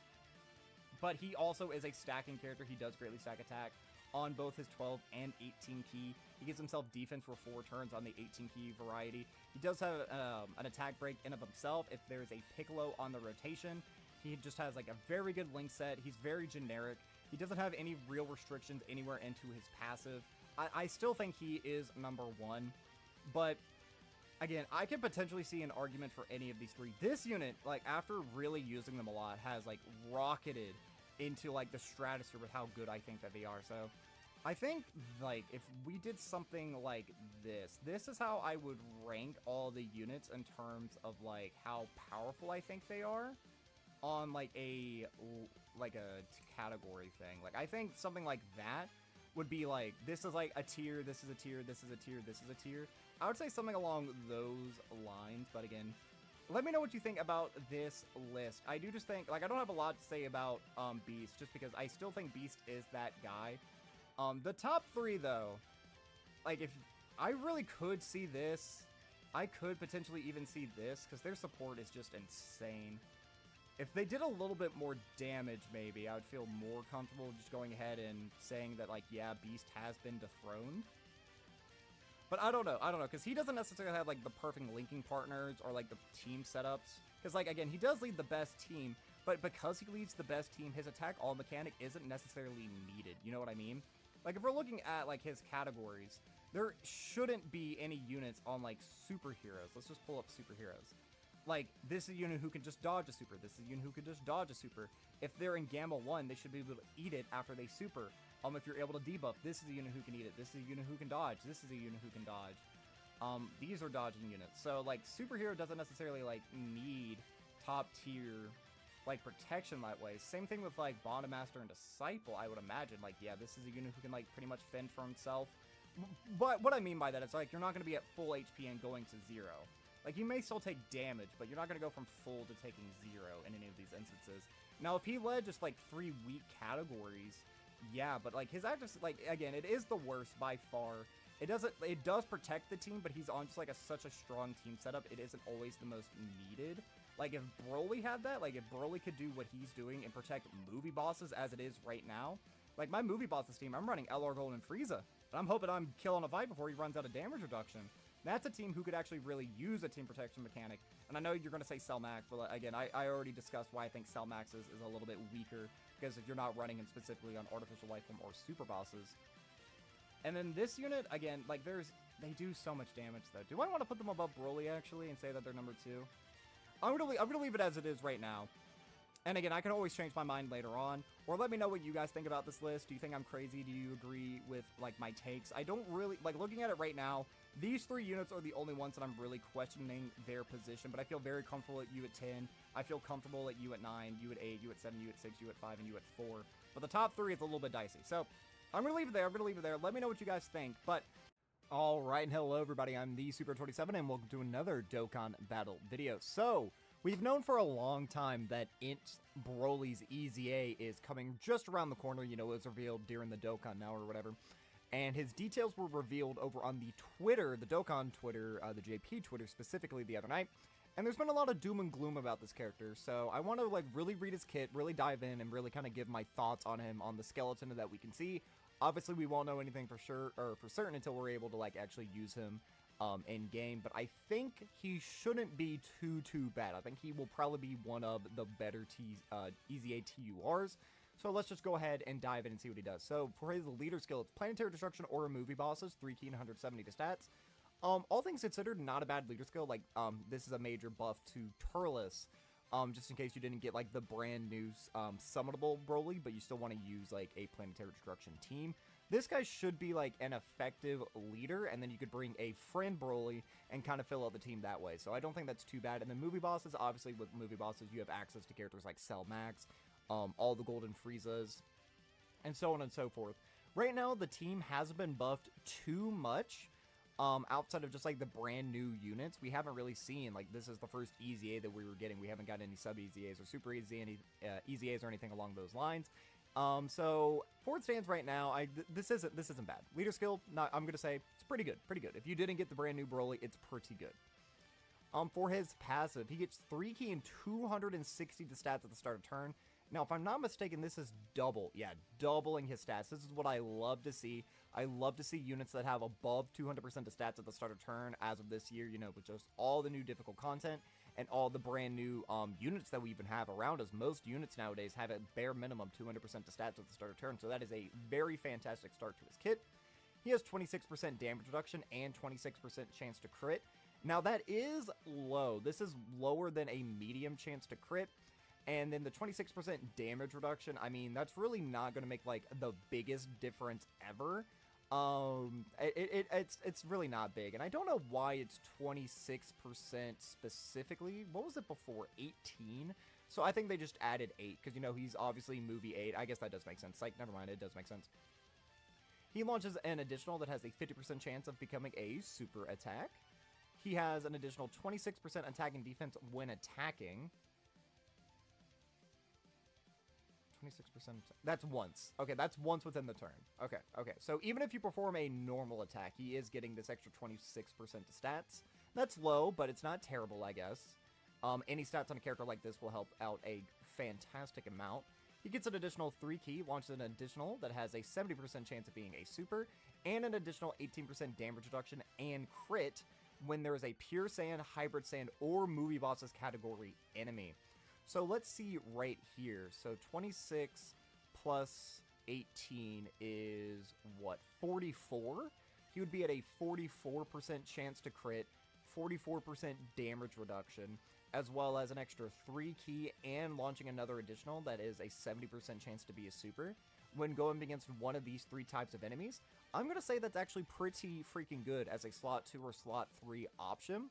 But he also is a stacking character. He does greatly stack attack on both his 12 and 18 key. He gives himself defense for 4 turns on the 18 key variety. He does have an attack break in of himself if there's a Piccolo on the rotation. He just has, like, a very good link set. He's very generic. He doesn't have any real restrictions anywhere into his passive. I still think he is number 1, but again, I could potentially see an argument for any of these 3. This unit, like, after really using them a lot, has, like, rocketed into, like, the stratosphere with how good I think that they are. So I think, like, if we did something like this is how I would rank all the units in terms of, like, how powerful I think they are on, like, a category thing. Like, I think something like that would be, like, this is, like, a tier, this is a tier, this is a tier, this is a tier. I would say something along those lines, but again, let me know what you think about this list. I do just think, like, I don't have a lot to say about Beast, just because I still think Beast is that guy. The top 3, though, like, if I really could see this, I could potentially even see this, because their support is just insane. If they did a little bit more damage, maybe, I would feel more comfortable just going ahead and saying that, like, yeah, Beast has been dethroned. But I don't know, because he doesn't necessarily have, like, the perfect linking partners or, like, the team setups. Because, like, again, he does lead the best team, but because he leads the best team, his attack all mechanic isn't necessarily needed, you know what I mean? Like, if we're looking at, like, his categories, there shouldn't be any units on, like, superheroes. Let's just pull up superheroes. Like, this is a unit who can just dodge a super. This is a unit who can just dodge a super. If they're in Gamma 1, they should be able to eat it after they super. If you're able to debuff, this is a unit who can eat it. This is a unit who can dodge. This is a unit who can dodge. These are dodging units. So, like, superhero doesn't necessarily, like, need top tier, like, protection that way. Same thing with, like, Bondmaster and Disciple, I would imagine. Like, yeah, this is a unit who can, like, pretty much fend for himself. But what I mean by that is, like, you're not going to be at full HP and going to 0. Like, you may still take damage, but you're not going to go from full to taking 0 in any of these instances. Now, if he led just, like, 3 weak categories, yeah, but, like, his active, like, again, it is the worst by far. It does protect the team, but he's on just, like, such a strong team setup, it isn't always the most needed. Like, if Broly had that, like, if Broly could do what he's doing and protect movie bosses as it is right now, like, my movie bosses team, I'm running LR Gold and Frieza, and I'm hoping I'm killing a fight before he runs out of damage reduction. That's a team who could actually really use a team protection mechanic. And I know you're going to say Cell Max, but again, I already discussed why I think Cell Max is a little bit weaker, because if you're not running him specifically on Artificial Life Form or Super Bosses. And then this unit, again, like, there's They do so much damage, though. Do I want to put them above Broly, actually, and say that they're number 2? I'm gonna leave it as it is right now. And again, I can always change my mind later on. Or let me know what you guys think about this list. Do you think I'm crazy? Do you agree with, like, my takes? I don't really... Like, looking at it right now, these 3 units are the only ones that I'm really questioning their position. But I feel very comfortable at you at 10. I feel comfortable at you at 9, you at 8, you at 7, you at 6, you at 5, and you at 4. But the top 3 is a little bit dicey. So, I'm gonna leave it there. Let me know what you guys think. But... Alright, and hello everybody, I'm the Super27, and welcome to another Dokkan Battle video. So, we've known for a long time that Int Broly's EZA is coming just around the corner. You know, it was revealed during the Dokkan now or whatever. And his details were revealed over on the Twitter, the Dokkan Twitter, the JP Twitter specifically the other night. And there's been a lot of doom and gloom about this character, so I want to, like, really read his kit, really dive in, and really kind of give my thoughts on him, on the skeleton that we can see. Obviously, we won't know anything for sure, or for certain, until we're able to, like, actually use him in-game, but I think he shouldn't be too bad. I think he will probably be one of the better EZA TURs, so let's just go ahead and dive in and see what he does. So, for his leader skill, it's Planetary Destruction or Movie Bosses, 3 key and 170 to stats. All things considered, not a bad leader skill. Like, this is a major buff to Turles, just in case you didn't get, like, the brand new summonable Broly, but you still want to use, like, a Planetary Destruction team. This guy should be, like, an effective leader, and then you could bring a friend Broly and kind of fill out the team that way. So I don't think that's too bad. And then movie bosses, obviously, with movie bosses, you have access to characters like Cell Max, all the Golden Friezas, and so on and so forth. Right now, the team hasn't been buffed too much. Outside of just, like, the brand new units, we haven't really seen, like, this is the first EZA that we were getting. We haven't got any sub-EZAs or super EZAs or anything along those lines. So, for it stands right now, this isn't bad. Leader skill, I'm gonna say, it's pretty good. If you didn't get the brand new Broly, it's pretty good. For his passive, he gets 3 key and 260 to stats at the start of turn. Now, if I'm not mistaken, this is doubling his stats. This is what I love to see. I love to see units that have above 200% of stats at the start of turn as of this year, you know, with just all the new difficult content and all the brand new units that we even have around us. Most units nowadays have a bare minimum 200% of stats at the start of turn, so that is a very fantastic start to his kit. He has 26% damage reduction and 26% chance to crit. Now, that is low. This is lower than a medium chance to crit. And then the 26% damage reduction, I mean, that's really not going to make, like, the biggest difference ever. It's really not big. And I don't know why it's 26% specifically. What was it before? 18? So I think they just added 8, because, you know, he's obviously movie 8. I guess that does make sense. Like, never mind, it does make sense. He launches an additional that has a 50% chance of becoming a super attack. He has an additional 26% attack and defense when attacking. 26%. That's once. Okay, that's once within the turn. Okay. So even if you perform a normal attack, he is getting this extra 26% to stats. That's low, but it's not terrible, I guess. Any stats on a character like this will help out a fantastic amount. He gets an additional 3 key, launches an additional that has a 70% chance of being a super, and an additional 18% damage reduction and crit when there is a pure sand, hybrid sand, or movie bosses category enemy. So let's see right here. So 26 plus 18 is, what, 44? He would be at a 44% chance to crit, 44% damage reduction, as well as an extra 3 key and launching another additional that is a 70% chance to be a super. When going against one of these 3 types of enemies, I'm going to say that's actually pretty freaking good as a slot 2 or slot 3 option.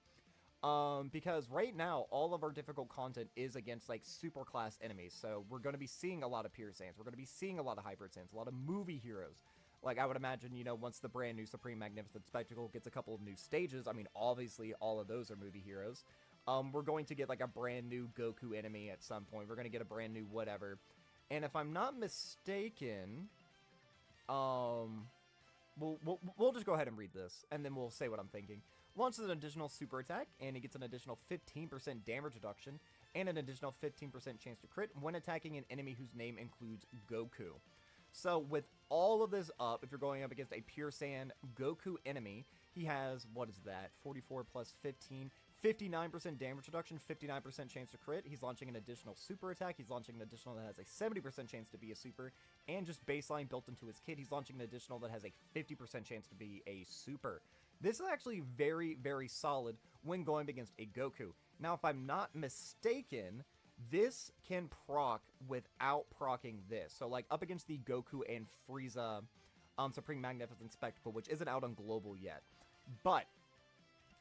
Because right now, all of our difficult content is against, like, super class enemies, so we're going to be seeing a lot of pure sands, we're going to be seeing a lot of hybrid sands, a lot of movie heroes. Like, I would imagine, you know, once the brand new Supreme Magnificent Spectacle gets a couple of new stages, I mean, obviously, all of those are movie heroes. We're going to get, like, a brand new Goku enemy at some point, we're going to get a brand new whatever, and if I'm not mistaken, we'll just go ahead and read this, and then we'll say what I'm thinking. Launches an additional super attack, and he gets an additional 15% damage reduction, and an additional 15% chance to crit when attacking an enemy whose name includes Goku. So with all of this up, if you're going up against a pure sand Goku enemy, he has, what is that, 44 plus 15, 59% damage reduction, 59% chance to crit. He's launching an additional super attack. He's launching an additional that has a 70% chance to be a super, and just baseline built into his kit, he's launching an additional that has a 50% chance to be a super. This is actually very, very solid when going against a Goku. Now, if I'm not mistaken, this can proc without proccing this. So, like, up against the Goku and Frieza Supreme Magnificent Spectacle, which isn't out on Global yet. But,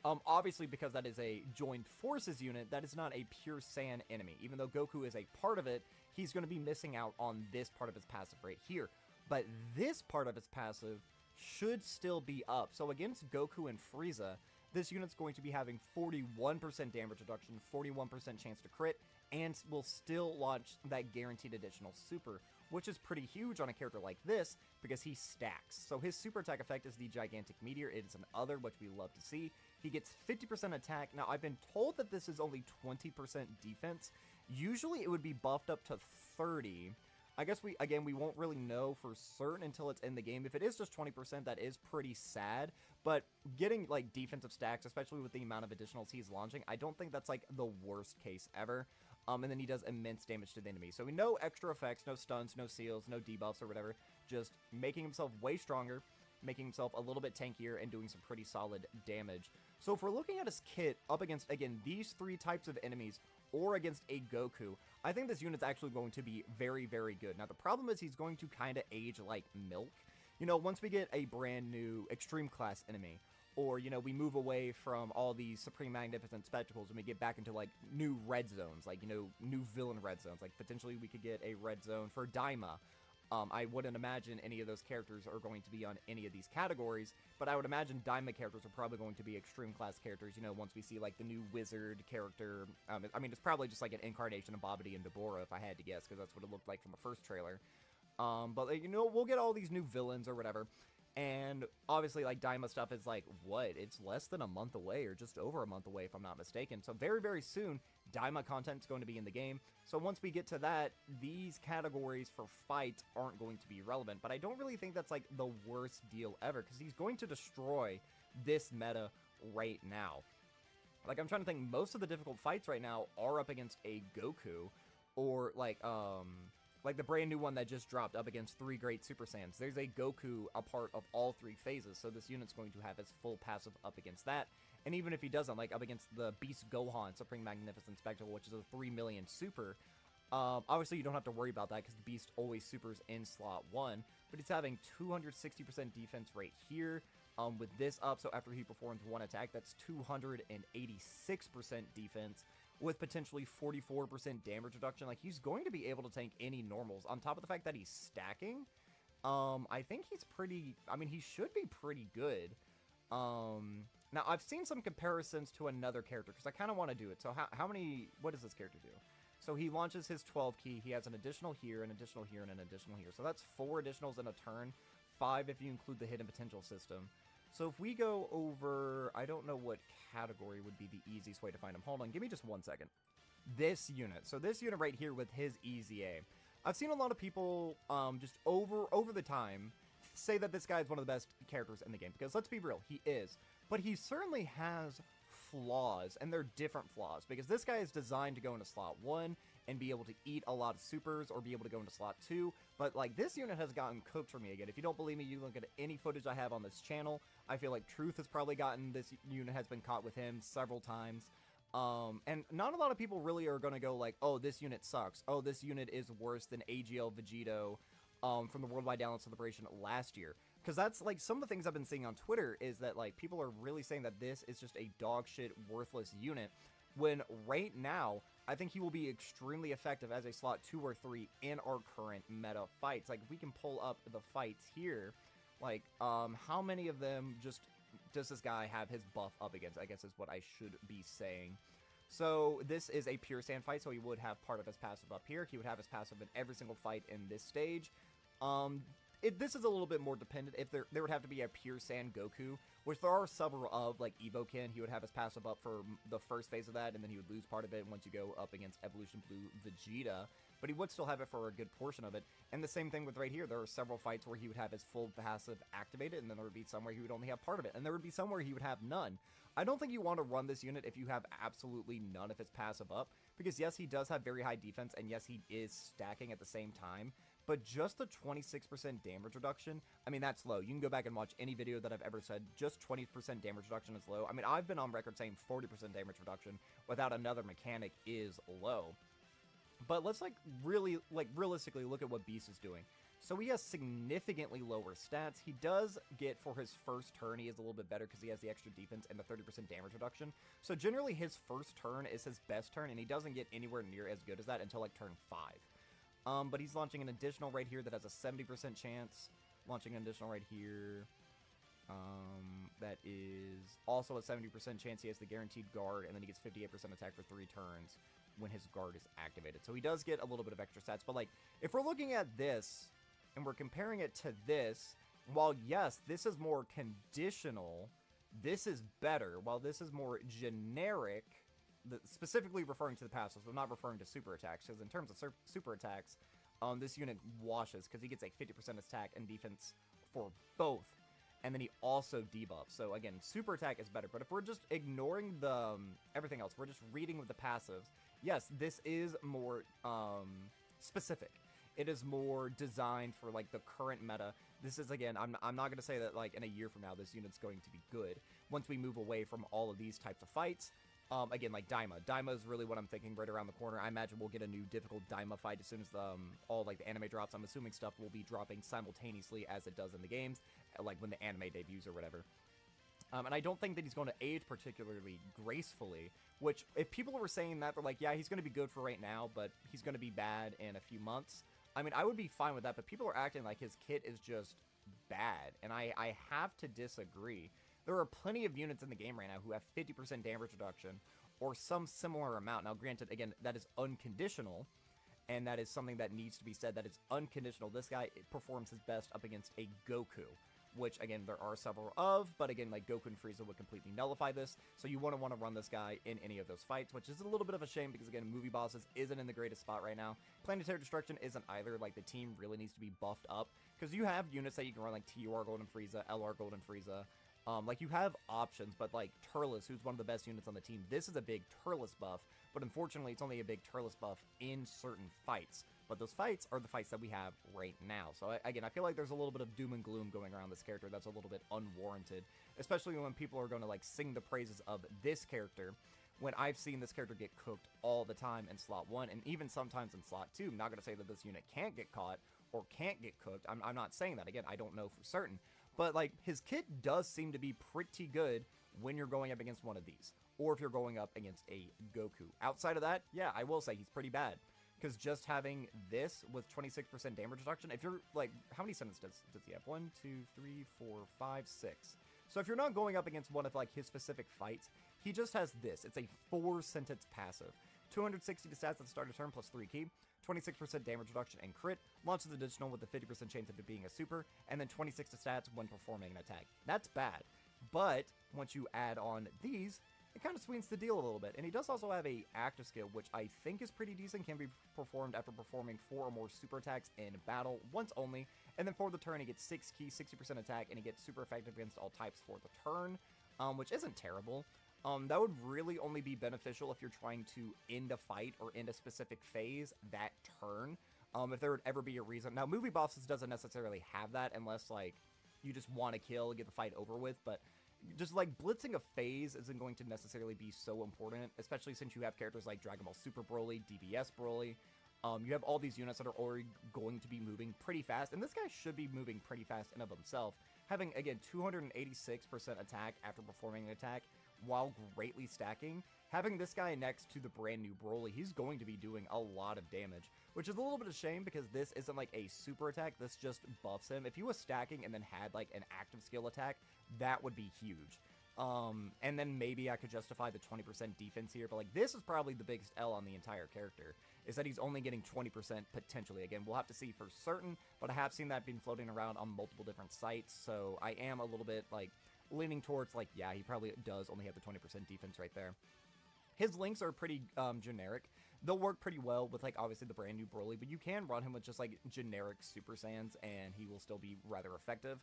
obviously, because that is a Joined Forces unit, that is not a pure Saiyan enemy. Even though Goku is a part of it, he's going to be missing out on this part of his passive right here. But this part of his passive should still be up. So against Goku and Frieza, this unit's going to be having 41% damage reduction, 41% chance to crit, and will still launch that guaranteed additional super, which is pretty huge on a character like this, because he stacks. So his super attack effect is the Gigantic Meteor. It is an other, which we love to see. He gets 50% attack. Now, I've been told that this is only 20% defense. Usually, it would be buffed up to 30. I guess we won't really know for certain until it's in the game. If it is just 20%, that is pretty sad. But getting, like, defensive stacks, especially with the amount of additionals he's launching, I don't think that's, like, the worst case ever. And then he does immense damage to the enemy. So no extra effects, no stuns, no seals, no debuffs or whatever. Just making himself way stronger, making himself a little bit tankier, and doing some pretty solid damage. So if we're looking at his kit up against, again, these three types of enemies, or against a Goku, I think this unit's actually going to be very, very good. Now, the problem is he's going to kind of age like milk. You know, once we get a brand new Extreme Class enemy, or, you know, we move away from all these Supreme Magnificent Spectacles and we get back into, like, new red zones, like, you know, new villain red zones. Like, potentially we could get a red zone for Daima. I wouldn't imagine any of those characters are going to be on any of these categories, but I would imagine Daima characters are probably going to be Extreme Class characters, you know, once we see, like, the new Wizard character. I mean, it's probably just, like, an incarnation of Babidi and Deborah, if I had to guess, because that's what it looked like from the first trailer. But, you know, we'll get all these new villains or whatever. And obviously, like, Daima stuff is like, what? It's less than a month away, or just over a month away, if I'm not mistaken. So very, very soon, Daima content is going to be in the game. So once we get to that, these categories for fights aren't going to be relevant. But I don't really think that's, like, the worst deal ever, because he's going to destroy this meta right now. Like, I'm trying to think, most of the difficult fights right now are up against a Goku, or, like the brand new one that just dropped up against 3 Great Super Saiyans. There's a Goku a part of all 3 phases, so this unit's going to have its full passive up against that. And even if he doesn't, like, up against the Beast Gohan Supreme Magnificent Spectacle, which is a 3 million super, obviously you don't have to worry about that because the Beast always supers in slot 1, but he's having 260% defense right here. With this up, so after he performs one attack, that's 286% defense, with potentially 44% damage reduction. Like, he's going to be able to tank any normals. On top of the fact that he's stacking, I think he's pretty, I mean, he should be pretty good. Now, I've seen some comparisons to another character, because I kind of want to do it. So, how many, what does this character do? So, he launches his 12 key, he has an additional here, an additional here, and an additional here. So, that's 4 additionals in a turn, 5 if you include the hidden potential system. So if we go over, I don't know what category would be the easiest way to find him. Hold on, give me just 1 second. This unit. So this unit right here with his Easy A. I've seen a lot of people just over the time say that this guy is one of the best characters in the game. Because let's be real, he is. But he certainly has flaws, and they're different flaws. Because this guy is designed to go into slot 1 and be able to eat a lot of supers, or be able to go into slot 2. But, like, this unit has gotten cooked for me again. If you don't believe me, you look at any footage I have on this channel. I feel like Truth has probably gotten this unit, has been caught with him several times. And not a lot of people really are going to go like, oh, this unit sucks. Oh, this unit is worse than AGL Vegeto from the Worldwide Download Celebration last year. Because that's, like, some of the things I've been seeing on Twitter is that, like, people are really saying that this is just a dog shit, worthless unit. When right now, I think he will be extremely effective as a slot 2 or 3 in our current meta fights. Like, if we can pull up the fights here, like, how many of them just does this guy have his buff up against, I guess is what I should be saying. So this is a pure sand fight, so he would have part of his passive up here. He would have his passive in every single fight in this stage. This is a little bit more dependent. If there would have to be a pure sand Goku, which there are several of, like Evoken. He would have his passive up for the first phase of that, and then he would lose part of it once you go up against Evolution Blue Vegeta. But he would still have it for a good portion of it. And the same thing with right here. There are several fights where he would have his full passive activated, and then there would be some where he would only have part of it. And there would be some where he would have none. I don't think you want to run this unit if you have absolutely none of his passive up, because yes, he does have very high defense, and yes, he is stacking at the same time, but just the 26% damage reduction, I mean, that's low. You can go back and watch any video that I've ever said, just 20% damage reduction is low. I mean, I've been on record saying 40% damage reduction without another mechanic is low. But let's, like, really, like, realistically look at what Beast is doing. So he has significantly lower stats. He does get, for his first turn, he is a little bit better because he has the extra defense and the 30% damage reduction. So generally, his first turn is his best turn, and he doesn't get anywhere near as good as that until, like, turn 5. But he's launching an additional right here that has a 70% chance. Launching an additional right here. That is also a 70% chance. He has the guaranteed guard, and then he gets 58% attack for 3 turns when his guard is activated. So he does get a little bit of extra stats. But, like, if we're looking at this, and we're comparing it to this, while yes, this is more conditional, this is better. While this is more generic, specifically referring to the passives, I'm not referring to super attacks, because in terms of super attacks, this unit washes, because he gets a 50% attack and defense for both, and then he also debuffs. So again, super attack is better, but if we're just ignoring the everything else, we're just reading with the passives, yes, this is more specific. It is more designed for, like, the current meta. This is, again, I'm not going to say that, like, in a year from now, this unit's going to be good. Once we move away from all of these types of fights, again, like Daima. Daima is really what I'm thinking right around the corner. I imagine we'll get a new difficult Daima fight as soon as all, like, the anime drops. I'm assuming stuff will be dropping simultaneously as it does in the games, like when the anime debuts or whatever. And I don't think that he's going to age particularly gracefully, which, if people were saying that, they're like, yeah, he's going to be good for right now, but he's going to be bad in a few months. I mean, I would be fine with that, but people are acting like his kit is just bad, and I have to disagree. There are plenty of units in the game right now who have 50% damage reduction, or some similar amount. Now, granted, again, that is unconditional, and that is something that needs to be said, that it's unconditional. This guy performs his best up against a Goku, which, again, there are several of, but again, like, Goku and Frieza would completely nullify this, so you want to run this guy in any of those fights, which is a little bit of a shame, because, again, Movie Bosses isn't in the greatest spot right now. Planetary Destruction isn't either. Like, the team really needs to be buffed up, because you have units that you can run, like TUR Golden Frieza, LR Golden Frieza, like, you have options, but, like, Turles, who's one of the best units on the team, this is a big Turles buff, but unfortunately, it's only a big Turles buff in certain fights. But those fights are the fights that we have right now. So, again, I feel like there's a little bit of doom and gloom going around this character that's a little bit unwarranted, especially when people are going to, like, sing the praises of this character, when I've seen this character get cooked all the time in slot 1, and even sometimes in slot 2. I'm not going to say that this unit can't get caught or can't get cooked. I'm not saying that. Again, I don't know for certain. But, like, his kit does seem to be pretty good when you're going up against one of these, or if you're going up against a Goku. Outside of that, yeah, I will say he's pretty bad. Because just having this with 26% damage reduction, if you're, like, how many sentences does he have? 1, 2, 3, 4, 5, 6. So if you're not going up against one of, like, his specific fights, he just has this. It's a 4-sentence passive. 260 to stats at the start of turn plus 3 key, 26% damage reduction and crit, launches additional with a 50% chance of it being a super, and then 26 to stats when performing an attack. That's bad. But once you add on these, it kind of sweetens the deal a little bit. And he does also have a active skill, which I think is pretty decent, can be performed after performing 4 or more super attacks in battle once only. And then for the turn, he gets 6 key, 60% attack, and he gets super effective against all types for the turn, which isn't terrible. That would really only be beneficial if you're trying to end a fight or end a specific phase that turn. If there would ever be a reason. Now, Movie Bosses doesn't necessarily have that unless, like, you just want to kill, get the fight over with, but just, like, blitzing a phase isn't going to necessarily be so important, especially since you have characters like Dragon Ball Super Broly, DBS Broly. You have all these units that are already going to be moving pretty fast, and this guy should be moving pretty fast in of himself. Having, again, 286% attack after performing an attack while greatly stacking, having this guy next to the brand new Broly, he's going to be doing a lot of damage, which is a little bit of a shame because this isn't like a super attack, this just buffs him. If he was stacking and then had like an active skill attack, that would be huge. And then maybe I could justify the 20% defense here, but like this is probably the biggest L on the entire character, is that he's only getting 20% potentially. Again, we'll have to see for certain, but I have seen that being floating around on multiple different sites, so I am a little bit like leaning towards like, yeah, he probably does only have the 20% defense right there. His links are pretty generic. They'll work pretty well with, like, obviously the brand new Broly, but you can run him with just, like, generic Super Saiyans, and he will still be rather effective.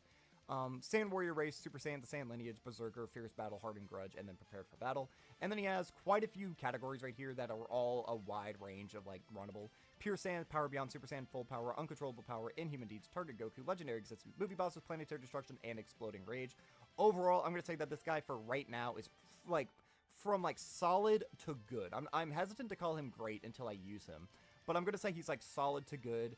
Sand Warrior race, Super Saiyan, the Saiyan lineage, Berserker, Fierce Battle, Hardened Grudge, and then Prepared for Battle. And then he has quite a few categories right here that are all a wide range of, like, runnable. Pure Saiyan, Power Beyond Super Saiyan, Full Power, Uncontrollable Power, Inhuman Deeds, Target Goku, Legendary Existence, Movie Bosses, Planetary Destruction, and Exploding Rage. Overall, I'm going to say that this guy for right now is, like, from, like, solid to good. I'm hesitant to call him great until I use him. But I'm going to say he's, like, solid to good.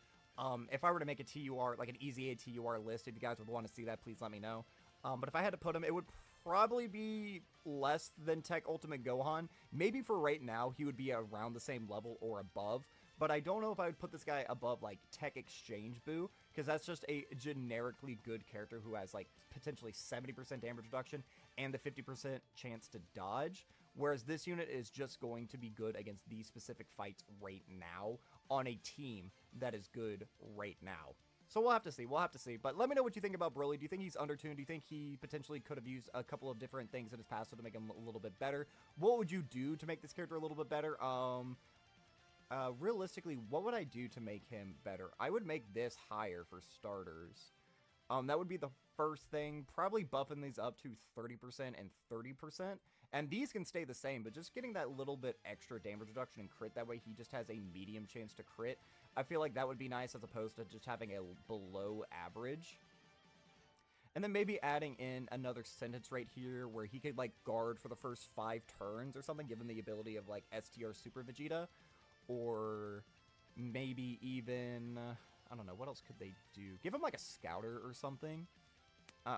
If I were to make a TUR, like an easy A TUR list, if you guys would want to see that, please let me know. But if I had to put him, it would probably be less than Tech Ultimate Gohan. Maybe for right now, he would be around the same level or above. But I don't know if I would put this guy above, like, Tech Exchange Boo, because that's just a generically good character who has, like, potentially 70% damage reduction and the 50% chance to dodge. Whereas this unit is just going to be good against these specific fights right now on a team that is good right now. So we'll have to see. We'll have to see. But let me know what you think about Broly. Do you think he's undertuned? Do you think he potentially could have used a couple of different things in his past to make him a little bit better? What would you do to make this character a little bit better? Realistically, what would I do to make him better? I would make this higher for starters. That would be the first thing. Probably buffing these up to 30% and 30%. And these can stay the same, but just getting that little bit extra damage reduction and crit, that way he just has a medium chance to crit. I feel like that would be nice as opposed to just having a below average. And then maybe adding in another sentence right here where he could, like, guard for the first 5 turns or something, given the ability of, like, STR Super Vegeta. Or maybe even, I don't know, what else could they do? Give him, like, a Scouter or something.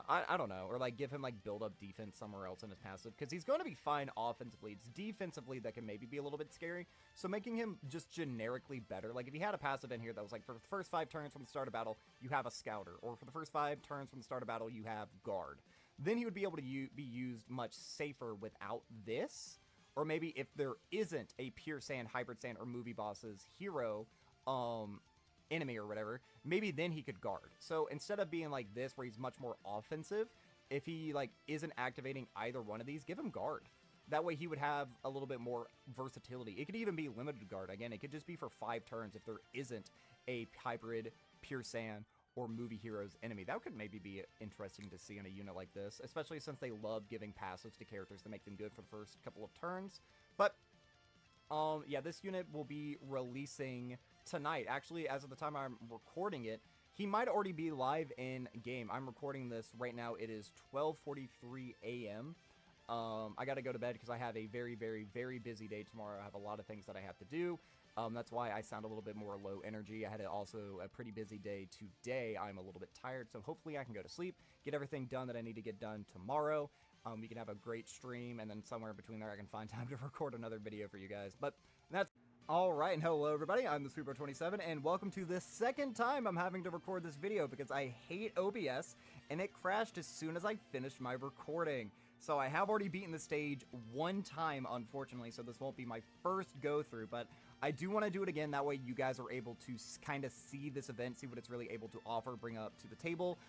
I don't know. Or, like, give him, like, build up defense somewhere else in his passive. Because he's going to be fine offensively. It's defensively that can maybe be a little bit scary. So making him just generically better. Like, if he had a passive in here that was, like, for the first 5 turns from the start of battle, you have a Scouter. Or for the first 5 turns from the start of battle, you have Guard. Then he would be able to be used much safer without this. Or maybe if there isn't a Pure Saiyan, Hybrid Saiyan, or Movie Bosses hero, enemy or whatever, maybe then he could guard. So instead of being like this where he's much more offensive, if he, like, isn't activating either one of these, give him guard. That way he would have a little bit more versatility. It could even be limited guard. Again, it could just be for 5 turns if there isn't a hybrid Pure Saiyan or movie heroes enemy. That could maybe be interesting to see in a unit like this, especially since they love giving passives to characters to make them good for the first couple of turns. But yeah, this unit will be releasing tonight. Actually, as of the time I'm recording it, he might already be live in game. I'm recording this right now. It is 12:43 a.m. I gotta go to bed because I have a very, very, very busy day tomorrow. I have a lot of things that I have to do. That's why I sound a little bit more low energy. I had also a pretty busy day today. I'm a little bit tired, so hopefully I can go to sleep, get everything done that I need to get done tomorrow. We can have a great stream, and then somewhere in between there I can find time to record another video for you guys. But that's all right, and hello everybody, I'm the Super27, and welcome to the second time I'm having to record this video because I hate OBS, and it crashed as soon as I finished my recording. So I have already beaten the stage one time, unfortunately, so this won't be my first go-through, but I do want to do it again. That way you guys are able to kind of see this event, see what it's really able to offer, bring up to the table.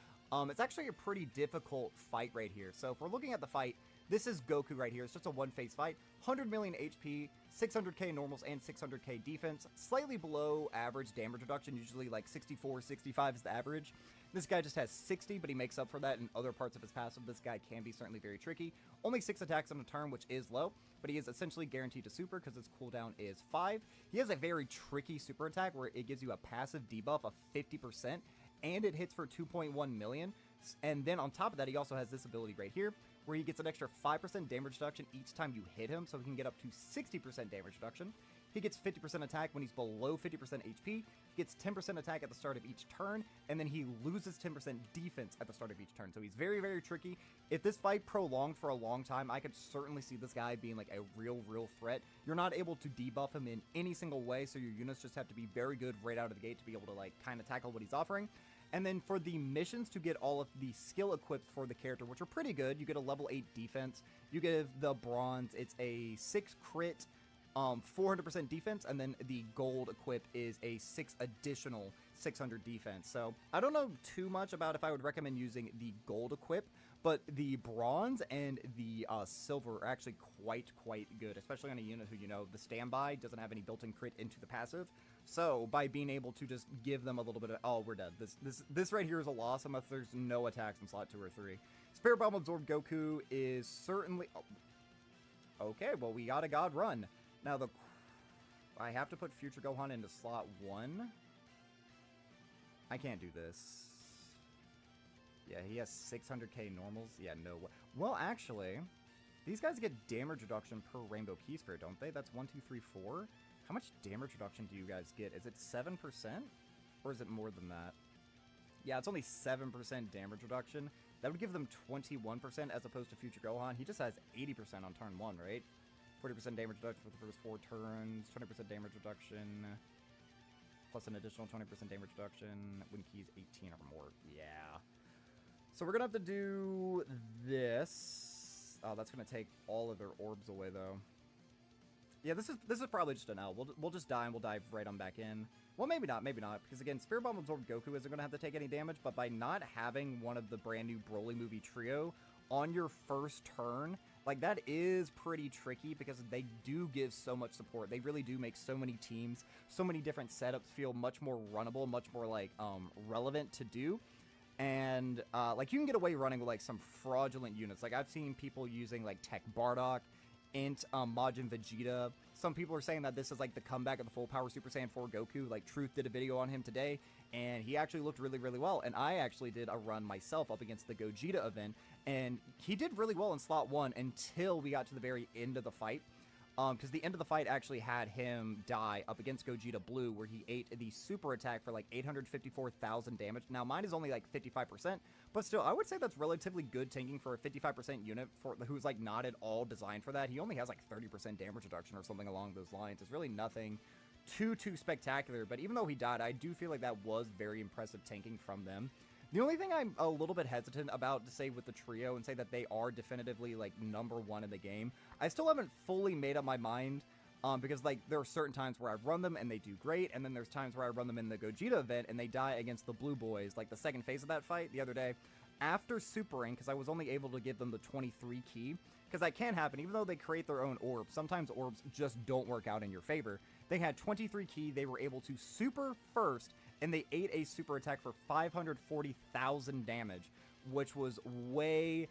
It's actually a pretty difficult fight right here. So if we're looking at the fight, this is Goku right here. It's just a one-phase fight. 100 million HP, 600k normals, and 600k defense. Slightly below average damage reduction, usually like 64, 65 is the average. This guy just has 60, but he makes up for that in other parts of his passive. This guy can be certainly very tricky. Only 6 attacks on a turn, which is low, but he is essentially guaranteed to super because his cooldown is 5. He has a very tricky super attack where it gives you a passive debuff of 50%, and it hits for 2.1 million. And then on top of that, he also has this ability right here, where he gets an extra 5% damage reduction each time you hit him, so he can get up to 60% damage reduction. He gets 50% attack when he's below 50% HP, he gets 10% attack at the start of each turn, and then he loses 10% defense at the start of each turn. So he's very, very tricky. If this fight prolonged for a long time, I could certainly see this guy being like a real threat. You're not able to debuff him in any single way, so your units just have to be very good right out of the gate to be able to like kind of tackle what he's offering. And then for the missions to get all of the skill equipped for the character, which are pretty good, you get a level 8 defense, you get the bronze, it's a 6 crit, 400% defense, and then the gold equip is a 6 additional 600 defense. So I don't know too much about if I would recommend using the gold equip, but the bronze and the silver are actually quite good, especially on a unit who, you know, the standby doesn't have any built-in crit into the passive. So by being able to just give them a little bit of, oh, we're dead. This right here is a loss unless there's no attacks in slot 2 or 3. Spirit Bomb Absorb Goku is certainly, oh. Okay, well we got a God Run. Now I have to put Future Gohan into slot 1. I can't do this. Yeah, he has 600k normals. Yeah, no way. Well, actually, these guys get damage reduction per Rainbow Key Sphere, don't they? That's 1, 2, 3, 4. How much damage reduction do you guys get? Is it 7%? Or is it more than that? Yeah, it's only 7% damage reduction. That would give them 21% as opposed to Future Gohan. He just has 80% on turn 1, right? 40% damage reduction for the first 4 turns, 20% damage reduction, plus an additional 20% damage reduction when keys 18 or more. Yeah. So we're gonna have to do this. Oh, that's gonna take all of their orbs away, though. Yeah, this is probably just an L. We'll just die and we'll dive right on back in. Well, maybe not, because again, Spirit Bomb Absorbed Goku isn't gonna have to take any damage, but by not having one of the brand new Broly movie trio on your first turn, like, that is pretty tricky because they do give so much support. They really do make so many teams, so many different setups feel much more runnable, much more, like, relevant to do. And, like, you can get away running with, like, some fraudulent units. Like, I've seen people using, like, Tech Bardock, Int, Majin Vegeta. Some people are saying that this is, like, the comeback of the full power Super Saiyan 4 Goku. Like, Truth did a video on him today, and he actually looked really, really well. And I actually did a run myself up against the Gogeta event, and he did really well in slot 1 until we got to the very end of the fight. Because the end of the fight actually had him die up against Gogeta Blue, where he ate the super attack for like 854,000 damage. Now, mine is only like 55%, but still, I would say that's relatively good tanking for a 55% unit for who's like not at all designed for that. He only has like 30% damage reduction or something along those lines. It's really nothing too spectacular, but even though he died, I do feel like that was very impressive tanking from them. The only thing I'm a little bit hesitant about to say with the trio and say that they are definitively, like, #1 in the game, I still haven't fully made up my mind, because, like, there are certain times where I run them and they do great, and then there's times where I run them in the Gogeta event and they die against the Blue Boys, like the second phase of that fight the other day. After supering, because I was only able to give them the 23 key, because that can happen, even though they create their own orbs, sometimes orbs just don't work out in your favor. They had 23 key, they were able to super first, and they ate a super attack for 540,000 damage, which was way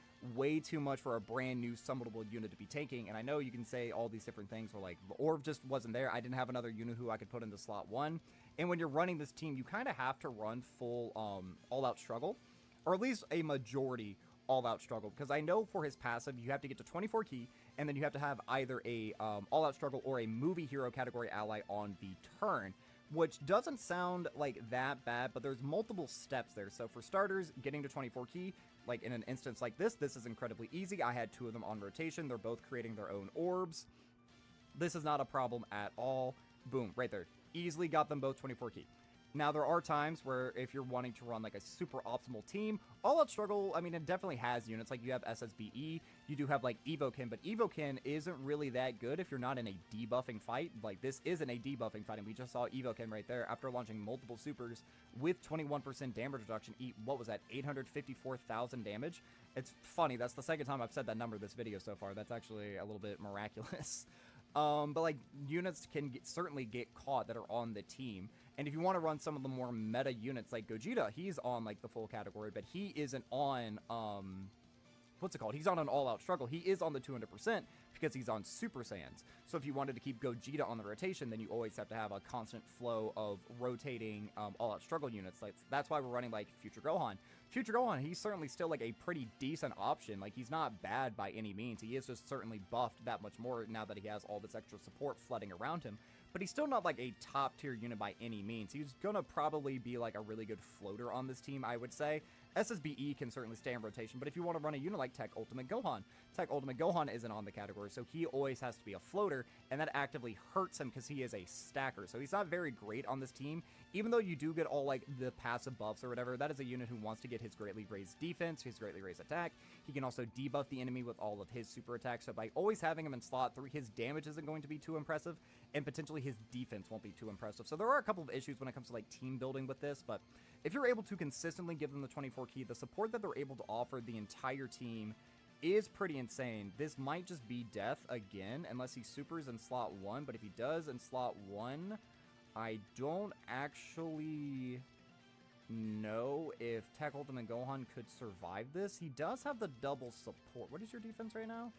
too much for a brand new summonable unit to be taking. And I know you can say all these different things where, like, the orb just wasn't there. I didn't have another unit who I could put into slot 1. And when you're running this team, you kind of have to run full all-out struggle, or at least a majority all-out struggle, because I know for his passive, you have to get to 24 key, and then you have to have either a all-out struggle or a movie hero category ally on the turn, which doesn't sound like that bad, but there's multiple steps there. So for starters, getting to 24 key, like in an instance like this is incredibly easy. I had 2 of them on rotation. They're both creating their own orbs. This is not a problem at all. Boom, right there. Easily got them both 24 key. Now, there are times where if you're wanting to run like a super optimal team, All Out Struggle, I mean, it definitely has units. Like, you have SSBE, you do have like Evokin, but Evokin isn't really that good if you're not in a debuffing fight. Like, this isn't a debuffing fight, and we just saw Evokin right there after launching multiple supers with 21% damage reduction eat, what was that, 854,000 damage? It's funny, that's the second time I've said that number this video so far. That's actually a little bit miraculous. But like, units can certainly get caught that are on the team. And if you want to run some of the more meta units like Gogeta, he's on like the full category, but he isn't on, what's it called? He's on an all-out struggle. He is on the 200% because he's on Super Saiyans. So if you wanted to keep Gogeta on the rotation, then you always have to have a constant flow of rotating all-out struggle units. Like, that's why we're running like Future Gohan. Future Gohan, he's certainly still like a pretty decent option. Like, he's not bad by any means. He is just certainly buffed that much more now that he has all this extra support flooding around him. But he's still not like a top tier unit by any means. He's gonna probably be like a really good floater on this team, I would say. SSBE can certainly stay in rotation, but if you want to run a unit like Tech Ultimate Gohan, Tech Ultimate Gohan isn't on the category, so he always has to be a floater, and that actively hurts him because he is a stacker. So he's not very great on this team, even though you do get all like the passive buffs or whatever. That is a unit who wants to get his greatly raised defense, his greatly raised attack. He can also debuff the enemy with all of his super attacks, so by always having him in slot 3, his damage isn't going to be too impressive, and potentially his defense won't be too impressive. So there are a couple of issues when it comes to like team building with this, but if you're able to consistently give them the 24 key, the support that they're able to offer the entire team is pretty insane. This might just be death again, unless he supers in slot 1, but if he does in slot 1, I don't actually know if Tech Ultimate Gohan could survive this. He does have the double support. What is your defense right now?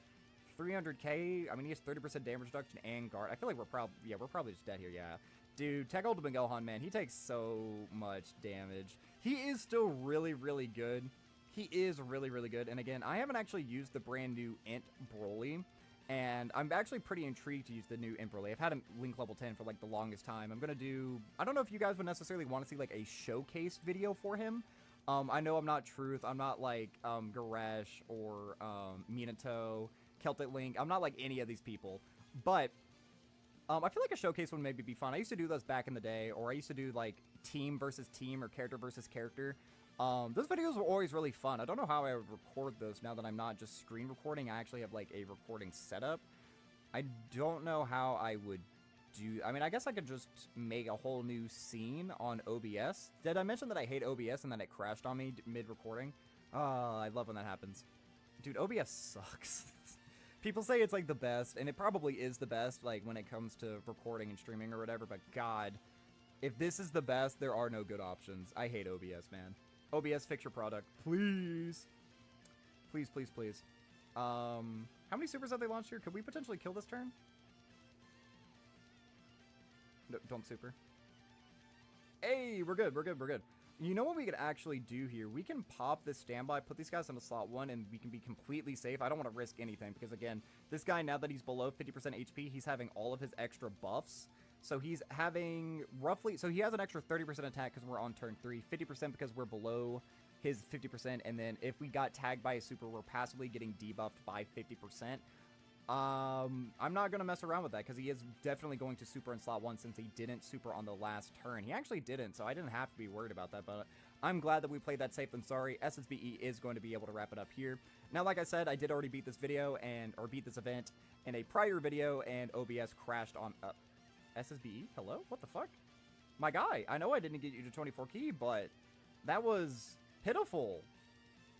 300k. I mean, he has 30% damage reduction and guard. I feel like we're probably just dead here. Yeah, dude, Tech Ultimate Gohan, man, he takes so much damage. He is still really, really good. He is really, really good. And again, I haven't actually used the brand new Int Broly, and I'm actually pretty intrigued to use the new Int Broly. I've had him Link level 10 for like the longest time. I'm gonna do, I don't know if you guys would necessarily want to see like a showcase video for him. I know I'm not Truth. I'm not like Garesh or Minato, Celtic Link. I'm not like any of these people, but I feel like a showcase would maybe be fun. I used to do those back in the day, or I used to do like team versus team or character versus character. Those videos were always really fun. I don't know how I would record those now that I'm not just screen recording. I actually have like a recording setup. I don't know how I would do. I mean, I guess I could just make a whole new scene on OBS. Did I mention that I hate OBS and then it crashed on me mid-recording? I love when that happens. Dude, OBS sucks. People say it's like the best, and it probably is the best, like when it comes to recording and streaming or whatever, but God, if this is the best, there are no good options. I hate OBS, man. OBS, fix your product, please. Please, please, please. How many supers have they launched here? Could we potentially kill this turn? No, don't super. Hey, we're good, we're good, we're good. You know what we could actually do here? We can pop this standby, put these guys into slot 1, and we can be completely safe. I don't want to risk anything, because again, this guy, now that he's below 50% HP, he's having all of his extra buffs. So he's having roughly, so he has an extra 30% attack because we're on turn 3, 50% because we're below his 50%, and then if we got tagged by a super, we're passively getting debuffed by 50%. I'm not going to mess around with that because he is definitely going to super in slot 1 since he didn't super on the last turn. He actually didn't, so I didn't have to be worried about that, but I'm glad that we played that safe than sorry. SSBE is going to be able to wrap it up here. Now, like I said, I did already beat this video or beat this event in a prior video, and OBS crashed on SSBE? Hello? What the fuck? My guy, I know I didn't get you to 24 key, but that was pitiful.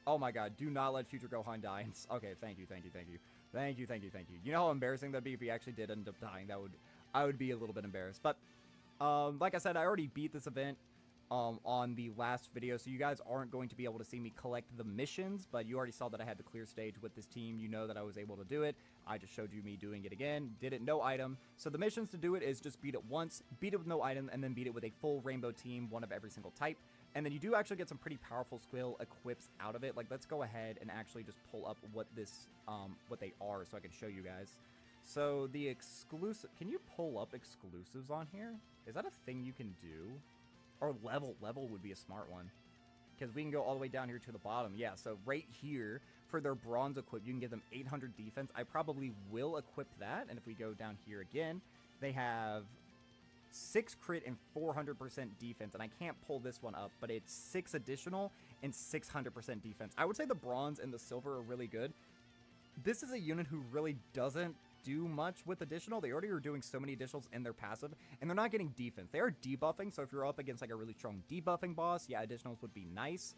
Oh my God, do not let future Gohan die. Okay, thank you, thank you, thank you. Thank you, thank you, thank you. You know how embarrassing that'd be if he actually did end up dying? I would be a little bit embarrassed. But, like I said, I already beat this event on the last video, so you guys aren't going to be able to see me collect the missions, but you already saw that I had the clear stage with this team. You know that I was able to do it. I just showed you me doing it again. Did it no item. So the missions to do it is just beat it once, beat it with no item, and then beat it with a full rainbow team, one of every single type. And then you do actually get some pretty powerful skill equips out of it. Like, let's go ahead and actually just pull up what this, what they are so I can show you guys. So the exclusive, can you pull up exclusives on here? Is that a thing you can do? Or level would be a smart one. Because we can go all the way down here to the bottom. Yeah, so right here, for their bronze equip, you can give them 800 defense. I probably will equip that. And if we go down here again, they have 6 crit and 400% defense, and I can't pull this one up, but it's 6 additional and 600% defense. I would say the bronze and the silver are really good. This is a unit who really doesn't do much with additional. They already are doing so many additionals in their passive, and they're not getting defense. They are debuffing, so if you're up against like a really strong debuffing boss, yeah, additionals would be nice.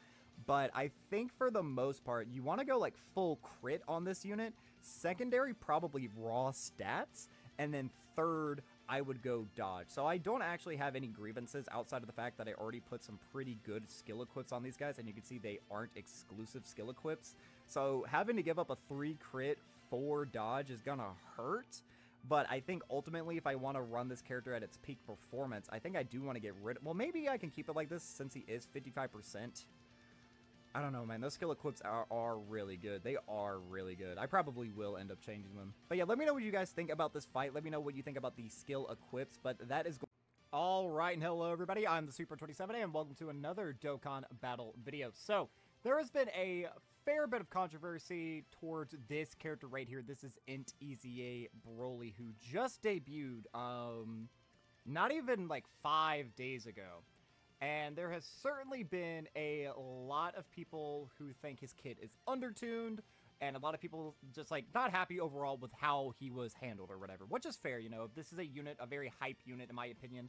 But I think for the most part, you want to go like full crit on this unit. Secondary, probably raw stats, and then third, I would go dodge. So I don't actually have any grievances outside of the fact that I already put some pretty good skill equips on these guys, and you can see they aren't exclusive skill equips. So having to give up a 3 crit, 4 dodge is gonna hurt, but I think ultimately if I want to run this character at its peak performance, I think I do want to get rid of, well, maybe I can keep it like this since he is 55%. I don't know, man. Those skill equips are really good. They are really good. I probably will end up changing them. But yeah, let me know what you guys think about this fight. Let me know what you think about the skill equips. But that is... All right, and hello, everybody. I'm the Super27, and welcome to another Dokkan Battle video. So, there has been a fair bit of controversy towards this character right here. This is Int EZA Broly, who just debuted, not even like 5 days ago. And there has certainly been a lot of people who think his kit is undertuned, and a lot of people just, like, not happy overall with how he was handled or whatever, which is fair, you know. This is a unit, a very hype unit, in my opinion.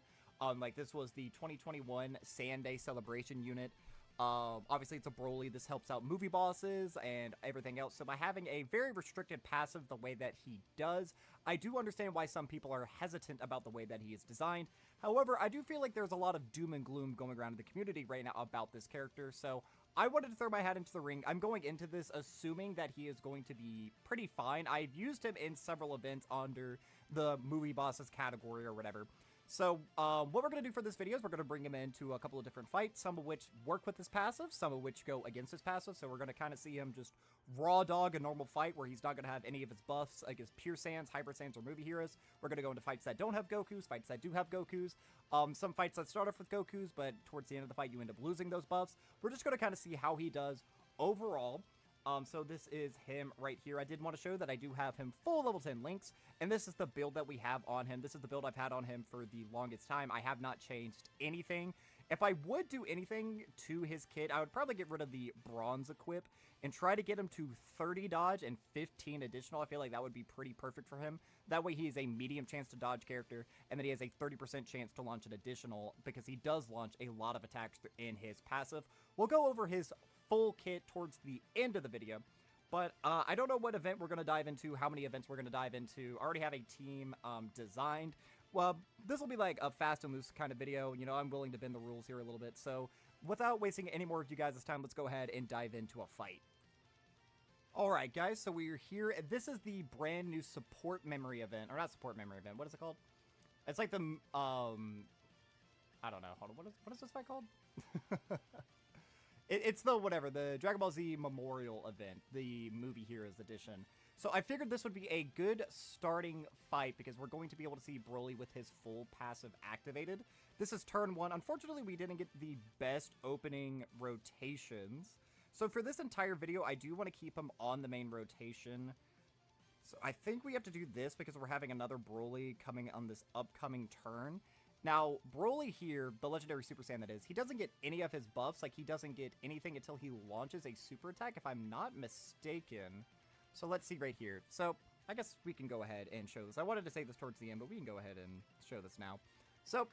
Like, this was the 2021 Sand Day Celebration unit. Obviously, it's a Broly. This helps out movie bosses and everything else. So by having a very restricted passive the way that he does, I do understand why some people are hesitant about the way that he is designed. However, I do feel like there's a lot of doom and gloom going around in the community right now about this character, so I wanted to throw my hat into the ring. I'm going into this assuming that he is going to be pretty fine. I've used him in several events under the movie bosses category or whatever. So, what we're going to do for this video is we're going to bring him into a couple of different fights, some of which work with his passive, some of which go against his passive, so we're going to kind of see him just raw dog a normal fight where he's not going to have any of his buffs against Pure Sans, Hybrid Sans, or movie heroes. We're going to go into fights that don't have Gokus, fights that do have Gokus, some fights that start off with Gokus, but towards the end of the fight you end up losing those buffs. We're just going to kind of see how he does overall. So this is him right here. I did want to show that I do have him full level 10 links, and this is the build that we have on him. This is the build I've had on him for the longest time. I have not changed anything. If I would do anything to his kit, I would probably get rid of the bronze equip and try to get him to 30 dodge and 15 additional. I feel like that would be pretty perfect for him. That way he has a medium chance to dodge character, and then he has a 30% chance to launch an additional, because he does launch a lot of attacks in his passive. We'll go over his full kit towards the end of the video, but I don't know what event we're going to dive into, how many events we're going to dive into. I already have a team designed. Well, this will be like a fast and loose kind of video. You know, I'm willing to bend the rules here a little bit, so without wasting any more of you guys' time, let's go ahead and dive into a fight. Alright guys, so we're here. This is the brand new support memory event, or not support memory event, what is it called? It's like the, I don't know, hold on, what is this fight called? It's the, whatever, the Dragon Ball Z Memorial event, the Movie Heroes edition. So I figured this would be a good starting fight because we're going to be able to see Broly with his full passive activated. This is turn 1. Unfortunately, we didn't get the best opening rotations. So for this entire video, I do want to keep him on the main rotation. So I think we have to do this because we're having another Broly coming on this upcoming turn. Now, Broly here, the legendary Super Saiyan that is, he doesn't get any of his buffs. Like, he doesn't get anything until he launches a super attack, if I'm not mistaken. So let's see right here. So I guess we can go ahead and show this. I wanted to say this towards the end, but we can go ahead and show this now. So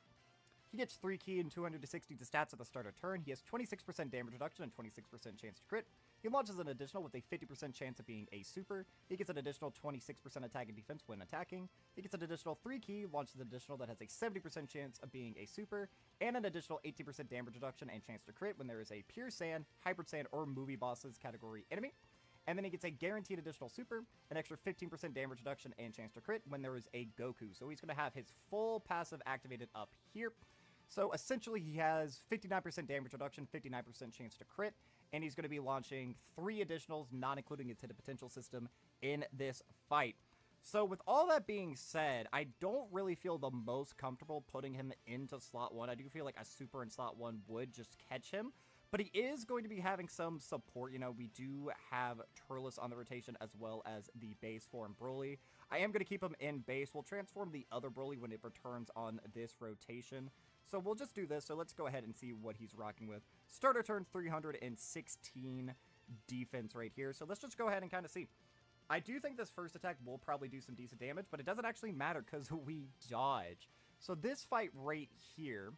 he gets 3 ki and 260 to stats at the start of turn. He has 26% damage reduction and 26% chance to crit. He launches an additional with a 50% chance of being a super. He gets an additional 26% attack and defense when attacking. He gets an additional 3 ki, launches an additional that has a 70% chance of being a super, and an additional 18% damage reduction and chance to crit when there is a Pure Saiyan, Hybrid Saiyan, or Movie Bosses category enemy. And then he gets a guaranteed additional super, an extra 15% damage reduction and chance to crit when there is a Goku. So he's going to have his full passive activated up here. So essentially he has 59% damage reduction, 59% chance to crit, and he's going to be launching 3 additionals, not including his hidden potential system, in this fight. So with all that being said, I don't really feel the most comfortable putting him into slot 1. I do feel like a super in slot 1 would just catch him. But he is going to be having some support. You know, we do have Turles on the rotation as well as the base form Broly. I am going to keep him in base. We'll transform the other Broly when it returns on this rotation. So we'll just do this. So let's go ahead and see what he's rocking with. Starter turn 316 defense right here. So let's just go ahead and kind of see. I do think this first attack will probably do some decent damage, but it doesn't actually matter because we dodge. So this fight right here,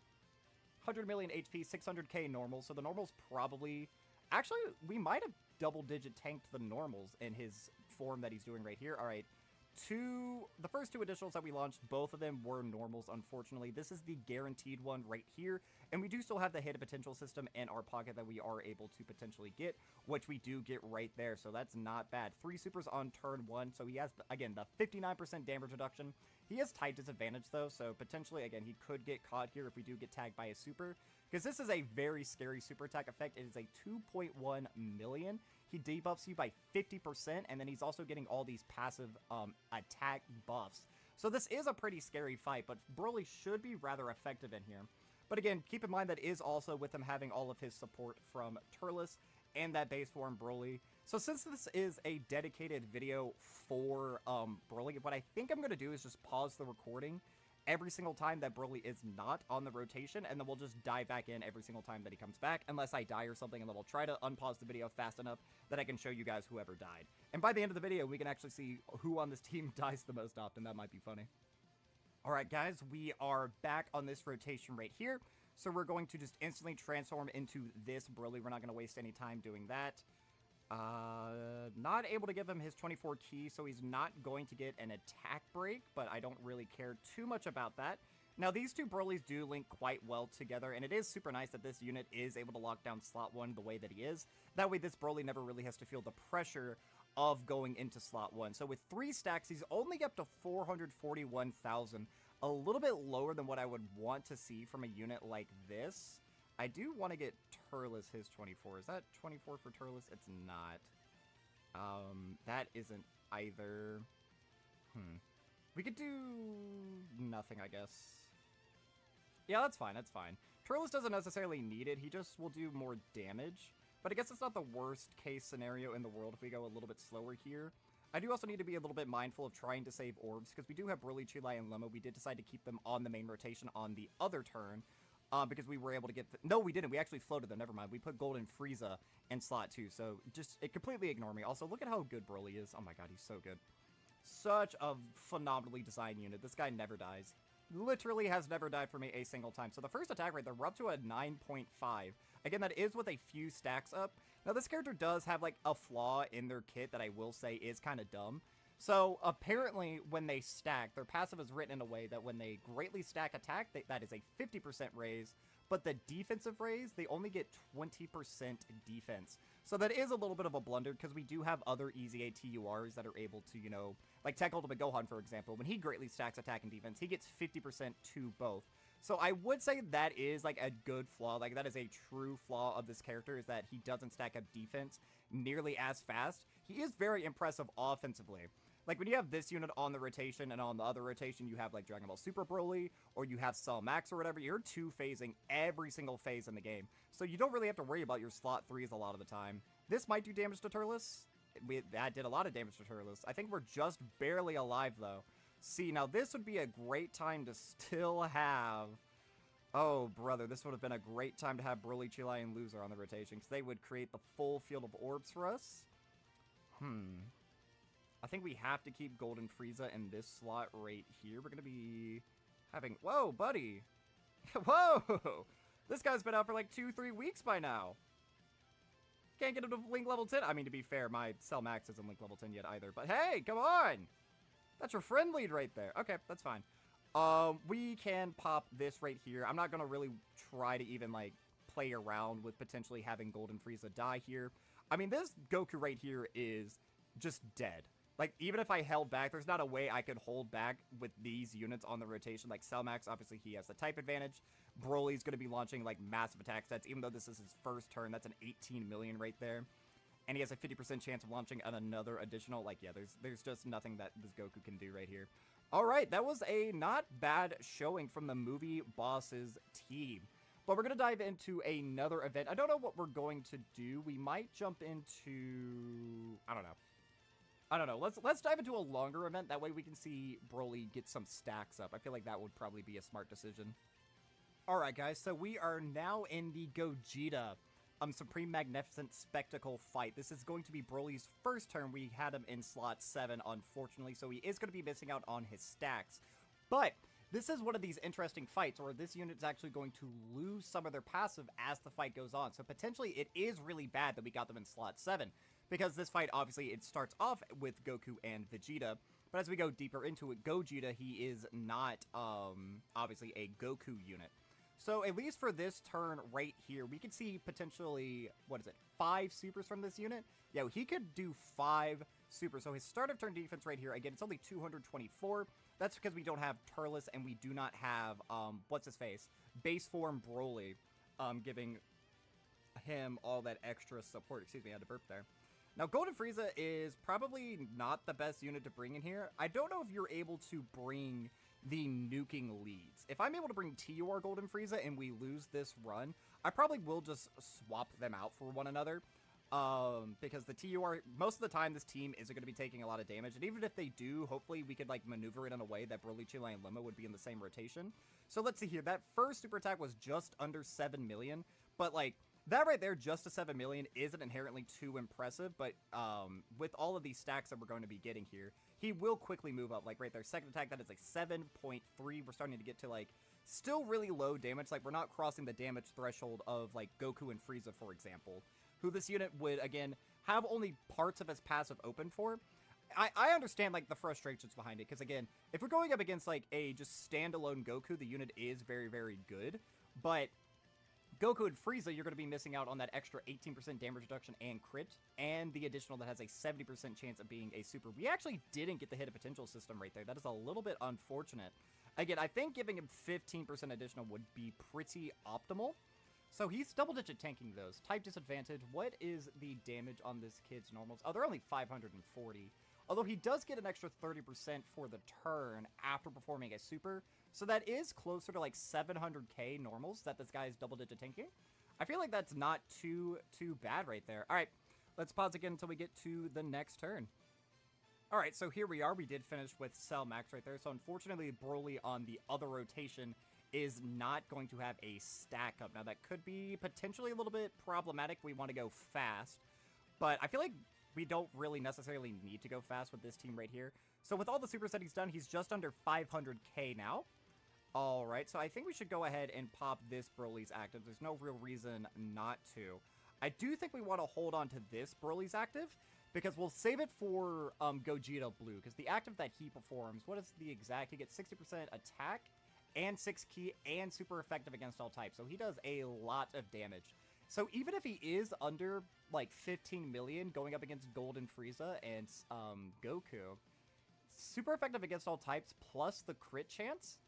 100 million HP, 600k normals. So the normals probably... Actually, we might have double-digit tanked the normals in his form that he's doing right here. All right. The first 2 additionals that we launched, both of them were normals, unfortunately. This is the guaranteed one right here. And we do still have the hidden potential system in our pocket that we are able to potentially get, which we do get right there. So that's not bad. 3 supers on turn 1. So he has, again, the 59% damage reduction. He has type disadvantage, though, so potentially, again, he could get caught here if we do get tagged by a super, because this is a very scary super attack effect. It is a 2.1 million. He debuffs you by 50%, and then he's also getting all these passive attack buffs. So this is a pretty scary fight, but Broly should be rather effective in here. But again, keep in mind that is also with him having all of his support from Turles and that base form Broly. So since this is a dedicated video for Broly, what I think I'm going to do is just pause the recording every single time that Broly is not on the rotation, and then we'll just dive back in every single time that he comes back, unless I die or something, and then we'll try to unpause the video fast enough that I can show you guys whoever died. And by the end of the video, we can actually see who on this team dies the most often. That might be funny. Alright guys, we are back on this rotation right here. So we're going to just instantly transform into this Broly. We're not going to waste any time doing that. Not able to give him his 24 ki, so he's not going to get an attack break, but I don't really care too much about that. Now, these two Broly's do link quite well together, and it is super nice that this unit is able to lock down slot 1 the way that he is. That way, this Broly never really has to feel the pressure of going into slot 1. So with 3 stacks, he's only up to 441,000, a little bit lower than what I would want to see from a unit like this. I do want to get Turles his 24. Is that 24 for Turles? It's not. That isn't either. We could do nothing, I guess. Yeah, that's fine, that's fine. Turles doesn't necessarily need it, he just will do more damage. But I guess it's not the worst case scenario in the world if we go a little bit slower here. I do also need to be a little bit mindful of trying to save orbs, because we do have Broly, Chilai, and Lemma. We did decide to keep them on the main rotation on the other turn, because we were able to get... No, we didn't. We actually floated them. Never mind. We put Golden Frieza in slot 2, so just completely ignore me. Also, look at how good Broly is. Oh my god, he's so good. Such a phenomenally designed unit. This guy never dies. Literally has never died for me a single time. So the first attack right there, we're up to a 9.5. Again, that is with a few stacks up. Now, this character does have, like, a flaw in their kit that I will say is kind of dumb. So, apparently, when they stack, their passive is written in a way that when they greatly stack attack, that is a 50% raise. But the defensive raise, they only get 20% defense. So that is a little bit of a blunder, because we do have other easy ATURs that are able to, you know, like Tech Ultimate Gohan, for example. When he greatly stacks attack and defense, he gets 50% to both. So I would say that is, like, a good flaw. Like, that is a true flaw of this character, is that he doesn't stack up defense nearly as fast. He is very impressive offensively. Like, when you have this unit on the rotation, and on the other rotation you have, like, Dragon Ball Super Broly, or you have Cell Max or whatever, you're 2-phasing every single phase in the game. So you don't really have to worry about your slot 3s a lot of the time. This might do damage to Turles. That did a lot of damage to Turles. I think we're just barely alive, though. See, now this would be a great time to still have... Oh, brother, this would have been a great time to have Broly, Chilai, and Loser on the rotation, because they would create the full field of orbs for us. I think we have to keep Golden Frieza in this slot right here. We're going to be having... Whoa, buddy! Whoa! This guy's been out for like 2-3 weeks by now. Can't get him to Link level 10. I mean, to be fair, my Cell Max isn't Link level 10 yet either. But hey, come on! That's your friend lead right there. Okay, that's fine. We can pop this right here. I'm not going to really try to even, like, play around with potentially having Golden Frieza die here. I mean, this Goku right here is just dead. Like, even if I held back, there's not a way I could hold back with these units on the rotation. Like, Cell Max, obviously, he has the type advantage. Broly's going to be launching, like, massive attack sets. Even though this is his first turn, that's an 18 million right there. And he has a 50% chance of launching another additional. Like, yeah, there's just nothing that this Goku can do right here. All right, that was a not bad showing from the movie Boss's team. But we're going to dive into another event. I don't know what we're going to do. We might jump into... I don't know. Let's dive into a longer event. That way we can see Broly get some stacks up. I feel like that would probably be a smart decision. All right, guys. So we are now in the Gogeta Supreme Magnificent Spectacle fight. This is going to be Broly's first turn. We had him in slot 7, unfortunately, so he is going to be missing out on his stacks. But this is one of these interesting fights where this unit is actually going to lose some of their passive as the fight goes on. So potentially it is really bad that we got them in slot 7. Because this fight, obviously, it starts off with Goku and Vegeta. But as we go deeper into it, Gogeta, he is not, obviously, a Goku unit. So, at least for this turn right here, we could see potentially, 5 supers from this unit? Yeah, he could do 5 supers. So, his start of turn defense right here, again, it's only 224. That's because we don't have Turles and we do not have, what's-his-face? Base form Broly, giving him all that extra support. Excuse me, I had to burp there. Now, Golden Frieza is probably not the best unit to bring in here. I don't know if you're able to bring the nuking leads. If I'm able to bring TUR Golden Frieza and we lose this run, I probably will just swap them out for one another. Because the TUR, most of the time, this team isn't going to be taking a lot of damage. And even if they do, hopefully we could, like, maneuver it in a way that Broly, Chilai, and Lemma would be in the same rotation. So let's see here. That first super attack was just under 7 million. But, like, that right there, just to 7 million, isn't inherently too impressive, but with all of these stacks that we're going to be getting here, he will quickly move up. Like right there, second attack, that is like 7.3. We're starting to get to like still really low damage. Like we're not crossing the damage threshold of like Goku and Frieza, for example, who this unit would, again, have only parts of his passive open for. I understand, like, the frustrations behind it, because, again, if we're going up against, like, a just standalone Goku, the unit is very, very good, but Goku and Frieza, you're going to be missing out on that extra 18% damage reduction and crit, and the additional that has a 70% chance of being a super. We actually didn't get the hit of potential system right there. That is a little bit unfortunate. Again, I think giving him 15% additional would be pretty optimal. So he's double-digit tanking those. Type disadvantage. What is the damage on this kid's normals? Oh, they're only 540. Although he does get an extra 30% for the turn after performing a super. So that is closer to like 700k normals that this guy is double-digit tanking. I feel like that's not too bad right there. All right, let's pause again until we get to the next turn. All right, so here we are. We did finish with Cell Max right there. So unfortunately, Broly on the other rotation is not going to have a stack up. Now, that could be potentially a little bit problematic. We want to go fast, but I feel like we don't really necessarily need to go fast with this team right here. So with all the super settings done, he's just under 500k now. All right, so I think we should go ahead and pop this Broly's active. There's no real reason not to. I do think we want to hold on to this Broly's active, because we'll save it for Gogeta Blue, because the active that he performs, what is the exact? He gets 60% attack, and 6 key, and super effective against all types. So he does a lot of damage. So even if he is under, like, 15 million going up against Golden Frieza and Goku, super effective against all types plus the crit chance,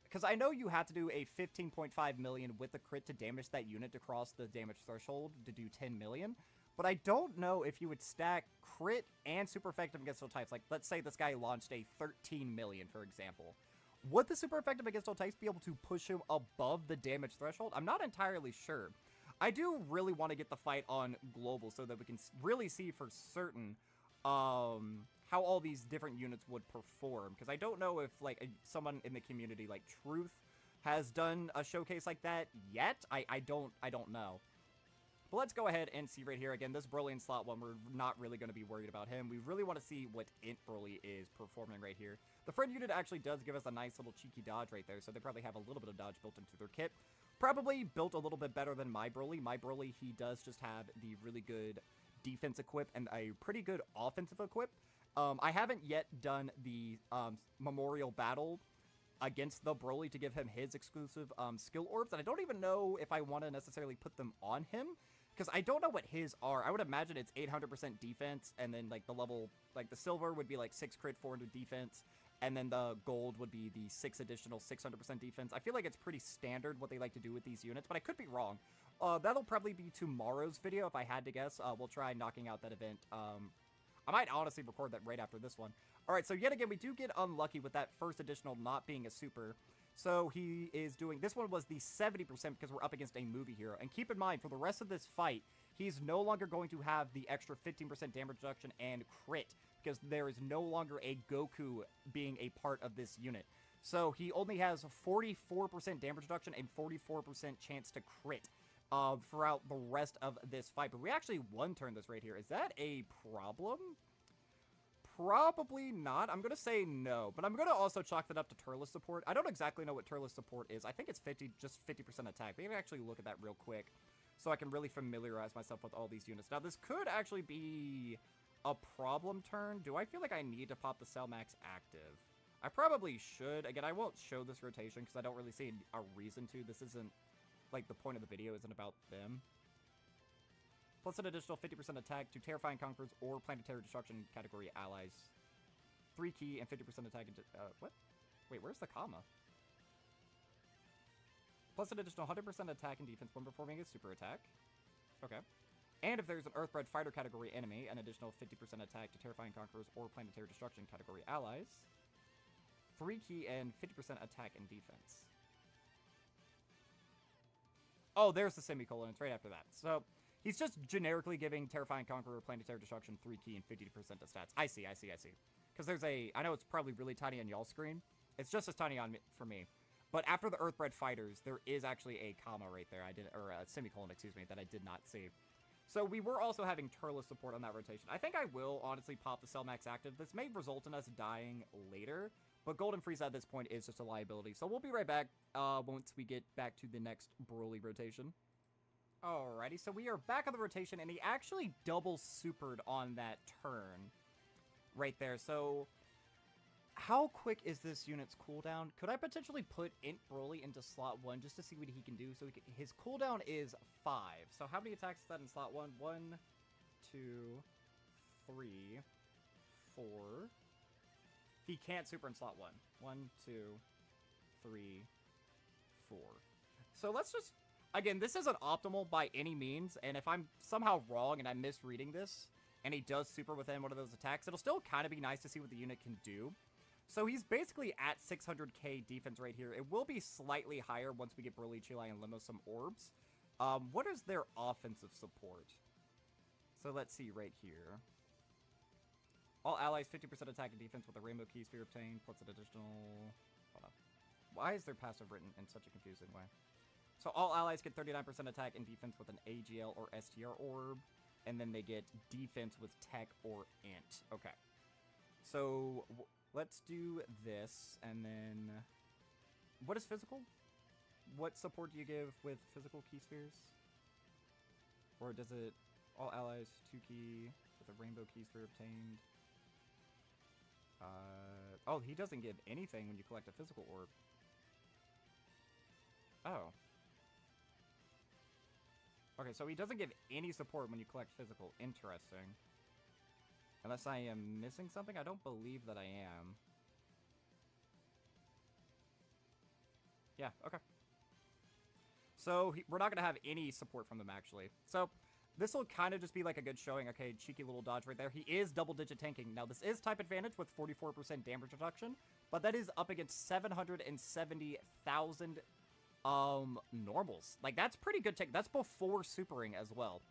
because I know you have to do a 15.5 million with the crit to damage that unit to cross the damage threshold to do 10 million, but I don't know if you would stack crit and super effective against all types. Like, let's say this guy launched a 13 million, for example. Would the super effective against all types be able to push him above the damage threshold? I'm not entirely sure. I do really want to get the fight on global so that we can really see for certain how all these different units would perform. Because I don't know if, like, someone in the community, like Truth, has done a showcase like that yet. I don't know. But let's go ahead and see right here. Again, this Broly in slot 1, we're not really going to be worried about him. We really want to see what Int Broly is performing right here. The friend unit actually does give us a nice little cheeky dodge right there, so they probably have a little bit of dodge built into their kit. Probably built a little bit better than my Broly. My Broly, he does just have the really good defense equip and a pretty good offensive equip. I haven't yet done the Memorial Battle against the Broly to give him his exclusive skill orbs, and I don't even know if I want to necessarily put them on him, because I don't know what his are. I would imagine it's 800% defense, and then, like, the level, like, the silver would be, like, 6 crit, 400 defense, and then the gold would be the 6 additional 600% defense. I feel like it's pretty standard what they like to do with these units, but I could be wrong. That'll probably be tomorrow's video, if I had to guess. We'll try knocking out that event. I might honestly record that right after this one. All right, so yet again, we do get unlucky with that first additional not being a super. So he is doing, this one was the 70% because we're up against a movie hero. And keep in mind, for the rest of this fight, he's no longer going to have the extra 15% damage reduction and crit, because there is no longer a Goku being a part of this unit. So he only has 44% damage reduction and 44% chance to crit throughout the rest of this fight. But we actually one-turn this right here. Is that a problem? Probably not. I'm going to say no, but I'm going to also chalk that up to Turles support. I don't exactly know what Turles support is. I think it's just 50% attack. Maybe actually look at that real quick so I can really familiarize myself with all these units. Now, this could actually be a problem turn. Do I feel like I need to pop the Cell Max active? I probably should. Again, I won't show this rotation because I don't really see a reason to. This isn't, like, the point of the video isn't about them. Plus an additional 50% attack to Terrifying Conquerors or Planetary Destruction category allies. 3 key and 50% attack into... what? Wait, where's the comma? Plus an additional 100% attack and defense when performing a super attack. Okay. And if there's an Earthbred Fighter category enemy, an additional 50% attack to Terrifying Conquerors or Planetary Destruction category allies. 3 key and 50% attack and defense. Oh, there's the semicolon. It's right after that. So... he's just generically giving Terrifying Conqueror, Planetary Destruction, 3 key, and 50% of stats. I see. Because there's a... I know it's probably really tiny on y'all's screen. It's just as tiny on for me. But after the Earthbred Fighters, there is actually a comma right there. Or a semicolon, excuse me, that I did not see. So we were also having Turles support on that rotation. I think I will honestly pop the Cell Max active. This may result in us dying later. But Golden Frieza at this point is just a liability. So we'll be right back once we get back to the next Broly rotation. Alrighty, so we are back on the rotation, and he actually double supered on that turn. right there. So, how quick is this unit's cooldown? Could I potentially put Int Broly into slot 1 just to see what he can do? So his cooldown is 5. So how many attacks is that in slot 1? 1, 2, 3, 4. He can't super in slot 1. 1, 2, 3, 4. So let's just... Again, this isn't optimal by any means, and if I'm somehow wrong and I'm misreading this, and he does super within one of those attacks, it'll still kind of be nice to see what the unit can do. So he's basically at 600k defense right here. It will be slightly higher once we get Broly, Chilai, and Limo some orbs. What is their offensive support? So let's see right here. All allies 50% attack and defense with a Rainbow Key Sphere obtained, plus an additional... Hold on. Why is their passive written in such a confusing way? So all allies get 39% attack and defense with an AGL or STR orb, and then they get defense with tech or int. Okay. So let's do this, and then... What is physical? What support do you give with physical key spheres? Or does it... All allies 2 key with a rainbow key sphere obtained. Oh, he doesn't give anything when you collect a physical orb. Oh. Okay, so he doesn't give any support when you collect physical. Interesting. Unless I am missing something? I don't believe that I am. Yeah, okay. So, we're not going to have any support from them, actually. So, this will kind of just be like a good showing. Okay, cheeky little dodge right there. He is double-digit tanking. Now, this is type advantage with 44% damage reduction, but that is up against 770,000 normals. Like, that's pretty good tank. That's before supering as well.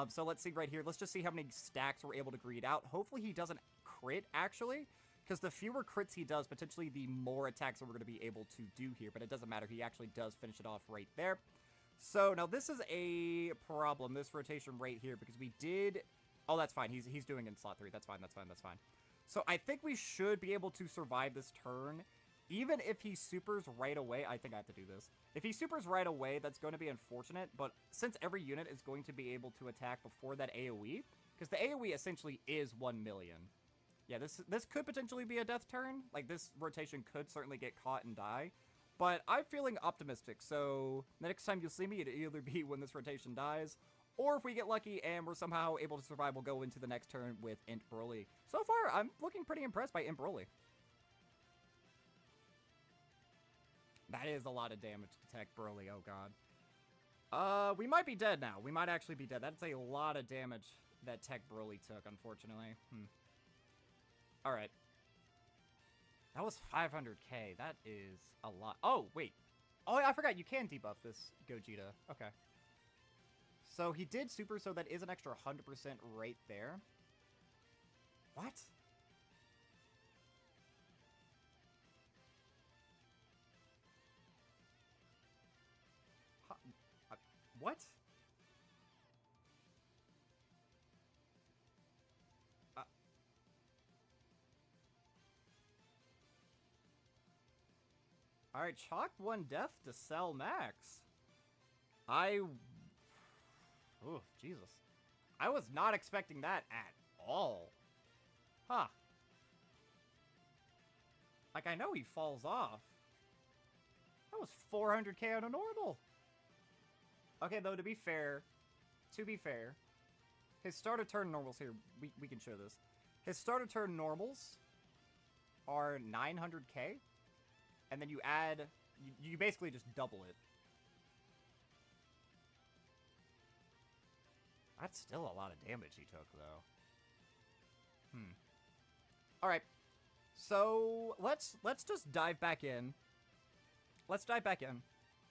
So let's see right here. Let's just see how many stacks we're able to greed out. Hopefully he doesn't crit, actually, because the fewer crits he does, potentially the more attacks that we're going to be able to do here, but it doesn't matter. He actually does finish it off right there. So, now this is a problem, this rotation right here, because we did... Oh, that's fine. He's doing it in slot 3. That's fine, that's fine, that's fine. So, I think we should be able to survive this turn. Even if he supers right away, I think I have to do this. If he supers right away, that's going to be unfortunate, but since every unit is going to be able to attack before that AoE, because the AoE essentially is 1 million. Yeah, this could potentially be a death turn. Like, this rotation could certainly get caught and die. But I'm feeling optimistic, so the next time you'll see me, it'll either be when this rotation dies, or if we get lucky and we're somehow able to survive, we'll go into the next turn with Int Broly. So far, I'm looking pretty impressed by Int Broly. That is a lot of damage to Tech Broly, oh god. We might be dead now. We might actually be dead. That's a lot of damage that Tech Broly took, unfortunately. Alright. That was 500k. That is a lot. Oh, wait. Oh, I forgot. You can debuff this Gogeta. Okay. So he did super, so that is an extra 100% right there. What? What? Alright, chalk 1 death to Cell Max. Oof, Jesus. I was not expecting that at all. Huh. Like, I know he falls off. That was 400k on a normal. Okay, though, to be fair, his start of turn normals here, we can show this. His start of turn normals are 900k, and then you add, you basically just double it. That's still a lot of damage he took, though. Alright, so let's just dive back in. Let's dive back in.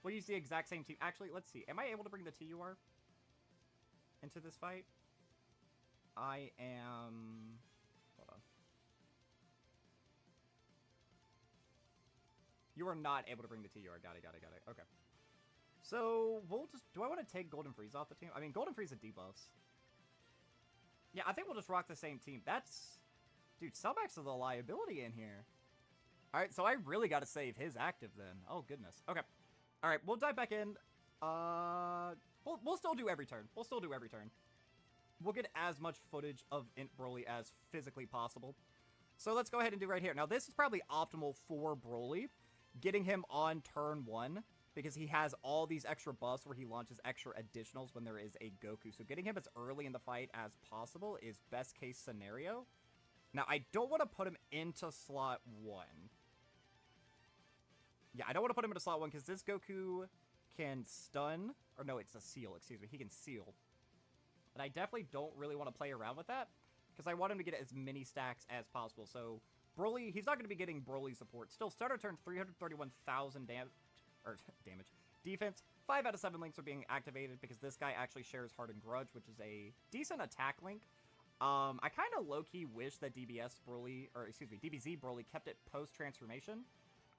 We'll use the exact same team. Actually, let's see. Am I able to bring the TUR into this fight? I am... Hold on. You are not able to bring the TUR. Got it. Okay. So, we'll just... Do I want to take Golden Freeze off the team? I mean, Golden Freeze is debuffs. Yeah, I think we'll just rock the same team. That's... Dude, Cellmax is a liability in here. Alright, so I really got to save his active then. Oh, goodness. Okay. Alright, we'll dive back in. We'll still do every turn. we'll get as much footage of Int Broly as physically possible. So let's go ahead and do right here. Now, this is probably optimal for Broly, getting him on turn 1, because he has all these extra buffs where he launches extra additionals when there is a Goku. So getting him as early in the fight as possible is best case scenario. Now, I don't want to put him into slot 1. Yeah, I don't want to put him into slot 1 because this Goku can stun. Or no, it's a seal, excuse me. He can seal. And I definitely don't really want to play around with that because I want him to get as many stacks as possible. So Broly, he's not going to be getting Broly support. Still, starter turn 331,000 damage. Defense, 5 out of 7 links are being activated because this guy actually shares Hardened Grudge, which is a decent attack link. I kind of low-key wish that DBZ Broly kept it post-transformation.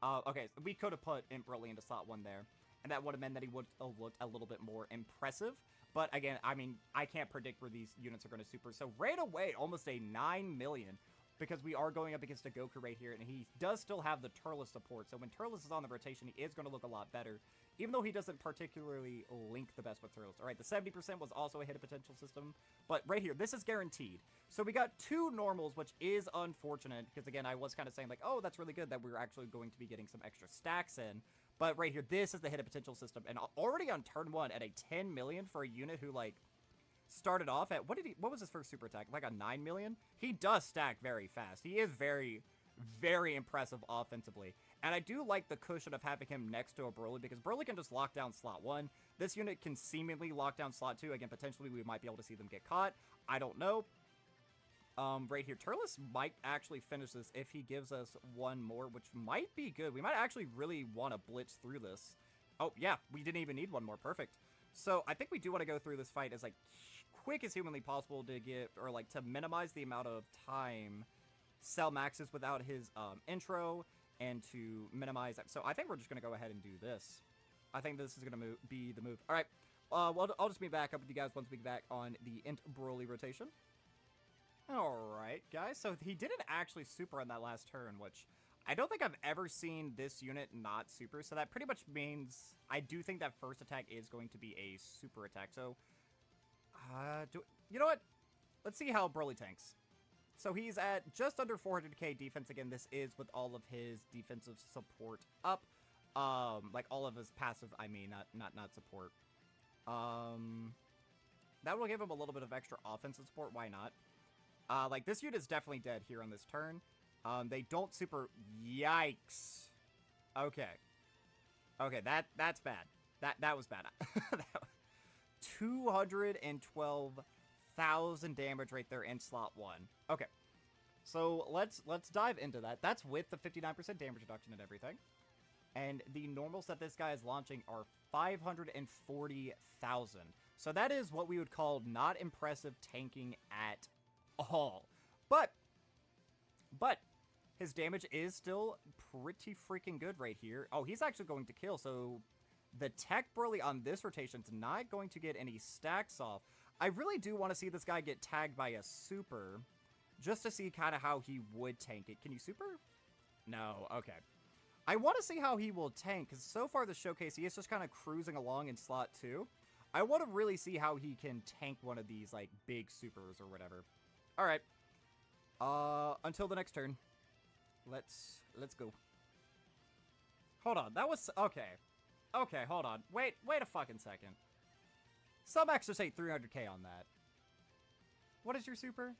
Okay, so we could have put Imp Broly into slot 1 there, and that would have meant that he would have looked a little bit more impressive. But again, I mean, I can't predict where these units are going to super. So right away, almost a 9 million. Because we are going up against a Goku right here, and he does still have the Turles support. So when Turles is on the rotation, he is going to look a lot better, even though he doesn't particularly link the best with Turles. All right, the 70% was also a hit potential system, but right here, this is guaranteed. So we got 2 normals, which is unfortunate, because again, I was kind of saying like, oh, that's really good that we're actually going to be getting some extra stacks in. But right here, this is the hit potential system, and already on turn 1 at a 10 million for a unit who like started off at, what was his first super attack? Like a 9 million? He does stack very fast. He is very, very impressive offensively. And I do like the cushion of having him next to a Broly, because Broly can just lock down slot 1. This unit can seemingly lock down slot 2. Again, potentially we might be able to see them get caught. I don't know. Right here, Turles might actually finish this if he gives us one more, which might be good. We might actually really want to blitz through this. Oh, yeah, we didn't even need one more. Perfect. So I think we do want to go through this fight as like quick as humanly possible to get, or like to minimize the amount of time Cell maxes without his intro, and to minimize that. So I think we're just going to go ahead and do this. I think this is going to be the move. All right. Well, I'll just be back up with you guys once we get back on the Int Broly rotation. All right, guys. So he didn't actually super on that last turn, which I don't think I've ever seen this unit not super. So that pretty much means I do think that first attack is going to be a super attack. So, you know what? Let's see how Broly tanks. So he's at just under 400k defense. Again, this is with all of his defensive support up. Like all of his passive, I mean, not support. That will give him a little bit of extra offensive support. Why not? Like this unit is definitely dead here on this turn. They don't super. Yikes. Okay. Okay, that's bad. That was bad. 212,000 damage right there in slot 1. Okay. So let's dive into that. That's with the 59% damage reduction and everything. And the normals that this guy is launching are 540,000. So that is what we would call not impressive tanking at all. But his damage is still pretty freaking good right here. Oh, he's actually going to kill. So the tech Broly on this rotation is not going to get any stacks off. I really do want to see this guy get tagged by a super, just to see kind of how he would tank it. Can you super? No. Okay. I want to see how he will tank, because so far the showcase, he is just kind of cruising along in slot 2. I want to really see how he can tank one of these, like, big supers or whatever. All right. Until the next turn. Let's go. Hold on. That was... Okay. Okay, hold on. Wait a fucking second. Some extra say 300k on that. What is your super?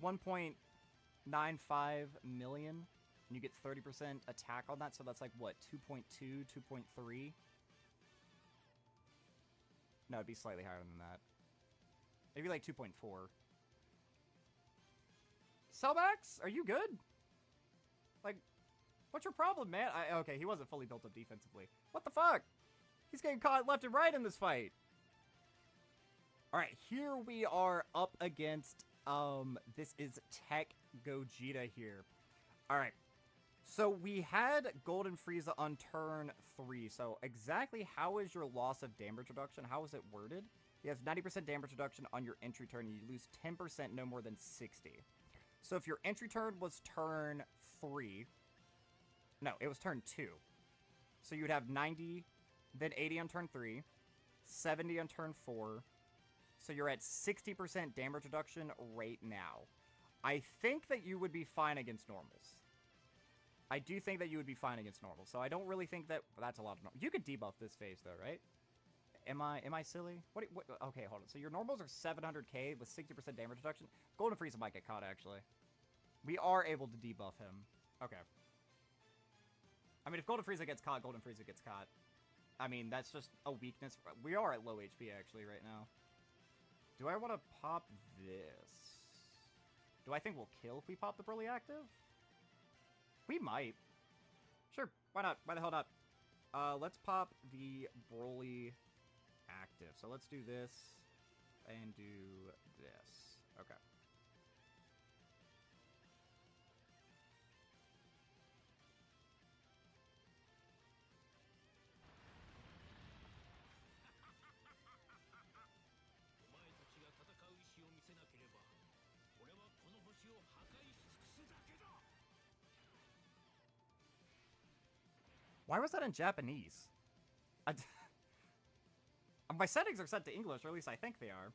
1.95 million. And you get 30% attack on that, so that's like, what, 2.2, 2.3? No, it'd be slightly higher than that. Maybe like 2.4. Cellmax, are you good? Like, what's your problem, man? Okay, he wasn't fully built up defensively. What the fuck? He's getting caught left and right in this fight. Alright, here we are up against, this is Tech Gogeta here. Alright, so we had Golden Frieza on turn 3. So exactly how is your loss of damage reduction? How is it worded? He has 90% damage reduction on your entry turn. You lose 10% no more than 60. So if your entry turn was turn 3... No, it was turn 2. So you would have 90, then 80 on turn 3, 70 on turn 4. So you're at 60% damage reduction right now. I think that you would be fine against normals. I do think that you would be fine against normals. So I don't really think that... That's a lot of normals. You could debuff this phase, though, right? Am I silly? What, okay, hold on. So your normals are 700k with 60% damage reduction. Golden Frieza might get caught, actually. We are able to debuff him. Okay. I mean, if Golden Frieza gets caught, Golden Frieza gets caught. I mean, that's just a weakness. We are at low HP, actually, right now. Do I want to pop this? Do I think we'll kill if we pop the Broly active? We might. Sure, why not? Why the hell not? Let's pop the Broly active. So let's do this and do this. Okay. Why was that in Japanese? My settings are set to English, or at least I think they are.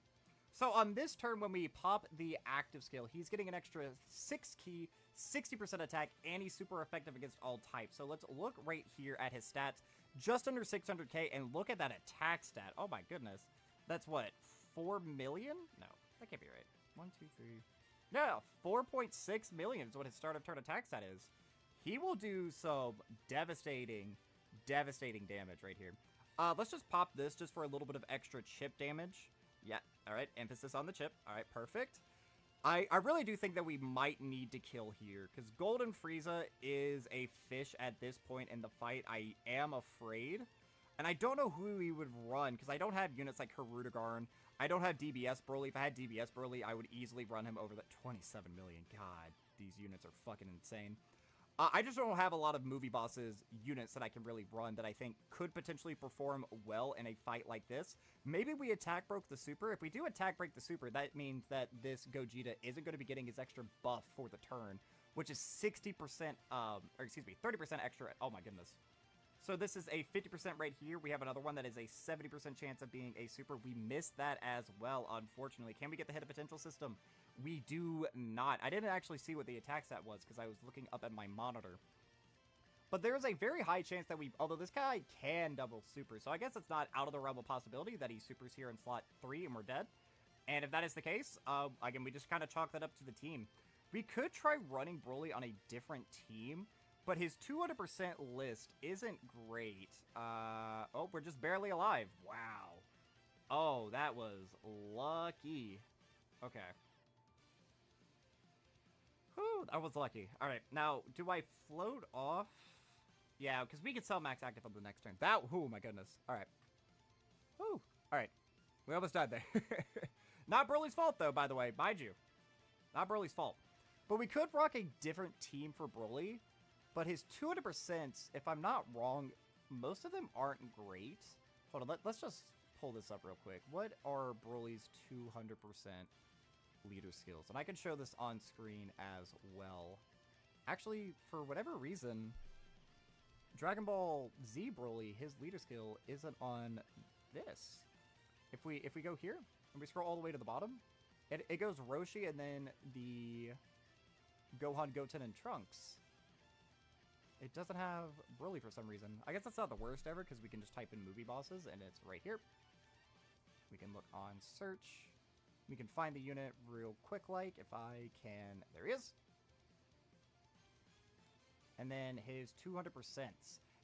So on this turn, when we pop the active skill, he's getting an extra 6 key, 60% attack, and he's super effective against all types. So let's look right here at his stats. Just under 600k, and look at that attack stat. Oh my goodness. That's what, 4 million? No, that can't be right. 1, 2, 3. No, 4.6 million is what his start of turn attack stat is. He will do some devastating damage right here. Let's just pop this just for a little bit of extra chip damage. Yeah, all right, emphasis on the chip. All right, perfect. I really do think that we might need to kill here, because Golden Frieza is a fish at this point in the fight. I am afraid. And I don't know who we would run, because I don't have units like Hirudegarn. I don't have DBS Broly. If I had DBS Broly, I would easily run him over that 27 million. God, these units are fucking insane. I just don't have a lot of movie bosses units that I can really run that I think could potentially perform well in a fight like this. Maybe we attack broke the super. If we do attack break the super, that means that this Gogeta isn't going to be getting his extra buff for the turn, which is 60%, or excuse me, 30% extra. Oh my goodness. So this is a 50% right here. We have another one that is a 70% chance of being a super. We missed that as well, unfortunately. Can we get the hit of potential system? We do not. I didn't actually see what the attack stat was because I was looking up at my monitor. But there's a very high chance that although this guy can double super, so I guess it's not out of the realm of possibility that he supers here in slot 3 and we're dead. And if that is the case, again, we just kind of chalk that up to the team. We could try running Broly on a different team, but his 200% list isn't great. Oh, we're just barely alive. Wow. Oh, that was lucky. Okay. Whew, I was lucky. All right, now, do I float off? Yeah, because we can sell max active on the next turn. That, oh my goodness. All right. Whew. All right. We almost died there. Not Broly's fault, though, by the way. Mind you. Not Broly's fault. But we could rock a different team for Broly. But his 200%, if I'm not wrong, most of them aren't great. Hold on, let's just pull this up real quick. What are Broly's 200% leader skills? And I can show this on screen as well. Actually, for whatever reason, Dragon Ball Z Broly, his leader skill isn't on this. If we go here and we scroll all the way to the bottom, it goes Roshi and then the Gohan, Goten, and Trunks. It doesn't have Broly for some reason. I guess that's not the worst ever because we can just type in movie bosses and it's right here. We can look on search. We can find the unit real quick like if I can. There he is. And then his 200%.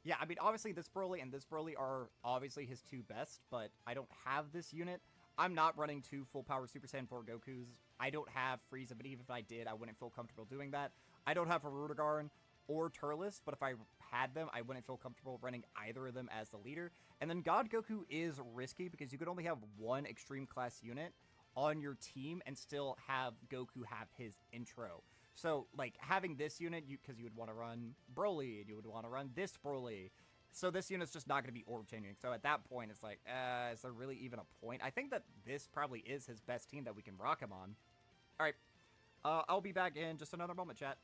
Yeah, I mean, obviously this Broly and this Broly are obviously his two best, but I don't have this unit. I'm not running 2 full power Super Saiyan 4 Gokus. I don't have Frieza, but even if I did, I wouldn't feel comfortable doing that. I don't have Hirudegarn or Turles, but if I had them, I wouldn't feel comfortable running either of them as the leader. And then God Goku is risky because you could only have one extreme class unit on your team and still have Goku have his intro. So, like, having this unit, because you would want to run Broly, and you would want to run this Broly. So this unit's just not going to be orb changing. So at that point, it's like, is there really even a point? I think that this probably is his best team that we can rock him on. All right. I'll be back in just another moment, chat.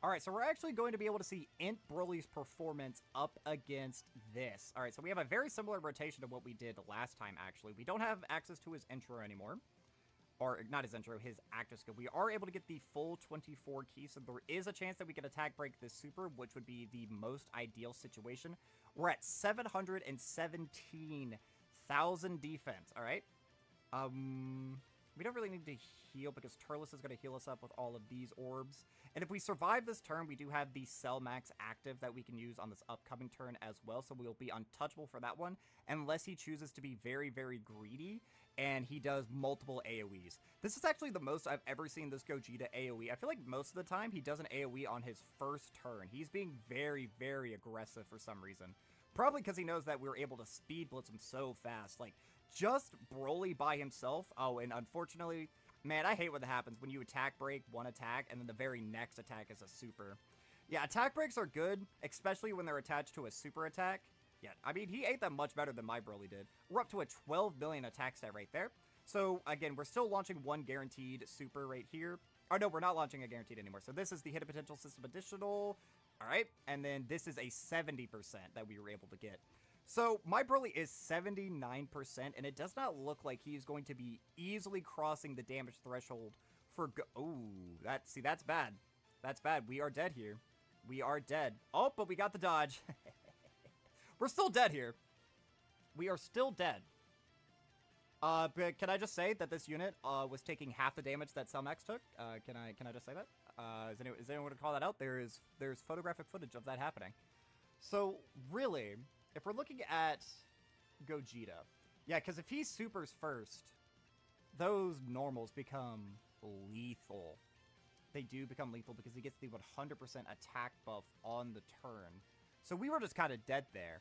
Alright, so we're actually going to be able to see Int Broly's performance up against this. Alright, so we have a very similar rotation to what we did last time, actually. We don't have access to his intro anymore. Or, not his intro, his active skill. We are able to get the full 24 keys, so there is a chance that we can attack break this super, which would be the most ideal situation. We're at 717,000 defense, alright? We don't really need to heal because Turles is going to heal us up with all of these orbs. And if we survive this turn, we do have the Cell Max active that we can use on this upcoming turn as well. So we'll be untouchable for that one, unless he chooses to be very, very greedy and he does multiple AoEs. This is actually the most I've ever seen this Gogeta AoE. I feel like most of the time he does an AoE on his first turn. He's being very, very aggressive for some reason. Probably because he knows that we're able to speed blitz him so fast. Like, just Broly by himself. Oh, and unfortunately, man, I hate what happens when you attack break one attack, and then the very next attack is a super. Yeah, attack breaks are good, especially when they're attached to a super attack. Yeah, I mean, he ate them much better than my Broly did. We're up to a 12 million attack stat right there. So, again, we're still launching one guaranteed super right here. Oh, no, we're not launching a guaranteed anymore. So this is the Hidden Potential System Additional. All right, and then this is a 70% that we were able to get. So, my Broly is 79%, and it does not look like he's going to be easily crossing the damage threshold for ooh, that's bad. That's bad. We are dead here. We are dead. Oh, but we got the dodge. We're still dead here. We are still dead. But can I just say that this unit was taking half the damage that Cellmax took? Can I just say that? Is anyone going to call that out? There's photographic footage of that happening. So, really, if we're looking at Gogeta, yeah, because if he supers first, those normals become lethal. They do become lethal because he gets the 100% attack buff on the turn. So we were just kind of dead there.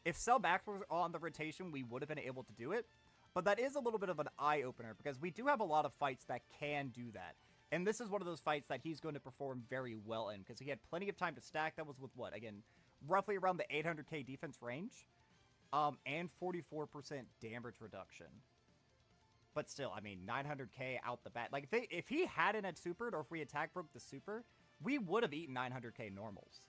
If Cellmax was on the rotation, we would have been able to do it. But that is a little bit of an eye-opener because we do have a lot of fights that can do that. And this is one of those fights that he's going to perform very well in because he had plenty of time to stack. That was with what? Again, roughly around the 800k defense range. And 44% damage reduction. But still, I mean, 900k out the bat. Like, if he hadn't had supered or if we attack broke the super, we would have eaten 900k normals.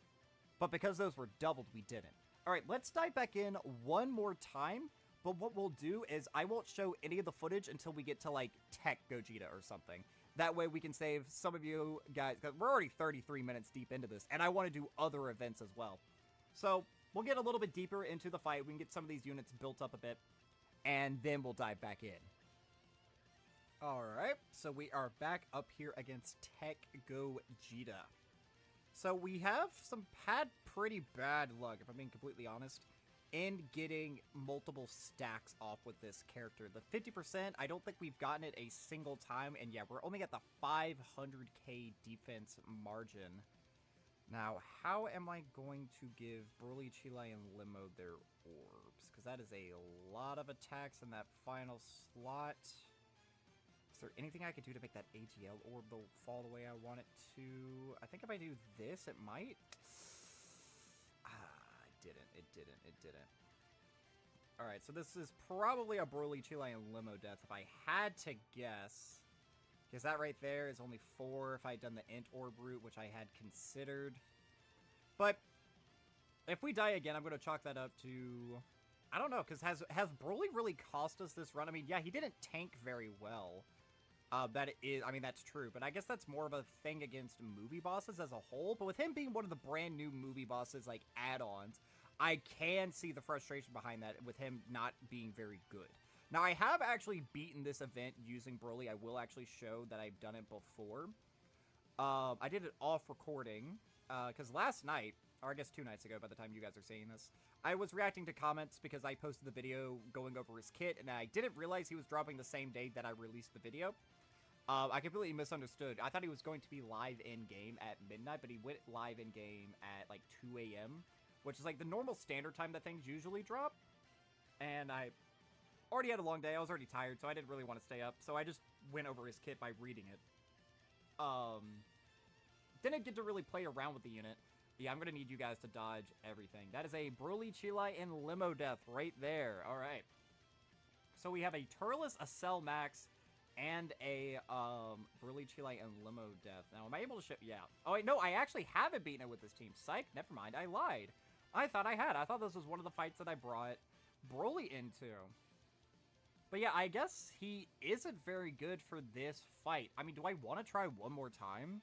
But because those were doubled, we didn't. All right, let's dive back in one more time. But what we'll do is I won't show any of the footage until we get to, like, Tech Gogeta or something. That way we can save some of you guys, because we're already 33 minutes deep into this, and I want to do other events as well. So we'll get a little bit deeper into the fight. We can get some of these units built up a bit, and then we'll dive back in. All right, so we are back up here against Tech Gogeta. So we have had pretty bad luck, if I'm being completely honest, in getting multiple stacks off with this character. The 50%, I don't think we've gotten it a single time, and yeah, we're only at the 500k defense margin. Now, how am I going to give Broly, Chile, and Limo their orbs? Because that is a lot of attacks in that final slot. Is there anything I could do to make that AGL orb fall the way I want it to? I think if I do this, it might. It didn't. Alright, so this is probably a Broly, Chile, and Limo death if I had to guess. Because that right there is only 4 if I had done the Int Orb route, which I had considered. But if we die again, I'm going to chalk that up to... I don't know, because has Broly really cost us this run? I mean, yeah, he didn't tank very well. That's true, but I guess that's more of a thing against movie bosses as a whole. But with him being one of the brand new movie bosses, like add-ons, I can see the frustration behind that with him not being very good. Now, I have actually beaten this event using Broly. I will actually show that I've done it before. I did it off recording, because last night, or I guess 2 nights ago by the time you guys are seeing this, I was reacting to comments because I posted the video going over his kit, and I didn't realize he was dropping the same day that I released the video. I completely misunderstood. I thought he was going to be live in-game at midnight, but he went live in-game at, like, 2 a.m., which is, like, the normal standard time that things usually drop. And I already had a long day. I was already tired, so I didn't really want to stay up. So I just went over his kit by reading it. Didn't get to really play around with the unit. Yeah, I'm going to need you guys to dodge everything. That is a Broly, Chile, and Limo death right there. All right. So we have a Turles, a Cell Max, and a Broly, Chile, and Limo death. Now, am I able to ship? Yeah. Oh, wait, no, I actually haven't beaten it with this team. Psych, never mind, I lied. I thought I had. I thought this was one of the fights that I brought Broly into. But yeah, I guess he isn't very good for this fight. I mean, do I want to try one more time?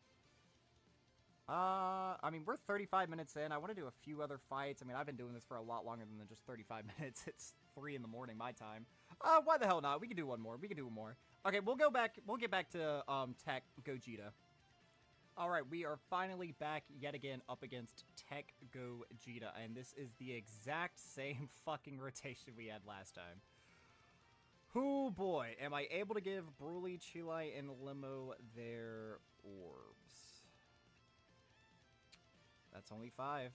I mean, we're 35 minutes in. I want to do a few other fights. I mean, I've been doing this for a lot longer than just 35 minutes. It's 3 in the morning, my time. Why the hell not? We can do one more. We can do one more. Okay, we'll go back. We'll get back to, Tech Gogeta. Alright, we are finally back yet again up against Tech Gogeta. And this is the exact same fucking rotation we had last time. Oh boy, am I able to give Broly, Chile, and Limo their orbs? That's only 5.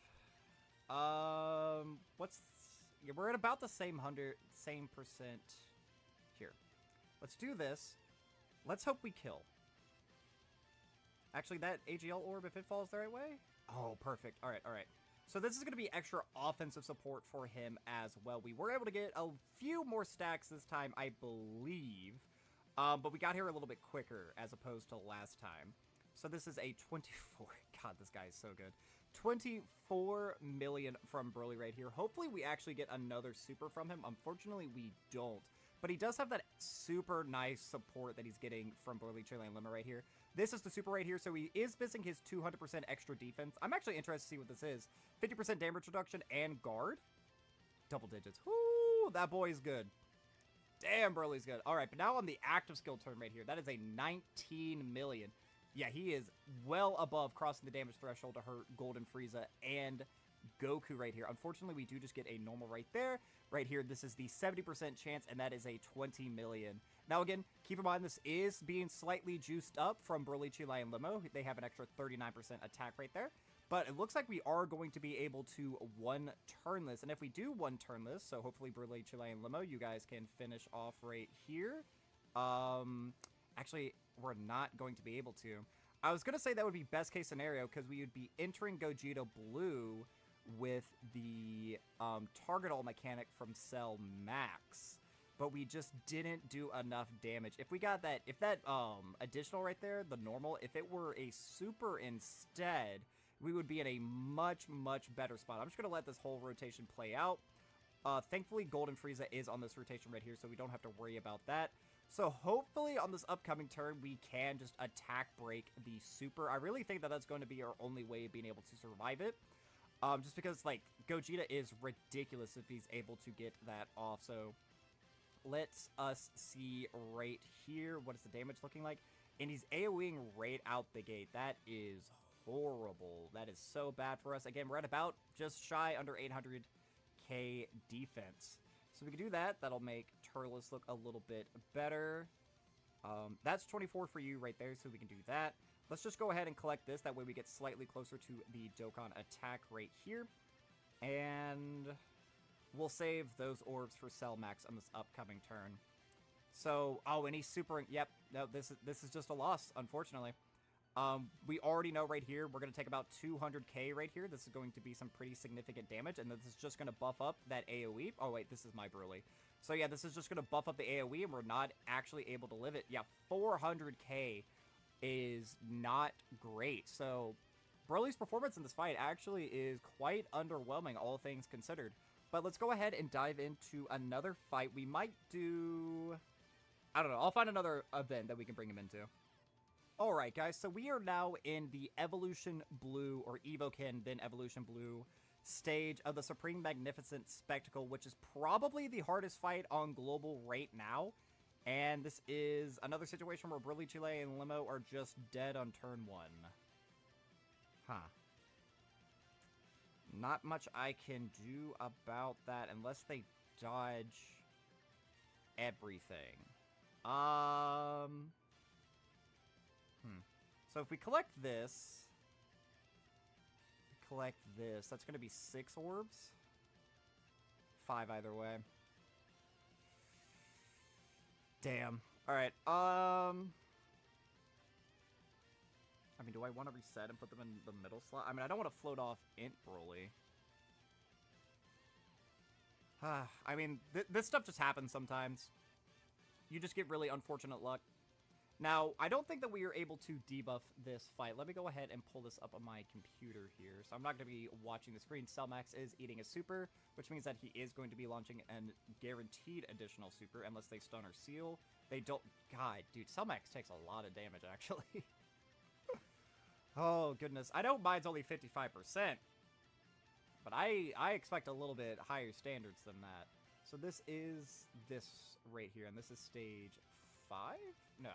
Yeah, we're at about the same percent here. Let's do this. Let's hope we kill. Actually, that AGL orb, if it falls the right way. Oh, perfect. All right, all right. So this is going to be extra offensive support for him as well. We were able to get a few more stacks this time, I believe. But we got here a little bit quicker as opposed to last time. So this is a 24. God, this guy is so good. 24 million from Broly right here. Hopefully we actually get another super from him. Unfortunately, we don't. But he does have that super nice support that he's getting from Broly, Chile, and Limo right here. This is the super right here, so he is missing his 200% extra defense. I'm actually interested to see what this is. 50% damage reduction and guard. Double digits. Whoo, that boy is good. Damn, Broly's good. All right, but now on the active skill turn right here, that is a 19 million. Yeah, he is well above crossing the damage threshold to hurt Golden Frieza and Goku right here. Unfortunately, we do just get a normal right there. Right here, this is the 70% chance, and that is a 20 million. Now, again, keep in mind, this is being slightly juiced up from Broly, Chile, and Limo. They have an extra 39% attack right there. But it looks like we are going to be able to one-turn this. And if we do one-turn this, so hopefully Broly, Chile, and Limo, you guys can finish off right here. Actually, we're not going to be able to. I was going to say that would be best case scenario because we would be entering Gogeta Blue with the target all mechanic from Cell Max. But we just didn't do enough damage. If we got that, if that additional right there, the normal, if it were a super instead, we would be in a much, much better spot. I'm just going to let this whole rotation play out. Thankfully, Golden Frieza is on this rotation right here, so we don't have to worry about that. So hopefully on this upcoming turn, we can just attack break the super. I really think that that's going to be our only way of being able to survive it. Just because, like, Gogeta is ridiculous if he's able to get that off. So let's us see right here. What is the damage looking like? And he's AoEing right out the gate. That is horrible. That is so bad for us. Again, we're at about just shy under 800k defense. So we can do that. That'll make Turles look a little bit better. That's 24 for you right there, so we can do that. Let's just go ahead and collect this. That way we get slightly closer to the Dokkan attack right here. And we'll save those orbs for Cell Max on this upcoming turn. So, oh, and he's super... Yep, no, this is just a loss, unfortunately. We already know right here, we're going to take about 200k right here. This is going to be some pretty significant damage, and this is just going to buff up that AoE. Oh, wait, this is my Broly. So, yeah, this is just going to buff up the AoE, and we're not actually able to live it. Yeah, 400k is not great. So, Broly's performance in this fight actually is quite underwhelming, all things considered. But let's go ahead and dive into another fight. We might do... I don't know. I'll find another event that we can bring him into. Alright, guys, so we are now in the Evolution Blue, or Evoken, then Evolution Blue stage of the Supreme Magnificent Spectacle, which is probably the hardest fight on Global right now. And this is another situation where Broly, Chile, and Limo are just dead on turn 1. Huh. Not much I can do about that unless they dodge everything. So if we collect this, that's going to be 6 orbs. 5 either way. Damn. Alright, I mean, do I want to reset and put them in the middle slot? I mean, I don't want to float off Int Broly. I mean, this stuff just happens sometimes. You just get really unfortunate luck. Now, I don't think that we are able to debuff this fight. Let me go ahead and pull this up on my computer here. So I'm not going to be watching the screen. Cellmax is eating a super, which means that he is going to be launching an guaranteed additional super unless they stun or seal. They don't... God, dude, Cellmax takes a lot of damage, actually. Oh, goodness. I know mine's only 55%, but I expect a little bit higher standards than that. So this is this right here, and this is stage 5? No.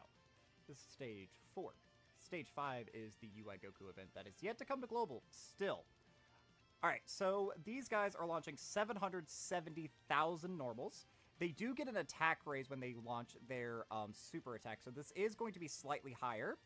This is stage 4. Stage 5 is the UI Goku event that is yet to come to global, still. Alright, so these guys are launching 770,000 normals. They do get an attack raise when they launch their super attack, so this is going to be slightly higher.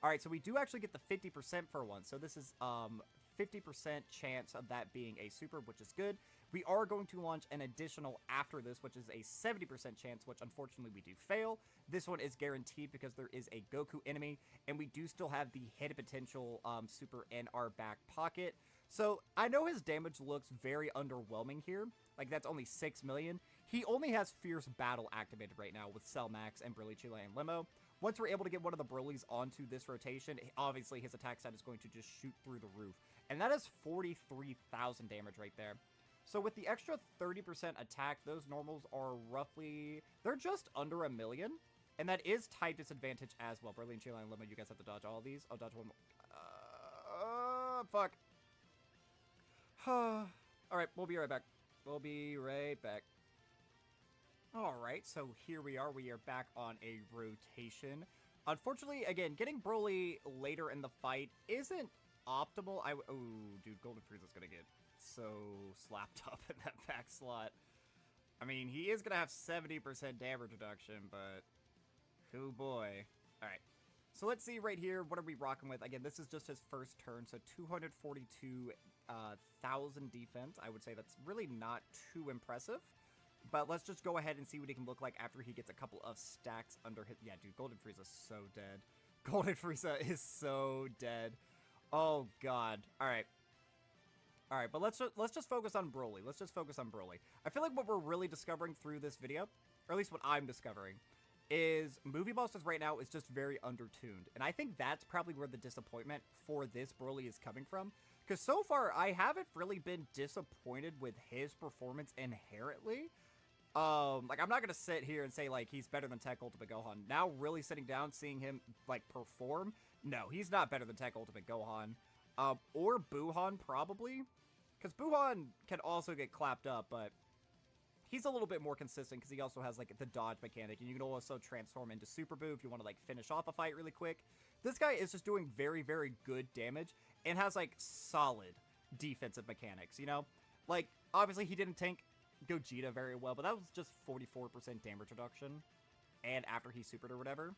Alright, so we do actually get the 50% for one, so this is 50% chance of that being a super, which is good. We are going to launch an additional after this, which is a 70% chance, which unfortunately we do fail. This one is guaranteed because there is a Goku enemy, and we do still have the hit potential super in our back pocket. So I know his damage looks very underwhelming here. Like, that's only 6 million. He only has Fierce Battle activated right now with Cell Max and Brilly Chile and Limo. Once we're able to get one of the Broly's onto this rotation, obviously his attack stat is going to just shoot through the roof. And that is 43,000 damage right there. So with the extra 30% attack, those normals are roughly... They're just under 1 million. And that is type disadvantage as well. Brilliant Chile and Limo, you guys have to dodge all of these. I'll dodge one more. Fuck. Alright, we'll be right back. We'll be right back. Alright, so here we are. We are back on a rotation. Unfortunately, again, getting Broly later in the fight isn't optimal. Oh, dude, Golden Frieza's gonna get so slapped up in that back slot. I mean, he is gonna have 70% damage reduction, but oh boy. Alright, so let's see right here, what are we rocking with? Again, this is just his first turn, so 242,000 defense. I would say that's really not too impressive, but let's just go ahead and see what he can look like after he gets a couple of stacks under his... Yeah, dude, Golden Frieza's so dead. Golden Frieza is so dead. Oh, God. Alright. Alright, but let's just focus on Broly. Let's just focus on Broly. I feel like what we're really discovering through this video, or at least what I'm discovering, is Movie Bosses right now is just very undertuned. And I think that's probably where the disappointment for this Broly is coming from. Because so far, I haven't really been disappointed with his performance inherently. Like, I'm not going to sit here and say, like, he's better than Tech Ultimate Gohan. Now, really sitting down, seeing him, like, perform, no, he's not better than Tech Ultimate Gohan. Or Buhan, probably. Because Buhan can also get clapped up, but he's a little bit more consistent because he also has, like, the dodge mechanic. And you can also transform into Super Buu if you want to, like, finish off a fight really quick. This guy is just doing very, very good damage and has, like, solid defensive mechanics, you know? Like, obviously, he didn't tank Gogeta very well, but that was just 44% damage reduction. And after he supered or whatever.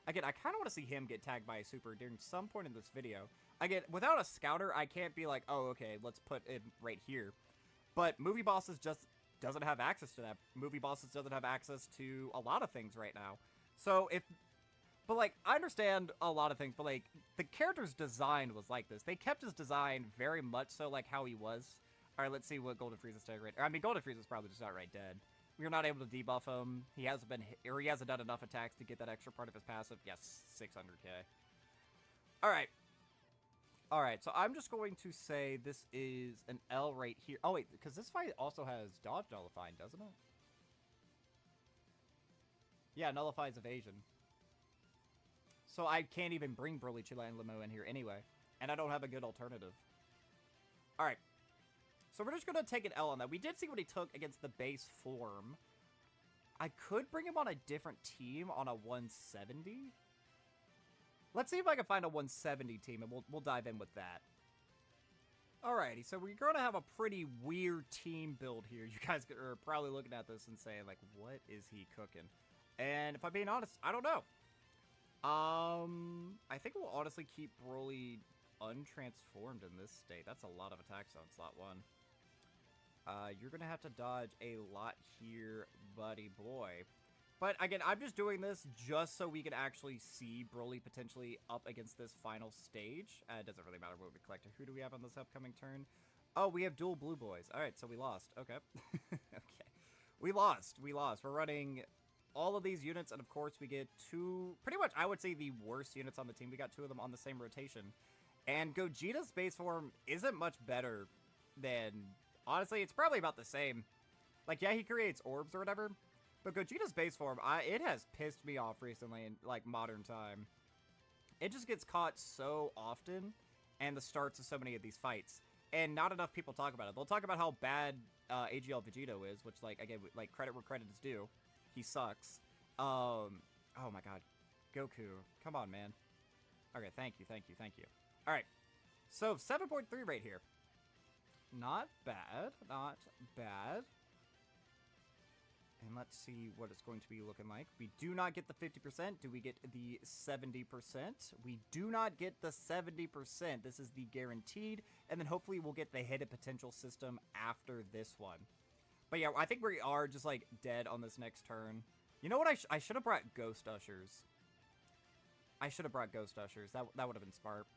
Again, I kind of want to see him get tagged by a super during some point in this video. Again, without a scouter, I can't be like, oh, okay, let's put it right here. But Movie Bosses just doesn't have access to that. Movie Bosses doesn't have access to a lot of things right now. So if... But, like, I understand a lot of things, but, like, the character's design was like this. They kept his design very much so like how he was. Alright, let's see what Golden Frieza's tag right. I mean, Golden Frieza's probably just outright dead. We are not able to debuff him. He hasn't been hit, or he hasn't done enough attacks to get that extra part of his passive. Yes, 600k. Alright. Alright, so I'm just going to say this is an L right here. Oh, wait, because this fight also has dodge nullifying, doesn't it? Yeah, nullifies evasion. So I can't even bring Broly, Chile, and Limo in here anyway. And I don't have a good alternative. Alright. So we're just going to take an L on that. We did see what he took against the base form. I could bring him on a different team on a 170. Let's see if I can find a 170 team, and we'll dive in with that. Alrighty, so we're going to have a pretty weird team build here. You guys are probably looking at this and saying, like, what is he cooking? And if I'm being honest, I don't know. I think we'll honestly keep Broly untransformed in this state. That's a lot of attacks on slot 1. You're gonna have to dodge a lot here, buddy boy. But again, I'm just doing this just so we can actually see Broly potentially up against this final stage. It doesn't really matter what we collect. Who do we have on this upcoming turn? Oh, we have dual blue boys. Alright, so we lost. Okay. Okay. We lost. We're running all of these units, and of course we get two, pretty much, I would say, the worst units on the team. We got two of them on the same rotation. And Gogeta's base form isn't much better than, honestly, it's probably about the same. Like, yeah, he creates orbs or whatever, but Gogeta's base form, it has pissed me off recently in, like, modern time. It just gets caught so often, and the starts of so many of these fights. And not enough people talk about it. They'll talk about how bad AGL VEGETA is, which, like, again, like, credit where credit is due. He sucks. Oh my god. Goku. Come on, man. Okay, thank you, thank you, thank you. Alright. So, 7.3 right here. Not bad. Not bad. And let's see what it's going to be looking like. We do not get the 50%. Do we get the 70%? We do not get the 70%. This is the guaranteed. And then hopefully we'll get the hidden potential system after this one. But yeah, I think we are just like dead on this next turn. You know what? I should have brought Ghost Ushers. I should have brought Ghost Ushers. That would have been smart.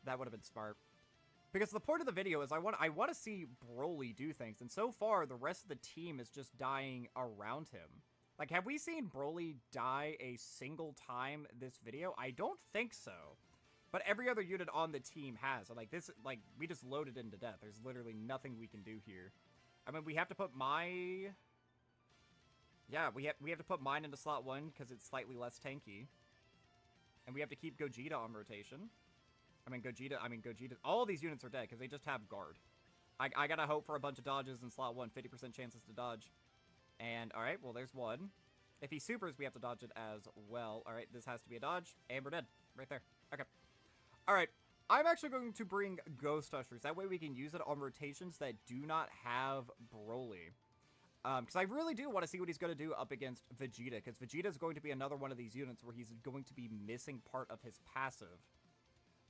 That would have been smart. Because the point of the video is I want to see Broly do things, and so far the rest of the team is just dying around him. Like, have we seen Broly die a single time this video? I don't think so. But every other unit on the team has. And like this, like we just loaded into death. There's literally nothing we can do here. I mean, we have to put we have to put mine into slot 1 because it's slightly less tanky. And we have to keep Gogeta on rotation. Gogeta, all these units are dead because they just have guard. I gotta hope for a bunch of dodges in slot 1, 50% chances to dodge. And, alright, well, there's one. If he supers, we have to dodge it as well. Alright, this has to be a dodge, and we're dead. Right there. Okay. Alright, I'm actually going to bring Ghost Ushers. That way we can use it on rotations that do not have Broly. Because I really do want to see what he's going to do up against Vegeta, because Vegeta is going to be another one of these units where he's going to be missing part of his passive.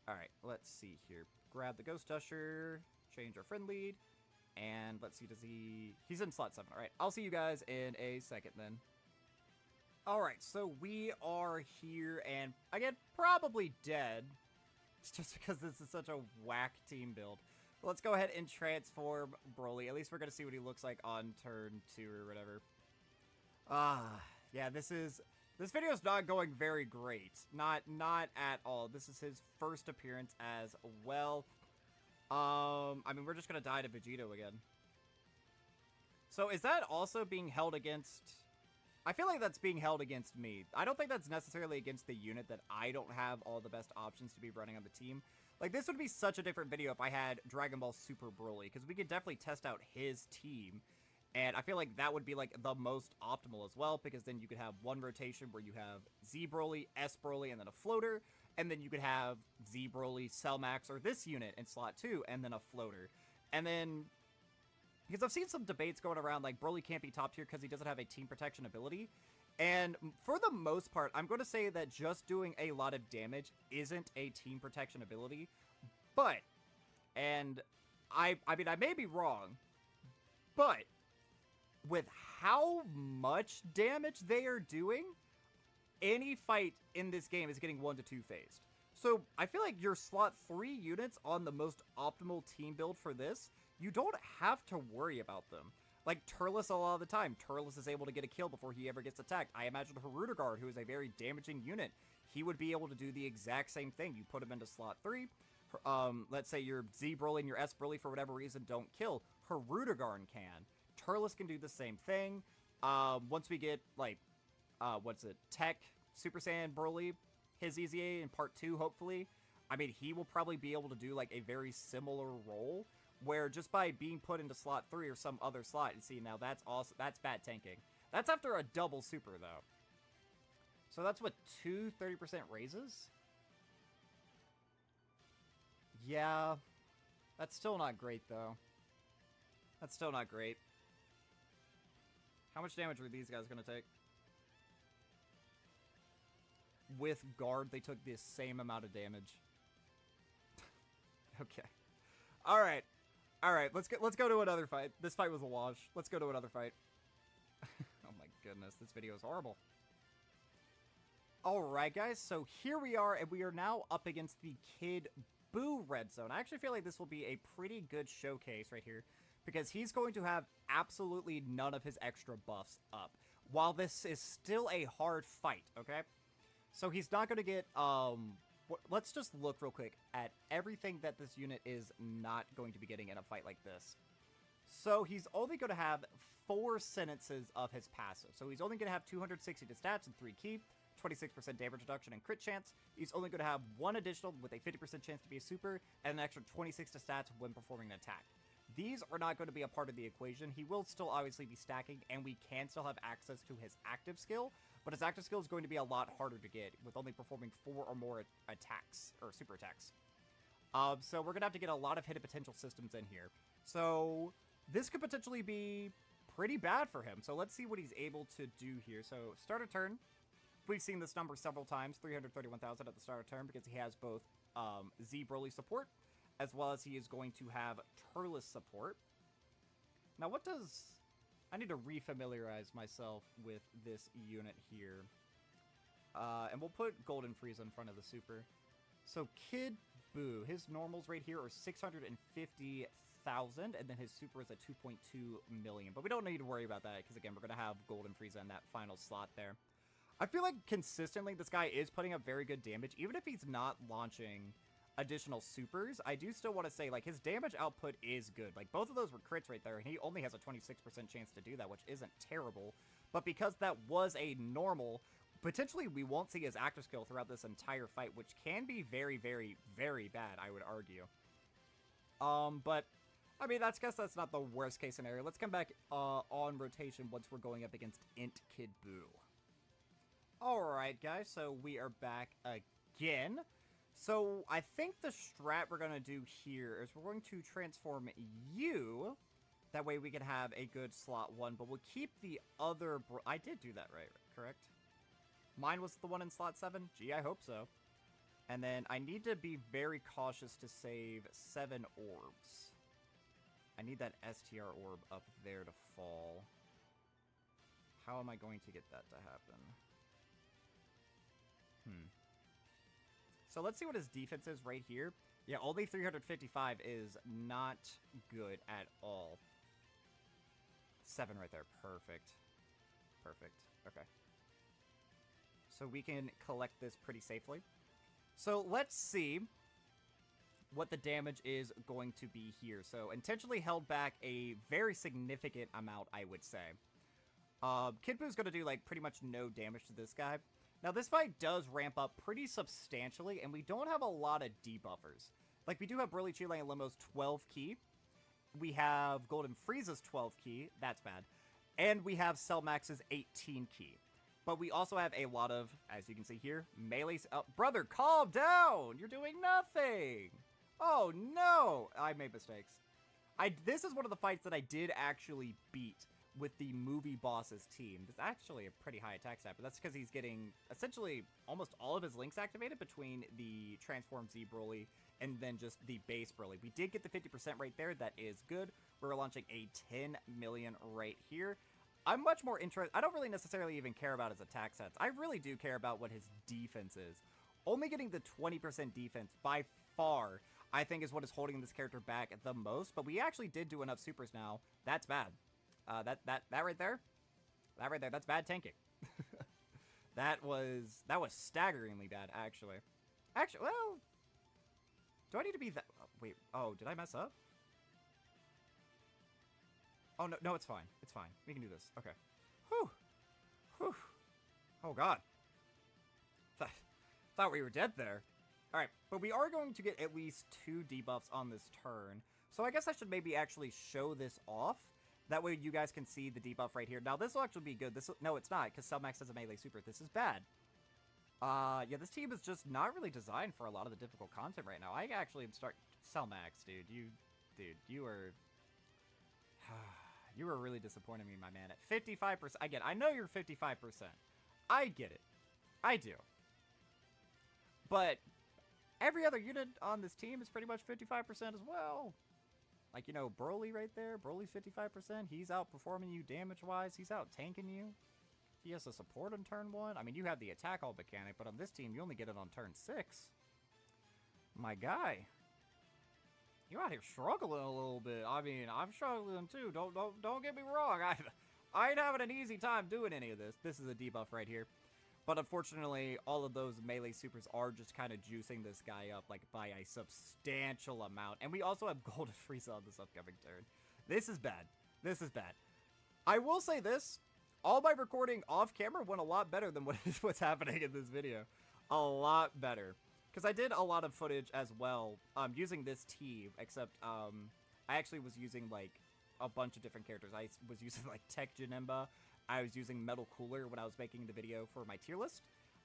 Alright, let's see here. Grab the Ghost Usher, change our friend lead, and let's see, he's in slot 7. Alright, I'll see you guys in a second then. Alright, so we are here, and again, probably dead. It's just because this is such a whack team build. Let's go ahead and transform Broly. At least we're going to see what he looks like on turn 2 or whatever. Yeah, this video's not going very great. Not at all. This is his first appearance as well. I mean, we're just going to die to Vegeta again. So is that also being held against... I feel like that's being held against me. I don't think that's necessarily against the unit that I don't have all the best options to be running on the team. Like, this would be such a different video if I had Dragon Ball Super Broly, because we could definitely test out his team. And I feel like that would be, like, the most optimal as well, because then you could have one rotation where you have Z Broly, S Broly, and then a floater, and then you could have Z Broly, Cell Max, or this unit in slot 2, and then a floater. And then, because I've seen some debates going around, like, Broly can't be top tier because he doesn't have a team protection ability. And for the most part, I'm going to say that just doing a lot of damage isn't a team protection ability. But, and I mean, I may be wrong, but with how much damage they are doing, any fight in this game is getting 1 to 2 phased. So I feel like your slot 3 units on the most optimal team build for this, you don't have to worry about them. Like Turles a lot of the time, Turles is able to get a kill before he ever gets attacked. I imagine Harudagard, who is a very damaging unit, he would be able to do the exact same thing. You put him into slot 3, let's say your Z Broly and your S Broly for whatever reason don't kill, Harudagard can. Turles can do the same thing. Once we get, like, Tech Super Saiyan Broly, his EZA in part 2, hopefully. I mean, he will probably be able to do, like, a very similar role, where just by being put into slot 3 or some other slot, and see, now that's also, that's bad tanking. That's after a double super, though. So that's what, 2 30% raises? Yeah. That's still not great, though. That's still not great. How much damage were these guys going to take? With guard, they took the same amount of damage. Okay. Alright. Alright, let's go to another fight. This fight was a wash. Let's go to another fight. Oh my goodness, this video is horrible. Alright guys, so here we are, and we are now up against the Kid Buu Red Zone. I actually feel like this will be a pretty good showcase right here, because he's going to have absolutely none of his extra buffs up. while this is still a hard fight, okay? So he's not going to get, let's just look real quick at everything that this unit is not going to be getting in a fight like this. So he's only going to have 4 sentences of his passive. So he's only going to have 260 to stats and 3 ki, 26% damage reduction and crit chance. He's only going to have 1 additional with a 50% chance to be a super, and an extra 26 to stats when performing an attack. These are not going to be a part of the equation. He will still obviously be stacking, and we can still have access to his active skill, but his active skill is going to be a lot harder to get with only performing 4 or more attacks, or super attacks. So we're going to have to get a lot of hidden potential systems in here. So this could potentially be pretty bad for him. So let's see what he's able to do here. So start a turn. We've seen this number several times, 331,000 at the start of turn, because he has both Z Broly support, as well as he is going to have Turles support. Now, what does... I need to refamiliarize myself with this unit here. And we'll put Golden Frieza in front of the super. So, Kid Buu, his normals right here are 650,000, and then his super is at 2.2 million. But we don't need to worry about that, because again, we're going to have Golden Frieza in that final slot there. I feel like consistently this guy is putting up very good damage, even if he's not launching additional supers. I do still want to say, like, his damage output is good. Like, both of those were crits right there, and he only has a 26% chance to do that, which isn't terrible. But because that was a normal, potentially we won't see his active skill throughout this entire fight, which can be very, very, very bad, I would argue. But, I mean, I guess that's not the worst case scenario. Let's come back on rotation once we're going up against Int Kid Buu. Alright, guys, so we are back again. So, I think the strat we're going to do here is we're going to transform you. That way we can have a good slot 1, but we'll keep the other... I did do that right, correct? Mine was the one in slot 7? Gee, I hope so. And then I need to be very cautious to save 7 orbs. I need that STR orb up there to fall. How am I going to get that to happen? So let's see what his defense is right here. Yeah, only 355 is not good at all. 7 right there. Perfect. Perfect. Okay. So we can collect this pretty safely. So let's see what the damage is going to be here. So intentionally held back a very significant amount, I would say. Kid Buu's going to do like pretty much no damage to this guy. Now, this fight does ramp up pretty substantially, and we don't have a lot of debuffers. Like, we do have Broly, Chile, and Limo's 12 ki. We have Golden Frieza's 12 ki. That's bad. And we have Cell Max's 18 ki. But we also have a lot of, as you can see here, melees. Brother, calm down! You're doing nothing! Oh, no! I made mistakes. This is one of the fights that I did actually beat with the movie boss's team. It's actually a pretty high attack stat, but that's because he's getting essentially almost all of his links activated between the transformed Z Broly and then just the base Broly. We did get the 50% right there. That is good. We're launching a 10 million right here. I'm much more interested. I don't really necessarily even care about his attack stats. I really do care about what his defense is. Only getting the 20% defense by far, I think, is what is holding this character back the most. But we actually did do enough supers now. That's bad. That right there, that's bad tanking. that was staggeringly bad, actually. Well, do I need to be that? Wait, oh, did I mess up? Oh no, it's fine. It's fine. We can do this. Okay. Whew. Whew. Oh God. Thought we were dead there. All right, but we are going to get at least 2 debuffs on this turn. So I guess I should maybe actually show this off. That way you guys can see the debuff right here. Now, this will actually be good. No, it's not, because Cellmax has a melee super. This is bad. Yeah, this team is just not really designed for a lot of the difficult content right now. I actually am Cellmax, dude. You were... you were really disappointing me, my man. At 55%. Again, I know you're 55%. I get it. I do. But every other unit on this team is pretty much 55% as well. Like, you know, Broly right there. Broly's 55%. He's outperforming you damage-wise. He's out-tanking you. He has a support on turn 1. I mean, you have the attack all mechanic, but on this team, you only get it on turn 6. My guy. You out here struggling a little bit. I mean, I'm struggling too. Don't get me wrong. I ain't having an easy time doing any of this. This is a debuff right here. But unfortunately, all of those melee supers are just kind of juicing this guy up, like, by a substantial amount. And we also have Golden Frieza on this upcoming turn. This is bad. This is bad. I will say this. All my recording off camera went a lot better than what's happening in this video. A lot better. Because I did a lot of footage as well, using this team, except, I actually was using, like, a bunch of different characters. I was using, like, Tech Janemba. I was using Metal Cooler when I was making the video for my tier list.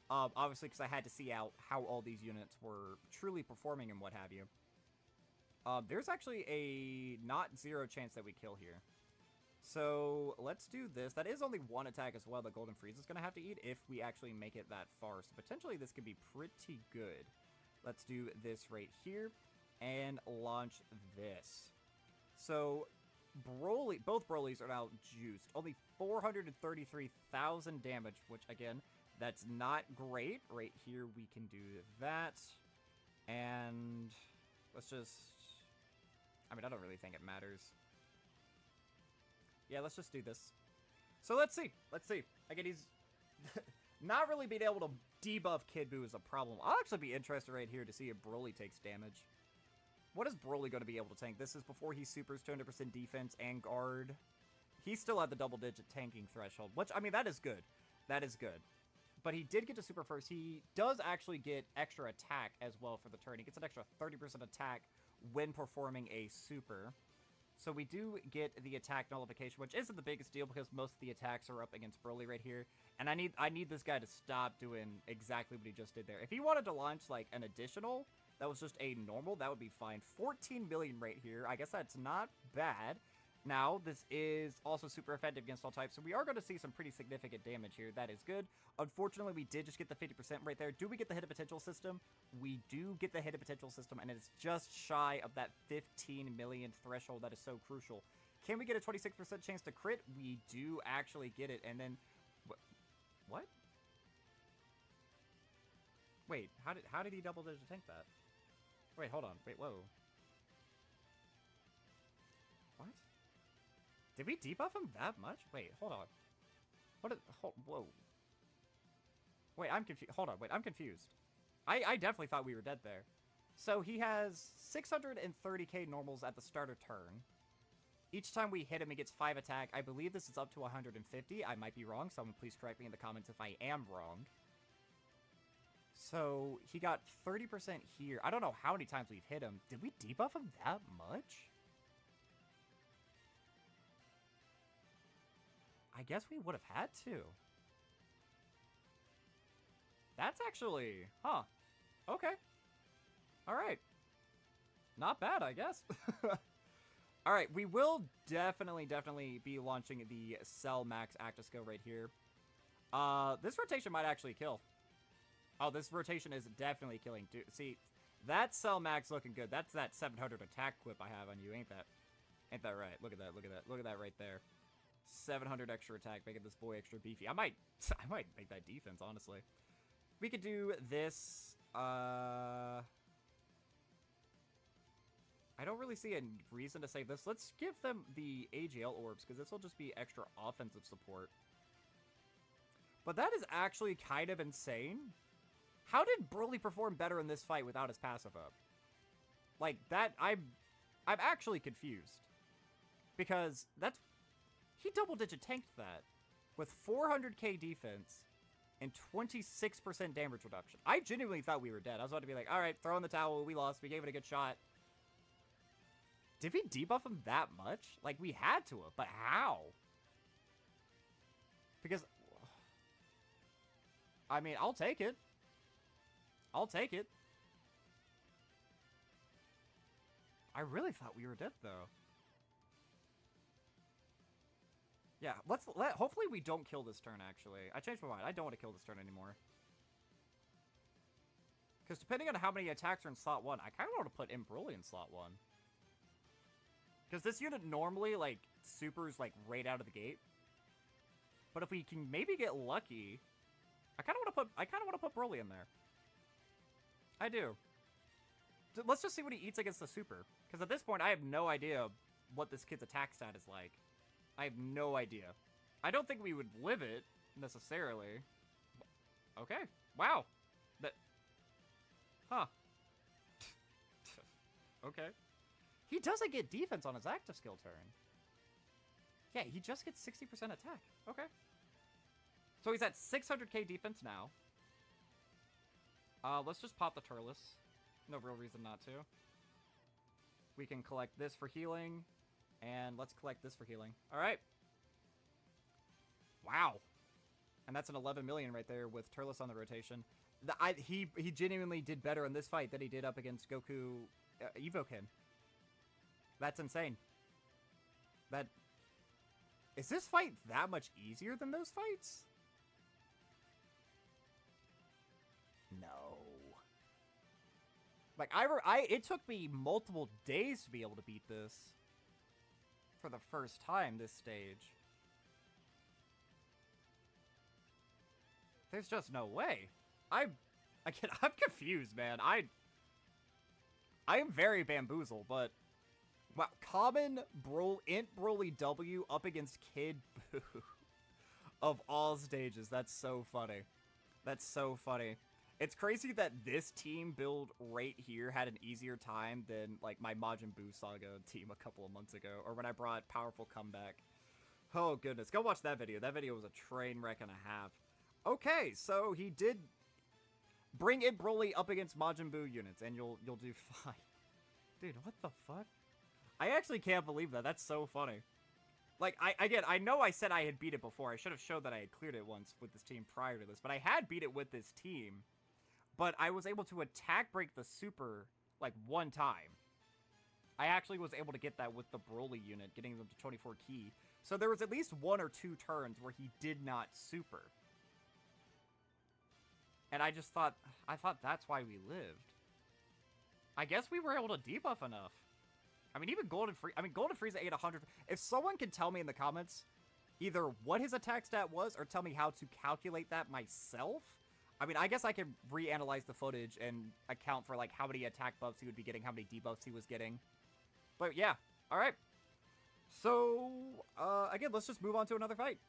Obviously, because I had to see out how all these units were truly performing and what have you. There's actually a not zero chance that we kill here. So, let's do this. That is only one attack as well that Golden Frieza is going to have to eat if we actually make it that far. So, potentially this could be pretty good. Let's do this right here and launch this. So, Broly, both Brolys are now juiced. Only 433,000 damage, which, again, that's not great. Right here, we can do that. And let's just... I mean, I don't really think it matters. Yeah, let's just do this. So let's see. Let's see. Again, he's not really being able to debuff Kid Buu is a problem. I'll actually be interested right here to see if Broly takes damage. What is Broly going to be able to tank? This is before he supers 200% defense and guard. He's still at the double-digit tanking threshold, which, I mean, that is good. That is good. But he did get to super first. He does actually get extra attack as well for the turn. He gets an extra 30% attack when performing a super. So we do get the attack nullification, which isn't the biggest deal because most of the attacks are up against Broly right here. And I need this guy to stop doing exactly what he just did there. If he wanted to launch, like, an additional that was just a normal, that would be fine. 14 million right here. I guess that's not bad. Now, this is also super effective against all types, so we are going to see some pretty significant damage here. That is good. Unfortunately, we did just get the 50% right there. Do we get the hidden potential system? We do get the hidden potential system, and it's just shy of that 15 million threshold that is so crucial. Can we get a 26% chance to crit? We do actually get it, and then... What? Wait, how did he double-digit tank that? Wait, hold on. Wait, whoa. What? Did we debuff him that much? Wait, hold on. Whoa. Wait, I'm confused. Hold on, wait, I'm confused. I definitely thought we were dead there. So he has 630k normals at the start of turn. Each time we hit him, he gets 5 attack. I believe this is up to 150. I might be wrong. Someone please correct me in the comments if I am wrong. So he got 30% here. I don't know how many times we've hit him. Did we debuff him that much? I guess we would have had to. That's actually... Huh. Okay. Alright. Not bad, I guess. Alright, we will definitely be launching the Cell Max Actisco right here. This rotation might actually kill. Oh, this rotation is definitely killing. Dude, see, that Cell Max looking good. That's that 700 attack whip I have on you, ain't that? Ain't that right? Look at that, look at that. Look at that right there. 700 extra attack, making this boy extra beefy. I might make that defense, honestly. We could do this. I don't really see a reason to save this. Let's give them the AGL orbs, because this will just be extra offensive support. But that is actually kind of insane. How did Broly perform better in this fight without his passive up? Like, that, I'm actually confused. Because that's... He double-digit tanked that with 400k defense and 26% damage reduction. I genuinely thought we were dead. I was about to be like, all right, throw in the towel. We lost. We gave it a good shot. Did we debuff him that much? Like, we had to have, but how? Because, I mean, I'll take it. I'll take it. I really thought we were dead, though. Yeah, hopefully we don't kill this turn, actually. I changed my mind. I don't want to kill this turn anymore. Because depending on how many attacks are in slot 1, I kind of want to put Broly in slot 1. Because this unit normally, like, supers, like, right out of the gate. But if we can maybe get lucky, I kind of want to put Broly in there. I do. Let's just see what he eats against the super. Because at this point, I have no idea what this kid's attack stat is like. I have no idea. I don't think we would live it, necessarily. Okay. Wow. That... Huh. Okay. He doesn't get defense on his active skill turn. Yeah, he just gets 60% attack. Okay. So he's at 600k defense now. Let's just pop the Turles. No real reason not to. We can collect this for healing. And let's collect this for healing. Alright. Wow. And that's an 11 million right there with Turles on the rotation. He genuinely did better in this fight than he did up against Goku Evoken. That's insane. Is this fight that much easier than those fights? No. Like, it took me multiple days to be able to beat this for the first time this stage. There's just no way. I'm confused, man. I am very bamboozled, but wow, common Int Broly W up against Kid Buu of all stages. That's so funny. That's so funny. It's crazy that this team build right here had an easier time than like my Majin Buu Saga team a couple of months ago, or when I brought Powerful Comeback. Oh goodness, go watch that video. That video was a train wreck and a half. Okay, so he did bring Int Broly up against Majin Buu units, and you'll do fine. Dude, what the fuck? I actually can't believe that. That's so funny. Like, I know I said I had beat it before. I should have showed that I had cleared it once with this team prior to this, but I had beat it with this team. But I was able to attack break the super, like, one time. I actually was able to get that with the Broly unit, getting them to 24 key. So there was at least 1 or 2 turns where he did not super. And I thought that's why we lived. I guess we were able to debuff enough. I mean, even Golden Frieza ate 100. If someone can tell me in the comments either what his attack stat was or tell me how to calculate that myself, I mean, I guess I can reanalyze the footage and account for, like, how many attack buffs he would be getting, how many debuffs he was getting. But, yeah. All right. So, again, let's just move on to another fight.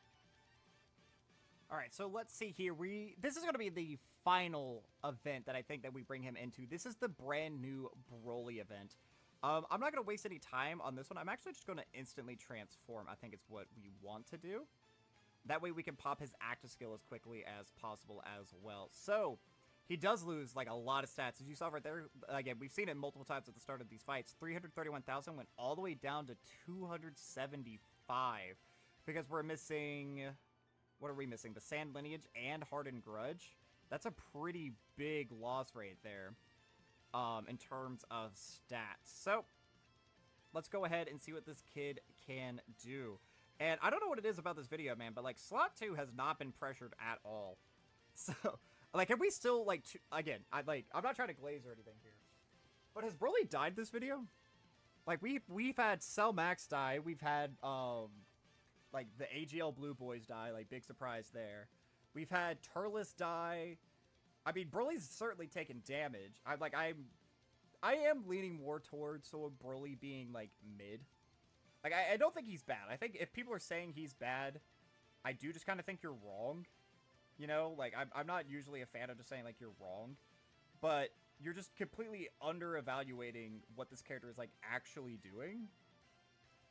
All right, so let's see here. This is going to be the final event that I think that we bring him into. This is the brand new Broly event. I'm not going to waste any time on this one. I'm actually just going to instantly transform. I think it's what we want to do. That way we can pop his active skill as quickly as possible as well. So, he does lose, like, a lot of stats. As you saw right there, again, we've seen it multiple times at the start of these fights. 331,000 went all the way down to 275. Because we're missing... What are we missing? The Sand Lineage and Hardened Grudge. That's a pretty big loss rate there. In terms of stats. So, let's go ahead and see what this kid can do. And I don't know what it is about this video, man, but, like, Slot 2 has not been pressured at all. So, like, have we still, like, again, I'm not trying to glaze or anything here. But has Broly died this video? Like, we've had Cell Max die, we've had, like, the AGL Blue Boys die, like, big surprise there. We've had Turles die. I mean, Broly's certainly taken damage. I am leaning more towards sort of Broly being, like, mid. Like, I don't think he's bad. I think if people are saying he's bad, I do just kind of think you're wrong. You know, like, I'm not usually a fan of just saying, like, you're wrong. But you're just completely under-evaluating what this character is, like, actually doing.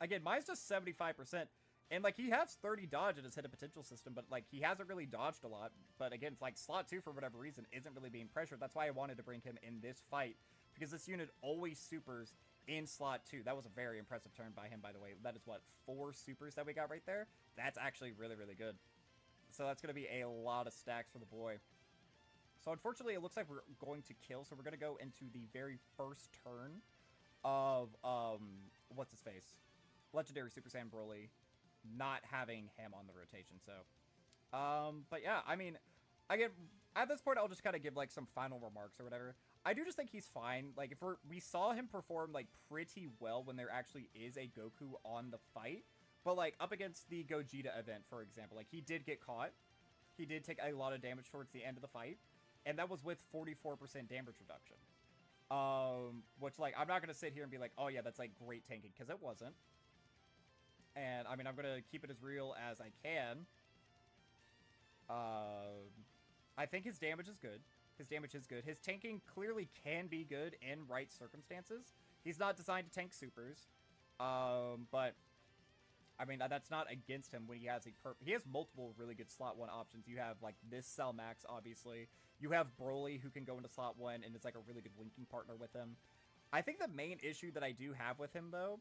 Again, mine's just 75%. And, like, he has 30 dodge in his hidden potential system, but, like, he hasn't really dodged a lot. But, again, it's like Slot 2, for whatever reason, isn't really being pressured. That's why I wanted to bring him in this fight. Because this unit always supers in Slot 2. That was a very impressive turn by him, by the way. That is, what, 4 supers that we got right there? That's actually really, really good. So that's going to be a lot of stacks for the boy. So, unfortunately, it looks like we're going to kill. So, we're going to go into the very first turn of, what's his face? Legendary Super Saiyan Broly. Not having him on the rotation, so. But yeah, I mean, again, at this point, I'll just kind of give, like, some final remarks or whatever. I do just think he's fine. Like, if we saw him perform, like, pretty well when there actually is a Goku on the fight. But, like, up against the Gogeta event, for example, like, he did get caught. He did take a lot of damage towards the end of the fight. And that was with 44% damage reduction. Which, like, I'm not going to sit here and be like, oh, yeah, that's, like, great tanking, because it wasn't. And, I mean, I'm going to keep it as real as I can. I think his damage is good. His damage is good. His tanking clearly can be good in right circumstances. He's not designed to tank supers. But, I mean, that's not against him when he has he has multiple really good slot 1 options. You have, like, this Cell Max, obviously. You have Broly, who can go into slot 1, and it's, like, a really good linking partner with him. I think the main issue that I do have with him, though,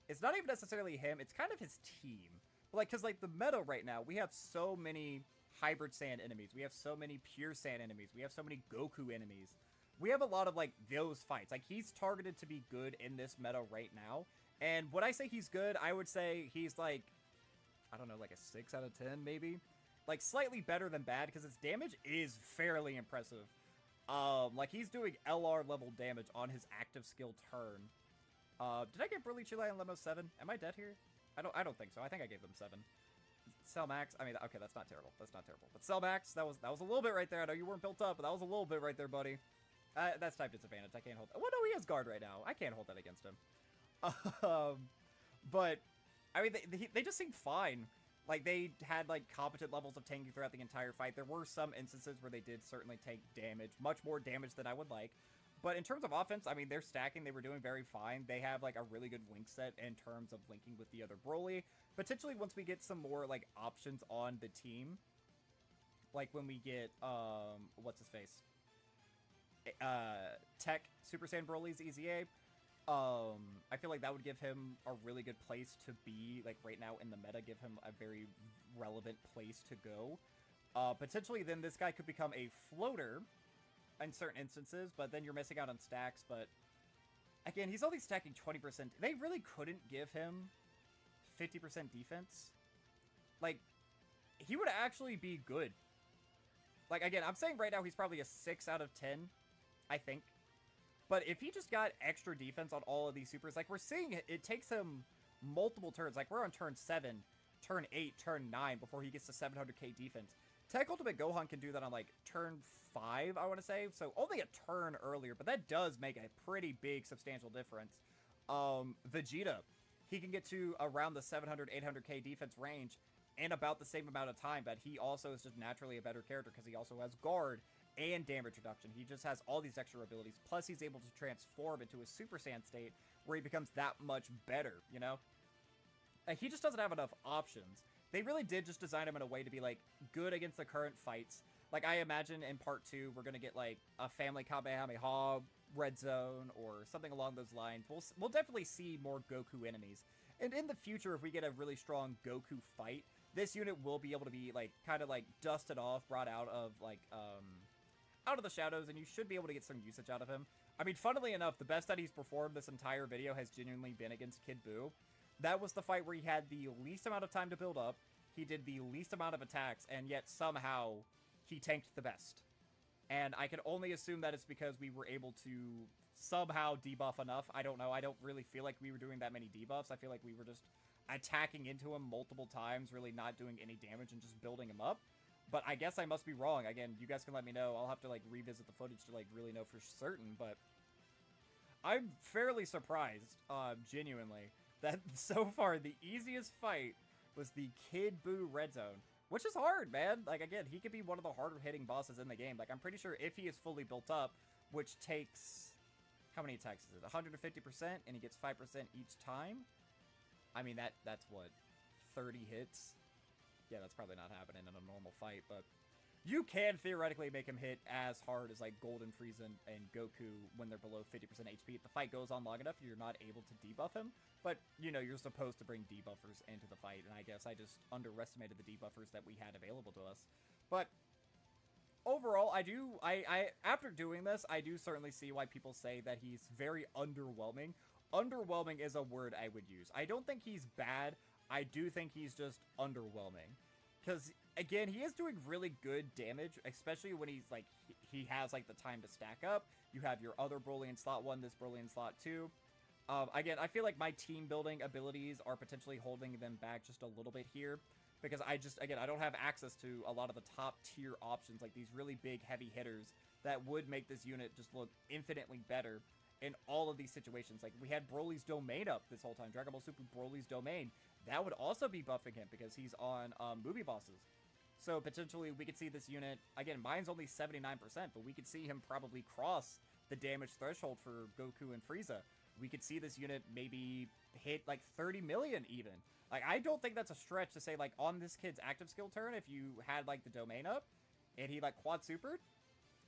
it's not even necessarily him. It's kind of his team. Like, because, like, the meta right now, we have so many hybrid sand enemies. We have so many pure sand enemies. We have so many Goku enemies. We have a lot of, like, those fights. Like, he's targeted to be good in this meta right now. And when I say he's good, I would say he's, like, I don't know, like a 6 out of 10, maybe? Like, slightly better than bad, because his damage is fairly impressive. Like, he's doing LR level damage on his active skill turn. Did I get Broly Chile on Lemo 7? Am I dead here? I don't think so. I think I gave them 7. Cell Max, I mean, okay, that's not terrible. That's not terrible. But Cell Max, that was a little bit right there. I know you weren't built up, but that was a little bit right there, buddy. That's type disadvantage. I can't hold that. Well, no, he has guard right now. I can't hold that against him. But, I mean, they just seemed fine. Like, they had, like, competent levels of tanking throughout the entire fight. There were some instances where they did certainly take damage. Much more damage than I would like. But in terms of offense, I mean, they're stacking. They were doing very fine. They have, like, a really good link set in terms of linking with the other Broly. Potentially, once we get some more, like, options on the team. Like, when we get, what's his face? Tech Super Saiyan Broly's EZA. I feel like that would give him a really good place to be, like, right now in the meta. Give him a very relevant place to go. Potentially, then this guy could become a floater in certain instances, but then you're missing out on stacks. But again, he's only stacking 20%. They really couldn't give him 50% defense. Like, he would actually be good. Like, again, I'm saying right now he's probably a 6 out of 10, I think. But if he just got extra defense on all of these supers, like, we're seeing it takes him multiple turns. Like, we're on turn 7, turn 8, turn 9 before he gets to 700k defense. Tech Ultimate Gohan can do that on, like, turn 5, I want to say. So only a turn earlier, but that does make a pretty big, substantial difference. Vegeta, he can get to around the 700, 800k defense range in about the same amount of time, but he also is just naturally a better character because he also has guard and damage reduction. He just has all these extra abilities. Plus, he's able to transform into a Super Saiyan state where he becomes that much better, you know? He just doesn't have enough options. They really did just design him in a way to be, like, good against the current fights. Like, I imagine in part 2, we're going to get, like, a family Kamehameha red zone or something along those lines. We'll definitely see more Goku enemies. And in the future, if we get a really strong Goku fight, this unit will be able to be, like, kind of, like, dusted off, brought out of, like, out of the shadows, and you should be able to get some usage out of him. I mean, funnily enough, the best that he's performed this entire video has genuinely been against Kid Buu. That was the fight where he had the least amount of time to build up, he did the least amount of attacks, and yet somehow he tanked the best. And I can only assume that it's because we were able to somehow debuff enough. I don't know. I don't really feel like we were doing that many debuffs. I feel like we were just attacking into him multiple times, really not doing any damage and just building him up. But I guess I must be wrong. Again, you guys can let me know. I'll have to, like, revisit the footage to, like, really know for certain. But I'm fairly surprised, genuinely, that so far the easiest fight was the Kid Buu red zone. Which is hard, man. Like, again, he could be one of the harder hitting bosses in the game. Like, I'm pretty sure if he is fully built up, which takes... How many attacks is it? 150%, and he gets 5% each time? I mean, that's what? 30 hits? Yeah, that's probably not happening in a normal fight, but... You can theoretically make him hit as hard as, like, Golden Frieza and Goku when they're below 50% HP. If the fight goes on long enough, you're not able to debuff him. But, you know, you're supposed to bring debuffers into the fight, and I guess I just underestimated the debuffers that we had available to us. But overall, after doing this, I do certainly see why people say that he's very underwhelming. Underwhelming is a word I would use. I don't think he's bad. I do think he's just underwhelming. Because, again, he is doing really good damage, especially when he's, like, he has, like, the time to stack up. You have your other Broly in slot 1, this Broly in slot 2. Again, I feel like my team building abilities are potentially holding them back just a little bit here. Because I don't have access to a lot of the top tier options, like these really big heavy hitters that would make this unit just look infinitely better in all of these situations. Like, we had Broly's Domain up this whole time, Dragon Ball Super Broly's Domain. that would also be buffing him because he's on movie bosses. So potentially we could see this unit, again, mine's only 79%, but we could see him probably cross the damage threshold for Goku and Frieza. We could see this unit maybe hit like 30 million even. Like, I don't think that's a stretch to say, like, on this kid's active skill turn, if you had like the domain up and he like quad supered,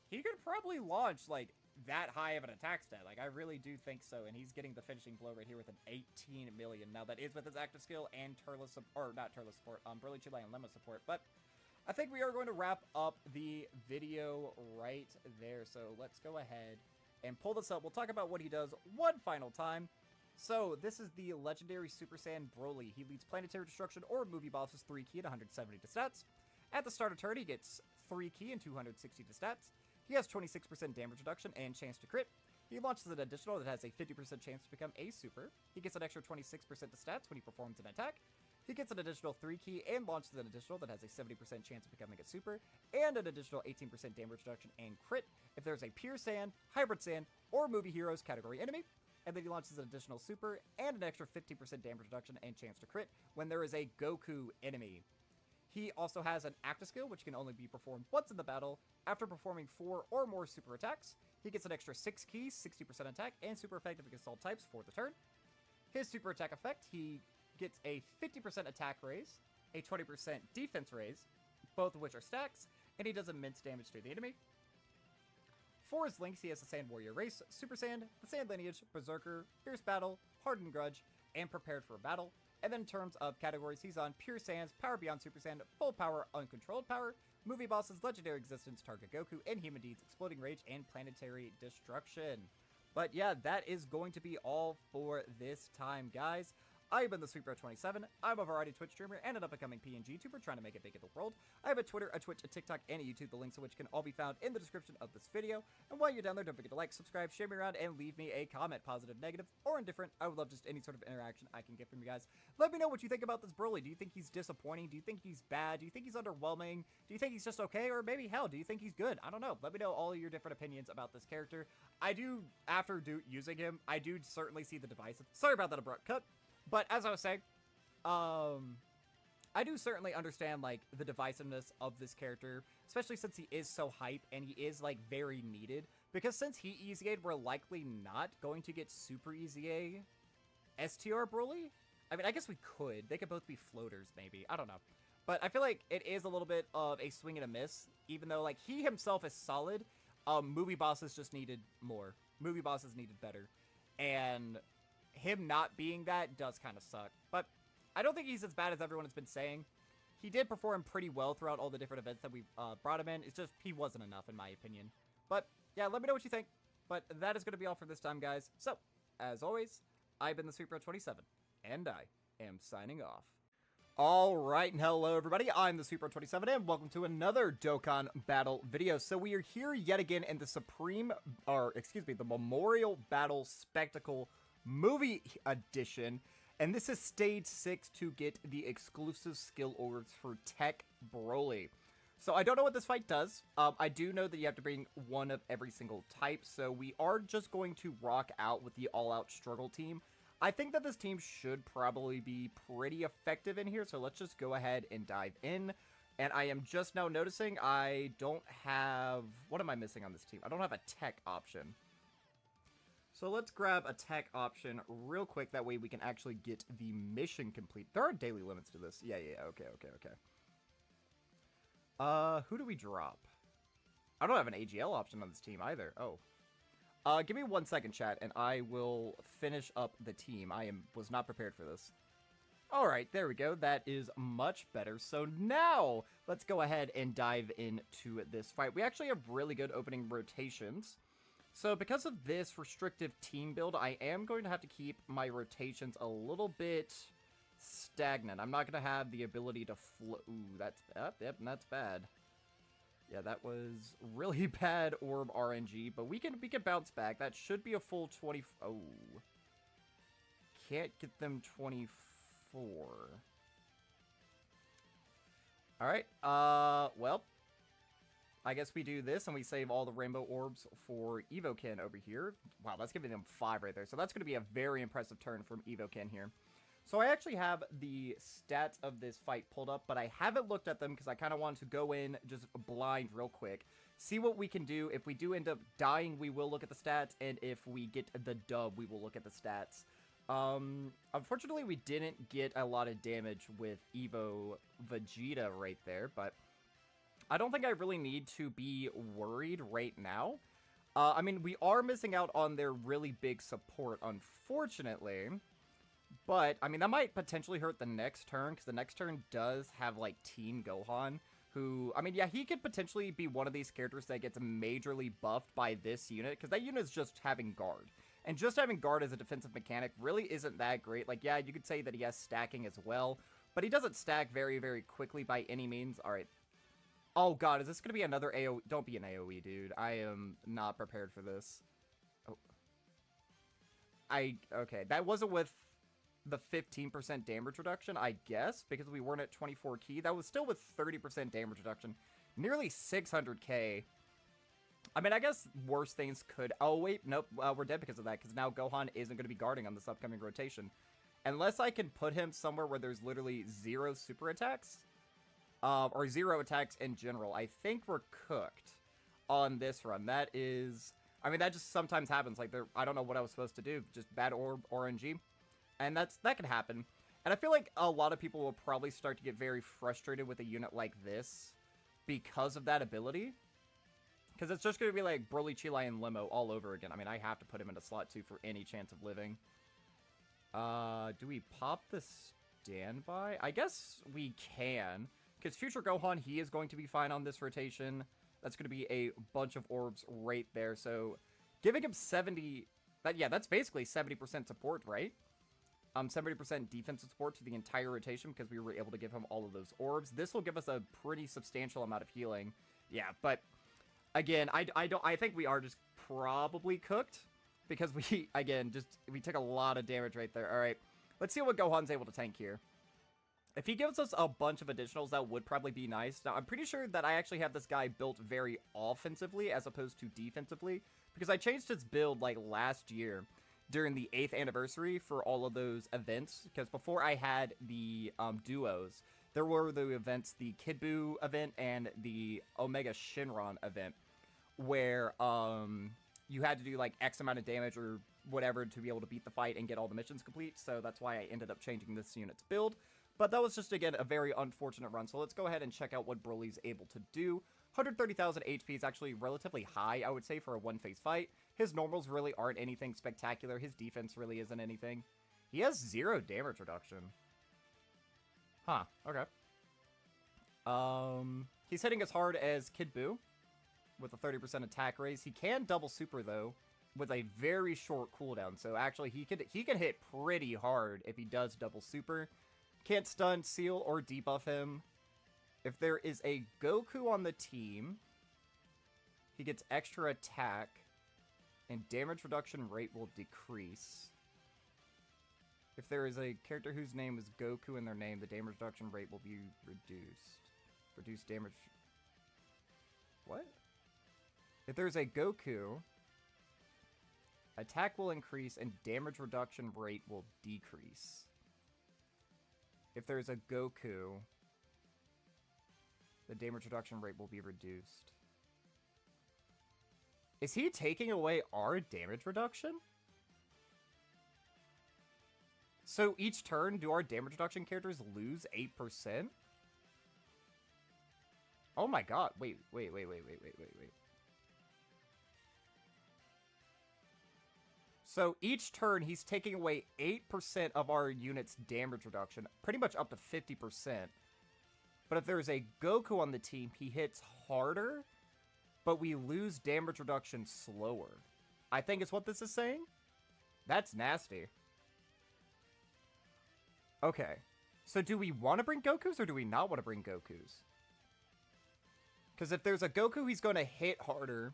he could probably launch like that high of an attack stat. Like, I really do think so. And he's getting the finishing blow right here with an 18 million. Now, that is with his active skill and Turles, or not Turles support, Broly, Chile, and Lemma support. But I think we are going to wrap up the video right there. So let's go ahead and pull this up. We'll talk about what he does one final time. So this is the legendary Super Saiyan Broly. He leads planetary destruction or movie bosses 3 ki and 170 to stats. At the start of turn, he gets 3 ki and 260 to stats. He has 26% damage reduction and chance to crit. He launches an additional that has a 50% chance to become a super. He gets an extra 26% to stats when he performs an attack. He gets an additional 3 ki and launches an additional that has a 70% chance of becoming a super, and an additional 18% damage reduction and crit if there's a pure Saiyan, hybrid Saiyan, or movie heroes category enemy. And then he launches an additional super and an extra 50% damage reduction and chance to crit when there is a Goku enemy. He also has an active skill, which can only be performed once in the battle. After performing 4 or more super attacks, he gets an extra 6 ki, 60% attack, and super effective against all types for the turn. His super attack effect, he gets a 50% attack raise, a 20% defense raise, both of which are stacks, and he does immense damage to the enemy. For his links, he has the Saiyan Warrior race, Super Saiyan, the Saiyan lineage, Berserker, Fierce Battle, Hardened Grudge, and Prepared for a Battle. And then in terms of categories, he's on Pure Saiyans, Power Beyond Super Saiyan, Full Power, Uncontrolled Power, Movie Bosses, Legendary Existence, Target Goku, and Human Deeds, Exploding Rage, and Planetary Destruction. But yeah, that is going to be all for this time, guys. I've been the SweetBro27. I'm a variety Twitch streamer and an up-and-coming PNG YouTuber trying to make it big in the world. I have a Twitter, a Twitch, a TikTok, and a YouTube, the links of which can all be found in the description of this video. And while you're down there, don't forget to like, subscribe, share me around, and leave me a comment, positive, negative, or indifferent. I would love just any sort of interaction I can get from you guys. Let me know what you think about this Broly. Do you think he's disappointing? Do you think he's bad? Do you think he's underwhelming? Do you think he's just okay? Or maybe, hell, do you think he's good? I don't know. Let me know all of your different opinions about this character. I do, after using him, I do certainly see the divisive. Sorry about that abrupt cut. But as I was saying, I do certainly understand, like, the divisiveness of this character, especially since he is so hype and he is, like, very needed. Because since he EZA'd, we're likely not going to get Super EZA STR Broly. I mean, I guess we could. They could both be floaters, maybe. I don't know. But I feel like it is a little bit of a swing and a miss, even though, like, he himself is solid. Movie bosses just needed more. Movie bosses needed better. And him not being that does kind of suck. But I don't think he's as bad as everyone has been saying. He did perform pretty well throughout all the different events that we've brought him in. It's just he wasn't enough, in my opinion. But yeah, let me know what you think. But that is going to be all for this time, guys. So, as always, I've been the SweetBro27, and I am signing off. Alright, and hello everybody, I'm the SweetBro27, and welcome to another Dokkan Battle video. So we are here yet again in the Memorial Battle Spectacle Movie Edition, and this is Stage 6 to get the exclusive skill orbs for Tech Broly. So I don't know what this fight does. I do know that you have to bring one of every single type, so we are just going to rock out with the all-out struggle team. I think that this team should probably be pretty effective in here, so let's just go ahead and dive in. And I am just now noticing I don't have... What am I missing on this team? I don't have a tech option. So let's grab a tech option real quick. That way we can actually get the mission complete. There are daily limits to this. Yeah, okay. Who do we drop? I don't have an AGL option on this team either. Oh. Give me 1 second, chat, and I will finish up the team. Was not prepared for this. Alright, there we go. That is much better. So now, let's go ahead and dive into this fight. We actually have really good opening rotations. So because of this restrictive team build, I am going to have to keep my rotations a little bit stagnant. I'm not going to have the ability to float. Ooh, that's bad. Yeah, that was really bad orb RNG, but we can bounce back. That should be a full 20. Oh, can't get them 24. All right. Well, I guess we do this and we save all the rainbow orbs for Evoken over here. Wow, that's giving them 5 right there. So that's going to be a very impressive turn from Evoken here. So I actually have the stats of this fight pulled up, but I haven't looked at them because I kind of wanted to go in just blind real quick. See what we can do. If we do end up dying, we will look at the stats, and if we get the dub, we will look at the stats. Unfortunately, we didn't get a lot of damage with Evo Vegeta right there, but I don't think I really need to be worried right now. I mean, we are missing out on their really big support, unfortunately. But, I mean, that might potentially hurt the next turn, because the next turn does have, like, Teen Gohan, who, I mean, yeah, he could potentially be one of these characters that gets majorly buffed by this unit, because that unit is just having guard. And just having guard as a defensive mechanic really isn't that great. Like, yeah, you could say that he has stacking as well, but he doesn't stack very, very quickly by any means. All right. Oh, God, is this going to be another AoE? Don't be an AoE, dude. I am not prepared for this. Oh. Okay, that wasn't with the 15% damage reduction, I guess, because we weren't at 24 key. That was still with 30% damage reduction. Nearly 600k. I mean, I guess worse things could... Oh, wait, nope, we're dead because of that, because now Gohan isn't going to be guarding on this upcoming rotation. Unless I can put him somewhere where there's literally 0 super attacks, or 0 attacks in general, I think we're cooked on this run. That is... I mean, that just sometimes happens. Like, I don't know what I was supposed to do. Just bad RNG. And that can happen. And I feel like a lot of people will probably start to get very frustrated with a unit like this because of that ability. Because it's just going to be like Broly, Chilai, and Limo all over again. I mean, I have to put him into slot 2 for any chance of living. Do we pop the standby? I guess we can. Because Future Gohan, he is going to be fine on this rotation. That's going to be a bunch of orbs right there. So giving him 70... yeah, that's basically 70% support, right? 70% defensive support to the entire rotation because we were able to give him all of those orbs. This will give us a pretty substantial amount of healing. Yeah, but again, I think we are just probably cooked because we took a lot of damage right there. All right, let's see what Gohan's able to tank here. If he gives us a bunch of additionals, that would probably be nice. Now, I'm pretty sure that I actually have this guy built very offensively as opposed to defensively because I changed his build like last year during the 8th anniversary for all of those events, because before I had the duos, there were the events, the Kid Buu event and the Omega Shinron event, where you had to do like X amount of damage or whatever to be able to beat the fight and get all the missions complete, so that's why I ended up changing this unit's build. But that was just, again, a very unfortunate run, so let's go ahead and check out what Broly's able to do. 130,000 HP is actually relatively high, I would say, for a one-phase fight. His normals really aren't anything spectacular. His defense really isn't anything. He has 0 damage reduction. Huh, okay. He's hitting as hard as Kid Buu with a 30% attack raise. He can double super, though, with a very short cooldown. So, actually, he can hit pretty hard if he does double super. Can't stun, seal, or debuff him. If there is a Goku on the team, he gets extra attack, and damage reduction rate will decrease. If there is a character whose name is Goku in their name, the damage reduction rate will be reduced. Reduce damage... What? If there's a Goku, attack will increase and damage reduction rate will decrease. If there's a Goku, the damage reduction rate will be reduced. Is he taking away our damage reduction? So each turn, do our damage reduction characters lose 8%? Oh my god. Wait. So each turn, he's taking away 8% of our unit's damage reduction, pretty much up to 50%. But if there's a Goku on the team, he hits harder, but we lose damage reduction slower. I think is what this is saying. That's nasty. Okay. So do we want to bring Gokus or do we not want to bring Gokus? Because if there's a Goku, he's going to hit harder,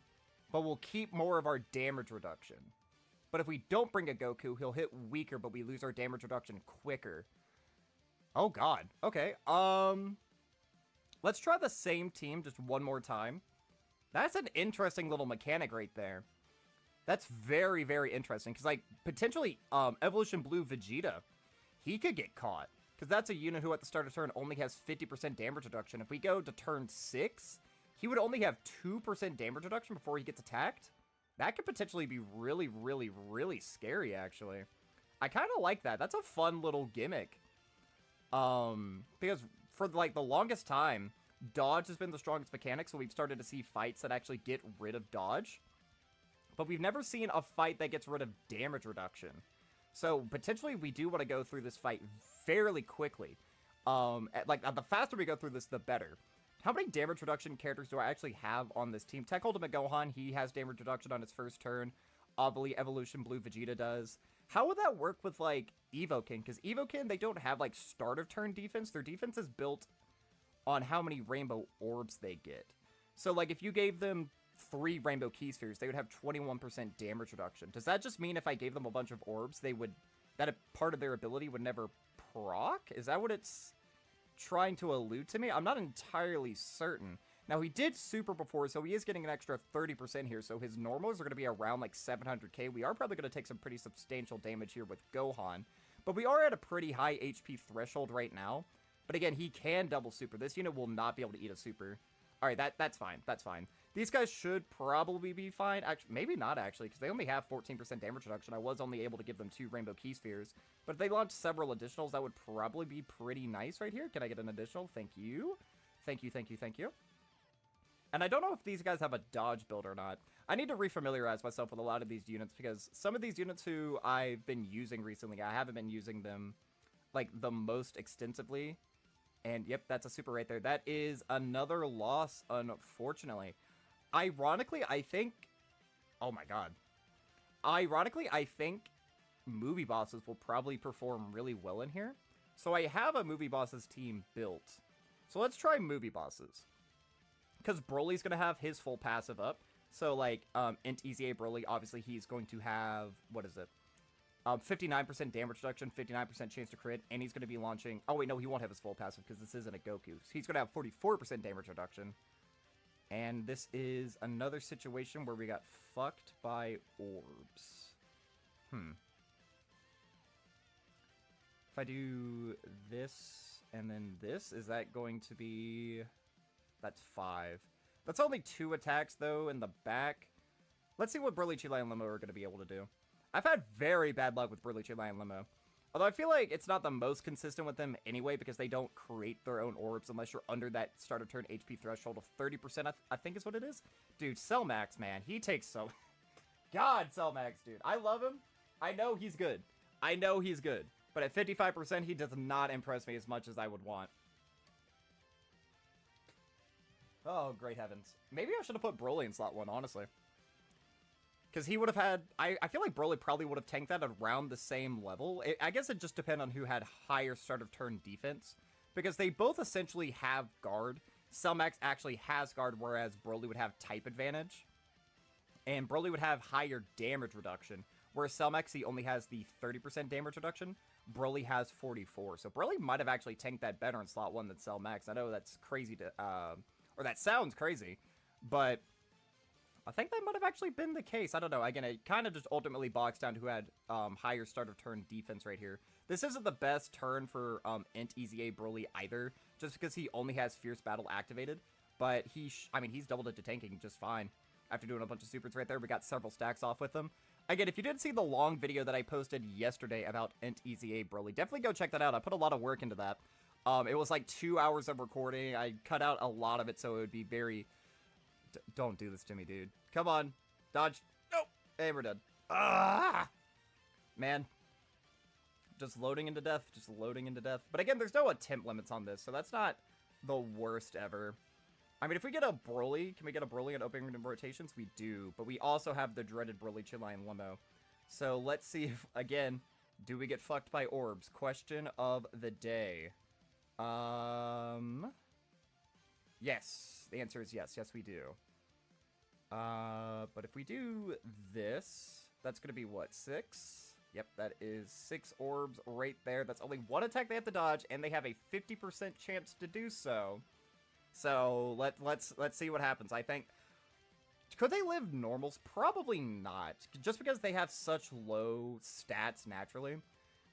but we'll keep more of our damage reduction. But if we don't bring a Goku, he'll hit weaker, but we lose our damage reduction quicker. Oh god. Okay. Let's try the same team just one more time. That's an interesting little mechanic right there. That's very, very interesting. Because, like, potentially, Evolution Blue Vegeta, he could get caught. Because that's a unit who at the start of turn only has 50% damage reduction. If we go to turn 6, he would only have 2% damage reduction before he gets attacked. That could potentially be really, really, really scary, actually. I kind of like that. That's a fun little gimmick. Because for, like, the longest time, dodge has been the strongest mechanic, so we've started to see fights that actually get rid of dodge. But we've never seen a fight that gets rid of damage reduction. So, potentially, we do want to go through this fight fairly quickly. The faster we go through this, the better. How many damage reduction characters do I actually have on this team? Tech Ultimate Gohan, he has damage reduction on his first turn. Obviously, Evolution Blue Vegeta does. How would that work with, like, Evokin? Because Evokin, they don't have, like, start of turn defense. Their defense is built on how many rainbow orbs they get. So, like, if you gave them 3 rainbow key spheres, they would have 21% damage reduction. Does that just mean if I gave them a bunch of orbs, that a part of their ability would never proc? Is that what it's trying to allude to me? I'm not entirely certain. Now, he did super before, so he is getting an extra 30% here, so his normals are going to be around, like, 700k. We are probably going to take some pretty substantial damage here with Gohan, but we are at a pretty high HP threshold right now. But again, he can double super. This unit will not be able to eat a super. All right, that's fine. That's fine. These guys should probably be fine. Actually, maybe not, actually, because they only have 14% damage reduction. I was only able to give them 2 rainbow key spheres. But if they launch several additionals, that would probably be pretty nice right here. Can I get an additional? Thank you. Thank you, thank you, thank you. And I don't know if these guys have a dodge build or not. I need to refamiliarize myself with a lot of these units, because some of these units who I've been using recently, I haven't been using them, like, the most extensively. And, yep, that's a super right there. That is another loss, unfortunately. Ironically, I think... Oh, my God. Ironically, I think movie bosses will probably perform really well in here. So I have a movie bosses team built. So let's try movie bosses. Because Broly's going to have his full passive up. So, like, Int Easy A Broly, obviously he's going to have... What is it? 59% damage reduction, 59% chance to crit, and he's going to be launching... Oh, wait, no, he won't have his full passive because this isn't a GOKU. So he's going to have 44% damage reduction. And this is another situation where we got fucked by orbs. If I do this and then this, is that going to be... That's 5. That's only 2 attacks, though, in the back. Let's see what Broly, Chile, and Limo are going to be able to do. I've had very bad luck with Broly, Chile, and Limo. Although I feel like it's not the most consistent with them anyway, because they don't create their own orbs unless you're under that start of turn HP threshold of 30%, I think is what it is. Dude, Cellmax, man, he takes so... God, Cellmax, dude. I love him. I know he's good. I know he's good. But at 55%, he does not impress me as much as I would want. Oh, great heavens. Maybe I should have put Broly in slot 1, honestly. Because he would have had... I feel like Broly probably would have tanked that around the same level. I guess it just depends on who had higher start of turn defense. Because they both essentially have guard. Cellmax actually has guard, whereas Broly would have type advantage. And Broly would have higher damage reduction. Whereas Cellmax, he only has the 30% damage reduction. Broly has 44. So Broly might have actually tanked that better in slot 1 than Cellmax. I know that's crazy to... or that sounds crazy. But... I think that might have actually been the case. I don't know. Again, it kind of just ultimately boxed down to who had higher start of turn defense right here. This isn't the best turn for Int Easy A Broly either, just because he only has Fierce Battle activated. But he's doubled it to tanking just fine. After doing a bunch of supers right there, we got several stacks off with him. Again, if you didn't see the long video that I posted yesterday about Int Easy A Broly, definitely go check that out. I put a lot of work into that. It was like 2 hours of recording. I cut out a lot of it, so it would be very... Don't do this to me, dude. Come on. Dodge. Nope. Hey, we're dead. Ah! Man. Just loading into death. Just loading into death. But again, there's no attempt limits on this, so that's not the worst ever. I mean, if we get a Broly, can we get a Broly in opening rotations? We do. But we also have the dreaded Broly, Chile, and Limo. So let's see if, again, do we get fucked by orbs? Question of the day. Yes. The answer is yes. Yes, we do. But if we do this, that's going to be what, 6? Yep, that is 6 orbs right there. That's only 1 attack they have to dodge, and they have a 50% chance to do so. So let's see what happens. I think, could they live normals? Probably not, just because they have such low stats naturally.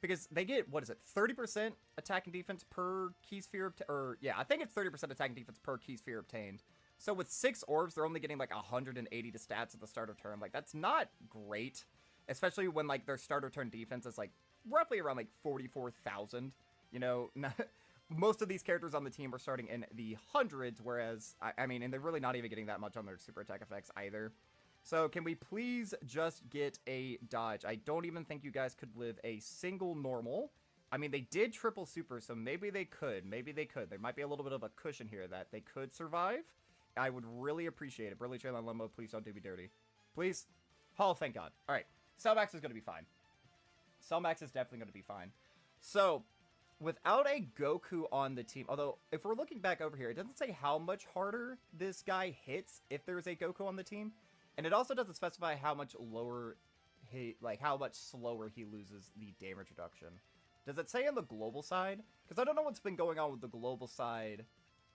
because they get, what is it, 30% attack and defense per key sphere, or yeah, I think it's 30% attack and defense per key sphere obtained. So with 6 orbs, they're only getting like 180 to stats at the start of turn. Like, that's not great, especially when like their start of turn defense is like roughly around like 44,000. You know, most of these characters on the team are starting in the hundreds, whereas, I mean, and they're really not even getting that much on their super attack effects either. So can we please just get a dodge? I don't even think you guys could live a single normal. I mean, they did triple super, so maybe they could. Maybe they could. There might be a little bit of a cushion here that they could survive. I would really appreciate it. Burly Trail on Limbo, please don't do me dirty. Please? Oh, thank God. All right. Cellmax is going to be fine. Cellmax is definitely going to be fine. So, without a Goku on the team, although if we're looking back over here, it doesn't say how much harder this guy hits if there's a Goku on the team. And it also doesn't specify how much lower he, like how much slower he loses the damage reduction. Does it say on the global side? Because I don't know what's been going on with the global side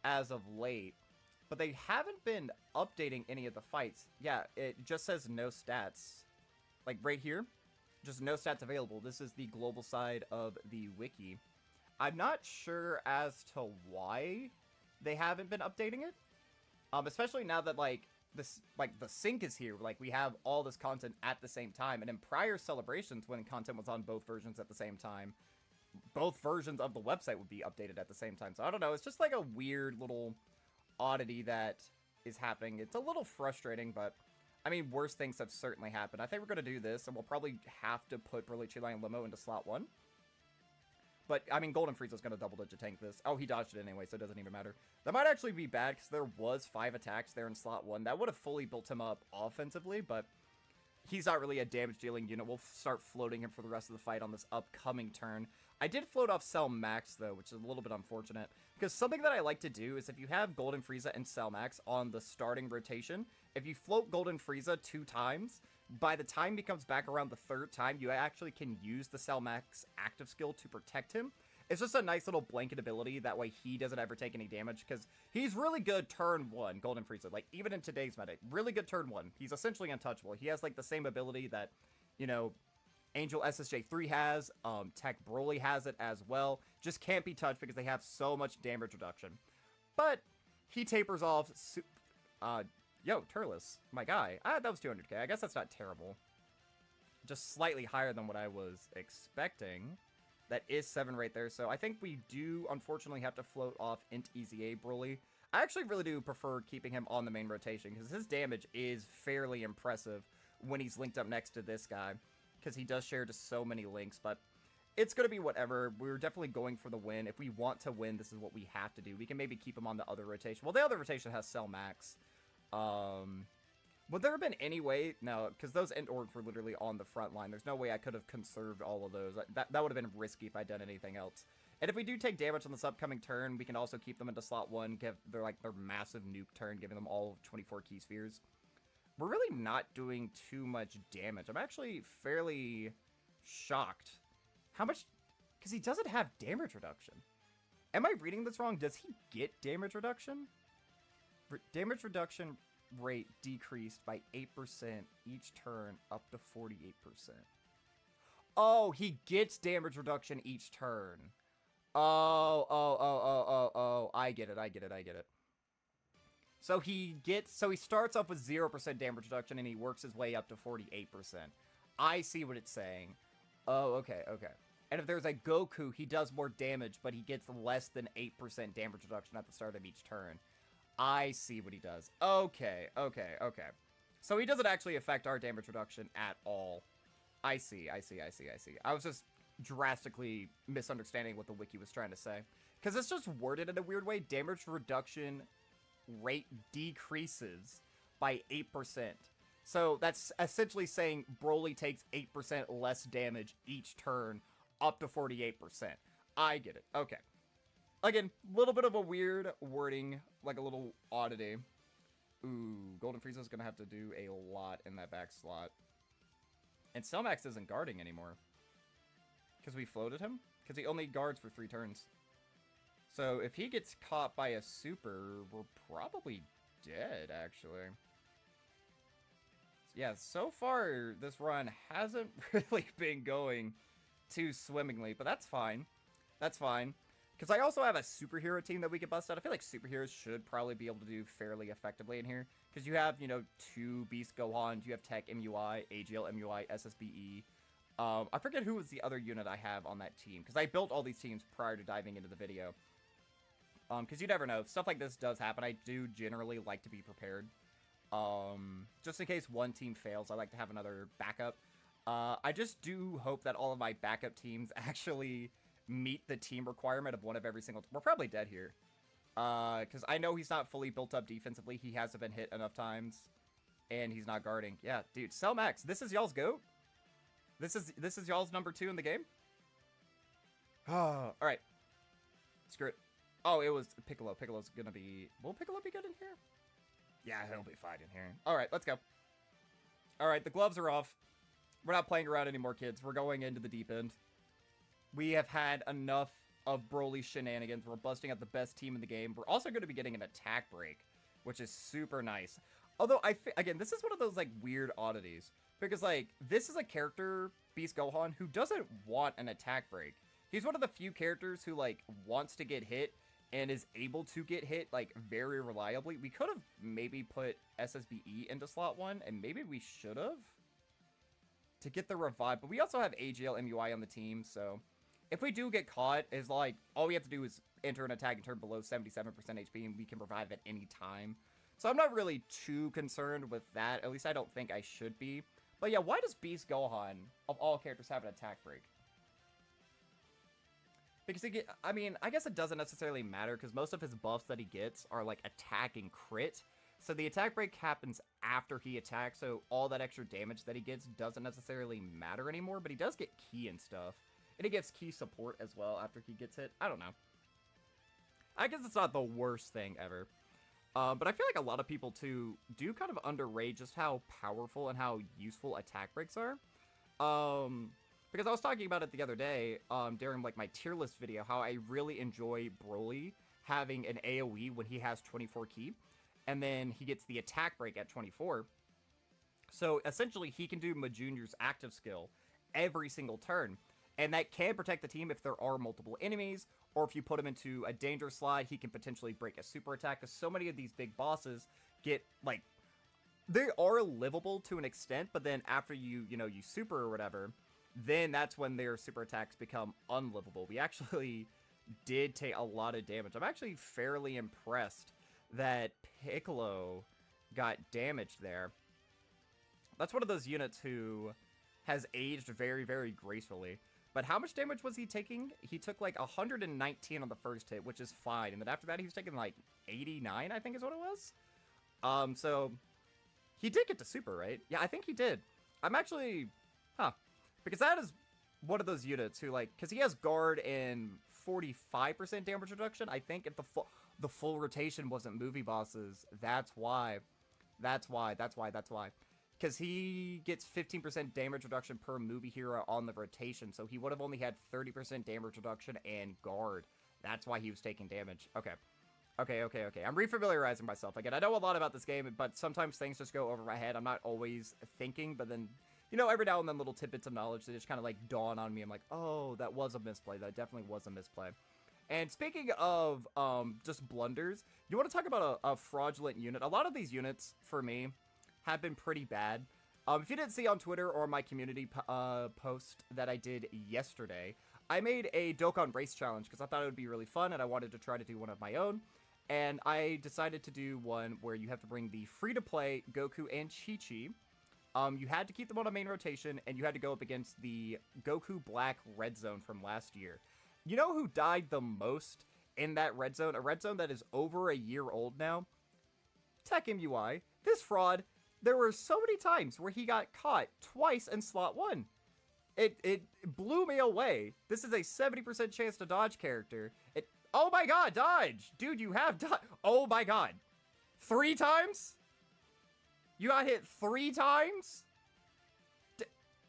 as of late. But they haven't been updating any of the fights. Yeah, it just says no stats. Like right here, just no stats available. This is the global side of the wiki. I'm not sure as to why they haven't been updating it. Especially now that like this, like the sync is here. Like we have all this content at the same time. And in prior celebrations, when content was on both versions at the same time, both versions of the website would be updated at the same time. So I don't know. It's just like a weird little oddity that is happening. It's a little frustrating, but I mean, worse things have certainly happened. I think we're going to do this, and we'll probably have to put Burly Chile and Limo into slot 1. But, I mean, Golden Frieza's going to double-digit tank this. Oh, he dodged it anyway, so it doesn't even matter. That might actually be bad, because there was 5 attacks there in slot 1. That would have fully built him up offensively, but he's not really a damage-dealing unit. We'll start floating him for the rest of the fight on this upcoming turn. I did float off Cell Max, though, which is a little bit unfortunate. Because something that I like to do is if you have Golden Frieza and Cell Max on the starting rotation, if you float Golden Frieza 2 times, by the time he comes back around the 3rd time, you actually can use the Cell Max active skill to protect him. It's just a nice little blanket ability, that way he doesn't ever take any damage, because he's really good turn 1, Golden Frieza. Like, even in today's meta, really good turn 1. He's essentially untouchable. He has, like, the same ability that, you know, Angel SSJ3 has, Tech Broly has it as well. Just can't be touched because they have so much damage reduction. But he tapers off. Yo, Turles, my guy. That was 200k. I guess that's not terrible. Just slightly higher than what I was expecting. That is 7 right there. So I think we do, unfortunately, have to float off Int EZA Broly. I actually really do prefer keeping him on the main rotation because his damage is fairly impressive when he's linked up next to this guy. Because he does share just so many links, but it's going to be whatever. We're definitely going for the win. If we want to win, this is what we have to do. We can maybe keep him on the other rotation. Well, the other rotation has Cell Max. Would there have been any way? No, because those End Orbs were literally on the front line. There's no way I could have conserved all of those. That would have been risky if I'd done anything else. And if we do take damage on this upcoming turn, we can also keep them into slot 1, give their massive nuke turn, giving them all 24 key spheres. We're really not doing too much damage. I'm actually fairly shocked. How much? Because he doesn't have damage reduction. Am I reading this wrong? Does he get damage reduction? Damage reduction rate decreased by 8% each turn up to 48%. Oh, he gets damage reduction each turn. Oh. I get it. So he starts off with 0% damage reduction and he works his way up to 48%. I see what it's saying. Oh, okay. And if there's a Goku, he does more damage, but he gets less than 8% damage reduction at the start of each turn. I see what he does. Okay. So he doesn't actually affect our damage reduction at all. I see. I was just drastically misunderstanding what the wiki was trying to say. Because it's just worded in a weird way. Damage reduction rate decreases by 8%. So that's essentially saying Broly takes 8% less damage each turn up to 48%. I get it. Okay. Again, a little bit of a weird wording, like a little oddity. Ooh, Golden Frieza's gonna have to do a lot in that back slot. And Cellmax isn't guarding anymore. Because we floated him? Because he only guards for 3 turns. So if he gets caught by a super, we're probably dead, actually. Yeah, so far, this run hasn't really been going too swimmingly, but that's fine. That's fine. Because I also have a superhero team that we could bust out. I feel like superheroes should probably be able to do fairly effectively in here. Because you have, you know, 2 Beast Gohans, you have Tech MUI, AGL MUI, SSBE. I forget who was the other unit I have on that team. Because I built all these teams prior to diving into the video. Because you never know. Stuff like this does happen. I do generally like to be prepared. Just in case one team fails, I like to have another backup. I just do hope that all of my backup teams actually meet the team requirement of one of every single... We're probably dead here. Because I know he's not fully built up defensively. He hasn't been hit enough times. And he's not guarding. Yeah, dude, Selmax, this is y'all's GOAT? This is y'all's number 2 in the game? Alright. Screw it. Oh, it was Piccolo. Piccolo's gonna be... Will Piccolo be good in here? Yeah, he'll be fine in here. Alright, let's go. Alright, the gloves are off. We're not playing around anymore, kids. We're going into the deep end. We have had enough of Broly shenanigans. We're busting out the best team in the game. We're also going to be getting an attack break, which is super nice. Although, again, this is one of those, like, weird oddities. Because, like, this is a character, Beast Gohan, who doesn't want an attack break. He's one of the few characters who, like, wants to get hit and is able to get hit, like, very reliably. We could have maybe put SSBE into slot 1, and maybe we should have to get the revive. But we also have AGL MUI on the team, so if we do get caught, it's like, all we have to do is enter an attack and turn below 77% HP, and we can revive at any time. So I'm not really too concerned with that. At least I don't think I should be. But yeah, why does Beast Gohan, of all characters, have an attack break? Because I mean, I guess it doesn't necessarily matter, because most of his buffs that he gets are, like, attack and crit. So the attack break happens after he attacks, so all that extra damage that he gets doesn't necessarily matter anymore, but he does get key and stuff. And he gets key support as well after he gets hit. I don't know. I guess it's not the worst thing ever. But I feel like a lot of people, too, do kind of underrate just how powerful and how useful attack breaks are. Because I was talking about it the other day, during, like, my tier list video, how I really enjoy Broly having an AoE when he has 24 key. And then he gets the attack break at 24. So, essentially, he can do Majun's active skill every single turn. And that can protect the team if there are multiple enemies, or if you put him into a danger slot, he can potentially break a super attack, because so many of these big bosses get, like, they are livable to an extent, but then after you super or whatever, then that's when their super attacks become unlivable. We actually did take a lot of damage. I'm actually fairly impressed that Piccolo got damaged there. That's one of those units who has aged very, very gracefully. But how much damage was he taking? He took like 119 on the first hit, which is fine. And then after that, he was taking like 89, I think is what it was. So he did get to super, right? Yeah, I think he did. I'm actually, because that is one of those units who, like, because he has guard and 45% damage reduction. I think if the full rotation wasn't movie bosses, that's why. Because he gets 15% damage reduction per movie hero on the rotation, so he would have only had 30% damage reduction and guard. That's why he was taking damage. Okay. I'm refamiliarizing myself. Again, I know a lot about this game, but sometimes things just go over my head. I'm not always thinking, but then, every now and then little tidbits of knowledge that just kind of, like, dawn on me. I'm like, oh, that was a misplay. That definitely was a misplay. And speaking of just blunders, you want to talk about a fraudulent unit? A lot of these units, for me, have been pretty bad. If you didn't see on Twitter or my community post that I did yesterday, I made a Dokkan race challenge because I thought it would be really fun and I wanted to try to do one of my own. And I decided to do one where you have to bring the free-to-play Goku and Chi-Chi. You had to keep them on a main rotation, and you had to go up against the Goku Black Red Zone from last year. You know who died the most in that red zone? A red zone that is over a year old now? Tech MUI. This fraud, there were so many times where he got caught twice in slot 1. It blew me away. This is a 70% chance to dodge character. Oh my god, dodge! Dude, you have dodge. Oh my god. 3 times? You got hit 3 times?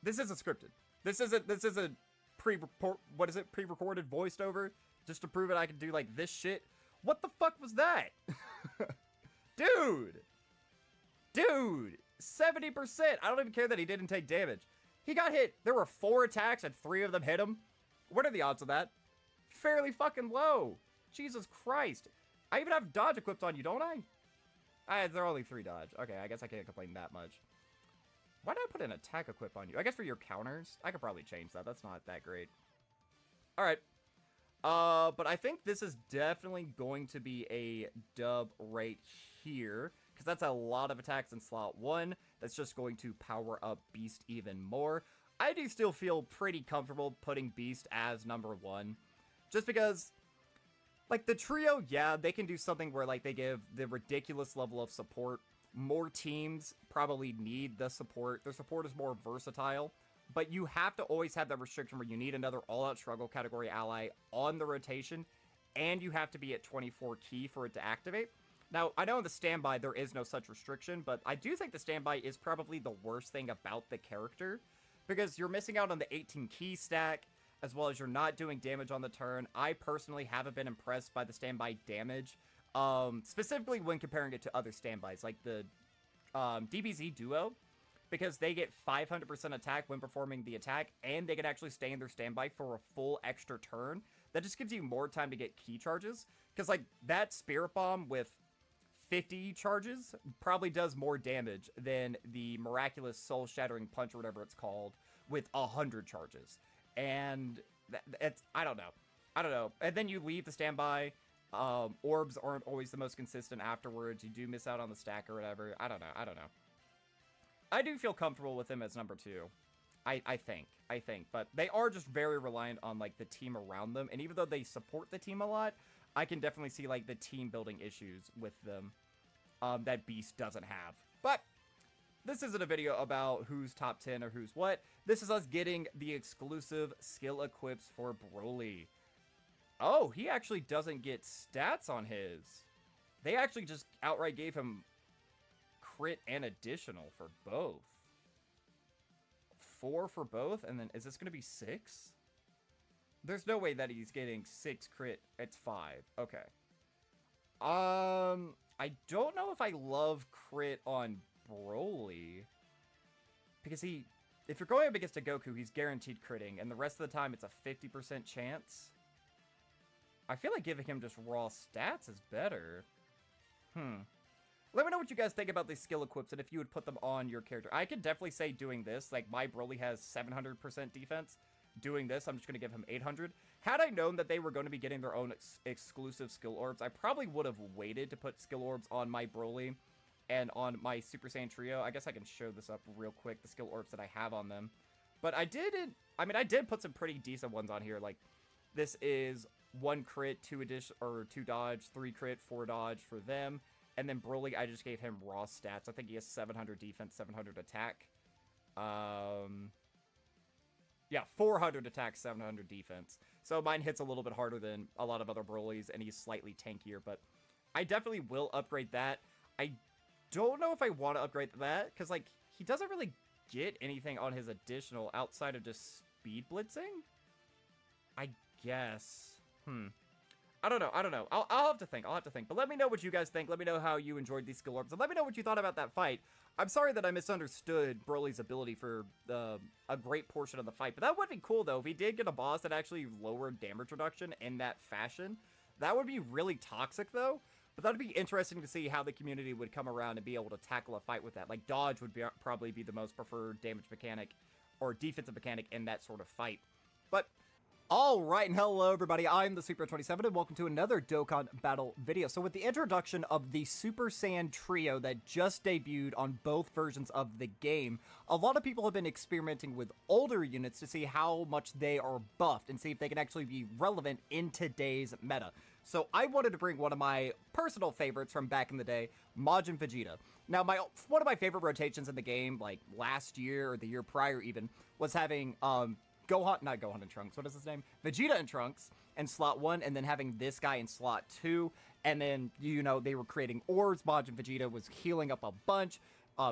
This isn't scripted. This isn't pre-recorded voiced over just to prove it I can do like this shit. What the fuck was that? Dude, 70%. I don't even care that he didn't take damage. He got hit. There were 4 attacks and 3 of them hit him. What are the odds of that? Fairly fucking low. Jesus Christ. I even have dodge equipped on you, don't I? There are only 3 dodge. Okay, I guess I can't complain that much. Why did I put an attack equip on you? I guess for your counters. I could probably change that. That's not that great. Alright. But I think this is definitely going to be a dub right here. Because that's a lot of attacks in slot 1. That's just going to power up Beast even more. I do still feel pretty comfortable putting Beast as number 1. Just because, like, the trio, yeah, they can do something where, like, they give the ridiculous level of support. More teams probably need the support. Their support is more versatile. But you have to always have that restriction where you need another all-out struggle category ally on the rotation. And you have to be at 24 key for it to activate. Now, I know in the standby there is no such restriction, but I do think the standby is probably the worst thing about the character, because you're missing out on the 18 key stack, as well as you're not doing damage on the turn. I personally haven't been impressed by the standby damage, specifically when comparing it to other standbys, like the DBZ duo, because they get 500% attack when performing the attack, and they can actually stay in their standby for a full extra turn. That just gives you more time to get key charges, because like that Spirit Bomb with 50 charges probably does more damage than the miraculous soul shattering punch or whatever it's called with 100 charges. And it's, I don't know. And then you leave the standby. Orbs aren't always the most consistent afterwards. You do miss out on the stack or whatever. I don't know. I do feel comfortable with him as number 2. I think, but they are just very reliant on like the team around them. And even though they support the team a lot, I can definitely see, like, the team-building issues with them that Beast doesn't have. But this isn't a video about who's top 10 or who's what. This is us getting the exclusive skill equips for Broly. Oh, he actually doesn't get stats on his. They actually just outright gave him crit and additional for both. 4 for both, and then is this going to be 6? There's no way that he's getting 6 crit. It's 5. Okay. I don't know if I love crit on Broly. Because if you're going up against a Goku, he's guaranteed critting. And the rest of the time, it's a 50% chance. I feel like giving him just raw stats is better. Let me know what you guys think about these skill equips and if you would put them on your character. I could definitely say doing this. Like, my Broly has 700% defense. Doing this, I'm just going to give him 800. Had I known that they were going to be getting their own exclusive skill orbs, I probably would have waited to put skill orbs on my Broly and on my Super Saiyan Trio. I guess I can show this up real quick, the skill orbs that I have on them. But I did put some pretty decent ones on here. Like, this is 1 crit, 2 addition, or 2 dodge, 3 crit, 4 dodge for them. And then Broly, I just gave him raw stats. I think he has 700 defense, 700 attack. Yeah, 400 attack, 700 defense. So mine hits a little bit harder than a lot of other Broly's, and he's slightly tankier, but I definitely will upgrade that. I don't know if I want to upgrade that, because, like, he doesn't really get anything on his additional outside of just speed blitzing? I guess. I don't know. I'll have to think. But let me know what you guys think. Let me know how you enjoyed these skill orbs. And let me know what you thought about that fight. I'm sorry that I misunderstood Broly's ability for a great portion of the fight. But that would be cool, though. If he did get a boss that actually lowered damage reduction in that fashion. That would be really toxic, though. But that would be interesting to see how the community would come around and be able to tackle a fight with that. Like, dodge would probably be the most preferred damage mechanic or defensive mechanic in that sort of fight. But alright, and hello everybody, I'm the Super27, and welcome to another Dokkan Battle video. So with the introduction of the Super Saiyan Trio that just debuted on both versions of the game, a lot of people have been experimenting with older units to see how much they are buffed and see if they can actually be relevant in today's meta. So I wanted to bring one of my personal favorites from back in the day, Majin Vegeta. Now, one of my favorite rotations in the game, like last year or the year prior even, was having not Gohan and Trunks, what is his name? Vegeta and Trunks in slot 1, and then having this guy in slot 2, and then, you know, they were creating orbs. Majin Vegeta was healing up a bunch.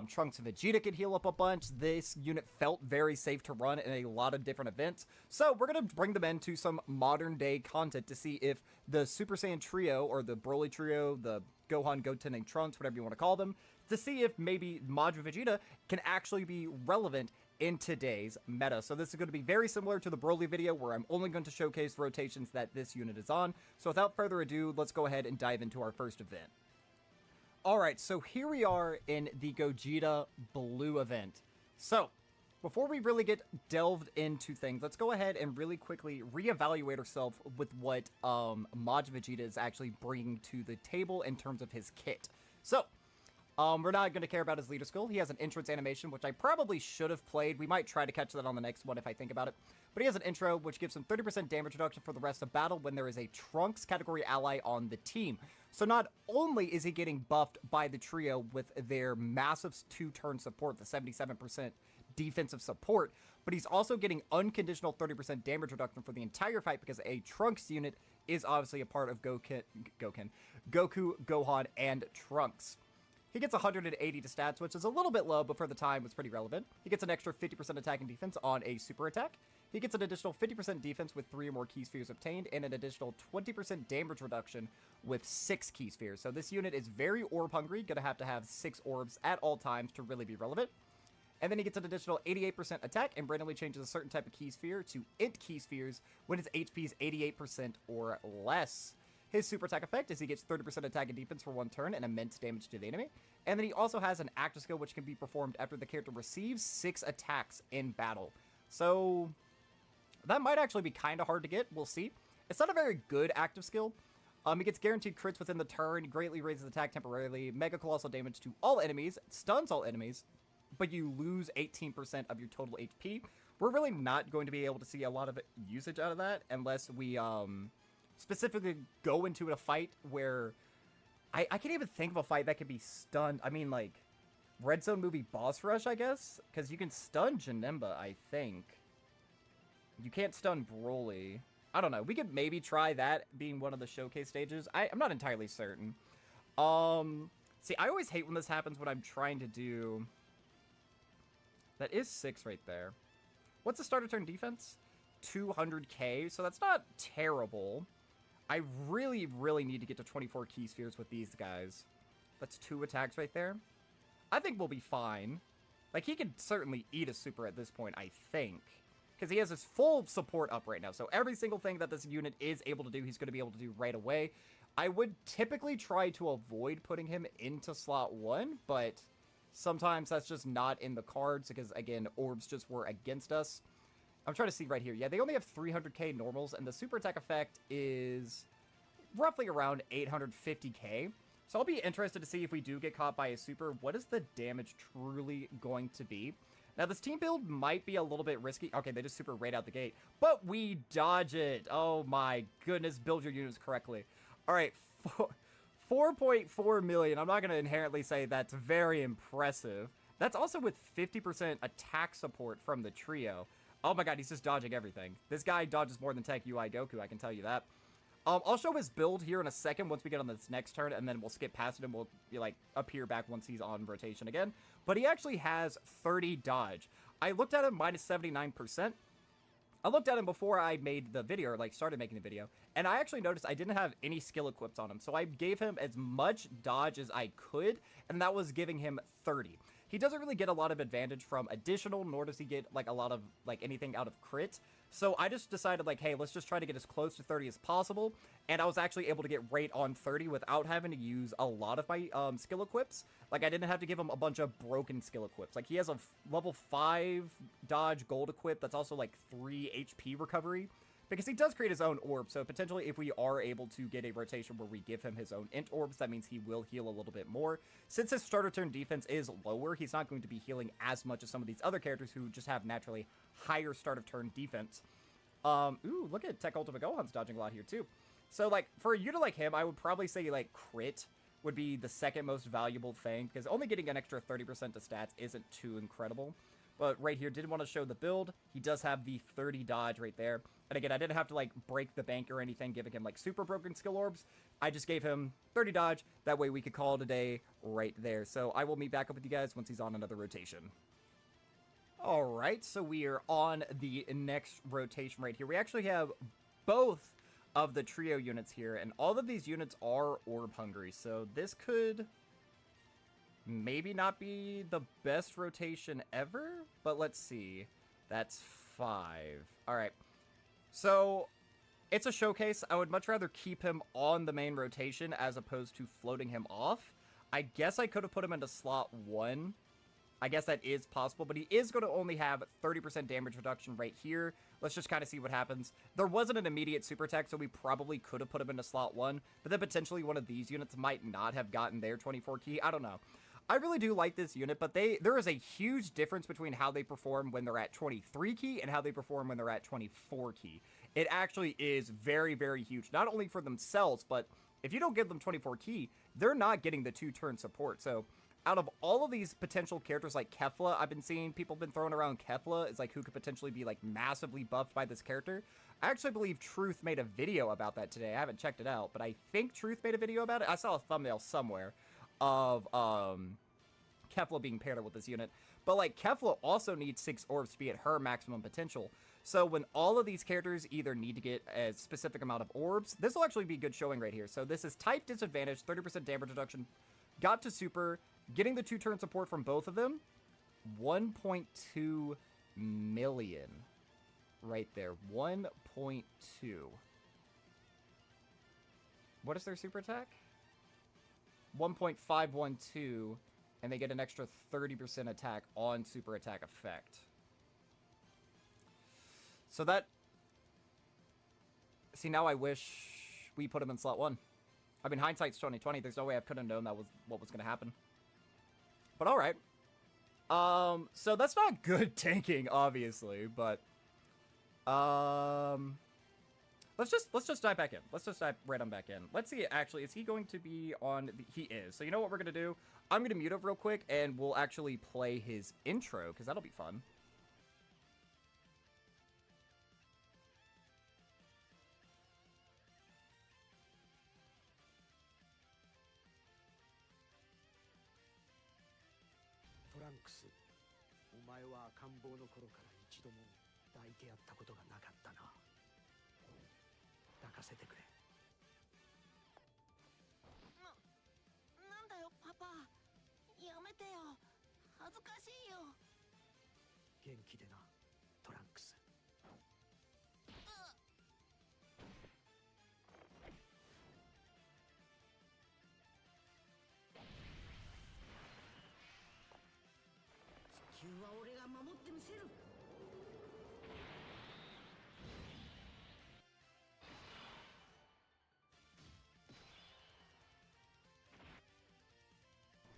Trunks and Vegeta could heal up a bunch. This unit felt very safe to run in a lot of different events. So we're going to bring them into some modern day content to see if the Super Saiyan Trio, or the Broly Trio, the Gohan, Goten, and Trunks, whatever you want to call them, to see if maybe Majin Vegeta can actually be relevant in today's meta. So this is going to be very similar to the Broly video where I'm only going to showcase rotations that this unit is on. So without further ado, let's go ahead and dive into our first event. Alright, so here we are in the Gogeta Blue event. So, before we really get delved into things, let's go ahead and really quickly reevaluate ourselves with what Majin Vegeta is actually bringing to the table in terms of his kit. So, we're not going to care about his leader skill. He has an entrance animation, which I probably should have played. We might try to catch that on the next one if I think about it. But he has an intro, which gives him 30% damage reduction for the rest of battle when there is a Trunks category ally on the team. So not only is he getting buffed by the trio with their massive 2-turn support, the 77% defensive support, but he's also getting unconditional 30% damage reduction for the entire fight because a Trunks unit is obviously a part of Goku, Gohan, and Trunks. He gets 180 to stats, which is a little bit low, but for the time was pretty relevant. He gets an extra 50% attack and defense on a super attack. He gets an additional 50% defense with 3 or more key spheres obtained, and an additional 20% damage reduction with 6 key spheres. So this unit is very orb hungry, gonna have to have 6 orbs at all times to really be relevant. And then he gets an additional 88% attack and randomly changes a certain type of key sphere to int key spheres when his HP is 88% or less. His super attack effect is he gets 30% attack and defense for 1 turn and immense damage to the enemy. And then he also has an active skill which can be performed after the character receives 6 attacks in battle. So that might actually be kind of hard to get. We'll see. It's not a very good active skill. He gets guaranteed crits within the turn, greatly raises attack temporarily, mega colossal damage to all enemies, stuns all enemies, but you lose 18% of your total HP. We're really not going to be able to see a lot of usage out of that unless we specifically go into a fight where I can't even think of a fight that could be stunned. I mean, like, Red Zone movie boss rush, I guess? Because you can stun Janemba, I think. You can't stun Broly. I don't know. We could maybe try that being one of the showcase stages. I'm not entirely certain. See, I always hate when this happens when I'm trying to do... That is 6 right there. What's the starter turn defense? 200k, so that's not terrible. I really, really need to get to 24 key spheres with these guys. That's 2 attacks right there. I think we'll be fine. Like, he could certainly eat a super at this point, I think. Because he has his full support up right now. So every single thing that this unit is able to do, he's going to be able to do right away. I would typically try to avoid putting him into slot 1, but sometimes that's just not in the cards because, again, orbs just were against us. I'm trying to see right here. Yeah, they only have 300k normals, and the super attack effect is roughly around 850k. So I'll be interested to see if we do get caught by a super, what is the damage truly going to be? Now, this team build might be a little bit risky. Okay, they just super right out the gate, but we dodge it. Oh my goodness, build your units correctly. All right, 4.4 million. I'm not going to inherently say that's very impressive. That's also with 50% attack support from the trio. Oh my god, he's just dodging everything. This guy dodges more than Tech UI Goku, I can tell you that. I'll show his build here in a second once we get on this next turn, and then we'll skip past it and we'll, like, appear back once he's on rotation again. But he actually has 30 dodge. I looked at him minus 79%. I looked at him before I made the video, or, like, started making the video, and I actually noticed I didn't have any skill equipped on him. So I gave him as much dodge as I could, and that was giving him 30. He doesn't really get a lot of advantage from additional, nor does he get, like, a lot of, like, anything out of crit. So I just decided, like, hey, let's just try to get as close to 30 as possible. And I was actually able to get right on 30 without having to use a lot of my skill equips. Like, I didn't have to give him a bunch of broken skill equips. Like, he has a level 5 dodge gold equip that's also, like, 3 HP recovery. Because he does create his own orb, so potentially if we are able to get a rotation where we give him his own int orbs, that means he will heal a little bit more. Since his starter turn defense is lower, he's not going to be healing as much as some of these other characters who just have naturally higher start of turn defense. Ooh, look at Tech Ultimate Gohan's dodging a lot here too. So, like, for a unit like him, I would probably say, like, crit would be the second most valuable thing, because only getting an extra 30% to stats isn't too incredible. But right here, didn't want to show the build. He does have the 30 dodge right there. And again, I didn't have to, like, break the bank or anything, giving him, like, super broken skill orbs. I just gave him 30 dodge. That way we could call it a day right there. So I will meet back up with you guys once he's on another rotation. Alright, so we are on the next rotation right here. We actually have both of the trio units here, and all of these units are orb hungry. So this could maybe not be the best rotation ever, but let's see. That's 5. All right. So it's a showcase. I would much rather keep him on the main rotation as opposed to floating him off. I guess I could have put him into slot 1. I guess that is possible, but he is going to only have 30% damage reduction right here. Let's just kind of see what happens. There wasn't an immediate super attack, so we probably could have put him into slot 1, but then potentially one of these units might not have gotten their 24 key. I don't know. I really do like this unit, but there is a huge difference between how they perform when they're at 23 key and how they perform when they're at 24 key. It actually is very, very huge, not only for themselves, but if you don't give them 24 key, they're not getting the 2-turn support. So out of all of these potential characters like Kefla, I've been seeing people been throwing around Kefla as like who could potentially be like massively buffed by this character. I actually believe Truth made a video about that today. I haven't checked it out, but I think Truth made a video about it. I saw a thumbnail somewhere of Kefla being paired up with this unit. But like Kefla also needs 6 orbs to be at her maximum potential. So when all of these characters either need to get a specific amount of orbs, this will actually be good showing right here. So this is type disadvantage, 30% damage reduction, got to super, getting the 2-turn support from both of them, 1.2 million right there, 1.2. What is their super attack? 1.512, and they get an extra 30% attack on super attack effect. So that... See, now I wish we put him in slot 1. I mean, hindsight's 2020. There's no way I could have known that was what was going to happen. But alright. So that's not good tanking, obviously, but... Let's just dive back in. Let's just dive right on back in. Let's see, actually, is he going to be on... He is. So you know what we're going to do? I'm going to mute up real quick, and we'll actually play his intro, because that'll be fun. Trunks, お前は赤ん坊の頃から一度も抱いてやったことがなかったな。抱かせてくれ。なんだよパパ、やめてよ、恥ずかしいよ。元気でな、トランクス。地球は俺が守ってみせる。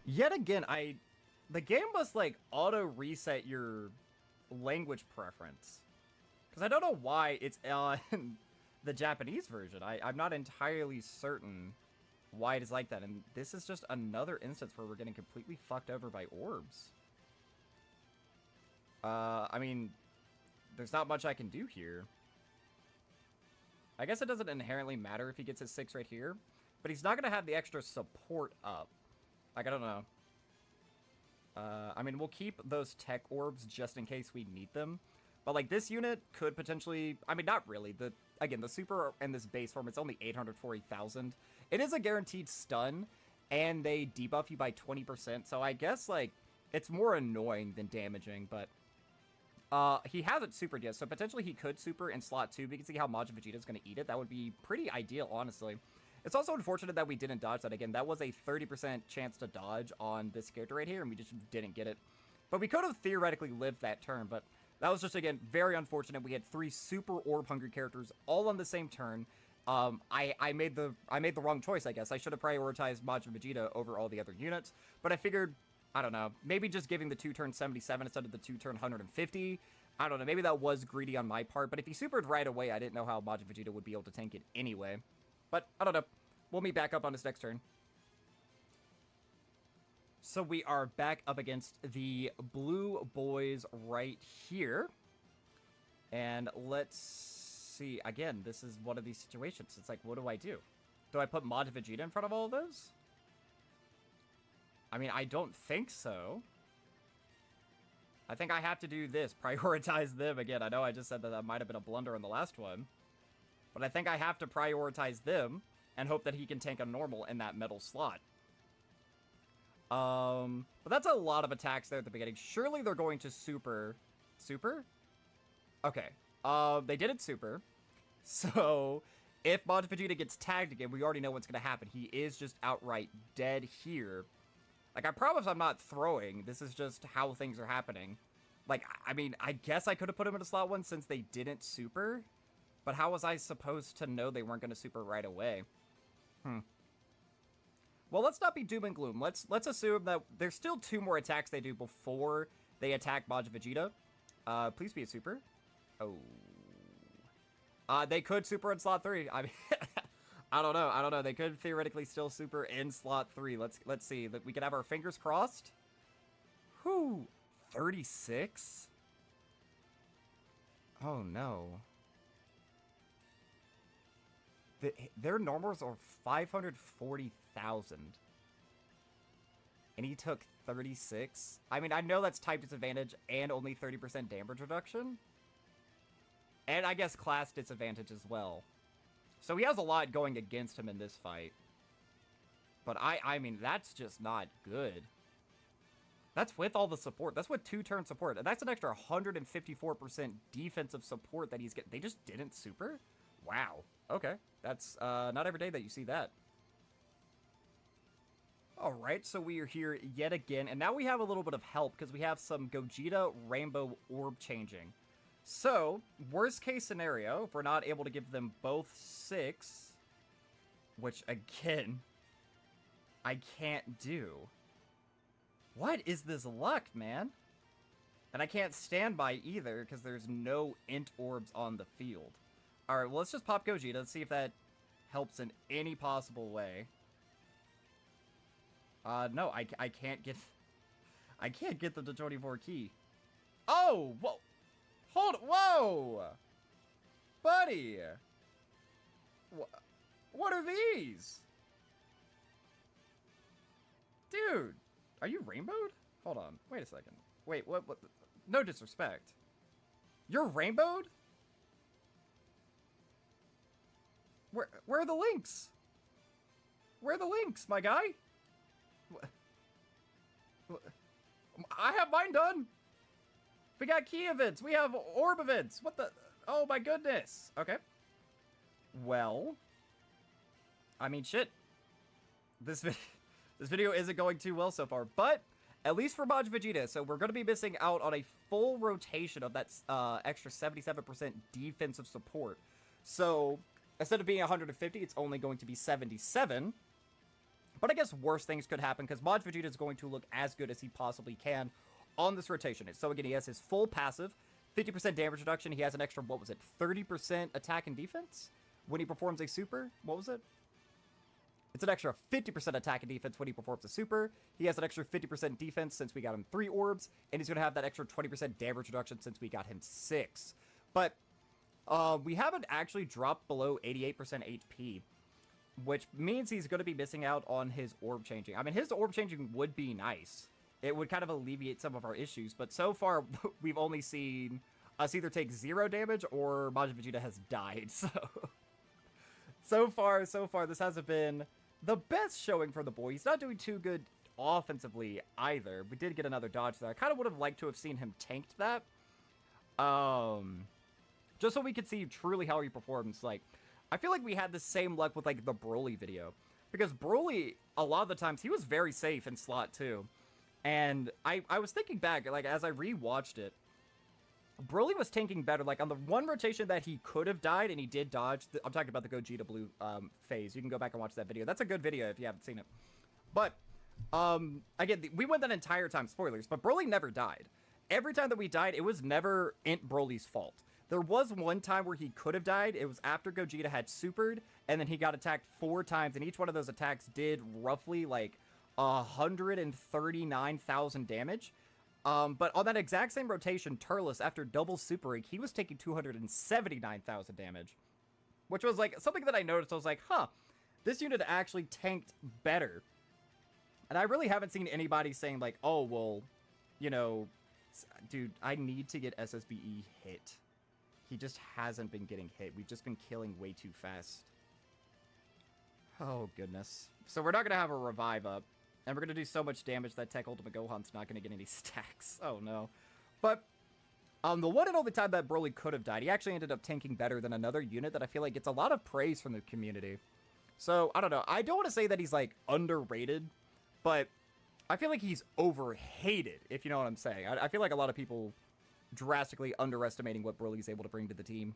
Yet again, the game must like auto reset your language preference, because I don't know why it's on the Japanese version. I'm not entirely certain why it is like that, and this is just another instance where we're getting completely fucked over by orbs. I mean, there's not much I can do here. I guess it doesn't inherently matter if he gets his 6 right here, but he's not going to have the extra support up. Like, I don't know. I mean, we'll keep those tech orbs just in case we need them. But, like, this unit could potentially... I mean, not really. Again, the super and this base form, it's only 840,000. It is a guaranteed stun, and they debuff you by 20%. So I guess, like, it's more annoying than damaging, but... he hasn't supered yet, so potentially he could super in slot 2. We can see how Majin Vegeta's going to eat it. That would be pretty ideal, honestly. It's also unfortunate that we didn't dodge that. Again, that was a 30% chance to dodge on this character right here, and we just didn't get it. But we could have theoretically lived that turn, but that was just, again, very unfortunate. We had 3 super orb-hungry characters all on the same turn. I made the wrong choice, I guess. I should have prioritized Majin Vegeta over all the other units, but I figured... I don't know, maybe just giving the 2-turn 77 instead of the 2-turn 150. I don't know, maybe that was greedy on my part, but if he supered right away, I didn't know how Majin Vegeta would be able to tank it anyway. But, I don't know, we'll meet back up on his next turn. So we are back up against the blue boys right here. And let's see, again, this is one of these situations. It's like, what do I do? Do I put Majin Vegeta in front of all of those? I mean, I don't think so. I think I have to do this. Prioritize them. Again, I know I just said that might have been a blunder in the last one. But I think I have to prioritize them and hope that he can tank a normal in that metal slot. But that's a lot of attacks there at the beginning. Surely they're going to super. Super? Okay. They did it super. So, if Majin Vegeta gets tagged again, we already know what's going to happen. He is just outright dead here. Like, I promise I'm not throwing. This is just how things are happening. Like, I mean, I guess I could have put him in a slot 1 since they didn't super. But how was I supposed to know they weren't going to super right away? Well, let's not be doom and gloom. Let's assume that there's still 2 more attacks they do before they attack Majin Vegeta. Please be a super. Oh. They could super in slot 3. I mean, I don't know. They could theoretically still super in slot 3. Let's see. We could have our fingers crossed. Whew. 36? Oh, no. Their normals are 540,000. And he took 36? I mean, I know that's type disadvantage and only 30% damage reduction. And I guess class disadvantage as well. So he has a lot going against him in this fight. But I mean, that's just not good. That's with all the support. That's with 2-turn support. And that's an extra 154% defensive support that he's getting. They just didn't super? Wow. Okay. That's not every day that you see that. Alright, so we are here yet again. And now we have a little bit of help because we have some Gogeta Rainbow Orb changing. So, worst case scenario, if we're not able to give them both 6, which, again, I can't do. What is this luck, man? And I can't stand by either, because there's no int orbs on the field. Alright, well, let's just pop Gogeta. Let's see if that helps in any possible way. No, I can't get... I can't get them to 24 key. Oh! Whoa! Hold... Whoa! Buddy! What are these? Dude! Are you rainbowed? Hold on. Wait a second. Wait, what? No disrespect. You're rainbowed? Where are the links? Where are the links, my guy? I have mine done. We got key events. We have orb events. What the? Oh my goodness. Okay. Well. I mean, shit. This video isn't going too well so far, but at least for Majin Vegeta, so we're going to be missing out on a full rotation of that extra 77% defensive support. So instead of being 150, it's only going to be 77. But I guess worse things could happen because Majin Vegeta is going to look as good as he possibly can on this rotation. So again, he has his full passive, 50% damage reduction. He has an extra, what was it, 30% attack and defense when he performs a super? What was it? It's an extra 50% attack and defense when he performs a super. He has an extra 50% defense since we got him 3 orbs. And he's going to have that extra 20% damage reduction since we got him 6. But we haven't actually dropped below 88% HP, which means he's going to be missing out on his orb changing. I mean, his orb changing would be nice. It would kind of alleviate some of our issues. But so far, we've only seen us either take 0 damage or Majin Vegeta has died. So far, this hasn't been the best showing for the boy. He's not doing too good offensively either. We did get another dodge there. I kind of would have liked to have seen him tanked that. Just so we could see truly how he performs. Like, I feel like we had the same luck with, like, the Broly video. Because Broly, a lot of the times, he was very safe in slot 2. And I was thinking back, like, as I rewatched it, Broly was tanking better. Like, on the one rotation that he could have died, and he did dodge, I'm talking about the Gogeta Blue phase. You can go back and watch that video. That's a good video if you haven't seen it. But, again, we went that entire time, spoilers, but Broly never died. Every time that we died, it was never Int Broly's fault. There was one time where he could have died. It was after Gogeta had supered, and then he got attacked 4 times, and each one of those attacks did roughly, like, 139,000 damage. But on that exact same rotation, Turles, after double supering, he was taking 279,000 damage. Which was, like, something that I noticed. I was like, huh, this unit actually tanked better. And I really haven't seen anybody saying, like, oh, well, you know, dude, I need to get SSBE hit. He just hasn't been getting hit. We've just been killing way too fast. Oh, goodness. So we're not going to have a revive up. And we're going to do so much damage that Tech Ultimate Gohan's not going to get any stacks. Oh, no. But the one and only time that Broly could have died, he actually ended up tanking better than another unit that I feel like gets a lot of praise from the community. So, I don't know. I don't want to say that he's, like, underrated, but I feel like he's overhated, if you know what I'm saying. I feel like a lot of people drastically underestimating what Broly's able to bring to the team.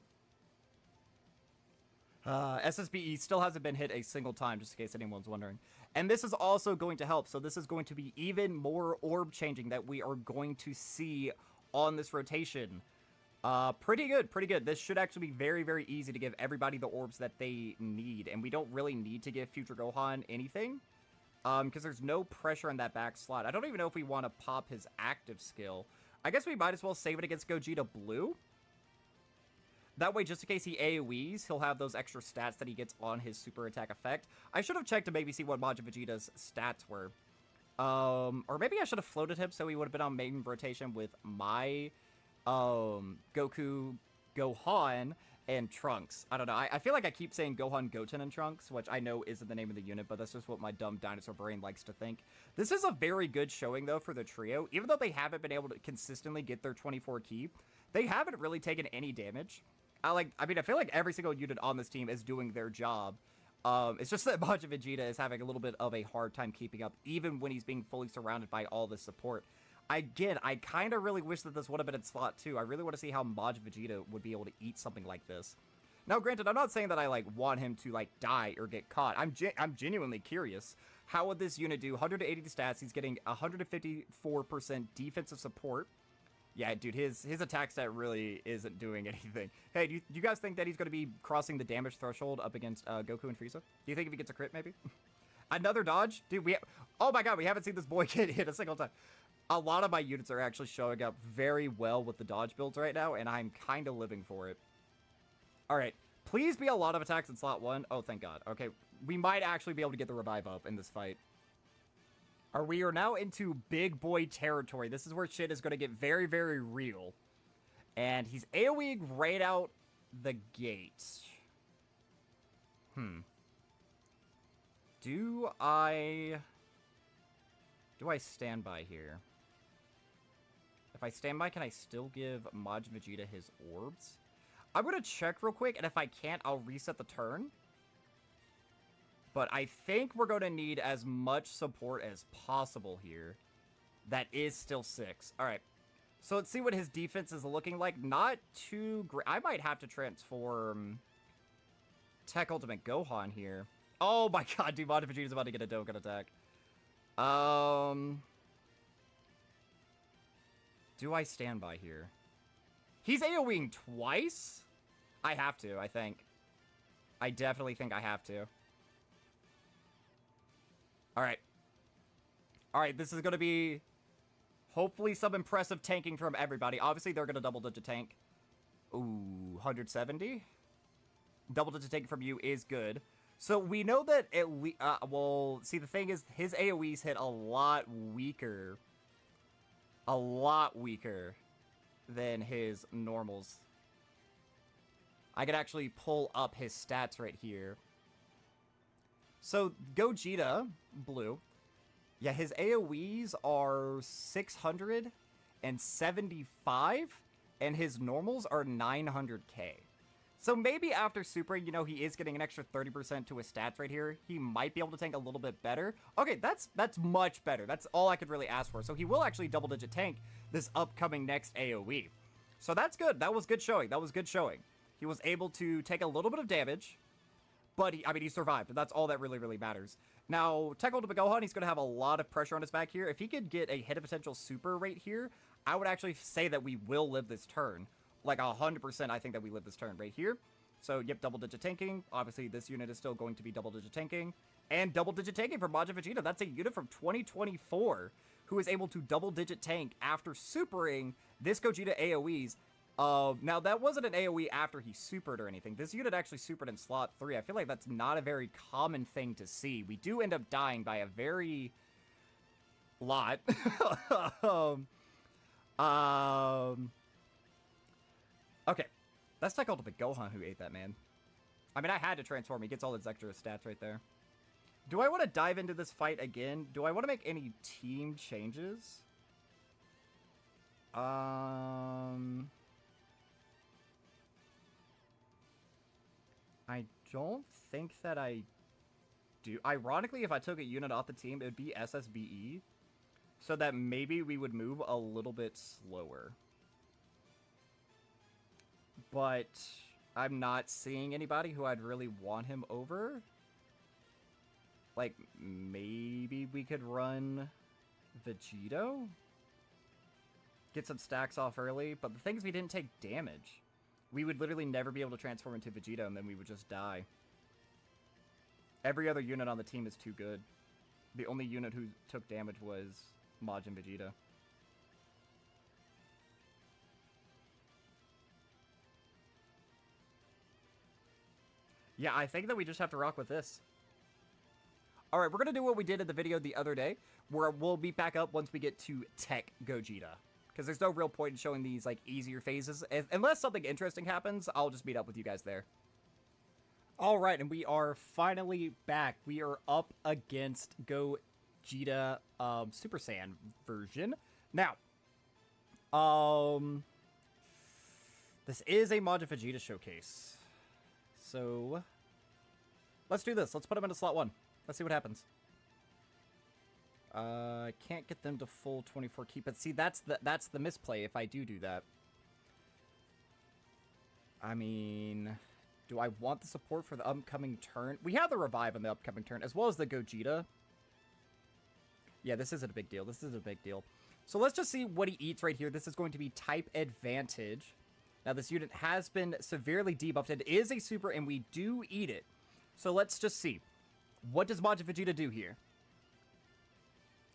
SSBE still hasn't been hit a single time, just in case anyone's wondering. And this is also going to help. So this is going to be even more orb changing that we are going to see on this rotation. Pretty good, pretty good. This should actually be very, very easy to give everybody the orbs that they need. And we don't really need to give Future Gohan anything. Because there's no pressure on that back slot. I don't even know if we want to pop his active skill. I guess we might as well save it against Gogeta Blue. That way, just in case he AoEs, he'll have those extra stats that he gets on his super attack effect. I should have checked to maybe see what Majin Vegeta's stats were. Or maybe I should have floated him so he would have been on main rotation with my Goku, Gohan, and Trunks. I don't know. I feel like I keep saying Gohan, Goten, and Trunks, which I know isn't the name of the unit, but that's just what my dumb dinosaur brain likes to think. This is a very good showing, though, for the trio. Even though they haven't been able to consistently get their 24 ki, they haven't really taken any damage. I feel like every single unit on this team is doing their job. It's just that Majin Vegeta is having a little bit of a hard time keeping up, even when he's being fully surrounded by all this support. Again, I kind of really wish that this would have been in slot 2. I really want to see how Majin Vegeta would be able to eat something like this. Now, granted, I'm not saying that I, want him to, die or get caught. I'm genuinely curious. How would this unit do? 180 stats. He's getting 154% defensive support. Yeah, dude, his attack stat really isn't doing anything. Hey, do you guys think that he's going to be crossing the damage threshold up against Goku and Frieza? Do you think if he gets a crit, maybe? Another dodge? Dude, oh my god, we haven't seen this boy get hit a single time. A lot of my units are actually showing up very well with the dodge builds right now, and I'm kind of living for it. Alright, please be a lot of attacks in slot 1. Oh, thank god. Okay, we might actually be able to get the revive up in this fight. We are now into big boy territory. This is where shit is going to get very, very real. And he's AoEing right out the gate. Do I stand by here? If I stand by, can I still give Majin Vegeta his orbs? I'm going to check real quick, and if I can't, I'll reset the turn. But I think we're going to need as much support as possible here. That is still 6. Alright. So let's see what his defense is looking like. Not too great. I might have to transform Tech Ultimate Gohan here. Oh my god, dude. Majin Vegeta's about to get a Dokkan attack. Do I stand by here? He's AoEing twice? I have to, I think. I definitely think I have to. Alright. Alright, this is going to be hopefully some impressive tanking from everybody. Obviously, they're going to double-digit tank. Ooh, 170? Double-digit tank from you is good. So, we know that at least... well, see, the thing is, his AoEs hit a lot weaker. A lot weaker than his normals. I could actually pull up his stats right here. So, Gogeta, Blue, yeah, his AoEs are 675, and his normals are 900k. So maybe after supering, you know, he is getting an extra 30% to his stats right here. He might be able to tank a little bit better. Okay, that's much better. That's all I could really ask for. So he will actually double-digit tank this upcoming next AoE. So that's good. That was good showing. That was good showing. He was able to take a little bit of damage. But, he survived, and that's all that really, really matters. Now, Tech Ultimate Gohan, he's going to have a lot of pressure on his back here. If he could get a hit of potential super right here, I would actually say that we will live this turn. Like, 100% I think that we live this turn right here. So, yep, double-digit tanking. Obviously, this unit is still going to be double-digit tanking. And double-digit tanking for Majin Vegeta. That's a unit from 2024 who is able to double-digit tank after supering this Gogeta AoEs. Now, that wasn't an AoE after he supered or anything. This unit actually supered in slot 3. I feel like that's not a very common thing to see. We do end up dying by a very lot. Okay. That's Tech Ultimate Gohan who ate that, man. I mean, I had to transform. He gets all his extra stats right there. Do I want to dive into this fight again? Do I want to make any team changes? I don't think that I do. Ironically, if I took a unit off the team, it would be SSBE. So that maybe we would move a little bit slower. But I'm not seeing anybody who I'd really want him over. Like, maybe we could run Vegeta? Get some stacks off early, but the thing is we didn't take damage. We would literally never be able to transform into Vegeta, and then we would just die. Every other unit on the team is too good. The only unit who took damage was Majin Vegeta. Yeah, I think that we just have to rock with this. Alright, we're going to do what we did in the video the other day, where we'll meet back up once we get to Tech Gogeta. Because there's no real point in showing these, like, easier phases. Unless something interesting happens, I'll just meet up with you guys there. Alright, and we are finally back. We are up against Gogeta Super Saiyan version. Now, this is a Majin Vegeta showcase. So, let's do this. Let's put him into slot 1. Let's see what happens. Can't get them to full 24 keep, but see, that's the misplay if I do that. I mean, do I want the support for the upcoming turn? We have the revive on the upcoming turn, as well as the Gogeta. Yeah, this isn't a big deal. This is a big deal. So let's just see what he eats right here. This is going to be type advantage. Now, this unit has been severely debuffed. It is a super, and we do eat it. So let's just see. What does Majin Vegeta do here?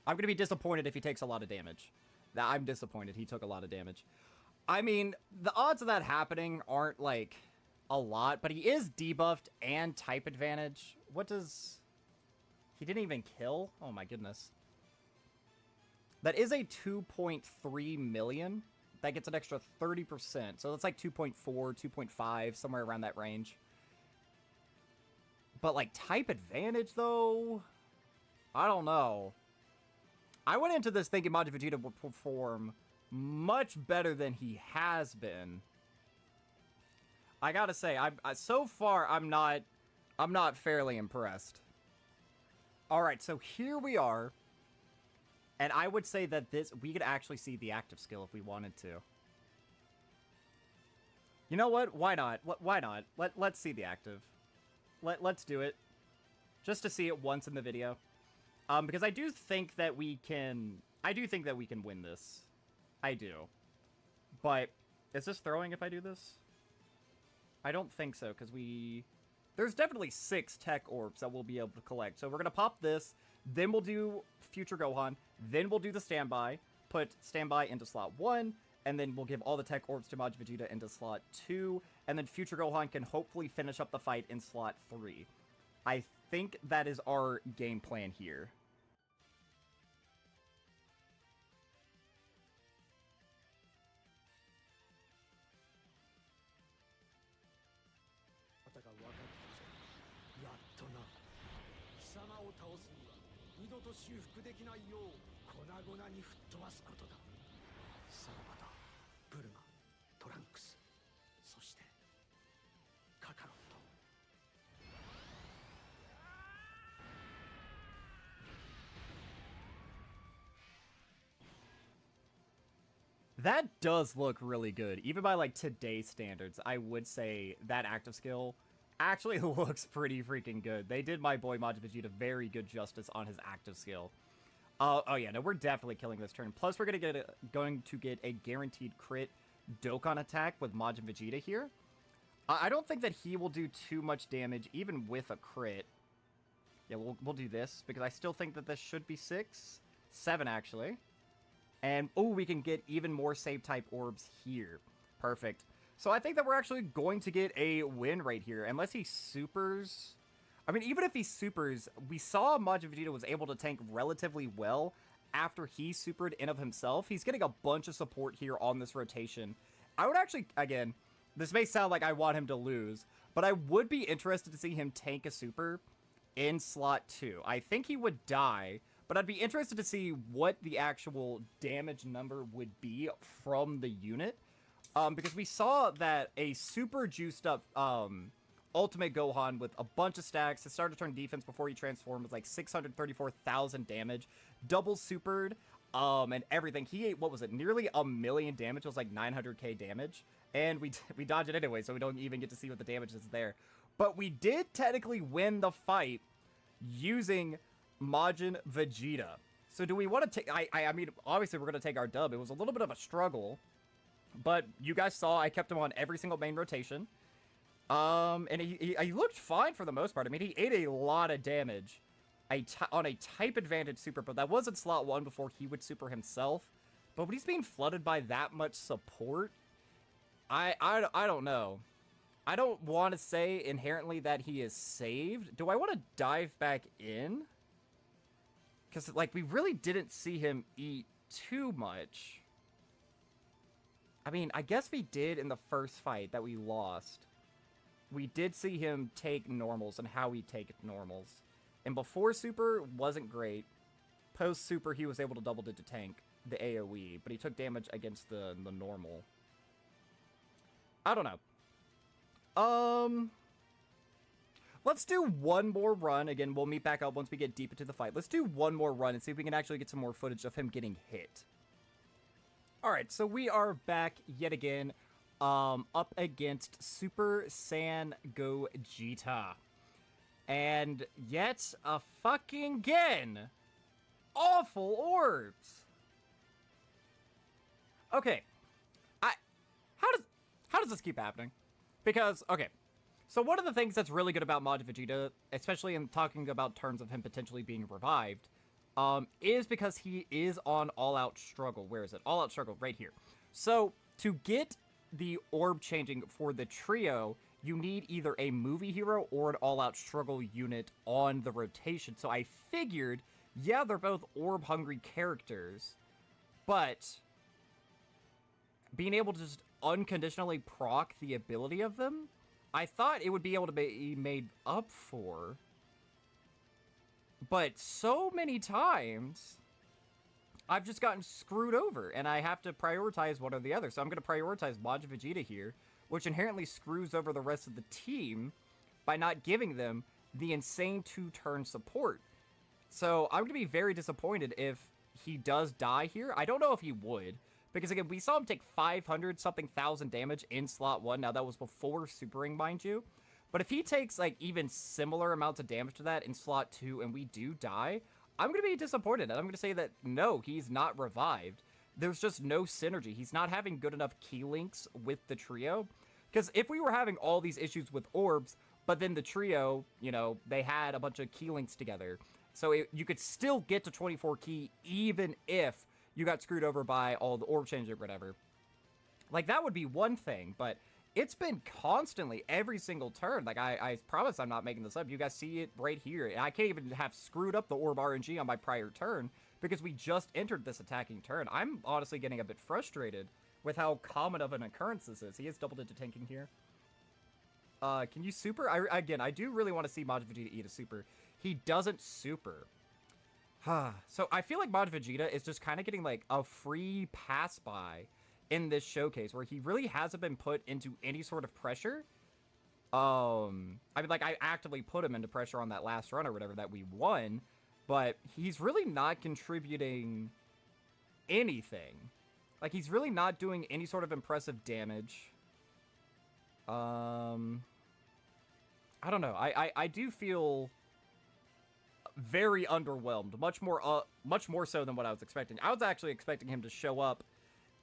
I'm going to be disappointed if he takes a lot of damage. I'm disappointed he took a lot of damage. I mean, the odds of that happening aren't, like, a lot, but he is debuffed and type advantage. What does... He didn't even kill? Oh my goodness. That is a 2.3 million. That gets an extra 30%. So that's like 2.4, 2.5, somewhere around that range. But, like, type advantage, though? I don't know. I went into this thinking Majin Vegeta would perform much better than he has been. I gotta say, so far, I'm not fairly impressed. Alright, so here we are. And I would say that we could actually see the active skill if we wanted to. You know what? Why not? Why not? Let's see the active. Let's do it. Just to see it once in the video. Because I do think that we can... I do think that we can win this. I do. But, is this throwing if I do this? I don't think so, because we... There's definitely 6 tech orbs that we'll be able to collect. So we're going to pop this, then we'll do Future Gohan, then we'll do the standby, put standby into slot 1, and then we'll give all the tech orbs to Majin Vegeta into slot 2, and then Future Gohan can hopefully finish up the fight in slot 3. I think that is our game plan here. That does look really good. Even by, like, today's standards, I would say that active skill actually looks pretty freaking good. They did my boy Majin Vegeta very good justice on his active skill. Oh yeah, no, we're definitely killing this turn. Plus, we're going to get a guaranteed crit Dokkan attack with Majin Vegeta here. I don't think that he will do too much damage, even with a crit. Yeah, we'll do this, because I still think that this should be 6. 7, actually. And, oh, we can get even more save-type orbs here. Perfect. So I think that we're actually going to get a win right here, unless he supers... I mean, even if he supers, we saw Majin Vegeta was able to tank relatively well after he supered in of himself. He's getting a bunch of support here on this rotation. I would actually, again, this may sound like I want him to lose, but I would be interested to see him tank a super in slot 2. I think he would die, but I'd be interested to see what the actual damage number would be from the unit. Because we saw that a super juiced up Ultimate Gohan with a bunch of stacks, his starter turn defense before he transformed was like 634,000 damage, double supered, and everything. He ate, what was it, nearly 1,000,000 damage. It was like 900k damage, and we dodge it anyway, so we don't even get to see what the damage is there. But we did technically win the fight using Majin Vegeta. So do we want to take... I mean, obviously we're going to take our dub. It was a little bit of a struggle, but you guys saw I kept him on every single main rotation. And he looked fine for the most part. I mean, he ate a lot of damage on a type advantage super, but that was in slot 1 before he would super himself. But when he's being flooded by that much support, I don't know. I don't want to say inherently that he is saved. Do I want to dive back in? Because, like, we really didn't see him eat too much. I mean, I guess we did in the first fight that we lost. We did see him take normals and how he take normals. And before super, wasn't great. Post super, he was able to double digit tank the AoE, but he took damage against the normal. I don't know. Let's do one more run. Again, we'll meet back up once we get deep into the fight. Let's do one more run and see if we can actually get some more footage of him getting hit. Alright, so we are back yet again, up against Super Saiyan Gogeta. And yet again, awful orbs. Okay, how does this keep happening? Because, okay, so one of the things that's really good about Majin Vegeta, especially in talking about terms of him potentially being revived, is because he is on all-out struggle. Where is it? All-out struggle, right here. So, to get the orb changing for the trio, you need either a movie hero or an all-out struggle unit on the rotation. So I figured, yeah, they're both orb-hungry characters, but being able to just unconditionally proc the ability of them, I thought it would be able to be made up for. But so many times, I've just gotten screwed over, and I have to prioritize one or the other. So I'm going to prioritize Majin Vegeta here, which inherently screws over the rest of the team by not giving them the insane 2-turn support. So I'm going to be very disappointed if he does die here. I don't know if he would, because again, we saw him take 500-something thousand damage in slot 1. Now, that was before supering, mind you. But if he takes, like, even similar amounts of damage to that in slot 2 and we do die, I'm going to be disappointed. And I'm going to say that, no, he's not revived. There's just no synergy. He's not having good enough key links with the trio. Because if we were having all these issues with orbs, but then the trio, you know, they had a bunch of key links together. So you could still get to 24 key even if you got screwed over by all the orb changes or whatever. Like, that would be one thing, but it's been constantly every single turn. Like, I promise I'm not making this up. You guys see it right here. And I can't even have screwed up the orb RNG on my prior turn because we just entered this attacking turn. I'm honestly getting a bit frustrated with how common of an occurrence this is. He is double-digit tanking here. Can you super? Again, I do really want to see Majin Vegeta eat a super. He doesn't super. So I feel like Majin Vegeta is just kind of getting like a free pass by in this showcase where he really hasn't been put into any sort of pressure. I mean, like, I actively put him into pressure on that last run or whatever that we won, but he's really not contributing anything. Like, he's really not doing any sort of impressive damage. I don't know. I do feel very underwhelmed. Much more so than what I was expecting. I was actually expecting him to show up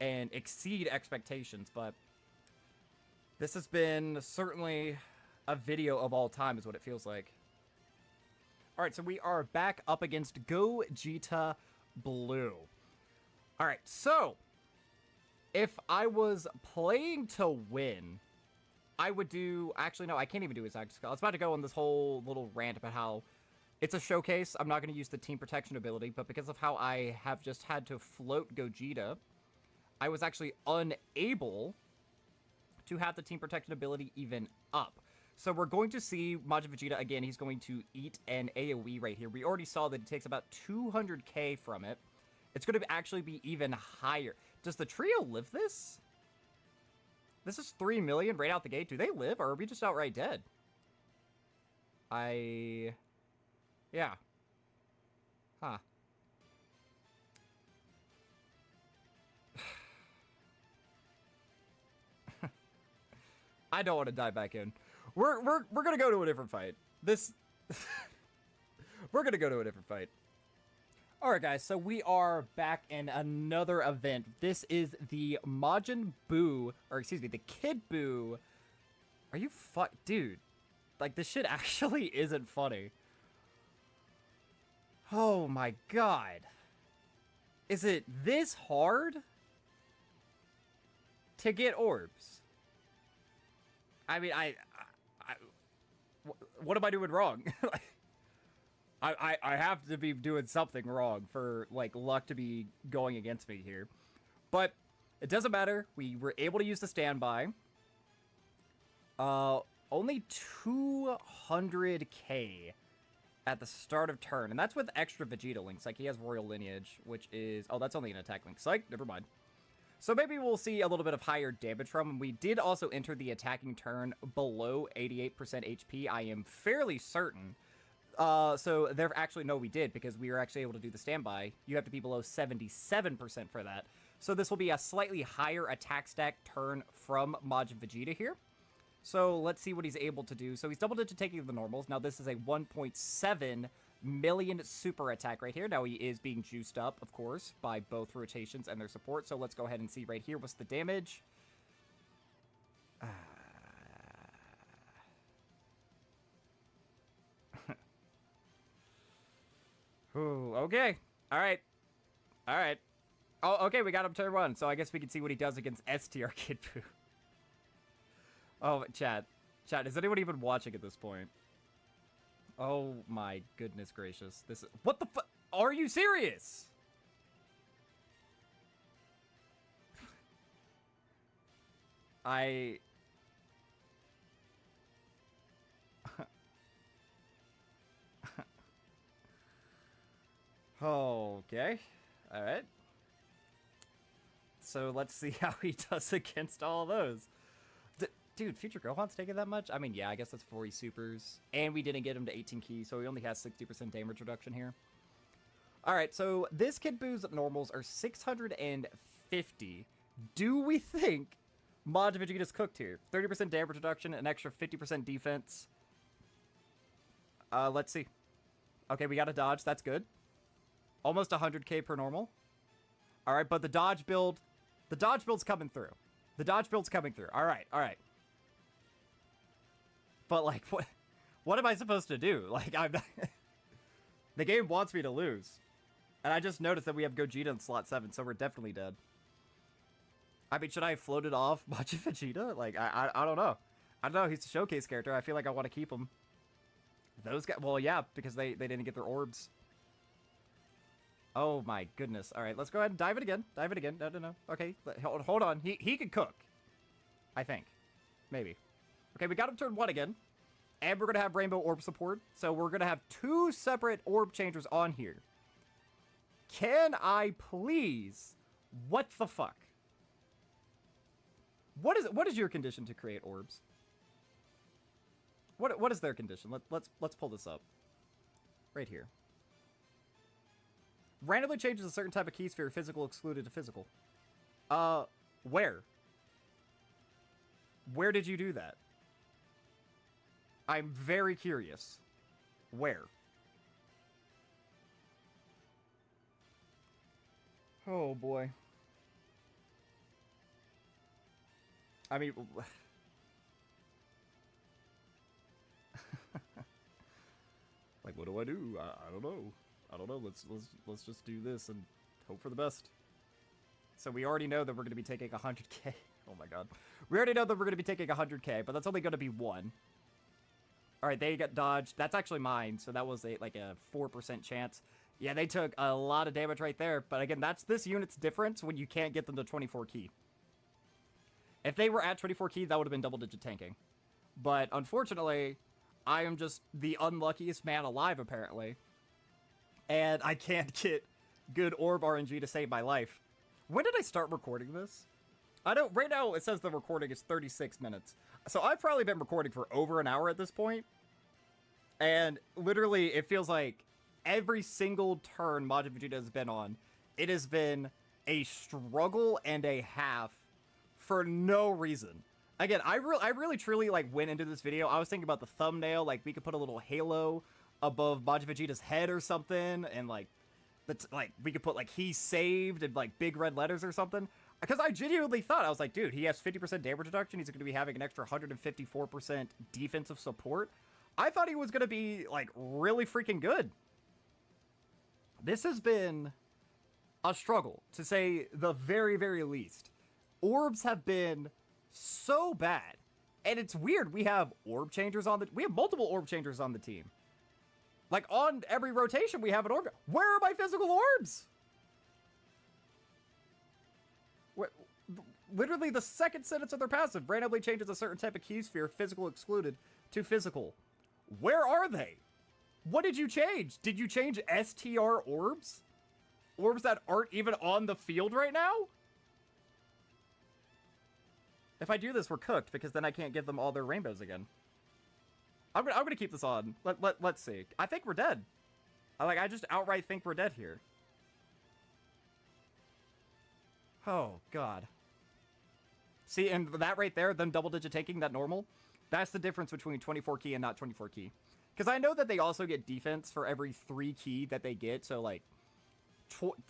and exceed expectations, but this has been certainly a video of all time is what it feels like. Alright, so we are back up against Gogeta Blue. Alright, so if I was playing to win, I would do... Actually, no, I can't even do his active skill. I was about to go on this whole little rant about how it's a showcase. I'm not going to use the team protection ability, but because of how I have just had to float Gogeta, I was actually unable to have the team protection ability even up. So we're going to see Majin Vegeta again. He's going to eat an AoE right here. We already saw that it takes about 200k from it. It's going to actually be even higher. Does the trio live this? This is 3 million right out the gate. Do they live, or are we just outright dead? Yeah. Huh. I don't want to dive back in. We're gonna go to a different fight. This we're gonna go to a different fight. Alright guys, so we are back in another event. This is the Majin Buu, or excuse me, the Kid Buu. Are you dude? Like, this shit actually isn't funny. Oh my god. Is it this hard to get orbs? I mean, what am I doing wrong? I have to be doing something wrong for, like, luck to be going against me here. But it doesn't matter. We were able to use the standby. Only 200k at the start of turn. And that's with extra Vegeta links. Like, he has Royal Lineage, which is... Oh, that's only an attack link. Psych, never mind. So maybe we'll see a little bit of higher damage from him. We did also enter the attacking turn below 88% HP. I am fairly certain. So there actually, no, we did, because we were actually able to do the standby. You have to be below 77% for that. So this will be a slightly higher attack stack turn from Majin Vegeta here. So let's see what he's able to do. So he's double digit taking the normals. Now this is a 1.7 million super attack right here. Now he is being juiced up, of course, by both rotations and their support. So let's go ahead and see right here what's the damage. Ooh, okay. All right. All right. Oh, okay, we got him turn 1. So I guess we can see what he does against STR Kid Buu. Oh, chat. Chat, is anyone even watching at this point? Oh my goodness gracious. This is... What the fuck? Are you serious? Okay. Alright. So let's see how he does against all those. Dude, Future Gohan's taking that much? I mean, yeah, I guess that's 40 supers. And we didn't get him to 18 keys, so he only has 60% damage reduction here. Alright, so this Kid Buu's normals are 650. Do we think Majin Vegeta's cooked here? 30% damage reduction, an extra 50% defense. Let's see. Okay, we got a dodge. That's good. Almost 100k per normal. Alright, but the dodge build's coming through. The dodge build's coming through. Alright, alright. But, like, what am I supposed to do? Like, I'm not... The game wants me to lose. And I just noticed that we have Gogeta in slot 7, so we're definitely dead. I mean, should I have floated off Majin Vegeta? Like, I don't know. I don't know, he's a showcase character. I feel like I want to keep him. Those guys... Well, yeah, because they didn't get their orbs. Oh my goodness. Alright, let's go ahead and dive it again. Dive it again. No. Okay, hold on. He can cook. I think. Maybe. Okay, we got him turn 1 again. And we're going to have Rainbow Orb support. So we're going to have 2 separate Orb Changers on here. Can I please? What the fuck? What is your condition to create orbs? What is their condition? Let's pull this up. Right here. Randomly changes a certain type of key sphere, physical excluded to physical. Where? Where did you do that? I'm very curious. Where? Oh boy. I mean... Like, what do I do? I don't know. I don't know. Let's just do this and hope for the best. So we already know that we're going to be taking 100k. Oh my god. We already know that we're going to be taking 100k, but that's only going to be 1. Alright, they got dodged. That's actually mine, so that was like a 4% chance. Yeah, they took a lot of damage right there, but again, that's this unit's difference when you can't get them to 24 key. If they were at 24 key, that would have been double-digit tanking. But unfortunately, I am just the unluckiest man alive, apparently. And I can't get good orb RNG to save my life. When did I start recording this? I don't, right now it says the recording is 36 minutes. So I've probably been recording for over an hour at this point. And literally, it feels like every single turn Majin Vegeta has been on, it has been a struggle and a half for no reason. Again, I really truly like went into this video. I was thinking about the thumbnail, like we could put a little halo above Majin Vegeta's head or something, and like that's like we could put like he saved in like big red letters or something. Because I genuinely thought, I was like, dude, he has 50% damage reduction. He's going to be having an extra 154% defensive support. I thought he was going to be like really freaking good. This has been a struggle, to say the very, very least. Orbs have been so bad. And it's weird. We have orb changers on the... We have multiple orb changers on the team. Like, on every rotation, we have an orb... Where are my physical orbs? Literally, the second sentence of their passive randomly changes a certain type of key sphere, physical excluded, to physical. Where are they? What did you change? Did you change STR orbs? Orbs that aren't even on the field right now? If I do this, we're cooked, because then I can't give them all their rainbows again. I'm gonna keep this on. Let's see. I think we're dead. I just outright think we're dead here. Oh, God. See, and that right there, them double-digit taking that normal, that's the difference between 24 key and not 24 key. Because I know that they also get defense for every 3 key that they get, so, like,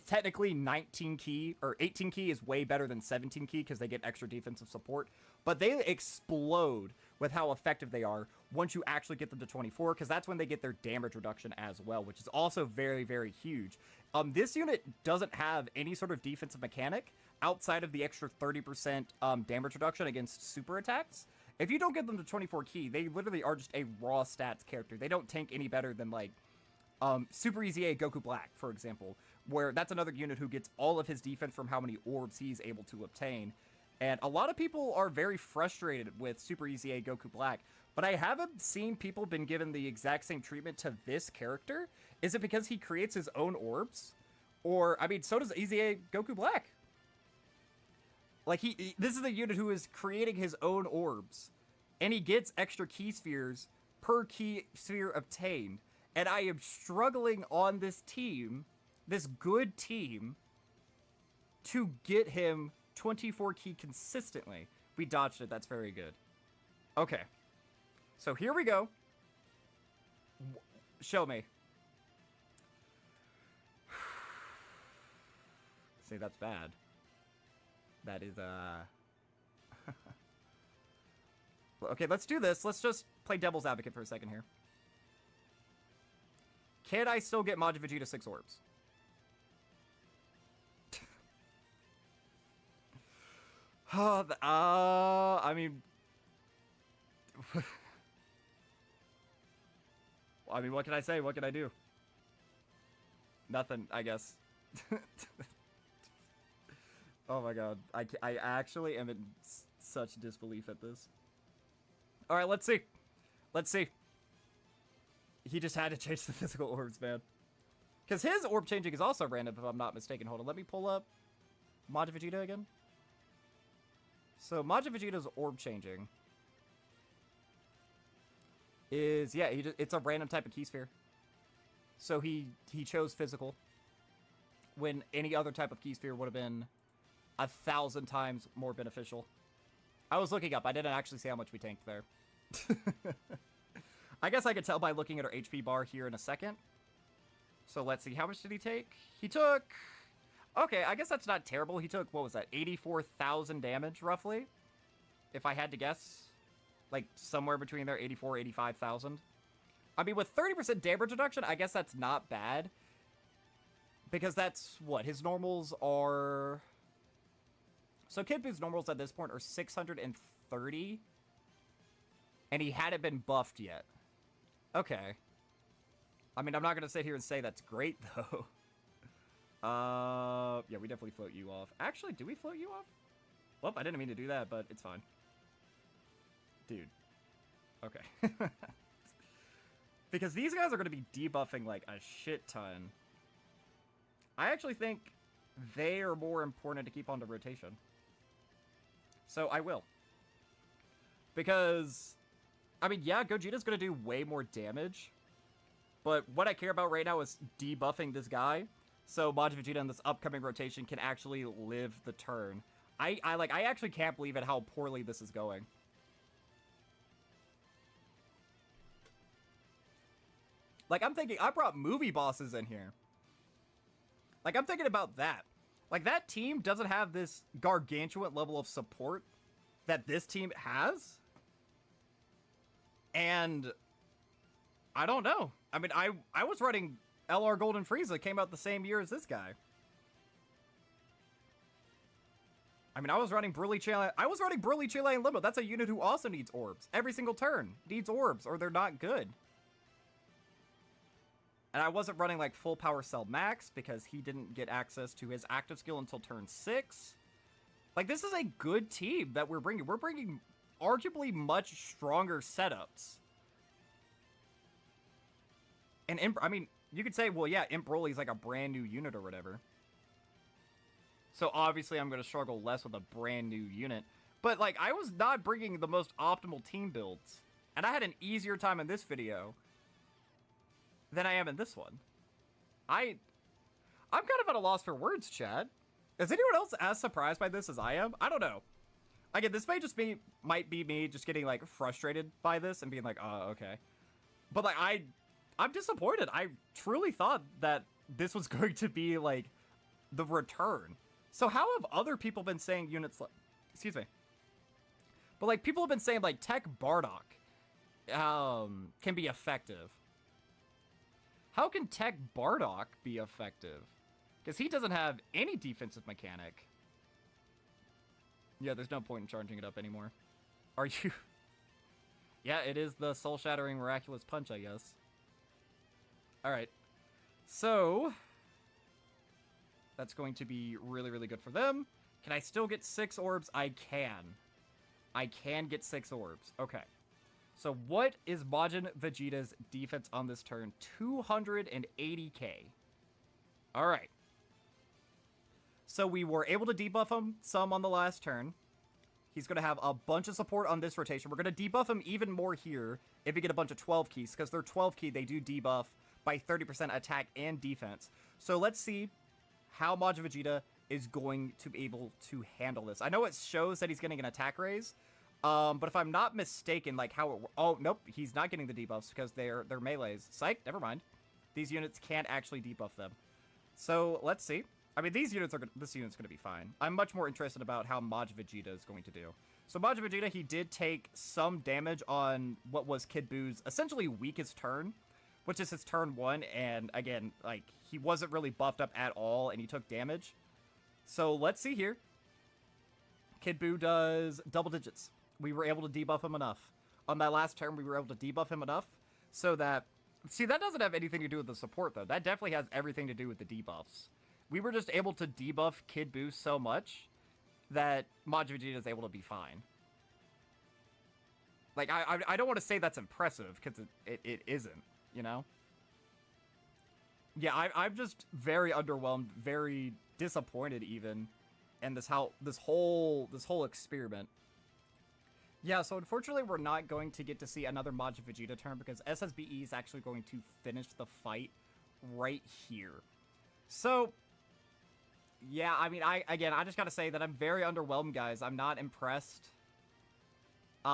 technically 19 key, or 18 key is way better than 17 key because they get extra defensive support. But they explode with how effective they are once you actually get them to 24, because that's when they get their damage reduction as well, which is also very, very huge. This unit doesn't have any sort of defensive mechanic outside of the extra 30% damage reduction against super attacks. If you don't get them to 24 key, they literally are just a raw stats character. They don't tank any better than, like, Super Easy A Goku Black, for example, where that's another unit who gets all of his defense from how many orbs he's able to obtain. And a lot of people are very frustrated with Super Easy A Goku Black, but I haven't seen people been given the exact same treatment to this character. Is it because he creates his own orbs? Or, I mean, so does Easy A Goku Black. Like, this is a unit who is creating his own orbs, and he gets extra key spheres per key sphere obtained. And I am struggling on this team, this good team, to get him 24 key consistently. We dodged it. That's very good. Okay. So here we go. Show me. See, that's bad. That is, Okay, let's do this. Let's just play devil's advocate for a second here. Can I still get Majin Vegeta 6 orbs? I mean... I mean, what can I say? What can I do? Nothing, I guess. Oh my god. I actually am in such disbelief at this. Alright, let's see. Let's see. He just had to change the physical orbs, man. Because his orb changing is also random, if I'm not mistaken. Hold on, let me pull up Majin Vegeta again. So, Majin Vegeta's orb changing is, yeah, it's a random type of key sphere. So he chose physical, when any other type of key sphere would have been 1,000 times more beneficial. I was looking up. I didn't actually see how much we tanked there. I guess I could tell by looking at our HP bar here in a second. So let's see. How much did he take? He took... Okay, I guess that's not terrible. He took, what was that, 84,000 damage, roughly? If I had to guess. Like, somewhere between there, 84, 85,000. I mean, with 30% damage reduction, I guess that's not bad. Because that's, what, his normals are... So Kid Buu's normals at this point are 630. And he hadn't been buffed yet. Okay. I mean, I'm not going to sit here and say that's great, though. Yeah, we definitely float you off. Actually, do we float you off? Well, I didn't mean to do that, but it's fine. Dude. Okay. Because these guys are going to be debuffing like a shit ton. I actually think they are more important to keep on the rotation. So I will. Because, I mean, yeah, Gogeta's going to do way more damage. But what I care about right now is debuffing this guy. So Majin Vegeta in this upcoming rotation can actually live the turn. I actually can't believe it how poorly this is going. Like, I'm thinking, I brought movie bosses in here. Like, I'm thinking about that. Like, that team doesn't have this gargantuan level of support that this team has. And I don't know. I mean, I was running LR Golden Frieza, came out the same year as this guy. I mean, I was running Broly Chile and Limbo. That's a unit who also needs orbs. Every single turn needs orbs, or they're not good. And I wasn't running, like, full power cell max because he didn't get access to his active skill until turn 6. Like, this is a good team that we're bringing. We're bringing arguably much stronger setups. And, I mean, you could say, well, yeah, Imp Broly's like a brand new unit or whatever. So, obviously, I'm going to struggle less with a brand new unit. But, like, I was not bringing the most optimal team builds. And I had an easier time in this video than I am in this one. I'm kind of at a loss for words, Chad. Is anyone else as surprised by this as I am? I don't know. Again, this may just might be me just getting, like, frustrated by this and being like, oh, okay. But, like, I'm disappointed. I truly thought that this was going to be, like, the return. So how have other people been saying units like... Excuse me. But, like, people have been saying, like, Tech Bardock can be effective. How can Tech Bardock be effective? Because he doesn't have any defensive mechanic. Yeah, there's no point in charging it up anymore. Are you... Yeah, it is the soul-shattering miraculous punch, I guess. Alright. So... that's going to be really, really good for them. Can I still get 6 orbs? I can. I can get 6 orbs. Okay. So what is Majin Vegeta's defense on this turn? 280k. Alright. So we were able to debuff him some on the last turn. He's going to have a bunch of support on this rotation. We're going to debuff him even more here if we get a bunch of 12 keys. Because they're 12 key, they do debuff by 30% attack and defense. So let's see how Majin Vegeta is going to be able to handle this. I know it shows that he's getting an attack raise. But if I'm not mistaken, like how it... Oh, nope, he's not getting the debuffs because they're melees. Psych, never mind. These units can't actually debuff them. So, let's see. I mean, this unit's going to be fine. I'm much more interested about how Majin Vegeta is going to do. So, Majin Vegeta, he did take some damage on what was Kid Buu's essentially weakest turn, which is his turn 1, and again, like, he wasn't really buffed up at all, and he took damage. So, let's see here. Kid Buu does double digits. We were able to debuff him enough. On that last turn, we were able to debuff him enough so that... See, that doesn't have anything to do with the support, though. That definitely has everything to do with the debuffs. We were just able to debuff Kid Buu so much that Majin Vegeta is able to be fine. Like, I don't want to say that's impressive, because it isn't, you know? Yeah, I'm just very underwhelmed, very disappointed, even, in this whole experiment. Yeah, so unfortunately we're not going to get to see another Majin Vegeta turn because SSBE is actually going to finish the fight right here. So, yeah, I mean, I just gotta say that I'm very underwhelmed, guys. I'm not impressed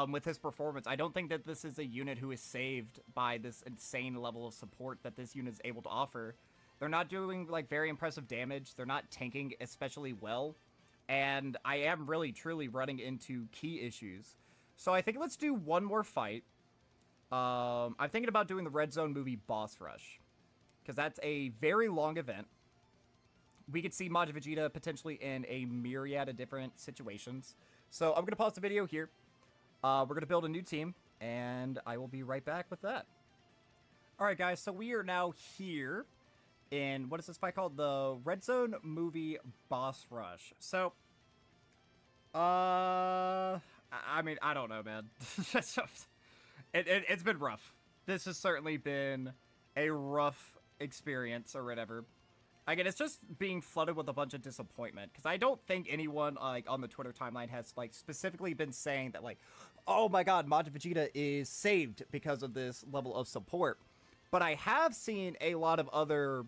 with his performance. I don't think that this is a unit who is saved by this insane level of support that this unit is able to offer. They're not doing, like, very impressive damage. They're not tanking especially well. And I am really, truly running into key issues. So I think let's do one more fight. I'm thinking about doing the Red Zone movie Boss Rush, because that's a very long event. We could see Majin Vegeta potentially in a myriad of different situations. So I'm going to pause the video here. We're going to build a new team, and I will be right back with that. Alright guys, so we are now here in, what is this fight called? The Red Zone movie Boss Rush. So, I mean, I don't know, man. It's been rough. This has certainly been a rough experience or whatever. Again, it's just being flooded with a bunch of disappointment, because I don't think anyone like on the Twitter timeline has like specifically been saying that like, oh my god, Majin Vegeta is saved because of this level of support. But I have seen a lot of other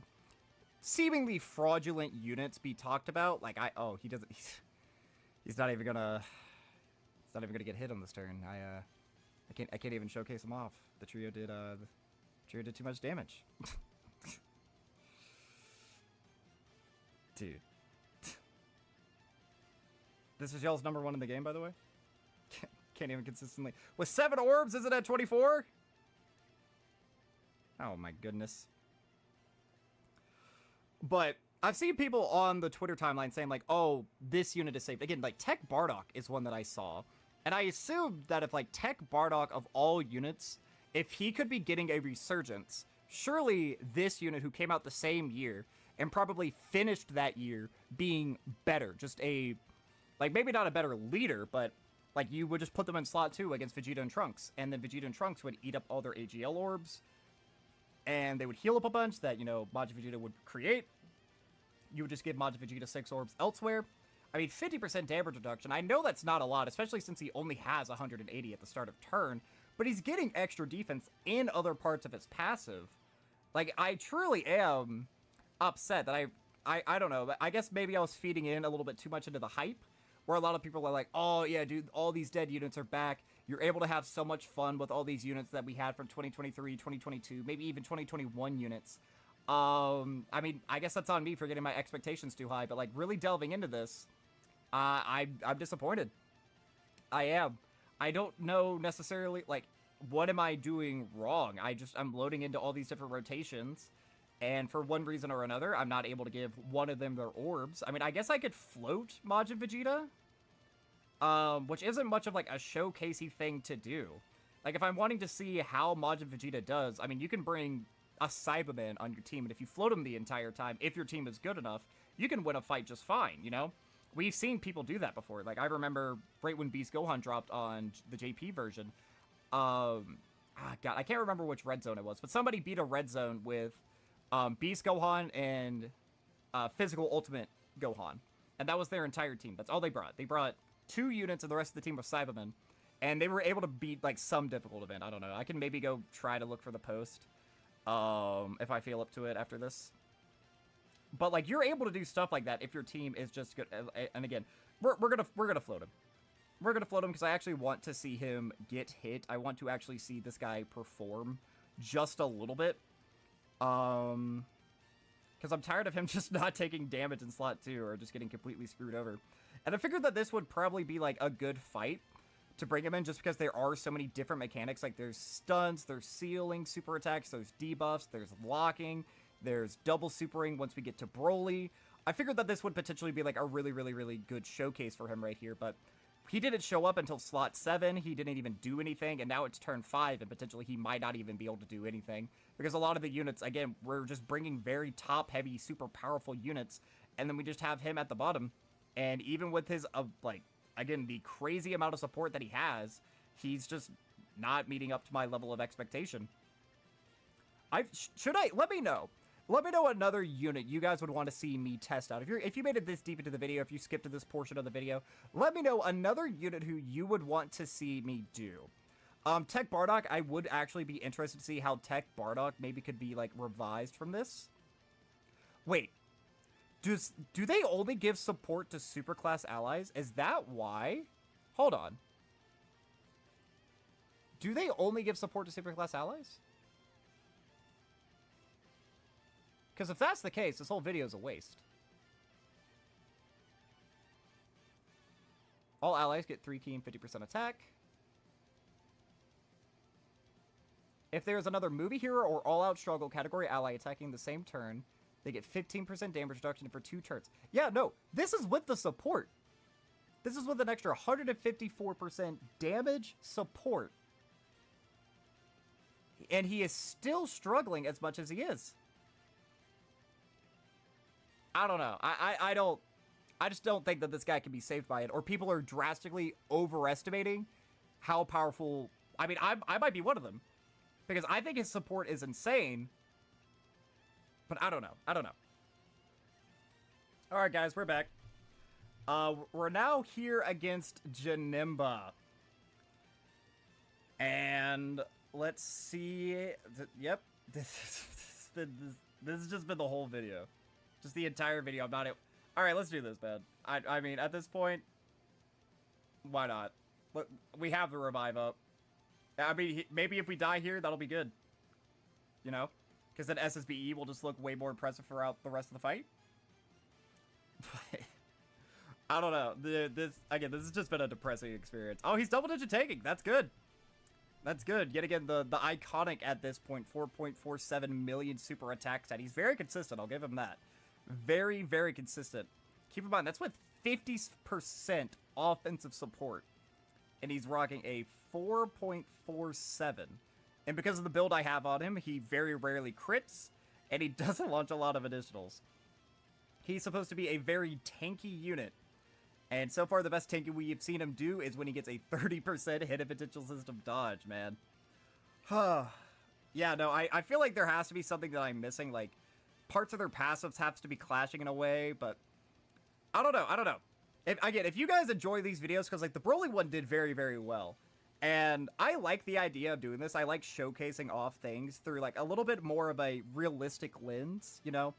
seemingly fraudulent units be talked about. Like he's not even gonna get hit on this turn. I can't even showcase him off. The trio did too much damage. Dude. This is y'all's #1 in the game, by the way. Can't even consistently. With 7 orbs, is it at 24? Oh my goodness. But I've seen people on the Twitter timeline saying like, oh, this unit is saved. Again, like Tech Bardock is one that I saw. And I assumed that if like Tech Bardock of all units, if he could be getting a resurgence, surely this unit who came out the same year and probably finished that year being better. Just a, like, maybe not a better leader, but, like, you would just put them in slot 2 against Vegeta and Trunks, and then Vegeta and Trunks would eat up all their AGL orbs, and they would heal up a bunch that, you know, Majin Vegeta would create. You would just give Majin Vegeta 6 orbs elsewhere. I mean, 50% damage reduction, I know that's not a lot, especially since he only has 180 at the start of turn, but he's getting extra defense in other parts of his passive. Like, I truly am upset that I don't know, I guess maybe I was feeding in a little bit too much into the hype, where a lot of people are like, oh yeah dude, all these dead units are back, you're able to have so much fun with all these units that we had from 2023, 2022, maybe even 2021 units. I mean, I guess that's on me for getting my expectations too high, but like really delving into this, I'm disappointed. I am. I don't know necessarily, like, what am I doing wrong? I'm loading into all these different rotations, and for one reason or another, I'm not able to give one of them their orbs. I mean, I guess I could float Majin Vegeta, which isn't much of, like, a showcasey thing to do. Like, if I'm wanting to see how Majin Vegeta does, I mean, you can bring a Cyberman on your team, and if you float him the entire time, if your team is good enough, you can win a fight just fine, you know? We've seen people do that before. Like, I remember right when Beast Gohan dropped on the JP version, God, I can't remember which red zone it was, but somebody beat a red zone with Beast Gohan and Physical Ultimate Gohan. And that was their entire team. That's all they brought. They brought 2 units and the rest of the team was Cybermen. And they were able to beat, like, some difficult event. I don't know. I can maybe go try to look for the post if I feel up to it after this. But, like, you're able to do stuff like that if your team is just good. And again, we're gonna float him. We're gonna float him because I actually want to see him get hit. I want to actually see this guy perform just a little bit. Because I'm tired of him just not taking damage in slot 2 or just getting completely screwed over. And I figured that this would probably be, like, a good fight to bring him in just because there are so many different mechanics. Like, there's stuns, there's sealing super attacks, there's debuffs, there's locking, there's double supering once we get to Broly. I figured that this would potentially be, like, a really, really, really good showcase for him right here, but he didn't show up until slot 7, he didn't even do anything, and now it's turn 5, and potentially he might not even be able to do anything. Because a lot of the units, again, we're just bringing very top-heavy, super powerful units, and then we just have him at the bottom. And even with his, like, again, the crazy amount of support that he has, he's just not meeting up to my level of expectation. Let me know. Let me know another unit you guys would want to see me test out. If you made it this deep into the video, if you skipped to this portion of the video, let me know another unit who you would want to see me do. Tech Bardock, I would actually be interested to see how Tech Bardock maybe could be, like, revised from this. Wait. Do they only give support to superclass allies? Is that why? Hold on. Do they only give support to superclass allies? Because if that's the case, this whole video is a waste. All allies get 3 key and 50% attack. If there's another movie hero or all-out struggle category ally attacking the same turn, they get 15% damage reduction for 2 turns. Yeah, no, this is with the support. This is with an extra 154% damage support. And he is still struggling as much as he is. I don't know. I just don't think that this guy can be saved by it. Or people are drastically overestimating how powerful I mean, I might be one of them. Because I think his support is insane. But I don't know. I don't know. Alright, guys, we're back. We're now here against Janemba. And let's see. Yep. This has just been the whole video. Just the entire video. I'm not... Alright, let's do this, man. I mean, at this point, why not? We have the revive up. I mean, maybe if we die here, that'll be good. You know? Because then SSBE will just look way more impressive throughout the rest of the fight. I don't know. This has just been a depressing experience. Oh, he's double-digit taking. That's good. That's good. Yet again, the iconic at this point, 4.47 million super attack stat. He's very consistent. I'll give him that. Very, very consistent. Keep in mind, that's with 50% offensive support. And he's rocking a 4.47. And because of the build I have on him, he very rarely crits. And he doesn't launch a lot of additionals. He's supposed to be a very tanky unit. And so far, the best tanky we've seen him do is when he gets a 30% hit and potential system dodge, man. Yeah, no, I feel like there has to be something that I'm missing. Like, parts of their passives have to be clashing in a way, but I don't know. I don't know. If you guys enjoy these videos, because, like, the Broly one did very, very well. And I like the idea of doing this. I like showcasing off things through, like, a little bit more of a realistic lens, you know?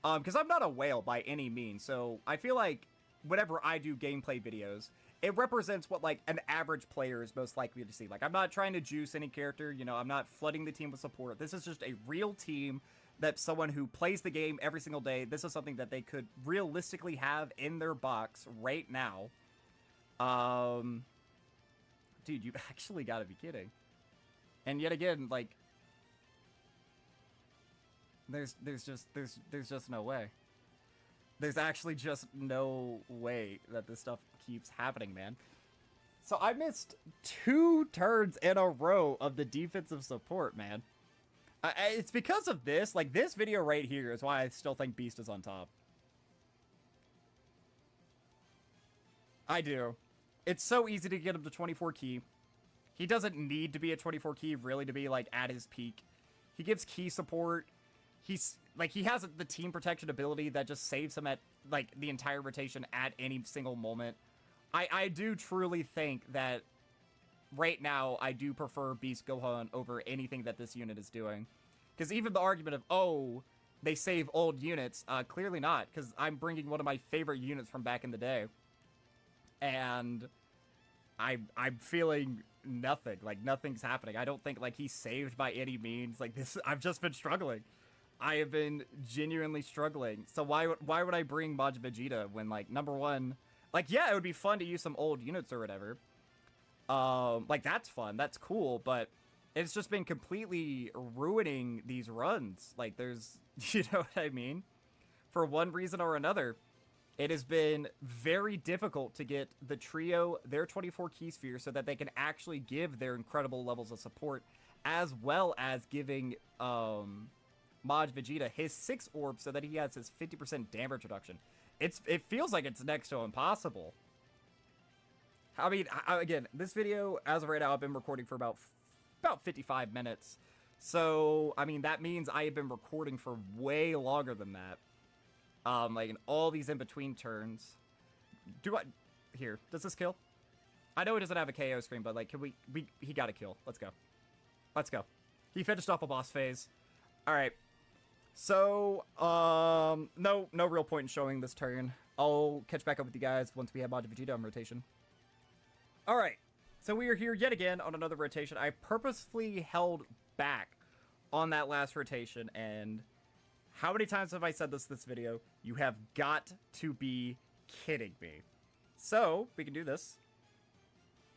Because I'm not a whale by any means, so I feel like whenever I do gameplay videos, it represents what, like, an average player is most likely to see. Like, I'm not trying to juice any character, you know, I'm not flooding the team with support. This is just a real team that someone who plays the game every single day, this is something that they could realistically have in their box right now. Dude, you've actually got to be kidding. And yet again, like, there's just no way. There's actually just no way that this stuff keeps happening, man. So I missed 2 turns in a row of the defensive support, man. It's because of this. Like, this video right here is why I still think Beast is on top. I do. It's so easy to get him to 24 key. He doesn't need to be at 24 key, really, to be, like, at his peak. He gives key support. He's, like, he has the team protection ability that just saves him at, like, the entire rotation at any single moment. I do truly think that right now, I do prefer Beast Gohan over anything that this unit is doing. Because even the argument of, oh, they save old units, clearly not. Because I'm bringing one of my favorite units from back in the day. And I'm feeling nothing. Like, nothing's happening. I don't think, like, he's saved by any means. Like, this, I've just been struggling. I have been genuinely struggling. So why would I bring Majin Vegeta when, like, number one... Like, yeah, it would be fun to use some old units or whatever. Like, that's fun. That's cool. But it's just been completely ruining these runs. Like, there's... You know what I mean? For one reason or another, it has been very difficult to get the trio their 24 key sphere so that they can actually give their incredible levels of support, as well as giving Maj Vegeta his 6 orbs so that he has his 50% damage reduction. It feels like it's next to impossible. I mean, again, this video, as of right now, I've been recording for about 55 minutes. So, I mean, that means I have been recording for way longer than that. Like, in all these in-between turns. Here, does this kill? I know it doesn't have a KO screen, but, like, he got a kill. Let's go. Let's go. He finished off a boss phase. Alright. So, no real point in showing this turn. I'll catch back up with you guys once we have Majin Vegeta on rotation. Alright, so we are here yet again on another rotation. I purposefully held back on that last rotation, and how many times have I said this video? You have got to be kidding me. So, we can do this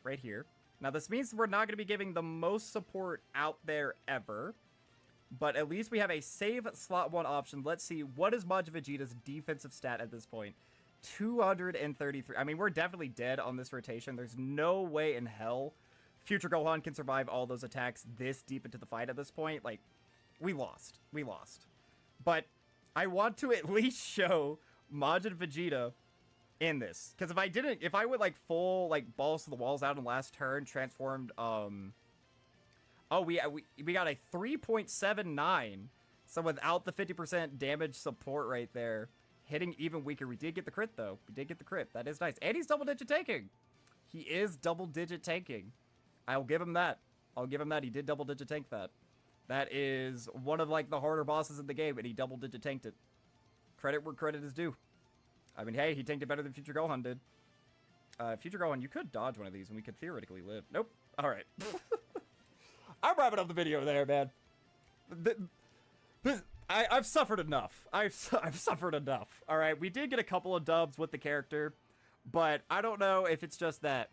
right here. Now, this means we're not going to be giving the most support out there ever. But at least we have a save slot 1 option. Let's see, what is Majin Vegeta's defensive stat at this point? 233. I mean, we're definitely dead on this rotation. There's no way in hell Future Gohan can survive all those attacks this deep into the fight at this point. Like, we lost. We lost. But I want to at least show Majin Vegeta in this. Because if I went, like, full, like, balls to the walls out in last turn, transformed, Oh, we got a 3.79. So without the 50% damage support right there, hitting even weaker. We did get the crit, though. We did get the crit. That is nice. And he's double-digit tanking. He is double-digit tanking. I'll give him that. I'll give him that. He did double-digit tank that. That is one of, like, the harder bosses in the game, and he double-digit tanked it. Credit where credit is due. I mean, hey, he tanked it better than Future Gohan did. Future Gohan, you could dodge one of these, and we could theoretically live. Nope. All right. I'm wrapping up the video there, man. I've suffered enough. I've suffered enough. All right, we did get a couple of dubs with the character, but I don't know if it's just that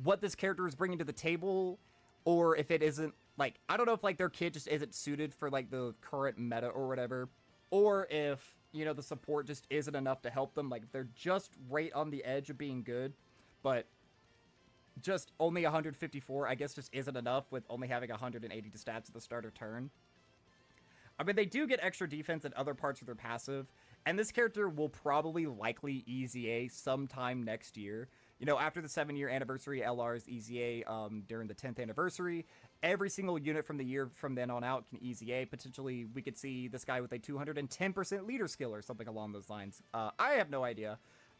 what this character is bringing to the table, or if it isn't, like, I don't know if, like, their kid just isn't suited for, like, the current meta or whatever, or if, you know, the support just isn't enough to help them. Like, if they're just right on the edge of being good, but just only 154, I guess, just isn't enough with only having 180 to stats at the start of turn. I mean, they do get extra defense in other parts of their passive, and this character will probably likely EZA sometime next year. You know, after the 7-year anniversary, LR's EZA during the 10th anniversary. Every single unit from the year from then on out can EZA. Potentially, we could see this guy with a 210% leader skill or something along those lines. I have no idea.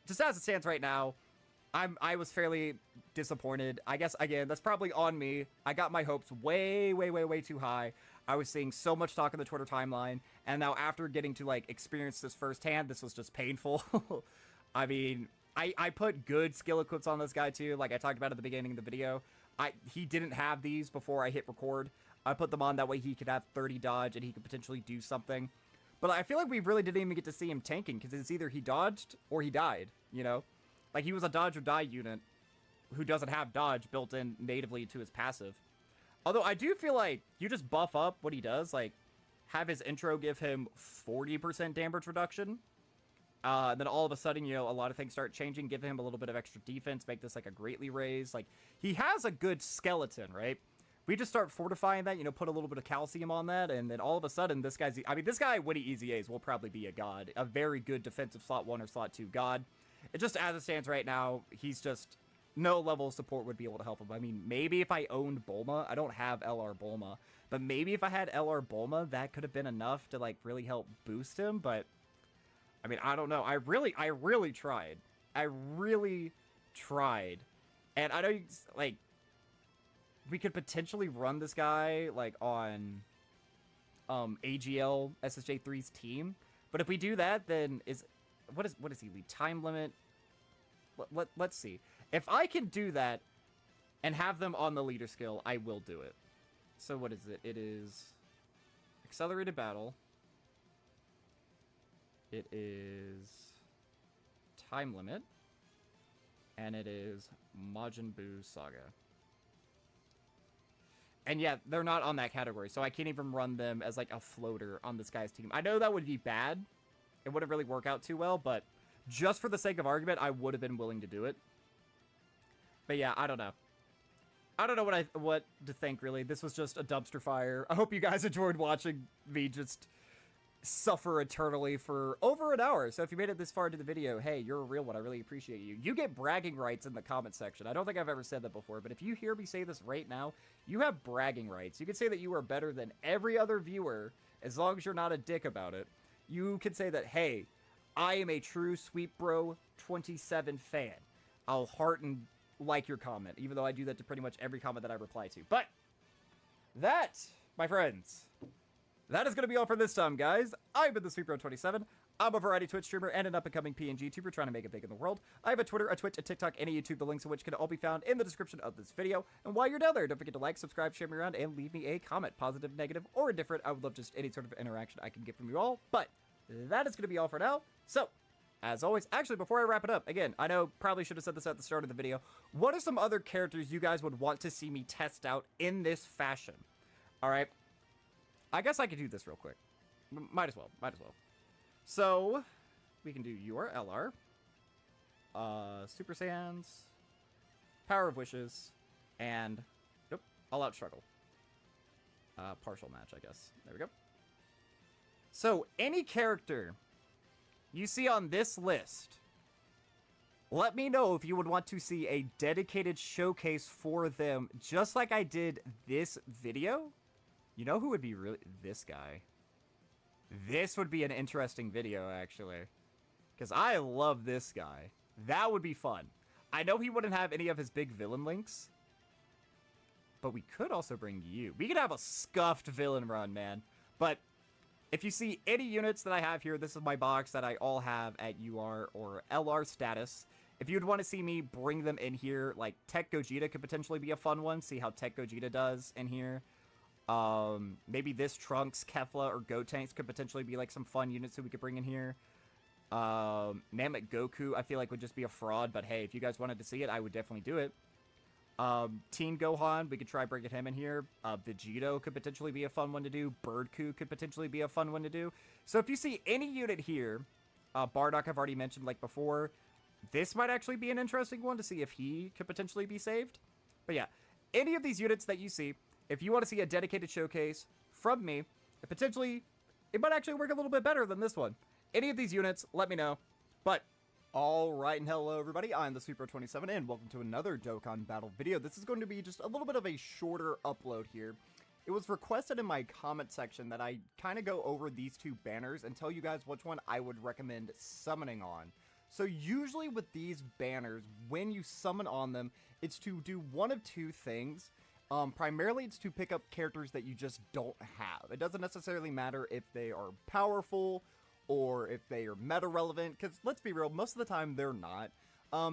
Just as it stands right now, I was fairly disappointed. I guess, again, that's probably on me. I got my hopes way, way, way, way too high. I was seeing so much talk on the Twitter timeline, and now after getting to, like, experience this firsthand, this was just painful. I mean, I put good skill equips on this guy, too, like I talked about at the beginning of the video. He didn't have these before I hit record. I put them on, that way he could have 30 dodge, and he could potentially do something. But I feel like we really didn't even get to see him tanking, because it's either he dodged or he died, you know? Like, he was a dodge or die unit who doesn't have dodge built in natively to his passive. Although, I do feel like you just buff up what he does, like, have his intro give him 40% damage reduction. Then all of a sudden, you know, a lot of things start changing, give him a little bit of extra defense, make this, like, a greatly raised. Like, he has a good skeleton, right? We just start fortifying that, you know, put a little bit of calcium on that, and then all of a sudden, this guy's... I mean, this guy, when he EZAs, will probably be a god. A very good defensive slot 1 or slot 2 god. It just, as it stands right now, he's just... no level of support would be able to help him. I mean, maybe if I owned Bulma, I don't have LR Bulma, but maybe if I had LR Bulma, that could have been enough to, like, really help boost him, but, I mean, I don't know. I really tried. I really tried. And I know, like, we could potentially run this guy, like, on, AGL SSJ3's team, but if we do that, then what is he lead? Time limit? Let's see. If I can do that and have them on the leader skill, I will do it. So what is it? It is accelerated battle. It is time limit. And it is Majin Buu Saga. And yeah, they're not on that category, so I can't even run them as, like, a floater on this guy's team. I know that would be bad. It wouldn't really work out too well, but just for the sake of argument, I would have been willing to do it. But yeah, I don't know. I don't know what to think, really. This was just a dumpster fire. I hope you guys enjoyed watching me just suffer eternally for over an hour. So if you made it this far into the video, hey, you're a real one. I really appreciate you. You get bragging rights in the comment section. I don't think I've ever said that before, but if you hear me say this right now, you have bragging rights. You can say that you are better than every other viewer, as long as you're not a dick about it. You can say that, hey, I am a true Sweet Bro 27 fan. I'll heart and like your comment, even though I do that to pretty much every comment that I reply to. But that, my friends, that is going to be all for this time, guys. I've been the Sweet Bro 27. I'm a variety Twitch streamer and an up-and-coming PNG YouTuber trying to make it big in the world. I have a Twitter, a Twitch, a TikTok, and a YouTube, the links of which can all be found in the description of this video. And while you're down there, don't forget to like, subscribe, share me around, and leave me a comment, positive, negative, or indifferent. I would love just any sort of interaction I can get from you all. But that is going to be all for now. So, as always, actually, before I wrap it up, again, I know probably should have said this at the start of the video. What are some other characters you guys would want to see me test out in this fashion? All right. I guess I could do this real quick. Might as well. So, we can do your LR, Super Saiyans, Power of Wishes, and, nope, All Out Struggle. Partial match, I guess. There we go. So, any character you see on this list, let me know if you would want to see a dedicated showcase for them, just like I did this video. You know who would be really... This guy. This would be an interesting video, actually. Because I love this guy. That would be fun. I know he wouldn't have any of his big villain links. But we could also bring you. We could have a scuffed villain run, man. But if you see any units that I have here, this is my box that I all have at UR or LR status. If you'd want to see me bring them in here, like Tech Gogeta could potentially be a fun one. See how Tech Gogeta does in here. Maybe this Trunks, Kefla, or Gotenks could potentially be like some fun units that we could bring in here. Namek Goku, I feel like would just be a fraud, but hey, if you guys wanted to see it, I would definitely do it. Teen Gohan, we could try bringing him in here. Vegeta could potentially be a fun one to do. Birdku could potentially be a fun one to do. So if you see any unit here, Bardock I've already mentioned like before, this might actually be an interesting one to see if he could potentially be saved. But yeah, any of these units that you see, if you want to see a dedicated showcase from me, it might actually work a little bit better than this one. Any of these units, let me know. But, alright, and hello everybody, I'm the Super27, and welcome to another Dokkan Battle video. This is going to be just a little bit of a shorter upload here. It was requested in my comment section that I kind of go over these two banners and tell you guys which one I would recommend summoning on. So usually with these banners, when you summon on them, it's to do one of two things. Primarily, it's to pick up characters that you just don't have. It doesn't necessarily matter if they are powerful or if they are meta relevant, because let's be real, most of the time they're not.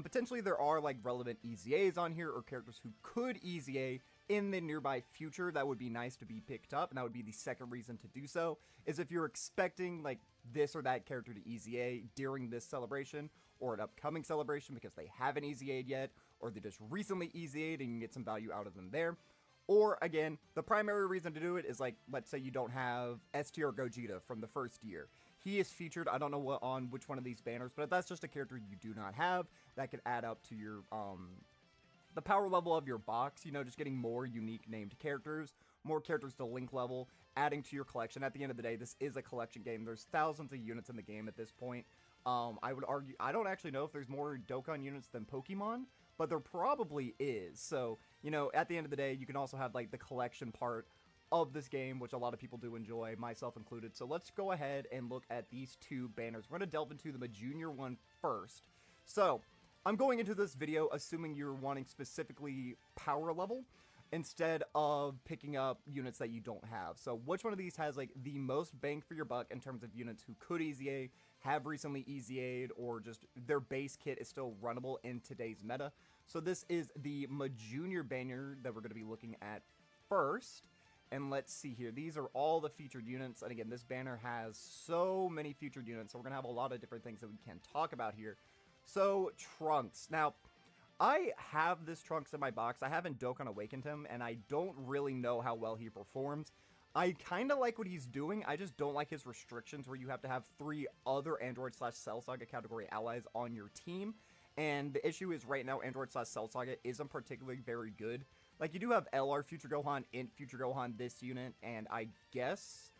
Potentially there are like relevant EZAs on here or characters who could EZA in the nearby future that would be nice to be picked up, and that would be the second reason to do so, is if you're expecting like this or that character to EZA during this celebration or an upcoming celebration because they haven't EZA'd yet, or they just recently EZA'd and you can get some value out of them there. Or, again, the primary reason to do it is, like, let's say you don't have STR Gogeta from the first year. He is featured, I don't know on which one of these banners, but if that's just a character you do not have, that could add up to your, the power level of your box, you know, just getting more unique named characters, more characters to link level, adding to your collection. At the end of the day, this is a collection game. There's thousands of units in the game at this point. I would argue, I don't actually know if there's more Dokkan units than Pokemon, but there probably is. So, you know, at the end of the day, you can also have, like, the collection part of this game, which a lot of people do enjoy, myself included. So let's go ahead and look at these two banners. We're going to delve into the Junior one first. So, I'm going into this video assuming you're wanting specifically power level instead of picking up units that you don't have. So, which one of these has, like, the most bang for your buck in terms of units who could EZA, have recently EZA'd, or just their base kit is still runnable in today's meta. So this is the Junior banner that we're going to be looking at first. And let's see here. These are all the featured units. And again, this banner has so many featured units. So we're going to have a lot of different things that we can talk about here. So, Trunks. Now, I have this Trunks in my box. I haven't Dokkan Awakened him, and I don't really know how well he performs. I kind of like what he's doing. I just don't like his restrictions where you have to have 3 other Android/Cell Saga category allies on your team. And the issue is right now, Android/Cell Saga isn't particularly very good. Like, you do have LR Future Gohan, Int Future Gohan, this unit, and I guess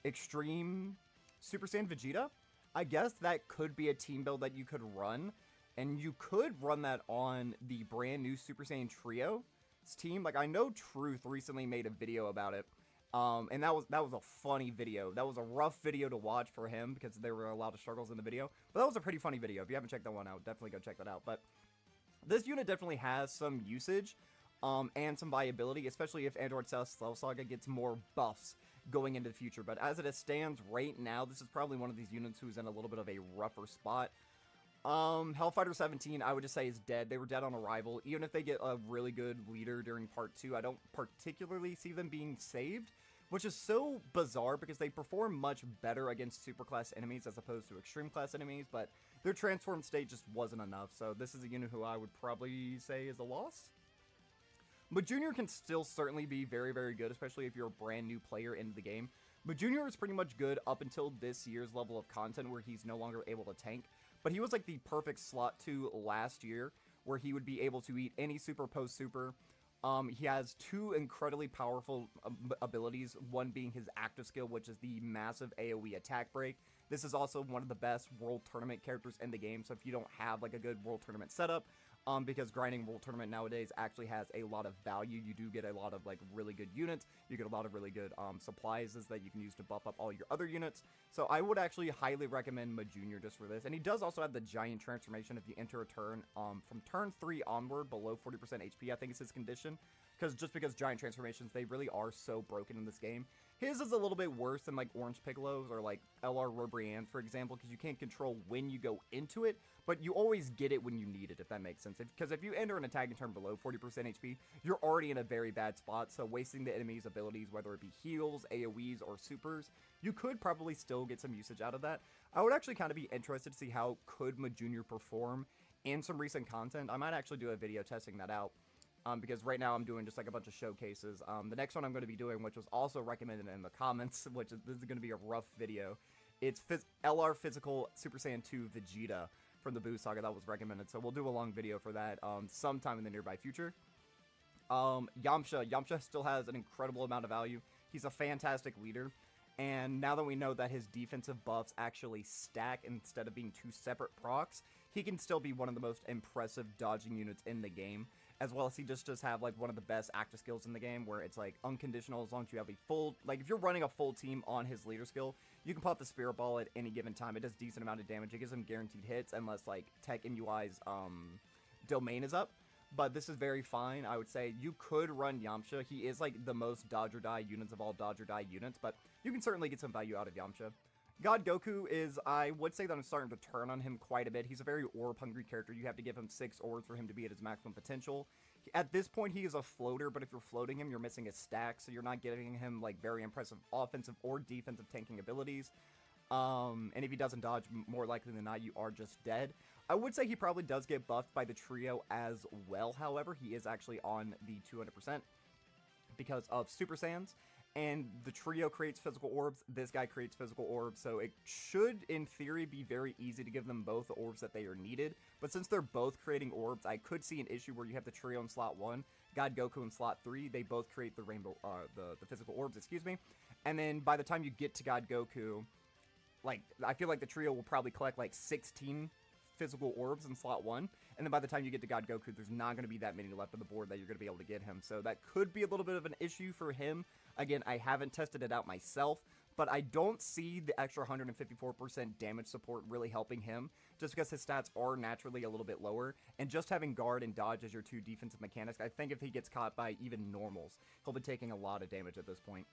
Extreme Super Saiyan Vegeta? I guess that could be a team build that you could run. And you could run that on the brand new Super Saiyan Trio team. Like, I know Truth recently made a video about it. And that was a funny video. That was a rough video to watch for him because there were a lot of struggles in the video. But that was a pretty funny video. If you haven't checked that one out, definitely go check that out. But this unit definitely has some usage and some viability, especially if Android/Cell Saga gets more buffs going into the future. But as it stands right now, this is probably one of these units who's in a little bit of a rougher spot. Hellfighter 17, I would just say is dead. They were dead on arrival. Even if they get a really good leader during part 2, I don't particularly see them being saved, which is so bizarre because they perform much better against super class enemies as opposed to extreme class enemies, but their transformed state just wasn't enough. So this is a unit who I would probably say is a loss. But Junior can still certainly be very, very good, especially if you're a brand new player into the game. But Junior is pretty much good up until this year's level of content where he's no longer able to tank. But he was like the perfect slot 2 last year, where he would be able to eat any super post super. He has 2 incredibly powerful abilities, one being his active skill, which is the massive AoE attack break. This is also one of the best World Tournament characters in the game, so if you don't have like a good World Tournament setup, because grinding World Tournament nowadays actually has a lot of value. You do get a lot of like really good units. You get a lot of really good supplies that you can use to buff up all your other units. So I would actually highly recommend MAJIN just for this. And he does also have the giant transformation if you enter a turn from turn 3 onward below 40% HP, I think is his condition. Because giant transformations, they really are so broken in this game. His is a little bit worse than like Orange Piccolo's or like LR Robrianne's, for example, because you can't control when you go into it, but you always get it when you need it, if that makes sense. Because if you enter an attacking turn below 40% HP, you're already in a very bad spot, so wasting the enemy's abilities, whether it be heals, AoEs, or supers, you could probably still get some usage out of that. I would actually kind of be interested to see how could MAJIN perform in some recent content. I might actually do a video testing that out. Because right now I'm doing just like a bunch of showcases. The next one I'm going to be doing, which was also recommended in the comments, this is going to be a rough video. It's LR Physical Super Saiyan 2 Vegeta from the Buu Saga that was recommended. So we'll do a long video for that sometime in the nearby future. Yamcha still has an incredible amount of value. He's a fantastic leader. And now that we know that his defensive buffs actually stack instead of being 2 separate procs, he can still be one of the most impressive dodging units in the game. As well as he just does have like one of the best active skills in the game, where it's like unconditional as long as you have a full, like if you're running a full team on his leader skill, you can pop the Spirit Ball at any given time. It does decent amount of damage. It gives him guaranteed hits unless like Tech MUI's domain is up. But this is very fine. I would say you could run Yamcha. He is like the most dodge or die units of all dodge or die units, but you can certainly get some value out of Yamcha. God Goku is, I would say that I'm starting to turn on him quite a bit. He's a very orb-hungry character. You have to give him 6 orbs for him to be at his maximum potential. At this point, he is a floater, but if you're floating him, you're missing his stack, so you're not giving him, like, very impressive offensive or defensive tanking abilities. And if he doesn't dodge, more likely than not, you are just dead. I would say he probably does get buffed by the trio as well, however. He is actually on the 200% because of Super Saiyans. And the trio creates physical orbs, this guy creates physical orbs, so it should, in theory, be very easy to give them both the orbs that they are needed. But since they're both creating orbs, I could see an issue where you have the trio in slot 1, God Goku in slot 3, they both create the rainbow, the physical orbs, excuse me. And then by the time you get to God Goku, like, I feel like the trio will probably collect like 16 physical orbs in slot 1, and then by the time you get to God Goku, there's not going to be that many left on the board that you're going to be able to get him. So that could be a little bit of an issue for him. Again, I haven't tested it out myself, but I don't see the extra 154% damage support really helping him, just because his stats are naturally a little bit lower, and just having guard and dodge as your 2 defensive mechanics, I think if he gets caught by even normals, he'll be taking a lot of damage at this point.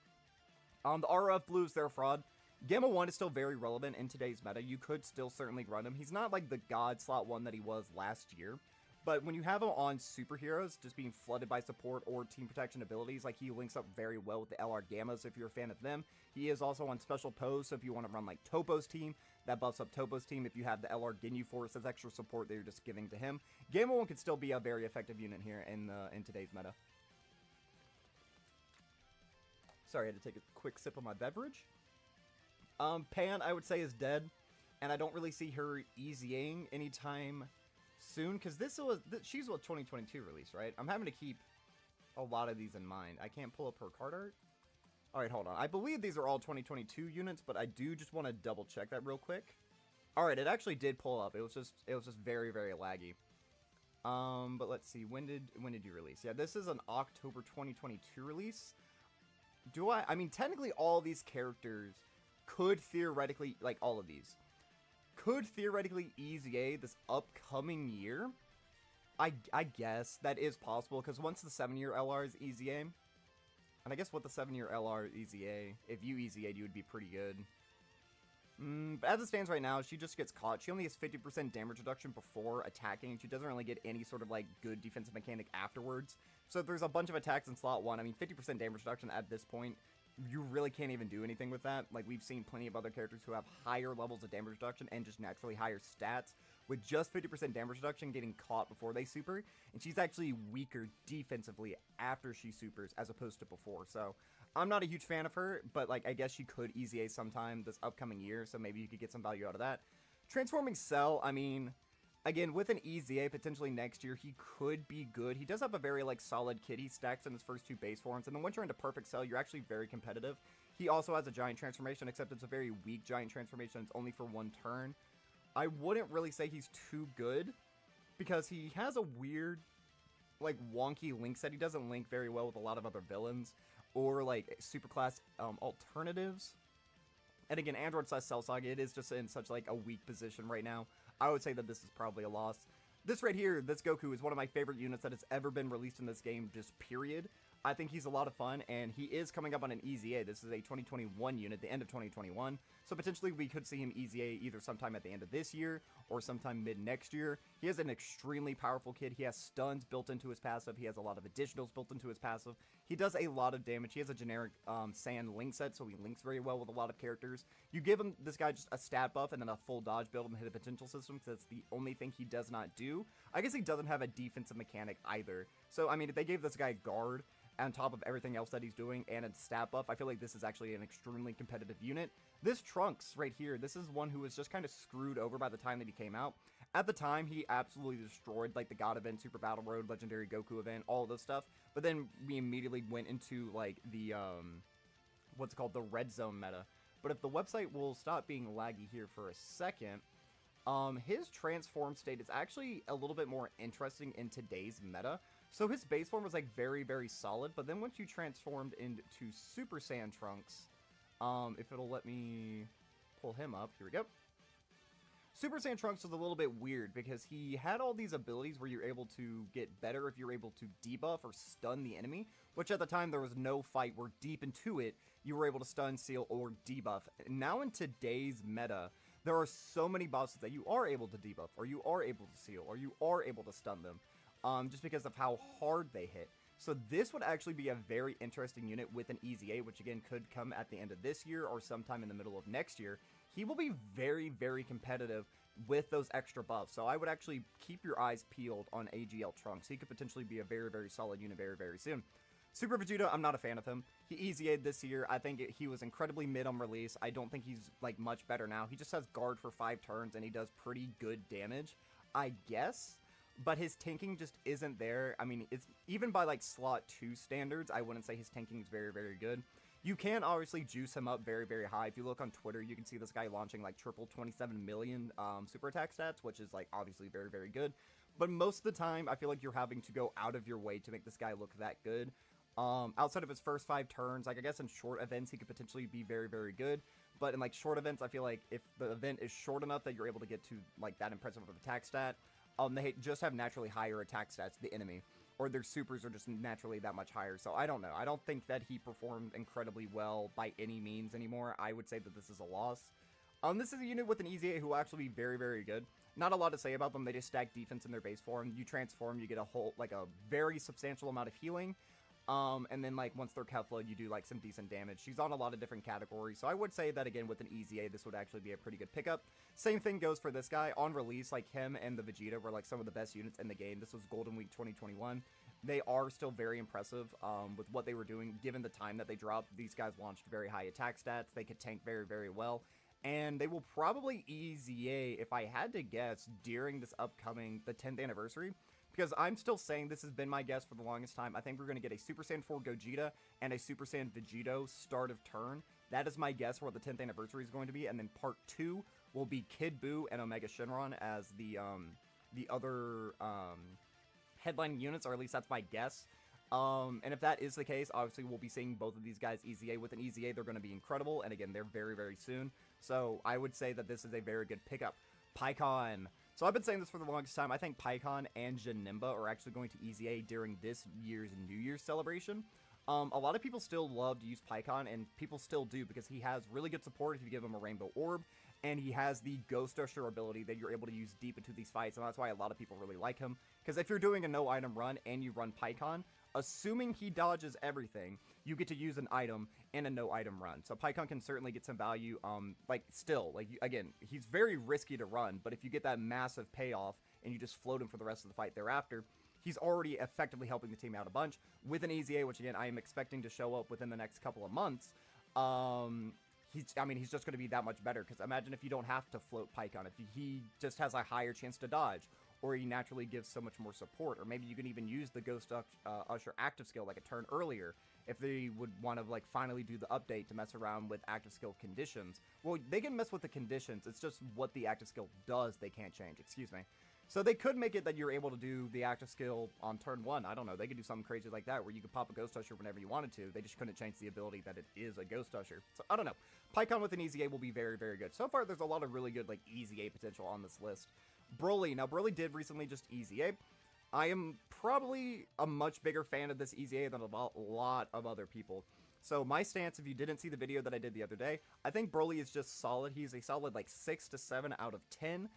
The RF Blues, they're a fraud. Gamma 1 is still very relevant in today's meta. You could still certainly run him. He's not like the God slot 1 that he was last year. But when you have him on superheroes, just being flooded by support or team protection abilities, like he links up very well with the LR Gammas if you're a fan of them. He is also on special pose, so if you want to run like Topo's team, that buffs up Topo's team. If you have the LR Ginyu Force, that's extra support that you're just giving to him. Gamma 1 could still be a very effective unit here in today's meta. Sorry, I had to take a quick sip of my beverage. Pan, I would say, is dead, and I don't really see her easying anytime soon, because she's a 2022 release, right? I'm having to keep a lot of these in mind. I can't pull up her card art. Alright, hold on. I believe these are all 2022 units, but I do just want to double check that real quick. Alright, it actually did pull up. It was just very, very laggy. But let's see, when did you release? Yeah, this is an October 2022 release. I mean, technically all these characters could theoretically, like all of these, could theoretically EZA this upcoming year. I guess that is possible, because once the 7-year LR is EZA, and I guess with the 7-year LR EZA, if you EZA'd, you would be pretty good. But as it stands right now, she just gets caught. She only has 50% damage reduction before attacking. She doesn't really get any sort of like good defensive mechanic afterwards. So if there's a bunch of attacks in slot 1, I mean 50% damage reduction at this point, you really can't even do anything with that. Like, we've seen plenty of other characters who have higher levels of damage reduction and just naturally higher stats with just 50% damage reduction getting caught before they super, and she's actually weaker defensively after she supers as opposed to before. So I'm not a huge fan of her, but like, I guess she could EZA sometime this upcoming year, so maybe you could get some value out of that. Transforming Cell, I mean, again, with an EZA potentially next year, he could be good. He does have a very, like, solid kit. He stacks in his first 2 base forms, and then once you're into Perfect Cell, you're actually very competitive. He also has a giant transformation, except it's a very weak giant transformation. It's only for 1 turn. I wouldn't really say he's too good, because he has a weird, like, wonky link set. He doesn't link very well with a lot of other villains, or, like, superclass alternatives. And again, Android / Cell Saga, it is just in such, like, a weak position right now. I would say that this is probably a loss. This right here, this Goku, is one of my favorite units that has ever been released in this game, just period. I think he's a lot of fun, and he is coming up on an EZA. This is a 2021 unit, the end of 2021. So potentially we could see him EZA either sometime at the end of this year or sometime mid-next year. He is an extremely powerful kid. He has stuns built into his passive. He has a lot of additionals built into his passive. He does a lot of damage. He has a generic sand link set, so he links very well with a lot of characters. You give him this guy just a stat buff and then a full dodge build and hit a potential system, because that's the only thing he does not do. I guess he doesn't have a defensive mechanic either. So, I mean, if they gave this guy guard on top of everything else that he's doing and a stat buff, I feel like this is actually an extremely competitive unit. This Trunks right here, this is one who was just kind of screwed over by the time that he came out. At the time, he absolutely destroyed, like, the God event, Super Battle Road, Legendary Goku event, all of this stuff. But then we immediately went into, like, the, what's it called, the Red Zone meta. But if the website will stop being laggy here for a second, his transform state is actually a little bit more interesting in today's meta. So his base form was, like, very, very solid, but then once you transformed into Super Saiyan Trunks, if it'll let me pull him up, here we go. Super Saiyan Trunks was a little bit weird, because he had all these abilities where you're able to get better if you're able to debuff or stun the enemy, which at the time there was no fight where deep into it, you were able to stun, seal, or debuff. Now in today's meta, there are so many bosses that you are able to debuff, or you are able to seal, or you are able to stun them. Just because of how hard they hit. So this would actually be a very interesting unit with an EZA, which again could come at the end of this year or sometime in the middle of next year. He will be very, very competitive with those extra buffs. So I would actually keep your eyes peeled on AGL Trunks. He could potentially be a very, very solid unit very, very soon. Super Vegeta, I'm not a fan of him. He EZA'd this year. I think he was incredibly mid on release. I don't think he's, like, much better now. He just has guard for 5 turns, and he does pretty good damage, I guess. But his tanking just isn't there. I mean, it's even by, like, slot 2 standards, I wouldn't say his tanking is very, very good. You can obviously juice him up very, very high. If you look on Twitter, you can see this guy launching, like, triple 27 million super attack stats, which is, like, obviously very, very good. But most of the time, I feel like you're having to go out of your way to make this guy look that good. Outside of his first 5 turns, like, I guess in short events, he could potentially be very, very good. But in, like, short events, I feel like if the event is short enough that you're able to get to, like, that impressive of an attack stat, they just have naturally higher attack stats, the enemy, or their supers are just naturally that much higher. So I don't know. I don't think that he performed incredibly well by any means anymore. I would say that this is a loss. This is a unit with an EZA who will actually be very, very good. Not a lot to say about them. They just stack defense in their base form. You transform, you get a whole, like, a very substantial amount of healing. And then, like, once they're Kefla, you do, like, some decent damage. She's on a lot of different categories, so I would say that, again, with an EZA, this would actually be a pretty good pickup. Same thing goes for this guy. On release, like, him and the Vegeta were, like, some of the best units in the game. This was Golden Week 2021. They are still very impressive with what they were doing, given the time that they dropped. These guys launched very high attack stats. They could tank very, very well. And they will probably EZA, if I had to guess, during this upcoming, the 10th anniversary. Because I'm still saying, this has been my guess for the longest time, I think we're going to get a Super Saiyan 4 Gogeta and a Super Saiyan Vegito start of turn. That is my guess for what the 10th anniversary is going to be. And then part 2 will be Kid Buu and Omega Shenron as the other headlining units, or at least that's my guess. And if that is the case, obviously we'll be seeing both of these guys EZA. With an EZA, they're going to be incredible. And again, they're very, very soon. So I would say that this is a very good pickup. Piccolo. So I've been saying this for the longest time. I think Piccolo and Janemba are actually going to EZA during this year's New Year's celebration. A lot of people still love to use Piccolo, and people still do, because he has really good support if you give him a Rainbow Orb, and he has the Ghost Usher ability that you're able to use deep into these fights, and that's why a lot of people really like him. Because if you're doing a no-item run and you run Piccolo, assuming he dodges everything, you get to use an item in a no-item run. So Piccolo can certainly get some value, again, he's very risky to run, but if you get that massive payoff and you just float him for the rest of the fight thereafter, he's already effectively helping the team out a bunch. With an EZA, which again, I am expecting to show up within the next couple of months, he's just going to be that much better, because imagine if you don't have to float Piccolo, if he just has a higher chance to dodge, or he naturally gives so much more support, or maybe you can even use the Ghost Usher active skill like a turn earlier if they would want to like finally do the update to mess around with active skill conditions. Well, they can mess with the conditions, it's just what the active skill does they can't change, excuse me. So they could make it that you're able to do the active skill on turn 1. I don't know, they could do something crazy like that where you could pop a Ghost Usher whenever you wanted to. They just couldn't change the ability that it is a Ghost Usher. So I don't know. Pycon with an Easy A will be very, very good. So far, there's a lot of really good like Easy A potential on this list. Broly. Now, Broly did recently just Easy A. I am probably a much bigger fan of this Easy A than a lot of other people. So my stance, if you didn't see the video that I did the other day, I think Broly is just solid. He's a solid like 6 to 7 out of 10.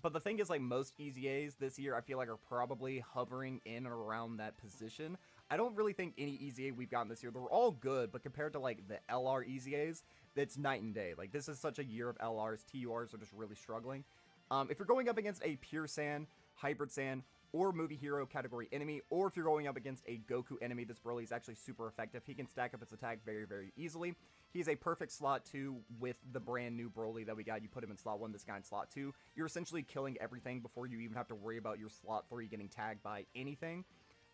But the thing is, like, most Easy A's this year, I feel like are probably hovering in and around that position. I don't really think any Easy A we've gotten this year, they're all good, but compared to, like, the LR Easy A's, it's night and day. Like, this is such a year of LRs, TURs are just really struggling. If you're going up against a Pure Saiyan, Hybrid Saiyan, or Movie Hero category enemy, or if you're going up against a Goku enemy, this Broly is actually super effective. He can stack up its attack very, very easily. He's a perfect slot 2 with the brand new Broly that we got. You put him in slot 1, this guy in slot 2. You're essentially killing everything before you even have to worry about your slot 3 getting tagged by anything.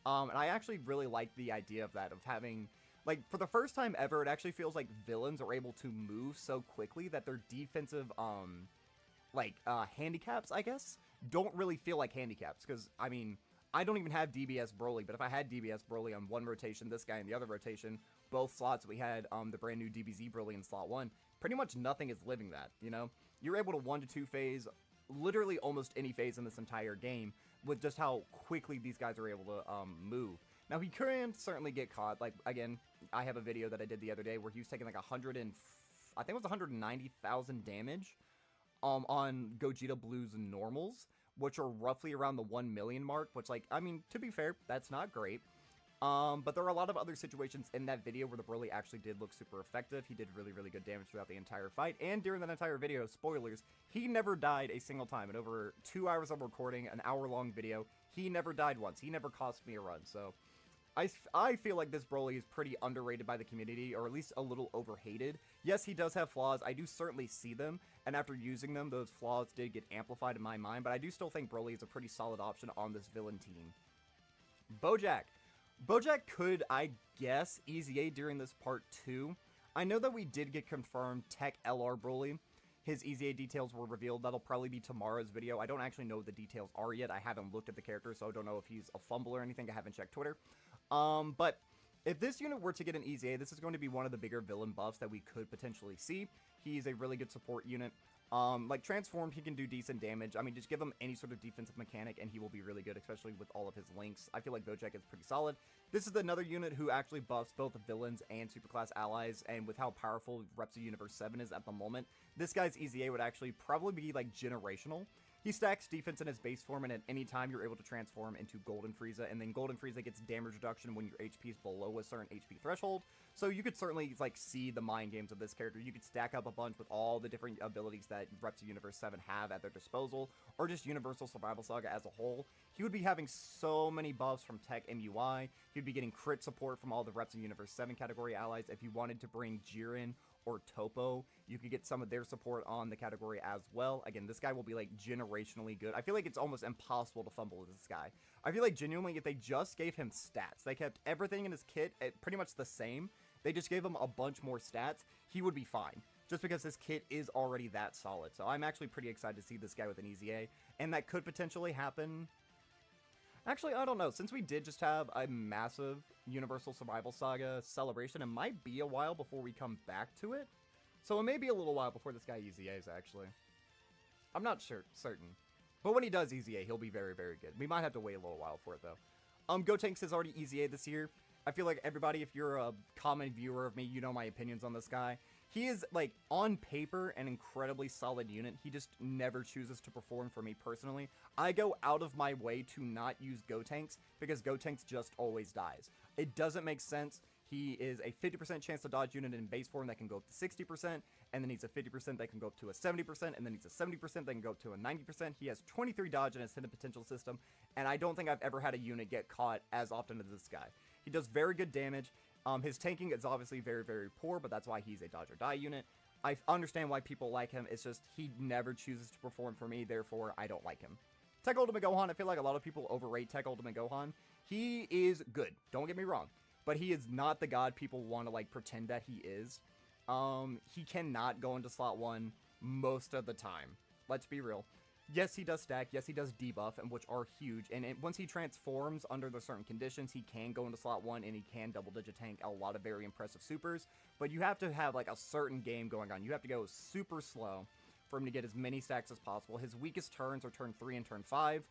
And I actually really like the idea of that, of having, like, for the first time ever, it actually feels like villains are able to move so quickly that their defensive, handicaps, I guess, don't really feel like handicaps. Because, I mean, I don't even have DBS Broly, but if I had DBS Broly on one rotation, this guy in the other rotation, both slots we had the brand new DBZ Broly in slot 1, pretty much nothing is living that, you know? You're able to 1 to 2 phase literally almost any phase in this entire game with just how quickly these guys are able to move. Now, he can certainly get caught. Like, again, I have a video that I did the other day where he was taking like 190,000 damage on Gogeta Blue's normals, which are roughly around the 1 million mark, which, like, I mean, to be fair, that's not great. But there are a lot of other situations in that video where the Broly actually did look super effective. He did really, really good damage throughout the entire fight. And during that entire video, spoilers, he never died a single time. In over 2 hours of recording, an hour-long video, he never died once. He never cost me a run. So I feel like this Broly is pretty underrated by the community, or at least a little overhated. Yes, he does have flaws. I do certainly see them. And after using them, those flaws did get amplified in my mind. But I do still think Broly is a pretty solid option on this villain team. Bojack. Bojack could, I guess, Easy A during this part 2. I know that we did get confirmed Tech LR Broly. His Easy A details were revealed. That'll probably be tomorrow's video. I don't actually know what the details are yet. I haven't looked at the character, so I don't know if he's a fumble or anything. I haven't checked Twitter. But if this unit were to get an Easy A, this is going to be one of the bigger villain buffs that we could potentially see. He's a really good support unit. Like, transformed, he can do decent damage. I mean, just give him any sort of defensive mechanic, and he will be really good, especially with all of his links. I feel like Bojack is pretty solid. This is another unit who actually buffs both villains and superclass allies, and with how powerful Reps of Universe 7 is at the moment, this guy's Easy A would actually probably be, like, generational. He stacks defense in his base form, and at any time you're able to transform into Golden Frieza, and then Golden Frieza gets damage reduction when your HP is below a certain HP threshold. So you could certainly, like, see the mind games of this character. You could stack up a bunch with all the different abilities that Reps of Universe 7 have at their disposal, or just Universal Survival Saga as a whole. He would be having so many buffs from Tech MUI. He'd be getting crit support from all the Reps of Universe 7 category allies. If you wanted to bring Jiren or Topo, you could get some of their support on the category as well. Again, this guy will be, like, generationally good. I feel like it's almost impossible to fumble with this guy. I feel like, genuinely, if they just gave him stats, they kept everything in his kit pretty much the same, they just gave him a bunch more stats, he would be fine. Just because his kit is already that solid. So I'm actually pretty excited to see this guy with an Easy A, and that could potentially happen. Actually, I don't know. Since we did just have a massive Universal Survival Saga celebration, it might be a while before we come back to it. So it may be a little while before this guy Easy A's, actually. I'm not certain. But when he does Easy A, he'll be very, very good. We might have to wait a little while for it, though. Gotenks is already Easy A this year. I feel like everybody, if you're a common viewer of me, you know my opinions on this guy. He is, like, on paper, an incredibly solid unit. He just never chooses to perform for me personally. I go out of my way to not use Gotenks because Gotenks just always dies. It doesn't make sense. He is a 50% chance to dodge unit in base form that can go up to 60%, and then he's a 50% that can go up to a 70%, and then he's a 70% that can go up to a 90%. He has 23 dodge in his hidden potential system, and I don't think I've ever had a unit get caught as often as this guy. He does very good damage. His tanking is obviously very, very poor, but that's why he's a dodge or die unit. I understand why people like him. It's just he never chooses to perform for me, therefore I don't like him. Tech Ultimate Gohan, I feel like a lot of people overrate Tech Ultimate Gohan. He is good, don't get me wrong, but he is not the god people want to like pretend that he is. He cannot go into slot 1 most of the time. Let's be real. Yes, he does stack. Yes, he does debuff, and which are huge. And once he transforms under the certain conditions, he can go into slot 1, and he can double-digit tank a lot of very impressive supers. But you have to have, like, a certain game going on. You have to go super slow for him to get as many stacks as possible. His weakest turns are turn 3 and turn 5.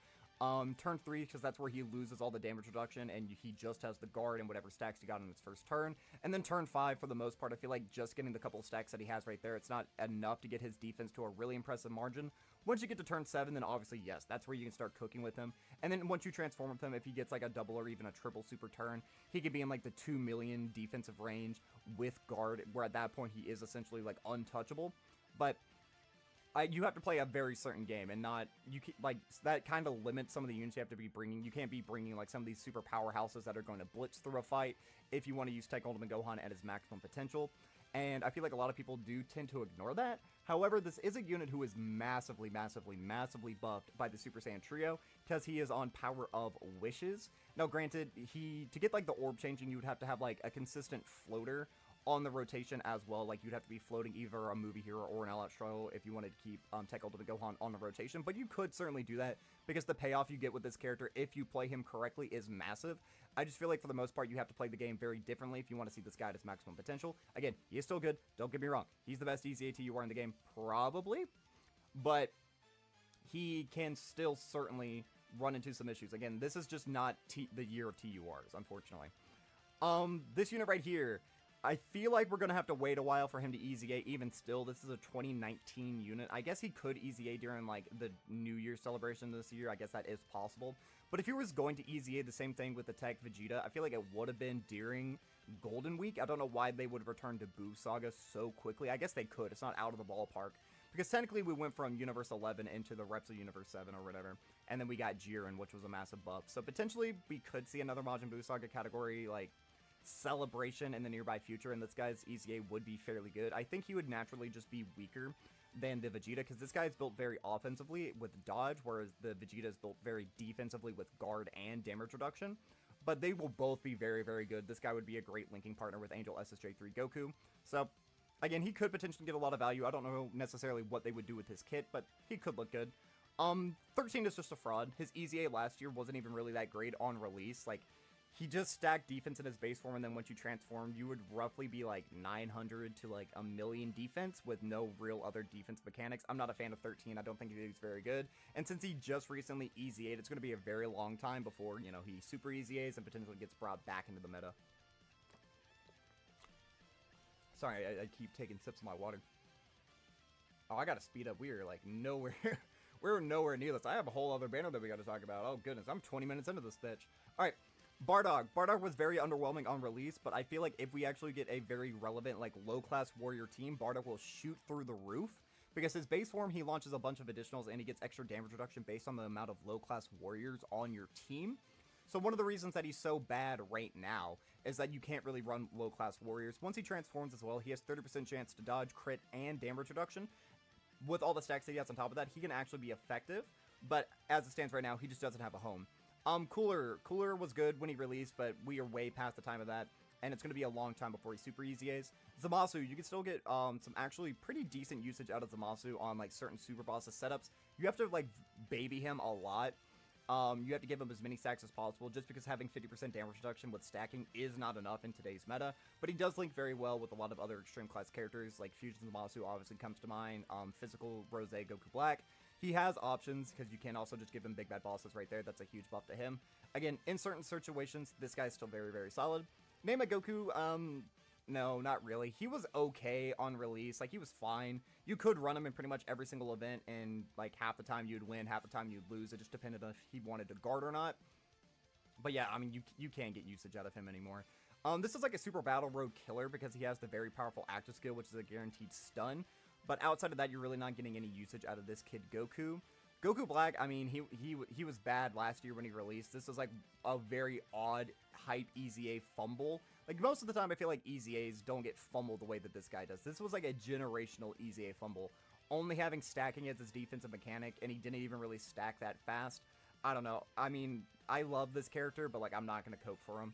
Turn 3, because that's where he loses all the damage reduction, and he just has the guard and whatever stacks he got in his first turn. And then turn 5, for the most part, I feel like just getting the couple of stacks that he has right there, it's not enough to get his defense to a really impressive margin. Once you get to turn 7, then obviously, yes, that's where you can start cooking with him. And then once you transform with him, if he gets like a double or even a triple super turn, he could be in like the 2 million defensive range with guard, where at that point he is essentially like untouchable. But you have to play a very certain game, and not, you can, like, that kind of limits some of the units you have to be bringing. You can't be bringing, like, some of these super powerhouses that are going to blitz through a fight if you want to use Tech Ultimate Gohan at his maximum potential. And I feel like a lot of people do tend to ignore that. However, this is a unit who is massively, massively, massively buffed by the Super Saiyan Trio, because he is on Power of Wishes. Now, granted, to get, like, the orb changing, you would have to have, like, a consistent floater on the rotation as well. Like, you'd have to be floating either a movie hero or an all-out Stro if you wanted to keep Tech Ultimate Gohan on the rotation, but you could certainly do that, because the payoff you get with this character, if you play him correctly, is massive. I just feel like, for the most part, you have to play the game very differently if you want to see this guy at his maximum potential. Again, he is still good, don't get me wrong. He's the best easy ATUR in the game, probably, but he can still certainly run into some issues. Again, this is just not the year of TURs, unfortunately. This unit right here, I feel like we're going to have to wait a while for him to easy A. Even still, this is a 2019 unit. I guess he could easy A during, like, the New Year celebration this year. I guess that is possible. But if he was going to easy A, the same thing with the Tech Vegeta, I feel like it would have been during Golden Week. I don't know why they would have returned to Boo Saga so quickly. I guess they could. It's not out of the ballpark. Because technically we went from Universe 11 into the reps of Universe 7 or whatever. And then we got Jiren, which was a massive buff. So potentially we could see another Majin Buu Saga category, like, celebration in the nearby future, and this guy's EZA would be fairly good. I think he would naturally just be weaker than the Vegeta, because this guy is built very offensively with dodge, whereas the Vegeta is built very defensively with guard and damage reduction. But they will both be very, very good. This guy would be a great linking partner with Angel SSJ3 Goku. So, again, he could potentially get a lot of value. I don't know necessarily what they would do with his kit, but he could look good. 13 is just a fraud. His EZA last year wasn't even really that great on release. Like, he just stacked defense in his base form, and then once you transform, you would roughly be like 900 to like 1,000,000 defense with no real other defense mechanics. I'm not a fan of 13. I don't think he's very good. And since he just recently EZA'd, it's going to be a very long time before, you know, he super EZAs and potentially gets brought back into the meta. Sorry, I keep taking sips of my water. Oh, I gotta speed up. We are like nowhere. We're nowhere near this. I have a whole other banner that we gotta talk about. Oh goodness, I'm 20 minutes into this bitch. Alright. Bardock. Bardock was very underwhelming on release, but I feel like if we actually get a very relevant, like, low-class warrior team, Bardock will shoot through the roof. Because his base form, he launches a bunch of additionals, and he gets extra damage reduction based on the amount of low-class warriors on your team. So one of the reasons that he's so bad right now is that you can't really run low-class warriors. Once he transforms as well, he has 30% chance to dodge, crit, and damage reduction. With all the stacks that he has on top of that, he can actually be effective. But as it stands right now, he just doesn't have a home. Cooler was good when he released, but we are way past the time of that, and it's going to be a long time before he super EZAs. Zamasu, you can still get some actually pretty decent usage out of Zamasu on, like, certain super bosses setups. You have to, like, baby him a lot. You have to give him as many stacks as possible, just because having 50% damage reduction with stacking is not enough in today's meta. But he does link very well with a lot of other extreme class characters, like Fusion Zamasu obviously comes to mind, Physical Rose Goku Black. He has options, because you can also just give him big bad bosses right there. That's a huge buff to him. Again, in certain situations, this guy's still very, very solid. Name it Goku, no, not really. He was okay on release. Like, he was fine. You could run him in pretty much every single event, and, like, half the time you'd win, half the time you'd lose. It just depended on if he wanted to guard or not. But yeah, I mean, you can't get usage out of him anymore. This is like a super battle road killer, because he has the very powerful active skill, which is a guaranteed stun. But outside of that, you're really not getting any usage out of this kid Goku. Goku Black, I mean, he was bad last year when he released. This was like a very odd hype EZA fumble. Like most of the time, I feel like EZAs don't get fumbled the way that this guy does. This was like a generational EZA fumble, only having stacking as his defensive mechanic, and he didn't even really stack that fast. I don't know. I mean, I love this character, but like I'm not gonna cope for him.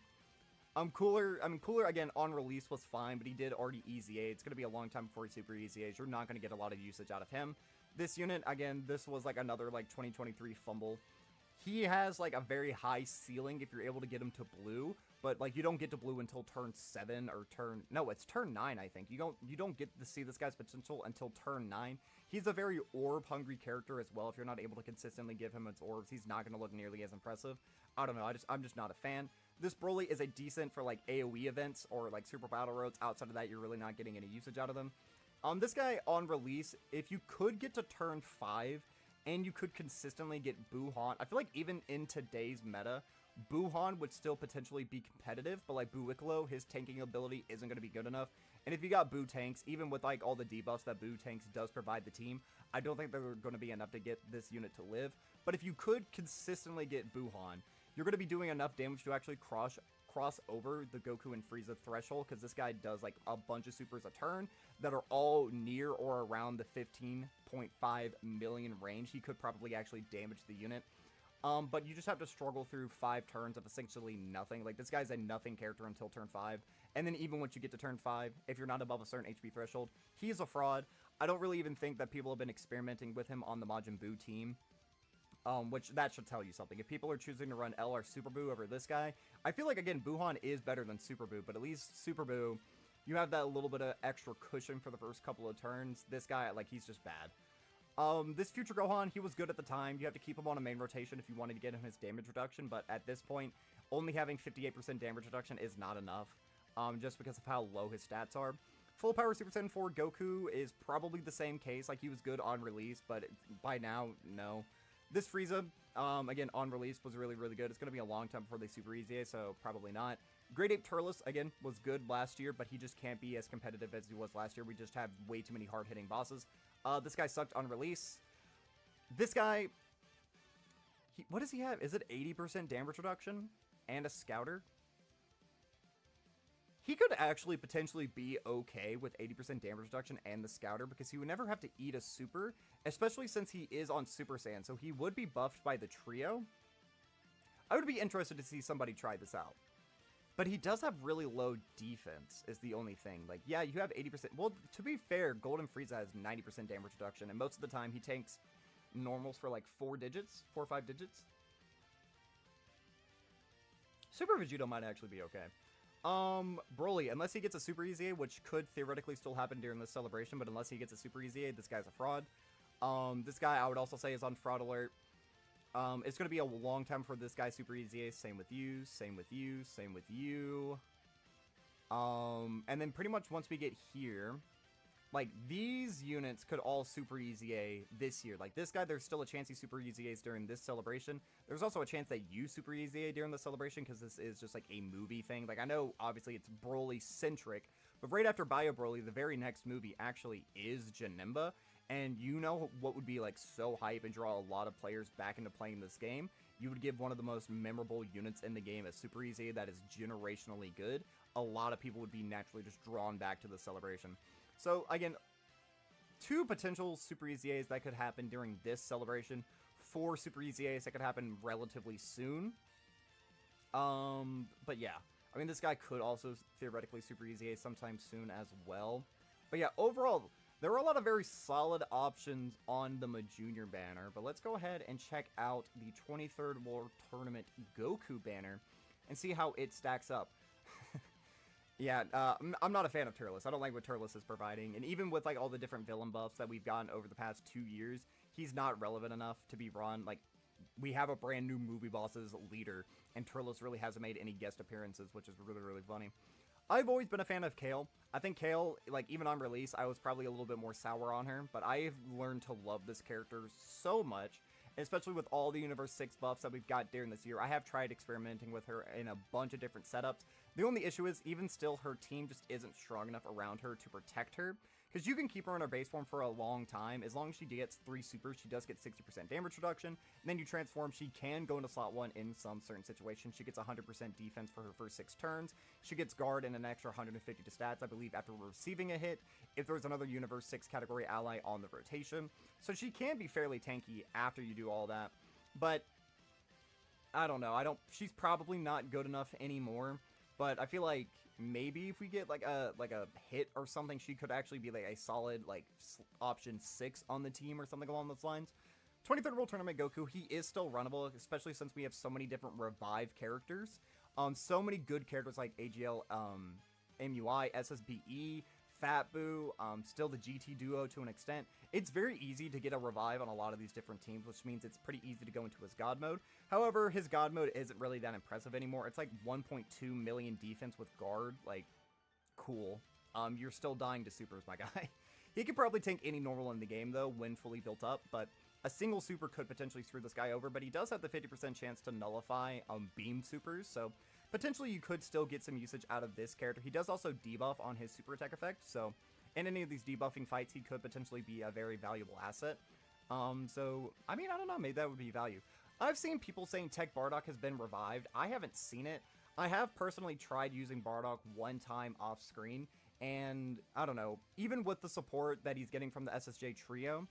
Cooler again on release was fine, but he did already EZA. It's gonna be a long time before he super EZAs. You're not gonna get a lot of usage out of him. This unit, again, this was like another like 2023 fumble. He has like a very high ceiling if you're able to get him to blue, but like you don't get to blue until turn 7 or it's turn 9, I think. You don't get to see this guy's potential until turn 9. He's a very orb hungry character as well. If you're not able to consistently give him its orbs, he's not going to look nearly as impressive. I don't know, I'm just not a fan. This Broly is a decent for like AoE events or like super battle roads. Outside of that, you're really not getting any usage out of them. This guy on release, if you could get to turn 5 and you could consistently get Buhan, I feel like even in today's meta, Buhan would still potentially be competitive, but like Piccolo, his tanking ability isn't going to be good enough. And if you got Buu tanks, even with like all the debuffs that Buu tanks does provide the team, I don't think they're going to be enough to get this unit to live. But if you could consistently get Buhan, you're going to be doing enough damage to actually cross over the Goku and Frieza threshold, because this guy does like a bunch of supers a turn that are all near or around the 15.5 million range. He could probably actually damage the unit. But you just have to struggle through 5 turns of essentially nothing. Like, this guy's a nothing character until turn 5. And then even once you get to turn 5, if you're not above a certain HP threshold, he's a fraud. I don't really even think that people have been experimenting with him on the Majin Buu team. Which that should tell you something. If people are choosing to run LR Super Buu over this guy, I feel like, again, Buhan is better than Super Buu, but at least Super Buu, you have that little bit of extra cushion for the first couple of turns. This guy, like, he's just bad. This Future Gohan, he was good at the time. You have to keep him on a main rotation if you wanted to get him his damage reduction, but at this point, only having 58% damage reduction is not enough, just because of how low his stats are. Full Power Super Saiyan 4 Goku is probably the same case. Like, he was good on release, but by now, no. This Frieza, again, on release was really, really good. It's going to be a long time before they super EZA, so probably not. Great Ape Turles, again, was good last year, but he just can't be as competitive as he was last year. We just have way too many hard-hitting bosses. This guy sucked on release. This guy, what does he have? Is it 80% damage reduction and a Scouter? He could actually potentially be okay with 80% damage reduction and the Scouter, because he would never have to eat a super, especially since he is on Super Saiyan, so he would be buffed by the trio. I would be interested to see somebody try this out. But he does have really low defense, is the only thing. Like, yeah, you have 80%. Well, to be fair, Golden Frieza has 90% damage reduction, and most of the time he tanks normals for like 4 or 5 digits. Super Vegeta might actually be okay. Broly, unless he gets a Super EZA, which could theoretically still happen during this celebration, but unless he gets a Super EZA, this guy's a fraud. This guy, I would also say, is on fraud alert. It's going to be a long time for this guy Super EZA. Same with you, same with you, same with you. And then pretty much once we get here, like, these units could all Super EZA this year. Like, this guy, there's still a chance he Super EZAs during this celebration. There's also a chance that you Super EZA during the celebration, because this is just, like, a movie thing. Like, I know, obviously, it's Broly-centric, but right after Bio Broly, the very next movie actually is Janemba. And you know what would be, like, so hype and draw a lot of players back into playing this game? You would give one of the most memorable units in the game a Super EZA that is generationally good. A lot of people would be naturally just drawn back to the celebration. So, again, 2 potential Super EZAs that could happen during this celebration. 4 Super EZAs that could happen relatively soon. But yeah. I mean, this guy could also theoretically Super EZA sometime soon as well. But yeah, overall, there are a lot of very solid options on the Majunior banner. But let's go ahead and check out the 23rd World Tournament Goku banner and see how it stacks up. Yeah, I'm not a fan of Turles. I don't like what Turles is providing. And even with, like, all the different villain buffs that we've gotten over the past 2 years, he's not relevant enough to be run. Like, we have a brand new movie boss's leader, and Turles really hasn't made any guest appearances, which is really, really funny. I've always been a fan of Kale. I think Kale, like, even on release, I was probably a little bit more sour on her, but I've learned to love this character so much, especially with all the Universe 6 buffs that we've got during this year. I have tried experimenting with her in a bunch of different setups. The only issue is, even still, her team just isn't strong enough around her to protect her, because you can keep her in her base form for a long time. As long as she gets 3 supers, she does get 60% damage reduction. And then you transform, she can go into slot 1 in some certain situations. She gets 100% defense for her first 6 turns. She gets guard and an extra 150 to stats, I believe, after receiving a hit, if there's another Universe 6 category ally on the rotation. So she can be fairly tanky after you do all that. But I don't know. She's probably not good enough anymore. But I feel like maybe if we get like a hit or something, she could actually be like a solid like option 6 on the team or something along those lines. 23rd World Tournament Goku, he is still runnable, especially since we have so many different revive characters. So many good characters like AGL, MUI, SSBE, Fat Boo, still the GT duo to an extent. It's very easy to get a revive on a lot of these different teams, which means it's pretty easy to go into his God mode. However, his God mode isn't really that impressive anymore. It's like 1.2 million defense with guard. Like, cool. You're still dying to supers, my guy. He could probably tank any normal in the game, though, when fully built up, but a single super could potentially screw this guy over, but he does have the 50% chance to nullify beam supers, so potentially you could still get some usage out of this character. He does also debuff on his super attack effect, so in any of these debuffing fights, he could potentially be a very valuable asset. So, I mean, I don't know, maybe that would be value. I've seen people saying Tech Bardock has been revived. I haven't seen it. I have personally tried using Bardock one time off screen, and I don't know, even with the support that he's getting from the SSJ trio,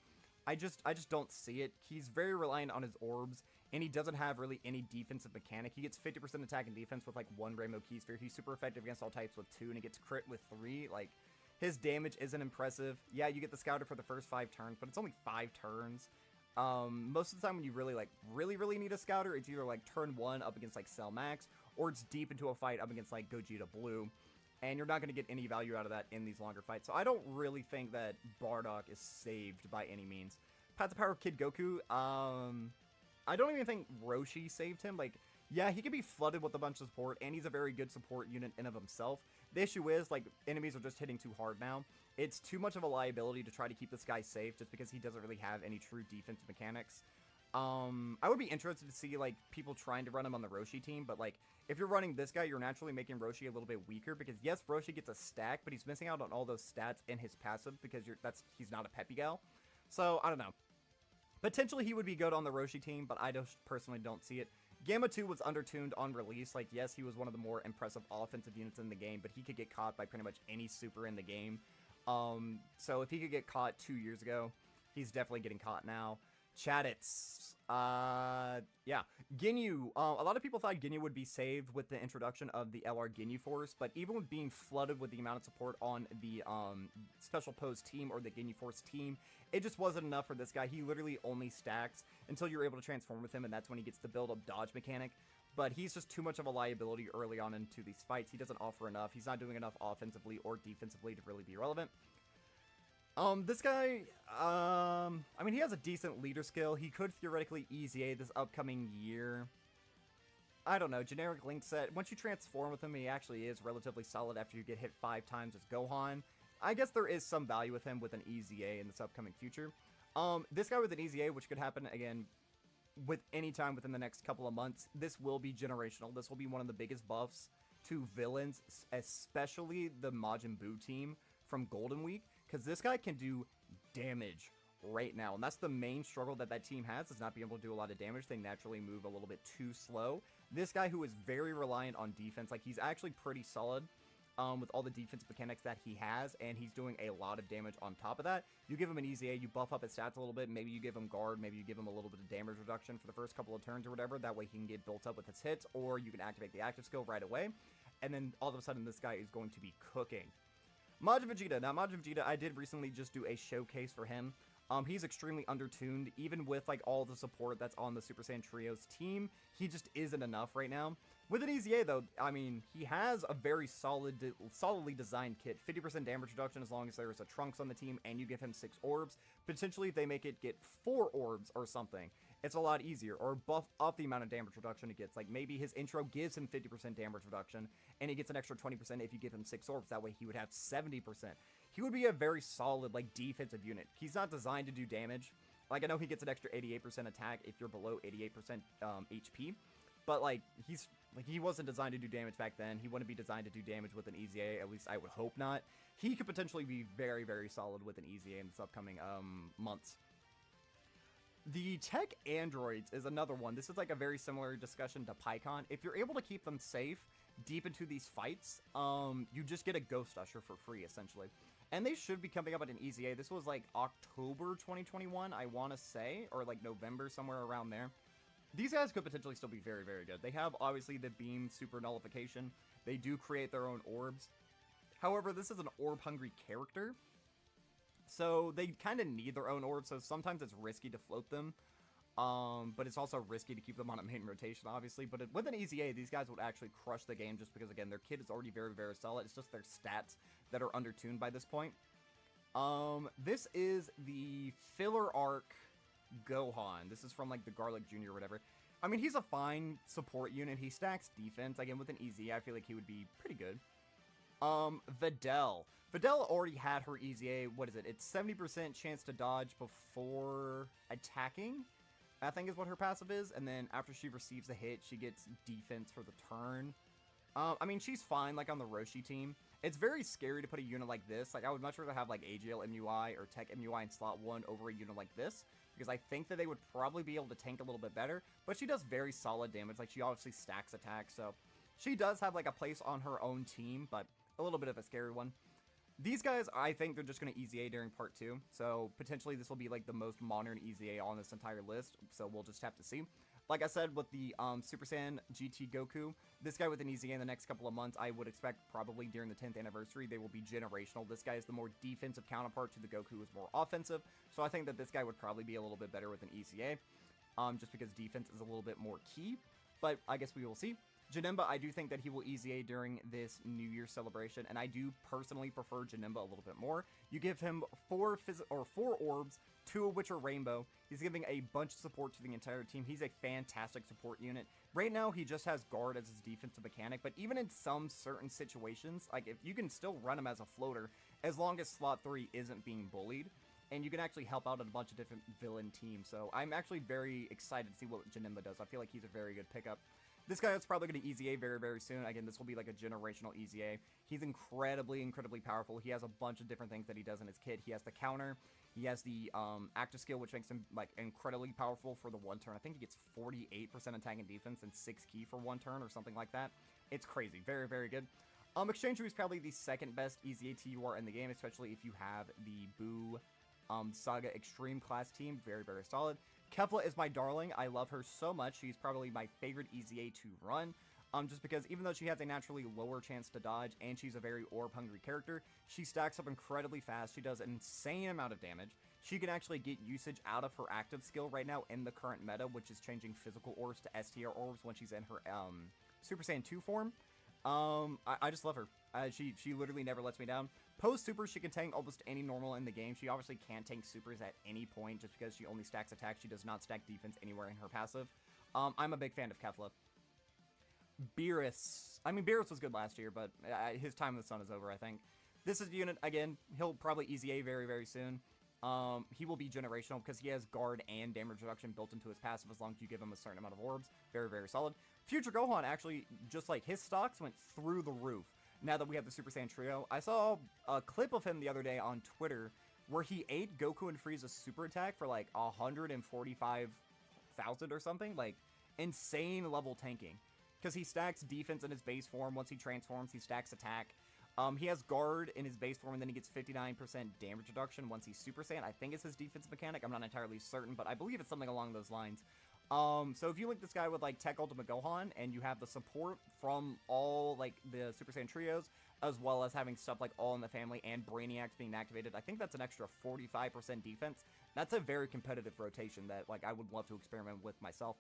I just don't see it. He's very reliant on his orbs, and he doesn't have really any defensive mechanic. He gets 50% attack and defense with like 1 Rainbow Key Sphere. He's super effective against all types with 2, and he gets crit with 3. Like, his damage isn't impressive. Yeah, you get the Scouter for the first 5 turns, but it's only 5 turns. Most of the time when you really need a Scouter, it's either like turn 1 up against like Cell Max, or it's deep into a fight up against like Gogeta Blue. And you're not going to get any value out of that in these longer fights. So I don't really think that Bardock is saved by any means. Path to Power Kid Goku, I don't even think Roshi saved him. Like, yeah, he can be flooded with a bunch of support, and he's a very good support unit in of himself. The issue is, like, enemies are just hitting too hard now. It's too much of a liability to try to keep this guy safe just because he doesn't really have any true defensive mechanics. I would be interested to see, like, people trying to run him on the Roshi team, but, like, if you're running this guy, you're naturally making Roshi a little bit weaker, because, yes, Roshi gets a stack, but he's missing out on all those stats in his passive, because he's not a Peppy Gal. So, I don't know. Potentially, he would be good on the Roshi team, but I just personally don't see it. Gamma 2 was undertuned on release. Like, yes, he was one of the more impressive offensive units in the game, but he could get caught by pretty much any super in the game. So if he could get caught 2 years ago, he's definitely getting caught now. Chadits. Yeah. Ginyu. A lot of people thought Ginyu would be saved with the introduction of the LR Ginyu Force, but even with being flooded with the amount of support on the Special Pose team or the Ginyu Force team, it just wasn't enough for this guy. He literally only stacks until you're able to transform with him, and that's when he gets the build-up dodge mechanic. But he's just too much of a liability early on into these fights. He doesn't offer enough. He's not doing enough offensively or defensively to really be relevant. This guy, I mean, he has a decent leader skill. He could theoretically EZA this upcoming year. I don't know, generic link set. Once you transform with him, he actually is relatively solid after you get hit 5 times as Gohan. I guess there is some value with him with an EZA in this upcoming future. This guy with an EZA, which could happen, again, with any time within the next couple of months, this will be generational. This will be one of the biggest buffs to villains, especially the Majin Buu team from Golden Week, because this guy can do damage right now, and that's the main struggle that team has, is not being able to do a lot of damage. They naturally move a little bit too slow. This guy, who is very reliant on defense, like, he's actually pretty solid with all the defense mechanics that he has, and he's doing a lot of damage on top of that. You give him an EZA, you buff up his stats a little bit, maybe you give him guard, maybe you give him a little bit of damage reduction for the first couple of turns or whatever, that way he can get built up with his hits, or you can activate the active skill right away, and then all of a sudden this guy is going to be cooking. Majin Vegeta. Now, Majin Vegeta, I did recently just do a showcase for him. He's extremely undertuned, even with, like, all the support that's on the Super Saiyan Trio's team. He just isn't enough right now. With an EZA, though, I mean, he has a very solidly designed kit. 50% damage reduction as long as there's a Trunks on the team and you give him 6 orbs. Potentially, if they make it get 4 orbs or something, it's a lot easier. Or buff up the amount of damage reduction he gets. Like, maybe his intro gives him 50% damage reduction, and he gets an extra 20% if you give him 6 orbs. That way, he would have 70%. He would be a very solid, like, defensive unit. He's not designed to do damage. Like, I know he gets an extra 88% attack if you're below 88% HP. But, like, he's Like, he wasn't designed to do damage back then. He wouldn't be designed to do damage with an EZA, at least I would hope not. He could potentially be very, very solid with an EZA in this upcoming months. The tech androids is another one. This is like a very similar discussion to PyCon. If you're able to keep them safe deep into these fights, you just get a Ghost Usher for free, essentially. And they should be coming up at an EZA. This was like October 2021, I want to say, or like November, somewhere around there. These guys could potentially still be very, very good. They have, obviously, the beam super nullification. They do create their own orbs. However, this is an orb-hungry character, so they kind of need their own orbs, so sometimes it's risky to float them. But it's also risky to keep them on a main rotation, obviously. But with an EZA, these guys would actually crush the game just because, again, their kit is already very, very solid. It's just their stats that are undertuned by this point. This is the filler arc Gohan. This is from, like, the Garlic Jr. or whatever. I mean, he's a fine support unit. He stacks defense. Again, with an EZA, I feel like he would be pretty good. Videl. Videl already had her EZA. What is it? It's 70% chance to dodge before attacking, I think is what her passive is. And then after she receives a hit, she gets defense for the turn. I mean, she's fine, like, on the Roshi team. It's very scary to put a unit like this. Like, I would much rather have, like, AGL MUI or Tech MUI in slot 1 over a unit like this, because I think that they would probably be able to tank a little bit better. But she does very solid damage. Like, she obviously stacks attacks, so she does have, like, a place on her own team, but a little bit of a scary one. These guys, I think they're just going to EZA during part 2, so potentially this will be, like, the most modern EZA on this entire list, so we'll just have to see. Like I said, with the Super Saiyan GT Goku, this guy with an EZA in the next couple of months, I would expect probably during the 10th anniversary, they will be generational. This guy is the more defensive counterpart to the Goku, who is more offensive, so I think that this guy would probably be a little bit better with an EZA, just because defense is a little bit more key, but I guess we will see. Janemba, I do think that he will EZA during this New Year celebration, and I do personally prefer Janemba a little bit more. You give him 4 orbs, 2 of which are rainbow. He's giving a bunch of support to the entire team. He's a fantastic support unit. Right now, he just has guard as his defensive mechanic, but even in some certain situations, like, if you can still run him as a floater, as long as slot 3 isn't being bullied, and you can actually help out a bunch of different villain teams. So I'm actually very excited to see what Janemba does. I feel like he's a very good pickup. This guy is probably going to EZA very, very soon. Again, this will be like a generational EZA. He's incredibly, incredibly powerful. He has a bunch of different things that he does in his kit. He has the counter. He has the active skill, which makes him, like, incredibly powerful for the 1 turn. I think he gets 48% attack and defense and 6 key for 1 turn or something like that. It's crazy. Very, very good. Exchange is probably the second best EZA TUR in the game, especially if you have the Boo Saga Extreme class team. Very, very solid. Kefla is my darling. I love her so much. She's probably my favorite EZA to run. Just because even though she has a naturally lower chance to dodge and she's a very orb-hungry character, she stacks up incredibly fast. She does an insane amount of damage. She can actually get usage out of her active skill right now in the current meta, which is changing physical orbs to STR orbs when she's in her Super Saiyan 2 form. I just love her. She literally never lets me down. Post super, she can tank almost any normal in the game. She obviously can't tank supers at any point just because she only stacks attack. She does not stack defense anywhere in her passive. I'm a big fan of Kefla. Beerus. I mean, Beerus was good last year, but his time in the sun is over, I think. This is the unit, again, he'll probably EZA very, very soon. He will be generational because he has guard and damage reduction built into his passive as long as you give him a certain amount of orbs. Very, very solid. Future Gohan, actually, just like his stocks went through the roof now that we have the Super Saiyan Trio. I saw a clip of him the other day on Twitter where he ate Goku and Frieza's super attack for like 145,000 or something. Like, insane level tanking. Because he stacks defense in his base form. Once he transforms, he stacks attack. He has guard in his base form, and then he gets 59% damage reduction once he's Super Saiyan. I think it's his defense mechanic. I'm not entirely certain, but I believe it's something along those lines. So if you link this guy with, like, Tech Ultimate Gohan, and you have the support from all, like, the Super Saiyan trios, as well as having stuff like All in the Family and Brainiacs being activated, I think that's an extra 45% defense. That's a very competitive rotation that, like, I would love to experiment with myself.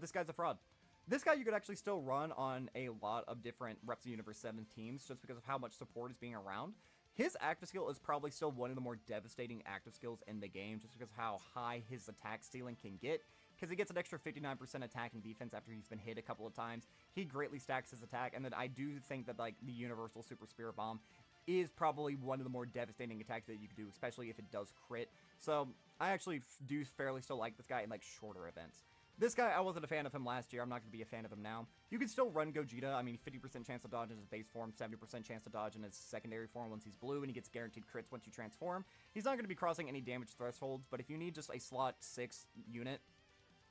This guy's a fraud. This guy you could actually still run on a lot of different Reps of Universe 7 teams just because of how much support is being around. His active skill is probably still one of the more devastating active skills in the game just because of how high his attack ceiling can get. Because he gets an extra 59% attack and defense after he's been hit a couple of times. He greatly stacks his attack, and then I do think that, like, the Universal Super Spirit Bomb is probably one of the more devastating attacks that you could do, especially if it does crit. So I actually do fairly still like this guy in, like, shorter events. This guy, I wasn't a fan of him last year. I'm not going to be a fan of him now. You can still run Gogeta. I mean, 50% chance to dodge in his base form, 70% chance to dodge in his secondary form once he's blue, and he gets guaranteed crits once you transform. He's not going to be crossing any damage thresholds, but if you need just a slot 6 unit,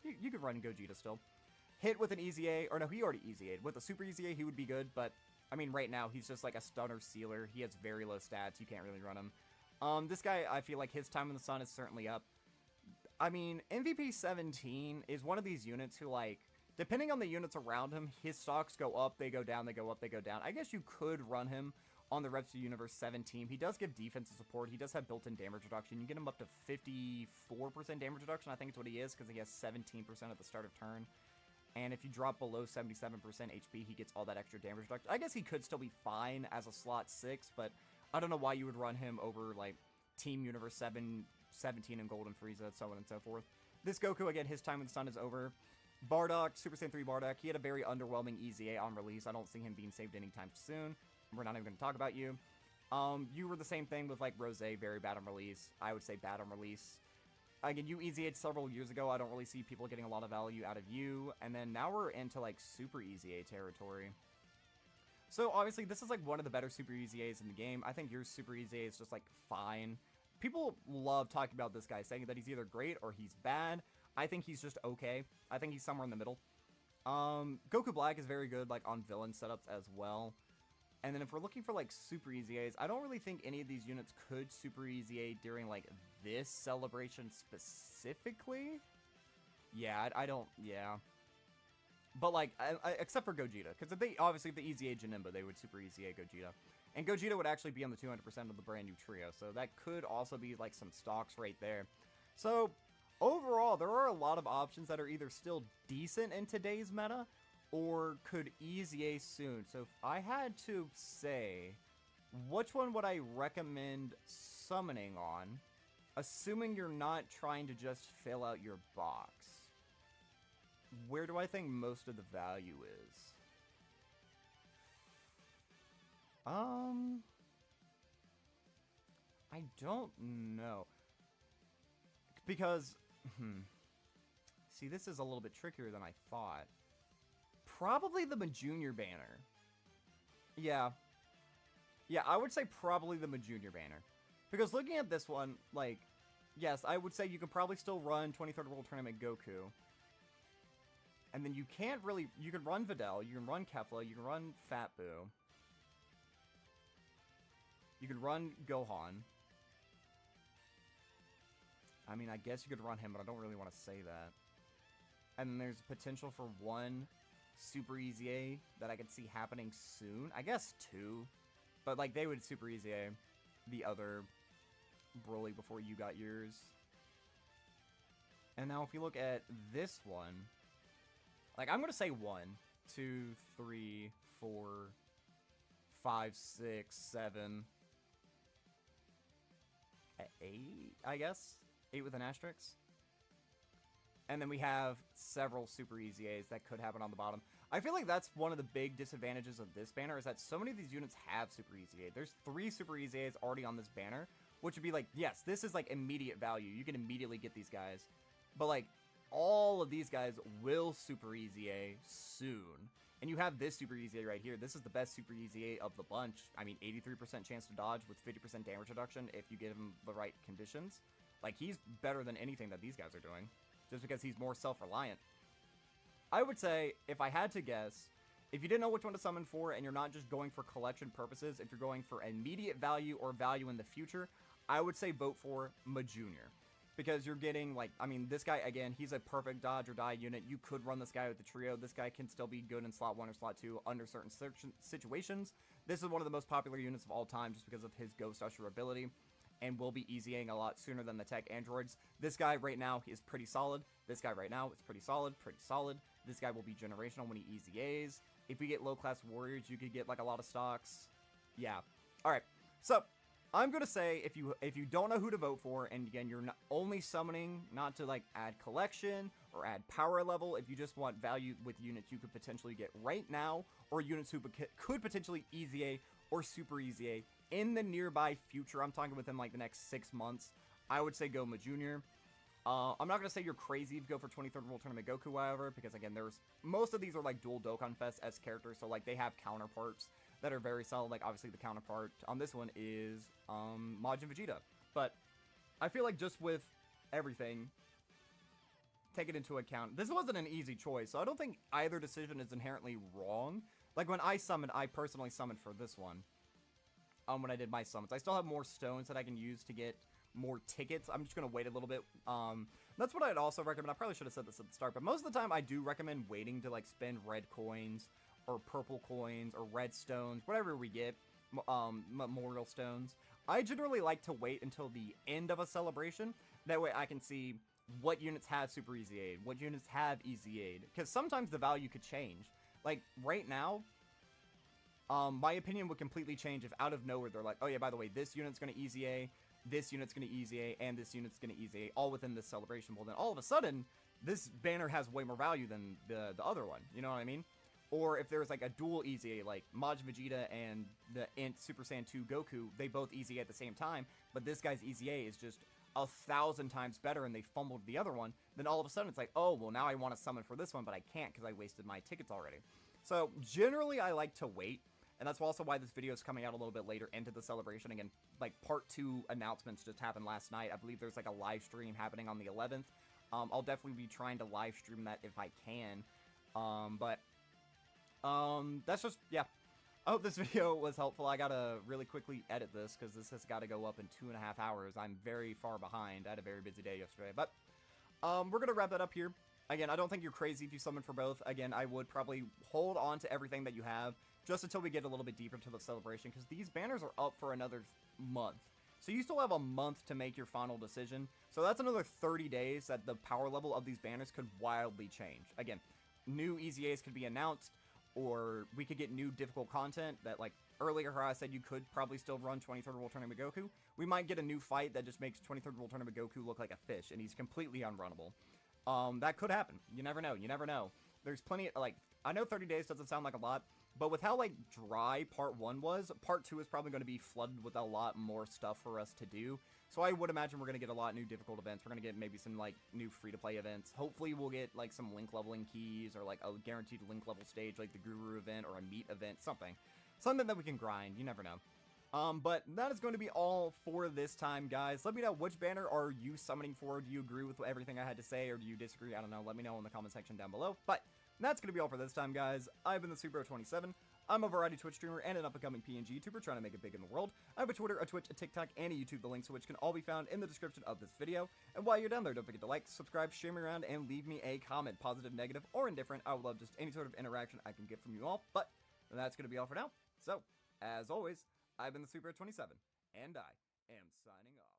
you could run Gogeta still. Hit with an EZA, or no, he already EZA'd. With a Super EZA, he would be good, but, I mean, right now, he's just like a stunner sealer. He has very low stats. You can't really run him. This guy, I feel like his time in the sun is certainly up. I mean, MVP 17 is one of these units who, like, depending on the units around him, his stocks go up, they go down, they go up, they go down. I guess you could run him on the Reps to Universe 7 team. He does give defensive support. He does have built-in damage reduction. You get him up to 54% damage reduction, I think it's what he is, because he has 17% at the start of turn. And if you drop below 77% HP, he gets all that extra damage reduction. I guess he could still be fine as a slot 6, but I don't know why you would run him over, like, Team Universe 7, 17 and Golden Frieza, so on and so forth. This Goku, again, his time in the sun is over. Bardock, Super Saiyan 3 Bardock, he had a very underwhelming EZA on release. I don't see him being saved anytime soon. We're not even going to talk about you. You were the same thing with, like, Rose, very bad on release. I would say bad on release. Again, you EZA'd several years ago. I don't really see people getting a lot of value out of you. And then now we're into, like, Super EZA territory. So, obviously, this is, like, one of the better Super EZAs in the game. I think your Super EZA is just, like, fine. People love talking about this guy, saying that he's either great or he's bad. I think he's just okay. I think he's somewhere in the middle. Goku Black is very good, like, on villain setups as well. And then if we're looking for, like, Super EZAs, I don't really think any of these units could Super EZA during, like, this celebration specifically. Yeah, I don't, yeah. But, like, except for Gogeta, because if they, obviously, if they EZA Janemba, they would Super EZA Gogeta. And Gogeta would actually be on the 200% of the brand new trio, so that could also be, like, some stocks right there. So, overall, there are a lot of options that are either still decent in today's meta, or could EZA soon. So, if I had to say, which one would I recommend summoning on, assuming you're not trying to just fill out your box? Where do I think most of the value is? I don't know. Because, see, this is a little bit trickier than I thought. Probably the Majunior banner. Yeah. Yeah, I would say probably the Majunior banner. Because looking at this one, like, yes, I would say you can probably still run 23rd World Tournament Goku. And then you can't really, you can run Videl, you can run Kefla, you can run Fat Boo. You could run Gohan. I mean, I guess you could run him, but I don't really want to say that. And then there's potential for one Super EZA that I could see happening soon. I guess 2. But, like, they would Super EZA the other Broly before you got yours. And now if you look at this one, like, I'm going to say 1, 2, 3, 4, 5, 6, 7... 8, I guess? 8 with an asterisk. And then we have several Super EZAs that could happen on the bottom. I feel like that's one of the big disadvantages of this banner, is that so many of these units have Super EZA. There's 3 Super EZAs already on this banner, which would be like, yes, this is like immediate value. You can immediately get these guys. But like, all of these guys will Super EZA soon. And you have this Super EZA right here. This is the best Super EZA of the bunch. I mean, 83% chance to dodge with 50% damage reduction if you give him the right conditions. Like, he's better than anything that these guys are doing, just because he's more self-reliant. I would say, if I had to guess, if you didn't know which one to summon for, and you're not just going for collection purposes, if you're going for immediate value or value in the future, I would say vote for Majunior. Because you're getting, like, I mean, this guy, again, he's a perfect dodge or die unit. You could run this guy with the trio. This guy can still be good in slot 1 or slot 2 under certain situations. This is one of the most popular units of all time just because of his Ghost Usher ability, and will be EZAing a lot sooner than the tech androids. This guy right now is pretty solid. This guy right now is pretty solid, pretty solid. This guy will be generational when he EZAs. If we get low-class warriors, you could get, like, a lot of stocks. Yeah. Alright, so I'm gonna say, if you don't know who to vote for, and again, you're not only summoning not to, like, add collection or add power level, if you just want value with units you could potentially get right now, or units who could potentially EZA or Super EZA in the nearby future, I'm talking within, like, the next 6 months, I would say go Majunior. I'm not going to say you're crazy if you go for 23rd World Tournament Goku, however, because again, most of these are like dual Dokkan Fest-esque characters, so like they have counterparts that are very solid. Like obviously the counterpart on this one is Majin Vegeta, but I feel like just with everything, take it into account. This wasn't an easy choice, so I don't think either decision is inherently wrong. Like when I summoned, I personally summoned for this one. When I did my summons, I still have more stones that I can use to get more tickets. I'm just gonna wait a little bit. That's what I'd also recommend. I probably should have said this at the start, but most of the time I do recommend waiting to like spend red coins or purple coins or red stones, whatever we get, memorial stones. I generally like to wait until the end of a celebration. That way I can see what units have super easy aid, what units have easy aid, because sometimes the value could change. Like right now, my opinion would completely change if out of nowhere they're like, oh yeah, by the way, this unit's gonna easy A, this unit's gonna easy A, and this unit's gonna easy A, all within this celebration. Well, then all of a sudden, this banner has way more value than the other one. You know what I mean? Or if there's like a dual easy A, like Majin Vegeta and the Super Saiyan 2 Goku, they both easy A at the same time, but this guy's easy A is just 1,000 times better and they fumbled the other one, then all of a sudden it's like, oh, well now I want to summon for this one, but I can't because I wasted my tickets already. So generally I like to wait, and that's also why this video is coming out a little bit later into the celebration. Again, like part 2 announcements just happened last night. I believe there's like a live stream happening on the 11th. I'll definitely be trying to live stream that if I can. That's just, yeah. I hope this video was helpful. I gotta really quickly edit this because this has got to go up in 2.5 hours. I'm very far behind. I had a very busy day yesterday, but we're gonna wrap that up here. Again, I don't think you're crazy if you summon for both. Again, I would probably hold on to everything that you have just until we get a little bit deeper into the celebration, because these banners are up for another month. So you still have a month to make your final decision. So that's another 30 days that the power level of these banners could wildly change. Again, new easy A's could be announced, or we could get new difficult content that, like earlier I said, you could probably still run 23rd World Tournament Goku. We might get a new fight that just makes 23rd World Tournament Goku look like a fish, and he's completely unrunnable. That could happen. You never know. You never know. There's plenty of, like, I know 30 days doesn't sound like a lot, but with how, like, dry part 1 was, part 2 is probably going to be flooded with a lot more stuff for us to do. So I would imagine we're going to get a lot of new difficult events. We're going to get maybe some, like, new free-to-play events. Hopefully we'll get, like, some link leveling keys or, like, a guaranteed link level stage, like the Guru event or a meet event, something. Something that we can grind. You never know. But that is going to be all for this time, guys. Let me know, which banner are you summoning for? Do you agree with everything I had to say, or do you disagree? I don't know. Let me know in the comment section down below. But that's going to be all for this time, guys. I've been the Super27. I'm a variety Twitch streamer and an up-and-coming PNG YouTuber trying to make it big in the world. I have a Twitter, a Twitch, a TikTok, and a YouTube, the links to which can all be found in the description of this video. And while you're down there, don't forget to like, subscribe, share me around, and leave me a comment, positive, negative, or indifferent. I would love just any sort of interaction I can get from you all. But that's going to be all for now. So, as always, I've been the Super27, and I am signing off.